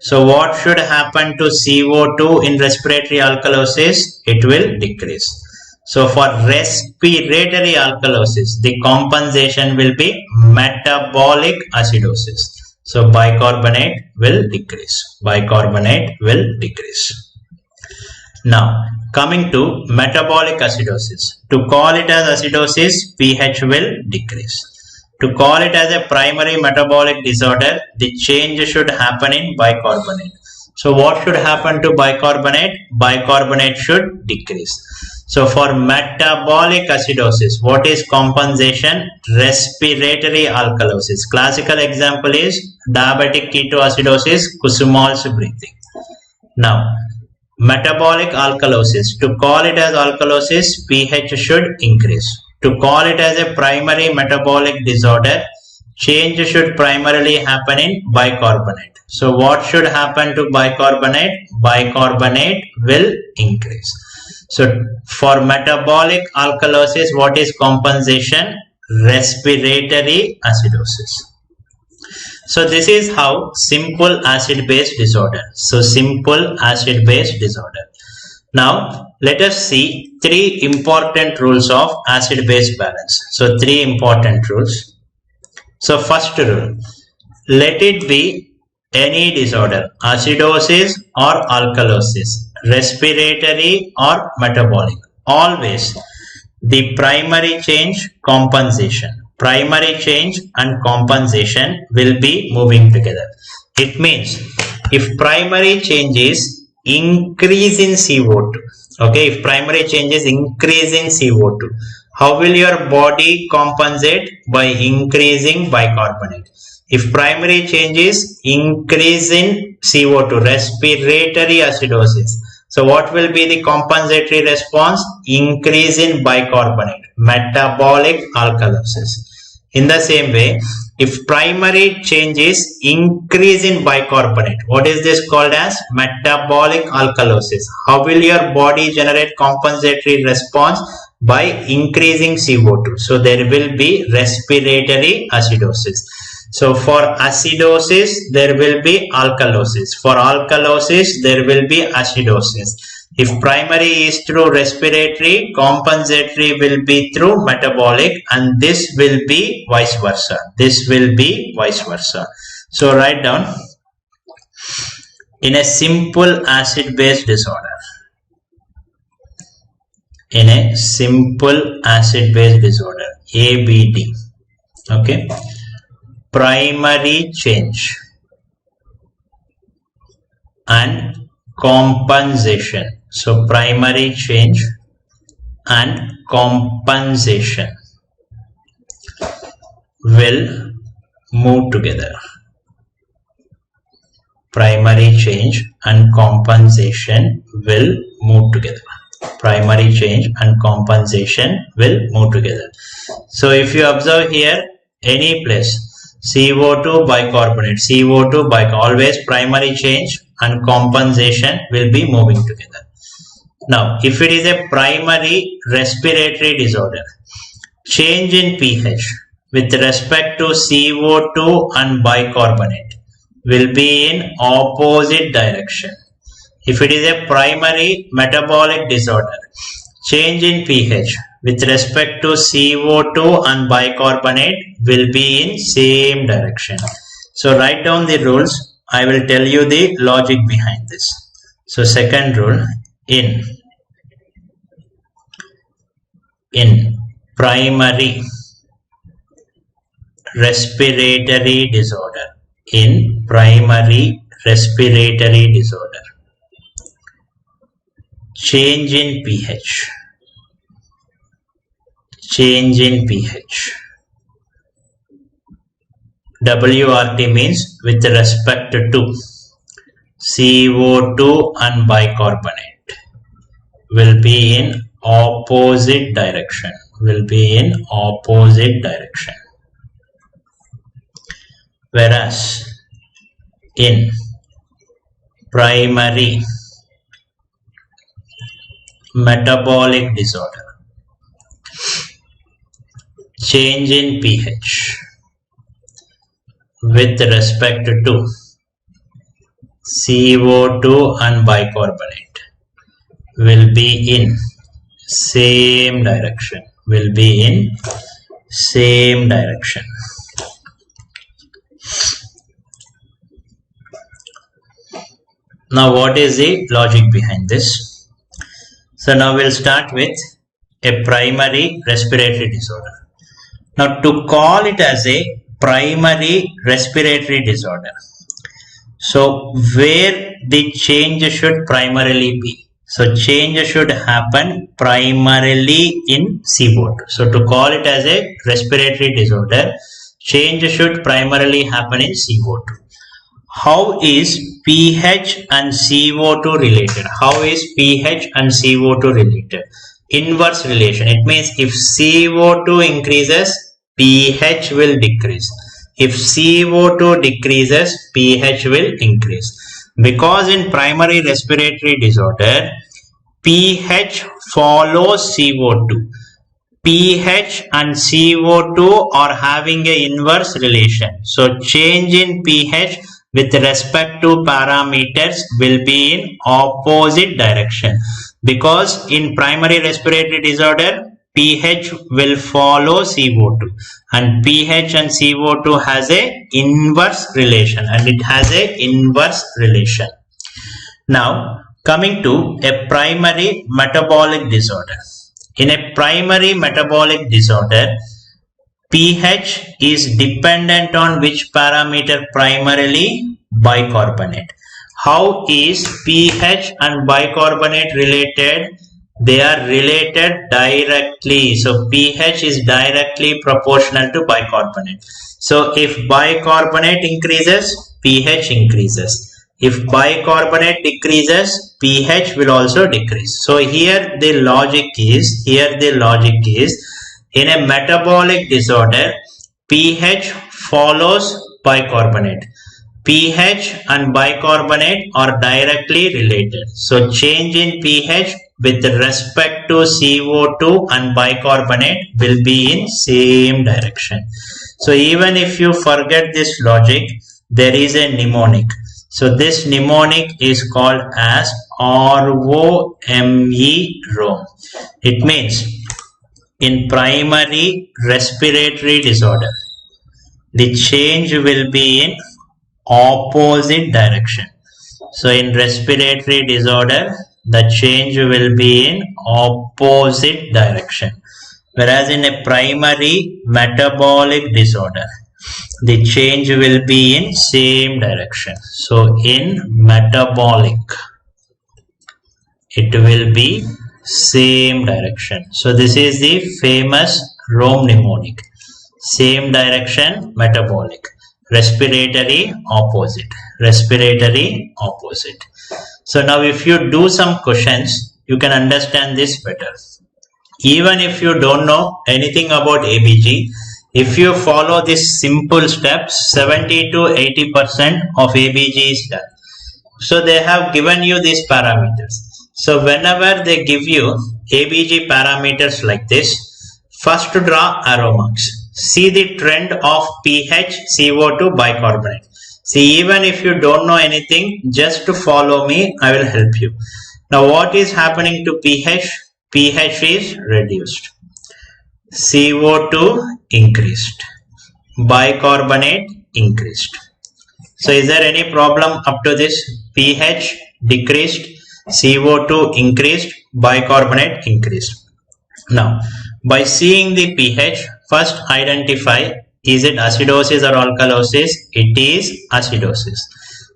Speaker 1: So what should happen to CO2 in respiratory alkalosis? It will decrease. So for respiratory alkalosis, the compensation will be metabolic acidosis. So bicarbonate will decrease. Bicarbonate will decrease. Now, coming to metabolic acidosis. To call it as acidosis, pH will decrease. To call it as a primary metabolic disorder, the change should happen in bicarbonate. So what should happen to bicarbonate? Bicarbonate should decrease. So for metabolic acidosis, what is compensation? Respiratory alkalosis. Classical example is diabetic ketoacidosis, Kussmaul's breathing. Now, metabolic alkalosis. To call it as alkalosis, pH should increase. To call it as a primary metabolic disorder, change should primarily happen in bicarbonate. So what should happen to bicarbonate? Bicarbonate will increase. So for metabolic alkalosis, what is compensation? Respiratory acidosis. So this is how simple acid-base disorder. So simple acid-base disorder. Now let us see three important rules of acid-base balance. So three important rules. So first rule, let it be any disorder, acidosis or alkalosis, respiratory or metabolic. Always the primary change, compensation. Primary change and compensation will be moving together. It means if primary change is increase in CO2, okay, if primary change is increase in CO2, how will your body compensate? By increasing bicarbonate. If primary change is increase in CO2, respiratory acidosis, so what will be the compensatory response? Increase in bicarbonate, metabolic alkalosis. In the same way, if primary change is increase in bicarbonate, what is this called as? Metabolic alkalosis. How will your body generate compensatory response? By increasing CO2. So there will be respiratory acidosis. So for acidosis, there will be alkalosis. For alkalosis, there will be acidosis. If primary is through respiratory, compensatory will be through metabolic, and this will be vice versa. This will be vice versa. So write down, in a simple acid-base disorder, in a simple acid-base disorder, ABD, okay, primary change and compensation. So primary change and compensation will move together. Primary change and compensation will move together. Primary change and compensation will move together. So if you observe here, any place, CO2 bicarbonate, CO2 bicarbonate, always primary change and compensation will be moving together. Now, if it is a primary respiratory disorder, change in pH with respect to CO2 and bicarbonate will be in opposite direction. If it is a primary metabolic disorder, change in pH with respect to CO2 and bicarbonate will be in same direction. So write down the rules. I will tell you the logic behind this. So second rule, in primary respiratory disorder, in primary respiratory disorder, change in pH. Change in pH. WRT means with respect to CO2 and bicarbonate will be in opposite direction. Will be in opposite direction. Whereas in primary metabolic disorder, change in pH with respect to CO2 and bicarbonate will be in same direction. Will be in same direction. Now what is the logic behind this? So now we'll start with a primary respiratory disorder. Now to call it as a primary respiratory disorder, so where the change should primarily be? So change should happen primarily in CO2. So to call it as a respiratory disorder, change should primarily happen in CO2. How is pH and CO2 related? How is pH and CO2 related? Inverse relation. It means if CO2 increases, pH will decrease. If CO2 decreases, pH will increase. Because in primary respiratory disorder, pH follows CO2. pH and CO2 are having an inverse relation. So change in pH with respect to parameters will be in opposite direction. Because in primary respiratory disorder, pH will follow CO2 and pH and CO2 has a inverse relation and it has a inverse relation. Now coming to a primary metabolic disorder. In a primary metabolic disorder, pH is dependent on which parameter? Primarily bicarbonate. How is pH and bicarbonate related? They are related directly. So pH is directly proportional to bicarbonate. So if bicarbonate increases, pH increases. If bicarbonate decreases, pH will also decrease. So here the logic is, in a metabolic disorder, pH follows bicarbonate. pH and bicarbonate are directly related. So change in pH with respect to CO2 and bicarbonate will be in same direction. So even if you forget this logic, there is a mnemonic. So this mnemonic is called as ROME, ROME. It means in primary respiratory disorder, the change will be in opposite direction. So in respiratory disorder, the change will be in opposite direction. Whereas in a primary metabolic disorder, the change will be in same direction. So in metabolic, it will be same direction. So this is the famous Rome mnemonic. Same direction, metabolic. Respiratory, opposite. Respiratory, opposite. So now if you do some questions, you can understand this better. Even if you don't know anything about ABG, if you follow this simple steps, 70 to 80% of ABG is done. So they have given you these parameters. So whenever they give you ABG parameters like this, first draw arrow marks. See the trend of pH, CO2, bicarbonate. See, even if you don't know anything, just to follow me, I will help you. Now what is happening to pH? pH is reduced. CO2 increased. Bicarbonate increased. So is there any problem up to this? pH decreased, CO2 increased, bicarbonate increased. Now by seeing the pH, first identify, is it acidosis or alkalosis? It is acidosis.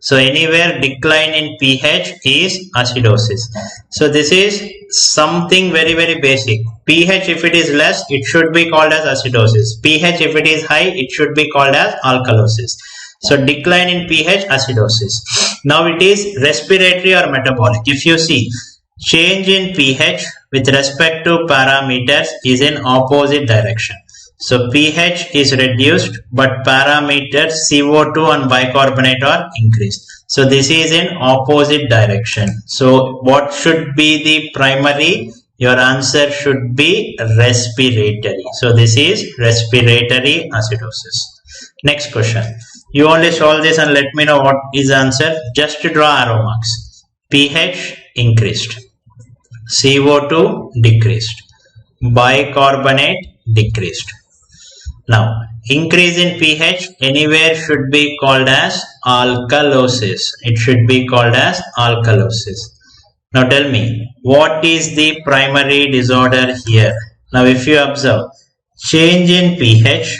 Speaker 1: So anywhere decline in pH is acidosis. So this is something very basic. pH if it is less, it should be called as acidosis. pH if it is high, it should be called as alkalosis. So decline in pH, acidosis. Now it is respiratory or metabolic. If you see, change in pH with respect to parameters is in opposite direction. So pH is reduced, but parameters CO2 and bicarbonate are increased. So this is in opposite direction. So what should be the primary? Your answer should be respiratory. So this is respiratory acidosis. Next question. You only solve this and let me know what is the answer. Just to draw arrow marks. pH increased. CO2 decreased. Bicarbonate decreased. Now, increase in pH anywhere should be called as alkalosis. It should be called as alkalosis. Now tell me, what is the primary disorder here? Now if you observe, change in pH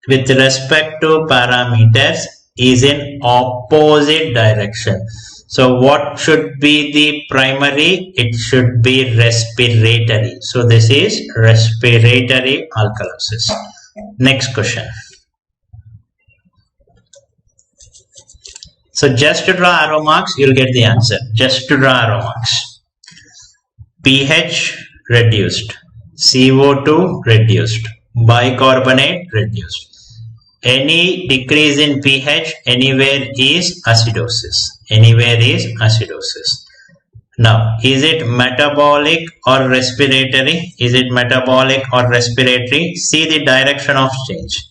Speaker 1: with respect to parameters is in opposite direction. So what should be the primary? It should be respiratory. So this is respiratory alkalosis. Next question. So just to draw arrow marks, you'll get the answer. Just to draw arrow marks. pH reduced. CO2 reduced. Bicarbonate reduced. Any decrease in pH anywhere is acidosis. Anywhere is acidosis. Now, is it metabolic or respiratory? Is it metabolic or respiratory? See the direction of change.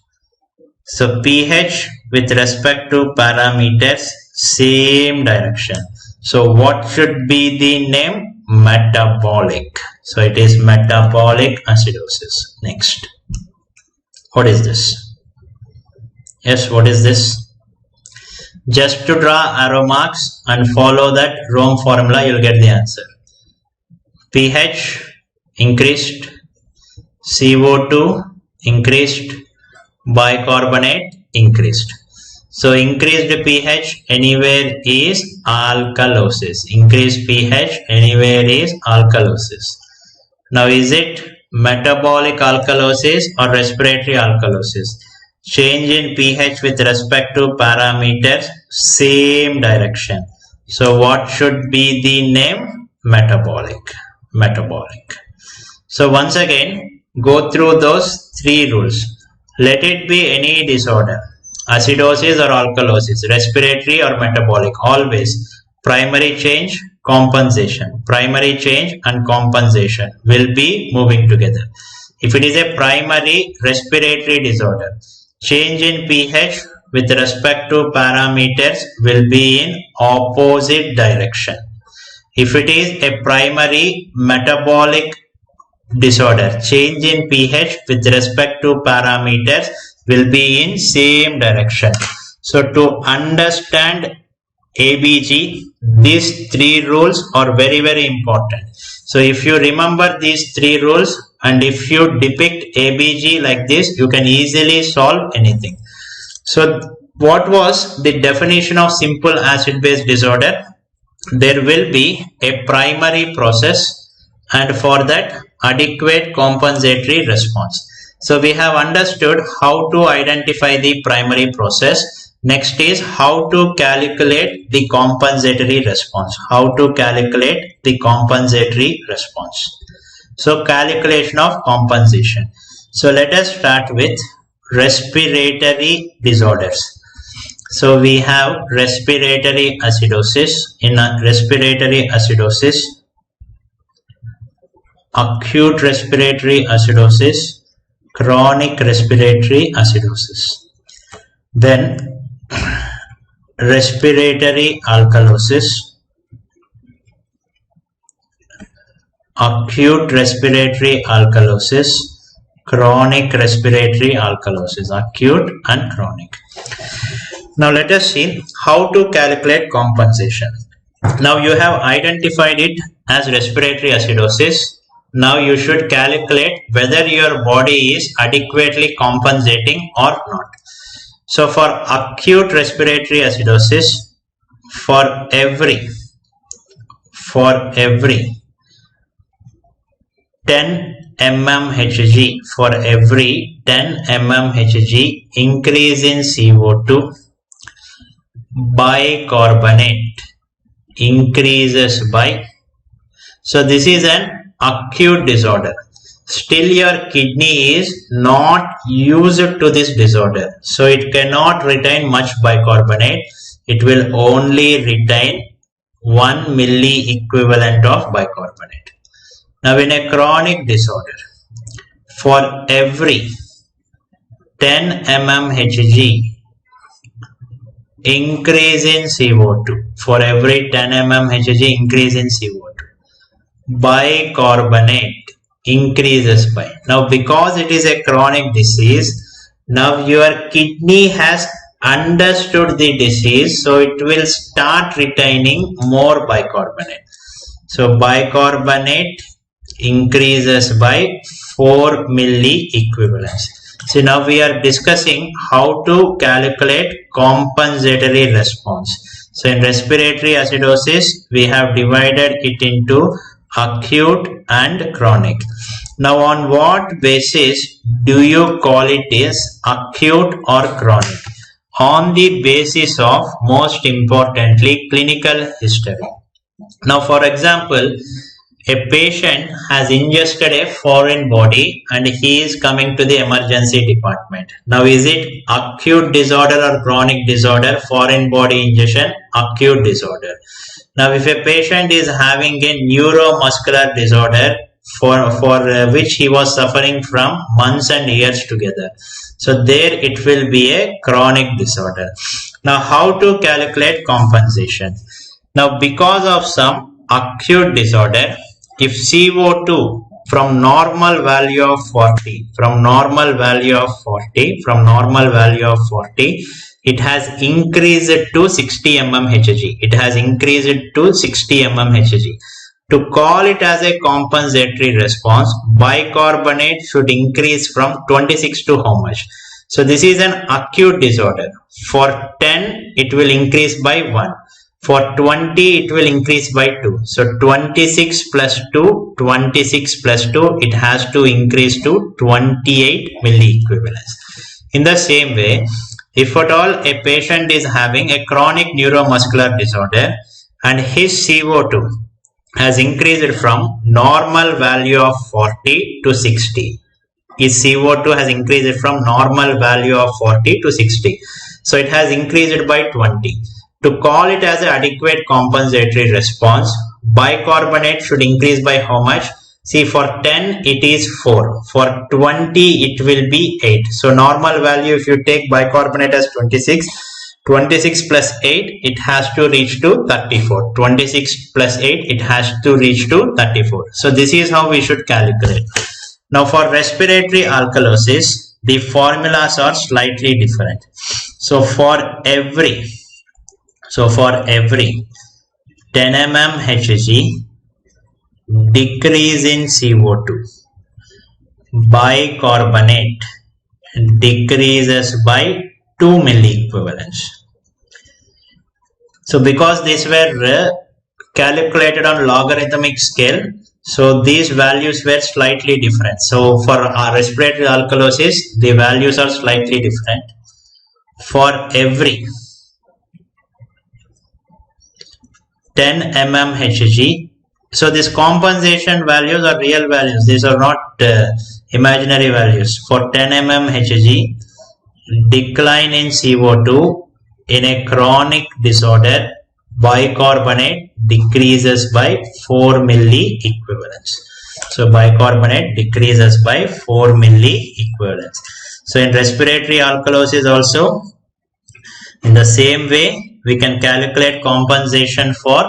Speaker 1: So pH with respect to parameters, same direction. So what should be the name? Metabolic. So it is metabolic acidosis. Next. What is this? Yes, what is this? Just to draw arrow marks and follow that Rome formula, you'll get the answer. pH increased, CO2 increased, bicarbonate increased. So increased pH anywhere is alkalosis. Increased pH anywhere is alkalosis. Now is it metabolic alkalosis or respiratory alkalosis? Change in pH with respect to parameters, same direction. So what should be the name? Metabolic. Metabolic. So once again, go through those three rules. Let it be any disorder, acidosis or alkalosis, respiratory or metabolic, always primary change, compensation. Primary change and compensation will be moving together. If it is a primary respiratory disorder, change in pH with respect to parameters will be in opposite direction. If it is a primary metabolic disorder, change in pH with respect to parameters will be in same direction. So to understand ABG, these three rules are very important. So if you remember these three rules and if you depict ABG like this, you can easily solve anything. So what was the definition of simple acid-base disorder? There will be a primary process and for that adequate compensatory response. So we have understood how to identify the primary process. Next is how to calculate the compensatory response. How to calculate the compensatory response. So calculation of compensation. So let us start with respiratory disorders. So we have respiratory acidosis. In respiratory acidosis, acute respiratory acidosis, chronic respiratory acidosis. Then respiratory alkalosis, acute respiratory alkalosis, chronic respiratory alkalosis, acute and chronic. Now let us see how to calculate compensation. Now you have identified it as respiratory acidosis. Now you should calculate whether your body is adequately compensating or not. So for acute respiratory acidosis, for every 10 mmHg, for every 10 mmHg increase in CO2, bicarbonate increases by, so this is an acute disorder. Still your kidney is not used to this disorder, so it cannot retain much bicarbonate. It will only retain 1 milli equivalent of bicarbonate. Now in a chronic disorder, for every 10 mmHg increase in CO2, for every 10 mmHg increase in CO2, bicarbonate increases by. Now because it is a chronic disease, now your kidney has understood the disease, so it will start retaining more bicarbonate. So bicarbonate increases by 4 milli equivalents. So now we are discussing how to calculate compensatory response. So in respiratory acidosis, we have divided it into acute and chronic. Now on what basis do you call it as acute or chronic? On the basis of, most importantly, clinical history. Now for example, a patient has ingested a foreign body and he is coming to the emergency department. Now is it acute disorder or chronic disorder? Foreign body ingestion, acute disorder. Now if a patient is having a neuromuscular disorder for which he was suffering from months and years together, so there it will be a chronic disorder. Now how to calculate compensation? Now because of some acute disorder, if CO2 from normal value of 40, it has increased to 60 mmHg. It has increased to 60 mmHg. To call it as a compensatory response, bicarbonate should increase from 26 to how much? So this is an acute disorder. For 10, it will increase by 1. For 20, it will increase by 2. So 26 plus 2, it has to increase to 28 milli equivalents. In the same way, if at all a patient is having a chronic neuromuscular disorder and his CO2 has increased from normal value of 40 to 60, his CO2 has increased from normal value of 40 to 60. So it has increased by 20. To call it as an adequate compensatory response, bicarbonate should increase by how much? See, for 10 it is 4. For 20 it will be 8. So normal value, if you take bicarbonate as 26 plus 8, it has to reach to 34. 26 plus 8, it has to reach to 34. So this is how we should calculate. Now for respiratory alkalosis, the formulas are slightly different. So for every 10 mmHg decrease in CO2, bicarbonate decreases by 2 milli equivalents. So because these were calculated on logarithmic scale, so these values were slightly different. So for our respiratory alkalosis, the values are slightly different. For every 10 mmHg, so these compensation values are real values, these are not imaginary values. For 10 mmHg decline in CO2 in a chronic disorder, bicarbonate decreases by 4 milli equivalents. So bicarbonate decreases by 4 milli equivalents. So in respiratory alkalosis also, in the same way, we can calculate compensation for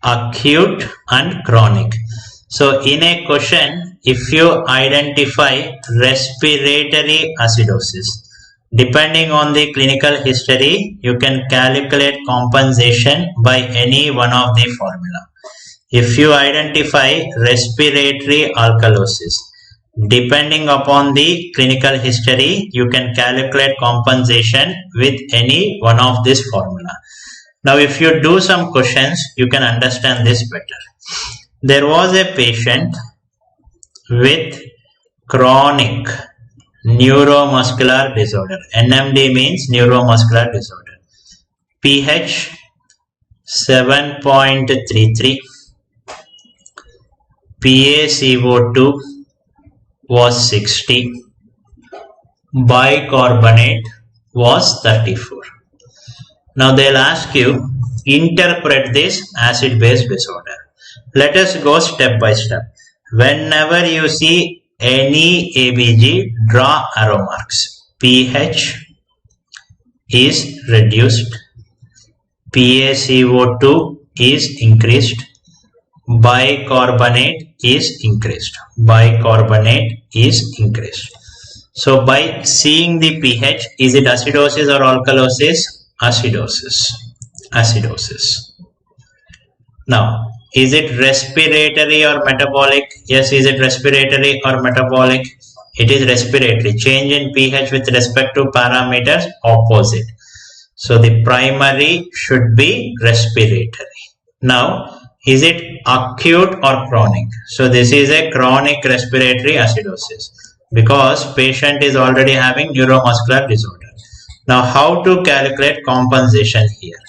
Speaker 1: acute and chronic. So in a question, if you identify respiratory acidosis, depending on the clinical history, you can calculate compensation by any one of the formula. If you identify respiratory alkalosis, depending upon the clinical history, you can calculate compensation with any one of this formula. Now if you do some questions, you can understand this better. There was a patient with chronic neuromuscular disorder. NMD means neuromuscular disorder. pH 7.33. PaCO2 was 60. Bicarbonate was 34. Now they'll ask you, interpret this acid-base disorder. Let us go step by step. Whenever you see any ABG, draw arrow marks. pH is reduced. PaCO2 is increased. Bicarbonate is increased. Bicarbonate is increased. So by seeing the pH, is it acidosis or alkalosis? Acidosis. Acidosis. Now, is it respiratory or metabolic? Yes, is it respiratory or metabolic? It is respiratory. Change in pH with respect to parameters opposite. So the primary should be respiratory. Now, is it acute or chronic? So this is a chronic respiratory acidosis because patient is already having neuromuscular disorder. Now how to calculate compensation here?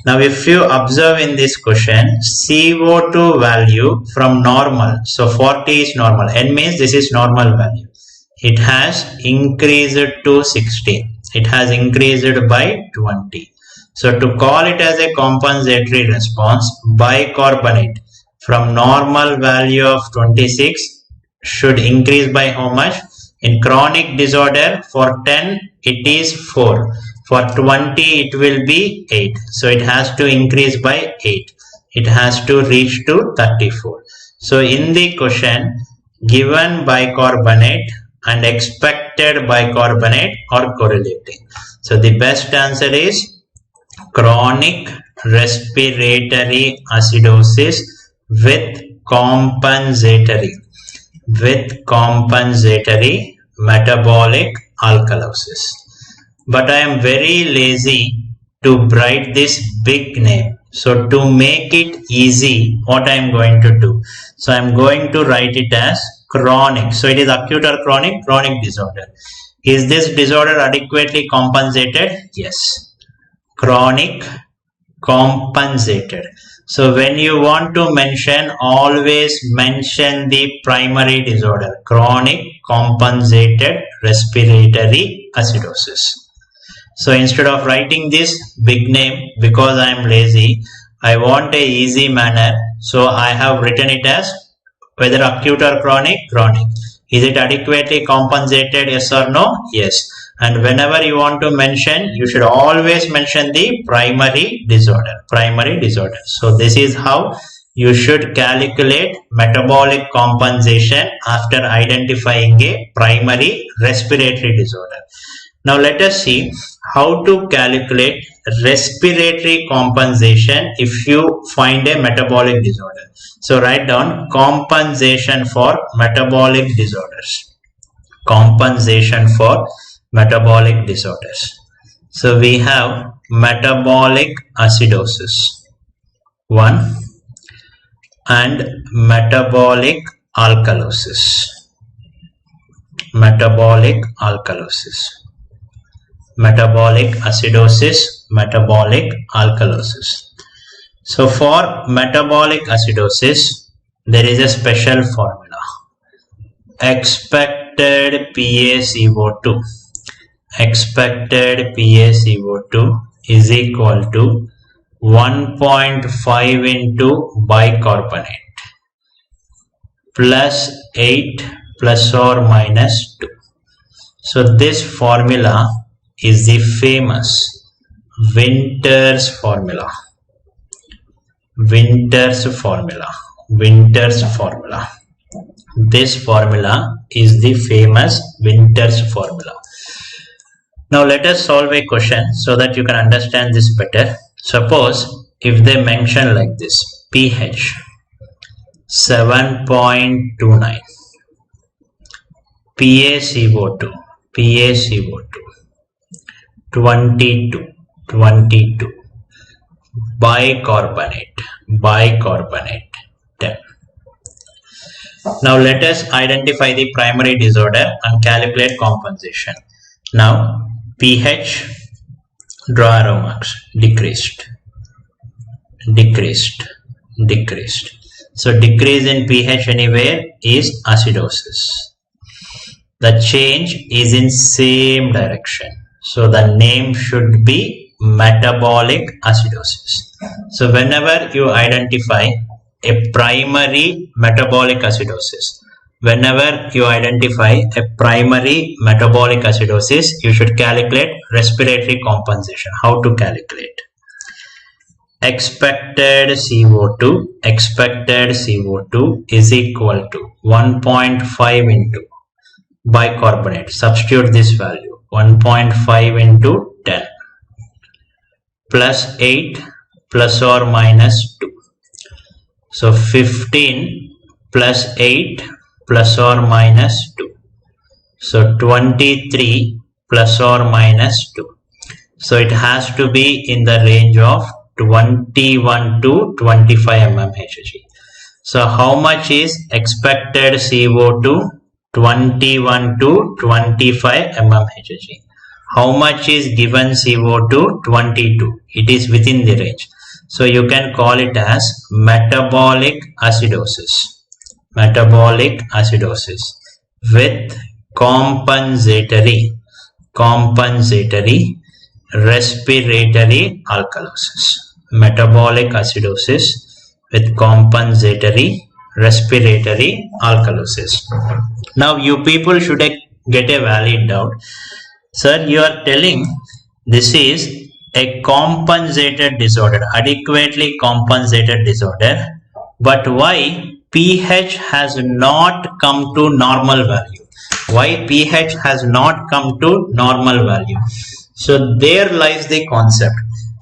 Speaker 1: Now if you observe in this question, CO2 value from normal, so 40 is normal, N means this is normal value. It has increased to 60. It has increased by 20. So to call it as a compensatory response, bicarbonate from normal value of 26 should increase by how much? In chronic disorder, for 10 it is 4. For 20 it will be 8. So it has to increase by 8. It has to reach to 34. So in the question, given bicarbonate and expected bicarbonate are correlating. So the best answer is chronic respiratory acidosis with compensatory metabolic alkalosis. But I am very lazy to write this big name. So to make it easy, what I am going to do? So I am going to write it as chronic. So it is acute or chronic? Chronic disorder. Is this disorder adequately compensated? Yes. Chronic compensated. So when you want to mention, always mention the primary disorder. Chronic compensated respiratory acidosis. So instead of writing this big name, because I am lazy, I want a easy manner. So I have written it as whether acute or chronic, chronic. Is it adequately compensated? Yes or no? Yes. And whenever you want to mention, you should always mention the primary disorder. So this is how you should calculate metabolic compensation after identifying a primary respiratory disorder. Now let us see how to calculate respiratory compensation if you find a metabolic disorder. So write down compensation for metabolic disorders. Compensation for metabolic disorders. So we have metabolic acidosis 1 and metabolic alkalosis. Metabolic alkalosis. Metabolic acidosis, metabolic alkalosis. So for metabolic acidosis, there is a special formula. Expected PaCO2. Expected PaCO2 is equal to 1.5 into bicarbonate plus 8 plus or minus 2. So this formula is the famous Winter's formula. Winter's formula. This formula is the famous Winter's formula. Now let us solve a question so that you can understand this better. Suppose if they mention like this, pH 7.29, PaCO2 22, bicarbonate, 10. Now let us identify the primary disorder and calculate compensation. Now pH, draw arrow marks, decreased. So decrease in pH anywhere is acidosis. The change is in same direction. So the name should be metabolic acidosis. So whenever you identify a primary metabolic acidosis, you should calculate respiratory compensation. How to calculate? Expected CO2 is equal to 1.5 into bicarbonate. Substitute this value, 1.5 into 10 plus 8 plus or minus 2. So 15 plus 8 plus or minus 2. So 23 plus or minus 2. So it has to be in the range of 21 to 25 mmHg. So how much is expected CO2? 21 to 25 mmHg. How much is given CO2? 22. It is within the range. So you can call it as metabolic acidosis. With compensatory respiratory alkalosis. Metabolic acidosis with compensatory respiratory alkalosis. Now you people should get a valid doubt. Sir, you are telling this is a compensated disorder, adequately compensated disorder, but why pH has not come to normal value? Why pH has not come to normal value? So there lies the concept.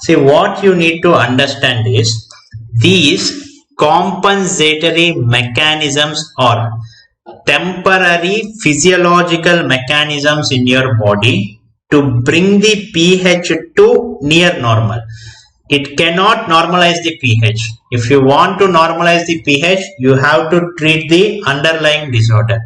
Speaker 1: See, what you need to understand is these compensatory mechanisms are temporary physiological mechanisms in your body to bring the pH to near normal. It cannot normalize the pH. If you want to normalize the pH, you have to treat the underlying disorder.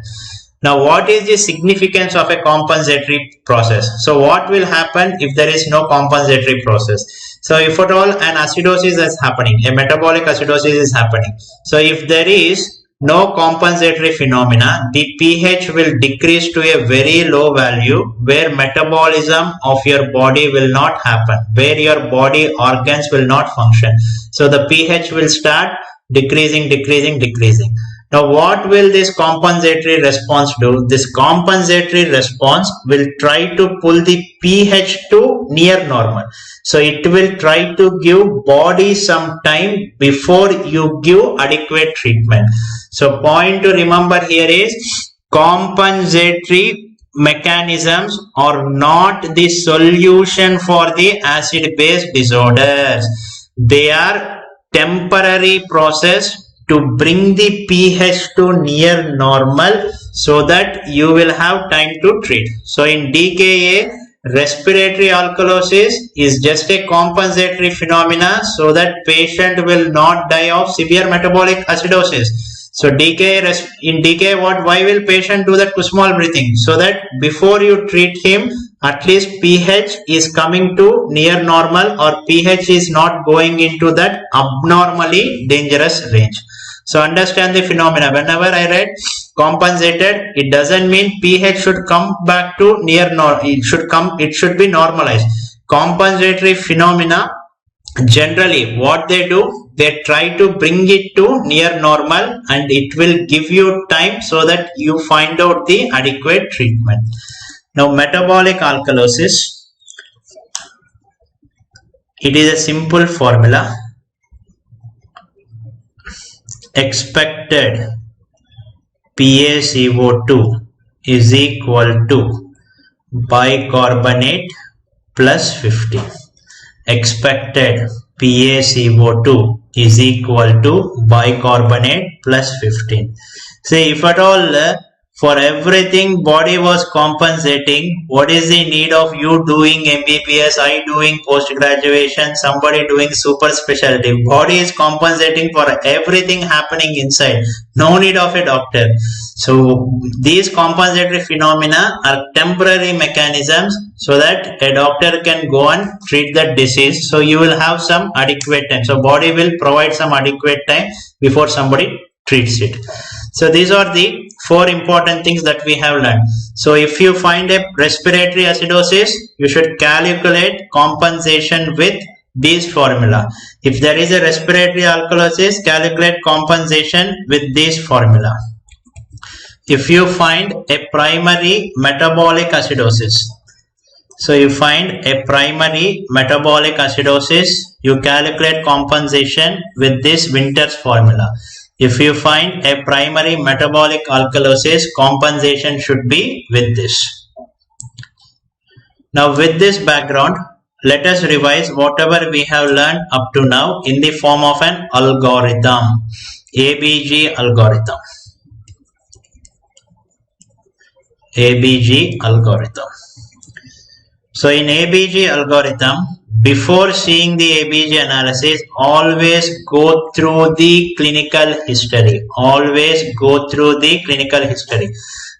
Speaker 1: Now, what is the significance of a compensatory process? So, what will happen if there is no compensatory process? So, if at all an acidosis is happening, a metabolic acidosis is happening. So, if there is no compensatory phenomena, the pH will decrease to a very low value where metabolism of your body will not happen, where your body organs will not function. So, the pH will start decreasing. Now, what will this compensatory response do? This compensatory response will try to pull the pH to near normal. So, it will try to give body some time before you give adequate treatment. So, point to remember here is compensatory mechanisms are not the solution for the acid-base disorders. They are temporary process to bring the pH to near normal so that you will have time to treat. So in DKA, respiratory alkalosis is just a compensatory phenomena so that patient will not die of severe metabolic acidosis. So in DKA, why will patient do that small breathing? So that before you treat him, at least pH is coming to near normal or pH is not going into that abnormally dangerous range. So understand the phenomena. Whenever I write compensated, it doesn't mean pH should come back to near normal. It should be normalized. Compensatory phenomena, generally what they do, they try to bring it to near normal and it will give you time so that you find out the adequate treatment. Now metabolic alkalosis, it is a simple formula. Expected PaCO2 is equal to bicarbonate plus 50. Expected PaCO2 is equal to bicarbonate plus 15. Say if at all For everything body was compensating. What is the need of you doing MBBS, I doing post graduation, somebody doing super specialty? Body is compensating for everything happening inside. No need of a doctor. So these compensatory phenomena are temporary mechanisms so that a doctor can go and treat that disease. So you will have some adequate time. So body will provide some adequate time before somebody treats it. So these are the 4 important things that we have learned. So if you find a respiratory acidosis, you should calculate compensation with this formula. If there is a respiratory alkalosis, calculate compensation with this formula. If you find a primary metabolic acidosis, so you find a primary metabolic acidosis, you calculate compensation with this Winter's formula. If you find a primary metabolic alkalosis, compensation should be with this. Now with this background, let us revise whatever we have learned up to now in the form of an algorithm, ABG algorithm. ABG algorithm. So in ABG algorithm, before seeing the ABG analysis, always go through the clinical history. Always go through the clinical history.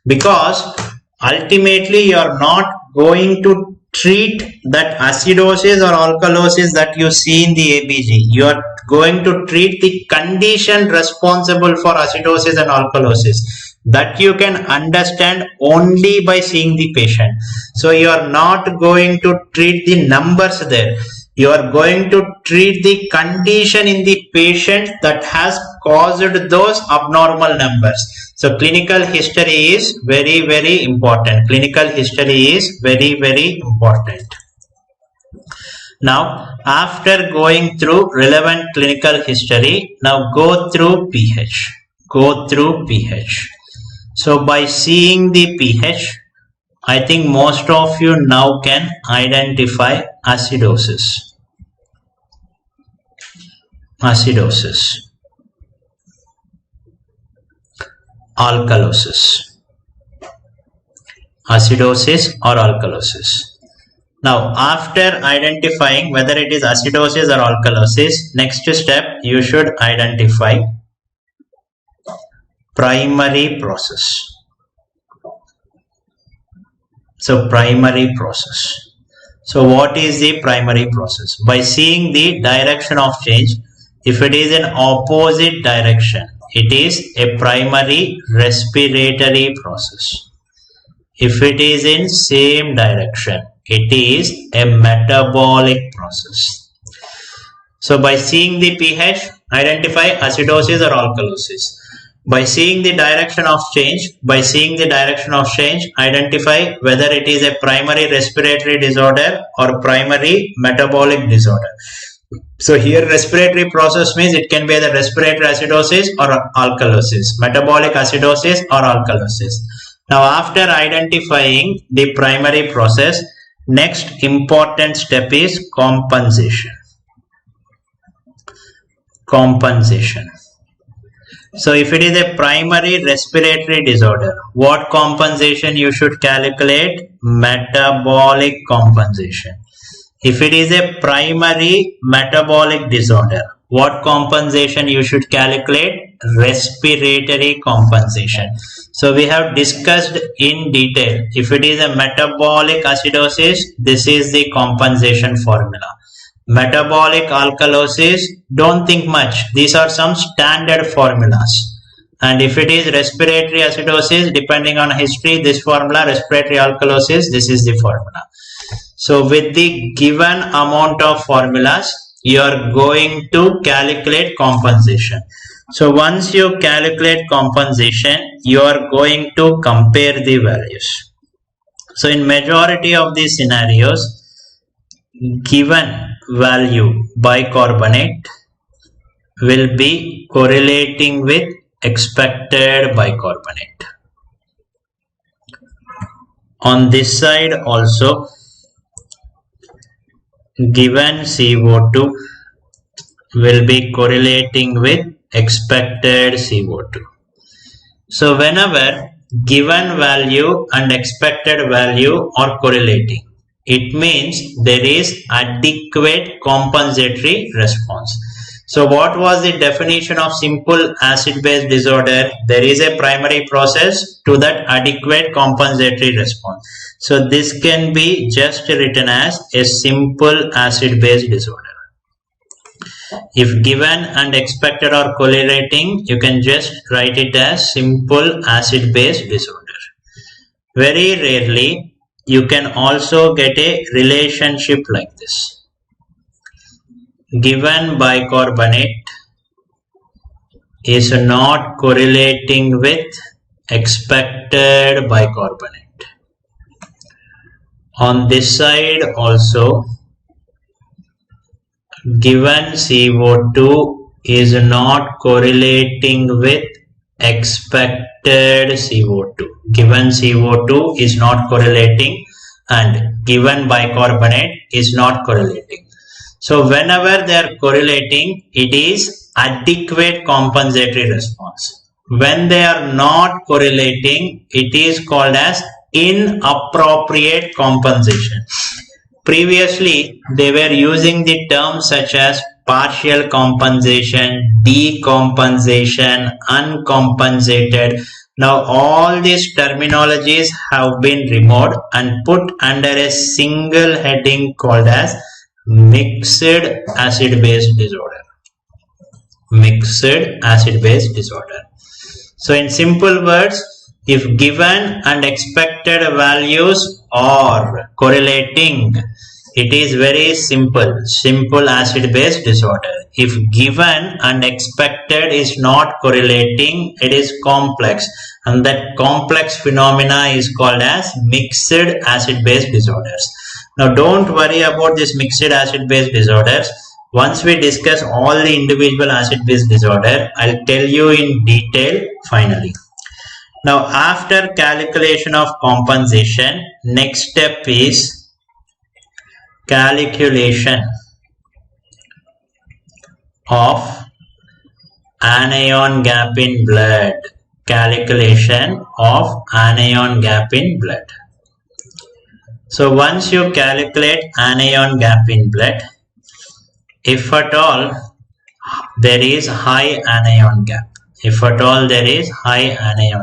Speaker 1: Because ultimately you are not going to treat that acidosis or alkalosis that you see in the ABG. You are going to treat the condition responsible for acidosis and alkalosis. That you can understand only by seeing the patient. So you are not going to treat the numbers there. You are going to treat the condition in the patient that has caused those abnormal numbers. So clinical history is very, very important. Clinical history is very, very important. Now, after going through relevant clinical history, now go through pH. Go through pH. So by seeing the pH, I think most of you now can identify acidosis. Acidosis. Alkalosis. Acidosis or alkalosis. Now, after identifying whether it is acidosis or alkalosis, next step you should identify primary process. So primary process. So what is the primary process? By seeing the direction of change, if it is in opposite direction, it is a primary respiratory process. If it is in same direction, it is a metabolic process. So by seeing the pH, identify acidosis or alkalosis. By seeing the direction of change, identify whether it is a primary respiratory disorder or primary metabolic disorder. So here respiratory process means it can be either respiratory acidosis or alkalosis, metabolic acidosis or alkalosis. Now after identifying the primary process, next important step is compensation. Compensation. So if it is a primary respiratory disorder, what compensation you should calculate? Metabolic compensation. If it is a primary metabolic disorder, what compensation you should calculate? Respiratory compensation. So we have discussed in detail. If it is a metabolic acidosis, this is the compensation formula. Metabolic alkalosis, don't think much. These are some standard formulas. And if it is respiratory acidosis, depending on history, this formula, respiratory alkalosis, this is the formula. So with the given amount of formulas, you are going to calculate compensation. So once you calculate compensation, you are going to compare the values. So in majority of these scenarios, given value bicarbonate will be correlating with expected bicarbonate. On this side also, given CO2 will be correlating with expected CO2. So whenever given value and expected value are correlating. It means there is adequate compensatory response. So what was the definition of simple acid-base disorder? There is a primary process to that adequate compensatory response. So this can be just written as a simple acid-base disorder. If given and expected are correlating, you can just write it as simple acid-base disorder. Very rarely, you can also get a relationship like this. Given bicarbonate is not correlating with expected bicarbonate. On this side also, given CO2 is not correlating with expected CO2. Given CO2 is not correlating and given bicarbonate is not correlating. So whenever they are correlating, it is adequate compensatory response. When they are not correlating, it is called as inappropriate compensation. Previously, they were using the terms such as partial compensation, decompensation, uncompensated. Now all these terminologies have been removed and put under a single heading called as mixed acid-base disorder. Mixed acid-base disorder. So in simple words, if given and expected values are correlating, it is very simple acid-base disorder. If given and expected is not correlating, it is complex, and that complex phenomena is called as mixed acid-base disorders. Now don't worry about this mixed acid-base disorders. Once we discuss all the individual acid-base disorder, I'll tell you in detail finally. Now after calculation of compensation, next step is calculation of anion gap in blood. Calculation of anion gap in blood. So once you calculate anion gap in blood, if at all there is high anion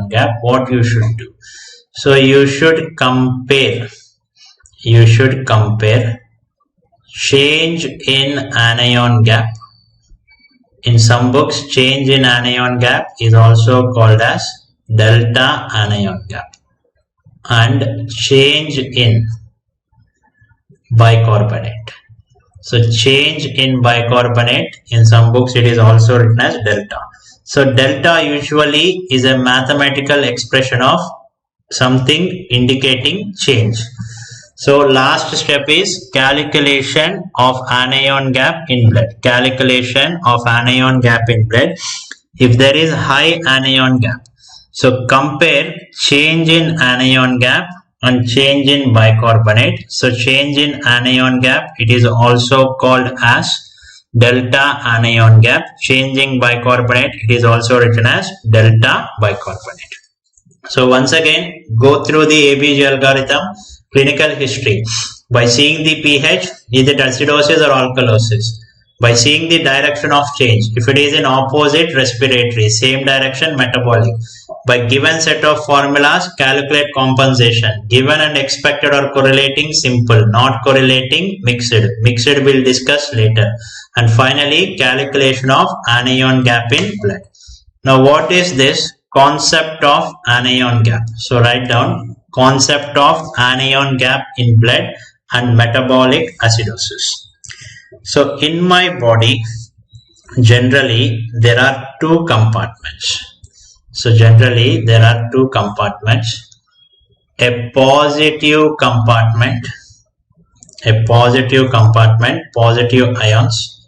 Speaker 1: gap, what you should do? So you should compare change in anion gap. In some books, change in anion gap is also called as delta anion gap, and change in bicarbonate. So change in bicarbonate, in some books it is also written as delta. So delta usually is a mathematical expression of something indicating change. So last step is calculation of anion gap in blood. Calculation of anion gap in blood. If there is high anion gap, so compare change in anion gap and change in bicarbonate. So change in anion gap, it is also called as delta anion gap. Changing bicarbonate, it is also written as delta bicarbonate. So once again, go through the ABG algorithm. Clinical history. By seeing the pH, is it acidosis or alkalosis? By seeing the direction of change, if it is in opposite, respiratory, same direction, metabolic. By given set of formulas, calculate compensation. Given and expected or correlating, simple. Not correlating, mixed. Mixed we'll discuss later. And finally, calculation of anion gap in blood. Now what is this concept of anion gap? So write down concept of anion gap in blood and metabolic acidosis. So in my body, generally there are two compartments. So generally there are two compartments. A positive compartment, positive ions,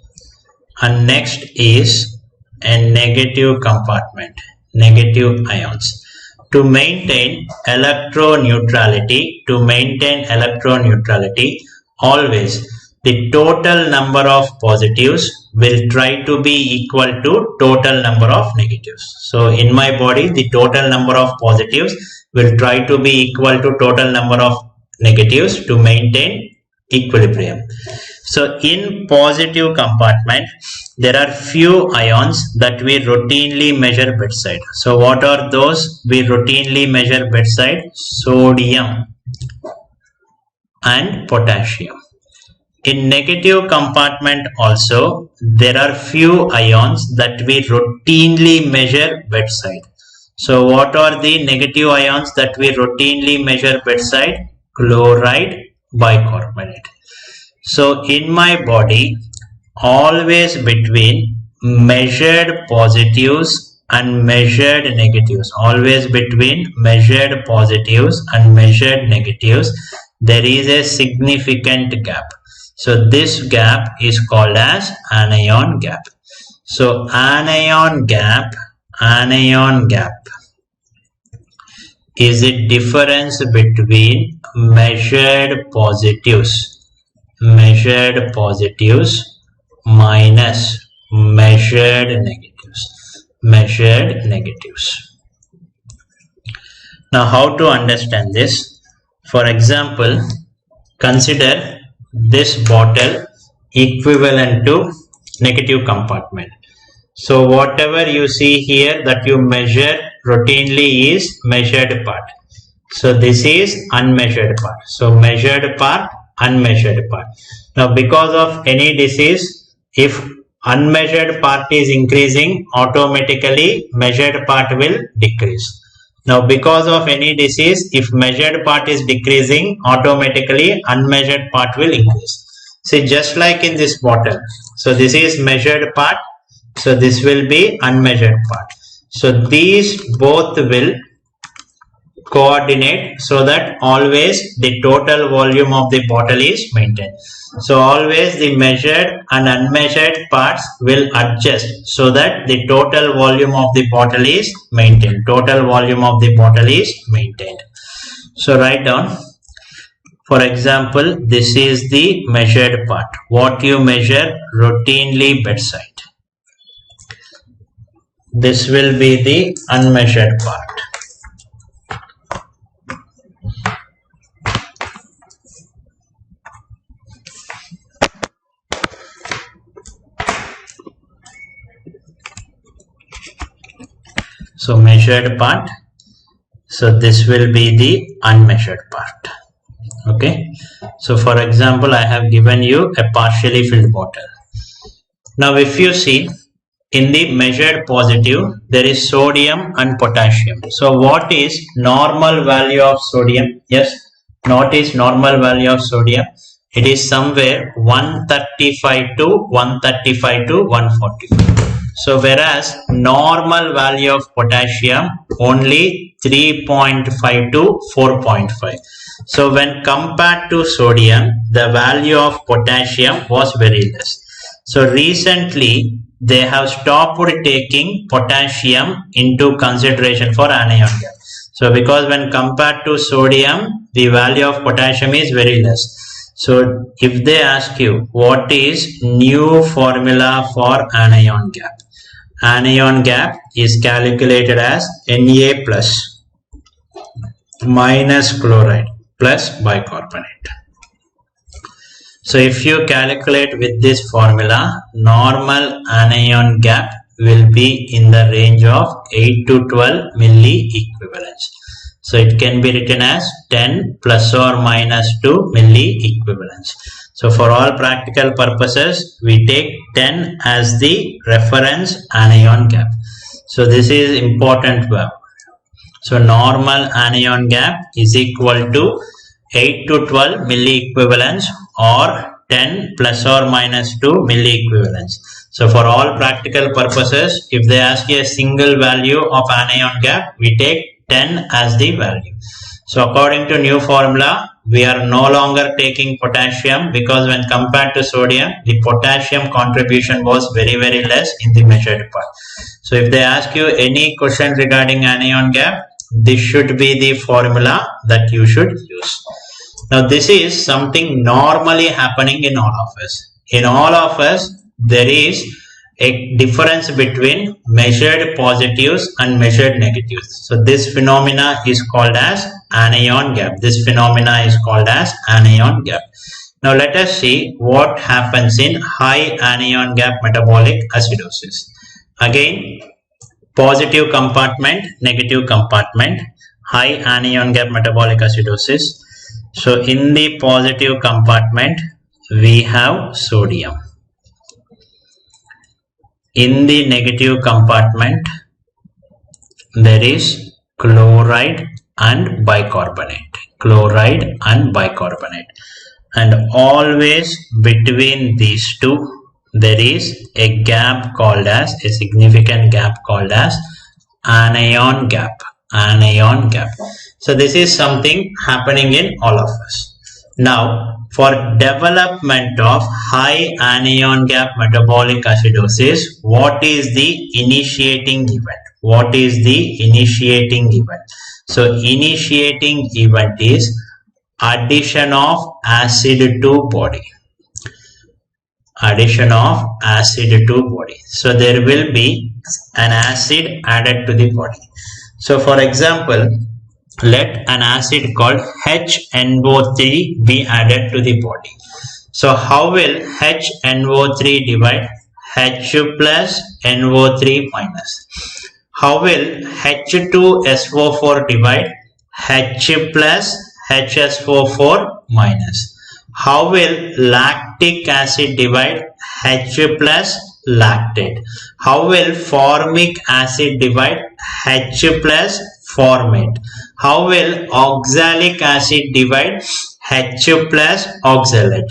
Speaker 1: and next is a negative compartment, negative ions. To maintain electroneutrality, always the total number of positives will try to be equal to total number of negatives. So in my body, the total number of positives will try to be equal to total number of negatives to maintain equilibrium. So in positive compartment, there are few ions that we routinely measure bedside. So what are those we routinely measure bedside? Sodium and potassium. In negative compartment also, there are few ions that we routinely measure bedside. So what are the negative ions that we routinely measure bedside? Chloride, bicarbonate. So in my body, always between measured positives and measured negatives, always between measured positives and measured negatives, there is a significant gap. So this gap is called as anion gap. So anion gap is the difference between measured positives minus measured negatives. Now how to understand this? For example, consider this bottle equivalent to negative compartment. So whatever you see here that you measure routinely is measured part. So this is unmeasured part. So measured part, unmeasured part. Now because of any disease, if unmeasured part is increasing, automatically measured part will decrease. Now because of any disease, if measured part is decreasing, automatically unmeasured part will increase. See, just like in this bottle. So this is measured part. So this will be unmeasured part. So these both will coordinate so that always the total volume of the bottle is maintained. So always the measured and unmeasured parts will adjust so that the total volume of the bottle is maintained. Total volume of the bottle is maintained. So write down. For example, this is the measured part. What you measure routinely bedside. This will be the unmeasured part. So measured part. So this will be the unmeasured part. Okay. So for example, I have given you a partially filled bottle. Now if you see, in the measured positive, there is sodium and potassium. So what is normal value of sodium? Yes, what is normal value of sodium? It is somewhere 135 to 145. So whereas normal value of potassium only 3.5 to 4.5. So when compared to sodium, the value of potassium was very less. So recently they have stopped taking potassium into consideration for anion gap. So because when compared to sodium, the value of potassium is very less. So if they ask you what is new formula for anion gap? Anion gap is calculated as Na plus minus chloride plus bicarbonate. So if you calculate with this formula, normal anion gap will be in the range of 8 to 12 milli equivalents. So it can be written as 10 plus or minus 2 milli equivalents. So for all practical purposes, we take 10 as the reference anion gap. So this is important verb. So normal anion gap is equal to 8 to 12 milli equivalents or 10 plus or minus 2 milli equivalents. So for all practical purposes, if they ask you a single value of anion gap, we take 10 as the value. So according to new formula, we are no longer taking potassium because when compared to sodium, the potassium contribution was very less in the measured part. So if they ask you any question regarding anion gap, this should be the formula that you should use. Now this is something normally happening in all of us. In all of us, there is a difference between measured positives and measured negatives. So this phenomena is called as anion gap. This phenomena is called as anion gap. Now let us see what happens in high anion gap metabolic acidosis. Again, positive compartment, negative compartment, high anion gap metabolic acidosis. So in the positive compartment, we have sodium. In the negative compartment, there is chloride and bicarbonate. Chloride and bicarbonate. And always between these two, there is a gap called as, a significant gap called as anion gap. Anion gap. So this is something happening in all of us. Now, for development of high anion gap metabolic acidosis, what is the initiating event? What is the initiating event? So initiating event is addition of acid to body. Addition of acid to body. So there will be an acid added to the body. So for example, let an acid called HNO3 be added to the body. So how will HNO3 divide? H plus NO3 minus. How will H2SO4 divide? H plus HSO4 minus. How will lactic acid divide? H plus lactate. How will formic acid divide? H plus formate. How will oxalic acid divide? H plus oxalate.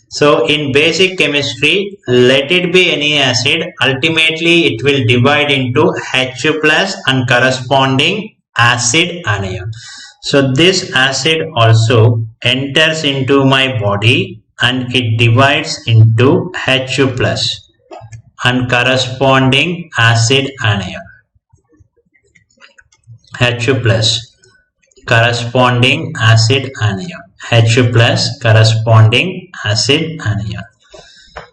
Speaker 1: So in basic chemistry, let it be any acid, ultimately it will divide into H plus and corresponding acid anion. So this acid also enters into my body and it divides into H plus and corresponding acid anion. H plus corresponding acid anion. H plus corresponding acid anion.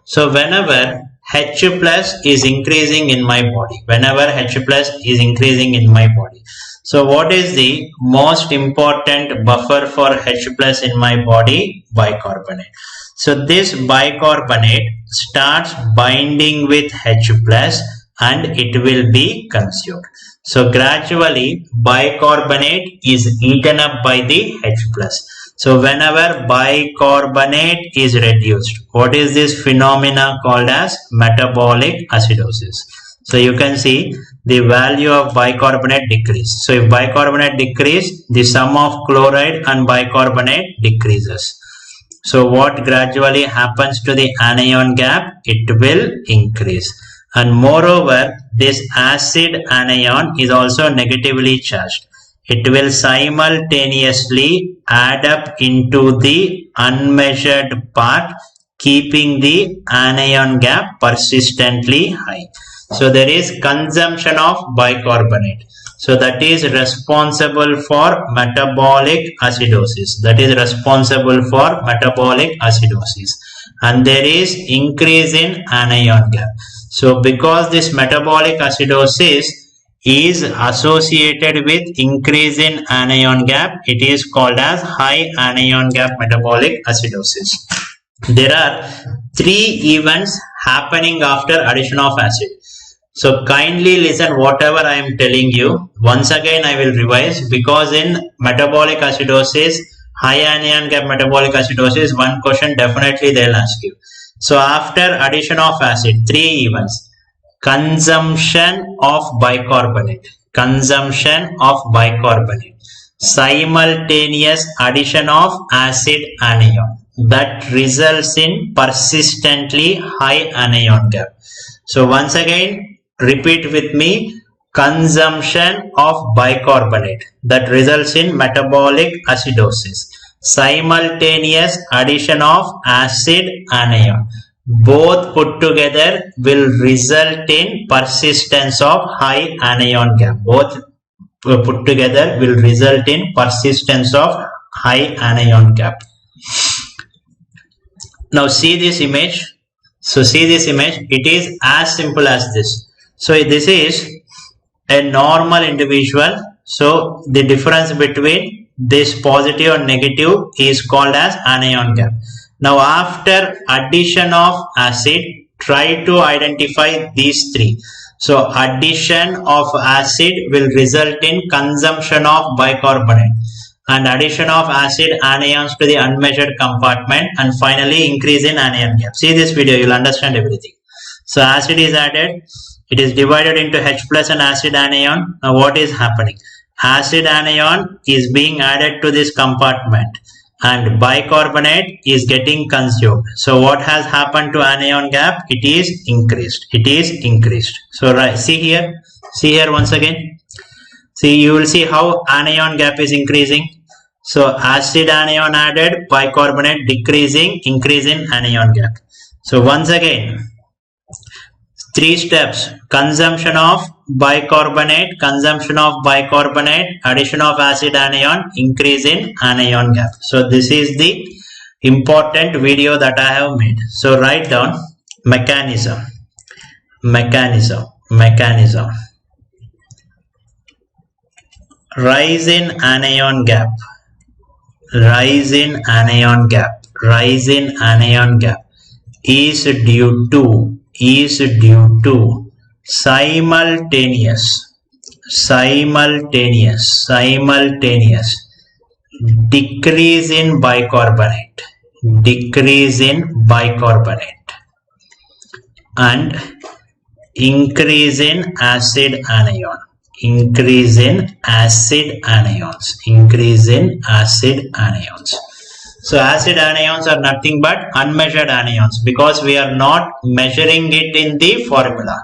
Speaker 1: So whenever H plus is increasing in my body, whenever H plus is increasing in my body, so what is the most important buffer for H plus in my body? Bicarbonate. So this bicarbonate starts binding with H plus and it will be consumed. So gradually bicarbonate is eaten up by the H plus. So whenever bicarbonate is reduced, what is this phenomena called as metabolic acidosis? So you can see the value of bicarbonate decrease. So if bicarbonate decrease, the sum of chloride and bicarbonate decreases. So what gradually happens to the anion gap? It will increase. And moreover, this acid anion is also negatively charged. It will simultaneously add up into the unmeasured part, keeping the anion gap persistently high. So there is consumption of bicarbonate. So that is responsible for metabolic acidosis. That is responsible for metabolic acidosis. And there is increase in anion gap. So because this metabolic acidosis is associated with increase in anion gap, it is called as high anion gap metabolic acidosis. There are 3 events happening after addition of acid. So kindly listen whatever I am telling you. Once again I will revise, because in metabolic acidosis, high anion gap metabolic acidosis, one question definitely they will ask you. So after addition of acid, 3 events. Consumption of bicarbonate, simultaneous addition of acid anion, that results in persistently high anion gap. So once again repeat with me, consumption of bicarbonate, that results in metabolic acidosis, simultaneous addition of acid anion, both put together will result in persistence of high anion gap. Both put together will result in persistence of high anion gap. Now see this image. So see this image. It is as simple as this. So this is a normal individual. So the difference between this positive and negative is called as anion gap. Now after addition of acid, try to identify these three. So addition of acid will result in consumption of bicarbonate, and addition of acid anions to the unmeasured compartment, and finally increase in anion gap. See this video, you will understand everything. So acid is added, it is divided into H plus and acid anion. Now what is happening? Acid anion is being added to this compartment and bicarbonate is getting consumed. So what has happened to anion gap? It is increased. It is increased. So right, see here once again. See, you will see how anion gap is increasing. So acid anion added, bicarbonate decreasing, increase in anion gap. So once again, three steps: consumption of bicarbonate, addition of acid anion, increase in anion gap. So this is the important video that I have made. So write down mechanism. Rise in anion gap. Rise in anion gap is due to simultaneous decrease in bicarbonate and increase in acid anion. So acid anions are nothing but unmeasured anions because we are not measuring it in the formula.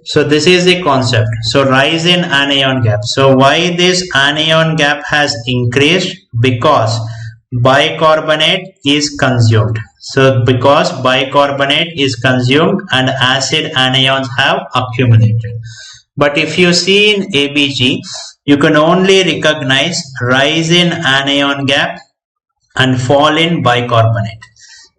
Speaker 1: So this is the concept. So rise in anion gap. So why this anion gap has increased? Because bicarbonate is consumed. So because bicarbonate is consumed and acid anions have accumulated. But if you see in ABG, you can only recognize rise in anion gap and fall in bicarbonate.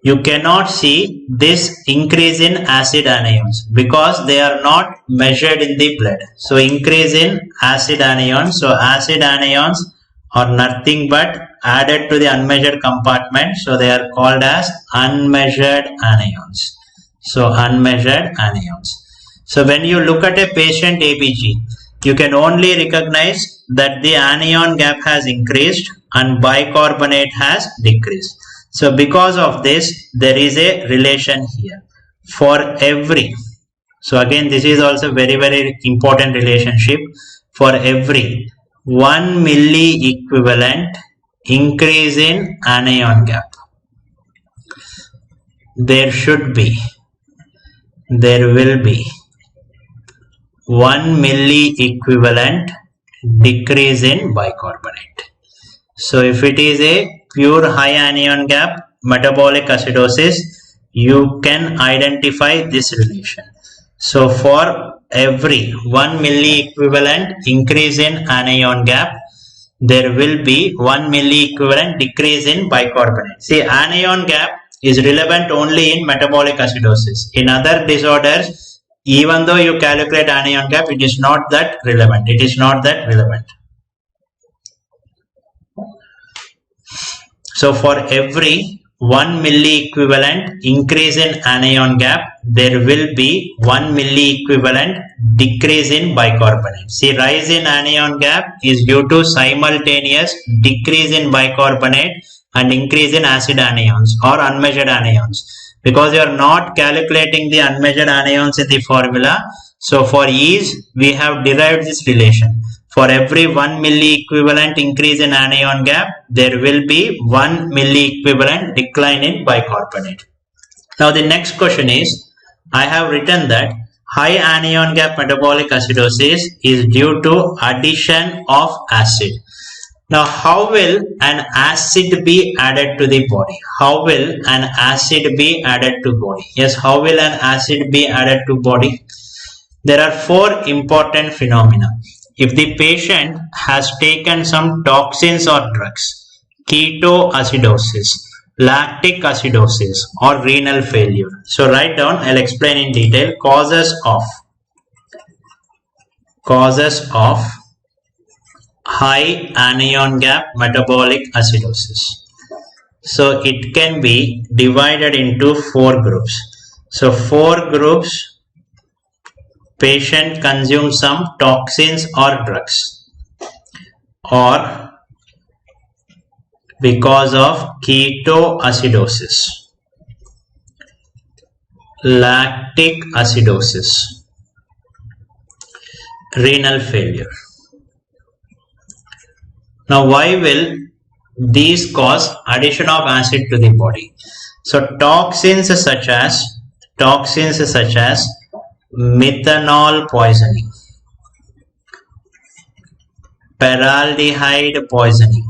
Speaker 1: You cannot see this increase in acid anions because they are not measured in the blood. So increase in acid anions. So acid anions are nothing but added to the unmeasured compartment. So they are called as unmeasured anions. So unmeasured anions. So when you look at a patient ABG, you can only recognize that the anion gap has increased and bicarbonate has decreased. So because of this, there is a relation here. For every, so again this is also very important relationship. For every 1 milli equivalent increase in anion gap, there will be 1 milli equivalent decrease in bicarbonate. So if it is a pure high anion gap metabolic acidosis, you can identify this relation. So for every 1 milli equivalent increase in anion gap, there will be 1 milli equivalent decrease in bicarbonate. See, anion gap is relevant only in metabolic acidosis. In other disorders, even though you calculate anion gap, it is not that relevant. So for every 1 milli equivalent increase in anion gap, there will be 1 milli equivalent decrease in bicarbonate. See, rise in anion gap is due to simultaneous decrease in bicarbonate and increase in acid anions or unmeasured anions. Because you are not calculating the unmeasured anions in the formula, so for ease we have derived this relation. For every 1 milli equivalent increase in anion gap, there will be 1 milli equivalent decline in bicarbonate. Now the next question is, I have written that high anion gap metabolic acidosis is due to addition of acid. Now, how will an acid be added to the body? How will an acid be added to body? Yes, how will an acid be added to body? There are 4 important phenomena. If the patient has taken some toxins or drugs, ketoacidosis, lactic acidosis or renal failure. So write down, I'll explain in detail causes of high anion gap metabolic acidosis. So it can be divided into 4 groups. So 4 groups: patient consumes some toxins or drugs, or because of ketoacidosis, lactic acidosis, renal failure. Now, why will these cause addition of acid to the body? So, toxins such as methanol poisoning, peraldehyde poisoning,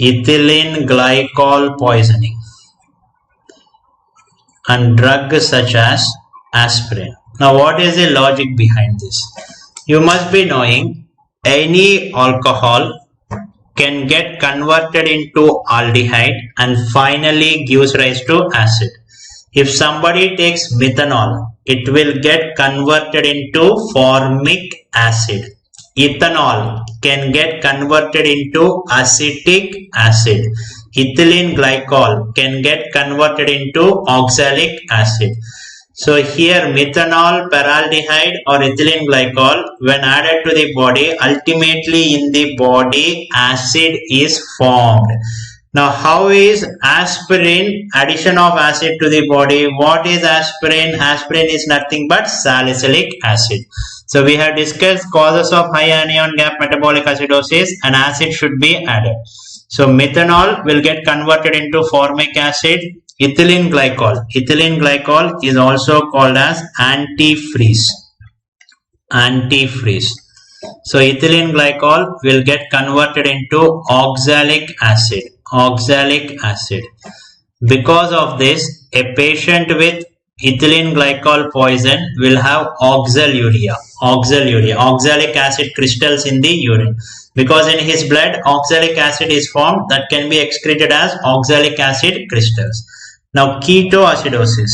Speaker 1: ethylene glycol poisoning, and drugs such as aspirin. Now, what is the logic behind this? You must be knowing any alcohol can get converted into aldehyde and finally gives rise to acid. If somebody takes methanol, it will get converted into formic acid. Ethanol can get converted into acetic acid. Ethylene glycol can get converted into oxalic acid. So here methanol, peraldehyde or ethylene glycol, when added to the body, ultimately in the body acid is formed. Now how is aspirin addition of acid to the body? What is aspirin? Aspirin is nothing but salicylic acid. So we have discussed causes of high anion gap metabolic acidosis, and acid should be added. So methanol will get converted into formic acid. Ethylene glycol is also called as antifreeze. So ethylene glycol will get converted into oxalic acid. Because of this, a patient with ethylene glycol poison will have oxaluria, oxalic acid crystals in the urine. Because in his blood oxalic acid is formed that can be excreted as oxalic acid crystals. Now ketoacidosis,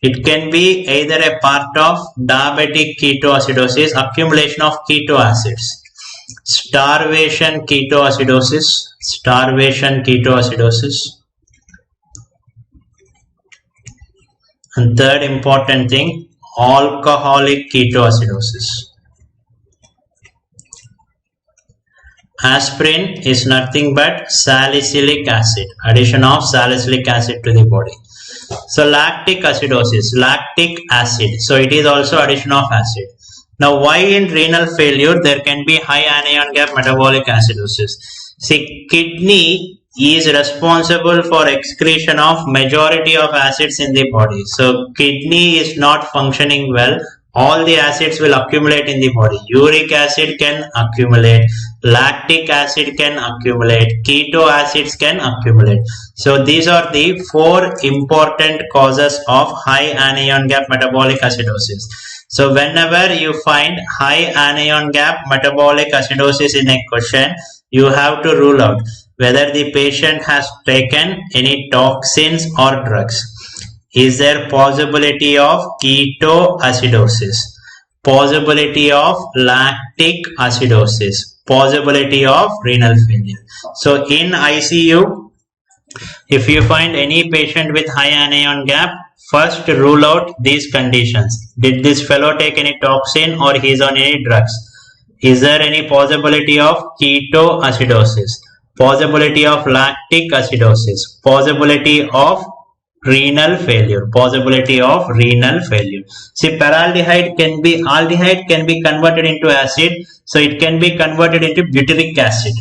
Speaker 1: it can be either a part of diabetic ketoacidosis, accumulation of keto acids, starvation ketoacidosis, and third important thing, alcoholic ketoacidosis. Aspirin is nothing but salicylic acid, addition of salicylic acid to the body. So lactic acidosis, lactic acid, so it is also addition of acid. Now why in renal failure there can be high anion gap metabolic acidosis? See, kidney is responsible for excretion of majority of acids in the body. So kidney is not functioning well, all the acids will accumulate in the body. Uric acid can accumulate, lactic acid can accumulate, keto acids can accumulate. So these are the 4 important causes of high anion gap metabolic acidosis. So whenever you find high anion gap metabolic acidosis in a question, you have to rule out whether the patient has taken any toxins or drugs. Is there possibility of ketoacidosis, possibility of lactic acidosis, possibility of renal failure? So in ICU, if you find any patient with high anion gap, first rule out these conditions. Did this fellow take any toxin or he is on any drugs? Is there any possibility of ketoacidosis, possibility of lactic acidosis, possibility of renal failure, See, aldehyde can be converted into acid, so it can be converted into butyric acid.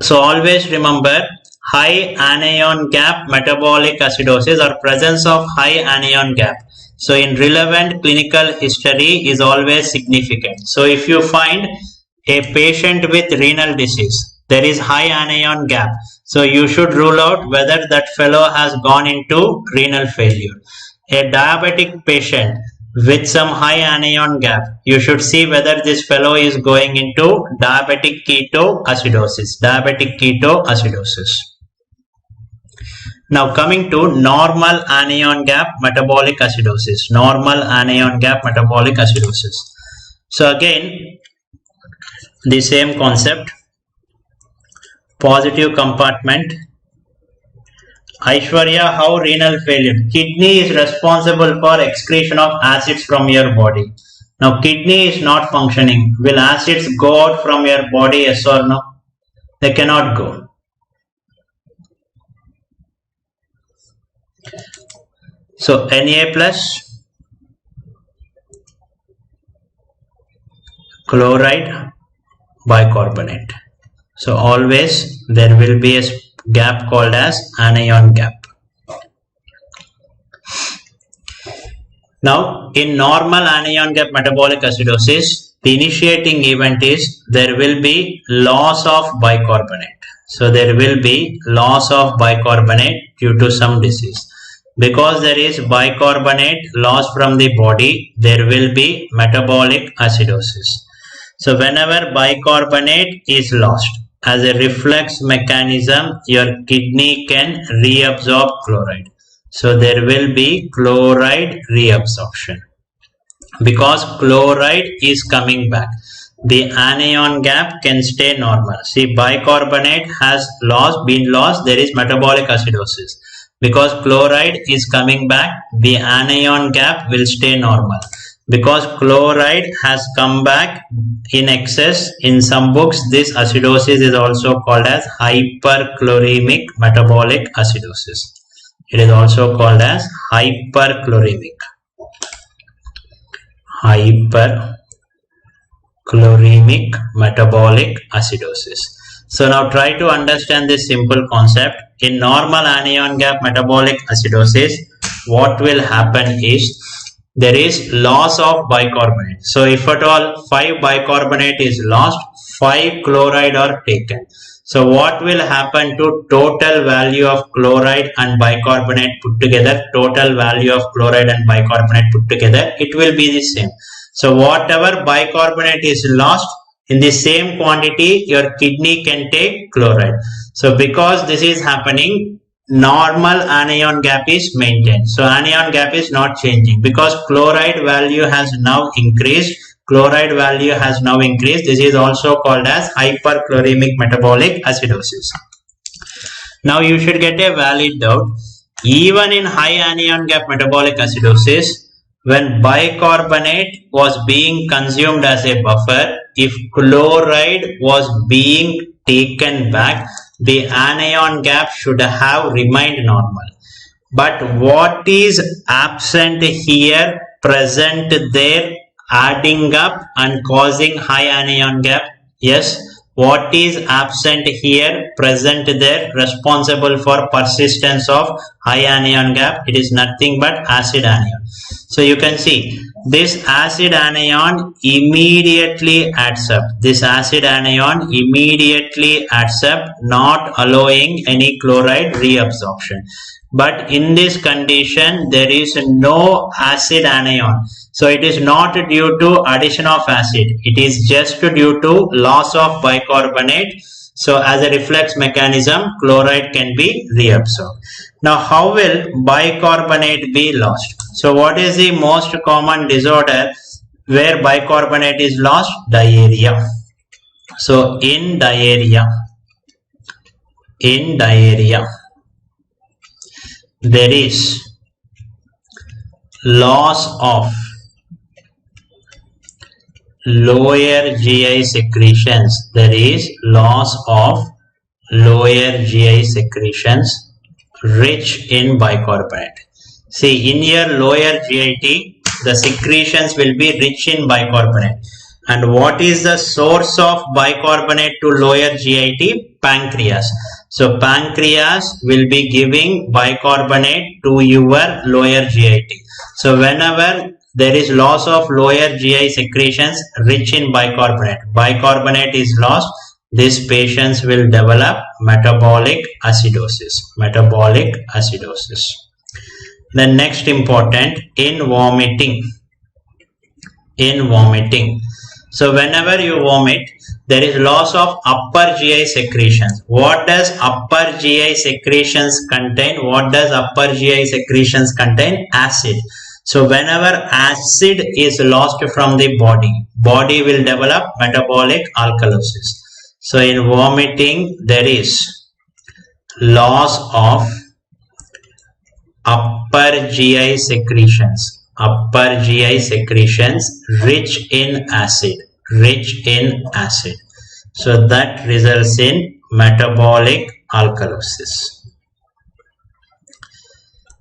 Speaker 1: So always remember, high anion gap metabolic acidosis or presence of high anion gap, so in relevant clinical history is always significant. So if you find a patient with renal disease, there is high anion gap, so you should rule out whether that fellow has gone into renal failure. A diabetic patient with some high anion gap. You should see whether this fellow is going into diabetic ketoacidosis. Diabetic ketoacidosis. Now coming to normal anion gap metabolic acidosis. Normal anion gap metabolic acidosis. So again, the same concept. Positive compartment. Aishwarya, how renal failure? Kidney is responsible for excretion of acids from your body. Now kidney is not functioning. Will acids go out from your body, yes or no? They cannot go. So Na plus chloride bicarbonate. So always there will be a gap called as anion gap. Now in normal anion gap metabolic acidosis, the initiating event is there will be loss of bicarbonate. So there will be loss of bicarbonate due to some disease. Because there is bicarbonate loss from the body, there will be metabolic acidosis. So whenever bicarbonate is lost, as a reflex mechanism, your kidney can reabsorb chloride. So there will be chloride reabsorption. Because chloride is coming back, the anion gap can stay normal. See, bicarbonate has been lost, there is metabolic acidosis. Because chloride is coming back, the anion gap will stay normal. Because chloride has come back in excess, in some books this acidosis is also called as hyperchloremic metabolic acidosis. It is also called as hyperchloremic metabolic acidosis. So now try to understand this simple concept. In normal anion gap metabolic acidosis, what will happen is there is loss of bicarbonate. So if at all 5 bicarbonate is lost, 5 chloride are taken. So what will happen to total value of chloride and bicarbonate put together? Total value of chloride and bicarbonate put together, it will be the same. So whatever bicarbonate is lost, in the same quantity your kidney can take chloride. So because this is happening, normal anion gap is maintained. So anion gap is not changing because chloride value has now increased. This is also called as hyperchloremic metabolic acidosis. Now you should get a valid doubt. Even in high anion gap metabolic acidosis, when bicarbonate was being consumed as a buffer, if chloride was being taken back, the anion gap should have remained normal. But what is absent here, present there, adding up and causing high anion gap? Yes, what is absent here, present there, responsible for persistence of high anion gap? It is nothing but acid anion. So you can see this acid anion immediately adds up. Not allowing any chloride reabsorption. But in this condition, there is no acid anion. So it is not due to addition of acid. It is just due to loss of bicarbonate. So as a reflex mechanism, chloride can be reabsorbed. Now how will bicarbonate be lost? So what is the most common disorder where bicarbonate is lost? Diarrhea. So in diarrhea, there is loss of lower GI secretions. Rich in bicarbonate. See, in your lower GIT, the secretions will be rich in bicarbonate. And what is the source of bicarbonate to lower GIT? Pancreas. So pancreas will be giving bicarbonate to your lower GIT. So whenever there is loss of lower GI secretions rich in bicarbonate is lost, these patients will develop metabolic acidosis. The next important, in vomiting. in vomiting. So whenever you vomit, there is loss of upper GI secretions. What does upper GI secretions contain? What does upper GI secretions contain? Acid. So whenever acid is lost from the body will develop metabolic alkalosis. So in vomiting, there is loss of upper GI secretions rich in acid. So that results in metabolic alkalosis.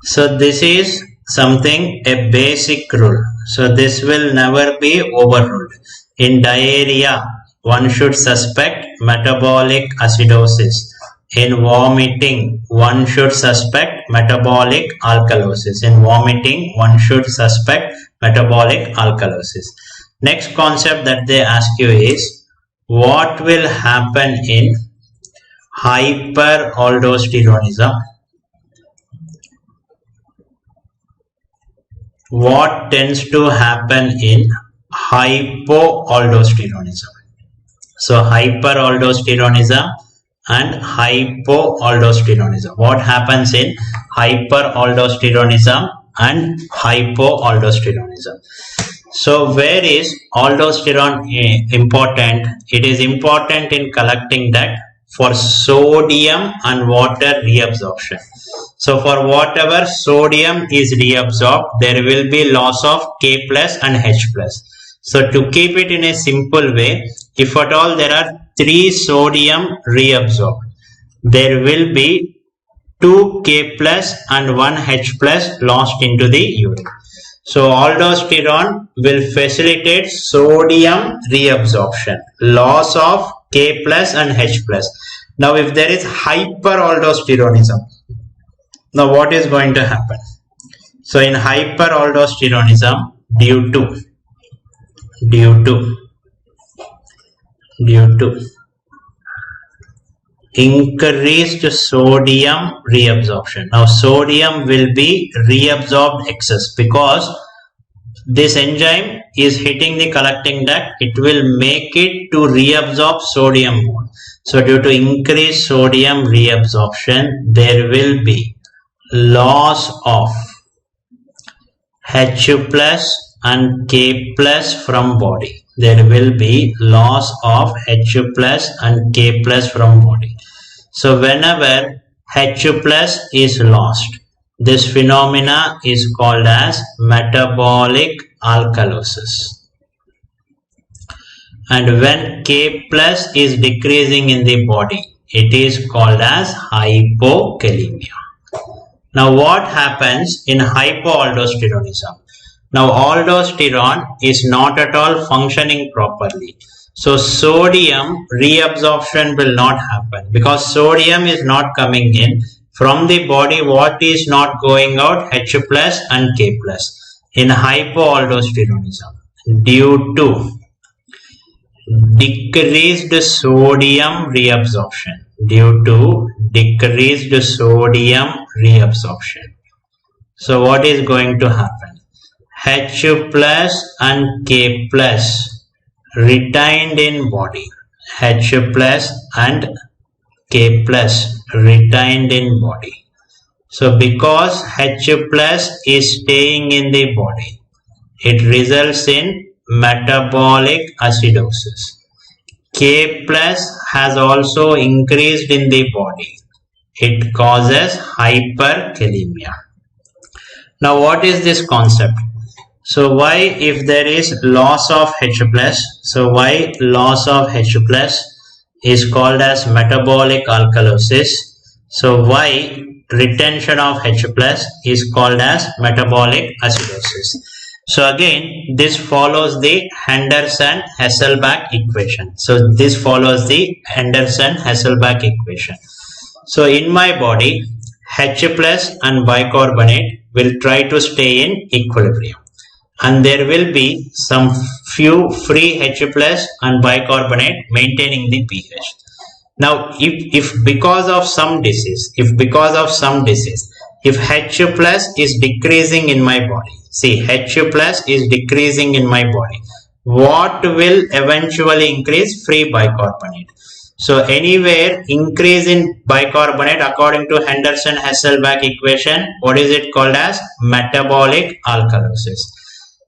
Speaker 1: So this is a basic rule. So this will never be overruled. In diarrhea, one should suspect metabolic acidosis. In vomiting, one should suspect metabolic alkalosis. Next concept that they ask you is, what will happen in hyperaldosteronism? What tends to happen in hypoaldosteronism? So hyperaldosteronism and hypoaldosteronism. What happens in hyperaldosteronism and hypoaldosteronism? So where is aldosterone important? It is important in collecting that for sodium and water reabsorption. So for whatever sodium is reabsorbed, there will be loss of K plus and H plus. So to keep it in a simple way, if at all there are 3 sodium reabsorbed, there will be 2 K plus and 1 H plus lost into the urine. So aldosterone will facilitate sodium reabsorption, loss of K plus and H plus. Now if there is hyperaldosteronism, now what is going to happen? So in hyperaldosteronism, due to increased sodium reabsorption. Now sodium will be reabsorbed excess because this enzyme is hitting the collecting duct. It will make it to reabsorb sodium more. So due to increased sodium reabsorption, there will be loss of H plus and K plus from body. There will be loss of H plus and K plus from body. So whenever H plus is lost, this phenomena is called as metabolic alkalosis. And when K plus is decreasing in the body, it is called as hypokalemia. Now what happens in hypoaldosteronism? Now aldosterone is not at all functioning properly. So sodium reabsorption will not happen because sodium is not coming in. From the body, what is not going out? H plus and K plus. In hypoaldosteronism, due to decreased sodium reabsorption, so what is going to happen? H plus and K plus retained in body. H plus and K plus retained in body. So because H plus is staying in the body, it results in metabolic acidosis. K plus has also increased in the body. It causes hyperkalemia. Now what is this concept? So why, if there is loss of H plus, so why loss of H plus is called as metabolic alkalosis? So why retention of H plus is called as metabolic acidosis? So again, this follows the Henderson-Hasselbalch equation. So this follows the Henderson-Hasselbalch equation. So in my body, H plus and bicarbonate will try to stay in equilibrium. And there will be some few free H plus and bicarbonate maintaining the pH. Now, if because of some disease, if H plus is decreasing in my body, See, H plus is decreasing in my body. What will eventually increase? Free bicarbonate. So anywhere increase in bicarbonate according to Henderson-Hasselbalch equation, what is it called as? Metabolic alkalosis.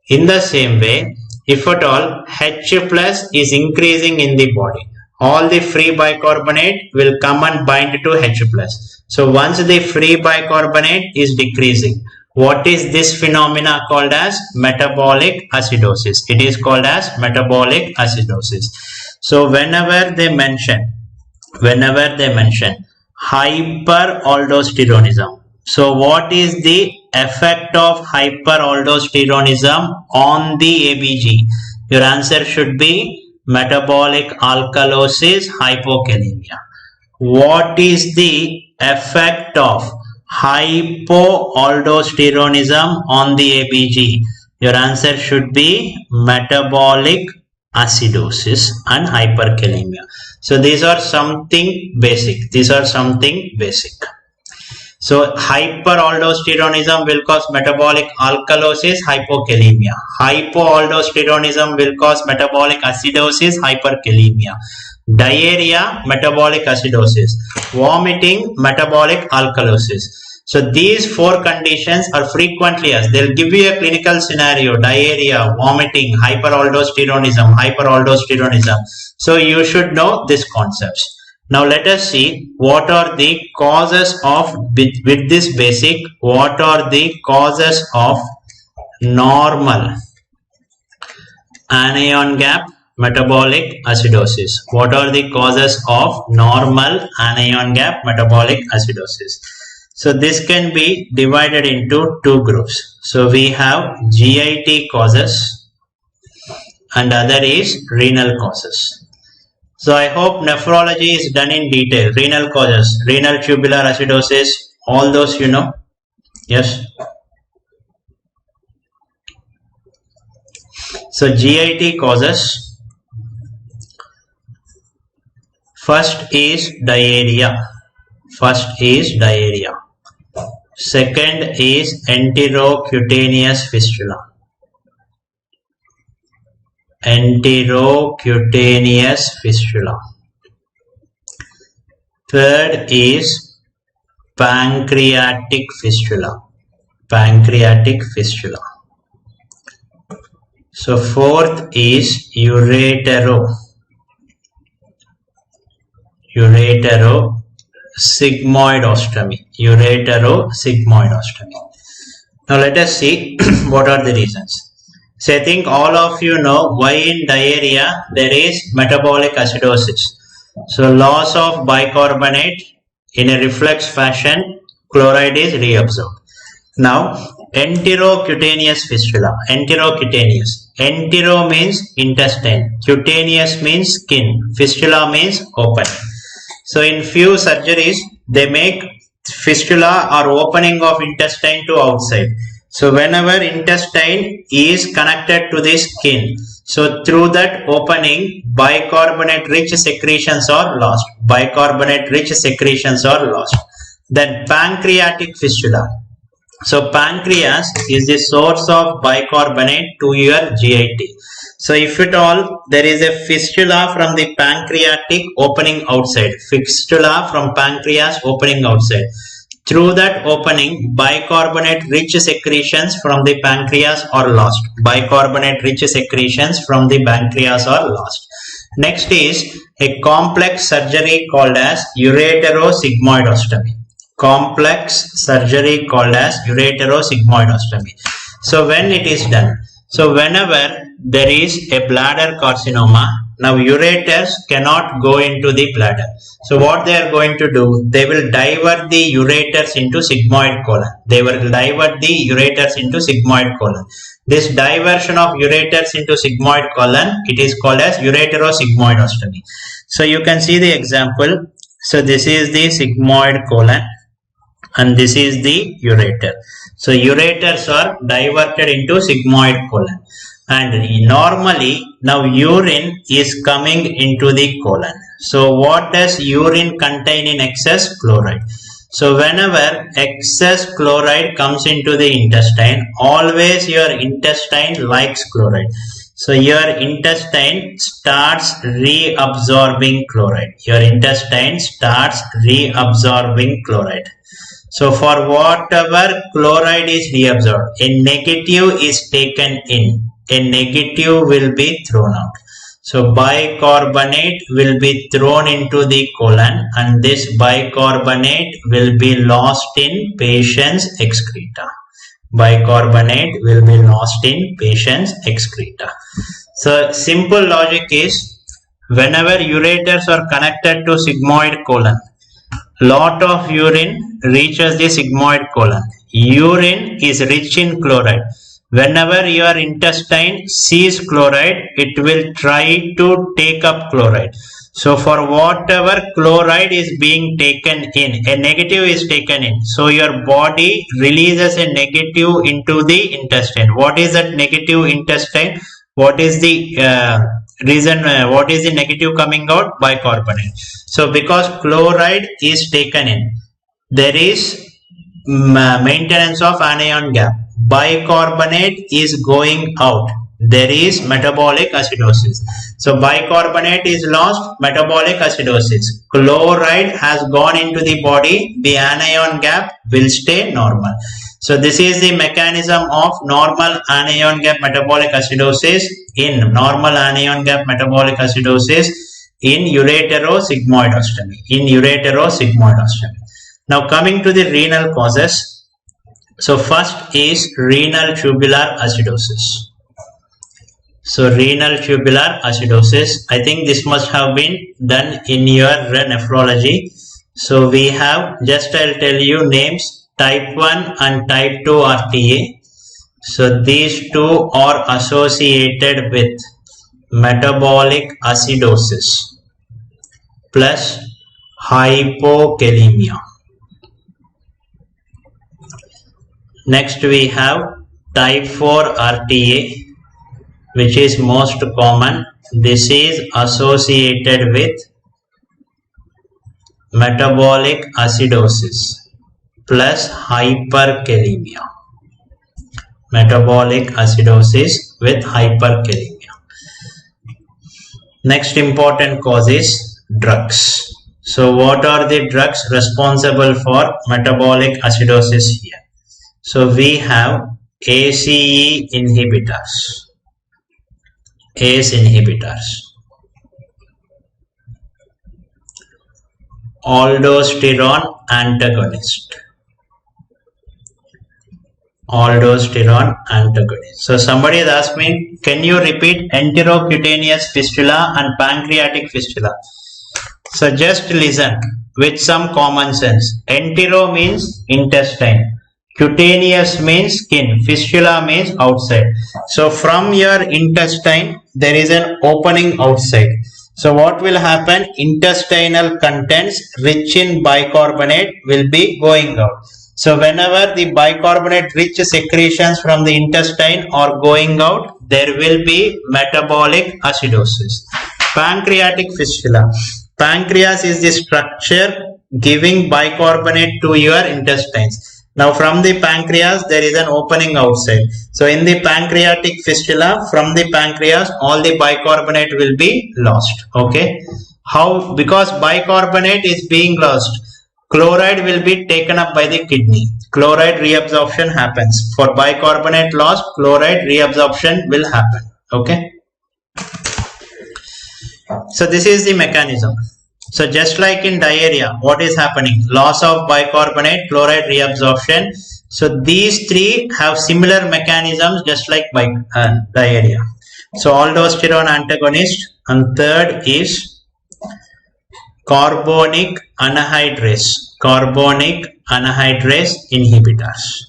Speaker 1: In the same way, if at all H plus is increasing in the body, all the free bicarbonate will come and bind to H plus. So once the free bicarbonate is decreasing, what is this phenomena called as? Metabolic acidosis. It is called as metabolic acidosis. So whenever they mention hyperaldosteronism, so what is the effect of hyperaldosteronism on the ABG? Your answer should be metabolic alkalosis, hypokalemia. What is the effect of hypoaldosteronism on the ABG? Your answer should be metabolic acidosis and hyperkalemia. So these are something basic. So hyperaldosteronism will cause metabolic alkalosis, hypokalemia. Hypoaldosteronism will cause metabolic acidosis, hyperkalemia. Diarrhea, metabolic acidosis. Vomiting, metabolic alkalosis. So these four conditions are frequently asked. They'll give you a clinical scenario: diarrhea, vomiting, hyperaldosteronism. So you should know these concepts. Now let us see what are the causes of, with this basic, what are the causes of normal anion gap metabolic acidosis. What are the causes of normal anion gap metabolic acidosis? So this can be divided into two groups. So we have GIT causes and other is renal causes. So I hope nephrology is done in detail. Renal causes, renal tubular acidosis, all those you know. Yes. So GIT causes. First is diarrhea. Second is enterocutaneous fistula. Third is pancreatic fistula. So fourth is ureterosigmoidostomy. Now let us see what are the reasons. So I think all of you know why in diarrhea there is metabolic acidosis. So loss of bicarbonate, in a reflex fashion chloride is reabsorbed. Now enterocutaneous fistula. Entero means intestine, cutaneous means skin, fistula means open. So in few surgeries they make fistula or opening of intestine to outside. So whenever intestine is connected to the skin, so through that opening bicarbonate rich secretions are lost. Then pancreatic fistula. So pancreas is the source of bicarbonate to your GIT. So if at all there is a fistula from the pancreatic opening outside, through that opening bicarbonate rich secretions from the pancreas are lost. Next is a complex surgery called as ureterosigmoidostomy. So when it is done, so whenever there is a bladder carcinoma, now ureters cannot go into the bladder. So what they are going to do, they will divert the ureters into sigmoid colon. This diversion of ureters into sigmoid colon, it is called as ureterosigmoidostomy. So you can see the example. So this is the sigmoid colon and this is the ureter. So ureters are diverted into sigmoid colon, and normally now urine is coming into the colon. So what does urine contain in excess? Chloride. So whenever excess chloride comes into the intestine, always your intestine likes chloride. So your intestine starts reabsorbing chloride. Your intestine starts reabsorbing chloride. So for whatever chloride is reabsorbed, a negative is taken in, a negative will be thrown out. So bicarbonate will be thrown into the colon and this bicarbonate will be lost in patient's excreta. Bicarbonate will be lost in patient's excreta. So simple logic is whenever ureters are connected to sigmoid colon, lot of urine reaches the sigmoid colon. Urine is rich in chloride. Whenever your intestine sees chloride, it will try to take up chloride. So for whatever chloride is being taken in, a negative is taken in. So your body releases a negative into the intestine. What is that negative intestine? What is the reason? What is the negative coming out? Bicarbonate. So because chloride is taken in, there is maintenance of anion gap. Bicarbonate is going out. There is metabolic acidosis. So bicarbonate is lost, metabolic acidosis. Chloride has gone into the body, the anion gap will stay normal. So this is the mechanism of normal anion gap metabolic acidosis in ureterosigmoidostomy. Now coming to the renal causes. So first is renal tubular acidosis. So renal tubular acidosis, I think this must have been done in your nephrology. So we have, just I'll tell you names, type 1 and type 2 RTA. So these two are associated with metabolic acidosis plus hypokalemia. Next we have type 4 RTA, which is most common. This is associated with metabolic acidosis plus hyperkalemia. Metabolic acidosis with hyperkalemia. Next important cause is drugs. So what are the drugs responsible for metabolic acidosis here? So we have ACE inhibitors. ACE inhibitors, aldosterone antagonist. So somebody has asked me, can you repeat enterocutaneous fistula and pancreatic fistula? So just listen with some common sense. Entero means intestine. Cutaneous means skin, fistula means outside. So from your intestine there is an opening outside. So what will happen? Intestinal contents rich in bicarbonate will be going out. So whenever the bicarbonate rich secretions from the intestine are going out, there will be metabolic acidosis. Pancreatic fistula. Pancreas is the structure giving bicarbonate to your intestines. Now from the pancreas there is an opening outside. So in the pancreatic fistula, from the pancreas all the bicarbonate will be lost. Okay. How? Because bicarbonate is being lost, chloride will be taken up by the kidney. Chloride reabsorption happens. For bicarbonate loss, chloride reabsorption will happen. Okay. So this is the mechanism. So just like in diarrhea, what is happening? Loss of bicarbonate, chloride reabsorption. So these three have similar mechanisms just like diarrhea. So aldosterone antagonist, and third is carbonic anhydrase. Carbonic anhydrase inhibitors.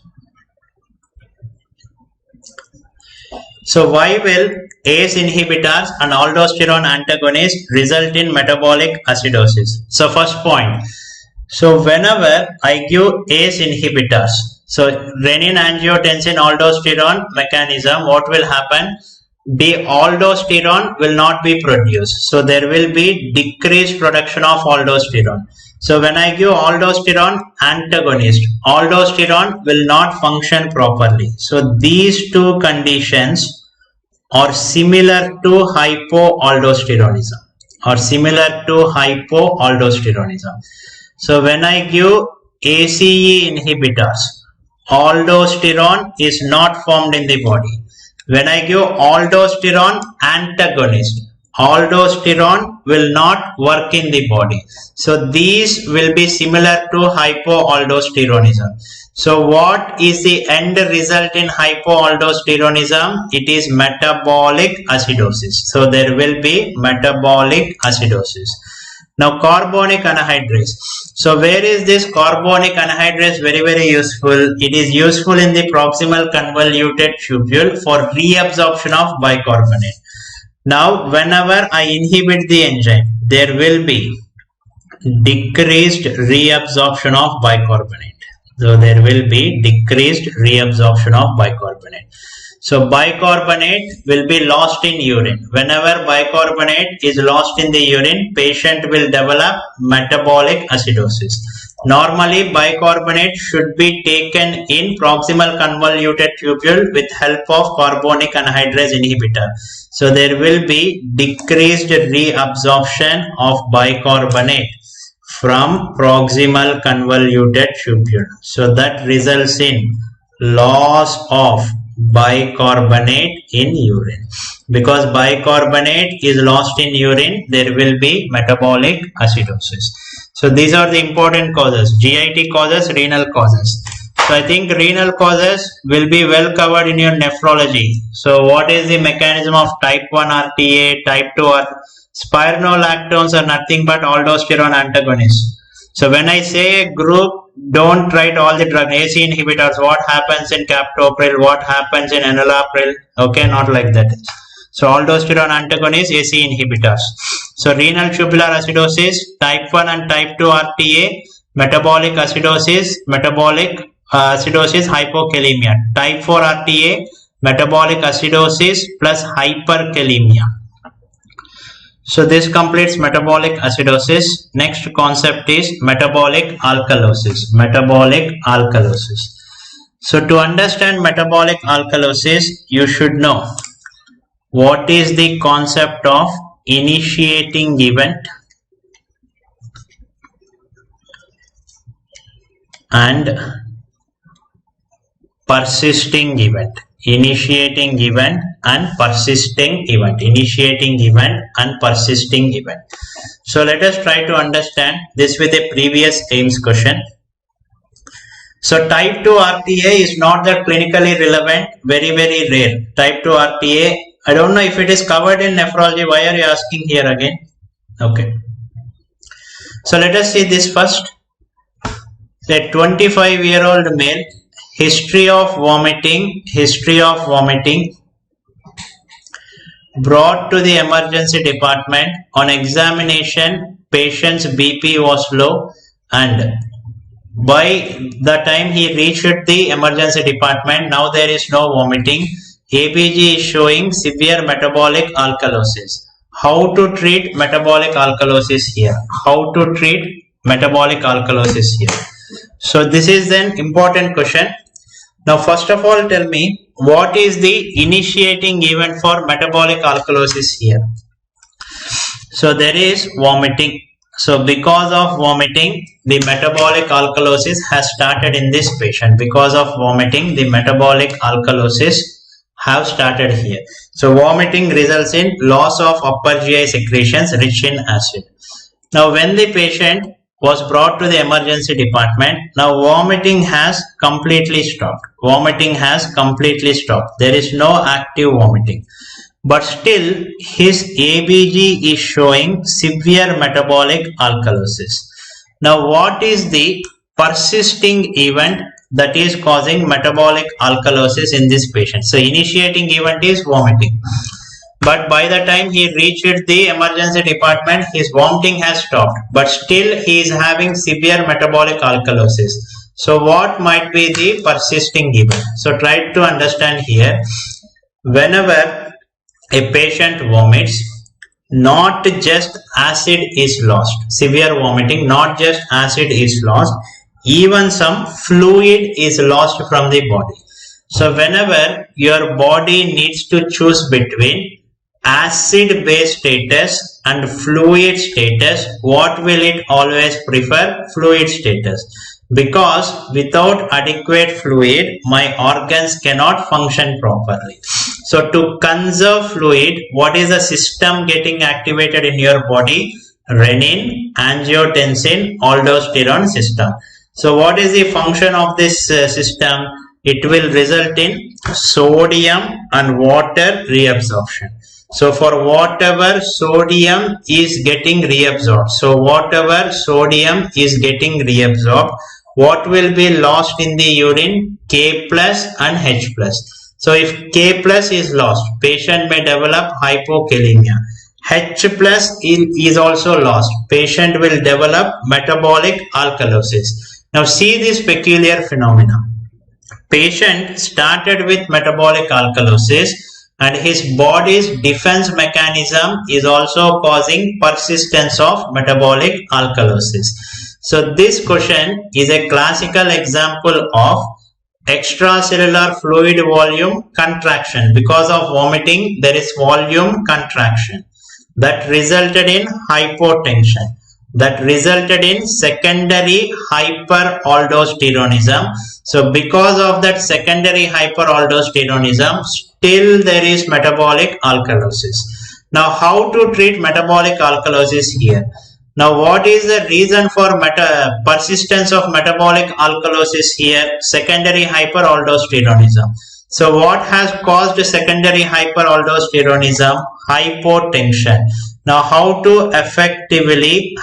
Speaker 1: So why will ACE inhibitors and aldosterone antagonists result in metabolic acidosis? So first point. So whenever I give ACE inhibitors, so renin angiotensin aldosterone mechanism, what will happen? the aldosterone will not be produced. So there will be decreased production of aldosterone. So when I give aldosterone antagonist, aldosterone will not function properly. So these two conditions are similar to hypoaldosteronism So when I give ACE inhibitors, aldosterone is not formed in the body. When I give aldosterone antagonist, aldosterone will not work in the body. So these will be similar to hypoaldosteronism. So what is the end result in hypoaldosteronism? It is metabolic acidosis. So there will be metabolic acidosis. Now carbonic anhydrase. So where is this carbonic anhydrase very useful? It is useful in the proximal convoluted tubule for reabsorption of bicarbonate. Now whenever I inhibit the enzyme, there will be decreased reabsorption of bicarbonate. So there will be decreased reabsorption of bicarbonate. So bicarbonate will be lost in urine. Whenever bicarbonate is lost in the urine, patient will develop metabolic acidosis. Normally bicarbonate should be taken in proximal convoluted tubule with help of carbonic anhydrase inhibitor. So there will be decreased reabsorption of bicarbonate from proximal convoluted tubule. So that results in loss of bicarbonate in urine. Because bicarbonate is lost in urine, there will be metabolic acidosis. So these are the important causes: GIT causes, renal causes. So I think renal causes will be well covered in your nephrology. So what is the mechanism of type 1 RTA, type 2 RTA? Spironolactones are nothing but aldosterone antagonists. So when I say a group, don't write all the drug AC inhibitors. What happens in captopril? What happens in enalapril? Okay, not like that. So aldosterone antagonists, AC inhibitors. So renal tubular acidosis, type 1 and type 2 RTA, metabolic acidosis, hypokalemia. Type 4 RTA, metabolic acidosis plus hyperkalemia. So this completes metabolic acidosis. Next concept is metabolic alkalosis. So to understand metabolic alkalosis, you should know what is the concept of initiating event and persisting event. Initiating event and persisting event. So let us try to understand this with a previous AIMS question. So type 2 RTA is not that clinically relevant, very rare. Type 2 RTA, I don't know if it is covered in nephrology. Why are you asking here again? Okay. So let us see this first. A 25-year-old male, history of vomiting, brought to the emergency department. On examination, patient's BP was low, and by the time he reached the emergency department, now there is no vomiting. ABG is showing severe metabolic alkalosis. How to treat metabolic alkalosis here? So this is an important question. Now first of all, tell me, what is the initiating event for metabolic alkalosis here? So there is vomiting. So because of vomiting, the metabolic alkalosis has started in this patient. Because of vomiting, the metabolic alkalosis have started here. So vomiting results in loss of upper GI secretions rich in acid. Now when the patient was brought to the emergency department, now vomiting has completely stopped. There is no active vomiting. But still his ABG is showing severe metabolic alkalosis. Now what is the persisting event that is causing metabolic alkalosis in this patient? So initiating event is vomiting. But by the time he reached the emergency department, his vomiting has stopped. But still he is having severe metabolic alkalosis. So what might be the persisting event? So try to understand here. Whenever a patient vomits, not just acid is lost. Severe vomiting, not just acid is lost, even some fluid is lost from the body. So whenever your body needs to choose between acid base status and fluid status, what will it always prefer? Fluid status. Because without adequate fluid, my organs cannot function properly. So to conserve fluid, what is the system getting activated in your body? Renin, angiotensin, aldosterone system. So what is the function of this system? It will result in sodium and water reabsorption. So for whatever sodium is getting reabsorbed, what will be lost in the urine? K plus and H plus. So if K plus is lost, patient may develop hypokalemia. H plus is also lost. Patient will develop metabolic alkalosis. Now see this peculiar phenomena. Patient started with metabolic alkalosis and his body's defense mechanism is also causing persistence of metabolic alkalosis. So this question is a classical example of extracellular fluid volume contraction. Because of vomiting, there is volume contraction that resulted in hypotension, that resulted in secondary hyperaldosteronism. So because of that secondary hyperaldosteronism, still there is metabolic alkalosis. Now how to treat metabolic alkalosis here? Now what is the reason for persistence of metabolic alkalosis here? Secondary hyperaldosteronism. So what has caused secondary hyperaldosteronism? Hypotension. Now how to effectively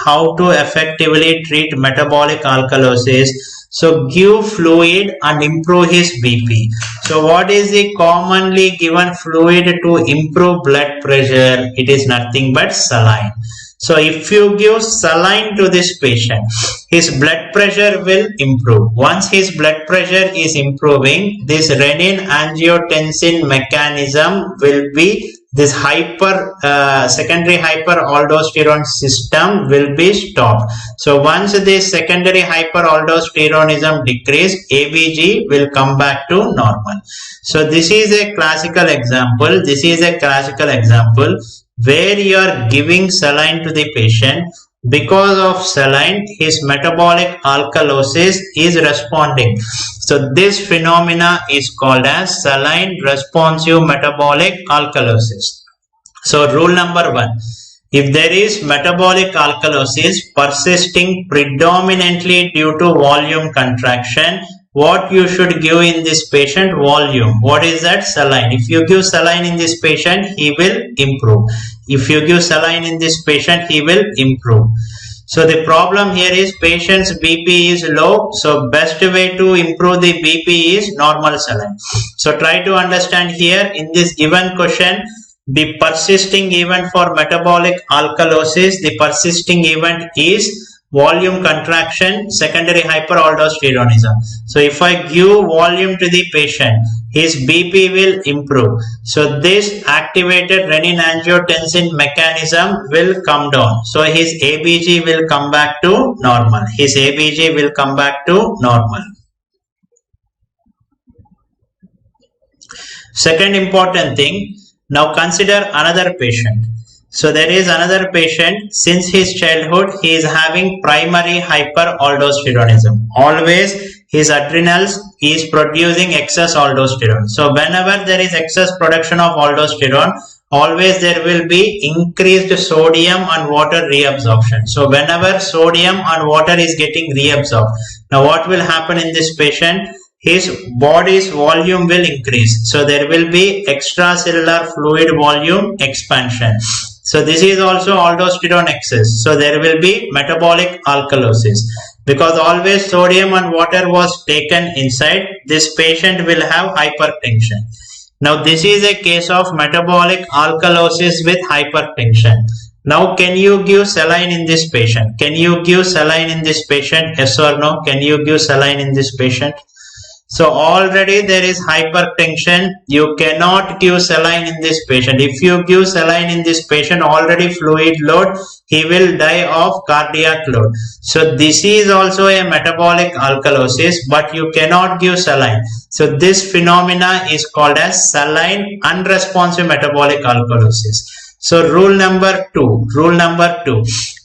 Speaker 1: treat metabolic alkalosis? So give fluid and improve his BP. So what is the commonly given fluid to improve blood pressure? It is nothing but saline. So if you give saline to this patient, his blood pressure will improve. Once his blood pressure is improving, this renin angiotensin mechanism will be, this secondary hyperaldosterone system will be stopped. So once this secondary hyperaldosteronism decrease, ABG will come back to normal. So this is a classical example. Where you are giving saline to the patient. Because of saline, his metabolic alkalosis is responding. So this phenomena is called as saline responsive metabolic alkalosis. So rule number 1. If there is metabolic alkalosis persisting predominantly due to volume contraction, what you should give in this patient? Volume. What is that? Saline. If you give saline in this patient, he will improve. So the problem here is patient's BP is low. So best way to improve the BP is normal saline. So try to understand here in this given question, the persisting event for metabolic alkalosis, the persisting event is volume contraction, secondary hyperaldosteronism. So if I give volume to the patient, his BP will improve. So this activated renin angiotensin mechanism will come down. So his ABG will come back to normal. Second important thing, now consider another patient. So there is another patient, since his childhood he is having primary hyperaldosteronism. Always his adrenals is producing excess aldosterone. So whenever there is excess production of aldosterone, always there will be increased sodium and water reabsorption. So whenever sodium and water is getting reabsorbed, now what will happen in this patient? His body's volume will increase. So there will be extracellular fluid volume expansion. So this is also aldosterone excess. So there will be metabolic alkalosis. Because always sodium and water was taken inside, this patient will have hypertension. Now this is a case of metabolic alkalosis with hypertension. Now can you give saline in this patient? Yes or no? Can you give saline in this patient? So already there is hypertension. You cannot give saline in this patient. If you give saline in this patient, already fluid load, he will die of cardiac load. So this is also a metabolic alkalosis, but you cannot give saline. So this phenomena is called as saline unresponsive metabolic alkalosis. So rule number two,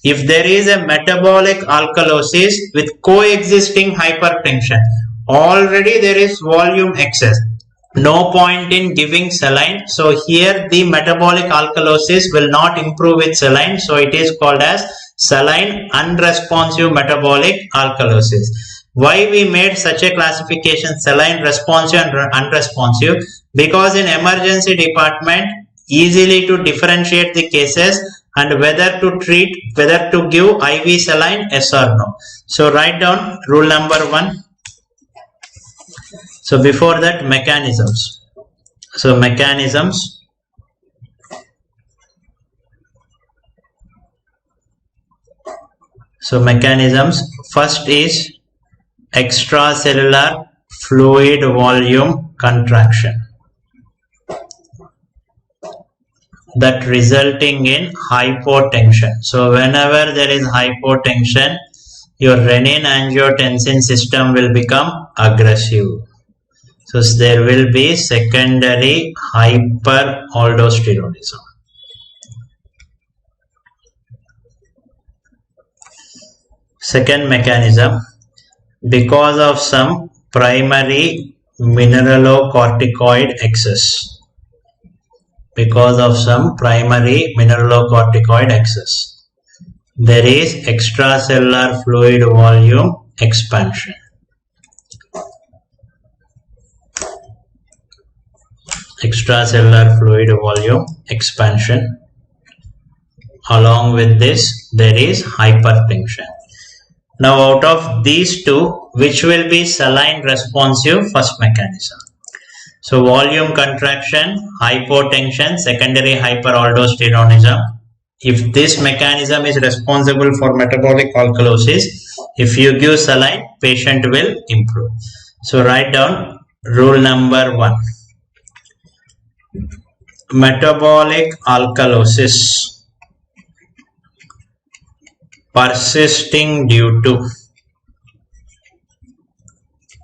Speaker 1: if there is a metabolic alkalosis with coexisting hypertension, already there is volume excess, no point in giving saline. So here the metabolic alkalosis will not improve with saline. So it is called as saline unresponsive metabolic alkalosis. Why we made such a classification, saline responsive and unresponsive? Because in emergency department, easily to differentiate the cases and whether to treat, whether to give IV saline, yes or no. So write down rule number 1. So before that, mechanisms. So mechanisms. First is extracellular fluid volume contraction, that resulting in hypotension. So whenever there is hypotension, your renin-angiotensin system will become aggressive. So there will be secondary hyperaldosteronism. Second mechanism, because of some primary mineralocorticoid excess. Because of some primary mineralocorticoid excess, there is extracellular fluid volume expansion. Extracellular fluid volume expansion. Along with this, there is hypertension. Now out of these two, which will be saline responsive? First mechanism. So volume contraction, hypotension, secondary hyperaldosteronism. If this mechanism is responsible for metabolic alkalosis, if you give saline, patient will improve. So write down rule number 1. Metabolic alkalosis persisting due to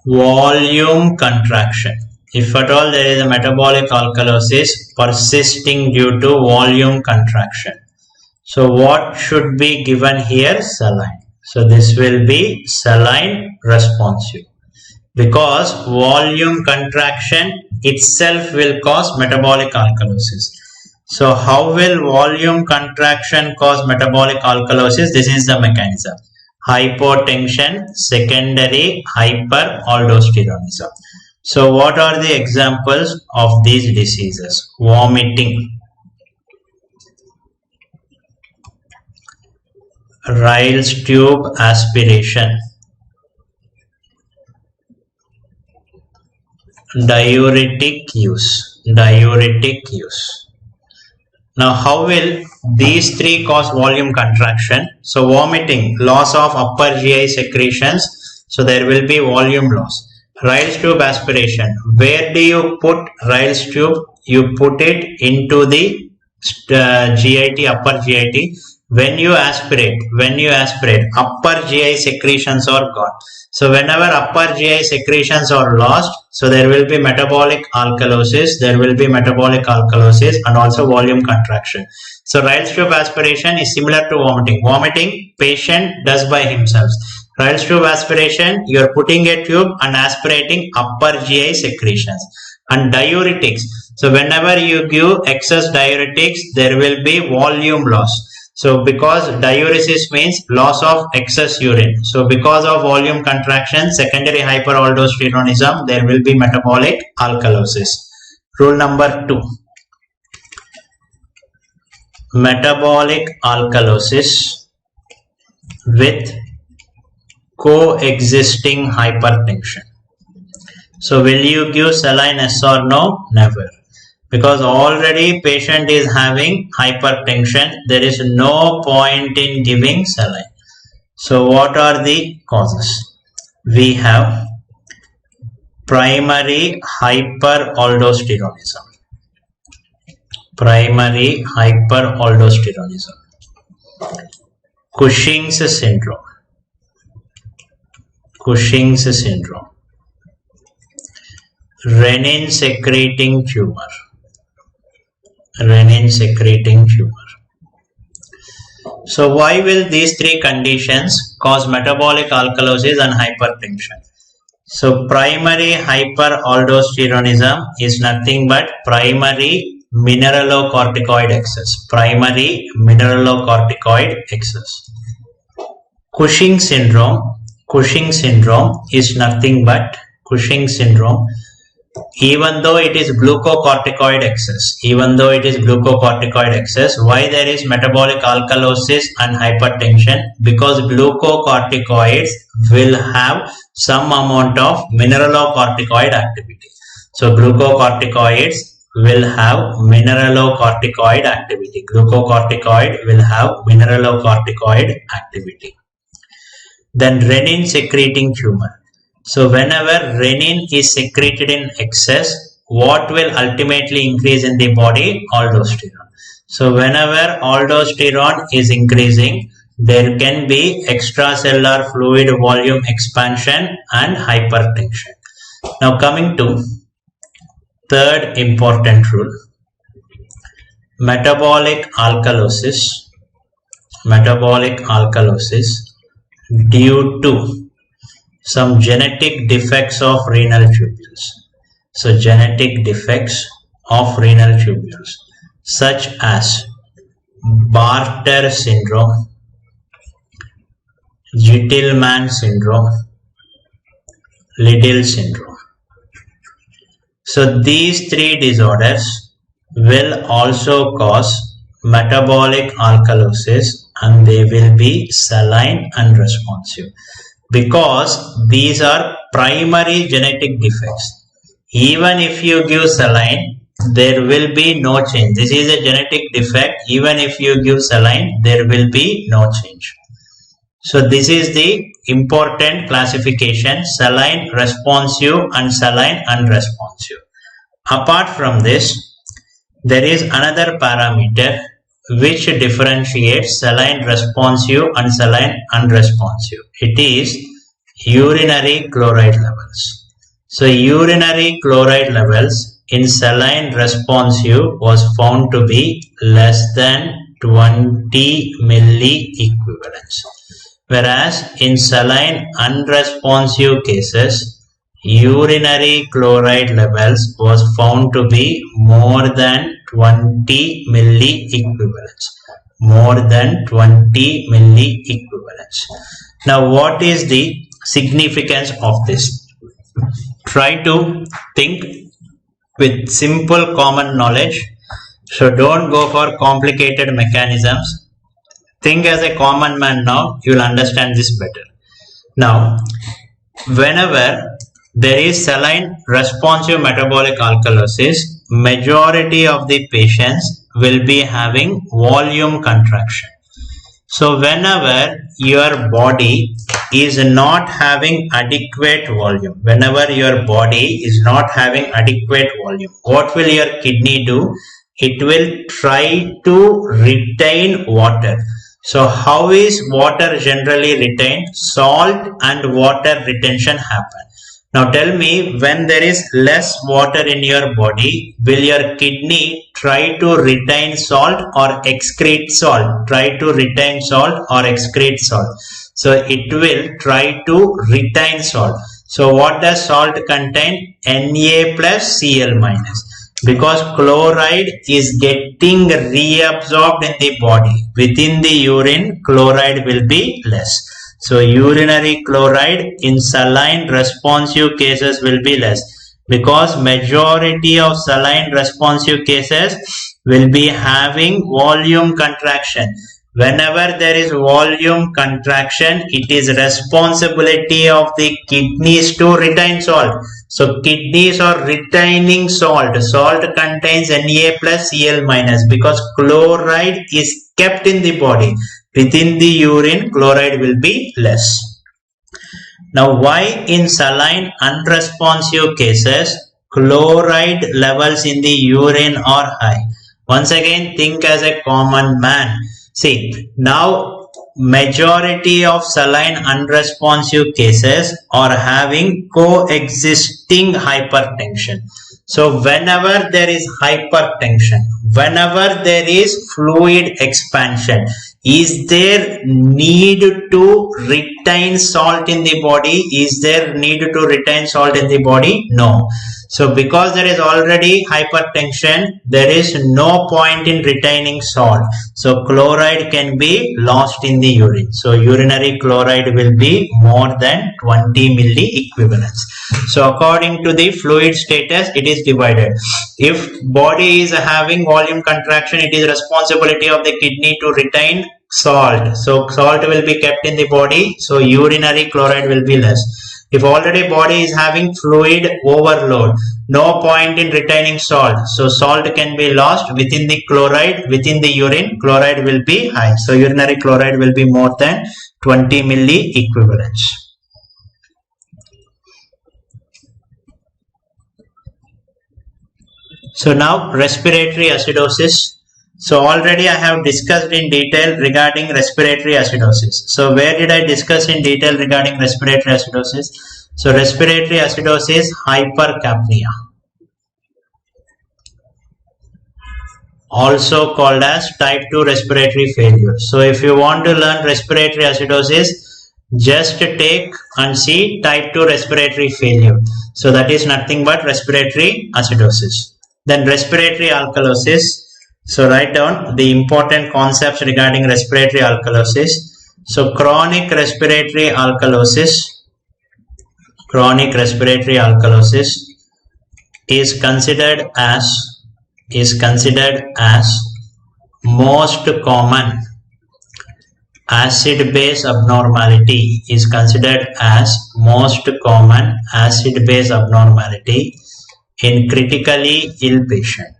Speaker 1: volume contraction. If at all there is a metabolic alkalosis persisting due to volume contraction. So what should be given here? Saline. So this will be saline responsive, because volume contraction itself will cause metabolic alkalosis. So how will volume contraction cause metabolic alkalosis? This is the mechanism. Hypotension, secondary hyperaldosteronism. So what are the examples of these diseases? Vomiting, Ryle's tube aspiration, diuretic use. Now how will these three cause volume contraction? So vomiting, loss of upper GI secretions, so there will be volume loss. Ryle's tube aspiration, where do you put Ryle's tube? You put it into the GIT, upper GIT. When you aspirate, upper GI secretions are gone. So whenever upper GI secretions are lost, so there will be metabolic alkalosis, and also volume contraction. So Ryle's tube aspiration is similar to vomiting. Vomiting, patient does by himself. Ryle's tube aspiration, you are putting a tube and aspirating upper GI secretions. And diuretics, so whenever you give excess diuretics, there will be volume loss. So because diuresis means loss of excess urine. So because of volume contraction, secondary hyperaldosteronism, there will be metabolic alkalosis. Rule number 2. Metabolic alkalosis with coexisting hypertension. So will you give saline, yes or no? Never. Because already patient is having hypertension, there is no point in giving saline. So what are the causes? We have primary hyperaldosteronism. Primary hyperaldosteronism. Cushing's syndrome. Cushing's syndrome. Renin secreting tumor. Renin secreting tumor. So why will these three conditions cause metabolic alkalosis and hypertension? So primary hyperaldosteronism is nothing but primary mineralocorticoid excess. Primary mineralocorticoid excess. Cushing syndrome is nothing but Cushing syndrome. Even though it is glucocorticoid excess, why there is metabolic alkalosis and hypertension? Because glucocorticoids will have some amount of mineralocorticoid activity. So glucocorticoids will have mineralocorticoid activity. Glucocorticoid will have mineralocorticoid activity. Then renin secreting tumor. So whenever renin is secreted in excess, what will ultimately increase in the body? Aldosterone. So whenever aldosterone is increasing, there can be extracellular fluid volume expansion and hypertension. Now coming to third important rule, metabolic alkalosis due to some genetic defects of renal tubules. So genetic defects of renal tubules such as Bartter syndrome, Gitelman syndrome, Liddle syndrome. So these three disorders will also cause metabolic alkalosis and they will be saline unresponsive. Because these are primary genetic defects. Even if you give saline, there will be no change. This is a genetic defect. Even if you give saline, there will be no change. So this is the important classification: saline responsive and saline unresponsive. Apart from this, there is another parameter which differentiates saline responsive and saline unresponsive. It is urinary chloride levels. So urinary chloride levels in saline responsive was found to be less than 20 milliequivalents, whereas in saline unresponsive cases, urinary chloride levels was found to be more than 20 milliequivalents. More than 20 milliequivalents. Now what is the significance of this? Try to think with simple common knowledge. So don't go for complicated mechanisms. Think as a common man now, you will understand this better. Now, whenever there is saline responsive metabolic alkalosis, majority of the patients will be having volume contraction. So whenever your body is not having adequate volume, what will your kidney do? It will try to retain water. So how is water generally retained? Salt and water retention happen. Now tell me, when there is less water in your body, will your kidney try to retain salt or excrete salt? Try to retain salt or excrete salt. So it will try to retain salt. So what does salt contain? Na plus Cl minus. Because chloride is getting reabsorbed in the body. Within the urine, chloride will be less. So urinary chloride in saline responsive cases will be less, because majority of saline responsive cases will be having volume contraction. Whenever there is volume contraction, it is responsibility of the kidneys to retain salt. So kidneys are retaining salt. Salt contains Na plus Cl minus, because chloride is kept in the body. Within the urine, chloride will be less. Now, why in saline unresponsive cases chloride levels in the urine are high? Once again, think as a common man. See, now majority of saline unresponsive cases are having coexisting hypertension. So whenever there is hypertension, whenever there is fluid expansion, is there need to retain salt in the body? Is there need to retain salt in the body? No. So because there is already hypertension, there is no point in retaining salt. So chloride can be lost in the urine. So urinary chloride will be more than 20 milli equivalents. So according to the fluid status, it is divided. If body is having volume contraction, it is responsibility of the kidney to retain salt. So salt will be kept in the body. So urinary chloride will be less. If already body is having fluid overload, no point in retaining salt. So salt can be lost within the chloride, within the urine, chloride will be high. So urinary chloride will be more than 20 milli equivalents. So now respiratory acidosis. So already I have discussed in detail regarding respiratory acidosis. So where did I discuss in detail regarding respiratory acidosis? So respiratory acidosis, hypercapnia, also called as type 2 respiratory failure. So if you want to learn respiratory acidosis, just take and see type 2 respiratory failure. So that is nothing but respiratory acidosis. Then respiratory alkalosis. So write down the important concepts regarding respiratory alkalosis. So chronic respiratory alkalosis is considered as most common acid base abnormality, is considered as most common acid base abnormality in critically ill patient.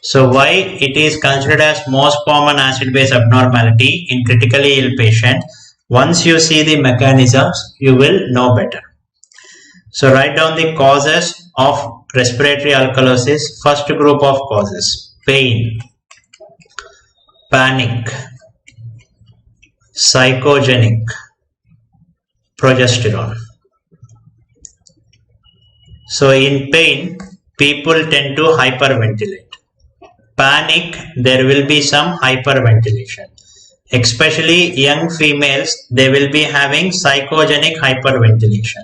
Speaker 1: So why it is considered as most common acid base abnormality in critically ill patient? Once you see the mechanisms, you will know better. So write down the causes of respiratory alkalosis. First group of causes: pain, panic, psychogenic, progesterone. So in pain, people tend to hyperventilate. Panic, there will be some hyperventilation. Especially young females, they will be having psychogenic hyperventilation.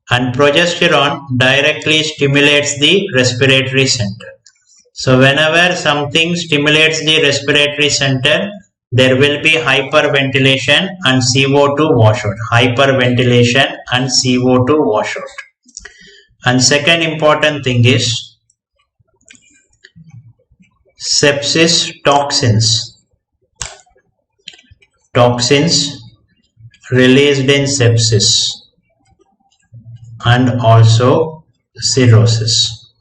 Speaker 1: And progesterone directly stimulates the respiratory center. So whenever something stimulates the respiratory center, there will be hyperventilation and CO2 washout. Hyperventilation and CO2 washout. And second important thing is sepsis toxins. Toxins released in sepsis and also cirrhosis.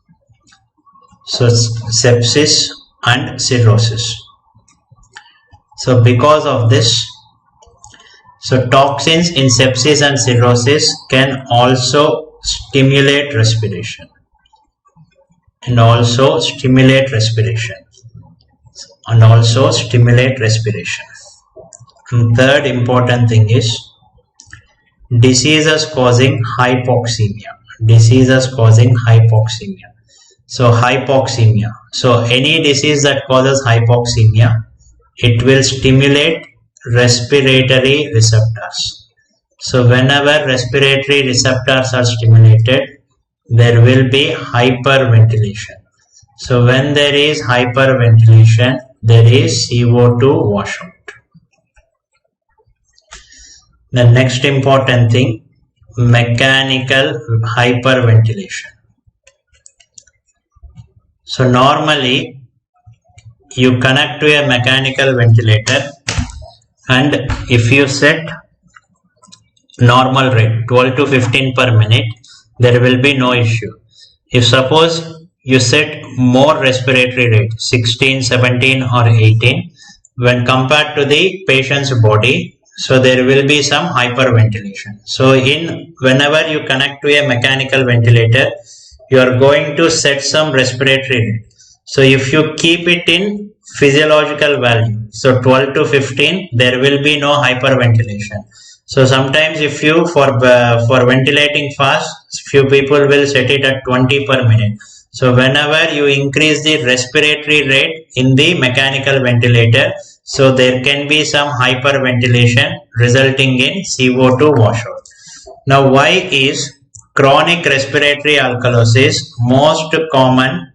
Speaker 1: So sepsis and cirrhosis. So because of this, so toxins in sepsis and cirrhosis can also stimulate respiration and also stimulate respiration. And third important thing is diseases causing hypoxemia. So hypoxemia. So any disease that causes hypoxemia, it will stimulate respiratory receptors. So whenever respiratory receptors are stimulated, there will be hyperventilation. So when there is hyperventilation, there is CO2 washout. The next important thing, mechanical hyperventilation. So normally you connect to a mechanical ventilator, and if you set normal rate 12 to 15 per minute, there will be no issue. If suppose you set more respiratory rate 16, 17 or 18, when compared to the patient's body, so there will be some hyperventilation. So whenever you connect to a mechanical ventilator, you are going to set some respiratory rate. So if you keep it in physiological value, so 12 to 15, there will be no hyperventilation. So sometimes if you for ventilating fast, few people will set it at 20 per minute. So whenever you increase the respiratory rate in the mechanical ventilator, so there can be some hyperventilation resulting in CO2 washout. Now, why is chronic respiratory alkalosis most common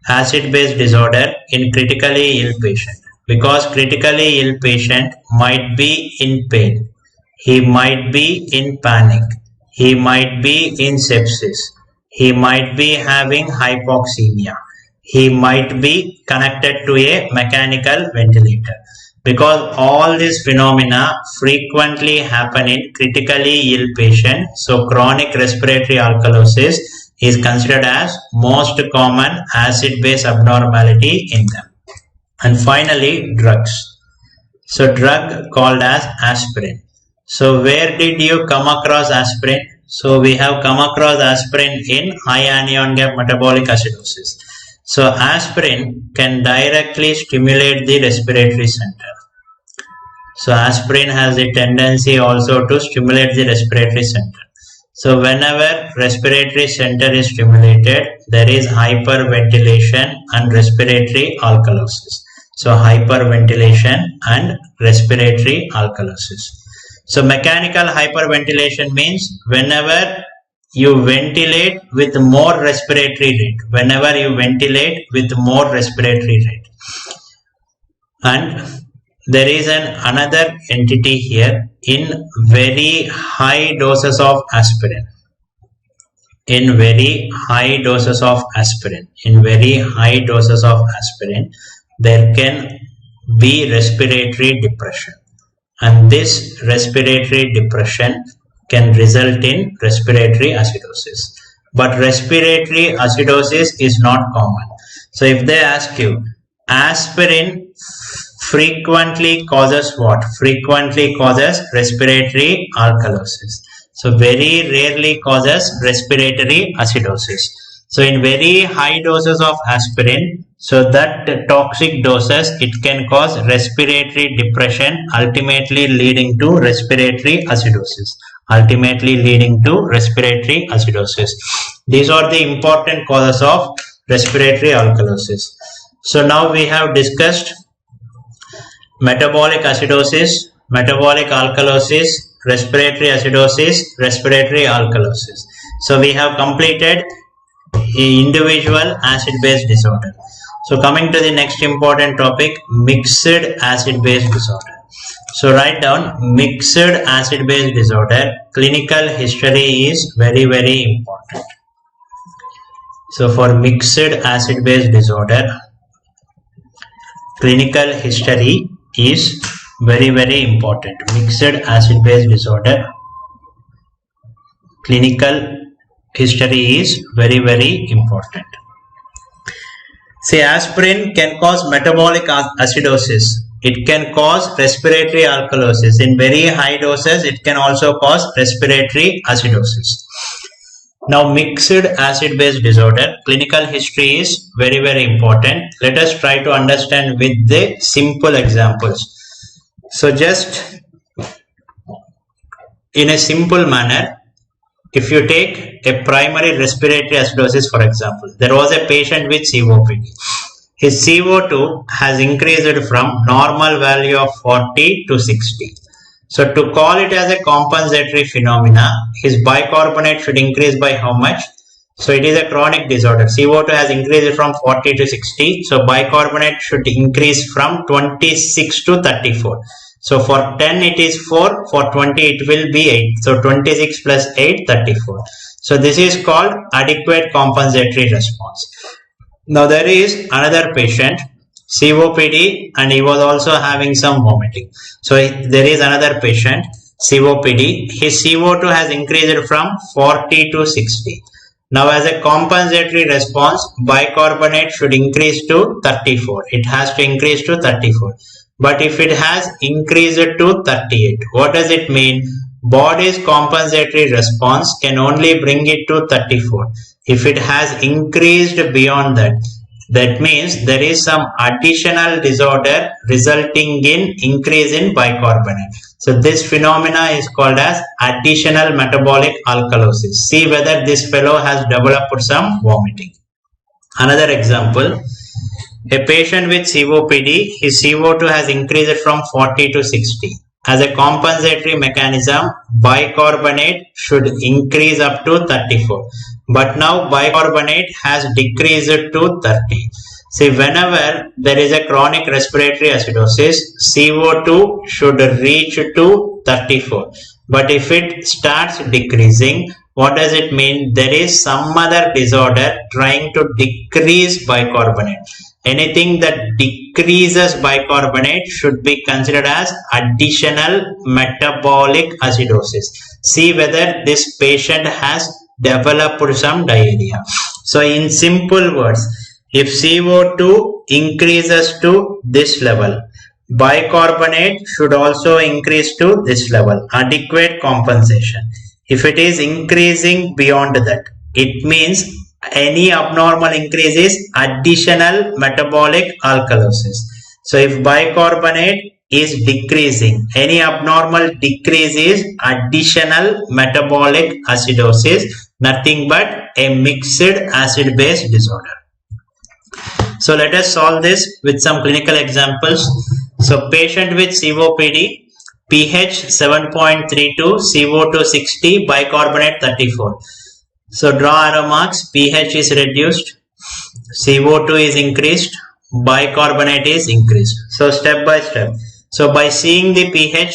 Speaker 1: acid-base disorder in critically ill patient? Because critically ill patient might be in pain, he might be in panic, he might be in sepsis, he might be having hypoxemia, he might be connected to a mechanical ventilator. Because all these phenomena frequently happen in critically ill patients, so chronic respiratory alkalosis is considered as most common acid-base abnormality in them. And finally, drugs. So drug called as aspirin. So where did you come across aspirin? So we have come across aspirin in high anion gap metabolic acidosis. So aspirin can directly stimulate the respiratory center. So aspirin has a tendency also to stimulate the respiratory center. So whenever respiratory center is stimulated, there is hyperventilation and respiratory alkalosis. So hyperventilation and respiratory alkalosis. So mechanical hyperventilation means whenever you ventilate with more respiratory rate, whenever you ventilate with more respiratory rate. And there is another entity here in very high doses of aspirin. In very high doses of aspirin, there can be respiratory depression. And this respiratory depression can result in respiratory acidosis. But respiratory acidosis is not common. So if they ask you, aspirin frequently causes what? Frequently causes respiratory alkalosis. So very rarely causes respiratory acidosis. So in very high doses of aspirin, so that toxic doses, it can cause respiratory depression, ultimately leading to respiratory acidosis. These are the important causes of respiratory alkalosis. So now we have discussed metabolic acidosis, metabolic alkalosis, respiratory acidosis, respiratory alkalosis. So we have completed individual acid-base disorder. So coming to the next important topic, mixed acid-base disorder. So write down mixed acid-base disorder. Clinical history is very, very important. So for mixed acid-base disorder, clinical history is very, very important. Mixed acid-base disorder, clinical history is very, very important. See, aspirin can cause metabolic acidosis. It can cause respiratory alkalosis. In very high doses, it can also cause respiratory acidosis. Now, mixed acid-base disorder, clinical history is very, very important. Let us try to understand with the simple examples. So, just in a simple manner, if you take a primary respiratory acidosis, for example, there was a patient with COPD. His CO2 has increased from normal value of 40 to 60. So to call it as a compensatory phenomena, his bicarbonate should increase by how much? So it is a chronic disorder. CO2 has increased from 40 to 60. So bicarbonate should increase from 26 to 34. So for 10 it is 4, for 20 it will be 8. So 26 plus 8, 34. So this is called adequate compensatory response. Now there is another patient, COPD, and he was also having some vomiting. So there is another patient, COPD, his CO2 has increased from 40 to 60. Now as a compensatory response, bicarbonate should increase to 34. It has to increase to 34. But if it has increased to 38, what does it mean? Body's compensatory response can only bring it to 34. If it has increased beyond that, that means there is some additional disorder resulting in increase in bicarbonate. So this phenomena is called as additional metabolic alkalosis. See whether this fellow has developed some vomiting. Another example, a patient with COPD, his CO2 has increased from 40 to 60. As a compensatory mechanism, bicarbonate should increase up to 34. But now bicarbonate has decreased to 30. See, whenever there is a chronic respiratory acidosis, CO2 should reach to 34. But if it starts decreasing, what does it mean? There is some other disorder trying to decrease bicarbonate. Anything that decreases bicarbonate should be considered as additional metabolic acidosis. See whether this patient has developed some diarrhea. So in simple words, if CO2 increases to this level, bicarbonate should also increase to this level, adequate compensation. If it is increasing beyond that, it means any abnormal increase is additional metabolic alkalosis. So if bicarbonate is decreasing, any abnormal decrease is additional metabolic acidosis, nothing but a mixed acid base disorder. So let us solve this with some clinical examples. So patient with COPD, pH 7.32, CO2 60, bicarbonate 34. So draw arrow marks, pH is reduced, CO2 is increased, bicarbonate is increased. So step by step. So by seeing the pH,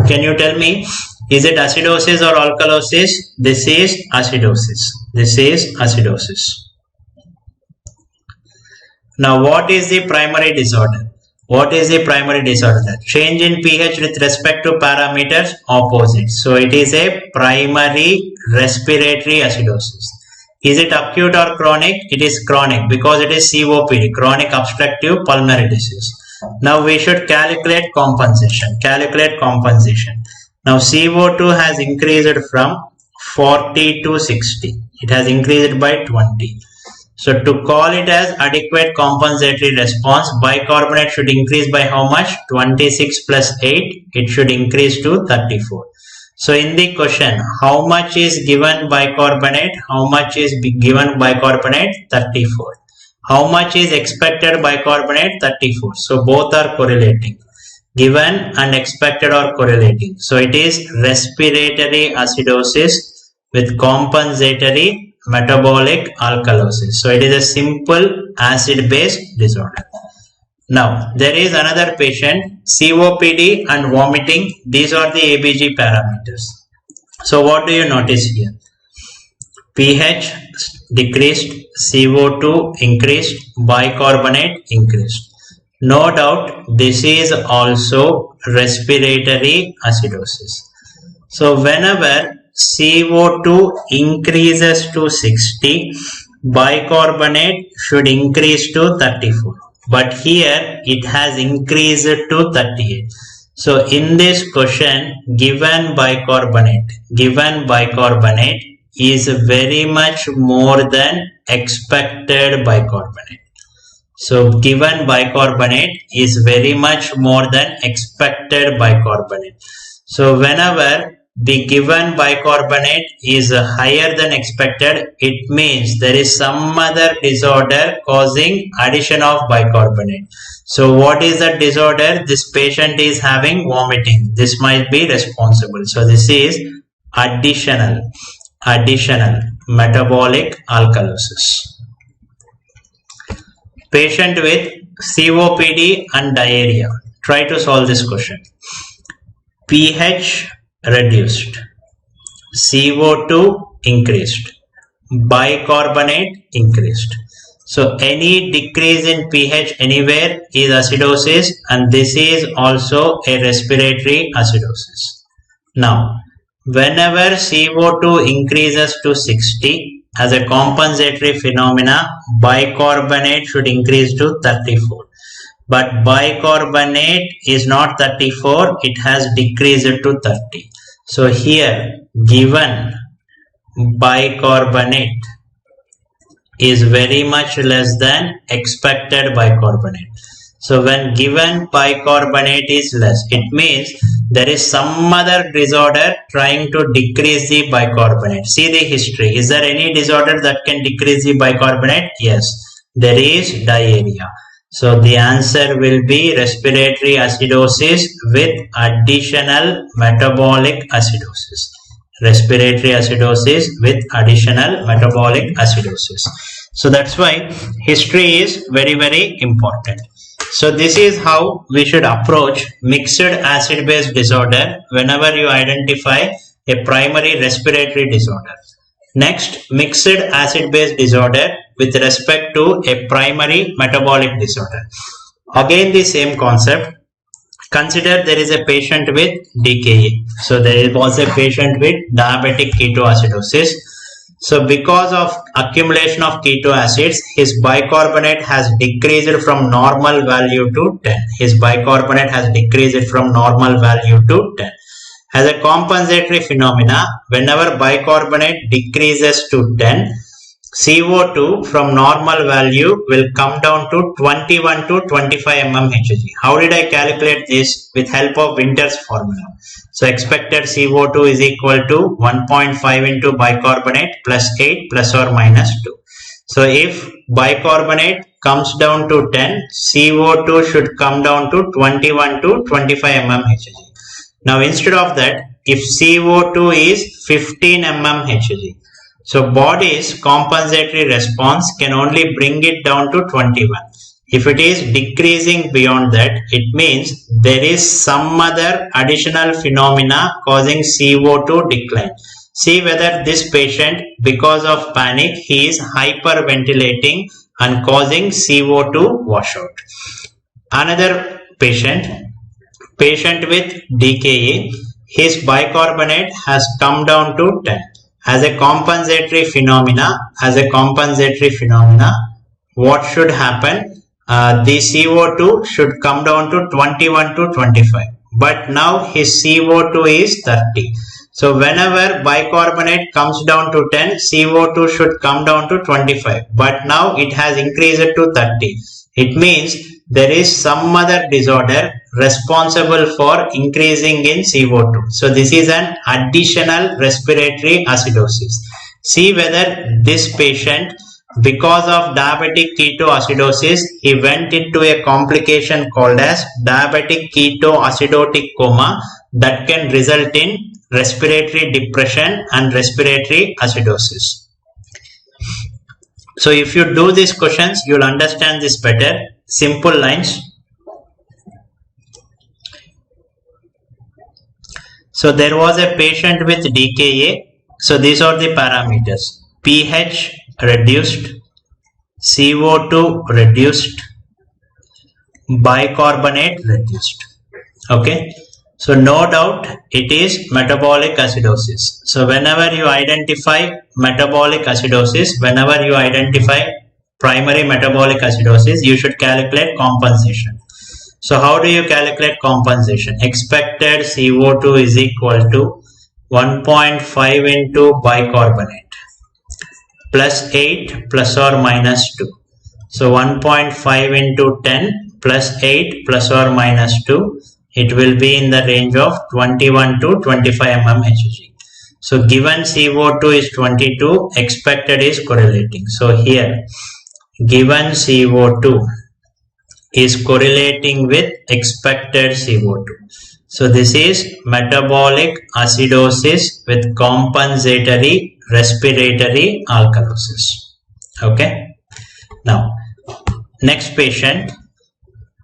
Speaker 1: can you tell me, is it acidosis or alkalosis? This is acidosis. This is acidosis. Now what is the primary disorder? What is the primary disorder? Change in pH with respect to parameters opposite. So it is a primary respiratory acidosis. Is it acute or chronic? It is chronic because it is COPD, chronic obstructive pulmonary disease. Now we should calculate compensation. Calculate compensation. Now CO2 has increased from 40 to 60. It has increased by 20. So to call it as adequate compensatory response, bicarbonate should increase by how much? 26 plus 8, it should increase to 34. So in the question, how much is given bicarbonate? How much is given bicarbonate? 34. How much is expected bicarbonate? 34. So both are correlating. Given and expected are correlating. So it is respiratory acidosis with compensatory metabolic alkalosis. So it is a simple acid-base disorder. Now there is another patient, COPD and vomiting. These are the ABG parameters. So what do you notice here? pH decreased, CO2 increased, bicarbonate increased. No doubt this is also respiratory acidosis. So whenever CO2 increases to 60, bicarbonate should increase to 34. But here it has increased to 38. So in this question, given bicarbonate is very much more than expected bicarbonate. So given bicarbonate is very much more than expected bicarbonate. So whenever the given bicarbonate is higher than expected, it means there is some other disorder causing addition of bicarbonate. So what is the disorder? This patient is having vomiting. This might be responsible. So this is additional metabolic alkalosis. Patient with COPD and diarrhea. Try to solve this question. pH reduced, CO2 increased, bicarbonate increased. So any decrease in pH anywhere is acidosis, and this is also a respiratory acidosis. Now whenever CO2 increases to 60, as a compensatory phenomena, bicarbonate should increase to 34. but bicarbonate is not 34, it has decreased to 30. So here given bicarbonate is very much less than expected bicarbonate. So when given bicarbonate is less, it means there is some other disorder trying to decrease the bicarbonate. See the history. Is there any disorder that can decrease the bicarbonate? Yes, there is diarrhea. So the answer will be respiratory acidosis with additional metabolic acidosis. Respiratory acidosis with additional metabolic acidosis. So that's why history is very, very important. So this is how we should approach mixed acid base disorder whenever you identify a primary respiratory disorder. Next, mixed acid base disorder with respect to a primary metabolic disorder. Again the same concept. Consider there is a patient with DKA. So there was a patient with diabetic ketoacidosis. So because of accumulation of keto acids, his bicarbonate has decreased from normal value to 10. His bicarbonate has decreased from normal value to 10. As a compensatory phenomena, whenever bicarbonate decreases to 10, CO2 from normal value will come down to 21 to 25 mmHg. How did I calculate this? With help of Winter's formula. So expected CO2 is equal to 1.5 into bicarbonate plus 8 plus or minus 2. So if bicarbonate comes down to 10, CO2 should come down to 21 to 25 mmHg. Now instead of that, if CO2 is 15 mmHg, so body's compensatory response can only bring it down to 21. If it is decreasing beyond that, it means there is some other additional phenomena causing CO2 decline. See whether this patient, because of panic, he is hyperventilating and causing CO2 washout. Another patient with DKA, his bicarbonate has come down to 10. As a compensatory phenomena, what should happen? The CO2 should come down to 21 to 25. But now his CO2 is 30. So whenever bicarbonate comes down to 10, CO2 should come down to 25. But now it has increased to 30. It means there is some other disorder responsible for increasing in CO2. So this is an additional respiratory acidosis. See whether this patient, because of diabetic ketoacidosis, he went into a complication called as diabetic ketoacidotic coma that can result in respiratory depression and respiratory acidosis. So if you do these questions, you will understand this better. Simple lines. So there was a patient with DKA. So these are the parameters. pH reduced, CO2 reduced, bicarbonate reduced. Okay. So no doubt it is metabolic acidosis. So whenever you identify metabolic acidosis, whenever you identify primary metabolic acidosis, you should calculate compensation. So how do you calculate compensation? Expected CO2 is equal to 1.5 into bicarbonate plus 8 plus or minus 2. So 1.5 into 10 plus 8 plus or minus 2. It will be in the range of 21 to 25 mmHg. So given CO2 is 22, expected is correlating. So here given CO2 is correlating with expected CO2. So this is metabolic acidosis with compensatory respiratory alkalosis. Okay. Now next patient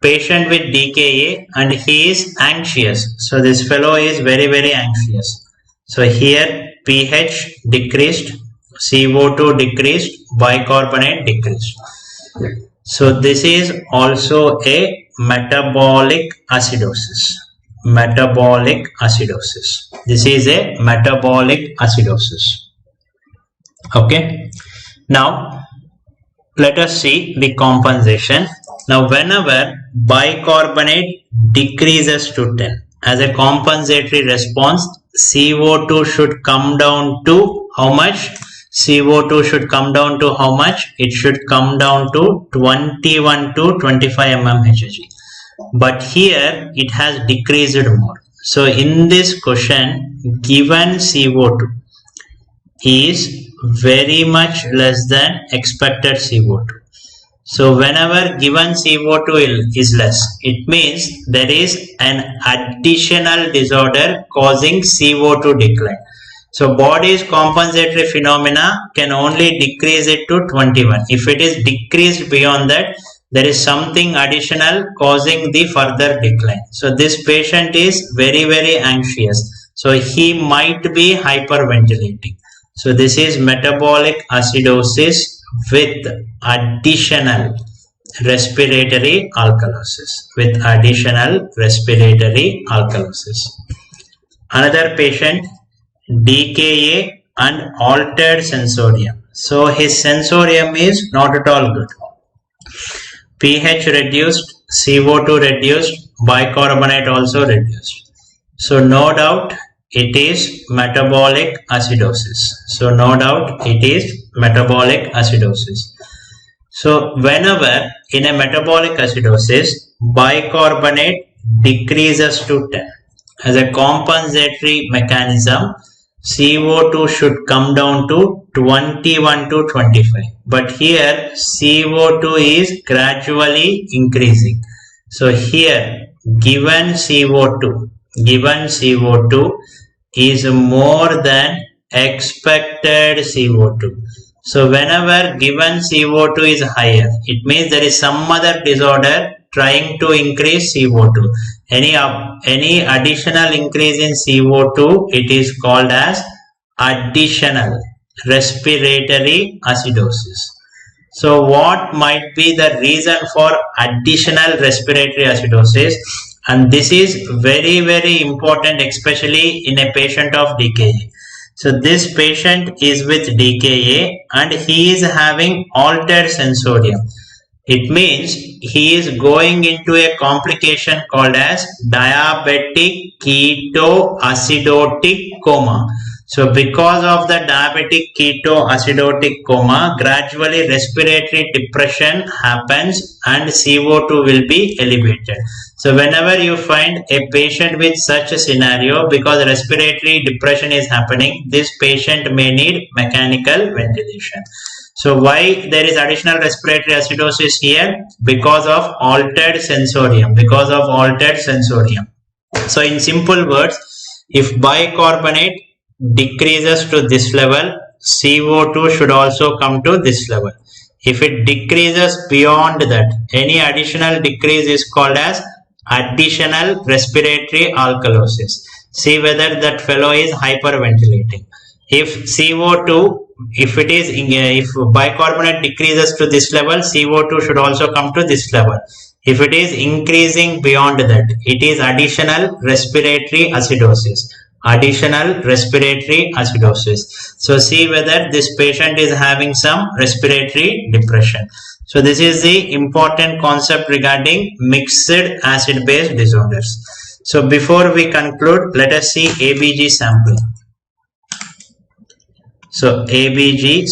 Speaker 1: with DKA, and he is anxious. So this fellow is very, very anxious. So here pH decreased, CO2 decreased, bicarbonate decreased. So this is also a metabolic acidosis. This is a metabolic acidosis. Okay. Now let us see the compensation. Now whenever bicarbonate decreases to 10. As a compensatory response, CO2 should come down to how much? CO2 should come down to how much? It should come down to 21 to 25 mmHg. But here it has decreased more. So in this question, given CO2 is very much less than expected CO2. So whenever given CO2 is less, it means there is an additional disorder causing CO2 decline. So body's compensatory phenomena can only decrease it to 21. If it is decreased beyond that, there is something additional causing the further decline. So this patient is very, very anxious. So he might be hyperventilating. So this is metabolic acidosis with additional respiratory alkalosis. Another patient, DKA and altered sensorium. So his sensorium is not at all good. pH reduced, CO2 reduced, bicarbonate also reduced. So no doubt it is metabolic acidosis. So whenever in a metabolic acidosis, bicarbonate decreases to 10. As a compensatory mechanism, CO2 should come down to 21 to 25. But here CO2 is gradually increasing. So here given CO2 is more than expected CO2. So whenever given CO2 is higher, it means there is some other disorder trying to increase CO2. Any additional increase in CO2, it is called as additional respiratory acidosis. So what might be the reason for additional respiratory acidosis? And this is very, very important, especially in a patient of DKA. So this patient is with DKA and he is having altered sensorium. It means he is going into a complication called as diabetic ketoacidotic coma. So because of the diabetic ketoacidotic coma, gradually respiratory depression happens and CO2 will be elevated. So whenever you find a patient with such a scenario, because respiratory depression is happening, this patient may need mechanical ventilation. So why there is additional respiratory acidosis here? Because of altered sensorium. So in simple words, if bicarbonate decreases to this level, CO2 should also come to this level. If it decreases beyond that, any additional decrease is called as additional respiratory alkalosis. See whether that fellow is hyperventilating. If CO2, if bicarbonate decreases to this level, CO2 should also come to this level. If it is increasing beyond that, it is additional respiratory acidosis. So see whether this patient is having some respiratory depression. So this is the important concept regarding mixed acid-base disorders. So before we conclude, let us see ABG sampling. So ABG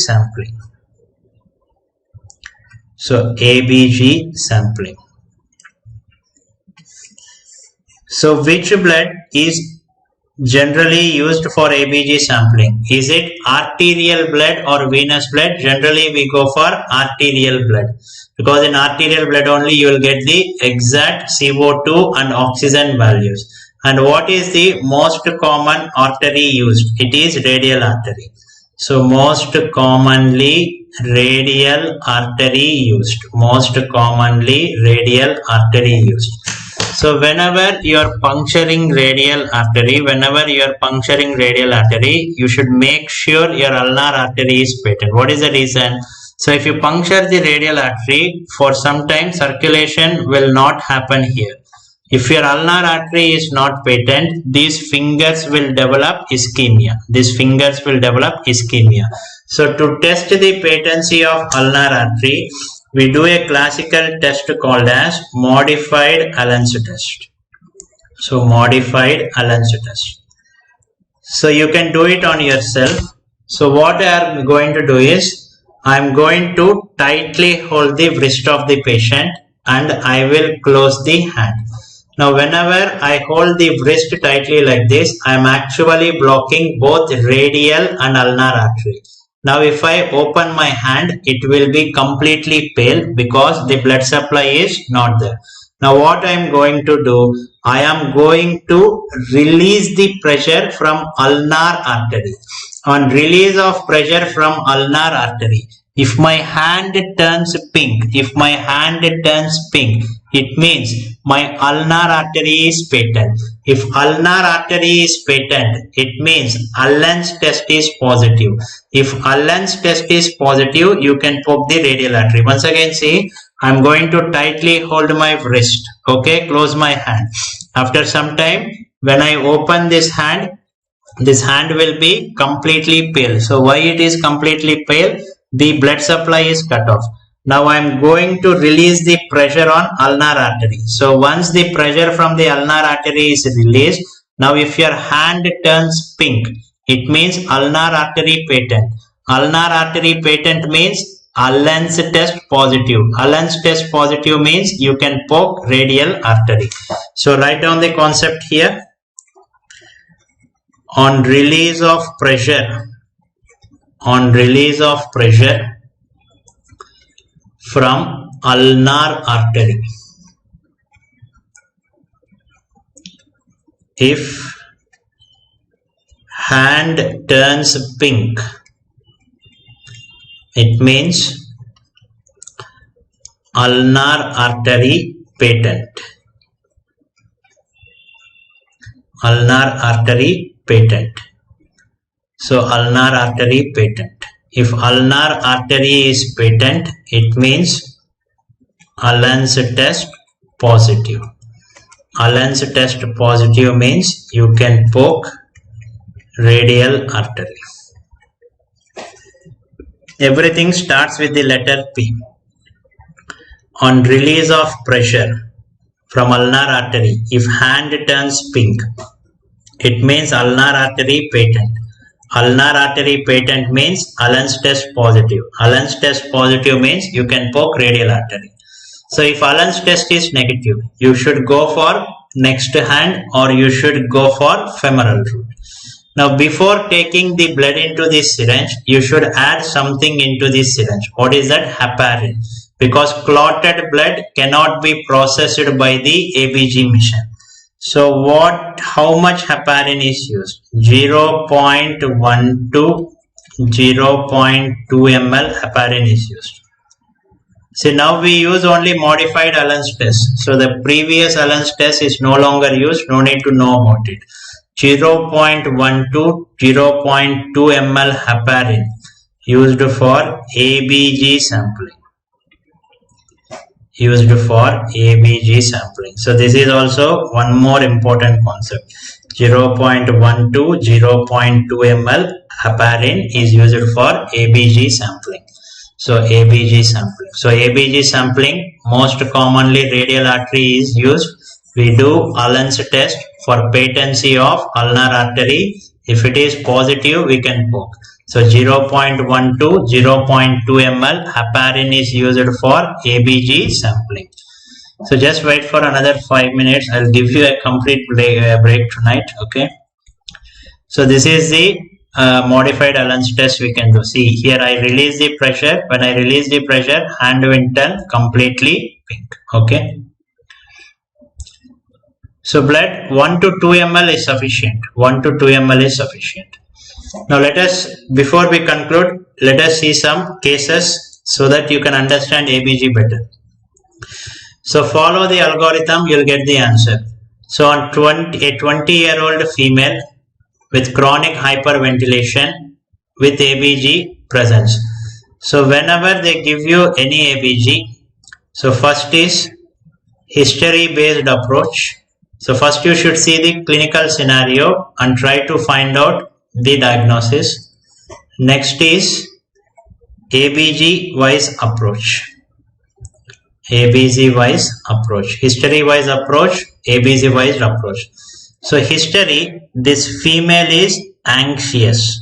Speaker 1: sampling. So which blood is generally used for ABG sampling? Is it arterial blood or venous blood? Generally we go for arterial blood, because in arterial blood only you will get the exact CO2 and oxygen values. And what is the most common artery used? It is radial artery. So most commonly radial artery used. So whenever you are puncturing radial artery, you should make sure your ulnar artery is patent. What is the reason? So if you puncture the radial artery, for some time circulation will not happen here. If your ulnar artery is not patent, these fingers will develop ischemia. These fingers will develop ischemia. So to test the patency of ulnar artery, we do a classical test called as modified Allen's test. So modified Allen's test. So you can do it on yourself. So what I am going to do is, I am going to tightly hold the wrist of the patient and I will close the hand. Now whenever I hold the wrist tightly like this, I am actually blocking both radial and ulnar artery. Now if I open my hand, it will be completely pale because the blood supply is not there. Now what I am going to do, I am going to release the pressure from ulnar artery. On release of pressure from ulnar artery, if my hand turns pink, it means my ulnar artery is patent. If ulnar artery is patent, it means Allen's test is positive. If Allen's test is positive, you can poke the radial artery. Once again, see, I am going to tightly hold my wrist. Okay, close my hand. After some time, when I open this hand will be completely pale. So why it is completely pale? The blood supply is cut off. Now I am going to release the pressure on ulnar artery. So once the pressure from the ulnar artery is released, now if your hand turns pink, it means ulnar artery patent. Ulnar artery patent means Allen's test positive. Allen's test positive means you can poke radial artery. So write down the concept here. On release of pressure from ulnar artery, if hand turns pink, it means ulnar artery patent. Ulnar artery patent. So ulnar artery patent. If ulnar artery is patent, it means Allen's test positive. Allen's test positive means you can poke radial artery. Everything starts with the letter P. On release of pressure from ulnar artery, if hand turns pink, it means ulnar artery patent. Ulnar artery patent means Allen's test positive. Allen's test positive means you can poke radial artery. So if Allen's test is negative, you should go for next hand or you should go for femoral route. Now before taking the blood into this syringe, you should add something into this syringe. What is that? Heparin. Because clotted blood cannot be processed by the ABG machine. So how much heparin is used? 0.1 to 0.2 ml heparin is used. See, now we use only modified Allen's test. So the previous Allen's test is no longer used. No need to know about it. 0.1 to 0.2 ml heparin used for ABG sampling. So this is also one more important concept. 0.1 to 0.2 ml heparin is used for ABG sampling. So ABG sampling, most commonly radial artery is used. We do Allen's test for patency of ulnar artery. If it is positive, we can poke. So 0.1 to 0.2 ml heparin is used for ABG sampling. So just wait for another 5 minutes. I'll give you a complete break tonight. Okay. So this is the modified Allen's test we can do. See here, I release the pressure. When I release the pressure, hand will turn completely pink. Okay. So blood 1 to 2 ml is sufficient. 1 to 2 ml is sufficient. Now before we conclude, let us see some cases so that you can understand ABG better. So follow the algorithm, you'll get the answer. So on a 20-year-old female with chronic hyperventilation with ABG presence. So whenever they give you any ABG, so first is history based approach. So first you should see the clinical scenario and try to find out the diagnosis. Next is ABG wise approach. ABC wise approach, history wise approach, ABC wise approach. So history, this female is anxious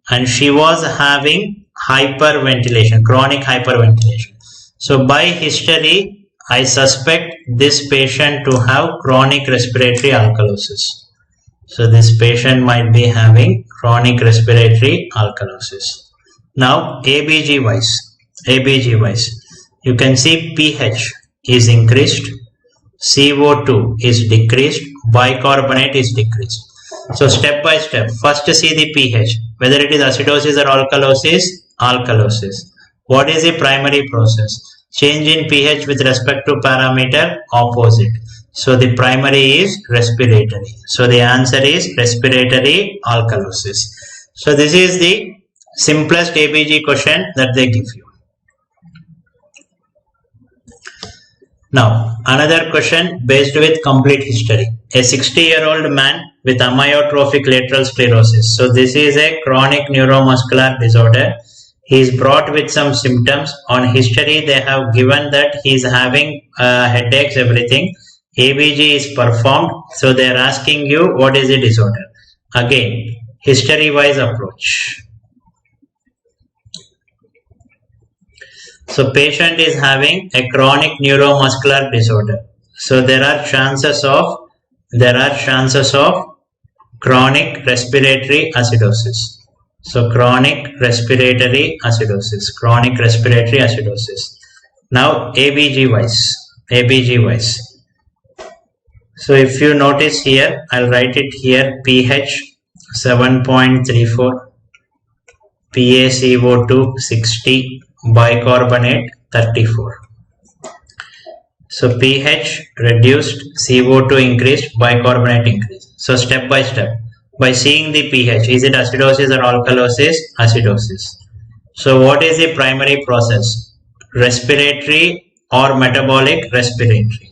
Speaker 1: and she was having hyperventilation, chronic hyperventilation. So by history, I suspect this patient to have chronic respiratory alkalosis. So this patient might be having chronic respiratory alkalosis. Now ABG wise, you can see pH is increased, CO2 is decreased, bicarbonate is decreased. So step by step, first see the pH, whether it is acidosis or alkalosis. What is the primary process? Change in pH with respect to parameter opposite. So the primary is respiratory. So the answer is respiratory alkalosis. So this is the simplest ABG question that they give you. Now another question based with complete history. A 60-year-old man with amyotrophic lateral sclerosis. So this is a chronic neuromuscular disorder. He is brought with some symptoms. On history they have given that he is having headaches, everything. ABG is performed. So they are asking you what is the disorder. Again, history wise approach. So patient is having a chronic neuromuscular disorder. So there are chances of chronic respiratory acidosis. So chronic respiratory acidosis. Now ABG wise. So if you notice here, I'll write it here, pH 7.34, PaCO2 60, bicarbonate 34. So pH reduced, CO2 increased, bicarbonate increased. So step by step, by seeing the pH, is it acidosis or alkalosis? Acidosis. So what is the primary process? Respiratory or metabolic? Respiratory.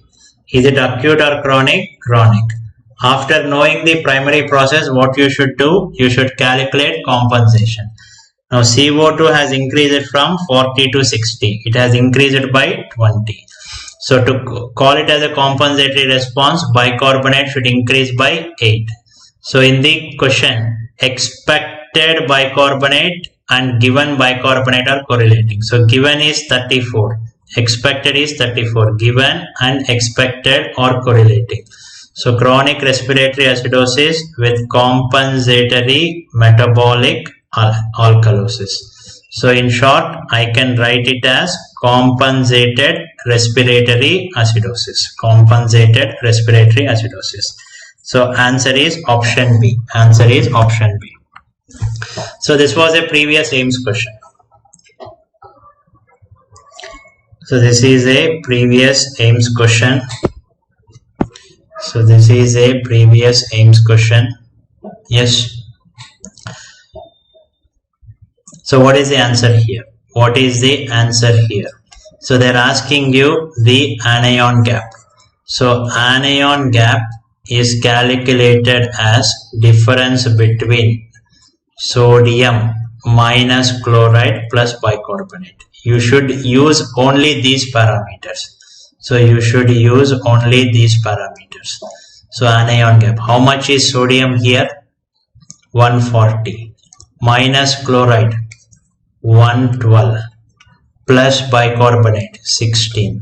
Speaker 1: Is it acute or chronic? Chronic. After knowing the primary process, what you should do? You should calculate compensation. Now CO2 has increased from 40 to 60. It has increased by 20. So to call it as a compensatory response, bicarbonate should increase by 8. So in the question, expected bicarbonate and given bicarbonate are correlating. So given is 34. Expected is 34. Given and expected are correlating. So chronic respiratory acidosis with compensatory metabolic alkalosis. So in short, I can write it as compensated respiratory acidosis. So answer is option B. So this was a previous AIMS question. So this is a previous AIMS question. Yes. So what is the answer here? So they're asking you the anion gap. So anion gap is calculated as difference between sodium minus chloride plus bicarbonate. You should use only these parameters. So anion gap. How much is sodium here? 140 minus chloride 112 plus bicarbonate 16.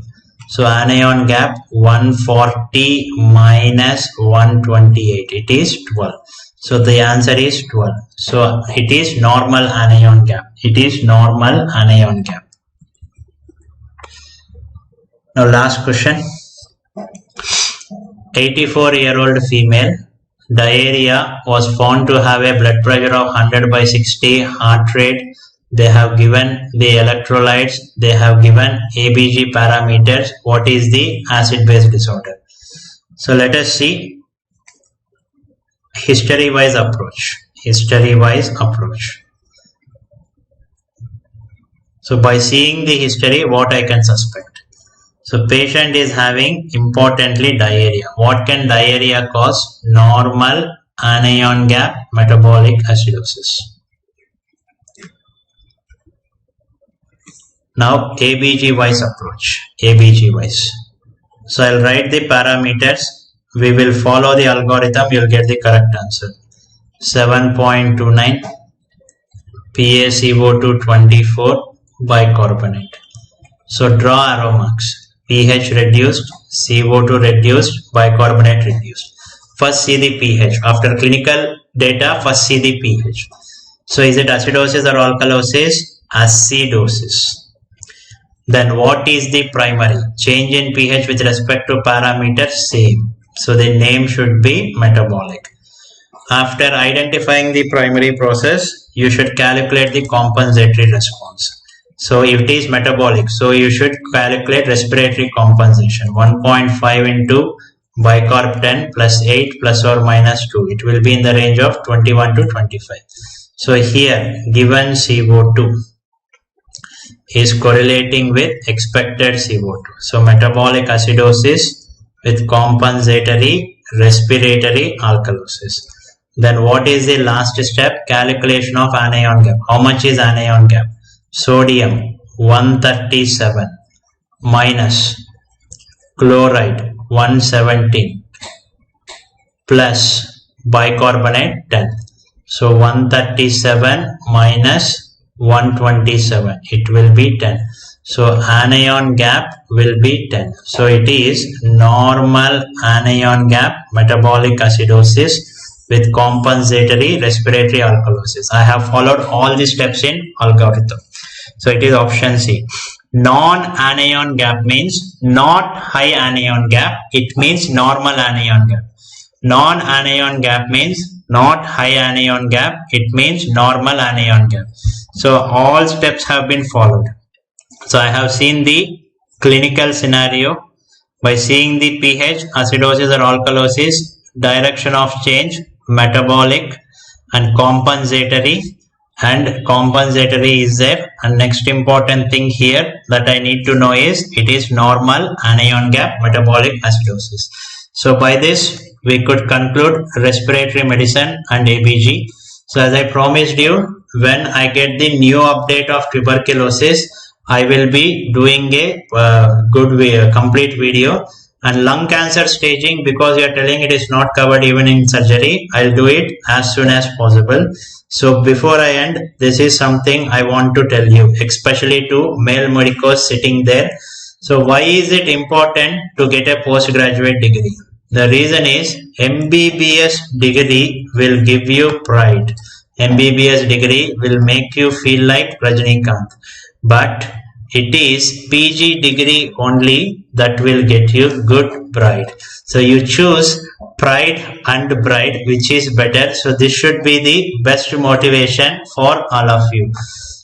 Speaker 1: So anion gap 140 minus 128. It is 12. So the answer is 12. So it is normal anion gap. Now last question. 84-year-old female, diarrhea, was found to have a blood pressure of 100/60, heart rate. They have given the electrolytes. They have given ABG parameters. What is the acid-base disorder? So let us see history-wise approach. So by seeing the history, what I can suspect? So patient is having importantly diarrhea. What can diarrhea cause? Normal anion gap metabolic acidosis. Now ABG wise approach. ABG wise. So I'll write the parameters. We will follow the algorithm. You'll get the correct answer. 7.29 PaCO2 24 bicarbonate. So draw arrow marks. pH reduced, CO2 reduced, bicarbonate reduced. First see the pH. After clinical data, first see the pH. So is it acidosis or alkalosis? Acidosis. Then what is the primary? Change in pH with respect to parameter, same. So the name should be metabolic. After identifying the primary process, you should calculate the compensatory response. So if it is metabolic, so you should calculate respiratory compensation. 1.5 into bicarb 10 plus 8 plus or minus 2. It will be in the range of 21 to 25. So here given CO2 is correlating with expected CO2. So metabolic acidosis with compensatory respiratory alkalosis. Then what is the last step? Calculation of anion gap. How much is anion gap? Sodium 137 minus chloride 117 plus bicarbonate 10. So 137 minus 127, it will be 10. So anion gap will be 10. So it is normal anion gap metabolic acidosis with compensatory respiratory alkalosis. I have followed all the steps in algorithm. So it is option C. Non-anion gap means not high anion gap. It means normal anion gap. Non-anion gap means not high anion gap. It means normal anion gap. So all steps have been followed. So I have seen the clinical scenario by seeing the pH, acidosis or alkalosis, direction of change, metabolic and compensatory, and compensatory is there. And next important thing here that I need to know is it is normal anion gap metabolic acidosis. So by this we could conclude respiratory medicine and ABG. So as I promised you, when I get the new update of tuberculosis, I will be doing a complete video. And lung cancer staging, because you are telling it is not covered even in surgery, I'll do it as soon as possible. So before I end, this is something I want to tell you, especially to male medicos sitting there. So why is it important to get a postgraduate degree? The reason is MBBS degree will give you pride. MBBS degree will make you feel like Rajinikanth. But it is PG degree only that will get you good bride. So you choose pride and bride, which is better. So this should be the best motivation for all of you.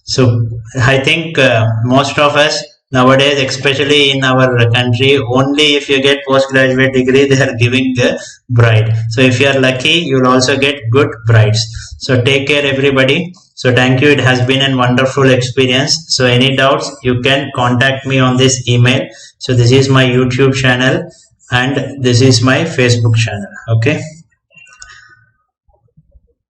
Speaker 1: So I think most of us nowadays, especially in our country, only if you get postgraduate degree, they are giving the bride. So if you are lucky, you will also get good brides. So take care everybody. So thank you. It has been a wonderful experience. So any doubts, you can contact me on this email. So this is my YouTube channel and this is my Facebook channel. Okay.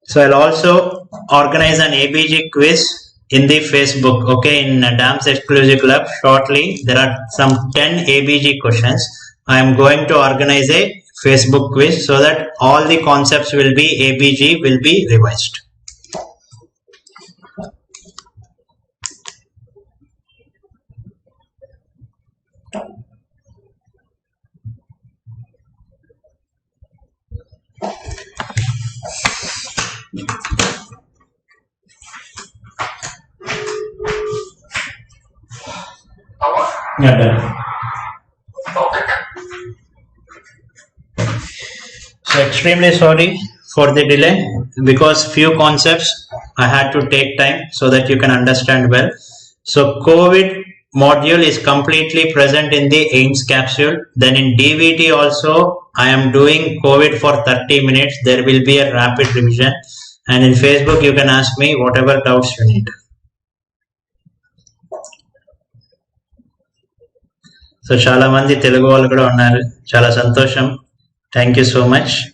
Speaker 1: So I'll also organize an ABG quiz in the Facebook. Okay. In DAMS Exclusive Club shortly, there are some 10 ABG questions. I am going to organize a Facebook quiz so that all the concepts will be ABG will be revised. Yeah, done. So extremely sorry for the delay because few concepts I had to take time so that you can understand well. So COVID module is completely present in the AIMS capsule. Then in DVT also I am doing COVID for 30 minutes. There will be a rapid revision. And in Facebook you can ask me whatever doubts you need. So చాలా మంది తెలుగు వాళ్ళు కూడా ఉన్నారు. చాలా సంతోషం. Thank you so much.